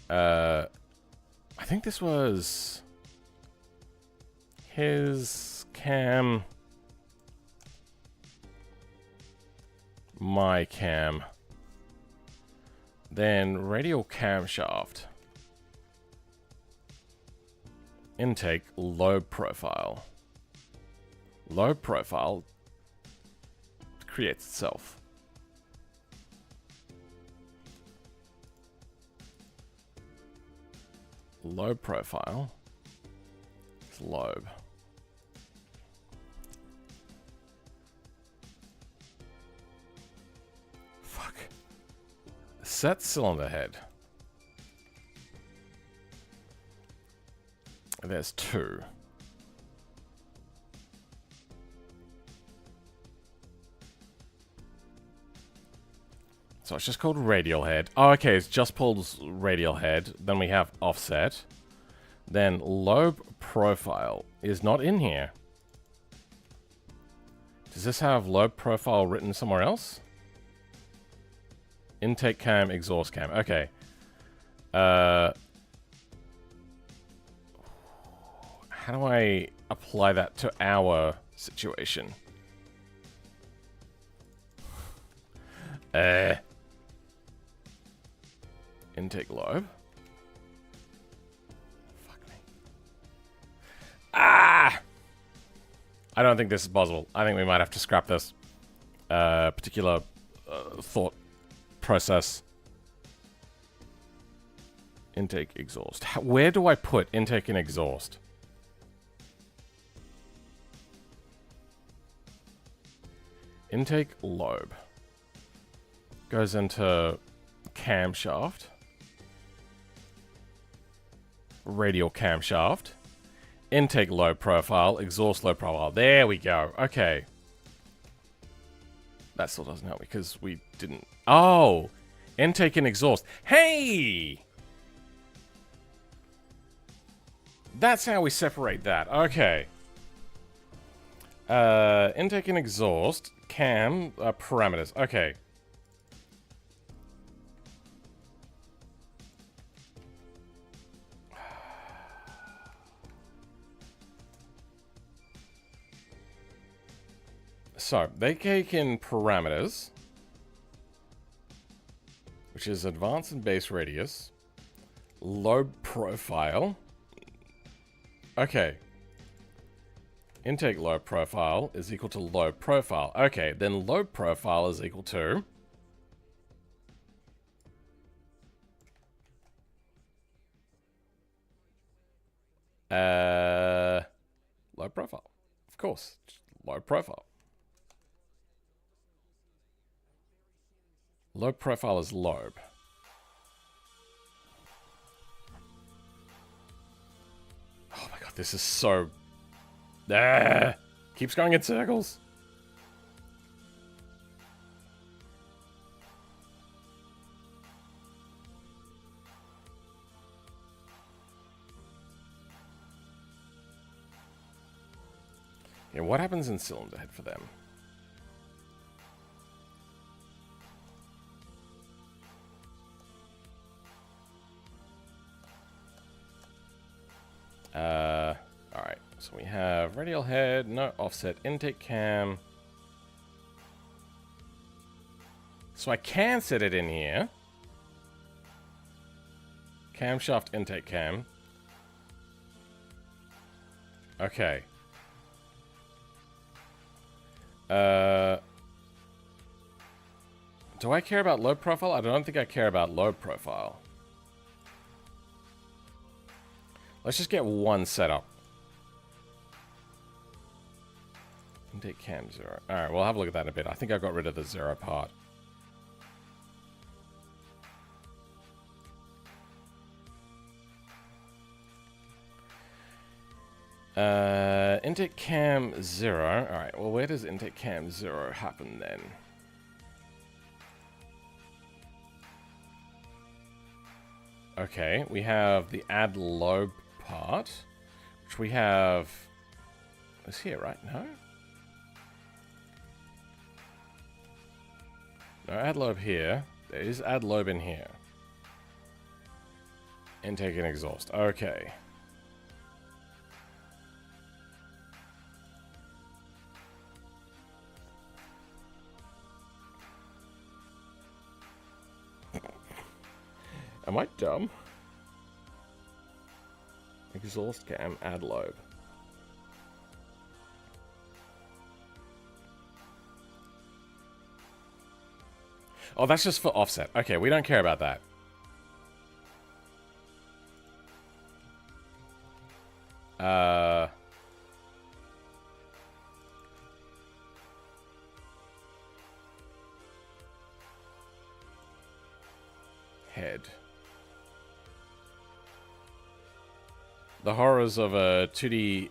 I think this was his cam, my cam, then radial camshaft, intake, lobe profile. Lobe profile creates itself. lobe profile. It's lobe. Fuck. Set cylinder head. There's 2. So it's just called radial head. Oh, okay, it's just pulled radial head. Then we have offset. Then lobe profile is not in here. Does this have lobe profile written somewhere else? Intake cam, exhaust cam. Okay. How do I apply that to our situation? Intake lobe. Fuck me. Ah! I don't think this is possible. I think we might have to scrap this particular thought process. Intake, exhaust. Where do I put intake and exhaust? Intake lobe. Goes into camshaft. Radial camshaft. Intake lobe profile. Exhaust lobe profile. There we go. Okay. That still doesn't help because we didn't... Oh! Intake and exhaust. Hey! That's how we separate that. Okay. Intake and exhaust. Cam. Parameters. Okay. So, they take in parameters, which is advanced and base radius, lobe profile. Okay. Intake lobe profile is equal to lobe profile. Okay, then lobe profile is equal to... lobe profile. Of course. Lobe profile. Lobe profile is lobe. Oh my god, this is so... keeps going in circles. Yeah, what happens in cylinder head for them? Alright, so we have radial head, no offset, intake cam. So I can set it in here. Camshaft intake cam. Okay. Do I care about lobe profile? I don't think I care about lobe profile. Let's just get one set up. Intake cam 0. Alright, we'll have a look at that in a bit. I think I got rid of the 0 part. Intake cam 0. Alright, well where does intake cam 0 happen then? Okay, we have the add lobe part, which we have... It's here, right? No? No, add lobe here. There is add lobe in here. Intake and exhaust. Okay. Am I dumb? Exhaust cam, add lobe. Oh, that's just for offset. Okay, we don't care about that. head. The horrors of a 2D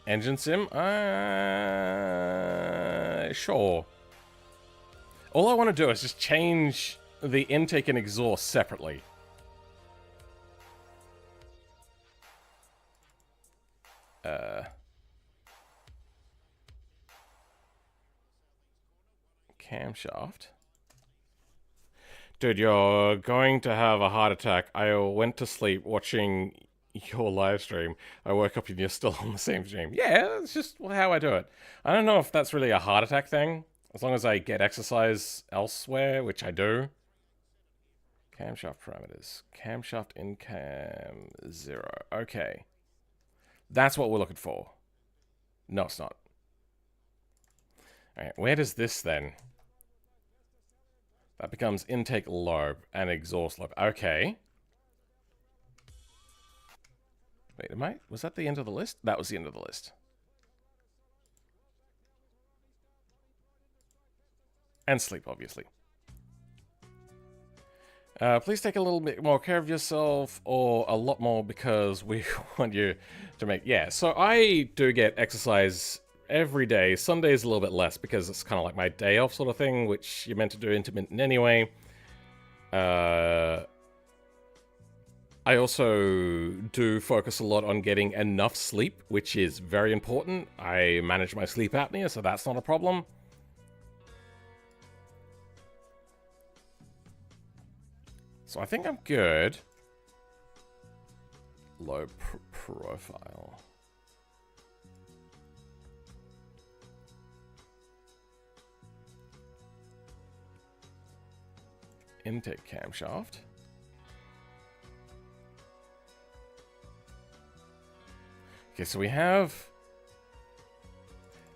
engine sim? Sure. All I want to do is just change the intake and exhaust separately. Camshaft. Dude, you're going to have a heart attack. I went to sleep watching your live stream. I woke up and you're still on the same stream. Yeah, that's just how I do it. I don't know if that's really a heart attack thing. As long as I get exercise elsewhere, which I do. Camshaft parameters. Camshaft in cam 0. Okay. That's what we're looking for. No, it's not. Alright, where does this then? That becomes intake lobe and exhaust lobe. Okay. Wait, was that the end of the list? That was the end of the list. And sleep, obviously. Please take a little bit more care of yourself, or a lot more, because we want you to make... Yeah, so I do get exercise every day. Sundays a little bit less, because it's kind of like my day off sort of thing, which you're meant to do intermittent anyway. I also do focus a lot on getting enough sleep, which is very important. I manage my sleep apnea, so that's not a problem. So I think I'm good. Low profile. Intake camshaft. Okay, so we have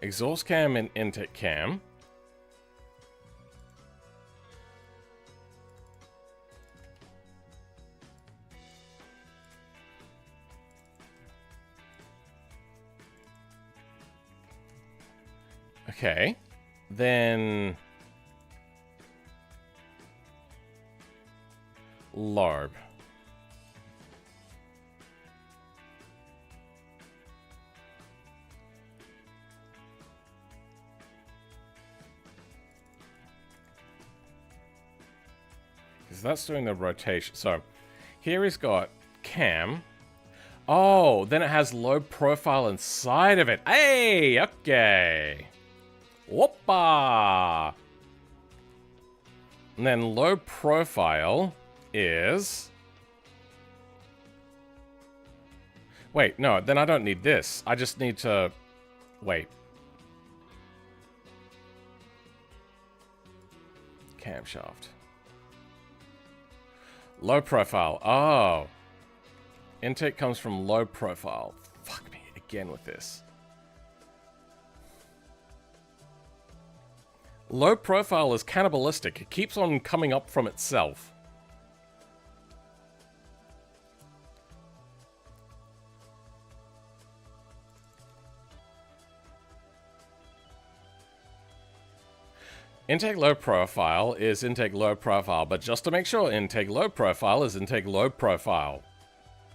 exhaust cam and intake cam. Okay, then larb. Because that's doing the rotation. So here he's got cam. Oh, then it has low profile inside of it. Hey, okay. Whoppa! And then low profile is... Wait, no, then I don't need this. I just need to... Wait. Camshaft. Low profile. Oh. Intake comes from low profile. Fuck me again with this. Low profile is cannibalistic. It keeps on coming up from itself. Intake low profile is intake low profile, but just to make sure, intake low profile is intake low profile.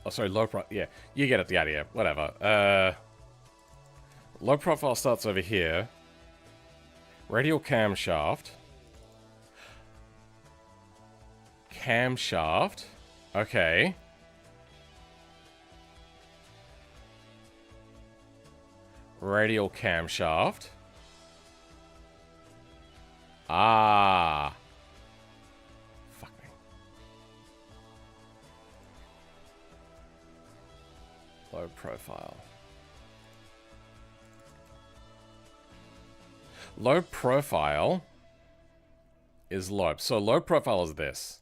Oh, sorry, low pro... Yeah, you get it, the idea. Whatever. Low profile starts over here. Radial camshaft. Camshaft. Okay. Radial camshaft. Ah. Fuck me. Low profile. Low profile is low. So low profile is this.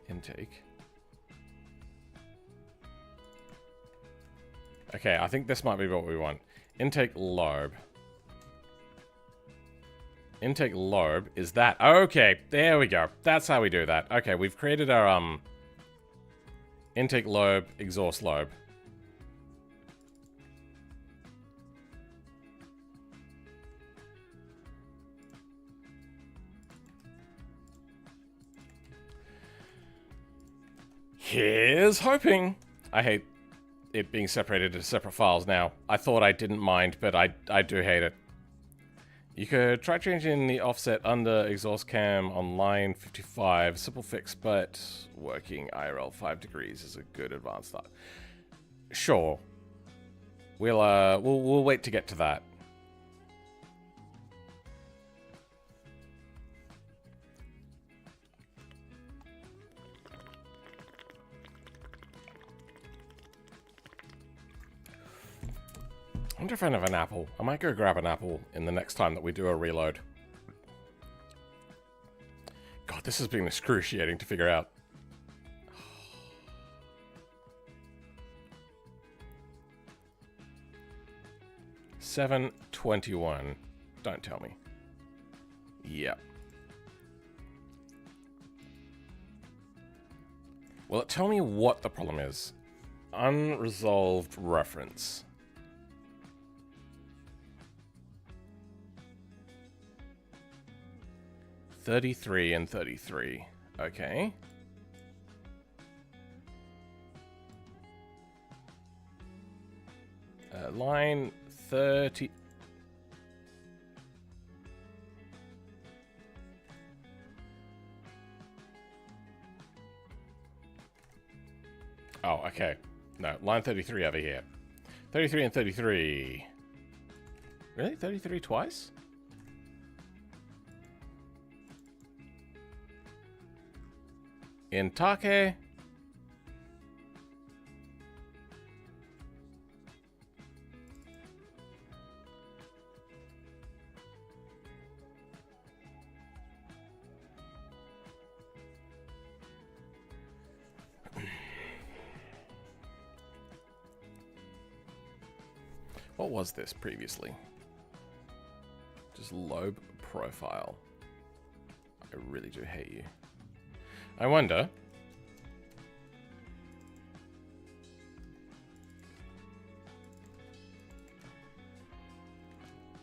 Intake. Okay, I think this might be what we want. Intake lobe. Intake lobe is that. Okay, there we go. That's how we do that. Okay, we've created our intake lobe, exhaust lobe. Here's hoping. I hate it being separated into separate files now. I thought I didn't mind, but I do hate it. You could try changing the offset under exhaust cam on line 55. Simple fix, but working IRL 5 degrees is a good advanced start. Sure. We'll wait to get to that. I wonder if I have an apple. I might go grab an apple in the next time that we do a reload. God, this has been excruciating to figure out. $7.21. Don't tell me. Yep. Will it tell me what the problem is? Unresolved reference. $33 and $33. Okay. Line 30. Oh, okay. No, line 33 over here. 33 and 33. Really? 33 twice? In Take. What was this previously? Just lobe profile. I really do hate you. I wonder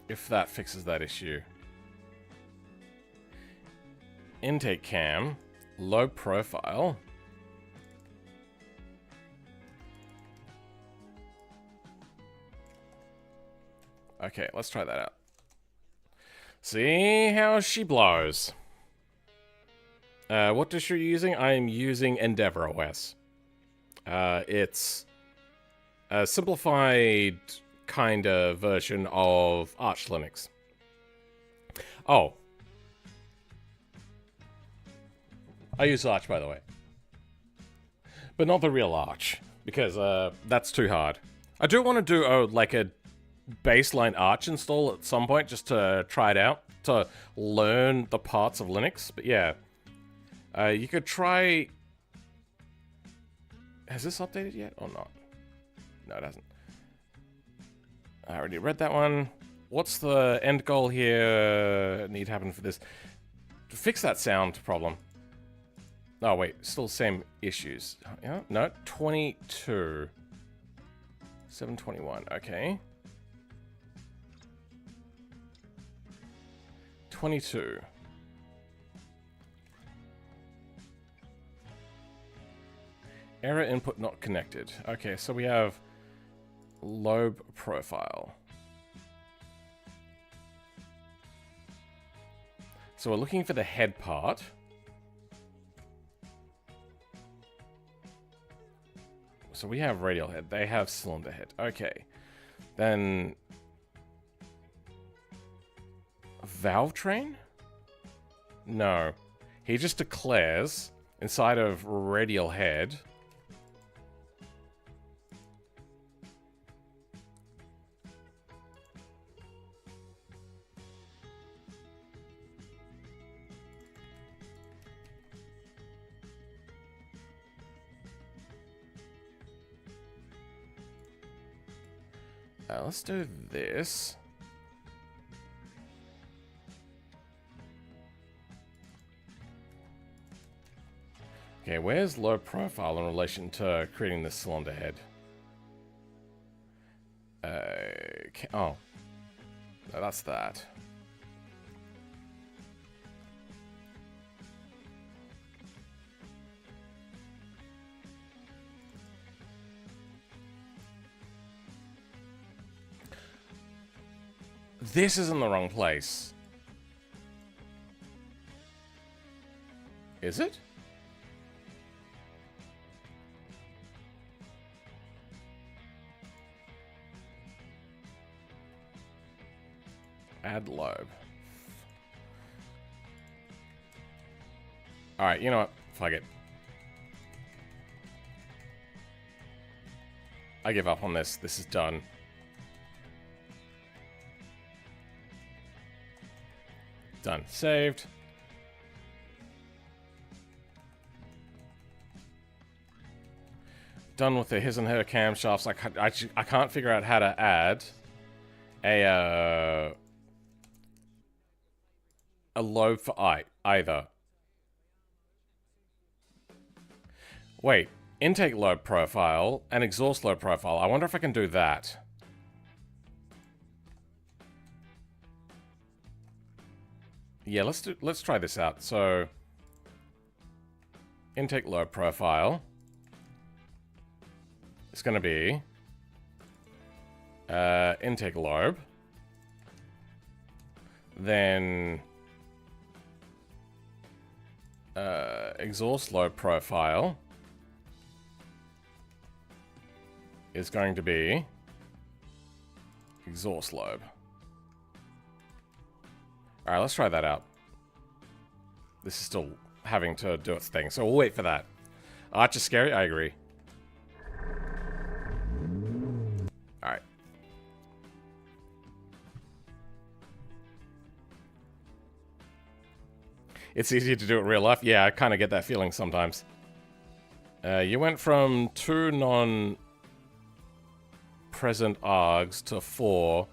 if that fixes that issue. Intake cam, low profile. Okay, let's try that out. See how she blows. What distro are you using? I am using EndeavourOS. It's a simplified kind of version of Arch Linux. Oh. I use Arch, by the way. But not the real Arch, because that's too hard. I do want to do like a baseline Arch install at some point, just to try it out, to learn the parts of Linux, but yeah. You could try... Has this updated yet or not? No, it hasn't. I already read that one. What's the end goal here? Need to happen for this? To fix that sound problem. Oh, wait. Still same issues. Yeah? No, 22. 721. Okay. 22. Error input not connected. Okay, so we have lobe profile. So we're looking for the head part. So we have radial head. They have cylinder head. Okay. Then valve train? No. He just declares inside of radial head. Let's do this. Okay, where's low profile in relation to creating this cylinder head? Oh. No, that's that. This is in the wrong place. Is it? Add lobe. Alright, you know what? Fuck it. I give up on this. This is done. Done. Saved. Done with the his and her camshafts. I can't figure out how to add a lobe for either. Wait, intake lobe profile and exhaust lobe profile. I wonder if I can do that. Yeah, let's try this out. So intake lobe profile. It's going to be intake lobe, then exhaust lobe profile is going to be exhaust lobe. Alright, let's try that out. This is still having to do its thing, so we'll wait for that. Arch is scary? I agree. Alright. It's easier to do it in real life? Yeah, I kind of get that feeling sometimes. You went from 2 non-present args to 4,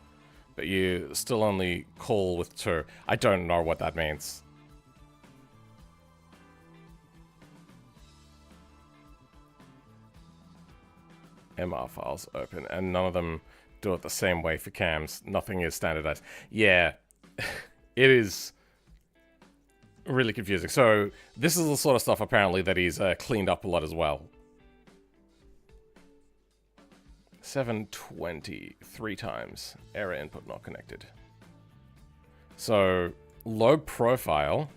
but you still only call with 2. I don't know what that means. MR files open, and none of them do it the same way for cams. Nothing is standardized. Yeah, it is really confusing. So this is the sort of stuff apparently that he's cleaned up a lot as well. 720, 3 times. Error input not connected. So lobe profile.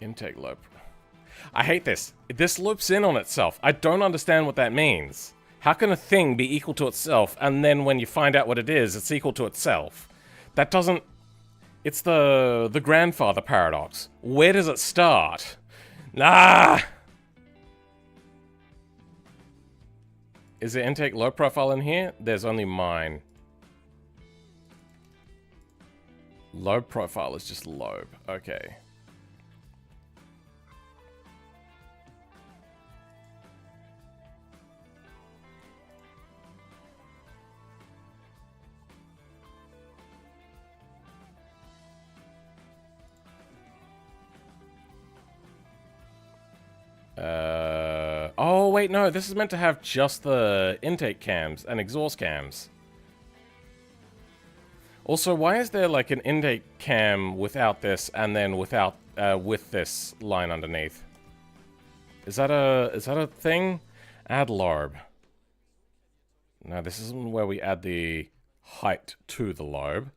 Intake lobe. I hate this. This loops in on itself. I don't understand what that means. How can a thing be equal to itself, and then when you find out what it is, it's equal to itself? That doesn't... It's the grandfather paradox. Where does it start? Ah! Is there intake lobe profile in here? There's only mine. Lobe profile is just lobe. Okay. Oh, wait, no. This is meant to have just the intake cams and exhaust cams. Also, why is there, like, an intake cam without this and then without, with this line underneath? Is that a thing? Add lobe. No, this isn't where we add the height to the lobe.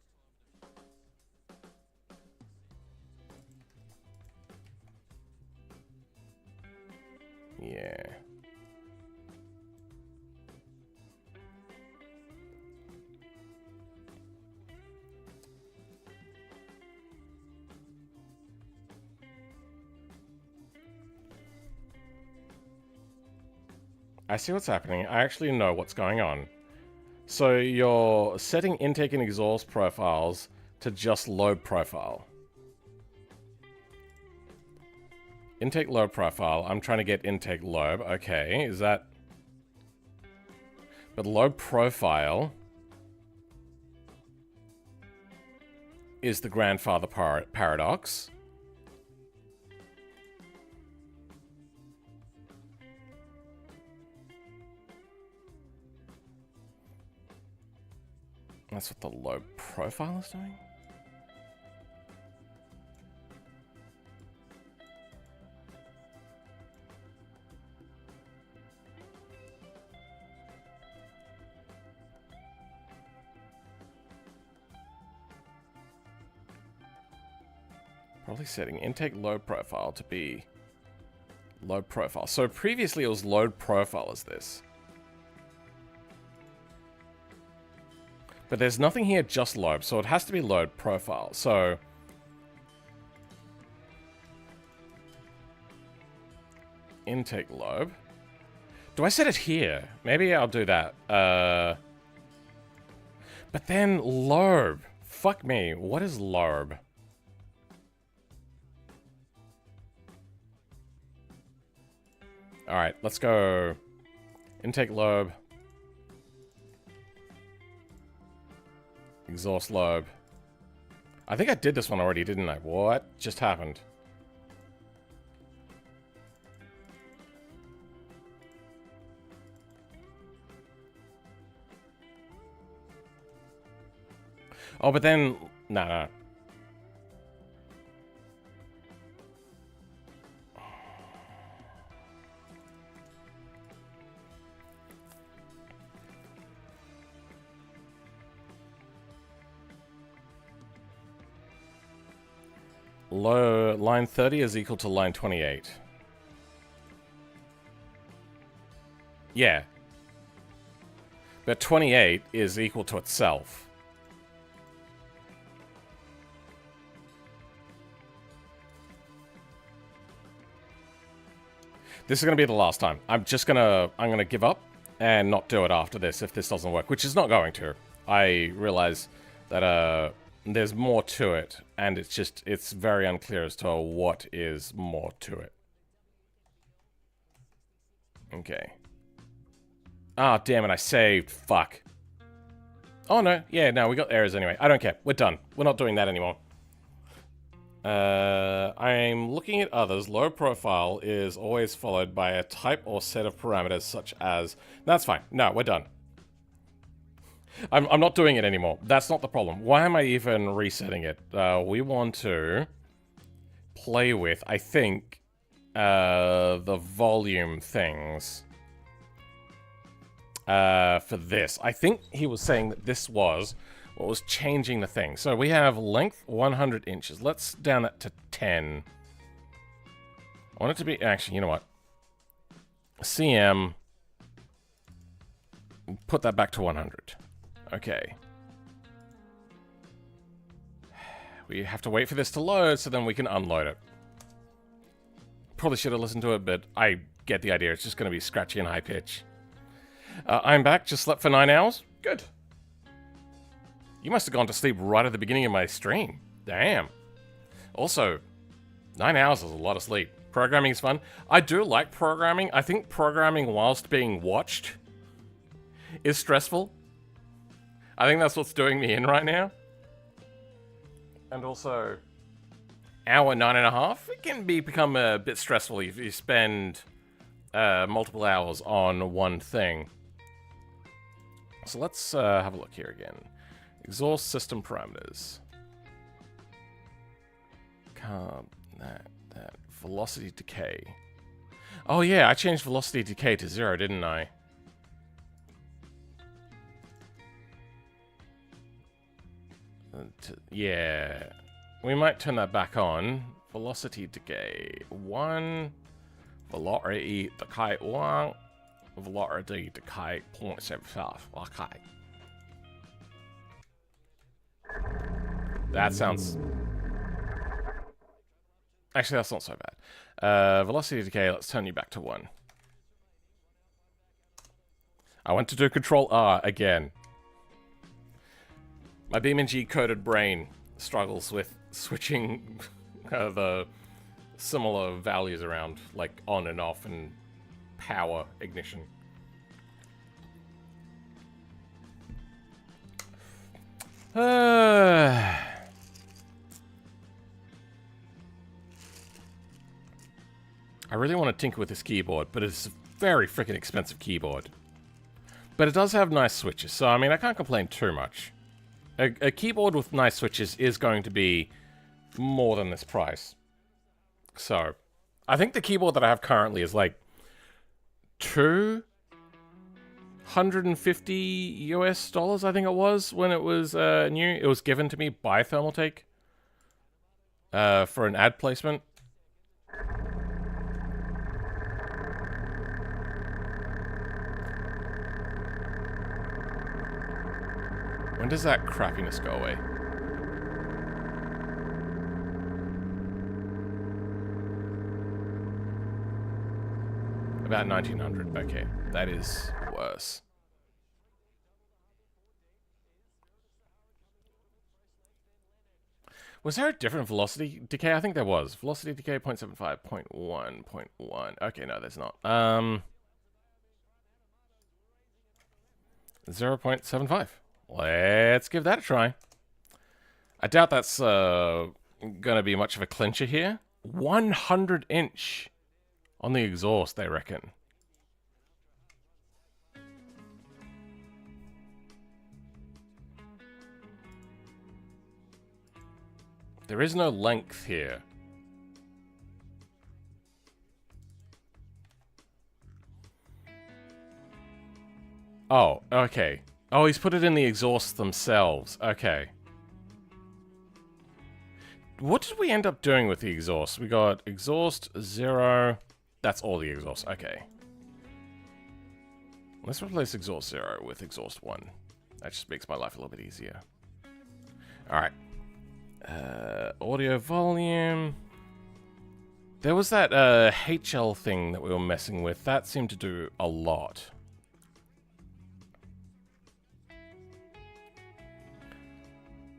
Yeah. I see what's happening. I actually know what's going on. So you're setting intake and exhaust profiles to just lobe profile. Intake lobe profile. I'm trying to get intake lobe. Okay, is that... But lobe profile is the grandfather paradox. That's what the low profile is doing? Probably setting intake load profile to be load profile. So previously it was load profile as this. But there's nothing here, just load, so it has to be load profile. So intake lobe. Do I set it here? Maybe I'll do that. But then lobe. Fuck me. What is lobe? Alright, let's go intake lobe. Exhaust lobe. I think I did this one already, didn't I? What just happened? Oh, but then... No. Line 30 is equal to line 28. Yeah. But 28 is equal to itself. This is going to be the last time. I'm going to give up and not do it after this if this doesn't work, which is not going to. I realize that there's more to it, and it's very unclear as to what is more to it. Okay. Ah, damn it, I saved. Fuck. Oh, no. Yeah, no, we got errors anyway. I don't care. We're done. We're not doing that anymore. I'm looking at others. Low profile is always followed by a type or set of parameters such as... That's fine. No, we're done. I'm not doing it anymore. That's not the problem. Why am I even resetting it? We want to play with, I think, the volume things for this. I think he was saying that this was what was changing the thing. So we have length 100 inches. Let's down that to 10. I want it to be... Actually, you know what? CM... Put that back to 100. Okay. We have to wait for this to load so then we can unload it. Probably should have listened to it, but I get the idea. It's just going to be scratchy and high pitch. I'm back. Just slept for 9 hours. Good. You must have gone to sleep right at the beginning of my stream. Damn. Also, 9 hours is a lot of sleep. Programming is fun. I do like programming. I think programming whilst being watched is stressful. I think that's what's doing me in right now. And also, hour 9.5, it can become a bit stressful if you spend multiple hours on one thing. So let's have a look here again. Exhaust system parameters. That velocity decay. Oh yeah, I changed velocity decay to 0, didn't I? Yeah, we might turn that back on. Velocity decay 1, velocity decay 1, velocity decay 0.75. Okay. That sounds... Actually, that's not so bad. Velocity decay, let's turn you back to 1. I want to do Control R again. My BeamNG coded brain struggles with switching the similar values around, like on and off and power ignition. I really want to tinker with this keyboard, but it's a very freaking expensive keyboard. But it does have nice switches, so I mean, I can't complain too much. A keyboard with nice switches is going to be more than this price. So, I think the keyboard that I have currently is like $250 US, I think it was, when it was new. It was given to me by Thermaltake for an ad placement. When does that crappiness go away? About 1900. Okay, that is worse. Was there a different velocity decay? I think there was. Velocity decay 0.75, 0.1, 0.1. Okay, no, there's not. 0.75. Let's give that a try. I doubt that's gonna be much of a clincher here. 100 inch on the exhaust, they reckon. There is no length here. Oh, okay. Oh, he's put it in the exhausts themselves. Okay. What did we end up doing with the exhaust? We got exhaust 0. That's all the exhaust. Okay. Let's replace exhaust 0 with exhaust 1. That just makes my life a little bit easier. Alright. Audio volume. There was that HL thing that we were messing with. That seemed to do a lot.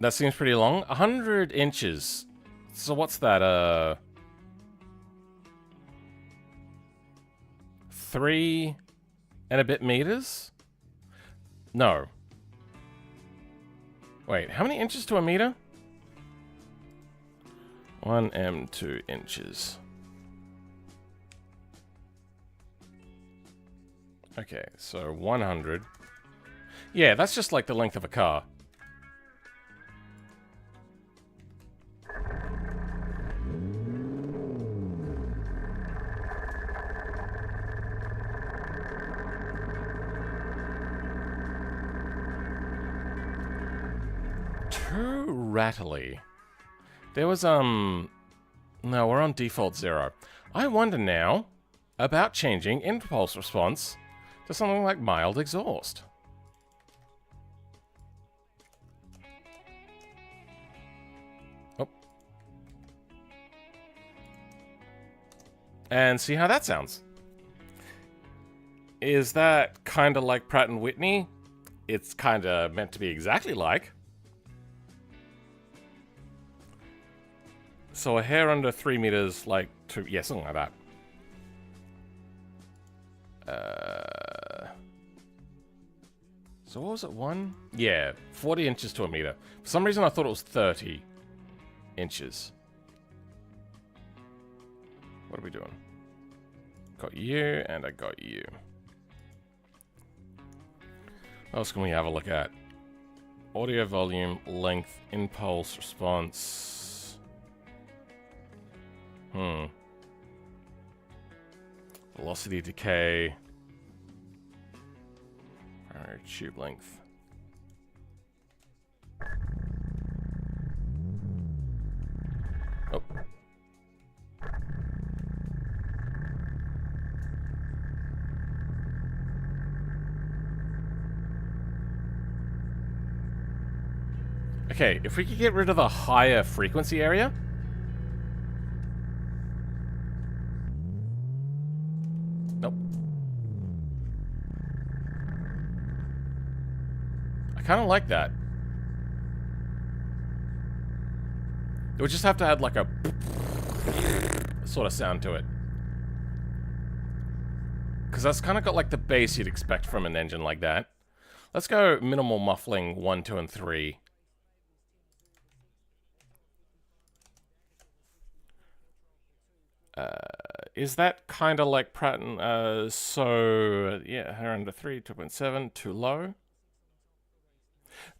That seems pretty long. 100 inches. So what's that? 3 and a bit meters? No. Wait, how many inches to a meter? 1 m 2 inches. Okay, so 100. Yeah, that's just like the length of a car. Too rattly. There was, no, we're on default 0. I wonder now about changing impulse response to something like mild exhaust. Oh. And see how that sounds. Is that kind of like Pratt and Whitney? It's kind of meant to be exactly like. So a hair under 3 meters, like, yeah, something like that. So what was it, 1? Yeah, 40 inches to a meter. For some reason I thought it was 30 inches. What are we doing? Got you, and I got you. What else can we have a look at? Audio volume, length, impulse, response. Velocity decay. Alright, tube length. Oh. Okay, if we could get rid of the higher frequency area. Nope. I kind of like that. It would just have to add like a sort of sound to it. Because that's kind of got like the bass you'd expect from an engine like that. Let's go minimal muffling 1, 2, and 3. Is that kind of like Pratt and, so, yeah, hair under 3, 2.7, too low?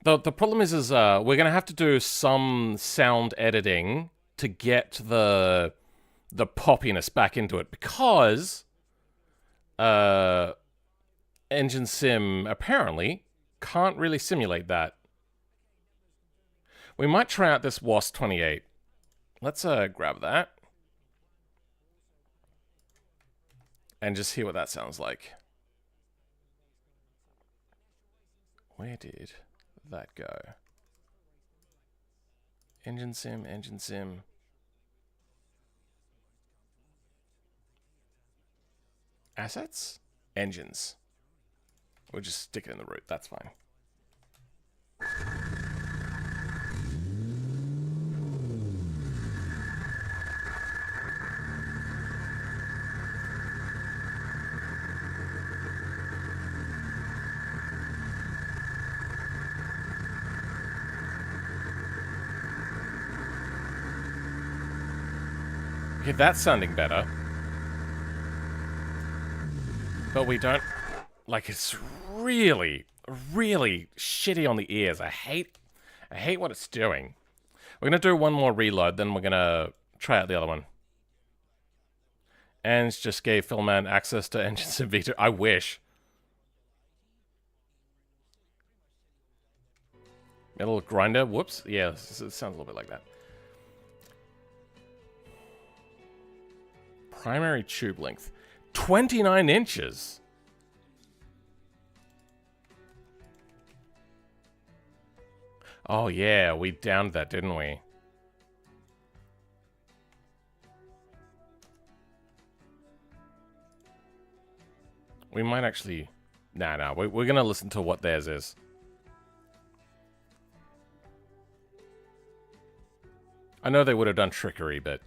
The problem is we're going to have to do some sound editing to get the poppiness back into it, because Engine Sim apparently can't really simulate that. We might try out this Wasp 28. Let's grab that and just hear what that sounds like. Where did that go? Engine Sim, Engine Sim. Assets? Engines. We'll just stick it in the root, that's fine. Okay, that's sounding better. But we don't... Like, it's really, really shitty on the ears. I hate what it's doing. We're going to do one more reload, then we're going to try out the other one. Ange just gave Philman access to Engine Sim V2. I wish. Metal grinder? Whoops. Yeah, it sounds a little bit like that. Primary tube length. 29 inches. Oh yeah, we downed that, didn't we? We might actually... Nah, we're gonna listen to what theirs is. I know they would have done trickery, but...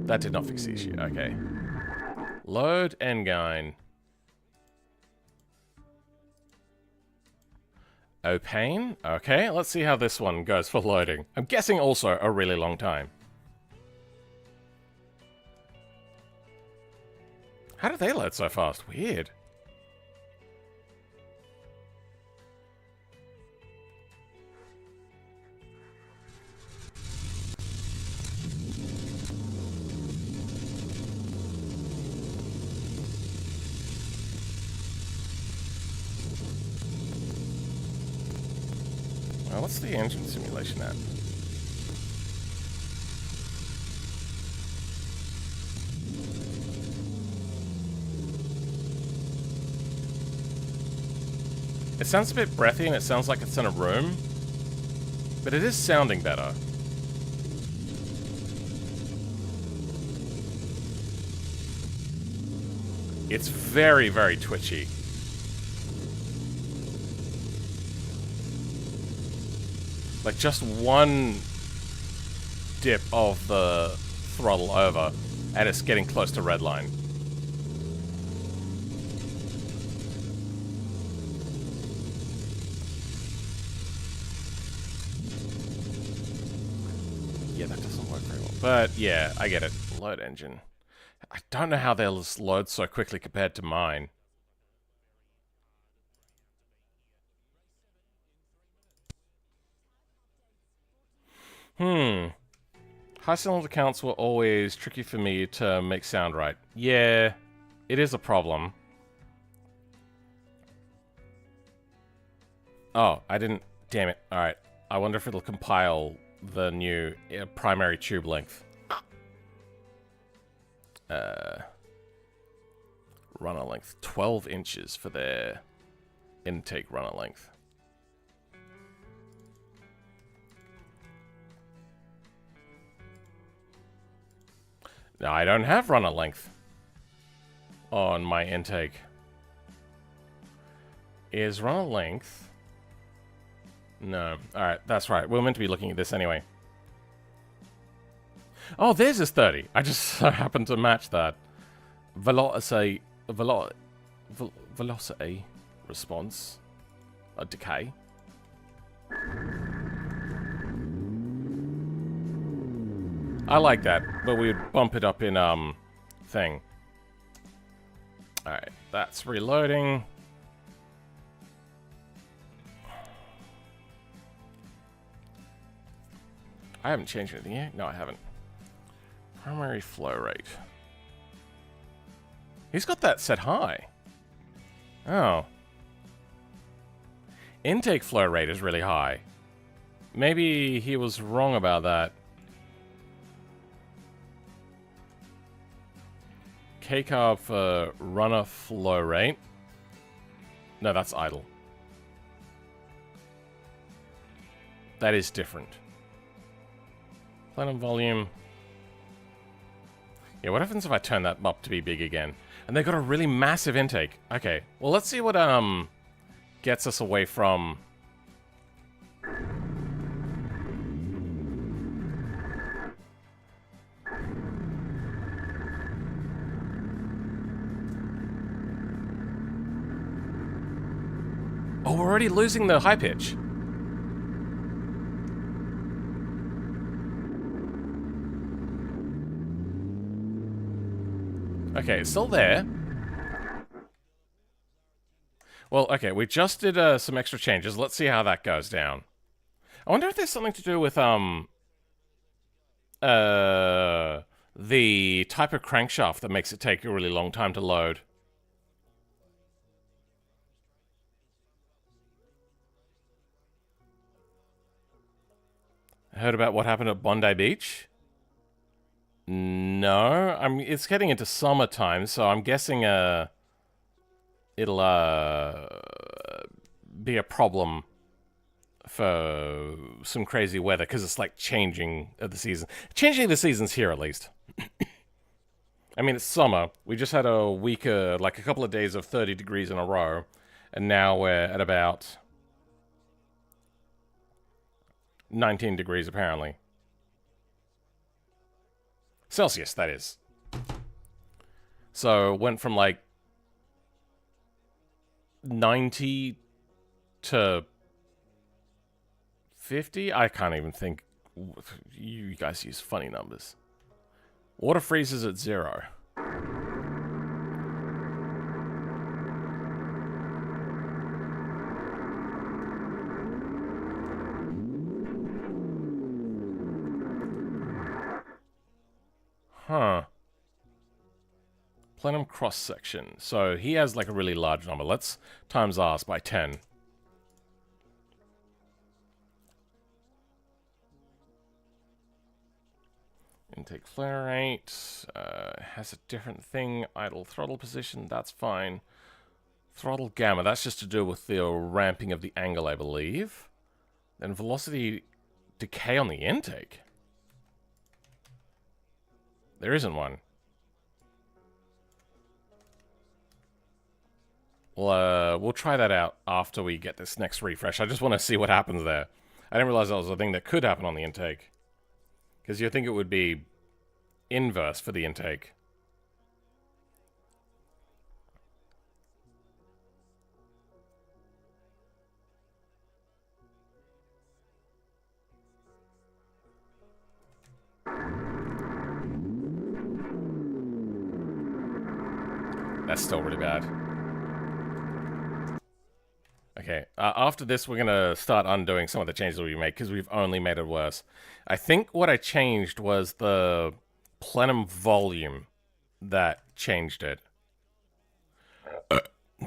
That did not fix the issue. Okay. Load Engine. Opane. Okay, let's see how this one goes for loading. I'm guessing also a really long time. How do they load so fast? Weird. What's the engine simulation at? It sounds a bit breathy and it sounds like it's in a room, but it is sounding better. It's very, very twitchy. Like, just one dip of the throttle over, and it's getting close to redline. Yeah, that doesn't work very well. But, yeah, I get it. Load engine. I don't know how they'll load so quickly compared to mine. High cylinder counts were always tricky for me to make sound right. Yeah, it is a problem. Oh, I didn't... Damn it. Alright. I wonder if it'll compile the new primary tube length. Runner length. 12 inches for their intake runner length. Now, I don't have runner length on my intake. Is runner length... No. Alright, that's right. We're meant to be looking at this anyway. Oh, theirs is 30. I just happened to match that. Velocity response. Decay. I like that, but we would bump it up in, thing. Alright, that's reloading. I haven't changed anything yet. No, I haven't. Primary flow rate. He's got that set high. Oh. Intake flow rate is really high. Maybe he was wrong about that. K-carb for runner flow rate. No, that's idle. That is different. Plenum volume. Yeah, what happens if I turn that up to be big again? And they've got a really massive intake. Okay, well, let's see what gets us away from... Oh, we're already losing the high pitch. Okay, it's still there. Well, okay, we just did some extra changes. Let's see how that goes down. I wonder if there's something to do with the type of crankshaft that makes it take a really long time to load. Heard about what happened at Bondi Beach? No, I mean, it's getting into summertime, so I'm guessing it'll be a problem for some crazy weather, because it's like changing the season. Changing the seasons here, at least. I mean, it's summer. We just had a week, like a couple of days of 30 degrees in a row, and now we're at about 19 degrees, apparently. Celsius, that is. So, went from like 90 to 50? I can't even think. You guys use funny numbers. Water freezes at 0. Huh. Plenum cross-section. So he has like a really large number. Let's times ours by 10. Intake flare rate. Has a different thing. Idle throttle position. That's fine. Throttle gamma. That's just to do with the ramping of the angle, I believe. Then velocity decay on the intake. There isn't one. We'll try that out after we get this next refresh. I just want to see what happens there. I didn't realize that was a thing that could happen on the intake. Because you'd think it would be inverse for the intake. That's still really bad. Okay, after this, we're going to start undoing some of the changes we made, because we've only made it worse. I think what I changed was the plenum volume that changed it.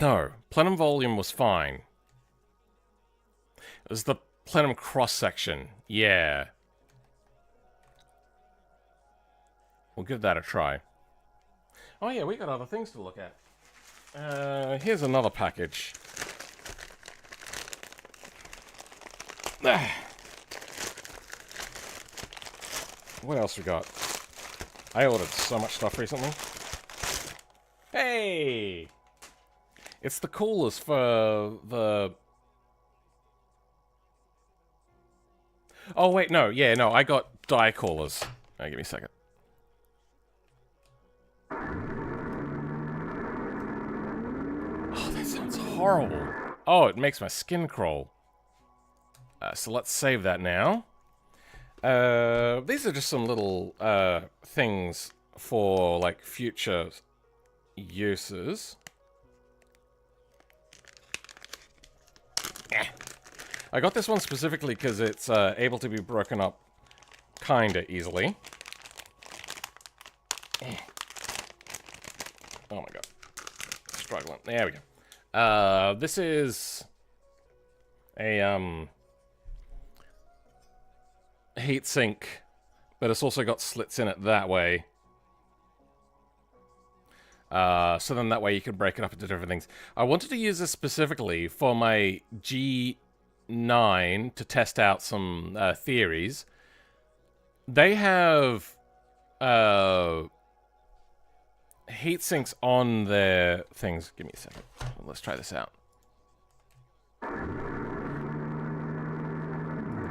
No, plenum volume was fine. It was the plenum cross-section. Yeah. We'll give that a try. Oh yeah, we got other things to look at. Here's another package. What else we got? I ordered so much stuff recently. Hey! It's the coolers for the... Oh wait, no, yeah, no, I got die coolers. Give me a second. Oh, that sounds horrible. Oh, it makes my skin crawl. So let's save that now. These are just some little things for like future uses. I got this one specifically because it's able to be broken up kinda easily. Oh my god. Struggling. There we go. This is a heatsink, but it's also got slits in it that way. So then that way you can break it up into different things. I wanted to use this specifically for my G9 to test out some theories. They have heat sinks on their things. Give me a second. Let's try this out.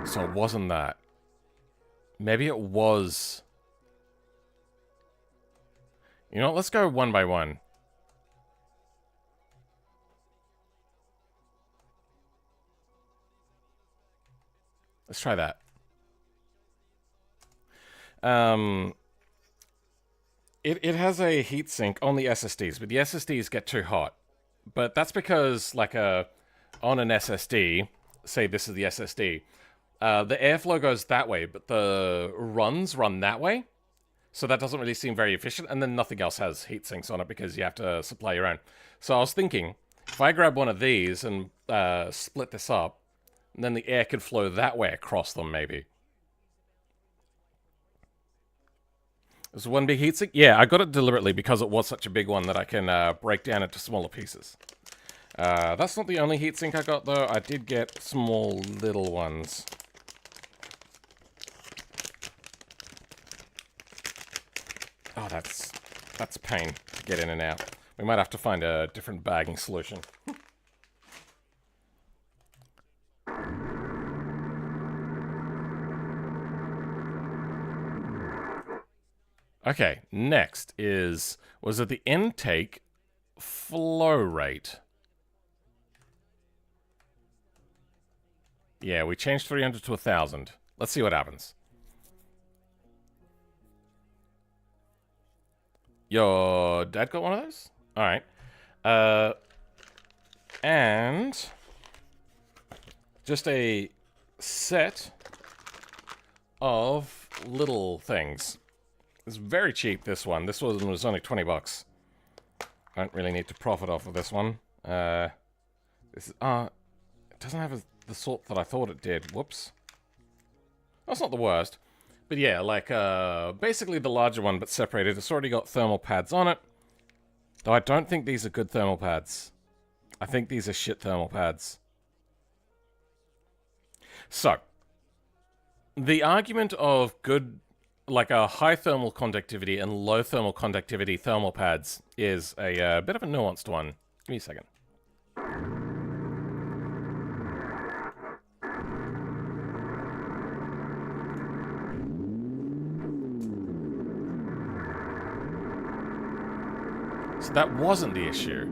So it wasn't that. Maybe it was. You know what? Let's go one by one. Let's try that. It has a heatsink on the SSDs, but the SSDs get too hot. But that's because, like, on an SSD, say this is the SSD, the airflow goes that way, but the runs run that way. So that doesn't really seem very efficient, and then nothing else has heat sinks on it because you have to supply your own. So I was thinking, if I grab one of these and split this up, then the air could flow that way across them, maybe. Is one big heatsink? Yeah, I got it deliberately because it was such a big one that I can break down into smaller pieces. That's not the only heatsink I got, though. I did get small little ones. Oh, that's a pain to get in and out. We might have to find a different bagging solution. Okay, next was it the intake flow rate? Yeah, we changed 300 to 1,000. Let's see what happens. Your dad got one of those? Alright. And just a set of little things. It's very cheap, this one. This one was only 20 bucks. I don't really need to profit off of this one. It doesn't have the sort that I thought it did. Whoops. That's not the worst. But yeah, like, basically the larger one, but separated. It's already got thermal pads on it. Though I don't think these are good thermal pads. I think these are shit thermal pads. So, the argument of good, like a high thermal conductivity and low thermal conductivity thermal pads is a bit of a nuanced one. Give me a second. So that wasn't the issue.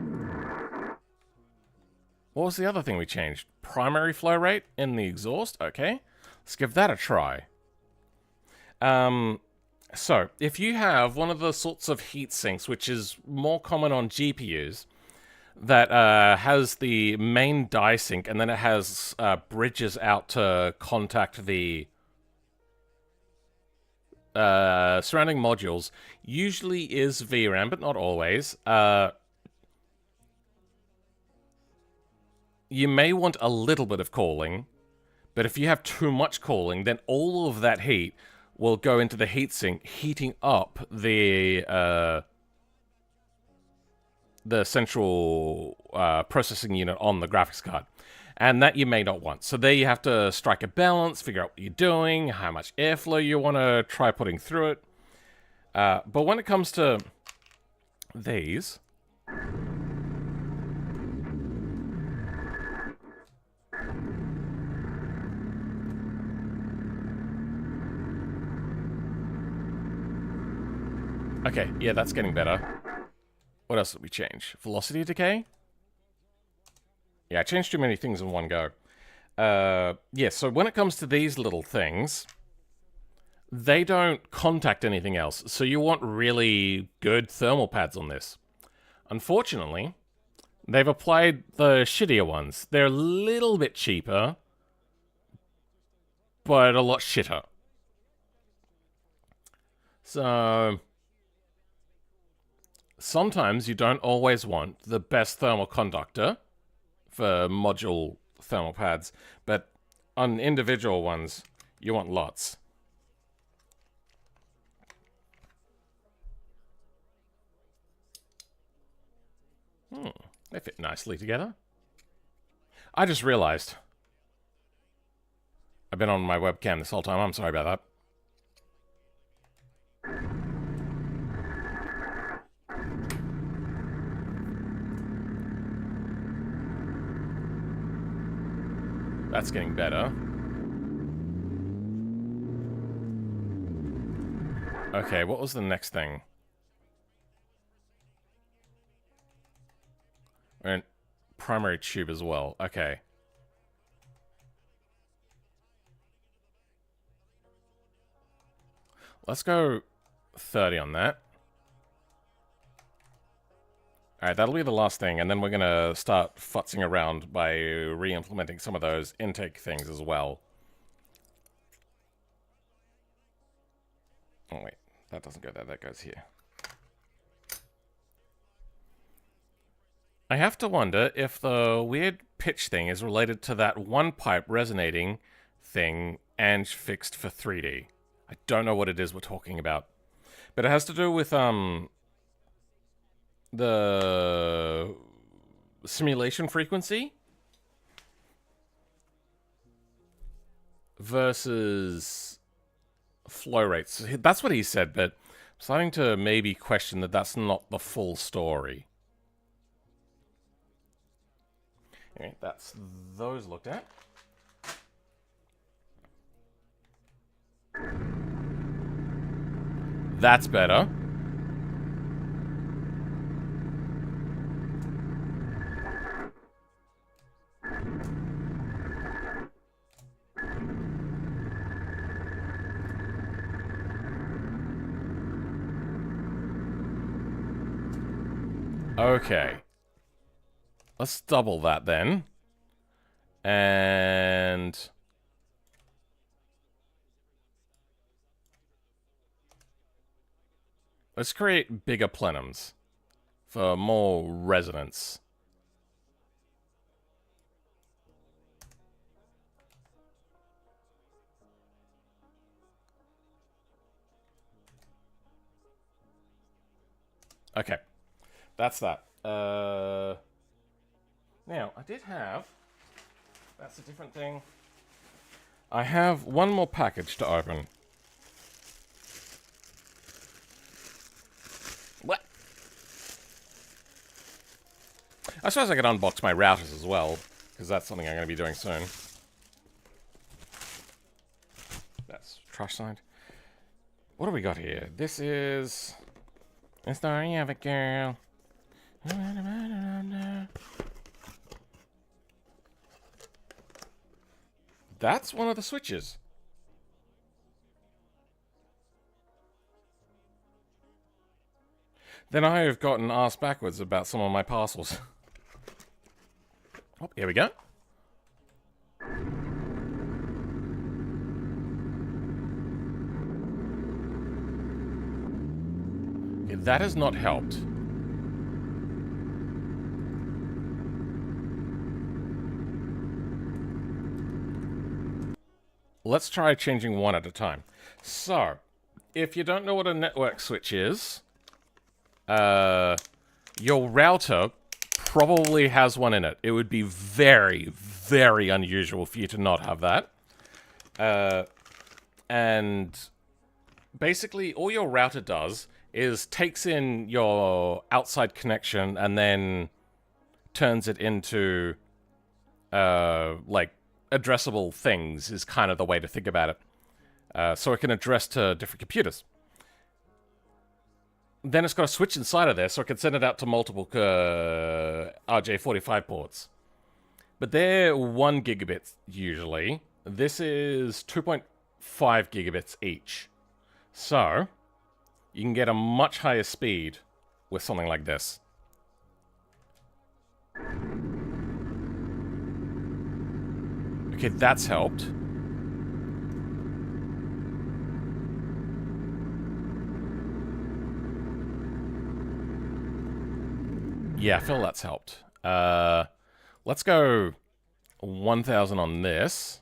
What was the other thing we changed? Primary flow rate in the exhaust? Okay. Let's give that a try. So, if you have one of the sorts of heat sinks, which is more common on GPUs, that has the main die sink, and then it has bridges out to contact the surrounding modules, usually is VRAM, but not always. You may want a little bit of cooling, but if you have too much cooling, then all of that heat will go into the heatsink, heating up the central processing unit on the graphics card. And that you may not want. So there you have to strike a balance, figure out what you're doing, how much airflow you want to try putting through it. But when it comes to these... Okay, yeah, that's getting better. What else did we change? Velocity decay? Yeah, I changed too many things in one go. Yeah, so when it comes to these little things, they don't contact anything else, so you want really good thermal pads on this. Unfortunately, they've applied the shittier ones. They're a little bit cheaper, but a lot shitter. So sometimes you don't always want the best thermal conductor for module thermal pads, but on individual ones, you want lots. They fit nicely together. I just realized I've been on my webcam this whole time. I'm sorry about that. That's getting better. Okay, what was the next thing? And primary tube as well. Okay. Let's go 30 on that. Alright, that'll be the last thing, and then we're going to start futzing around by re-implementing some of those intake things as well. Oh wait, that doesn't go there, that goes here. I have to wonder if the weird pitch thing is related to that one pipe resonating thing Ange fixed for 3D. I don't know what it is we're talking about. But it has to do with the simulation frequency versus flow rates. That's what he said, but I'm starting to maybe question that that's not the full story. Anyway, that's those looked at. That's better. Okay. Let's double that then. And let's create bigger plenums for more resonance. Okay. That's that. Now, I did have... That's a different thing. I have one more package to open. What? I suppose I could unbox my routers as well, because that's something I'm going to be doing soon. That's trash side. What do we got here? This is... The story of a girl. That's one of the switches. Then I have gotten asked backwards about some of my parcels. Oh, here we go. Okay, that has not helped. Let's try changing one at a time. So, if you don't know what a network switch is, your router probably has one in it. It would be very, very unusual for you to not have that. And basically, all your router does is takes in your outside connection and then turns it into, like, addressable things is kind of the way to think about it. So it can address to different computers. Then it's got a switch inside of there, so it can send it out to multiple RJ45 ports. But they're 1 gigabit usually. This is 2.5 gigabits each. So, you can get a much higher speed with something like this. Okay, that's helped. Yeah, I feel that's helped. Let's go 1000 on this.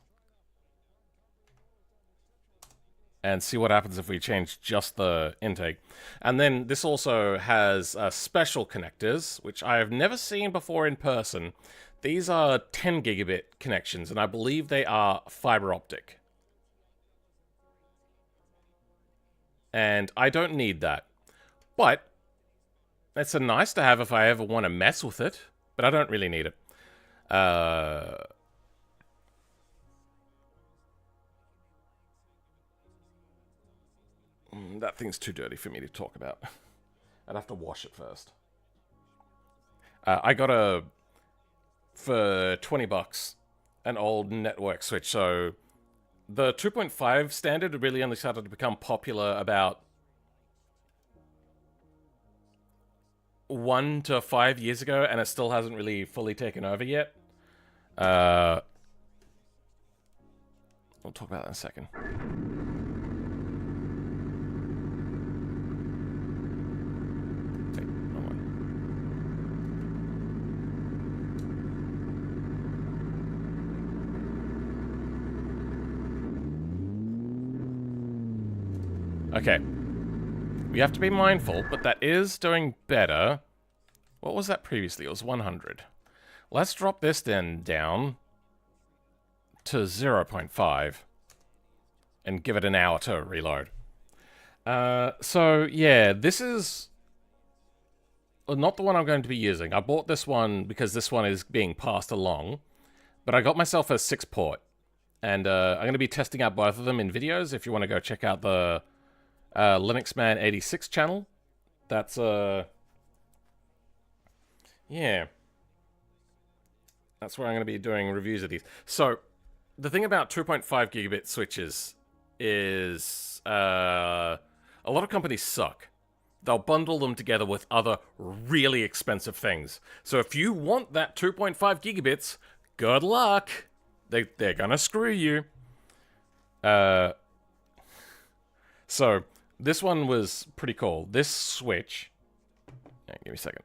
And see what happens if we change just the intake. And then this also has special connectors, which I have never seen before in person. These are 10 gigabit connections, and I believe they are fiber optic. And I don't need that. But it's a nice to have if I ever want to mess with it, but I don't really need it. That thing's too dirty for me to talk about. I'd have to wash it first. I got for 20 bucks, an old network switch. So the 2.5 standard really only started to become popular about 1 to 5 years ago, and it still hasn't really fully taken over yet. We'll talk about that in a second. Okay. We have to be mindful, but that is doing better. What was that previously? It was 100. Let's drop this then down to 0.5 and give it an hour to reload. So, yeah, this is not the one I'm going to be using. I bought this one because this one is being passed along, but I got myself a 6-port, and I'm going to be testing out both of them in videos. If you want to go check out the Linux Man 86 channel, that's yeah, that's where I'm going to be doing reviews of these. So the thing about 2.5 gigabit switches is a lot of companies suck. They'll bundle them together with other really expensive things. So if you want that 2.5 gigabits, good luck. They're gonna screw you. So this one was pretty cool. This switch... give me a second.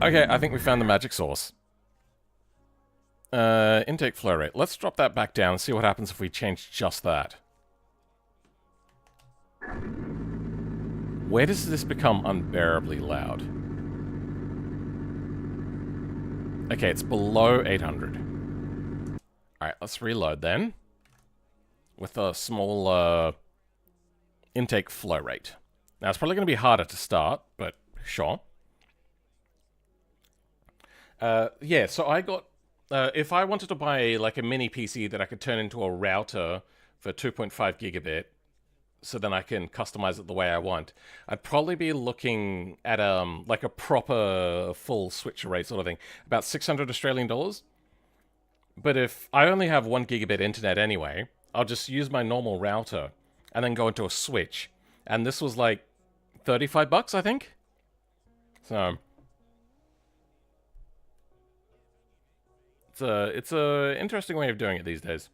Okay, I think we found the magic sauce. Intake flow rate. Let's drop that back down and see what happens if we change just that. Where does this become unbearably loud? Okay, it's below 800. Alright, let's reload then. With a small intake flow rate. Now, it's probably going to be harder to start, but sure. Yeah, so I got... if I wanted to buy like a mini PC that I could turn into a router for 2.5 gigabit, so then I can customize it the way I want, I'd probably be looking at like a proper full switch array sort of thing, about 600 Australian dollars. But if I only have 1 gigabit internet anyway, I'll just use my normal router and then go into a switch. And this was like 35 bucks, I think. So it's a interesting way of doing it these days.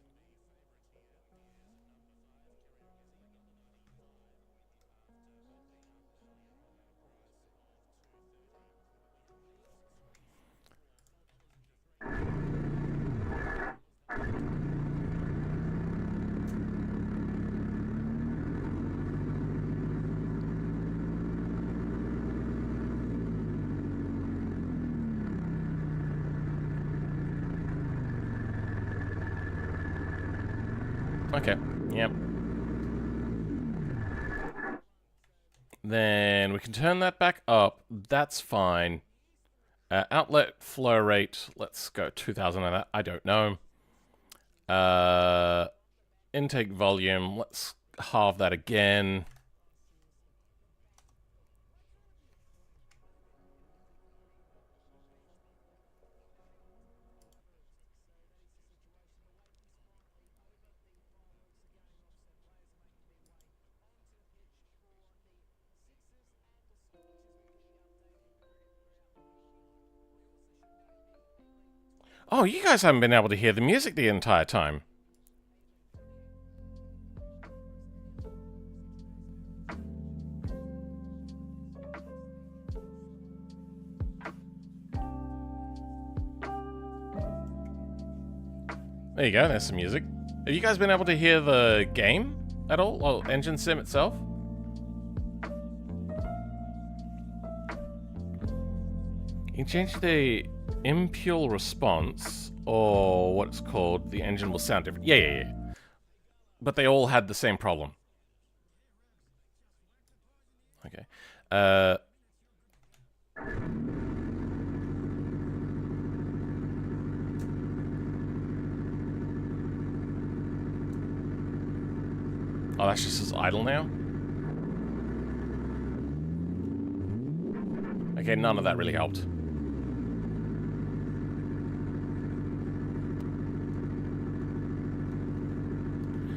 Okay, yep. Then we can turn that back up. That's fine. Outlet flow rate, let's go 2000 on that. I don't know. Intake volume, let's halve that again. Oh, you guys haven't been able to hear the music the entire time. There you go, there's some music. Have you guys been able to hear the game at all? Well, Engine Sim itself? You can change the impule response, or what it's called, the engine will sound different. Yeah. But they all had the same problem. Okay. Oh, that's just as idle now? Okay, none of that really helped.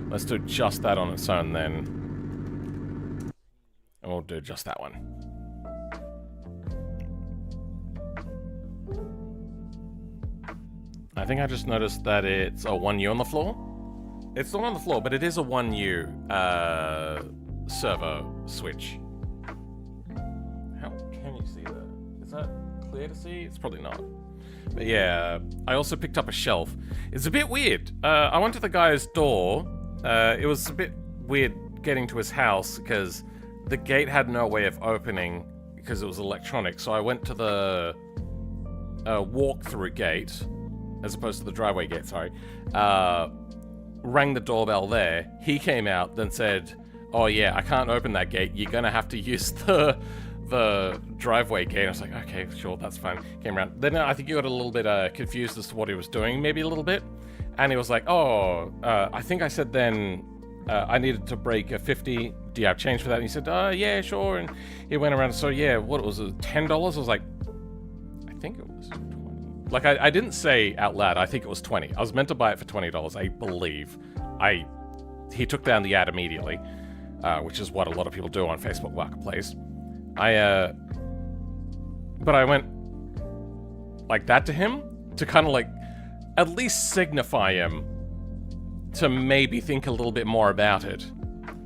Let's do just that on its own then. And we'll do just that one. I think I just noticed that it's a 1U on the floor. It's not on the floor, but it is a 1U servo switch. How can you see that? Is that clear to see? It's probably not. But yeah, I also picked up a shelf. It's a bit weird. I went to the guy's door. It was a bit weird getting to his house because the gate had no way of opening because it was electronic. So I went to the walk-through gate as opposed to the driveway gate, sorry. Rang the doorbell there. He came out, then said, oh yeah, I can't open that gate. You're gonna have to use the driveway gate. I was like, okay, sure, that's fine. Came around. Then I think he got a little bit confused as to what he was doing, maybe a little bit. And he was like, oh, I think I said then I needed to break a 50. Do you have change for that? And he said, yeah, sure. And he went around. So yeah, what was it, $10? I was like, I think it was 20. Like I didn't say out loud, I think it was 20. I was meant to buy it for $20, I believe. He took down the ad immediately, which is what a lot of people do on Facebook Marketplace. But I went like that to him to kind of like at least signify him to maybe think a little bit more about it.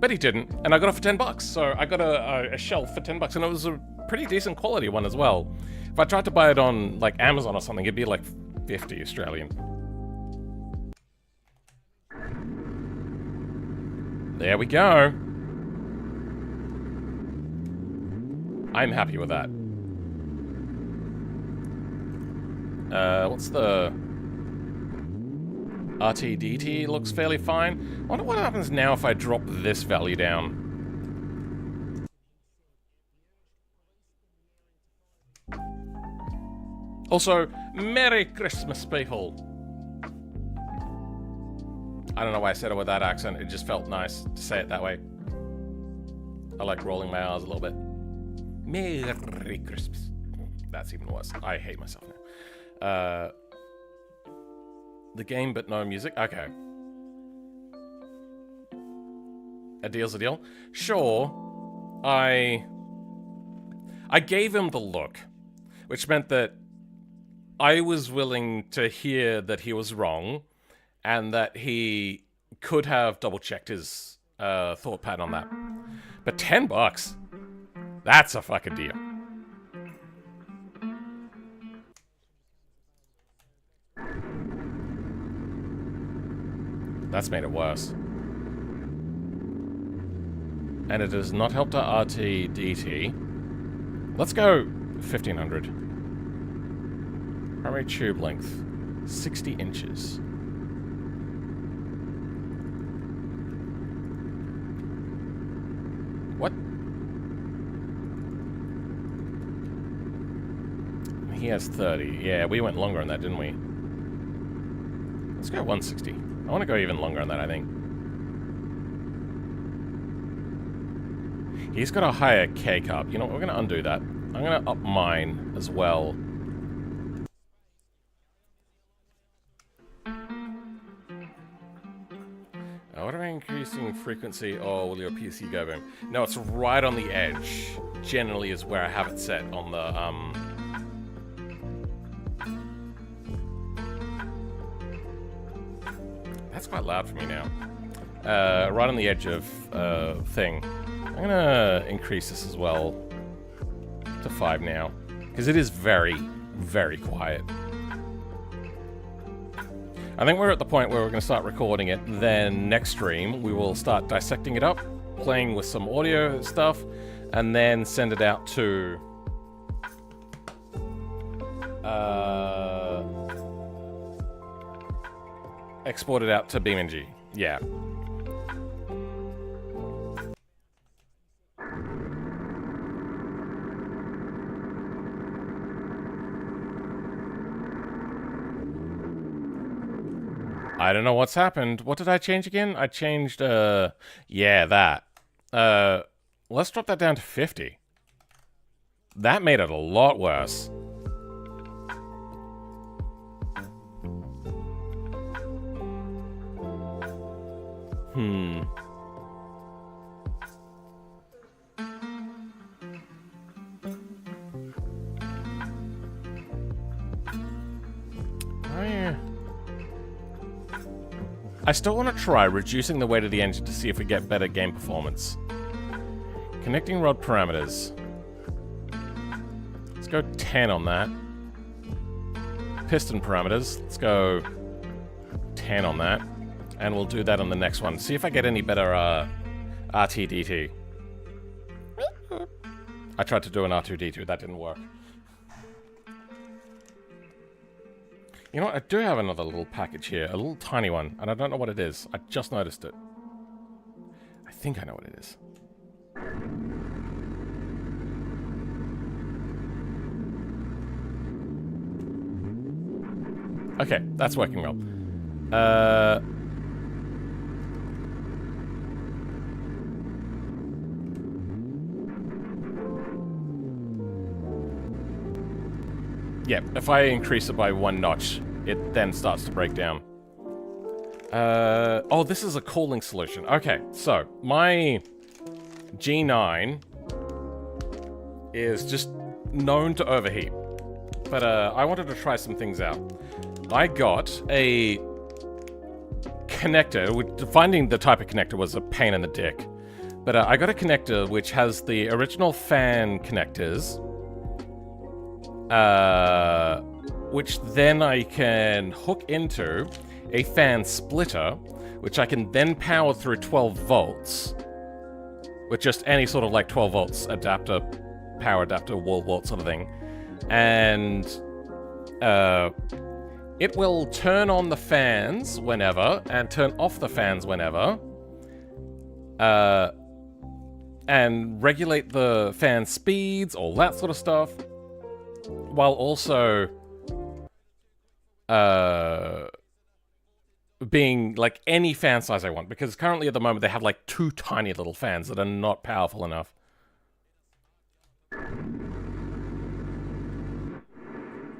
But he didn't, and I got it for $10. So I got a shelf for $10, and it was a pretty decent quality one as well. If I tried to buy it on like Amazon or something, it'd be like 50 Australian. There we go. I'm happy with that. What's the RTDT? Looks fairly fine. I wonder what happens now if I drop this value down. Also, Merry Christmas, people. I don't know why I said it with that accent. It just felt nice to say it that way. I like rolling my R's a little bit. Merry Christmas. That's even worse. I hate myself now. The game, but no music. Okay. A deal's a deal. Sure. I gave him the look, which meant that I was willing to hear that he was wrong and that he could have double-checked his thought pattern on that. But $10? That's a fucking deal. That's made it worse. And it has not helped our RTDT. Let's go 1500. Primary tube length, 60 inches. What? He has 30. Yeah, we went longer on that, didn't we? Let's go 160. I want to go even longer on that, I think. He's got a higher K cup. You know what? We're going to undo that. I'm going to up mine as well. What am I increasing frequency? Oh, will your PC go boom? No, it's right on the edge. Generally is where I have it set on the, That's quite loud for me now. Right on the edge of thing. I'm gonna increase this as well to 5 now, because it is very, very quiet. I think we're at the point where we're going to start recording it, then next stream we will start dissecting it up, playing with some audio stuff, and then send it out to export it out to BeamNG. Yeah. I don't know what's happened. What did I change again? I changed, yeah, that. Let's drop that down to 50. That made it a lot worse. Oh, yeah. I still want to try reducing the weight of the engine to see if we get better game performance. Connecting rod parameters. Let's go 10 on that. Piston parameters. Let's go 10 on that. And we'll do that on the next one. See if I get any better RTDT. I tried to do an R2D2. That didn't work. You know what? I do have another little package here. A little tiny one. And I don't know what it is. I just noticed it. I think I know what it is. Okay, that's working well. Yeah, if I increase it by 1 notch, it then starts to break down. Oh, this is a cooling solution. Okay, so my G9 is just known to overheat. But I wanted to try some things out. I got a connector. Finding the type of connector was a pain in the dick. But I got a connector which has the original fan connectors, which then I can hook into a fan splitter, which I can then power through 12 volts with just any sort of like 12 volts adapter, power adapter, wall wart sort of thing. And it will turn on the fans whenever and turn off the fans whenever, and regulate the fan speeds, all that sort of stuff, while also being like any fan size I want, because currently at the moment they have like 2 tiny little fans that are not powerful enough.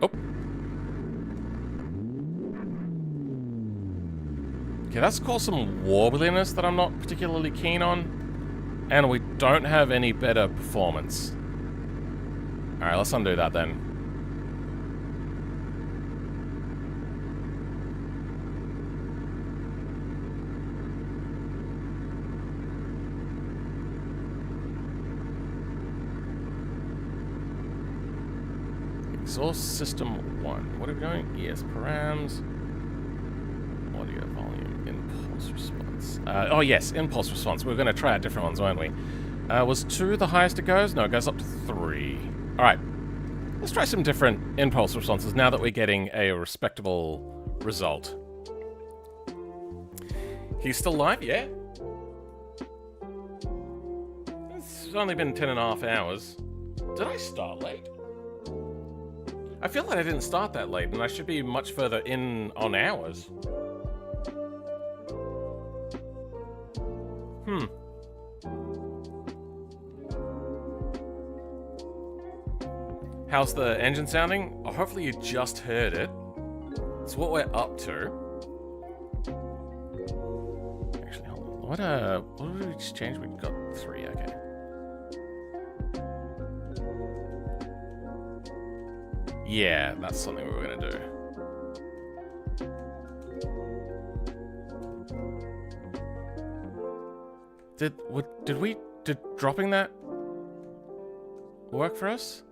Oh. Okay, that's caused some warbliness that I'm not particularly keen on. And we don't have any better performance. Alright, let's undo that then. Exhaust system 1. What are we doing? ES params. Audio volume. Impulse response. Oh yes, impulse response. We're going to try out different ones, weren't we? Was 2 the highest it goes? No, it goes up to 3. Alright. Let's try some different impulse responses now that we're getting a respectable result. He's still live? Yeah? It's only been 10.5 hours. Did I start late? I feel like I didn't start that late, and I should be much further in on hours. How's the engine sounding? Oh, hopefully you just heard it. It's what we're up to. Actually, hold on. What did we just change? We got 3, okay. Yeah, that's something we were gonna do. Did dropping that work for us?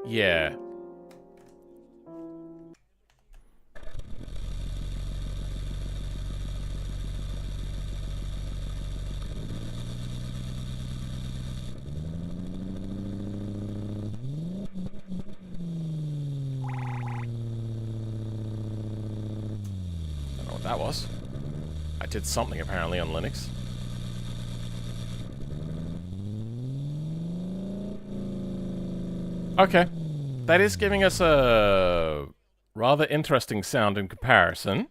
Yeah. Don't know what that was. I did something apparently on Linux. Okay. That is giving us a rather interesting sound in comparison.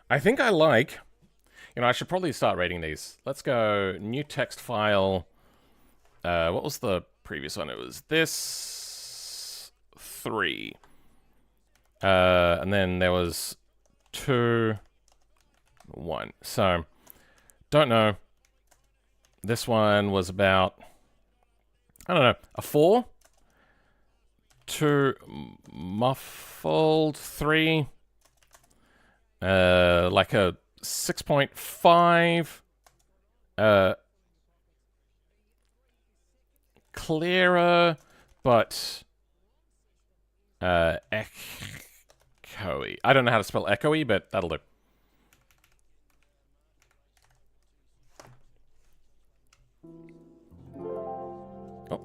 I think I like... You know, I should probably start rating these. Let's go new text file. What was the previous one? It was this 3. And then there was 2, 1. So, don't know. This one was about, I don't know, a 4. 2 muffled, 3. Like a 6.5. Clearer, but echoey. I don't know how to spell echoey, but that'll do. Oh.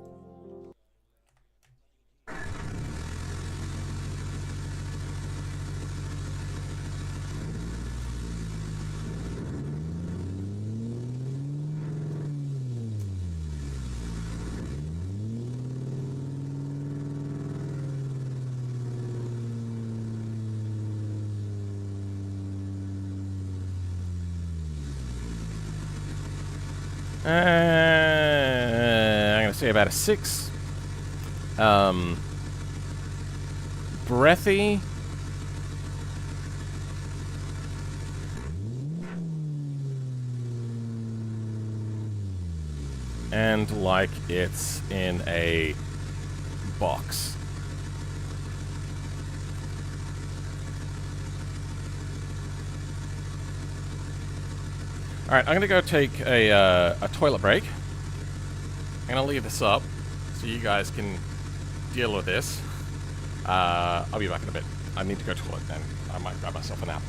I'm gonna say about a 6. Breathy. And like it's in a box. Alright, I'm gonna go take a toilet break. I'm gonna leave this up so you guys can deal with this. I'll be back in a bit. I need to go to the toilet and I might grab myself a nap.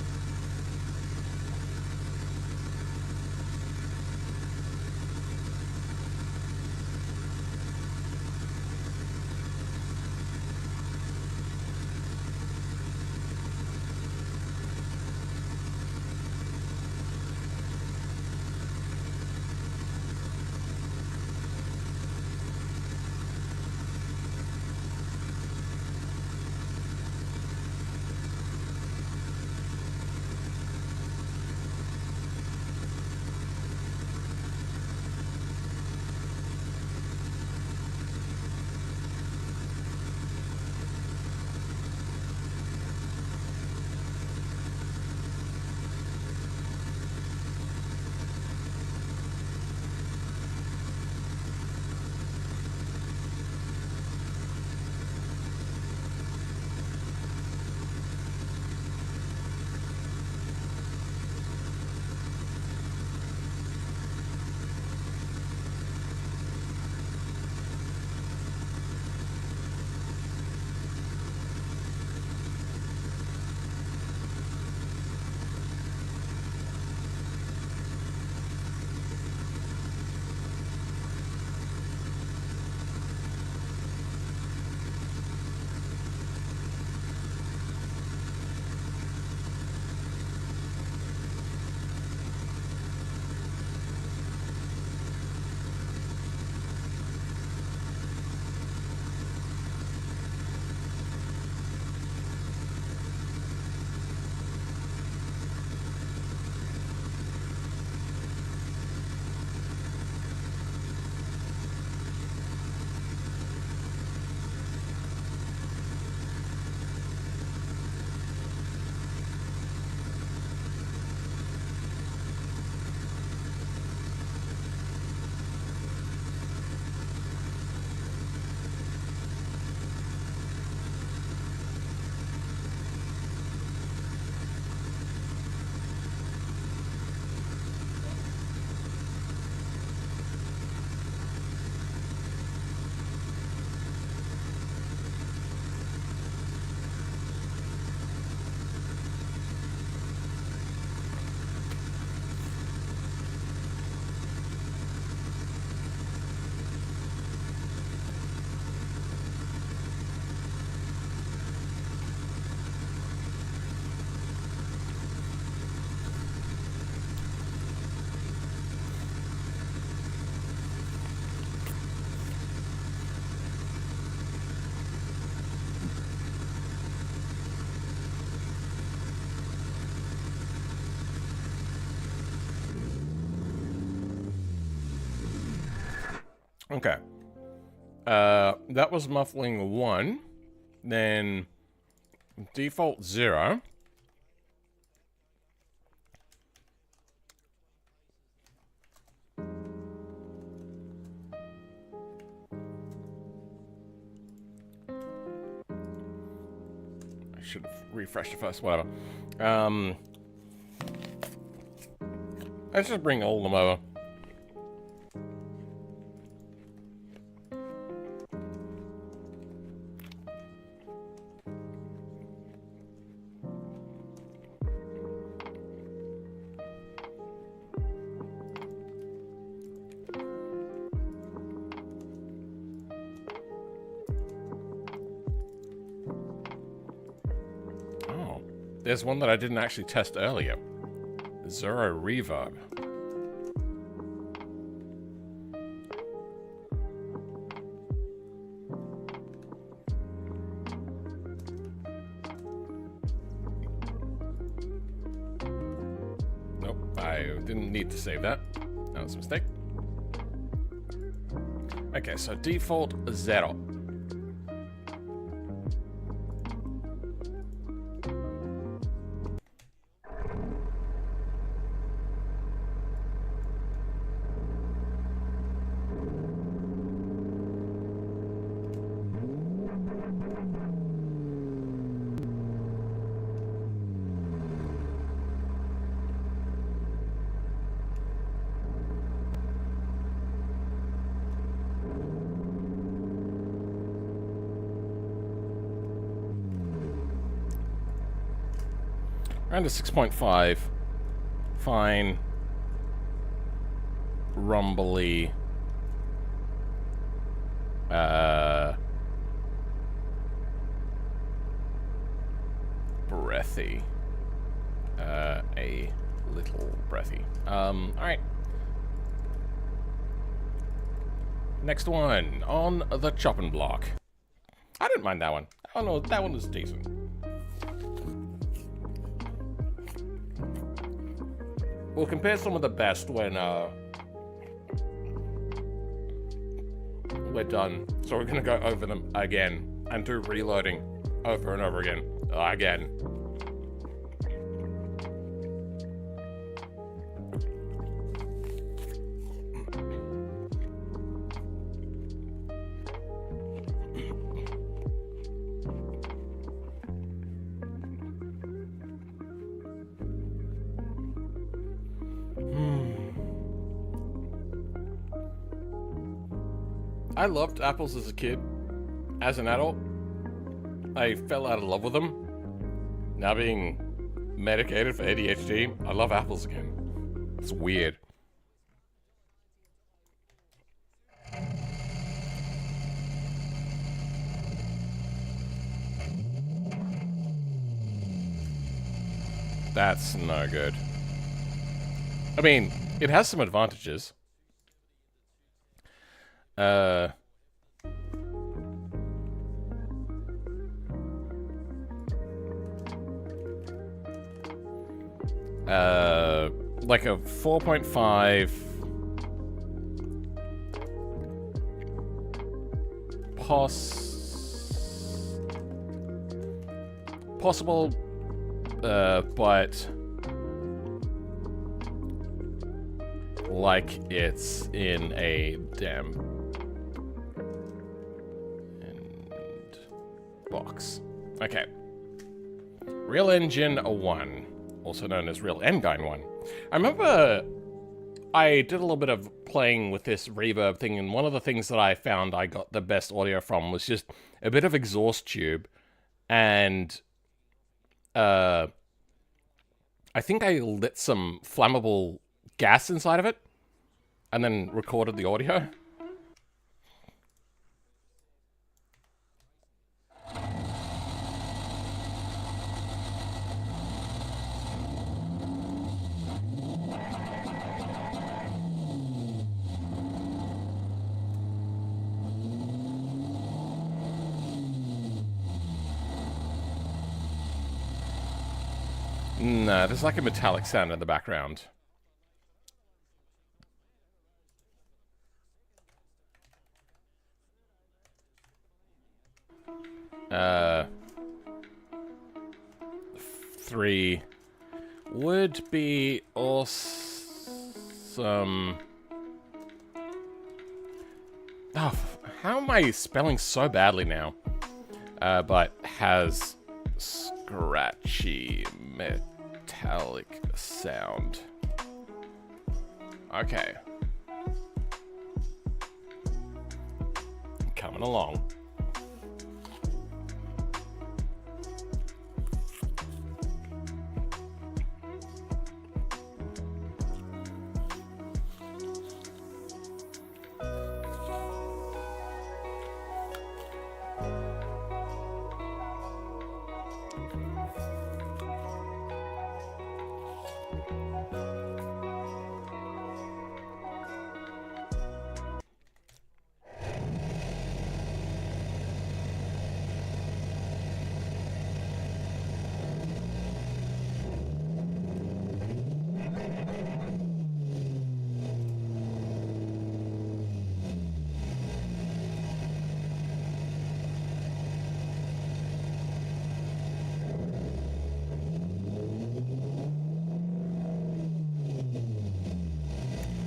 Okay. That was muffling 1. Then default 0. I should have refreshed it first, whatever. Let's just bring all of them over. There's one that I didn't actually test earlier. Zero reverb. Nope, I didn't need to save that. That was a mistake. Okay, so default 0. Around a 6.5. Fine. Rumbly. Breathy. A little breathy. Alright. Next one. On the chopping block. I didn't mind that one. Oh no, that one was decent. We'll compare some of the best when we're done. So we're gonna go over them again and do reloading over and over again. Again. I loved apples as a kid. As an adult, I fell out of love with them. Now being medicated for ADHD, I love apples again. It's weird. That's no good. I mean, it has some advantages. Like a 4.5 possible, but like it's in a damn box. Okay. Real Engine 1, also known as Real Engine 1. I remember I did a little bit of playing with this reverb thing, and one of the things that I found I got the best audio from was just a bit of exhaust tube, and I think I lit some flammable gas inside of it, and then recorded the audio. No, there's like a metallic sound in the background. 3 would be awesome. Oh, how am I spelling so badly now? But has scratchy metallic sound. Okay. Coming along.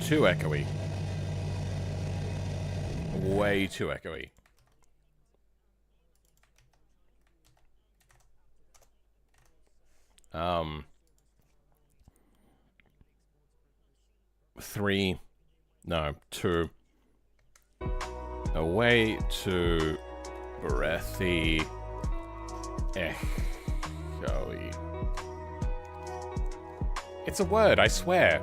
Too echoey. Way too echoey. Three. No, 2. Way too breathy. Echoey. It's a word, I swear.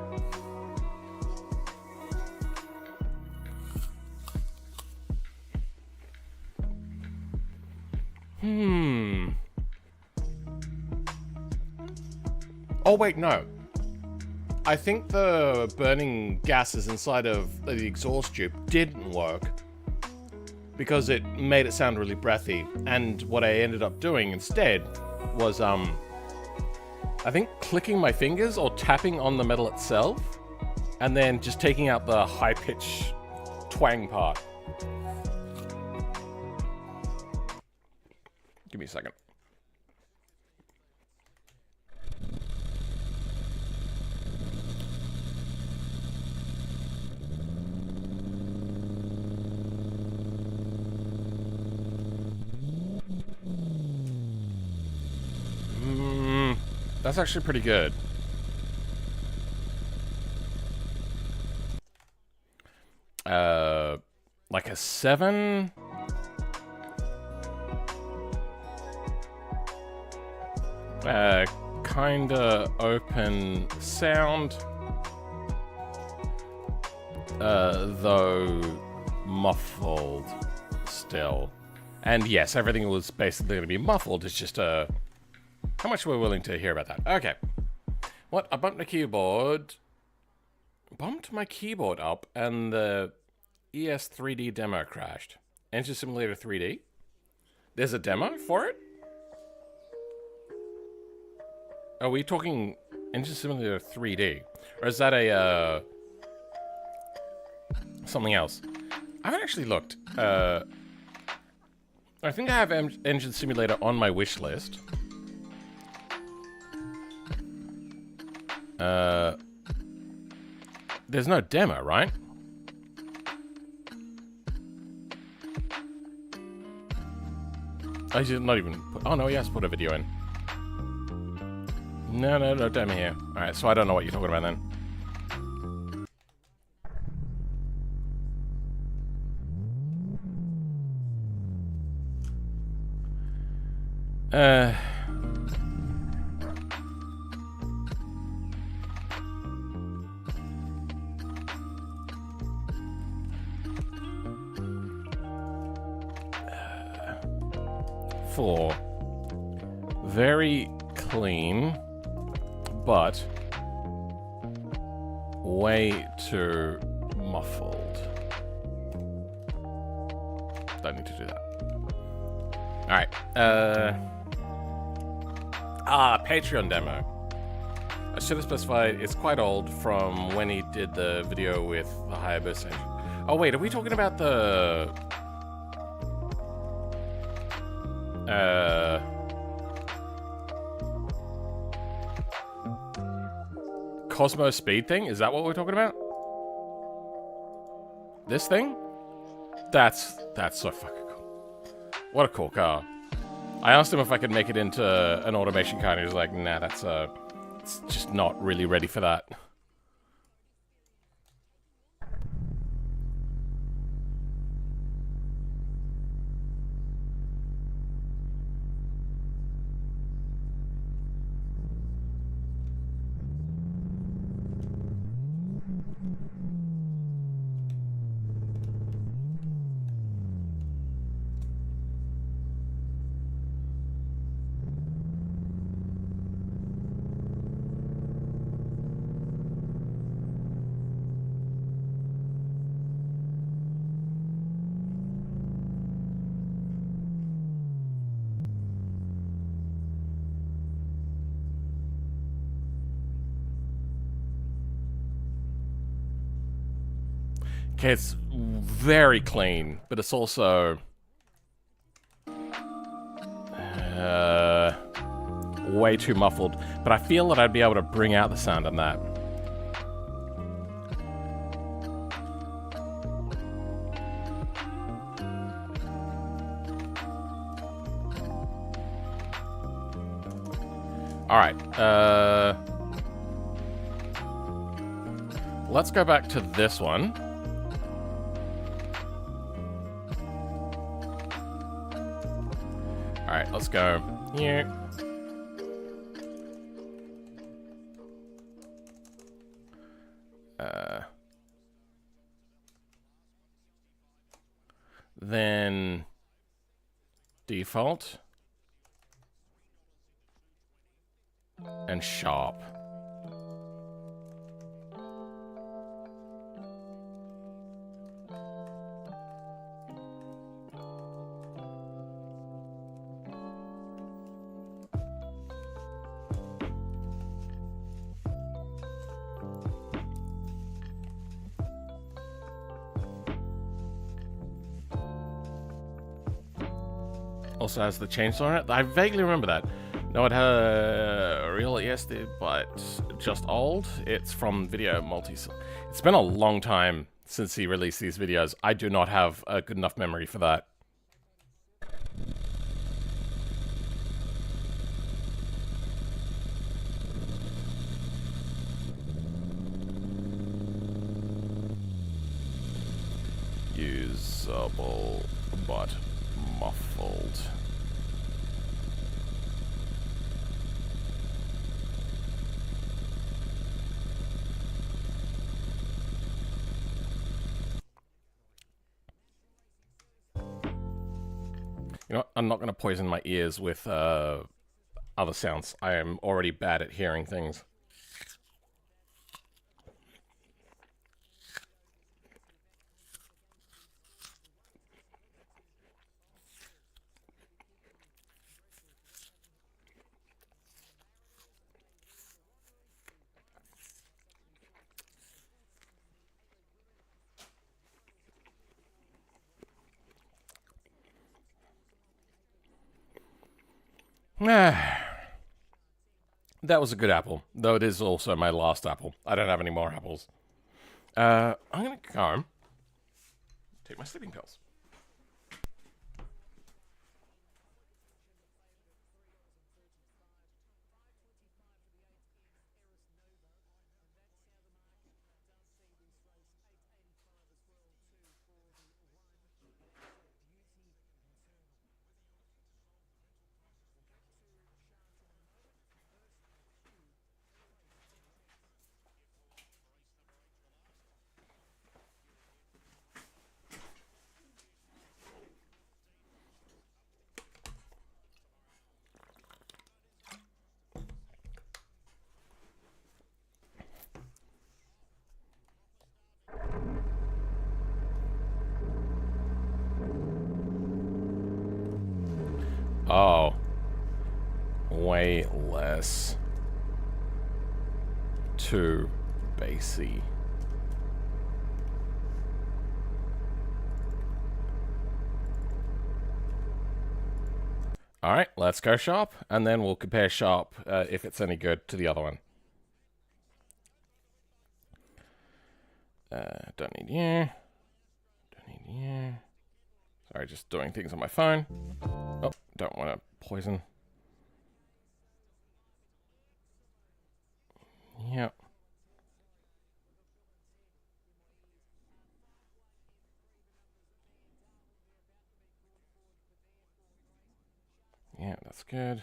Oh, wait, no. I think the burning gases inside of the exhaust tube didn't work because it made it sound really breathy. And what I ended up doing instead was, I think clicking my fingers or tapping on the metal itself and then just taking out the high-pitch twang part. Give me a second. That's actually pretty good. Like a 7? Kinda open sound. Though muffled still. And yes, everything was basically going to be muffled. It's just how much we're willing to hear about that. Okay. What? I bumped my keyboard. Bumped my keyboard up and the ES3D demo crashed. Engine Simulator 3D? There's a demo for it? Are we talking Engine Simulator 3D? Or is that a, something else? I haven't actually looked. I think I have Engine Simulator on my wish list. There's no demo, right? I did not even put... Oh, no, he has to put a video in. No demo here. Alright, so I don't know what you're talking about then. For very clean, but way too muffled. Don't need to do that. Alright, Patreon demo. I should have specified it's quite old from when he did the video with the Hayabusa. Oh wait, are we talking about the... Cosmo speed thing? Is that what we're talking about? This thing? That's so fucking cool. What a cool car. I asked him if I could make it into an automation car, and he was like, nah, that's it's just not really ready for that. Okay, it's very clean, but it's also way too muffled. But I feel that I'd be able to bring out the sound on that. All right. Let's go back to this one. All right, let's go here. Then default and sharp. Also has the chainsaw on it. I vaguely remember that. No, it had a real ESD, but just old. It's from Video Multi. It's been a long time since he released these videos. I do not have a good enough memory for that. Usable, but muffled. You know what? I'm not going to poison my ears with other sounds. I am already bad at hearing things. That was a good apple, though it is also my last apple. I don't have any more apples. I'm gonna go take my sleeping pills. Oh. Way less. Too bassy. Alright, let's go sharp, and then we'll compare sharp if it's any good to the other one. Don't need you. Don't need you. Sorry, just doing things on my phone. Oh, don't want to poison. Yep. Yeah, that's good.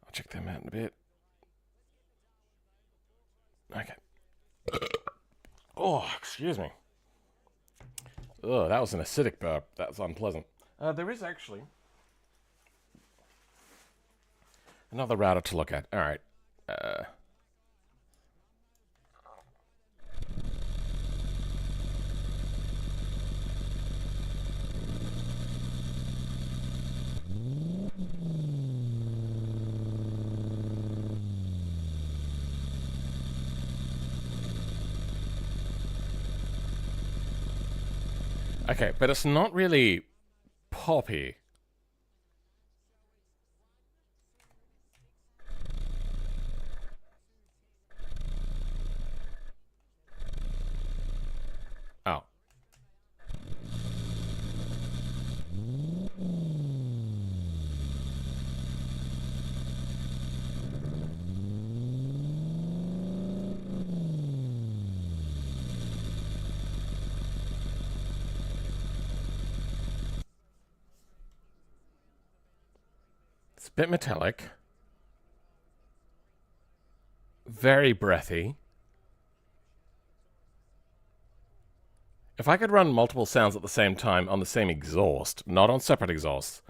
I'll check them out in a bit. Okay. Oh, excuse me. Oh, that was an acidic burp. That was unpleasant. There is actually another router to look at. All right. Okay, but it's not really poppy. Oh. It's a bit metallic. Very breathy. If I could run multiple sounds at the same time on the same exhaust, not on separate exhausts,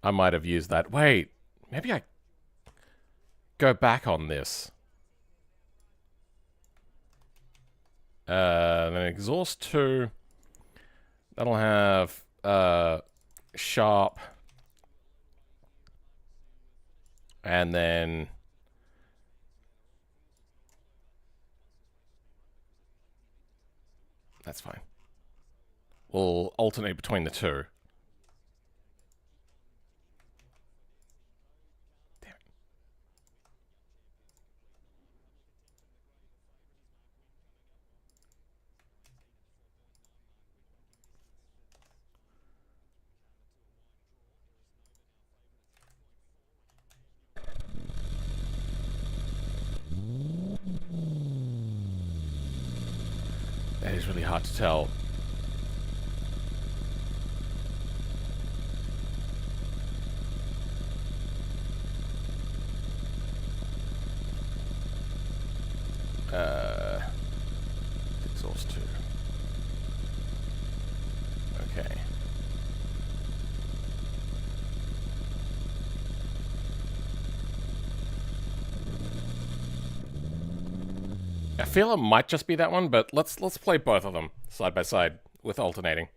I might have used that. Wait, maybe I go back on this. Then exhaust 2. That'll have sharp. And then that's fine. We'll alternate between the two. Damn it. That is really hard to tell. Exhaust 2. Okay. I feel it might just be that one, but let's play both of them side by side with alternating.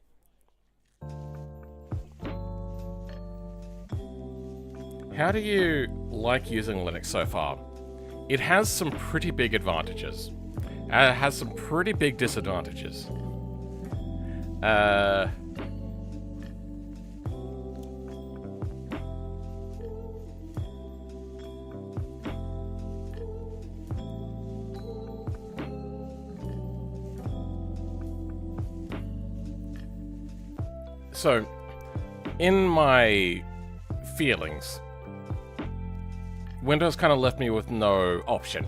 How do you like using Linux so far? It has some pretty big advantages. It has some pretty big disadvantages. So, in my feelings, Windows kind of left me with no option.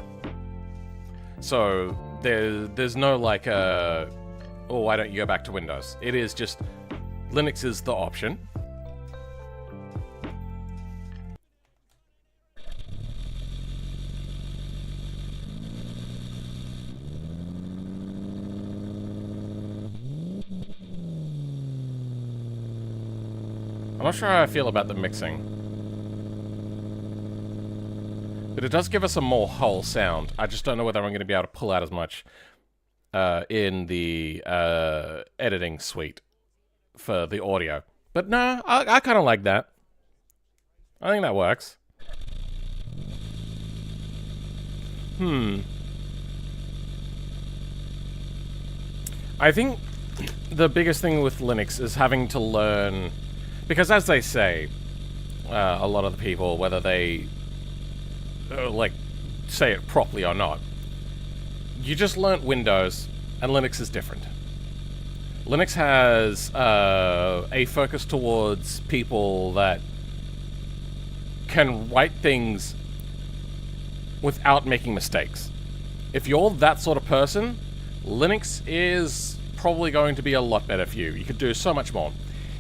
So, there's no like, oh, why don't you go back to Windows? It is just, Linux is the option. I'm not sure how I feel about the mixing. But it does give us a more whole sound. I just don't know whether I'm going to be able to pull out as much in the editing suite for the audio. But no, I kind of like that. I think that works. I think the biggest thing with Linux is having to learn, because as they say, a lot of the people, whether they like say it properly or not, you just learnt Windows, and Linux is different. Linux has a focus towards people that can write things without making mistakes. If you're that sort of person, Linux is probably going to be a lot better for you. You could do so much more.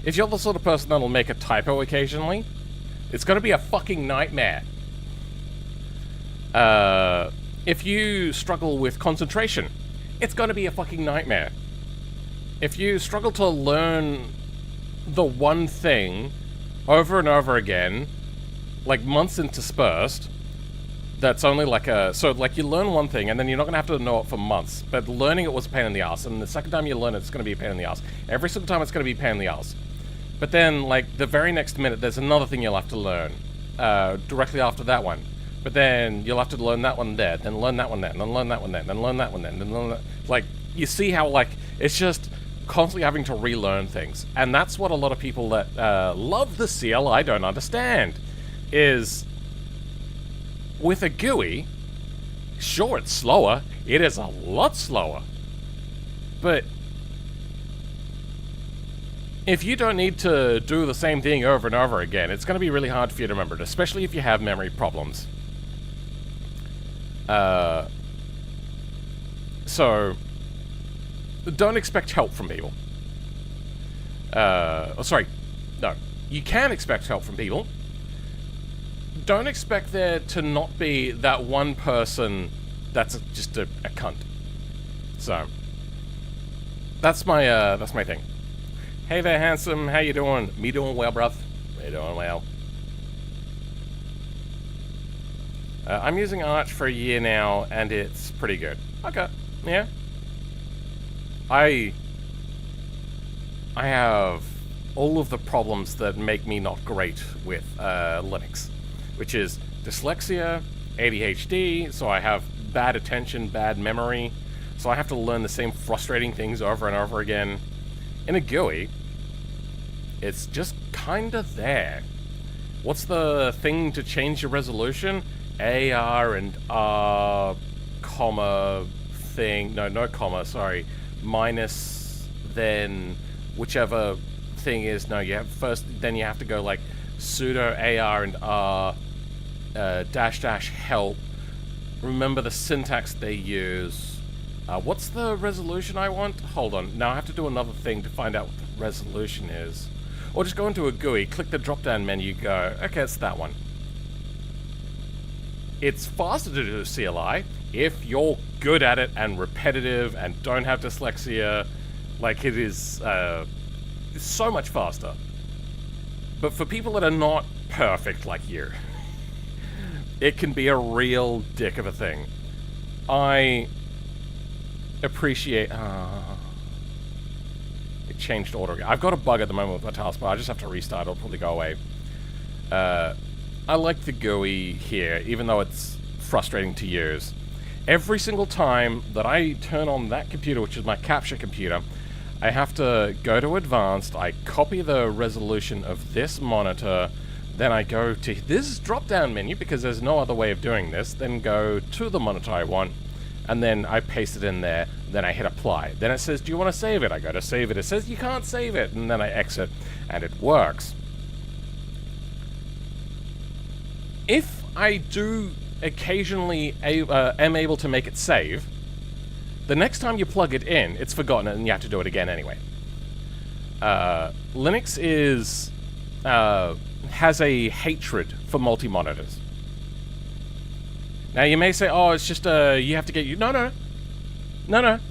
If you're the sort of person that'll make a typo occasionally, it's going to be a fucking nightmare. If you struggle with concentration, it's going to be a fucking nightmare. If you struggle to learn the one thing over and over again, like months interspersed, that's only like so like you learn one thing and then you're not going to have to know it for months, but learning it was a pain in the ass, and the second time you learn it, it's going to be a pain in the ass. Every single time it's going to be a pain in the ass. But then, like, the very next minute, there's another thing you'll have to learn directly after that one. But then you'll have to learn that one there, then learn that one there, then learn that one there, then learn that one there, then learn that. Like, you see how, like, it's just constantly having to relearn things. And that's what a lot of people that love the CLI don't understand, is with a GUI, sure, it's slower. It is a lot slower. But if you don't need to do the same thing over and over again, it's going to be really hard for you to remember it, especially if you have memory problems. So, don't expect help from people. Sorry, no. You can expect help from people. Don't expect there to not be that one person that's just a cunt. So, that's my thing. Hey there, handsome. How you doing? Me doing well, bruv. Me doing well. I'm using Arch for a year now, and it's pretty good. Okay. Yeah. I have all of the problems that make me not great with Linux, which is dyslexia, ADHD, so I have bad attention, bad memory, so I have to learn the same frustrating things over and over again. In a GUI, it's just kinda there. What's the thing to change your resolution? AR and R, comma, thing, no comma, sorry, minus, then whichever thing is, no, you have first, then you have to go like sudo AR and R, dash dash help, remember the syntax they use. What's the resolution I want? Hold on, now I have to do another thing to find out what the resolution is. Or just go into a GUI, click the drop down menu, go, okay, it's that one. It's faster to do CLI if you're good at it and repetitive and don't have dyslexia. Like, it is it's so much faster. But for people that are not perfect like you, it can be a real dick of a thing. I appreciate... it changed order. I've got a bug at the moment with my taskbar. I just have to restart. It'll probably go away. I like the GUI here, even though it's frustrating to use. Every single time that I turn on that computer, which is my capture computer, I have to go to advanced, I copy the resolution of this monitor, then I go to this drop-down menu, because there's no other way of doing this, then go to the monitor I want, and then I paste it in there, then I hit apply. Then it says, do you want to save it? I go to save it. It says, you can't save it, and then I exit, and it works. If I do occasionally am able to make it save, the next time you plug it in, it's forgotten and you have to do it again anyway. Linux is has a hatred for multi-monitors. Now you may say, oh, it's just you have to get... No.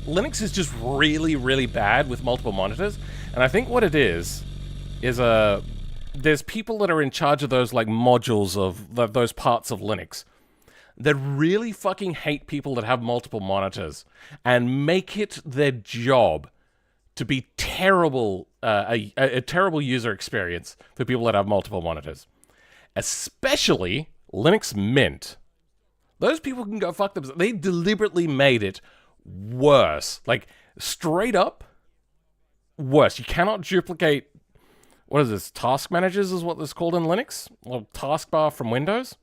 Linux is just really, really bad with multiple monitors, and I think what it is there's people that are in charge of those, like, modules of those parts of Linux that really fucking hate people that have multiple monitors and make it their job to be terrible, a terrible user experience for people that have multiple monitors. Especially Linux Mint. Those people can go fuck themselves. They deliberately made it worse. Like, Straight up, worse. You cannot duplicate, what is this, task managers is what this called in Linux? Or taskbar from Windows?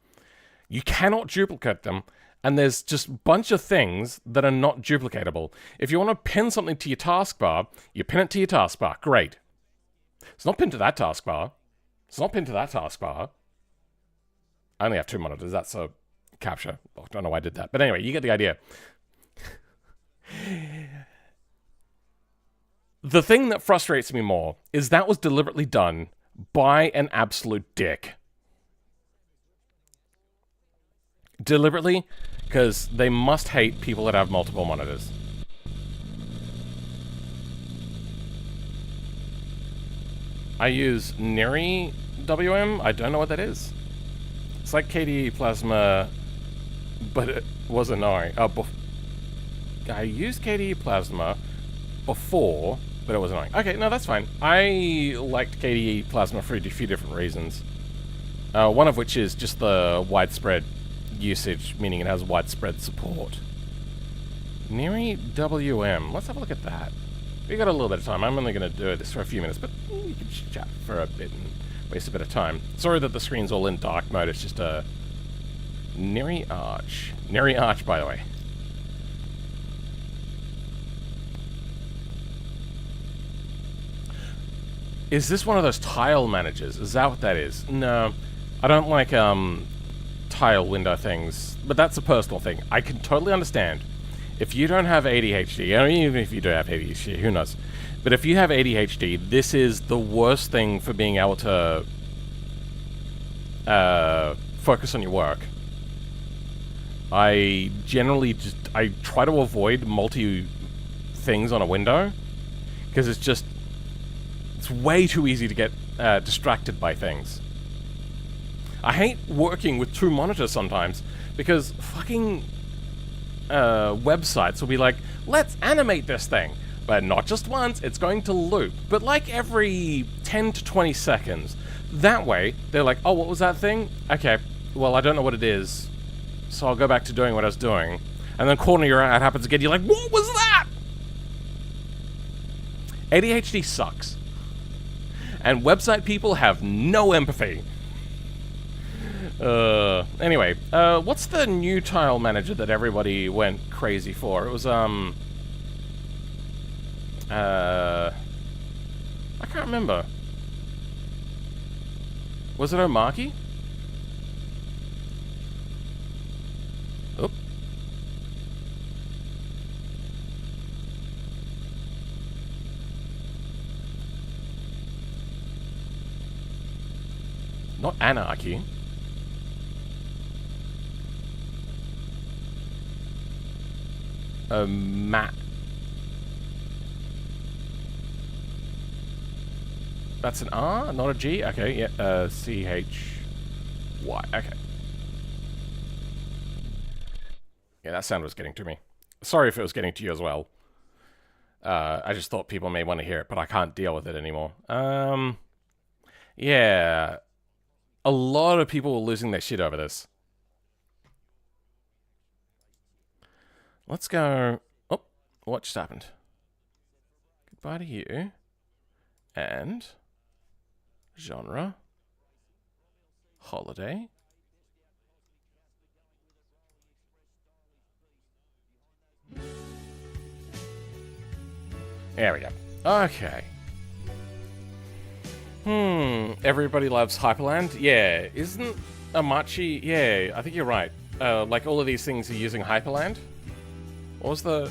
You cannot duplicate them, and there's just a bunch of things that are not duplicatable. If you want to pin something to your taskbar, you pin it to your taskbar. Great. It's not pinned to that taskbar. It's not pinned to that taskbar. I only have 2 monitors. That's a capture. I don't know why I did that. But anyway, you get the idea. The thing that frustrates me more is that was deliberately done by an absolute dick. Deliberately, because they must hate people that have multiple monitors. I use Neri WM. I don't know what that is. It's like KDE Plasma, but it was annoying. I used KDE Plasma before, but it was annoying. Okay, no, that's fine. I liked KDE Plasma for a few different reasons. One of which is just the widespread usage, meaning it has widespread support. Neri WM. Let's have a look at that. We got a little bit of time. I'm only going to do this for a few minutes, but we can chat for a bit and waste a bit of time. Sorry that the screen's all in dark mode. It's just a Neri Arch. Neri Arch, by the way. Is this one of those tile managers? Is that what that is? No, I don't like tile window things, but that's a personal thing. I can totally understand. If you don't have ADHD, or even if you do have ADHD, who knows? But if you have ADHD, this is the worst thing for being able to focus on your work. I generally I try to avoid multi things on a window, because it's way too easy to get distracted by things. I hate working with 2 monitors sometimes, because fucking websites will be like, let's animate this thing. But not just once, it's going to loop. But like every 10 to 20 seconds. That way, they're like, oh, what was that thing? Okay, well, I don't know what it is, so I'll go back to doing what I was doing. And then corner your eye, it happens again, you're like, what was that? ADHD sucks. And website people have no empathy. Anyway, what's the new tile manager that everybody went crazy for? It was, I can't remember. Was it Omaki? Oop. Not Anarchy. Matt. That's an R, not a G? Okay, yeah, C-H-Y, okay. Yeah, that sound was getting to me. Sorry if it was getting to you as well. I just thought people may want to hear it, but I can't deal with it anymore. Yeah. A lot of people were losing their shit over this. Let's go... Oh, what just happened? Goodbye to you. And... genre. Holiday. There we go. Okay. Everybody loves Hyperland? Yeah. Isn't Amachi... Yeah, I think you're right. Like all of these things are using Hyperland? What was the...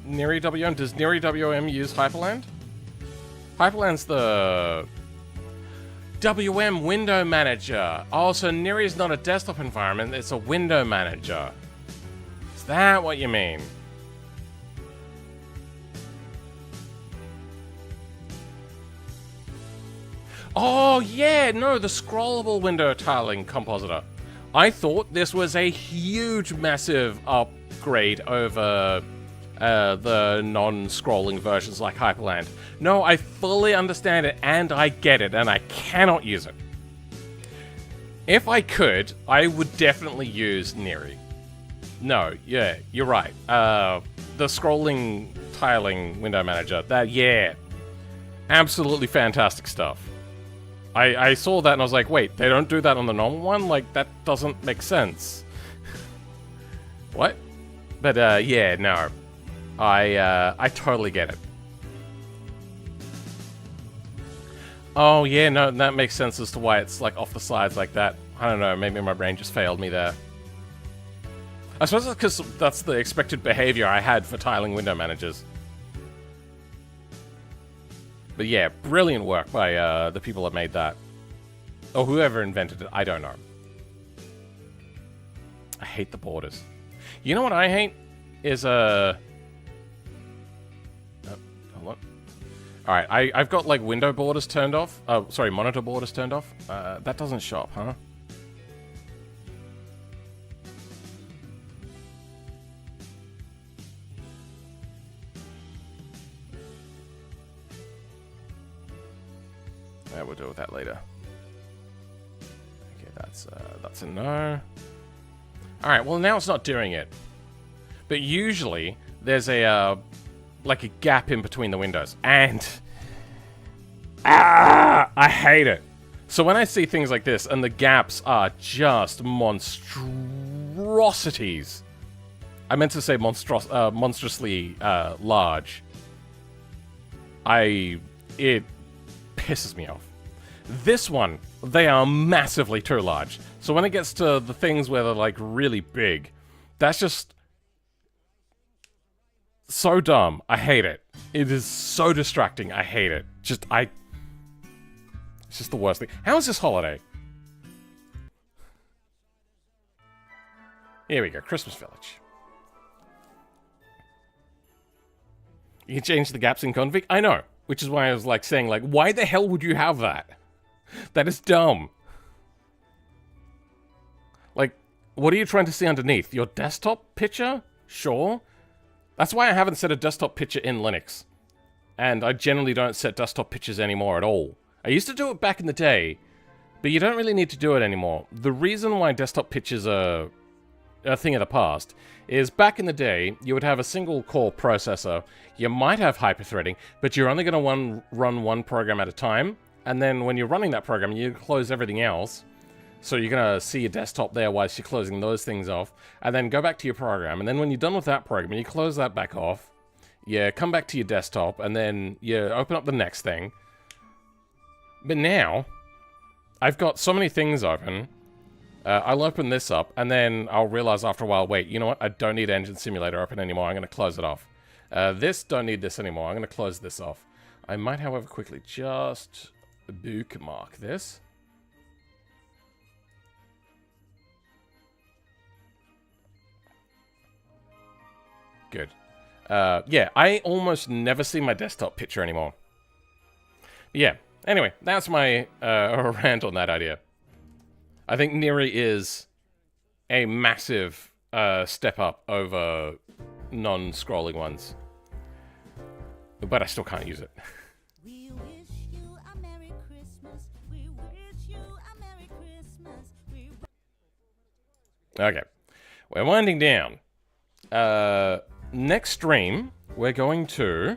Neri WM? Does Neri WM use Hyperland? Hyperland's the... WM window manager. Oh, so Neri is not a desktop environment, it's a window manager. Is that what you mean? Oh, yeah, no, the scrollable window tiling compositor. I thought this was a huge, massive upgrade over the non-scrolling versions like Hyperland. No, I fully understand it, and I get it, and I cannot use it. If I could, I would definitely use Neri. No, yeah, you're right. The scrolling tiling window manager, yeah, absolutely fantastic stuff. I saw that and I was like, wait, they don't do that on the normal one? Like, that doesn't make sense. What? But, yeah, no. I totally get it. Oh, yeah, no, that makes sense as to why it's, like, off the sides like that. I don't know, maybe my brain just failed me there. I suppose it's because that's the expected behavior I had for tiling window managers. But yeah, brilliant work by the people that made that. Or whoever invented it, I don't know. I hate the borders. You know what I hate? Is, oh, hold on. Alright, I've got, like, window borders turned off. Oh, sorry, monitor borders turned off. That doesn't show up, huh? Yeah, we'll deal with that later. Okay, that's a no. Alright, well now it's not doing it. But usually, there's a, like a gap in between the windows. And... I hate it. So when I see things like this, and the gaps are just monstrosities. I meant to say monstrously large. It pisses me off. This one, they are massively too large. So when it gets to the things where they're like really big, that's just so dumb. I hate it. It is so distracting. I hate it. It's just the worst thing. How is this holiday? Here we go, Christmas Village. You can change the gaps in config? I know. Which is why I was like saying, like, why the hell would you have that? That is dumb. Like, what are you trying to see underneath? Your desktop picture? Sure. That's why I haven't set a desktop picture in Linux. And I generally don't set desktop pictures anymore at all. I used to do it back in the day, but you don't really need to do it anymore. The reason why desktop pictures are a thing of the past is back in the day, you would have a single core processor. You might have hyperthreading, but you're only going to run one program at a time. And then when you're running that program, you close everything else. So you're going to see your desktop there whilst you're closing those things off. And then go back to your program. And then when you're done with that program, you close that back off. You come back to your desktop, and then you open up the next thing. But now, I've got so many things open. I'll open this up, and then I'll realize after a while, wait, you know what? I don't need Engine Simulator open anymore. I'm going to close it off. This, don't need this anymore. I'm going to close this off. I might, however, quickly just bookmark this. Good. Yeah, I almost never see my desktop picture anymore. Yeah, anyway, that's my rant on that idea. I think Neri is a massive step up over non-scrolling ones. But I still can't use it. We wish you a Merry Christmas. We wish you a Merry Christmas. Okay, we're winding down. Next stream, we're going to...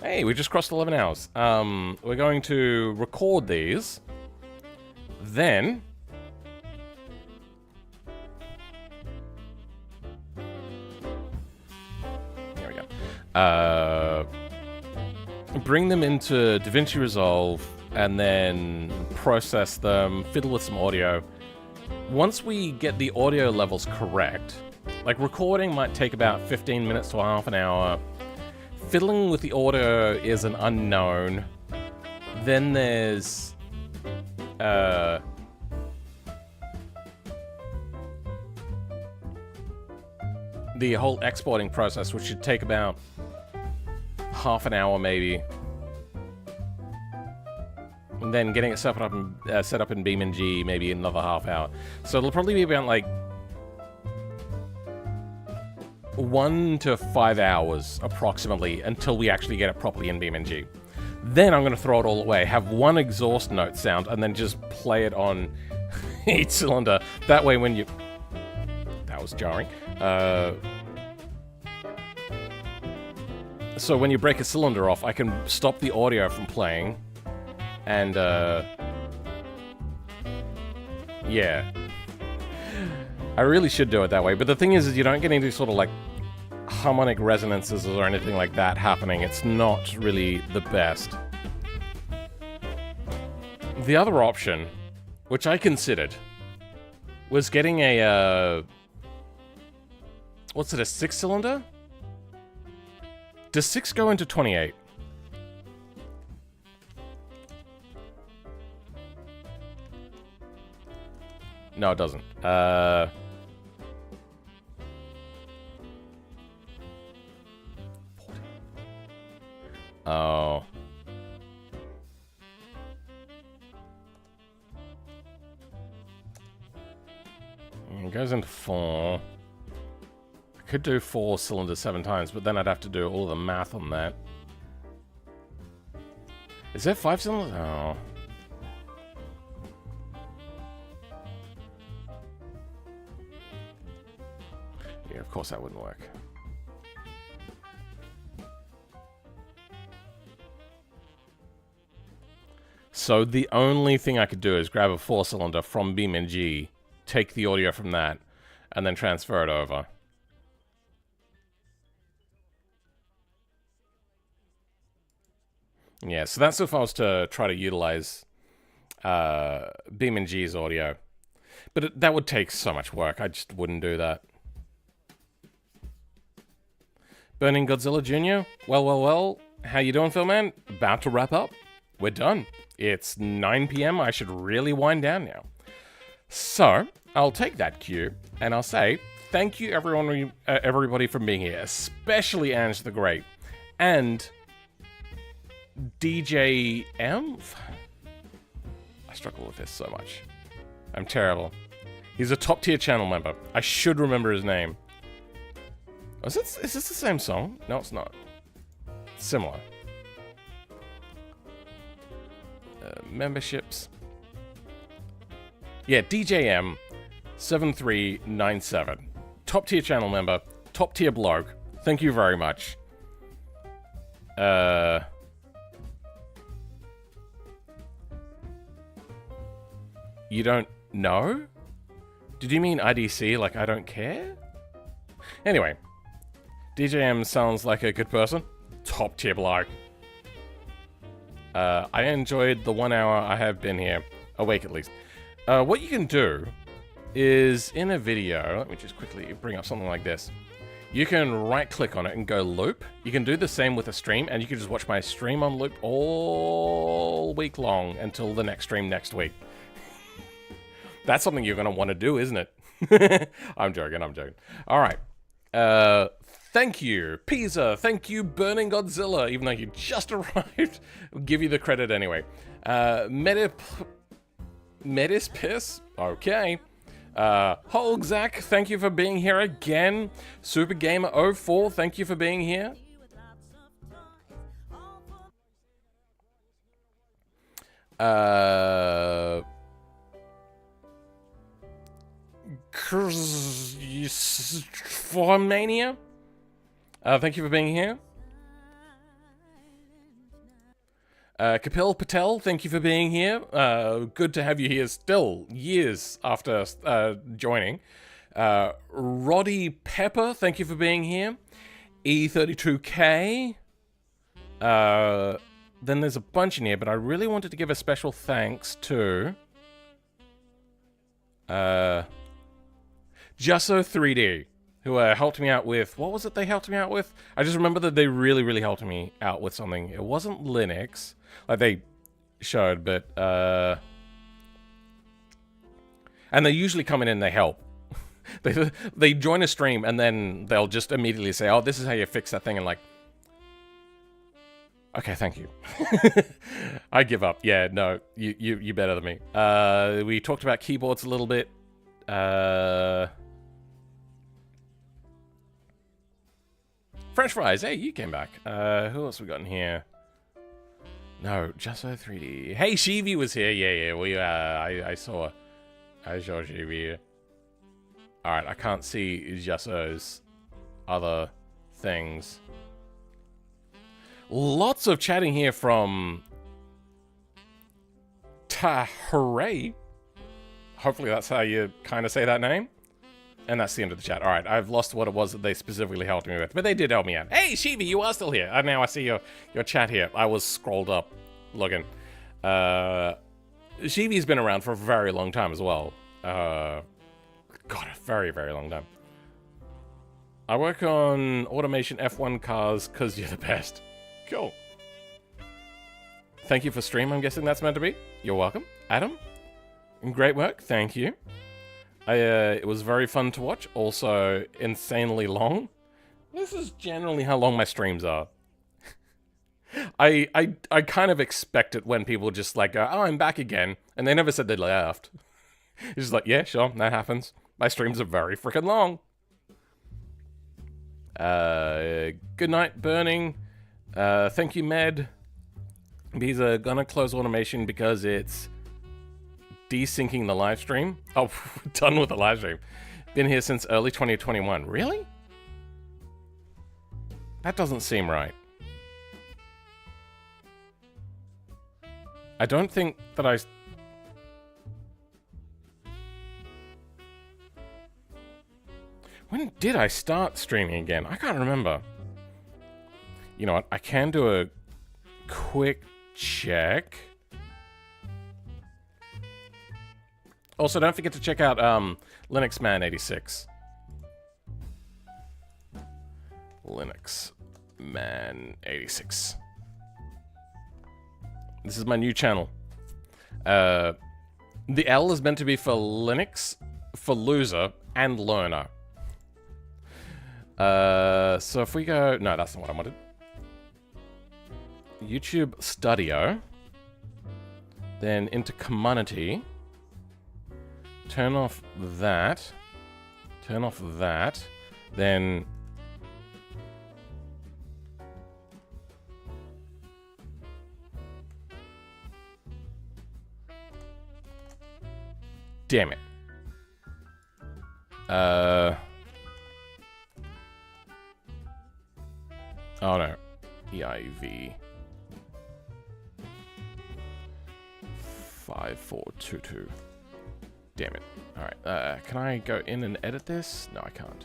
Hey, we just crossed 11 hours. We're going to record these. Then... There we go. Bring them into DaVinci Resolve, and then process them, fiddle with some audio. Once we get the audio levels correct... Like, recording might take about 15 minutes to half an hour. Fiddling with the audio is an unknown. Then there's... the whole exporting process, which should take about half an hour, maybe. And then getting it set up in BeamNG, maybe another half hour. So it'll probably be about, like... 1 to 5 hours, approximately, until we actually get it properly in BeamNG. Then I'm going to throw it all away, have one exhaust note sound, and then just play it on each cylinder. That way when you... That that was jarring. So when you break a cylinder off, I can stop the audio from playing, and yeah. I really should do it that way, but the thing is you don't get any sort of like harmonic resonances or anything like that happening. It's not really the best. The other option, which I considered, was getting a, what's it, a 6-cylinder? Does 6 go into 28? No, it doesn't. Oh. It goes into 4. I could do 4 cylinders 7 times, but then I'd have to do all the math on that. Is there 5 cylinders? Oh. Yeah, of course that wouldn't work. So the only thing I could do is grab a 4-cylinder from BeamNG, take the audio from that, and then transfer it over. Yeah, so that's if I was to try to utilize BeamNG's audio. But that would take so much work, I just wouldn't do that. Burning Godzilla Jr.? Well, how you doing, Phil, man? About to wrap up. We're done. It's 9 PM. I should really wind down now. So, I'll take that cue, and I'll say thank you, everybody, for being here, especially Ange the Great, and DJ M. I struggle with this so much. I'm terrible. He's a top-tier channel member. I should remember his name. Is this the same song? No, it's not. It's similar. Memberships. Yeah, DJM7397. Top tier channel member. Top tier bloke. Thank you very much. You don't know? Did you mean IDC, like I don't care? Anyway. DJM sounds like a good person. Top tier bloke. I enjoyed the 1 hour I have been here. Awake at least. What you can do is in a video, let me just quickly bring up something like this. You can right click on it and go loop. You can do the same with a stream, and you can just watch my stream on loop all week long until the next stream next week. That's something you're going to want to do, isn't it? I'm joking. All right. Thank you, Pisa. Thank you, Burning Godzilla, even though you just arrived. I'll give you the credit anyway. Medispiss? Okay. Holgzak, thank you for being here again. Super Gamer 04, thank you for being here. Formania? Thank you for being here. Kapil Patel, thank you for being here. Good to have you here still, years after joining. Roddy Pepper, thank you for being here. E32K. Then there's a bunch in here, but I really wanted to give a special thanks to Jusso3D, who helped me out with, what was it they helped me out with? I just remember that they really helped me out with something. It wasn't Linux, like they showed, but and they usually come in and they help. they join a stream and then they'll just immediately say, oh, this is how you fix that thing, and like, okay, thank you. I give up. Yeah, no, you better than me. We talked about keyboards a little bit. French fries, hey, you came back. Who else we got in here? No, Jusso3D. Hey, Shivi was here. Yeah, we I saw Shivi. Alright, I can't see Yasuo's other things. Lots of chatting here from Tyre. Hopefully that's how you kind of say that name. And that's the end of the chat. Alright, I've lost what it was that they specifically helped me with. But they did help me out. Hey, Shivi, you are still here. Now I see your chat here. I was scrolled up looking. Shivi's been around for a very long time as well. God, a very, very long time. I work on automation F1 cars because you're the best. Cool. Thank you for stream, I'm guessing that's meant to be. You're welcome. Adam, great work. Thank you. It was very fun to watch. Also, insanely long. This is generally how long my streams are. I kind of expect it when people just like go, oh, I'm back again. And they never said they left. It's just like, yeah, sure, that happens. My streams are very freaking long. Good night, Burning. Thank you, Med. These are gonna close automation because it's desyncing the live stream. Oh, done with the live stream. Been here since early 2021. Really? That doesn't seem right. I don't think that I... When did I start streaming again? I can't remember. You know what? I can do a quick check. Also, don't forget to check out Linux Man 86. Linux Man 86. This is my new channel. The L is meant to be for Linux, for loser, and learner. So if we go... No, that's not what I wanted. YouTube Studio. Then into Community. Turn off that. Turn off that. Then... Damn it. Oh no. EIV 5422. Damn it. Alright, can I go in and edit this? No, I can't.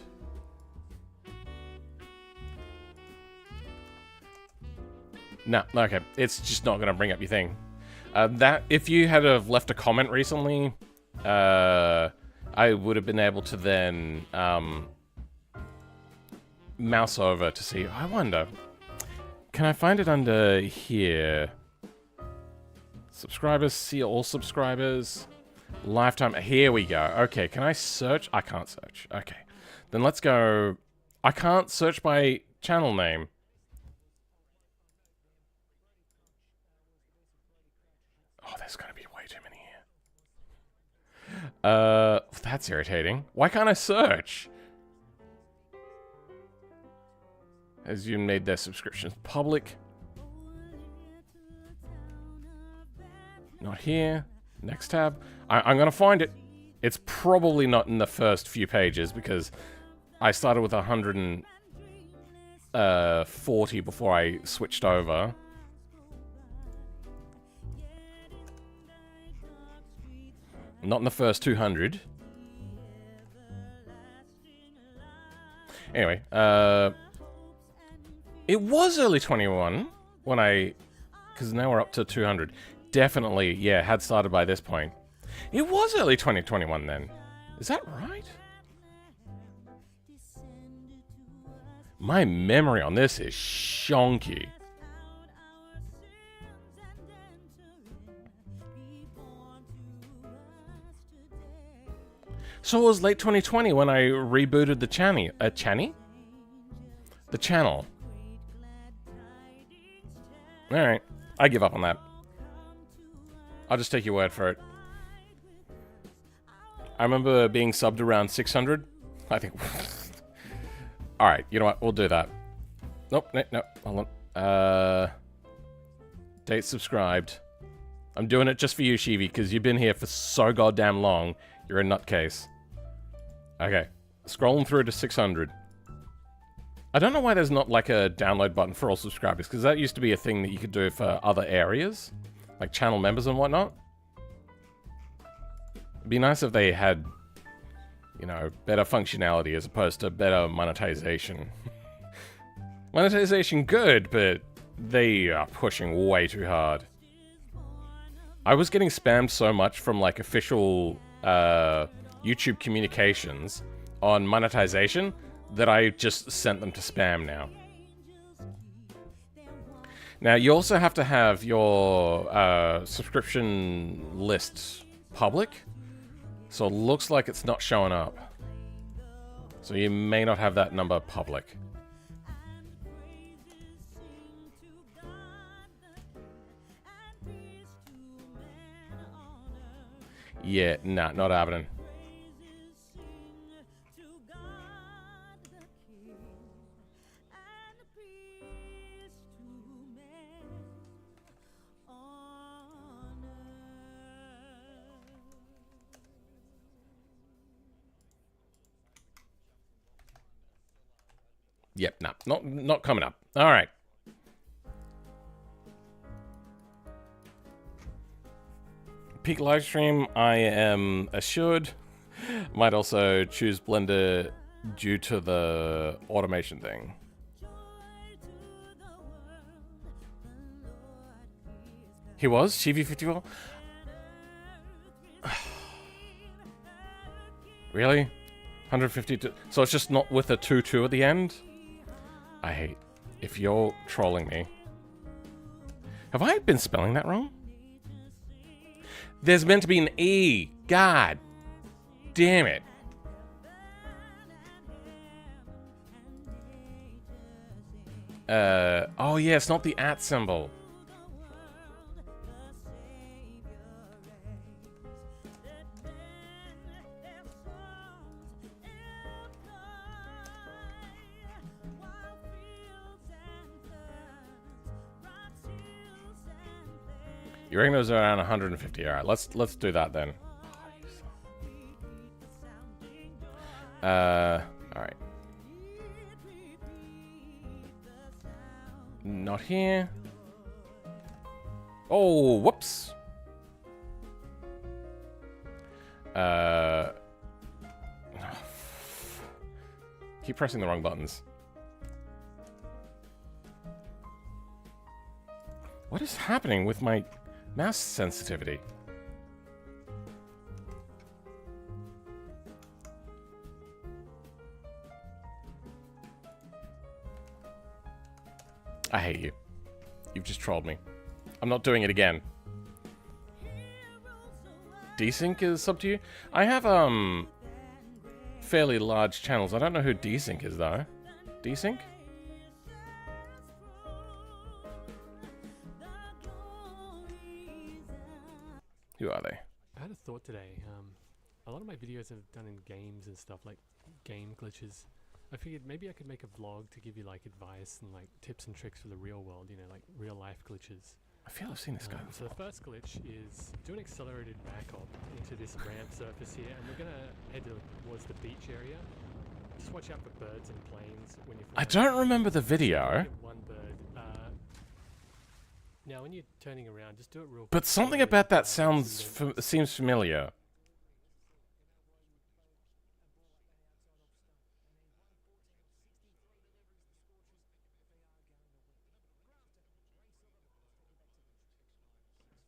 No, okay. It's just not gonna bring up your thing. That if you had have left a comment recently, I would have been able to then mouse over to see. I wonder, can I find it under here? Subscribers, see all subscribers, lifetime. Here we go. Okay, can I search? I can't search. Okay, then let's go. I can't search by channel name. Oh, there's gonna be way too many here. That's irritating. Why can't I search? As you made their subscriptions public. Not here. Next tab. I'm gonna find it. It's probably not in the first few pages because I started with 140 before I switched over. Not in the first 200. Anyway, it was early 21 when I... Because now we're up to 200. Definitely, yeah, had started by this point. It was early 2021 then. Is that right? My memory on this is shonky. So it was late 2020 when I rebooted the channel. The channel. Alright, I give up on that. I'll just take your word for it. I remember being subbed around 600. I think... Alright, you know what? We'll do that. Nope, no, hold on. Date subscribed. I'm doing it just for you, Shivi, because you've been here for so goddamn long. You're a nutcase. Okay, scrolling through to 600. I don't know why there's not like a download button for all subscribers, because that used to be a thing that you could do for other areas, like channel members and whatnot. It'd be nice if they had, you know, better functionality as opposed to better monetization. Monetization good, but they are pushing way too hard. I was getting spammed so much from like official YouTube communications on monetization that I just sent them to spam now. Now, you also have to have your subscription lists public, so it looks like it's not showing up. So you may not have that number public. Yeah, nah, not happening. Yep, nah, not coming up. All right. Peak live stream, I am assured. Might also choose Blender due to the automation thing. He was? CV54? Really? 152? So it's just not with a 2-2 at the end? I hate. If you're trolling me. Have I been spelling that wrong? There's meant to be an E. God damn it. Oh yeah, it's not the @ symbol. You reckon it was around 150? All right, let's do that then. All right. Not here. Oh, whoops. Keep pressing the wrong buttons. What is happening with my mouse sensitivity? I hate you. You've just trolled me. I'm not doing it again. Desync is sub to you? I have, fairly large channels. I don't know who Desync is, though. Desync? Who are they? I had a thought today. A lot of my videos I've done in games and stuff, like game glitches. I figured maybe I could make a vlog to give you like advice and like tips and tricks for the real world, you know, like real life glitches. I feel I've seen this guy So before. the first glitch is do an accelerated back-up into this ramp surface here, and we're gonna head towards the beach area. Just watch out for birds and planes when you're I flying. don't remember the video, Hit one bird. Now when you're turning around, just do it real but quick, something so about that accident. seems familiar.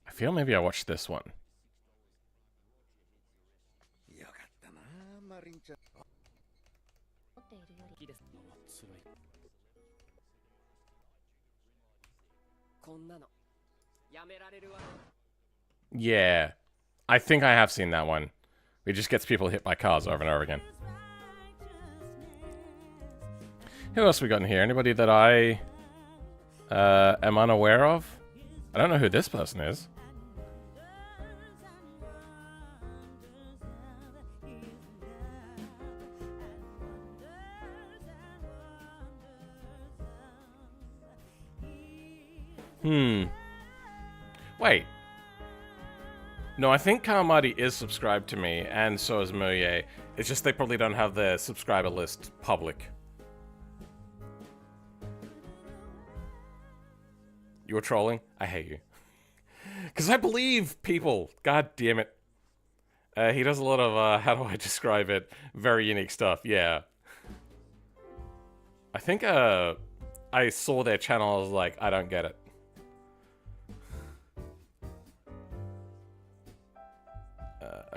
I feel maybe I watched this one. Yeah, I think I have seen that one. It just gets people hit by cars over and over again. Who else we got in here? Anybody that I am unaware of? I don't know who this person is. Wait. No, I think Carmody is subscribed to me, and so is Moye. It's just they probably don't have their subscriber list public. You were trolling? I hate you. Because I believe people. God damn it. He does a lot of, how do I describe it? Very unique stuff, yeah. I think, I saw their channel, I was like, I don't get it.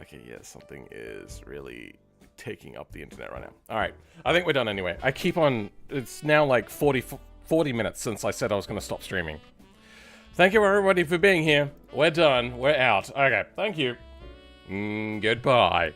Okay, yeah, something is really taking up the internet right now. Alright, I think we're done anyway. I keep on, it's now like 40 minutes since I said I was going to stop streaming. Thank you everybody for being here. We're done, we're out. Okay, thank you. Goodbye.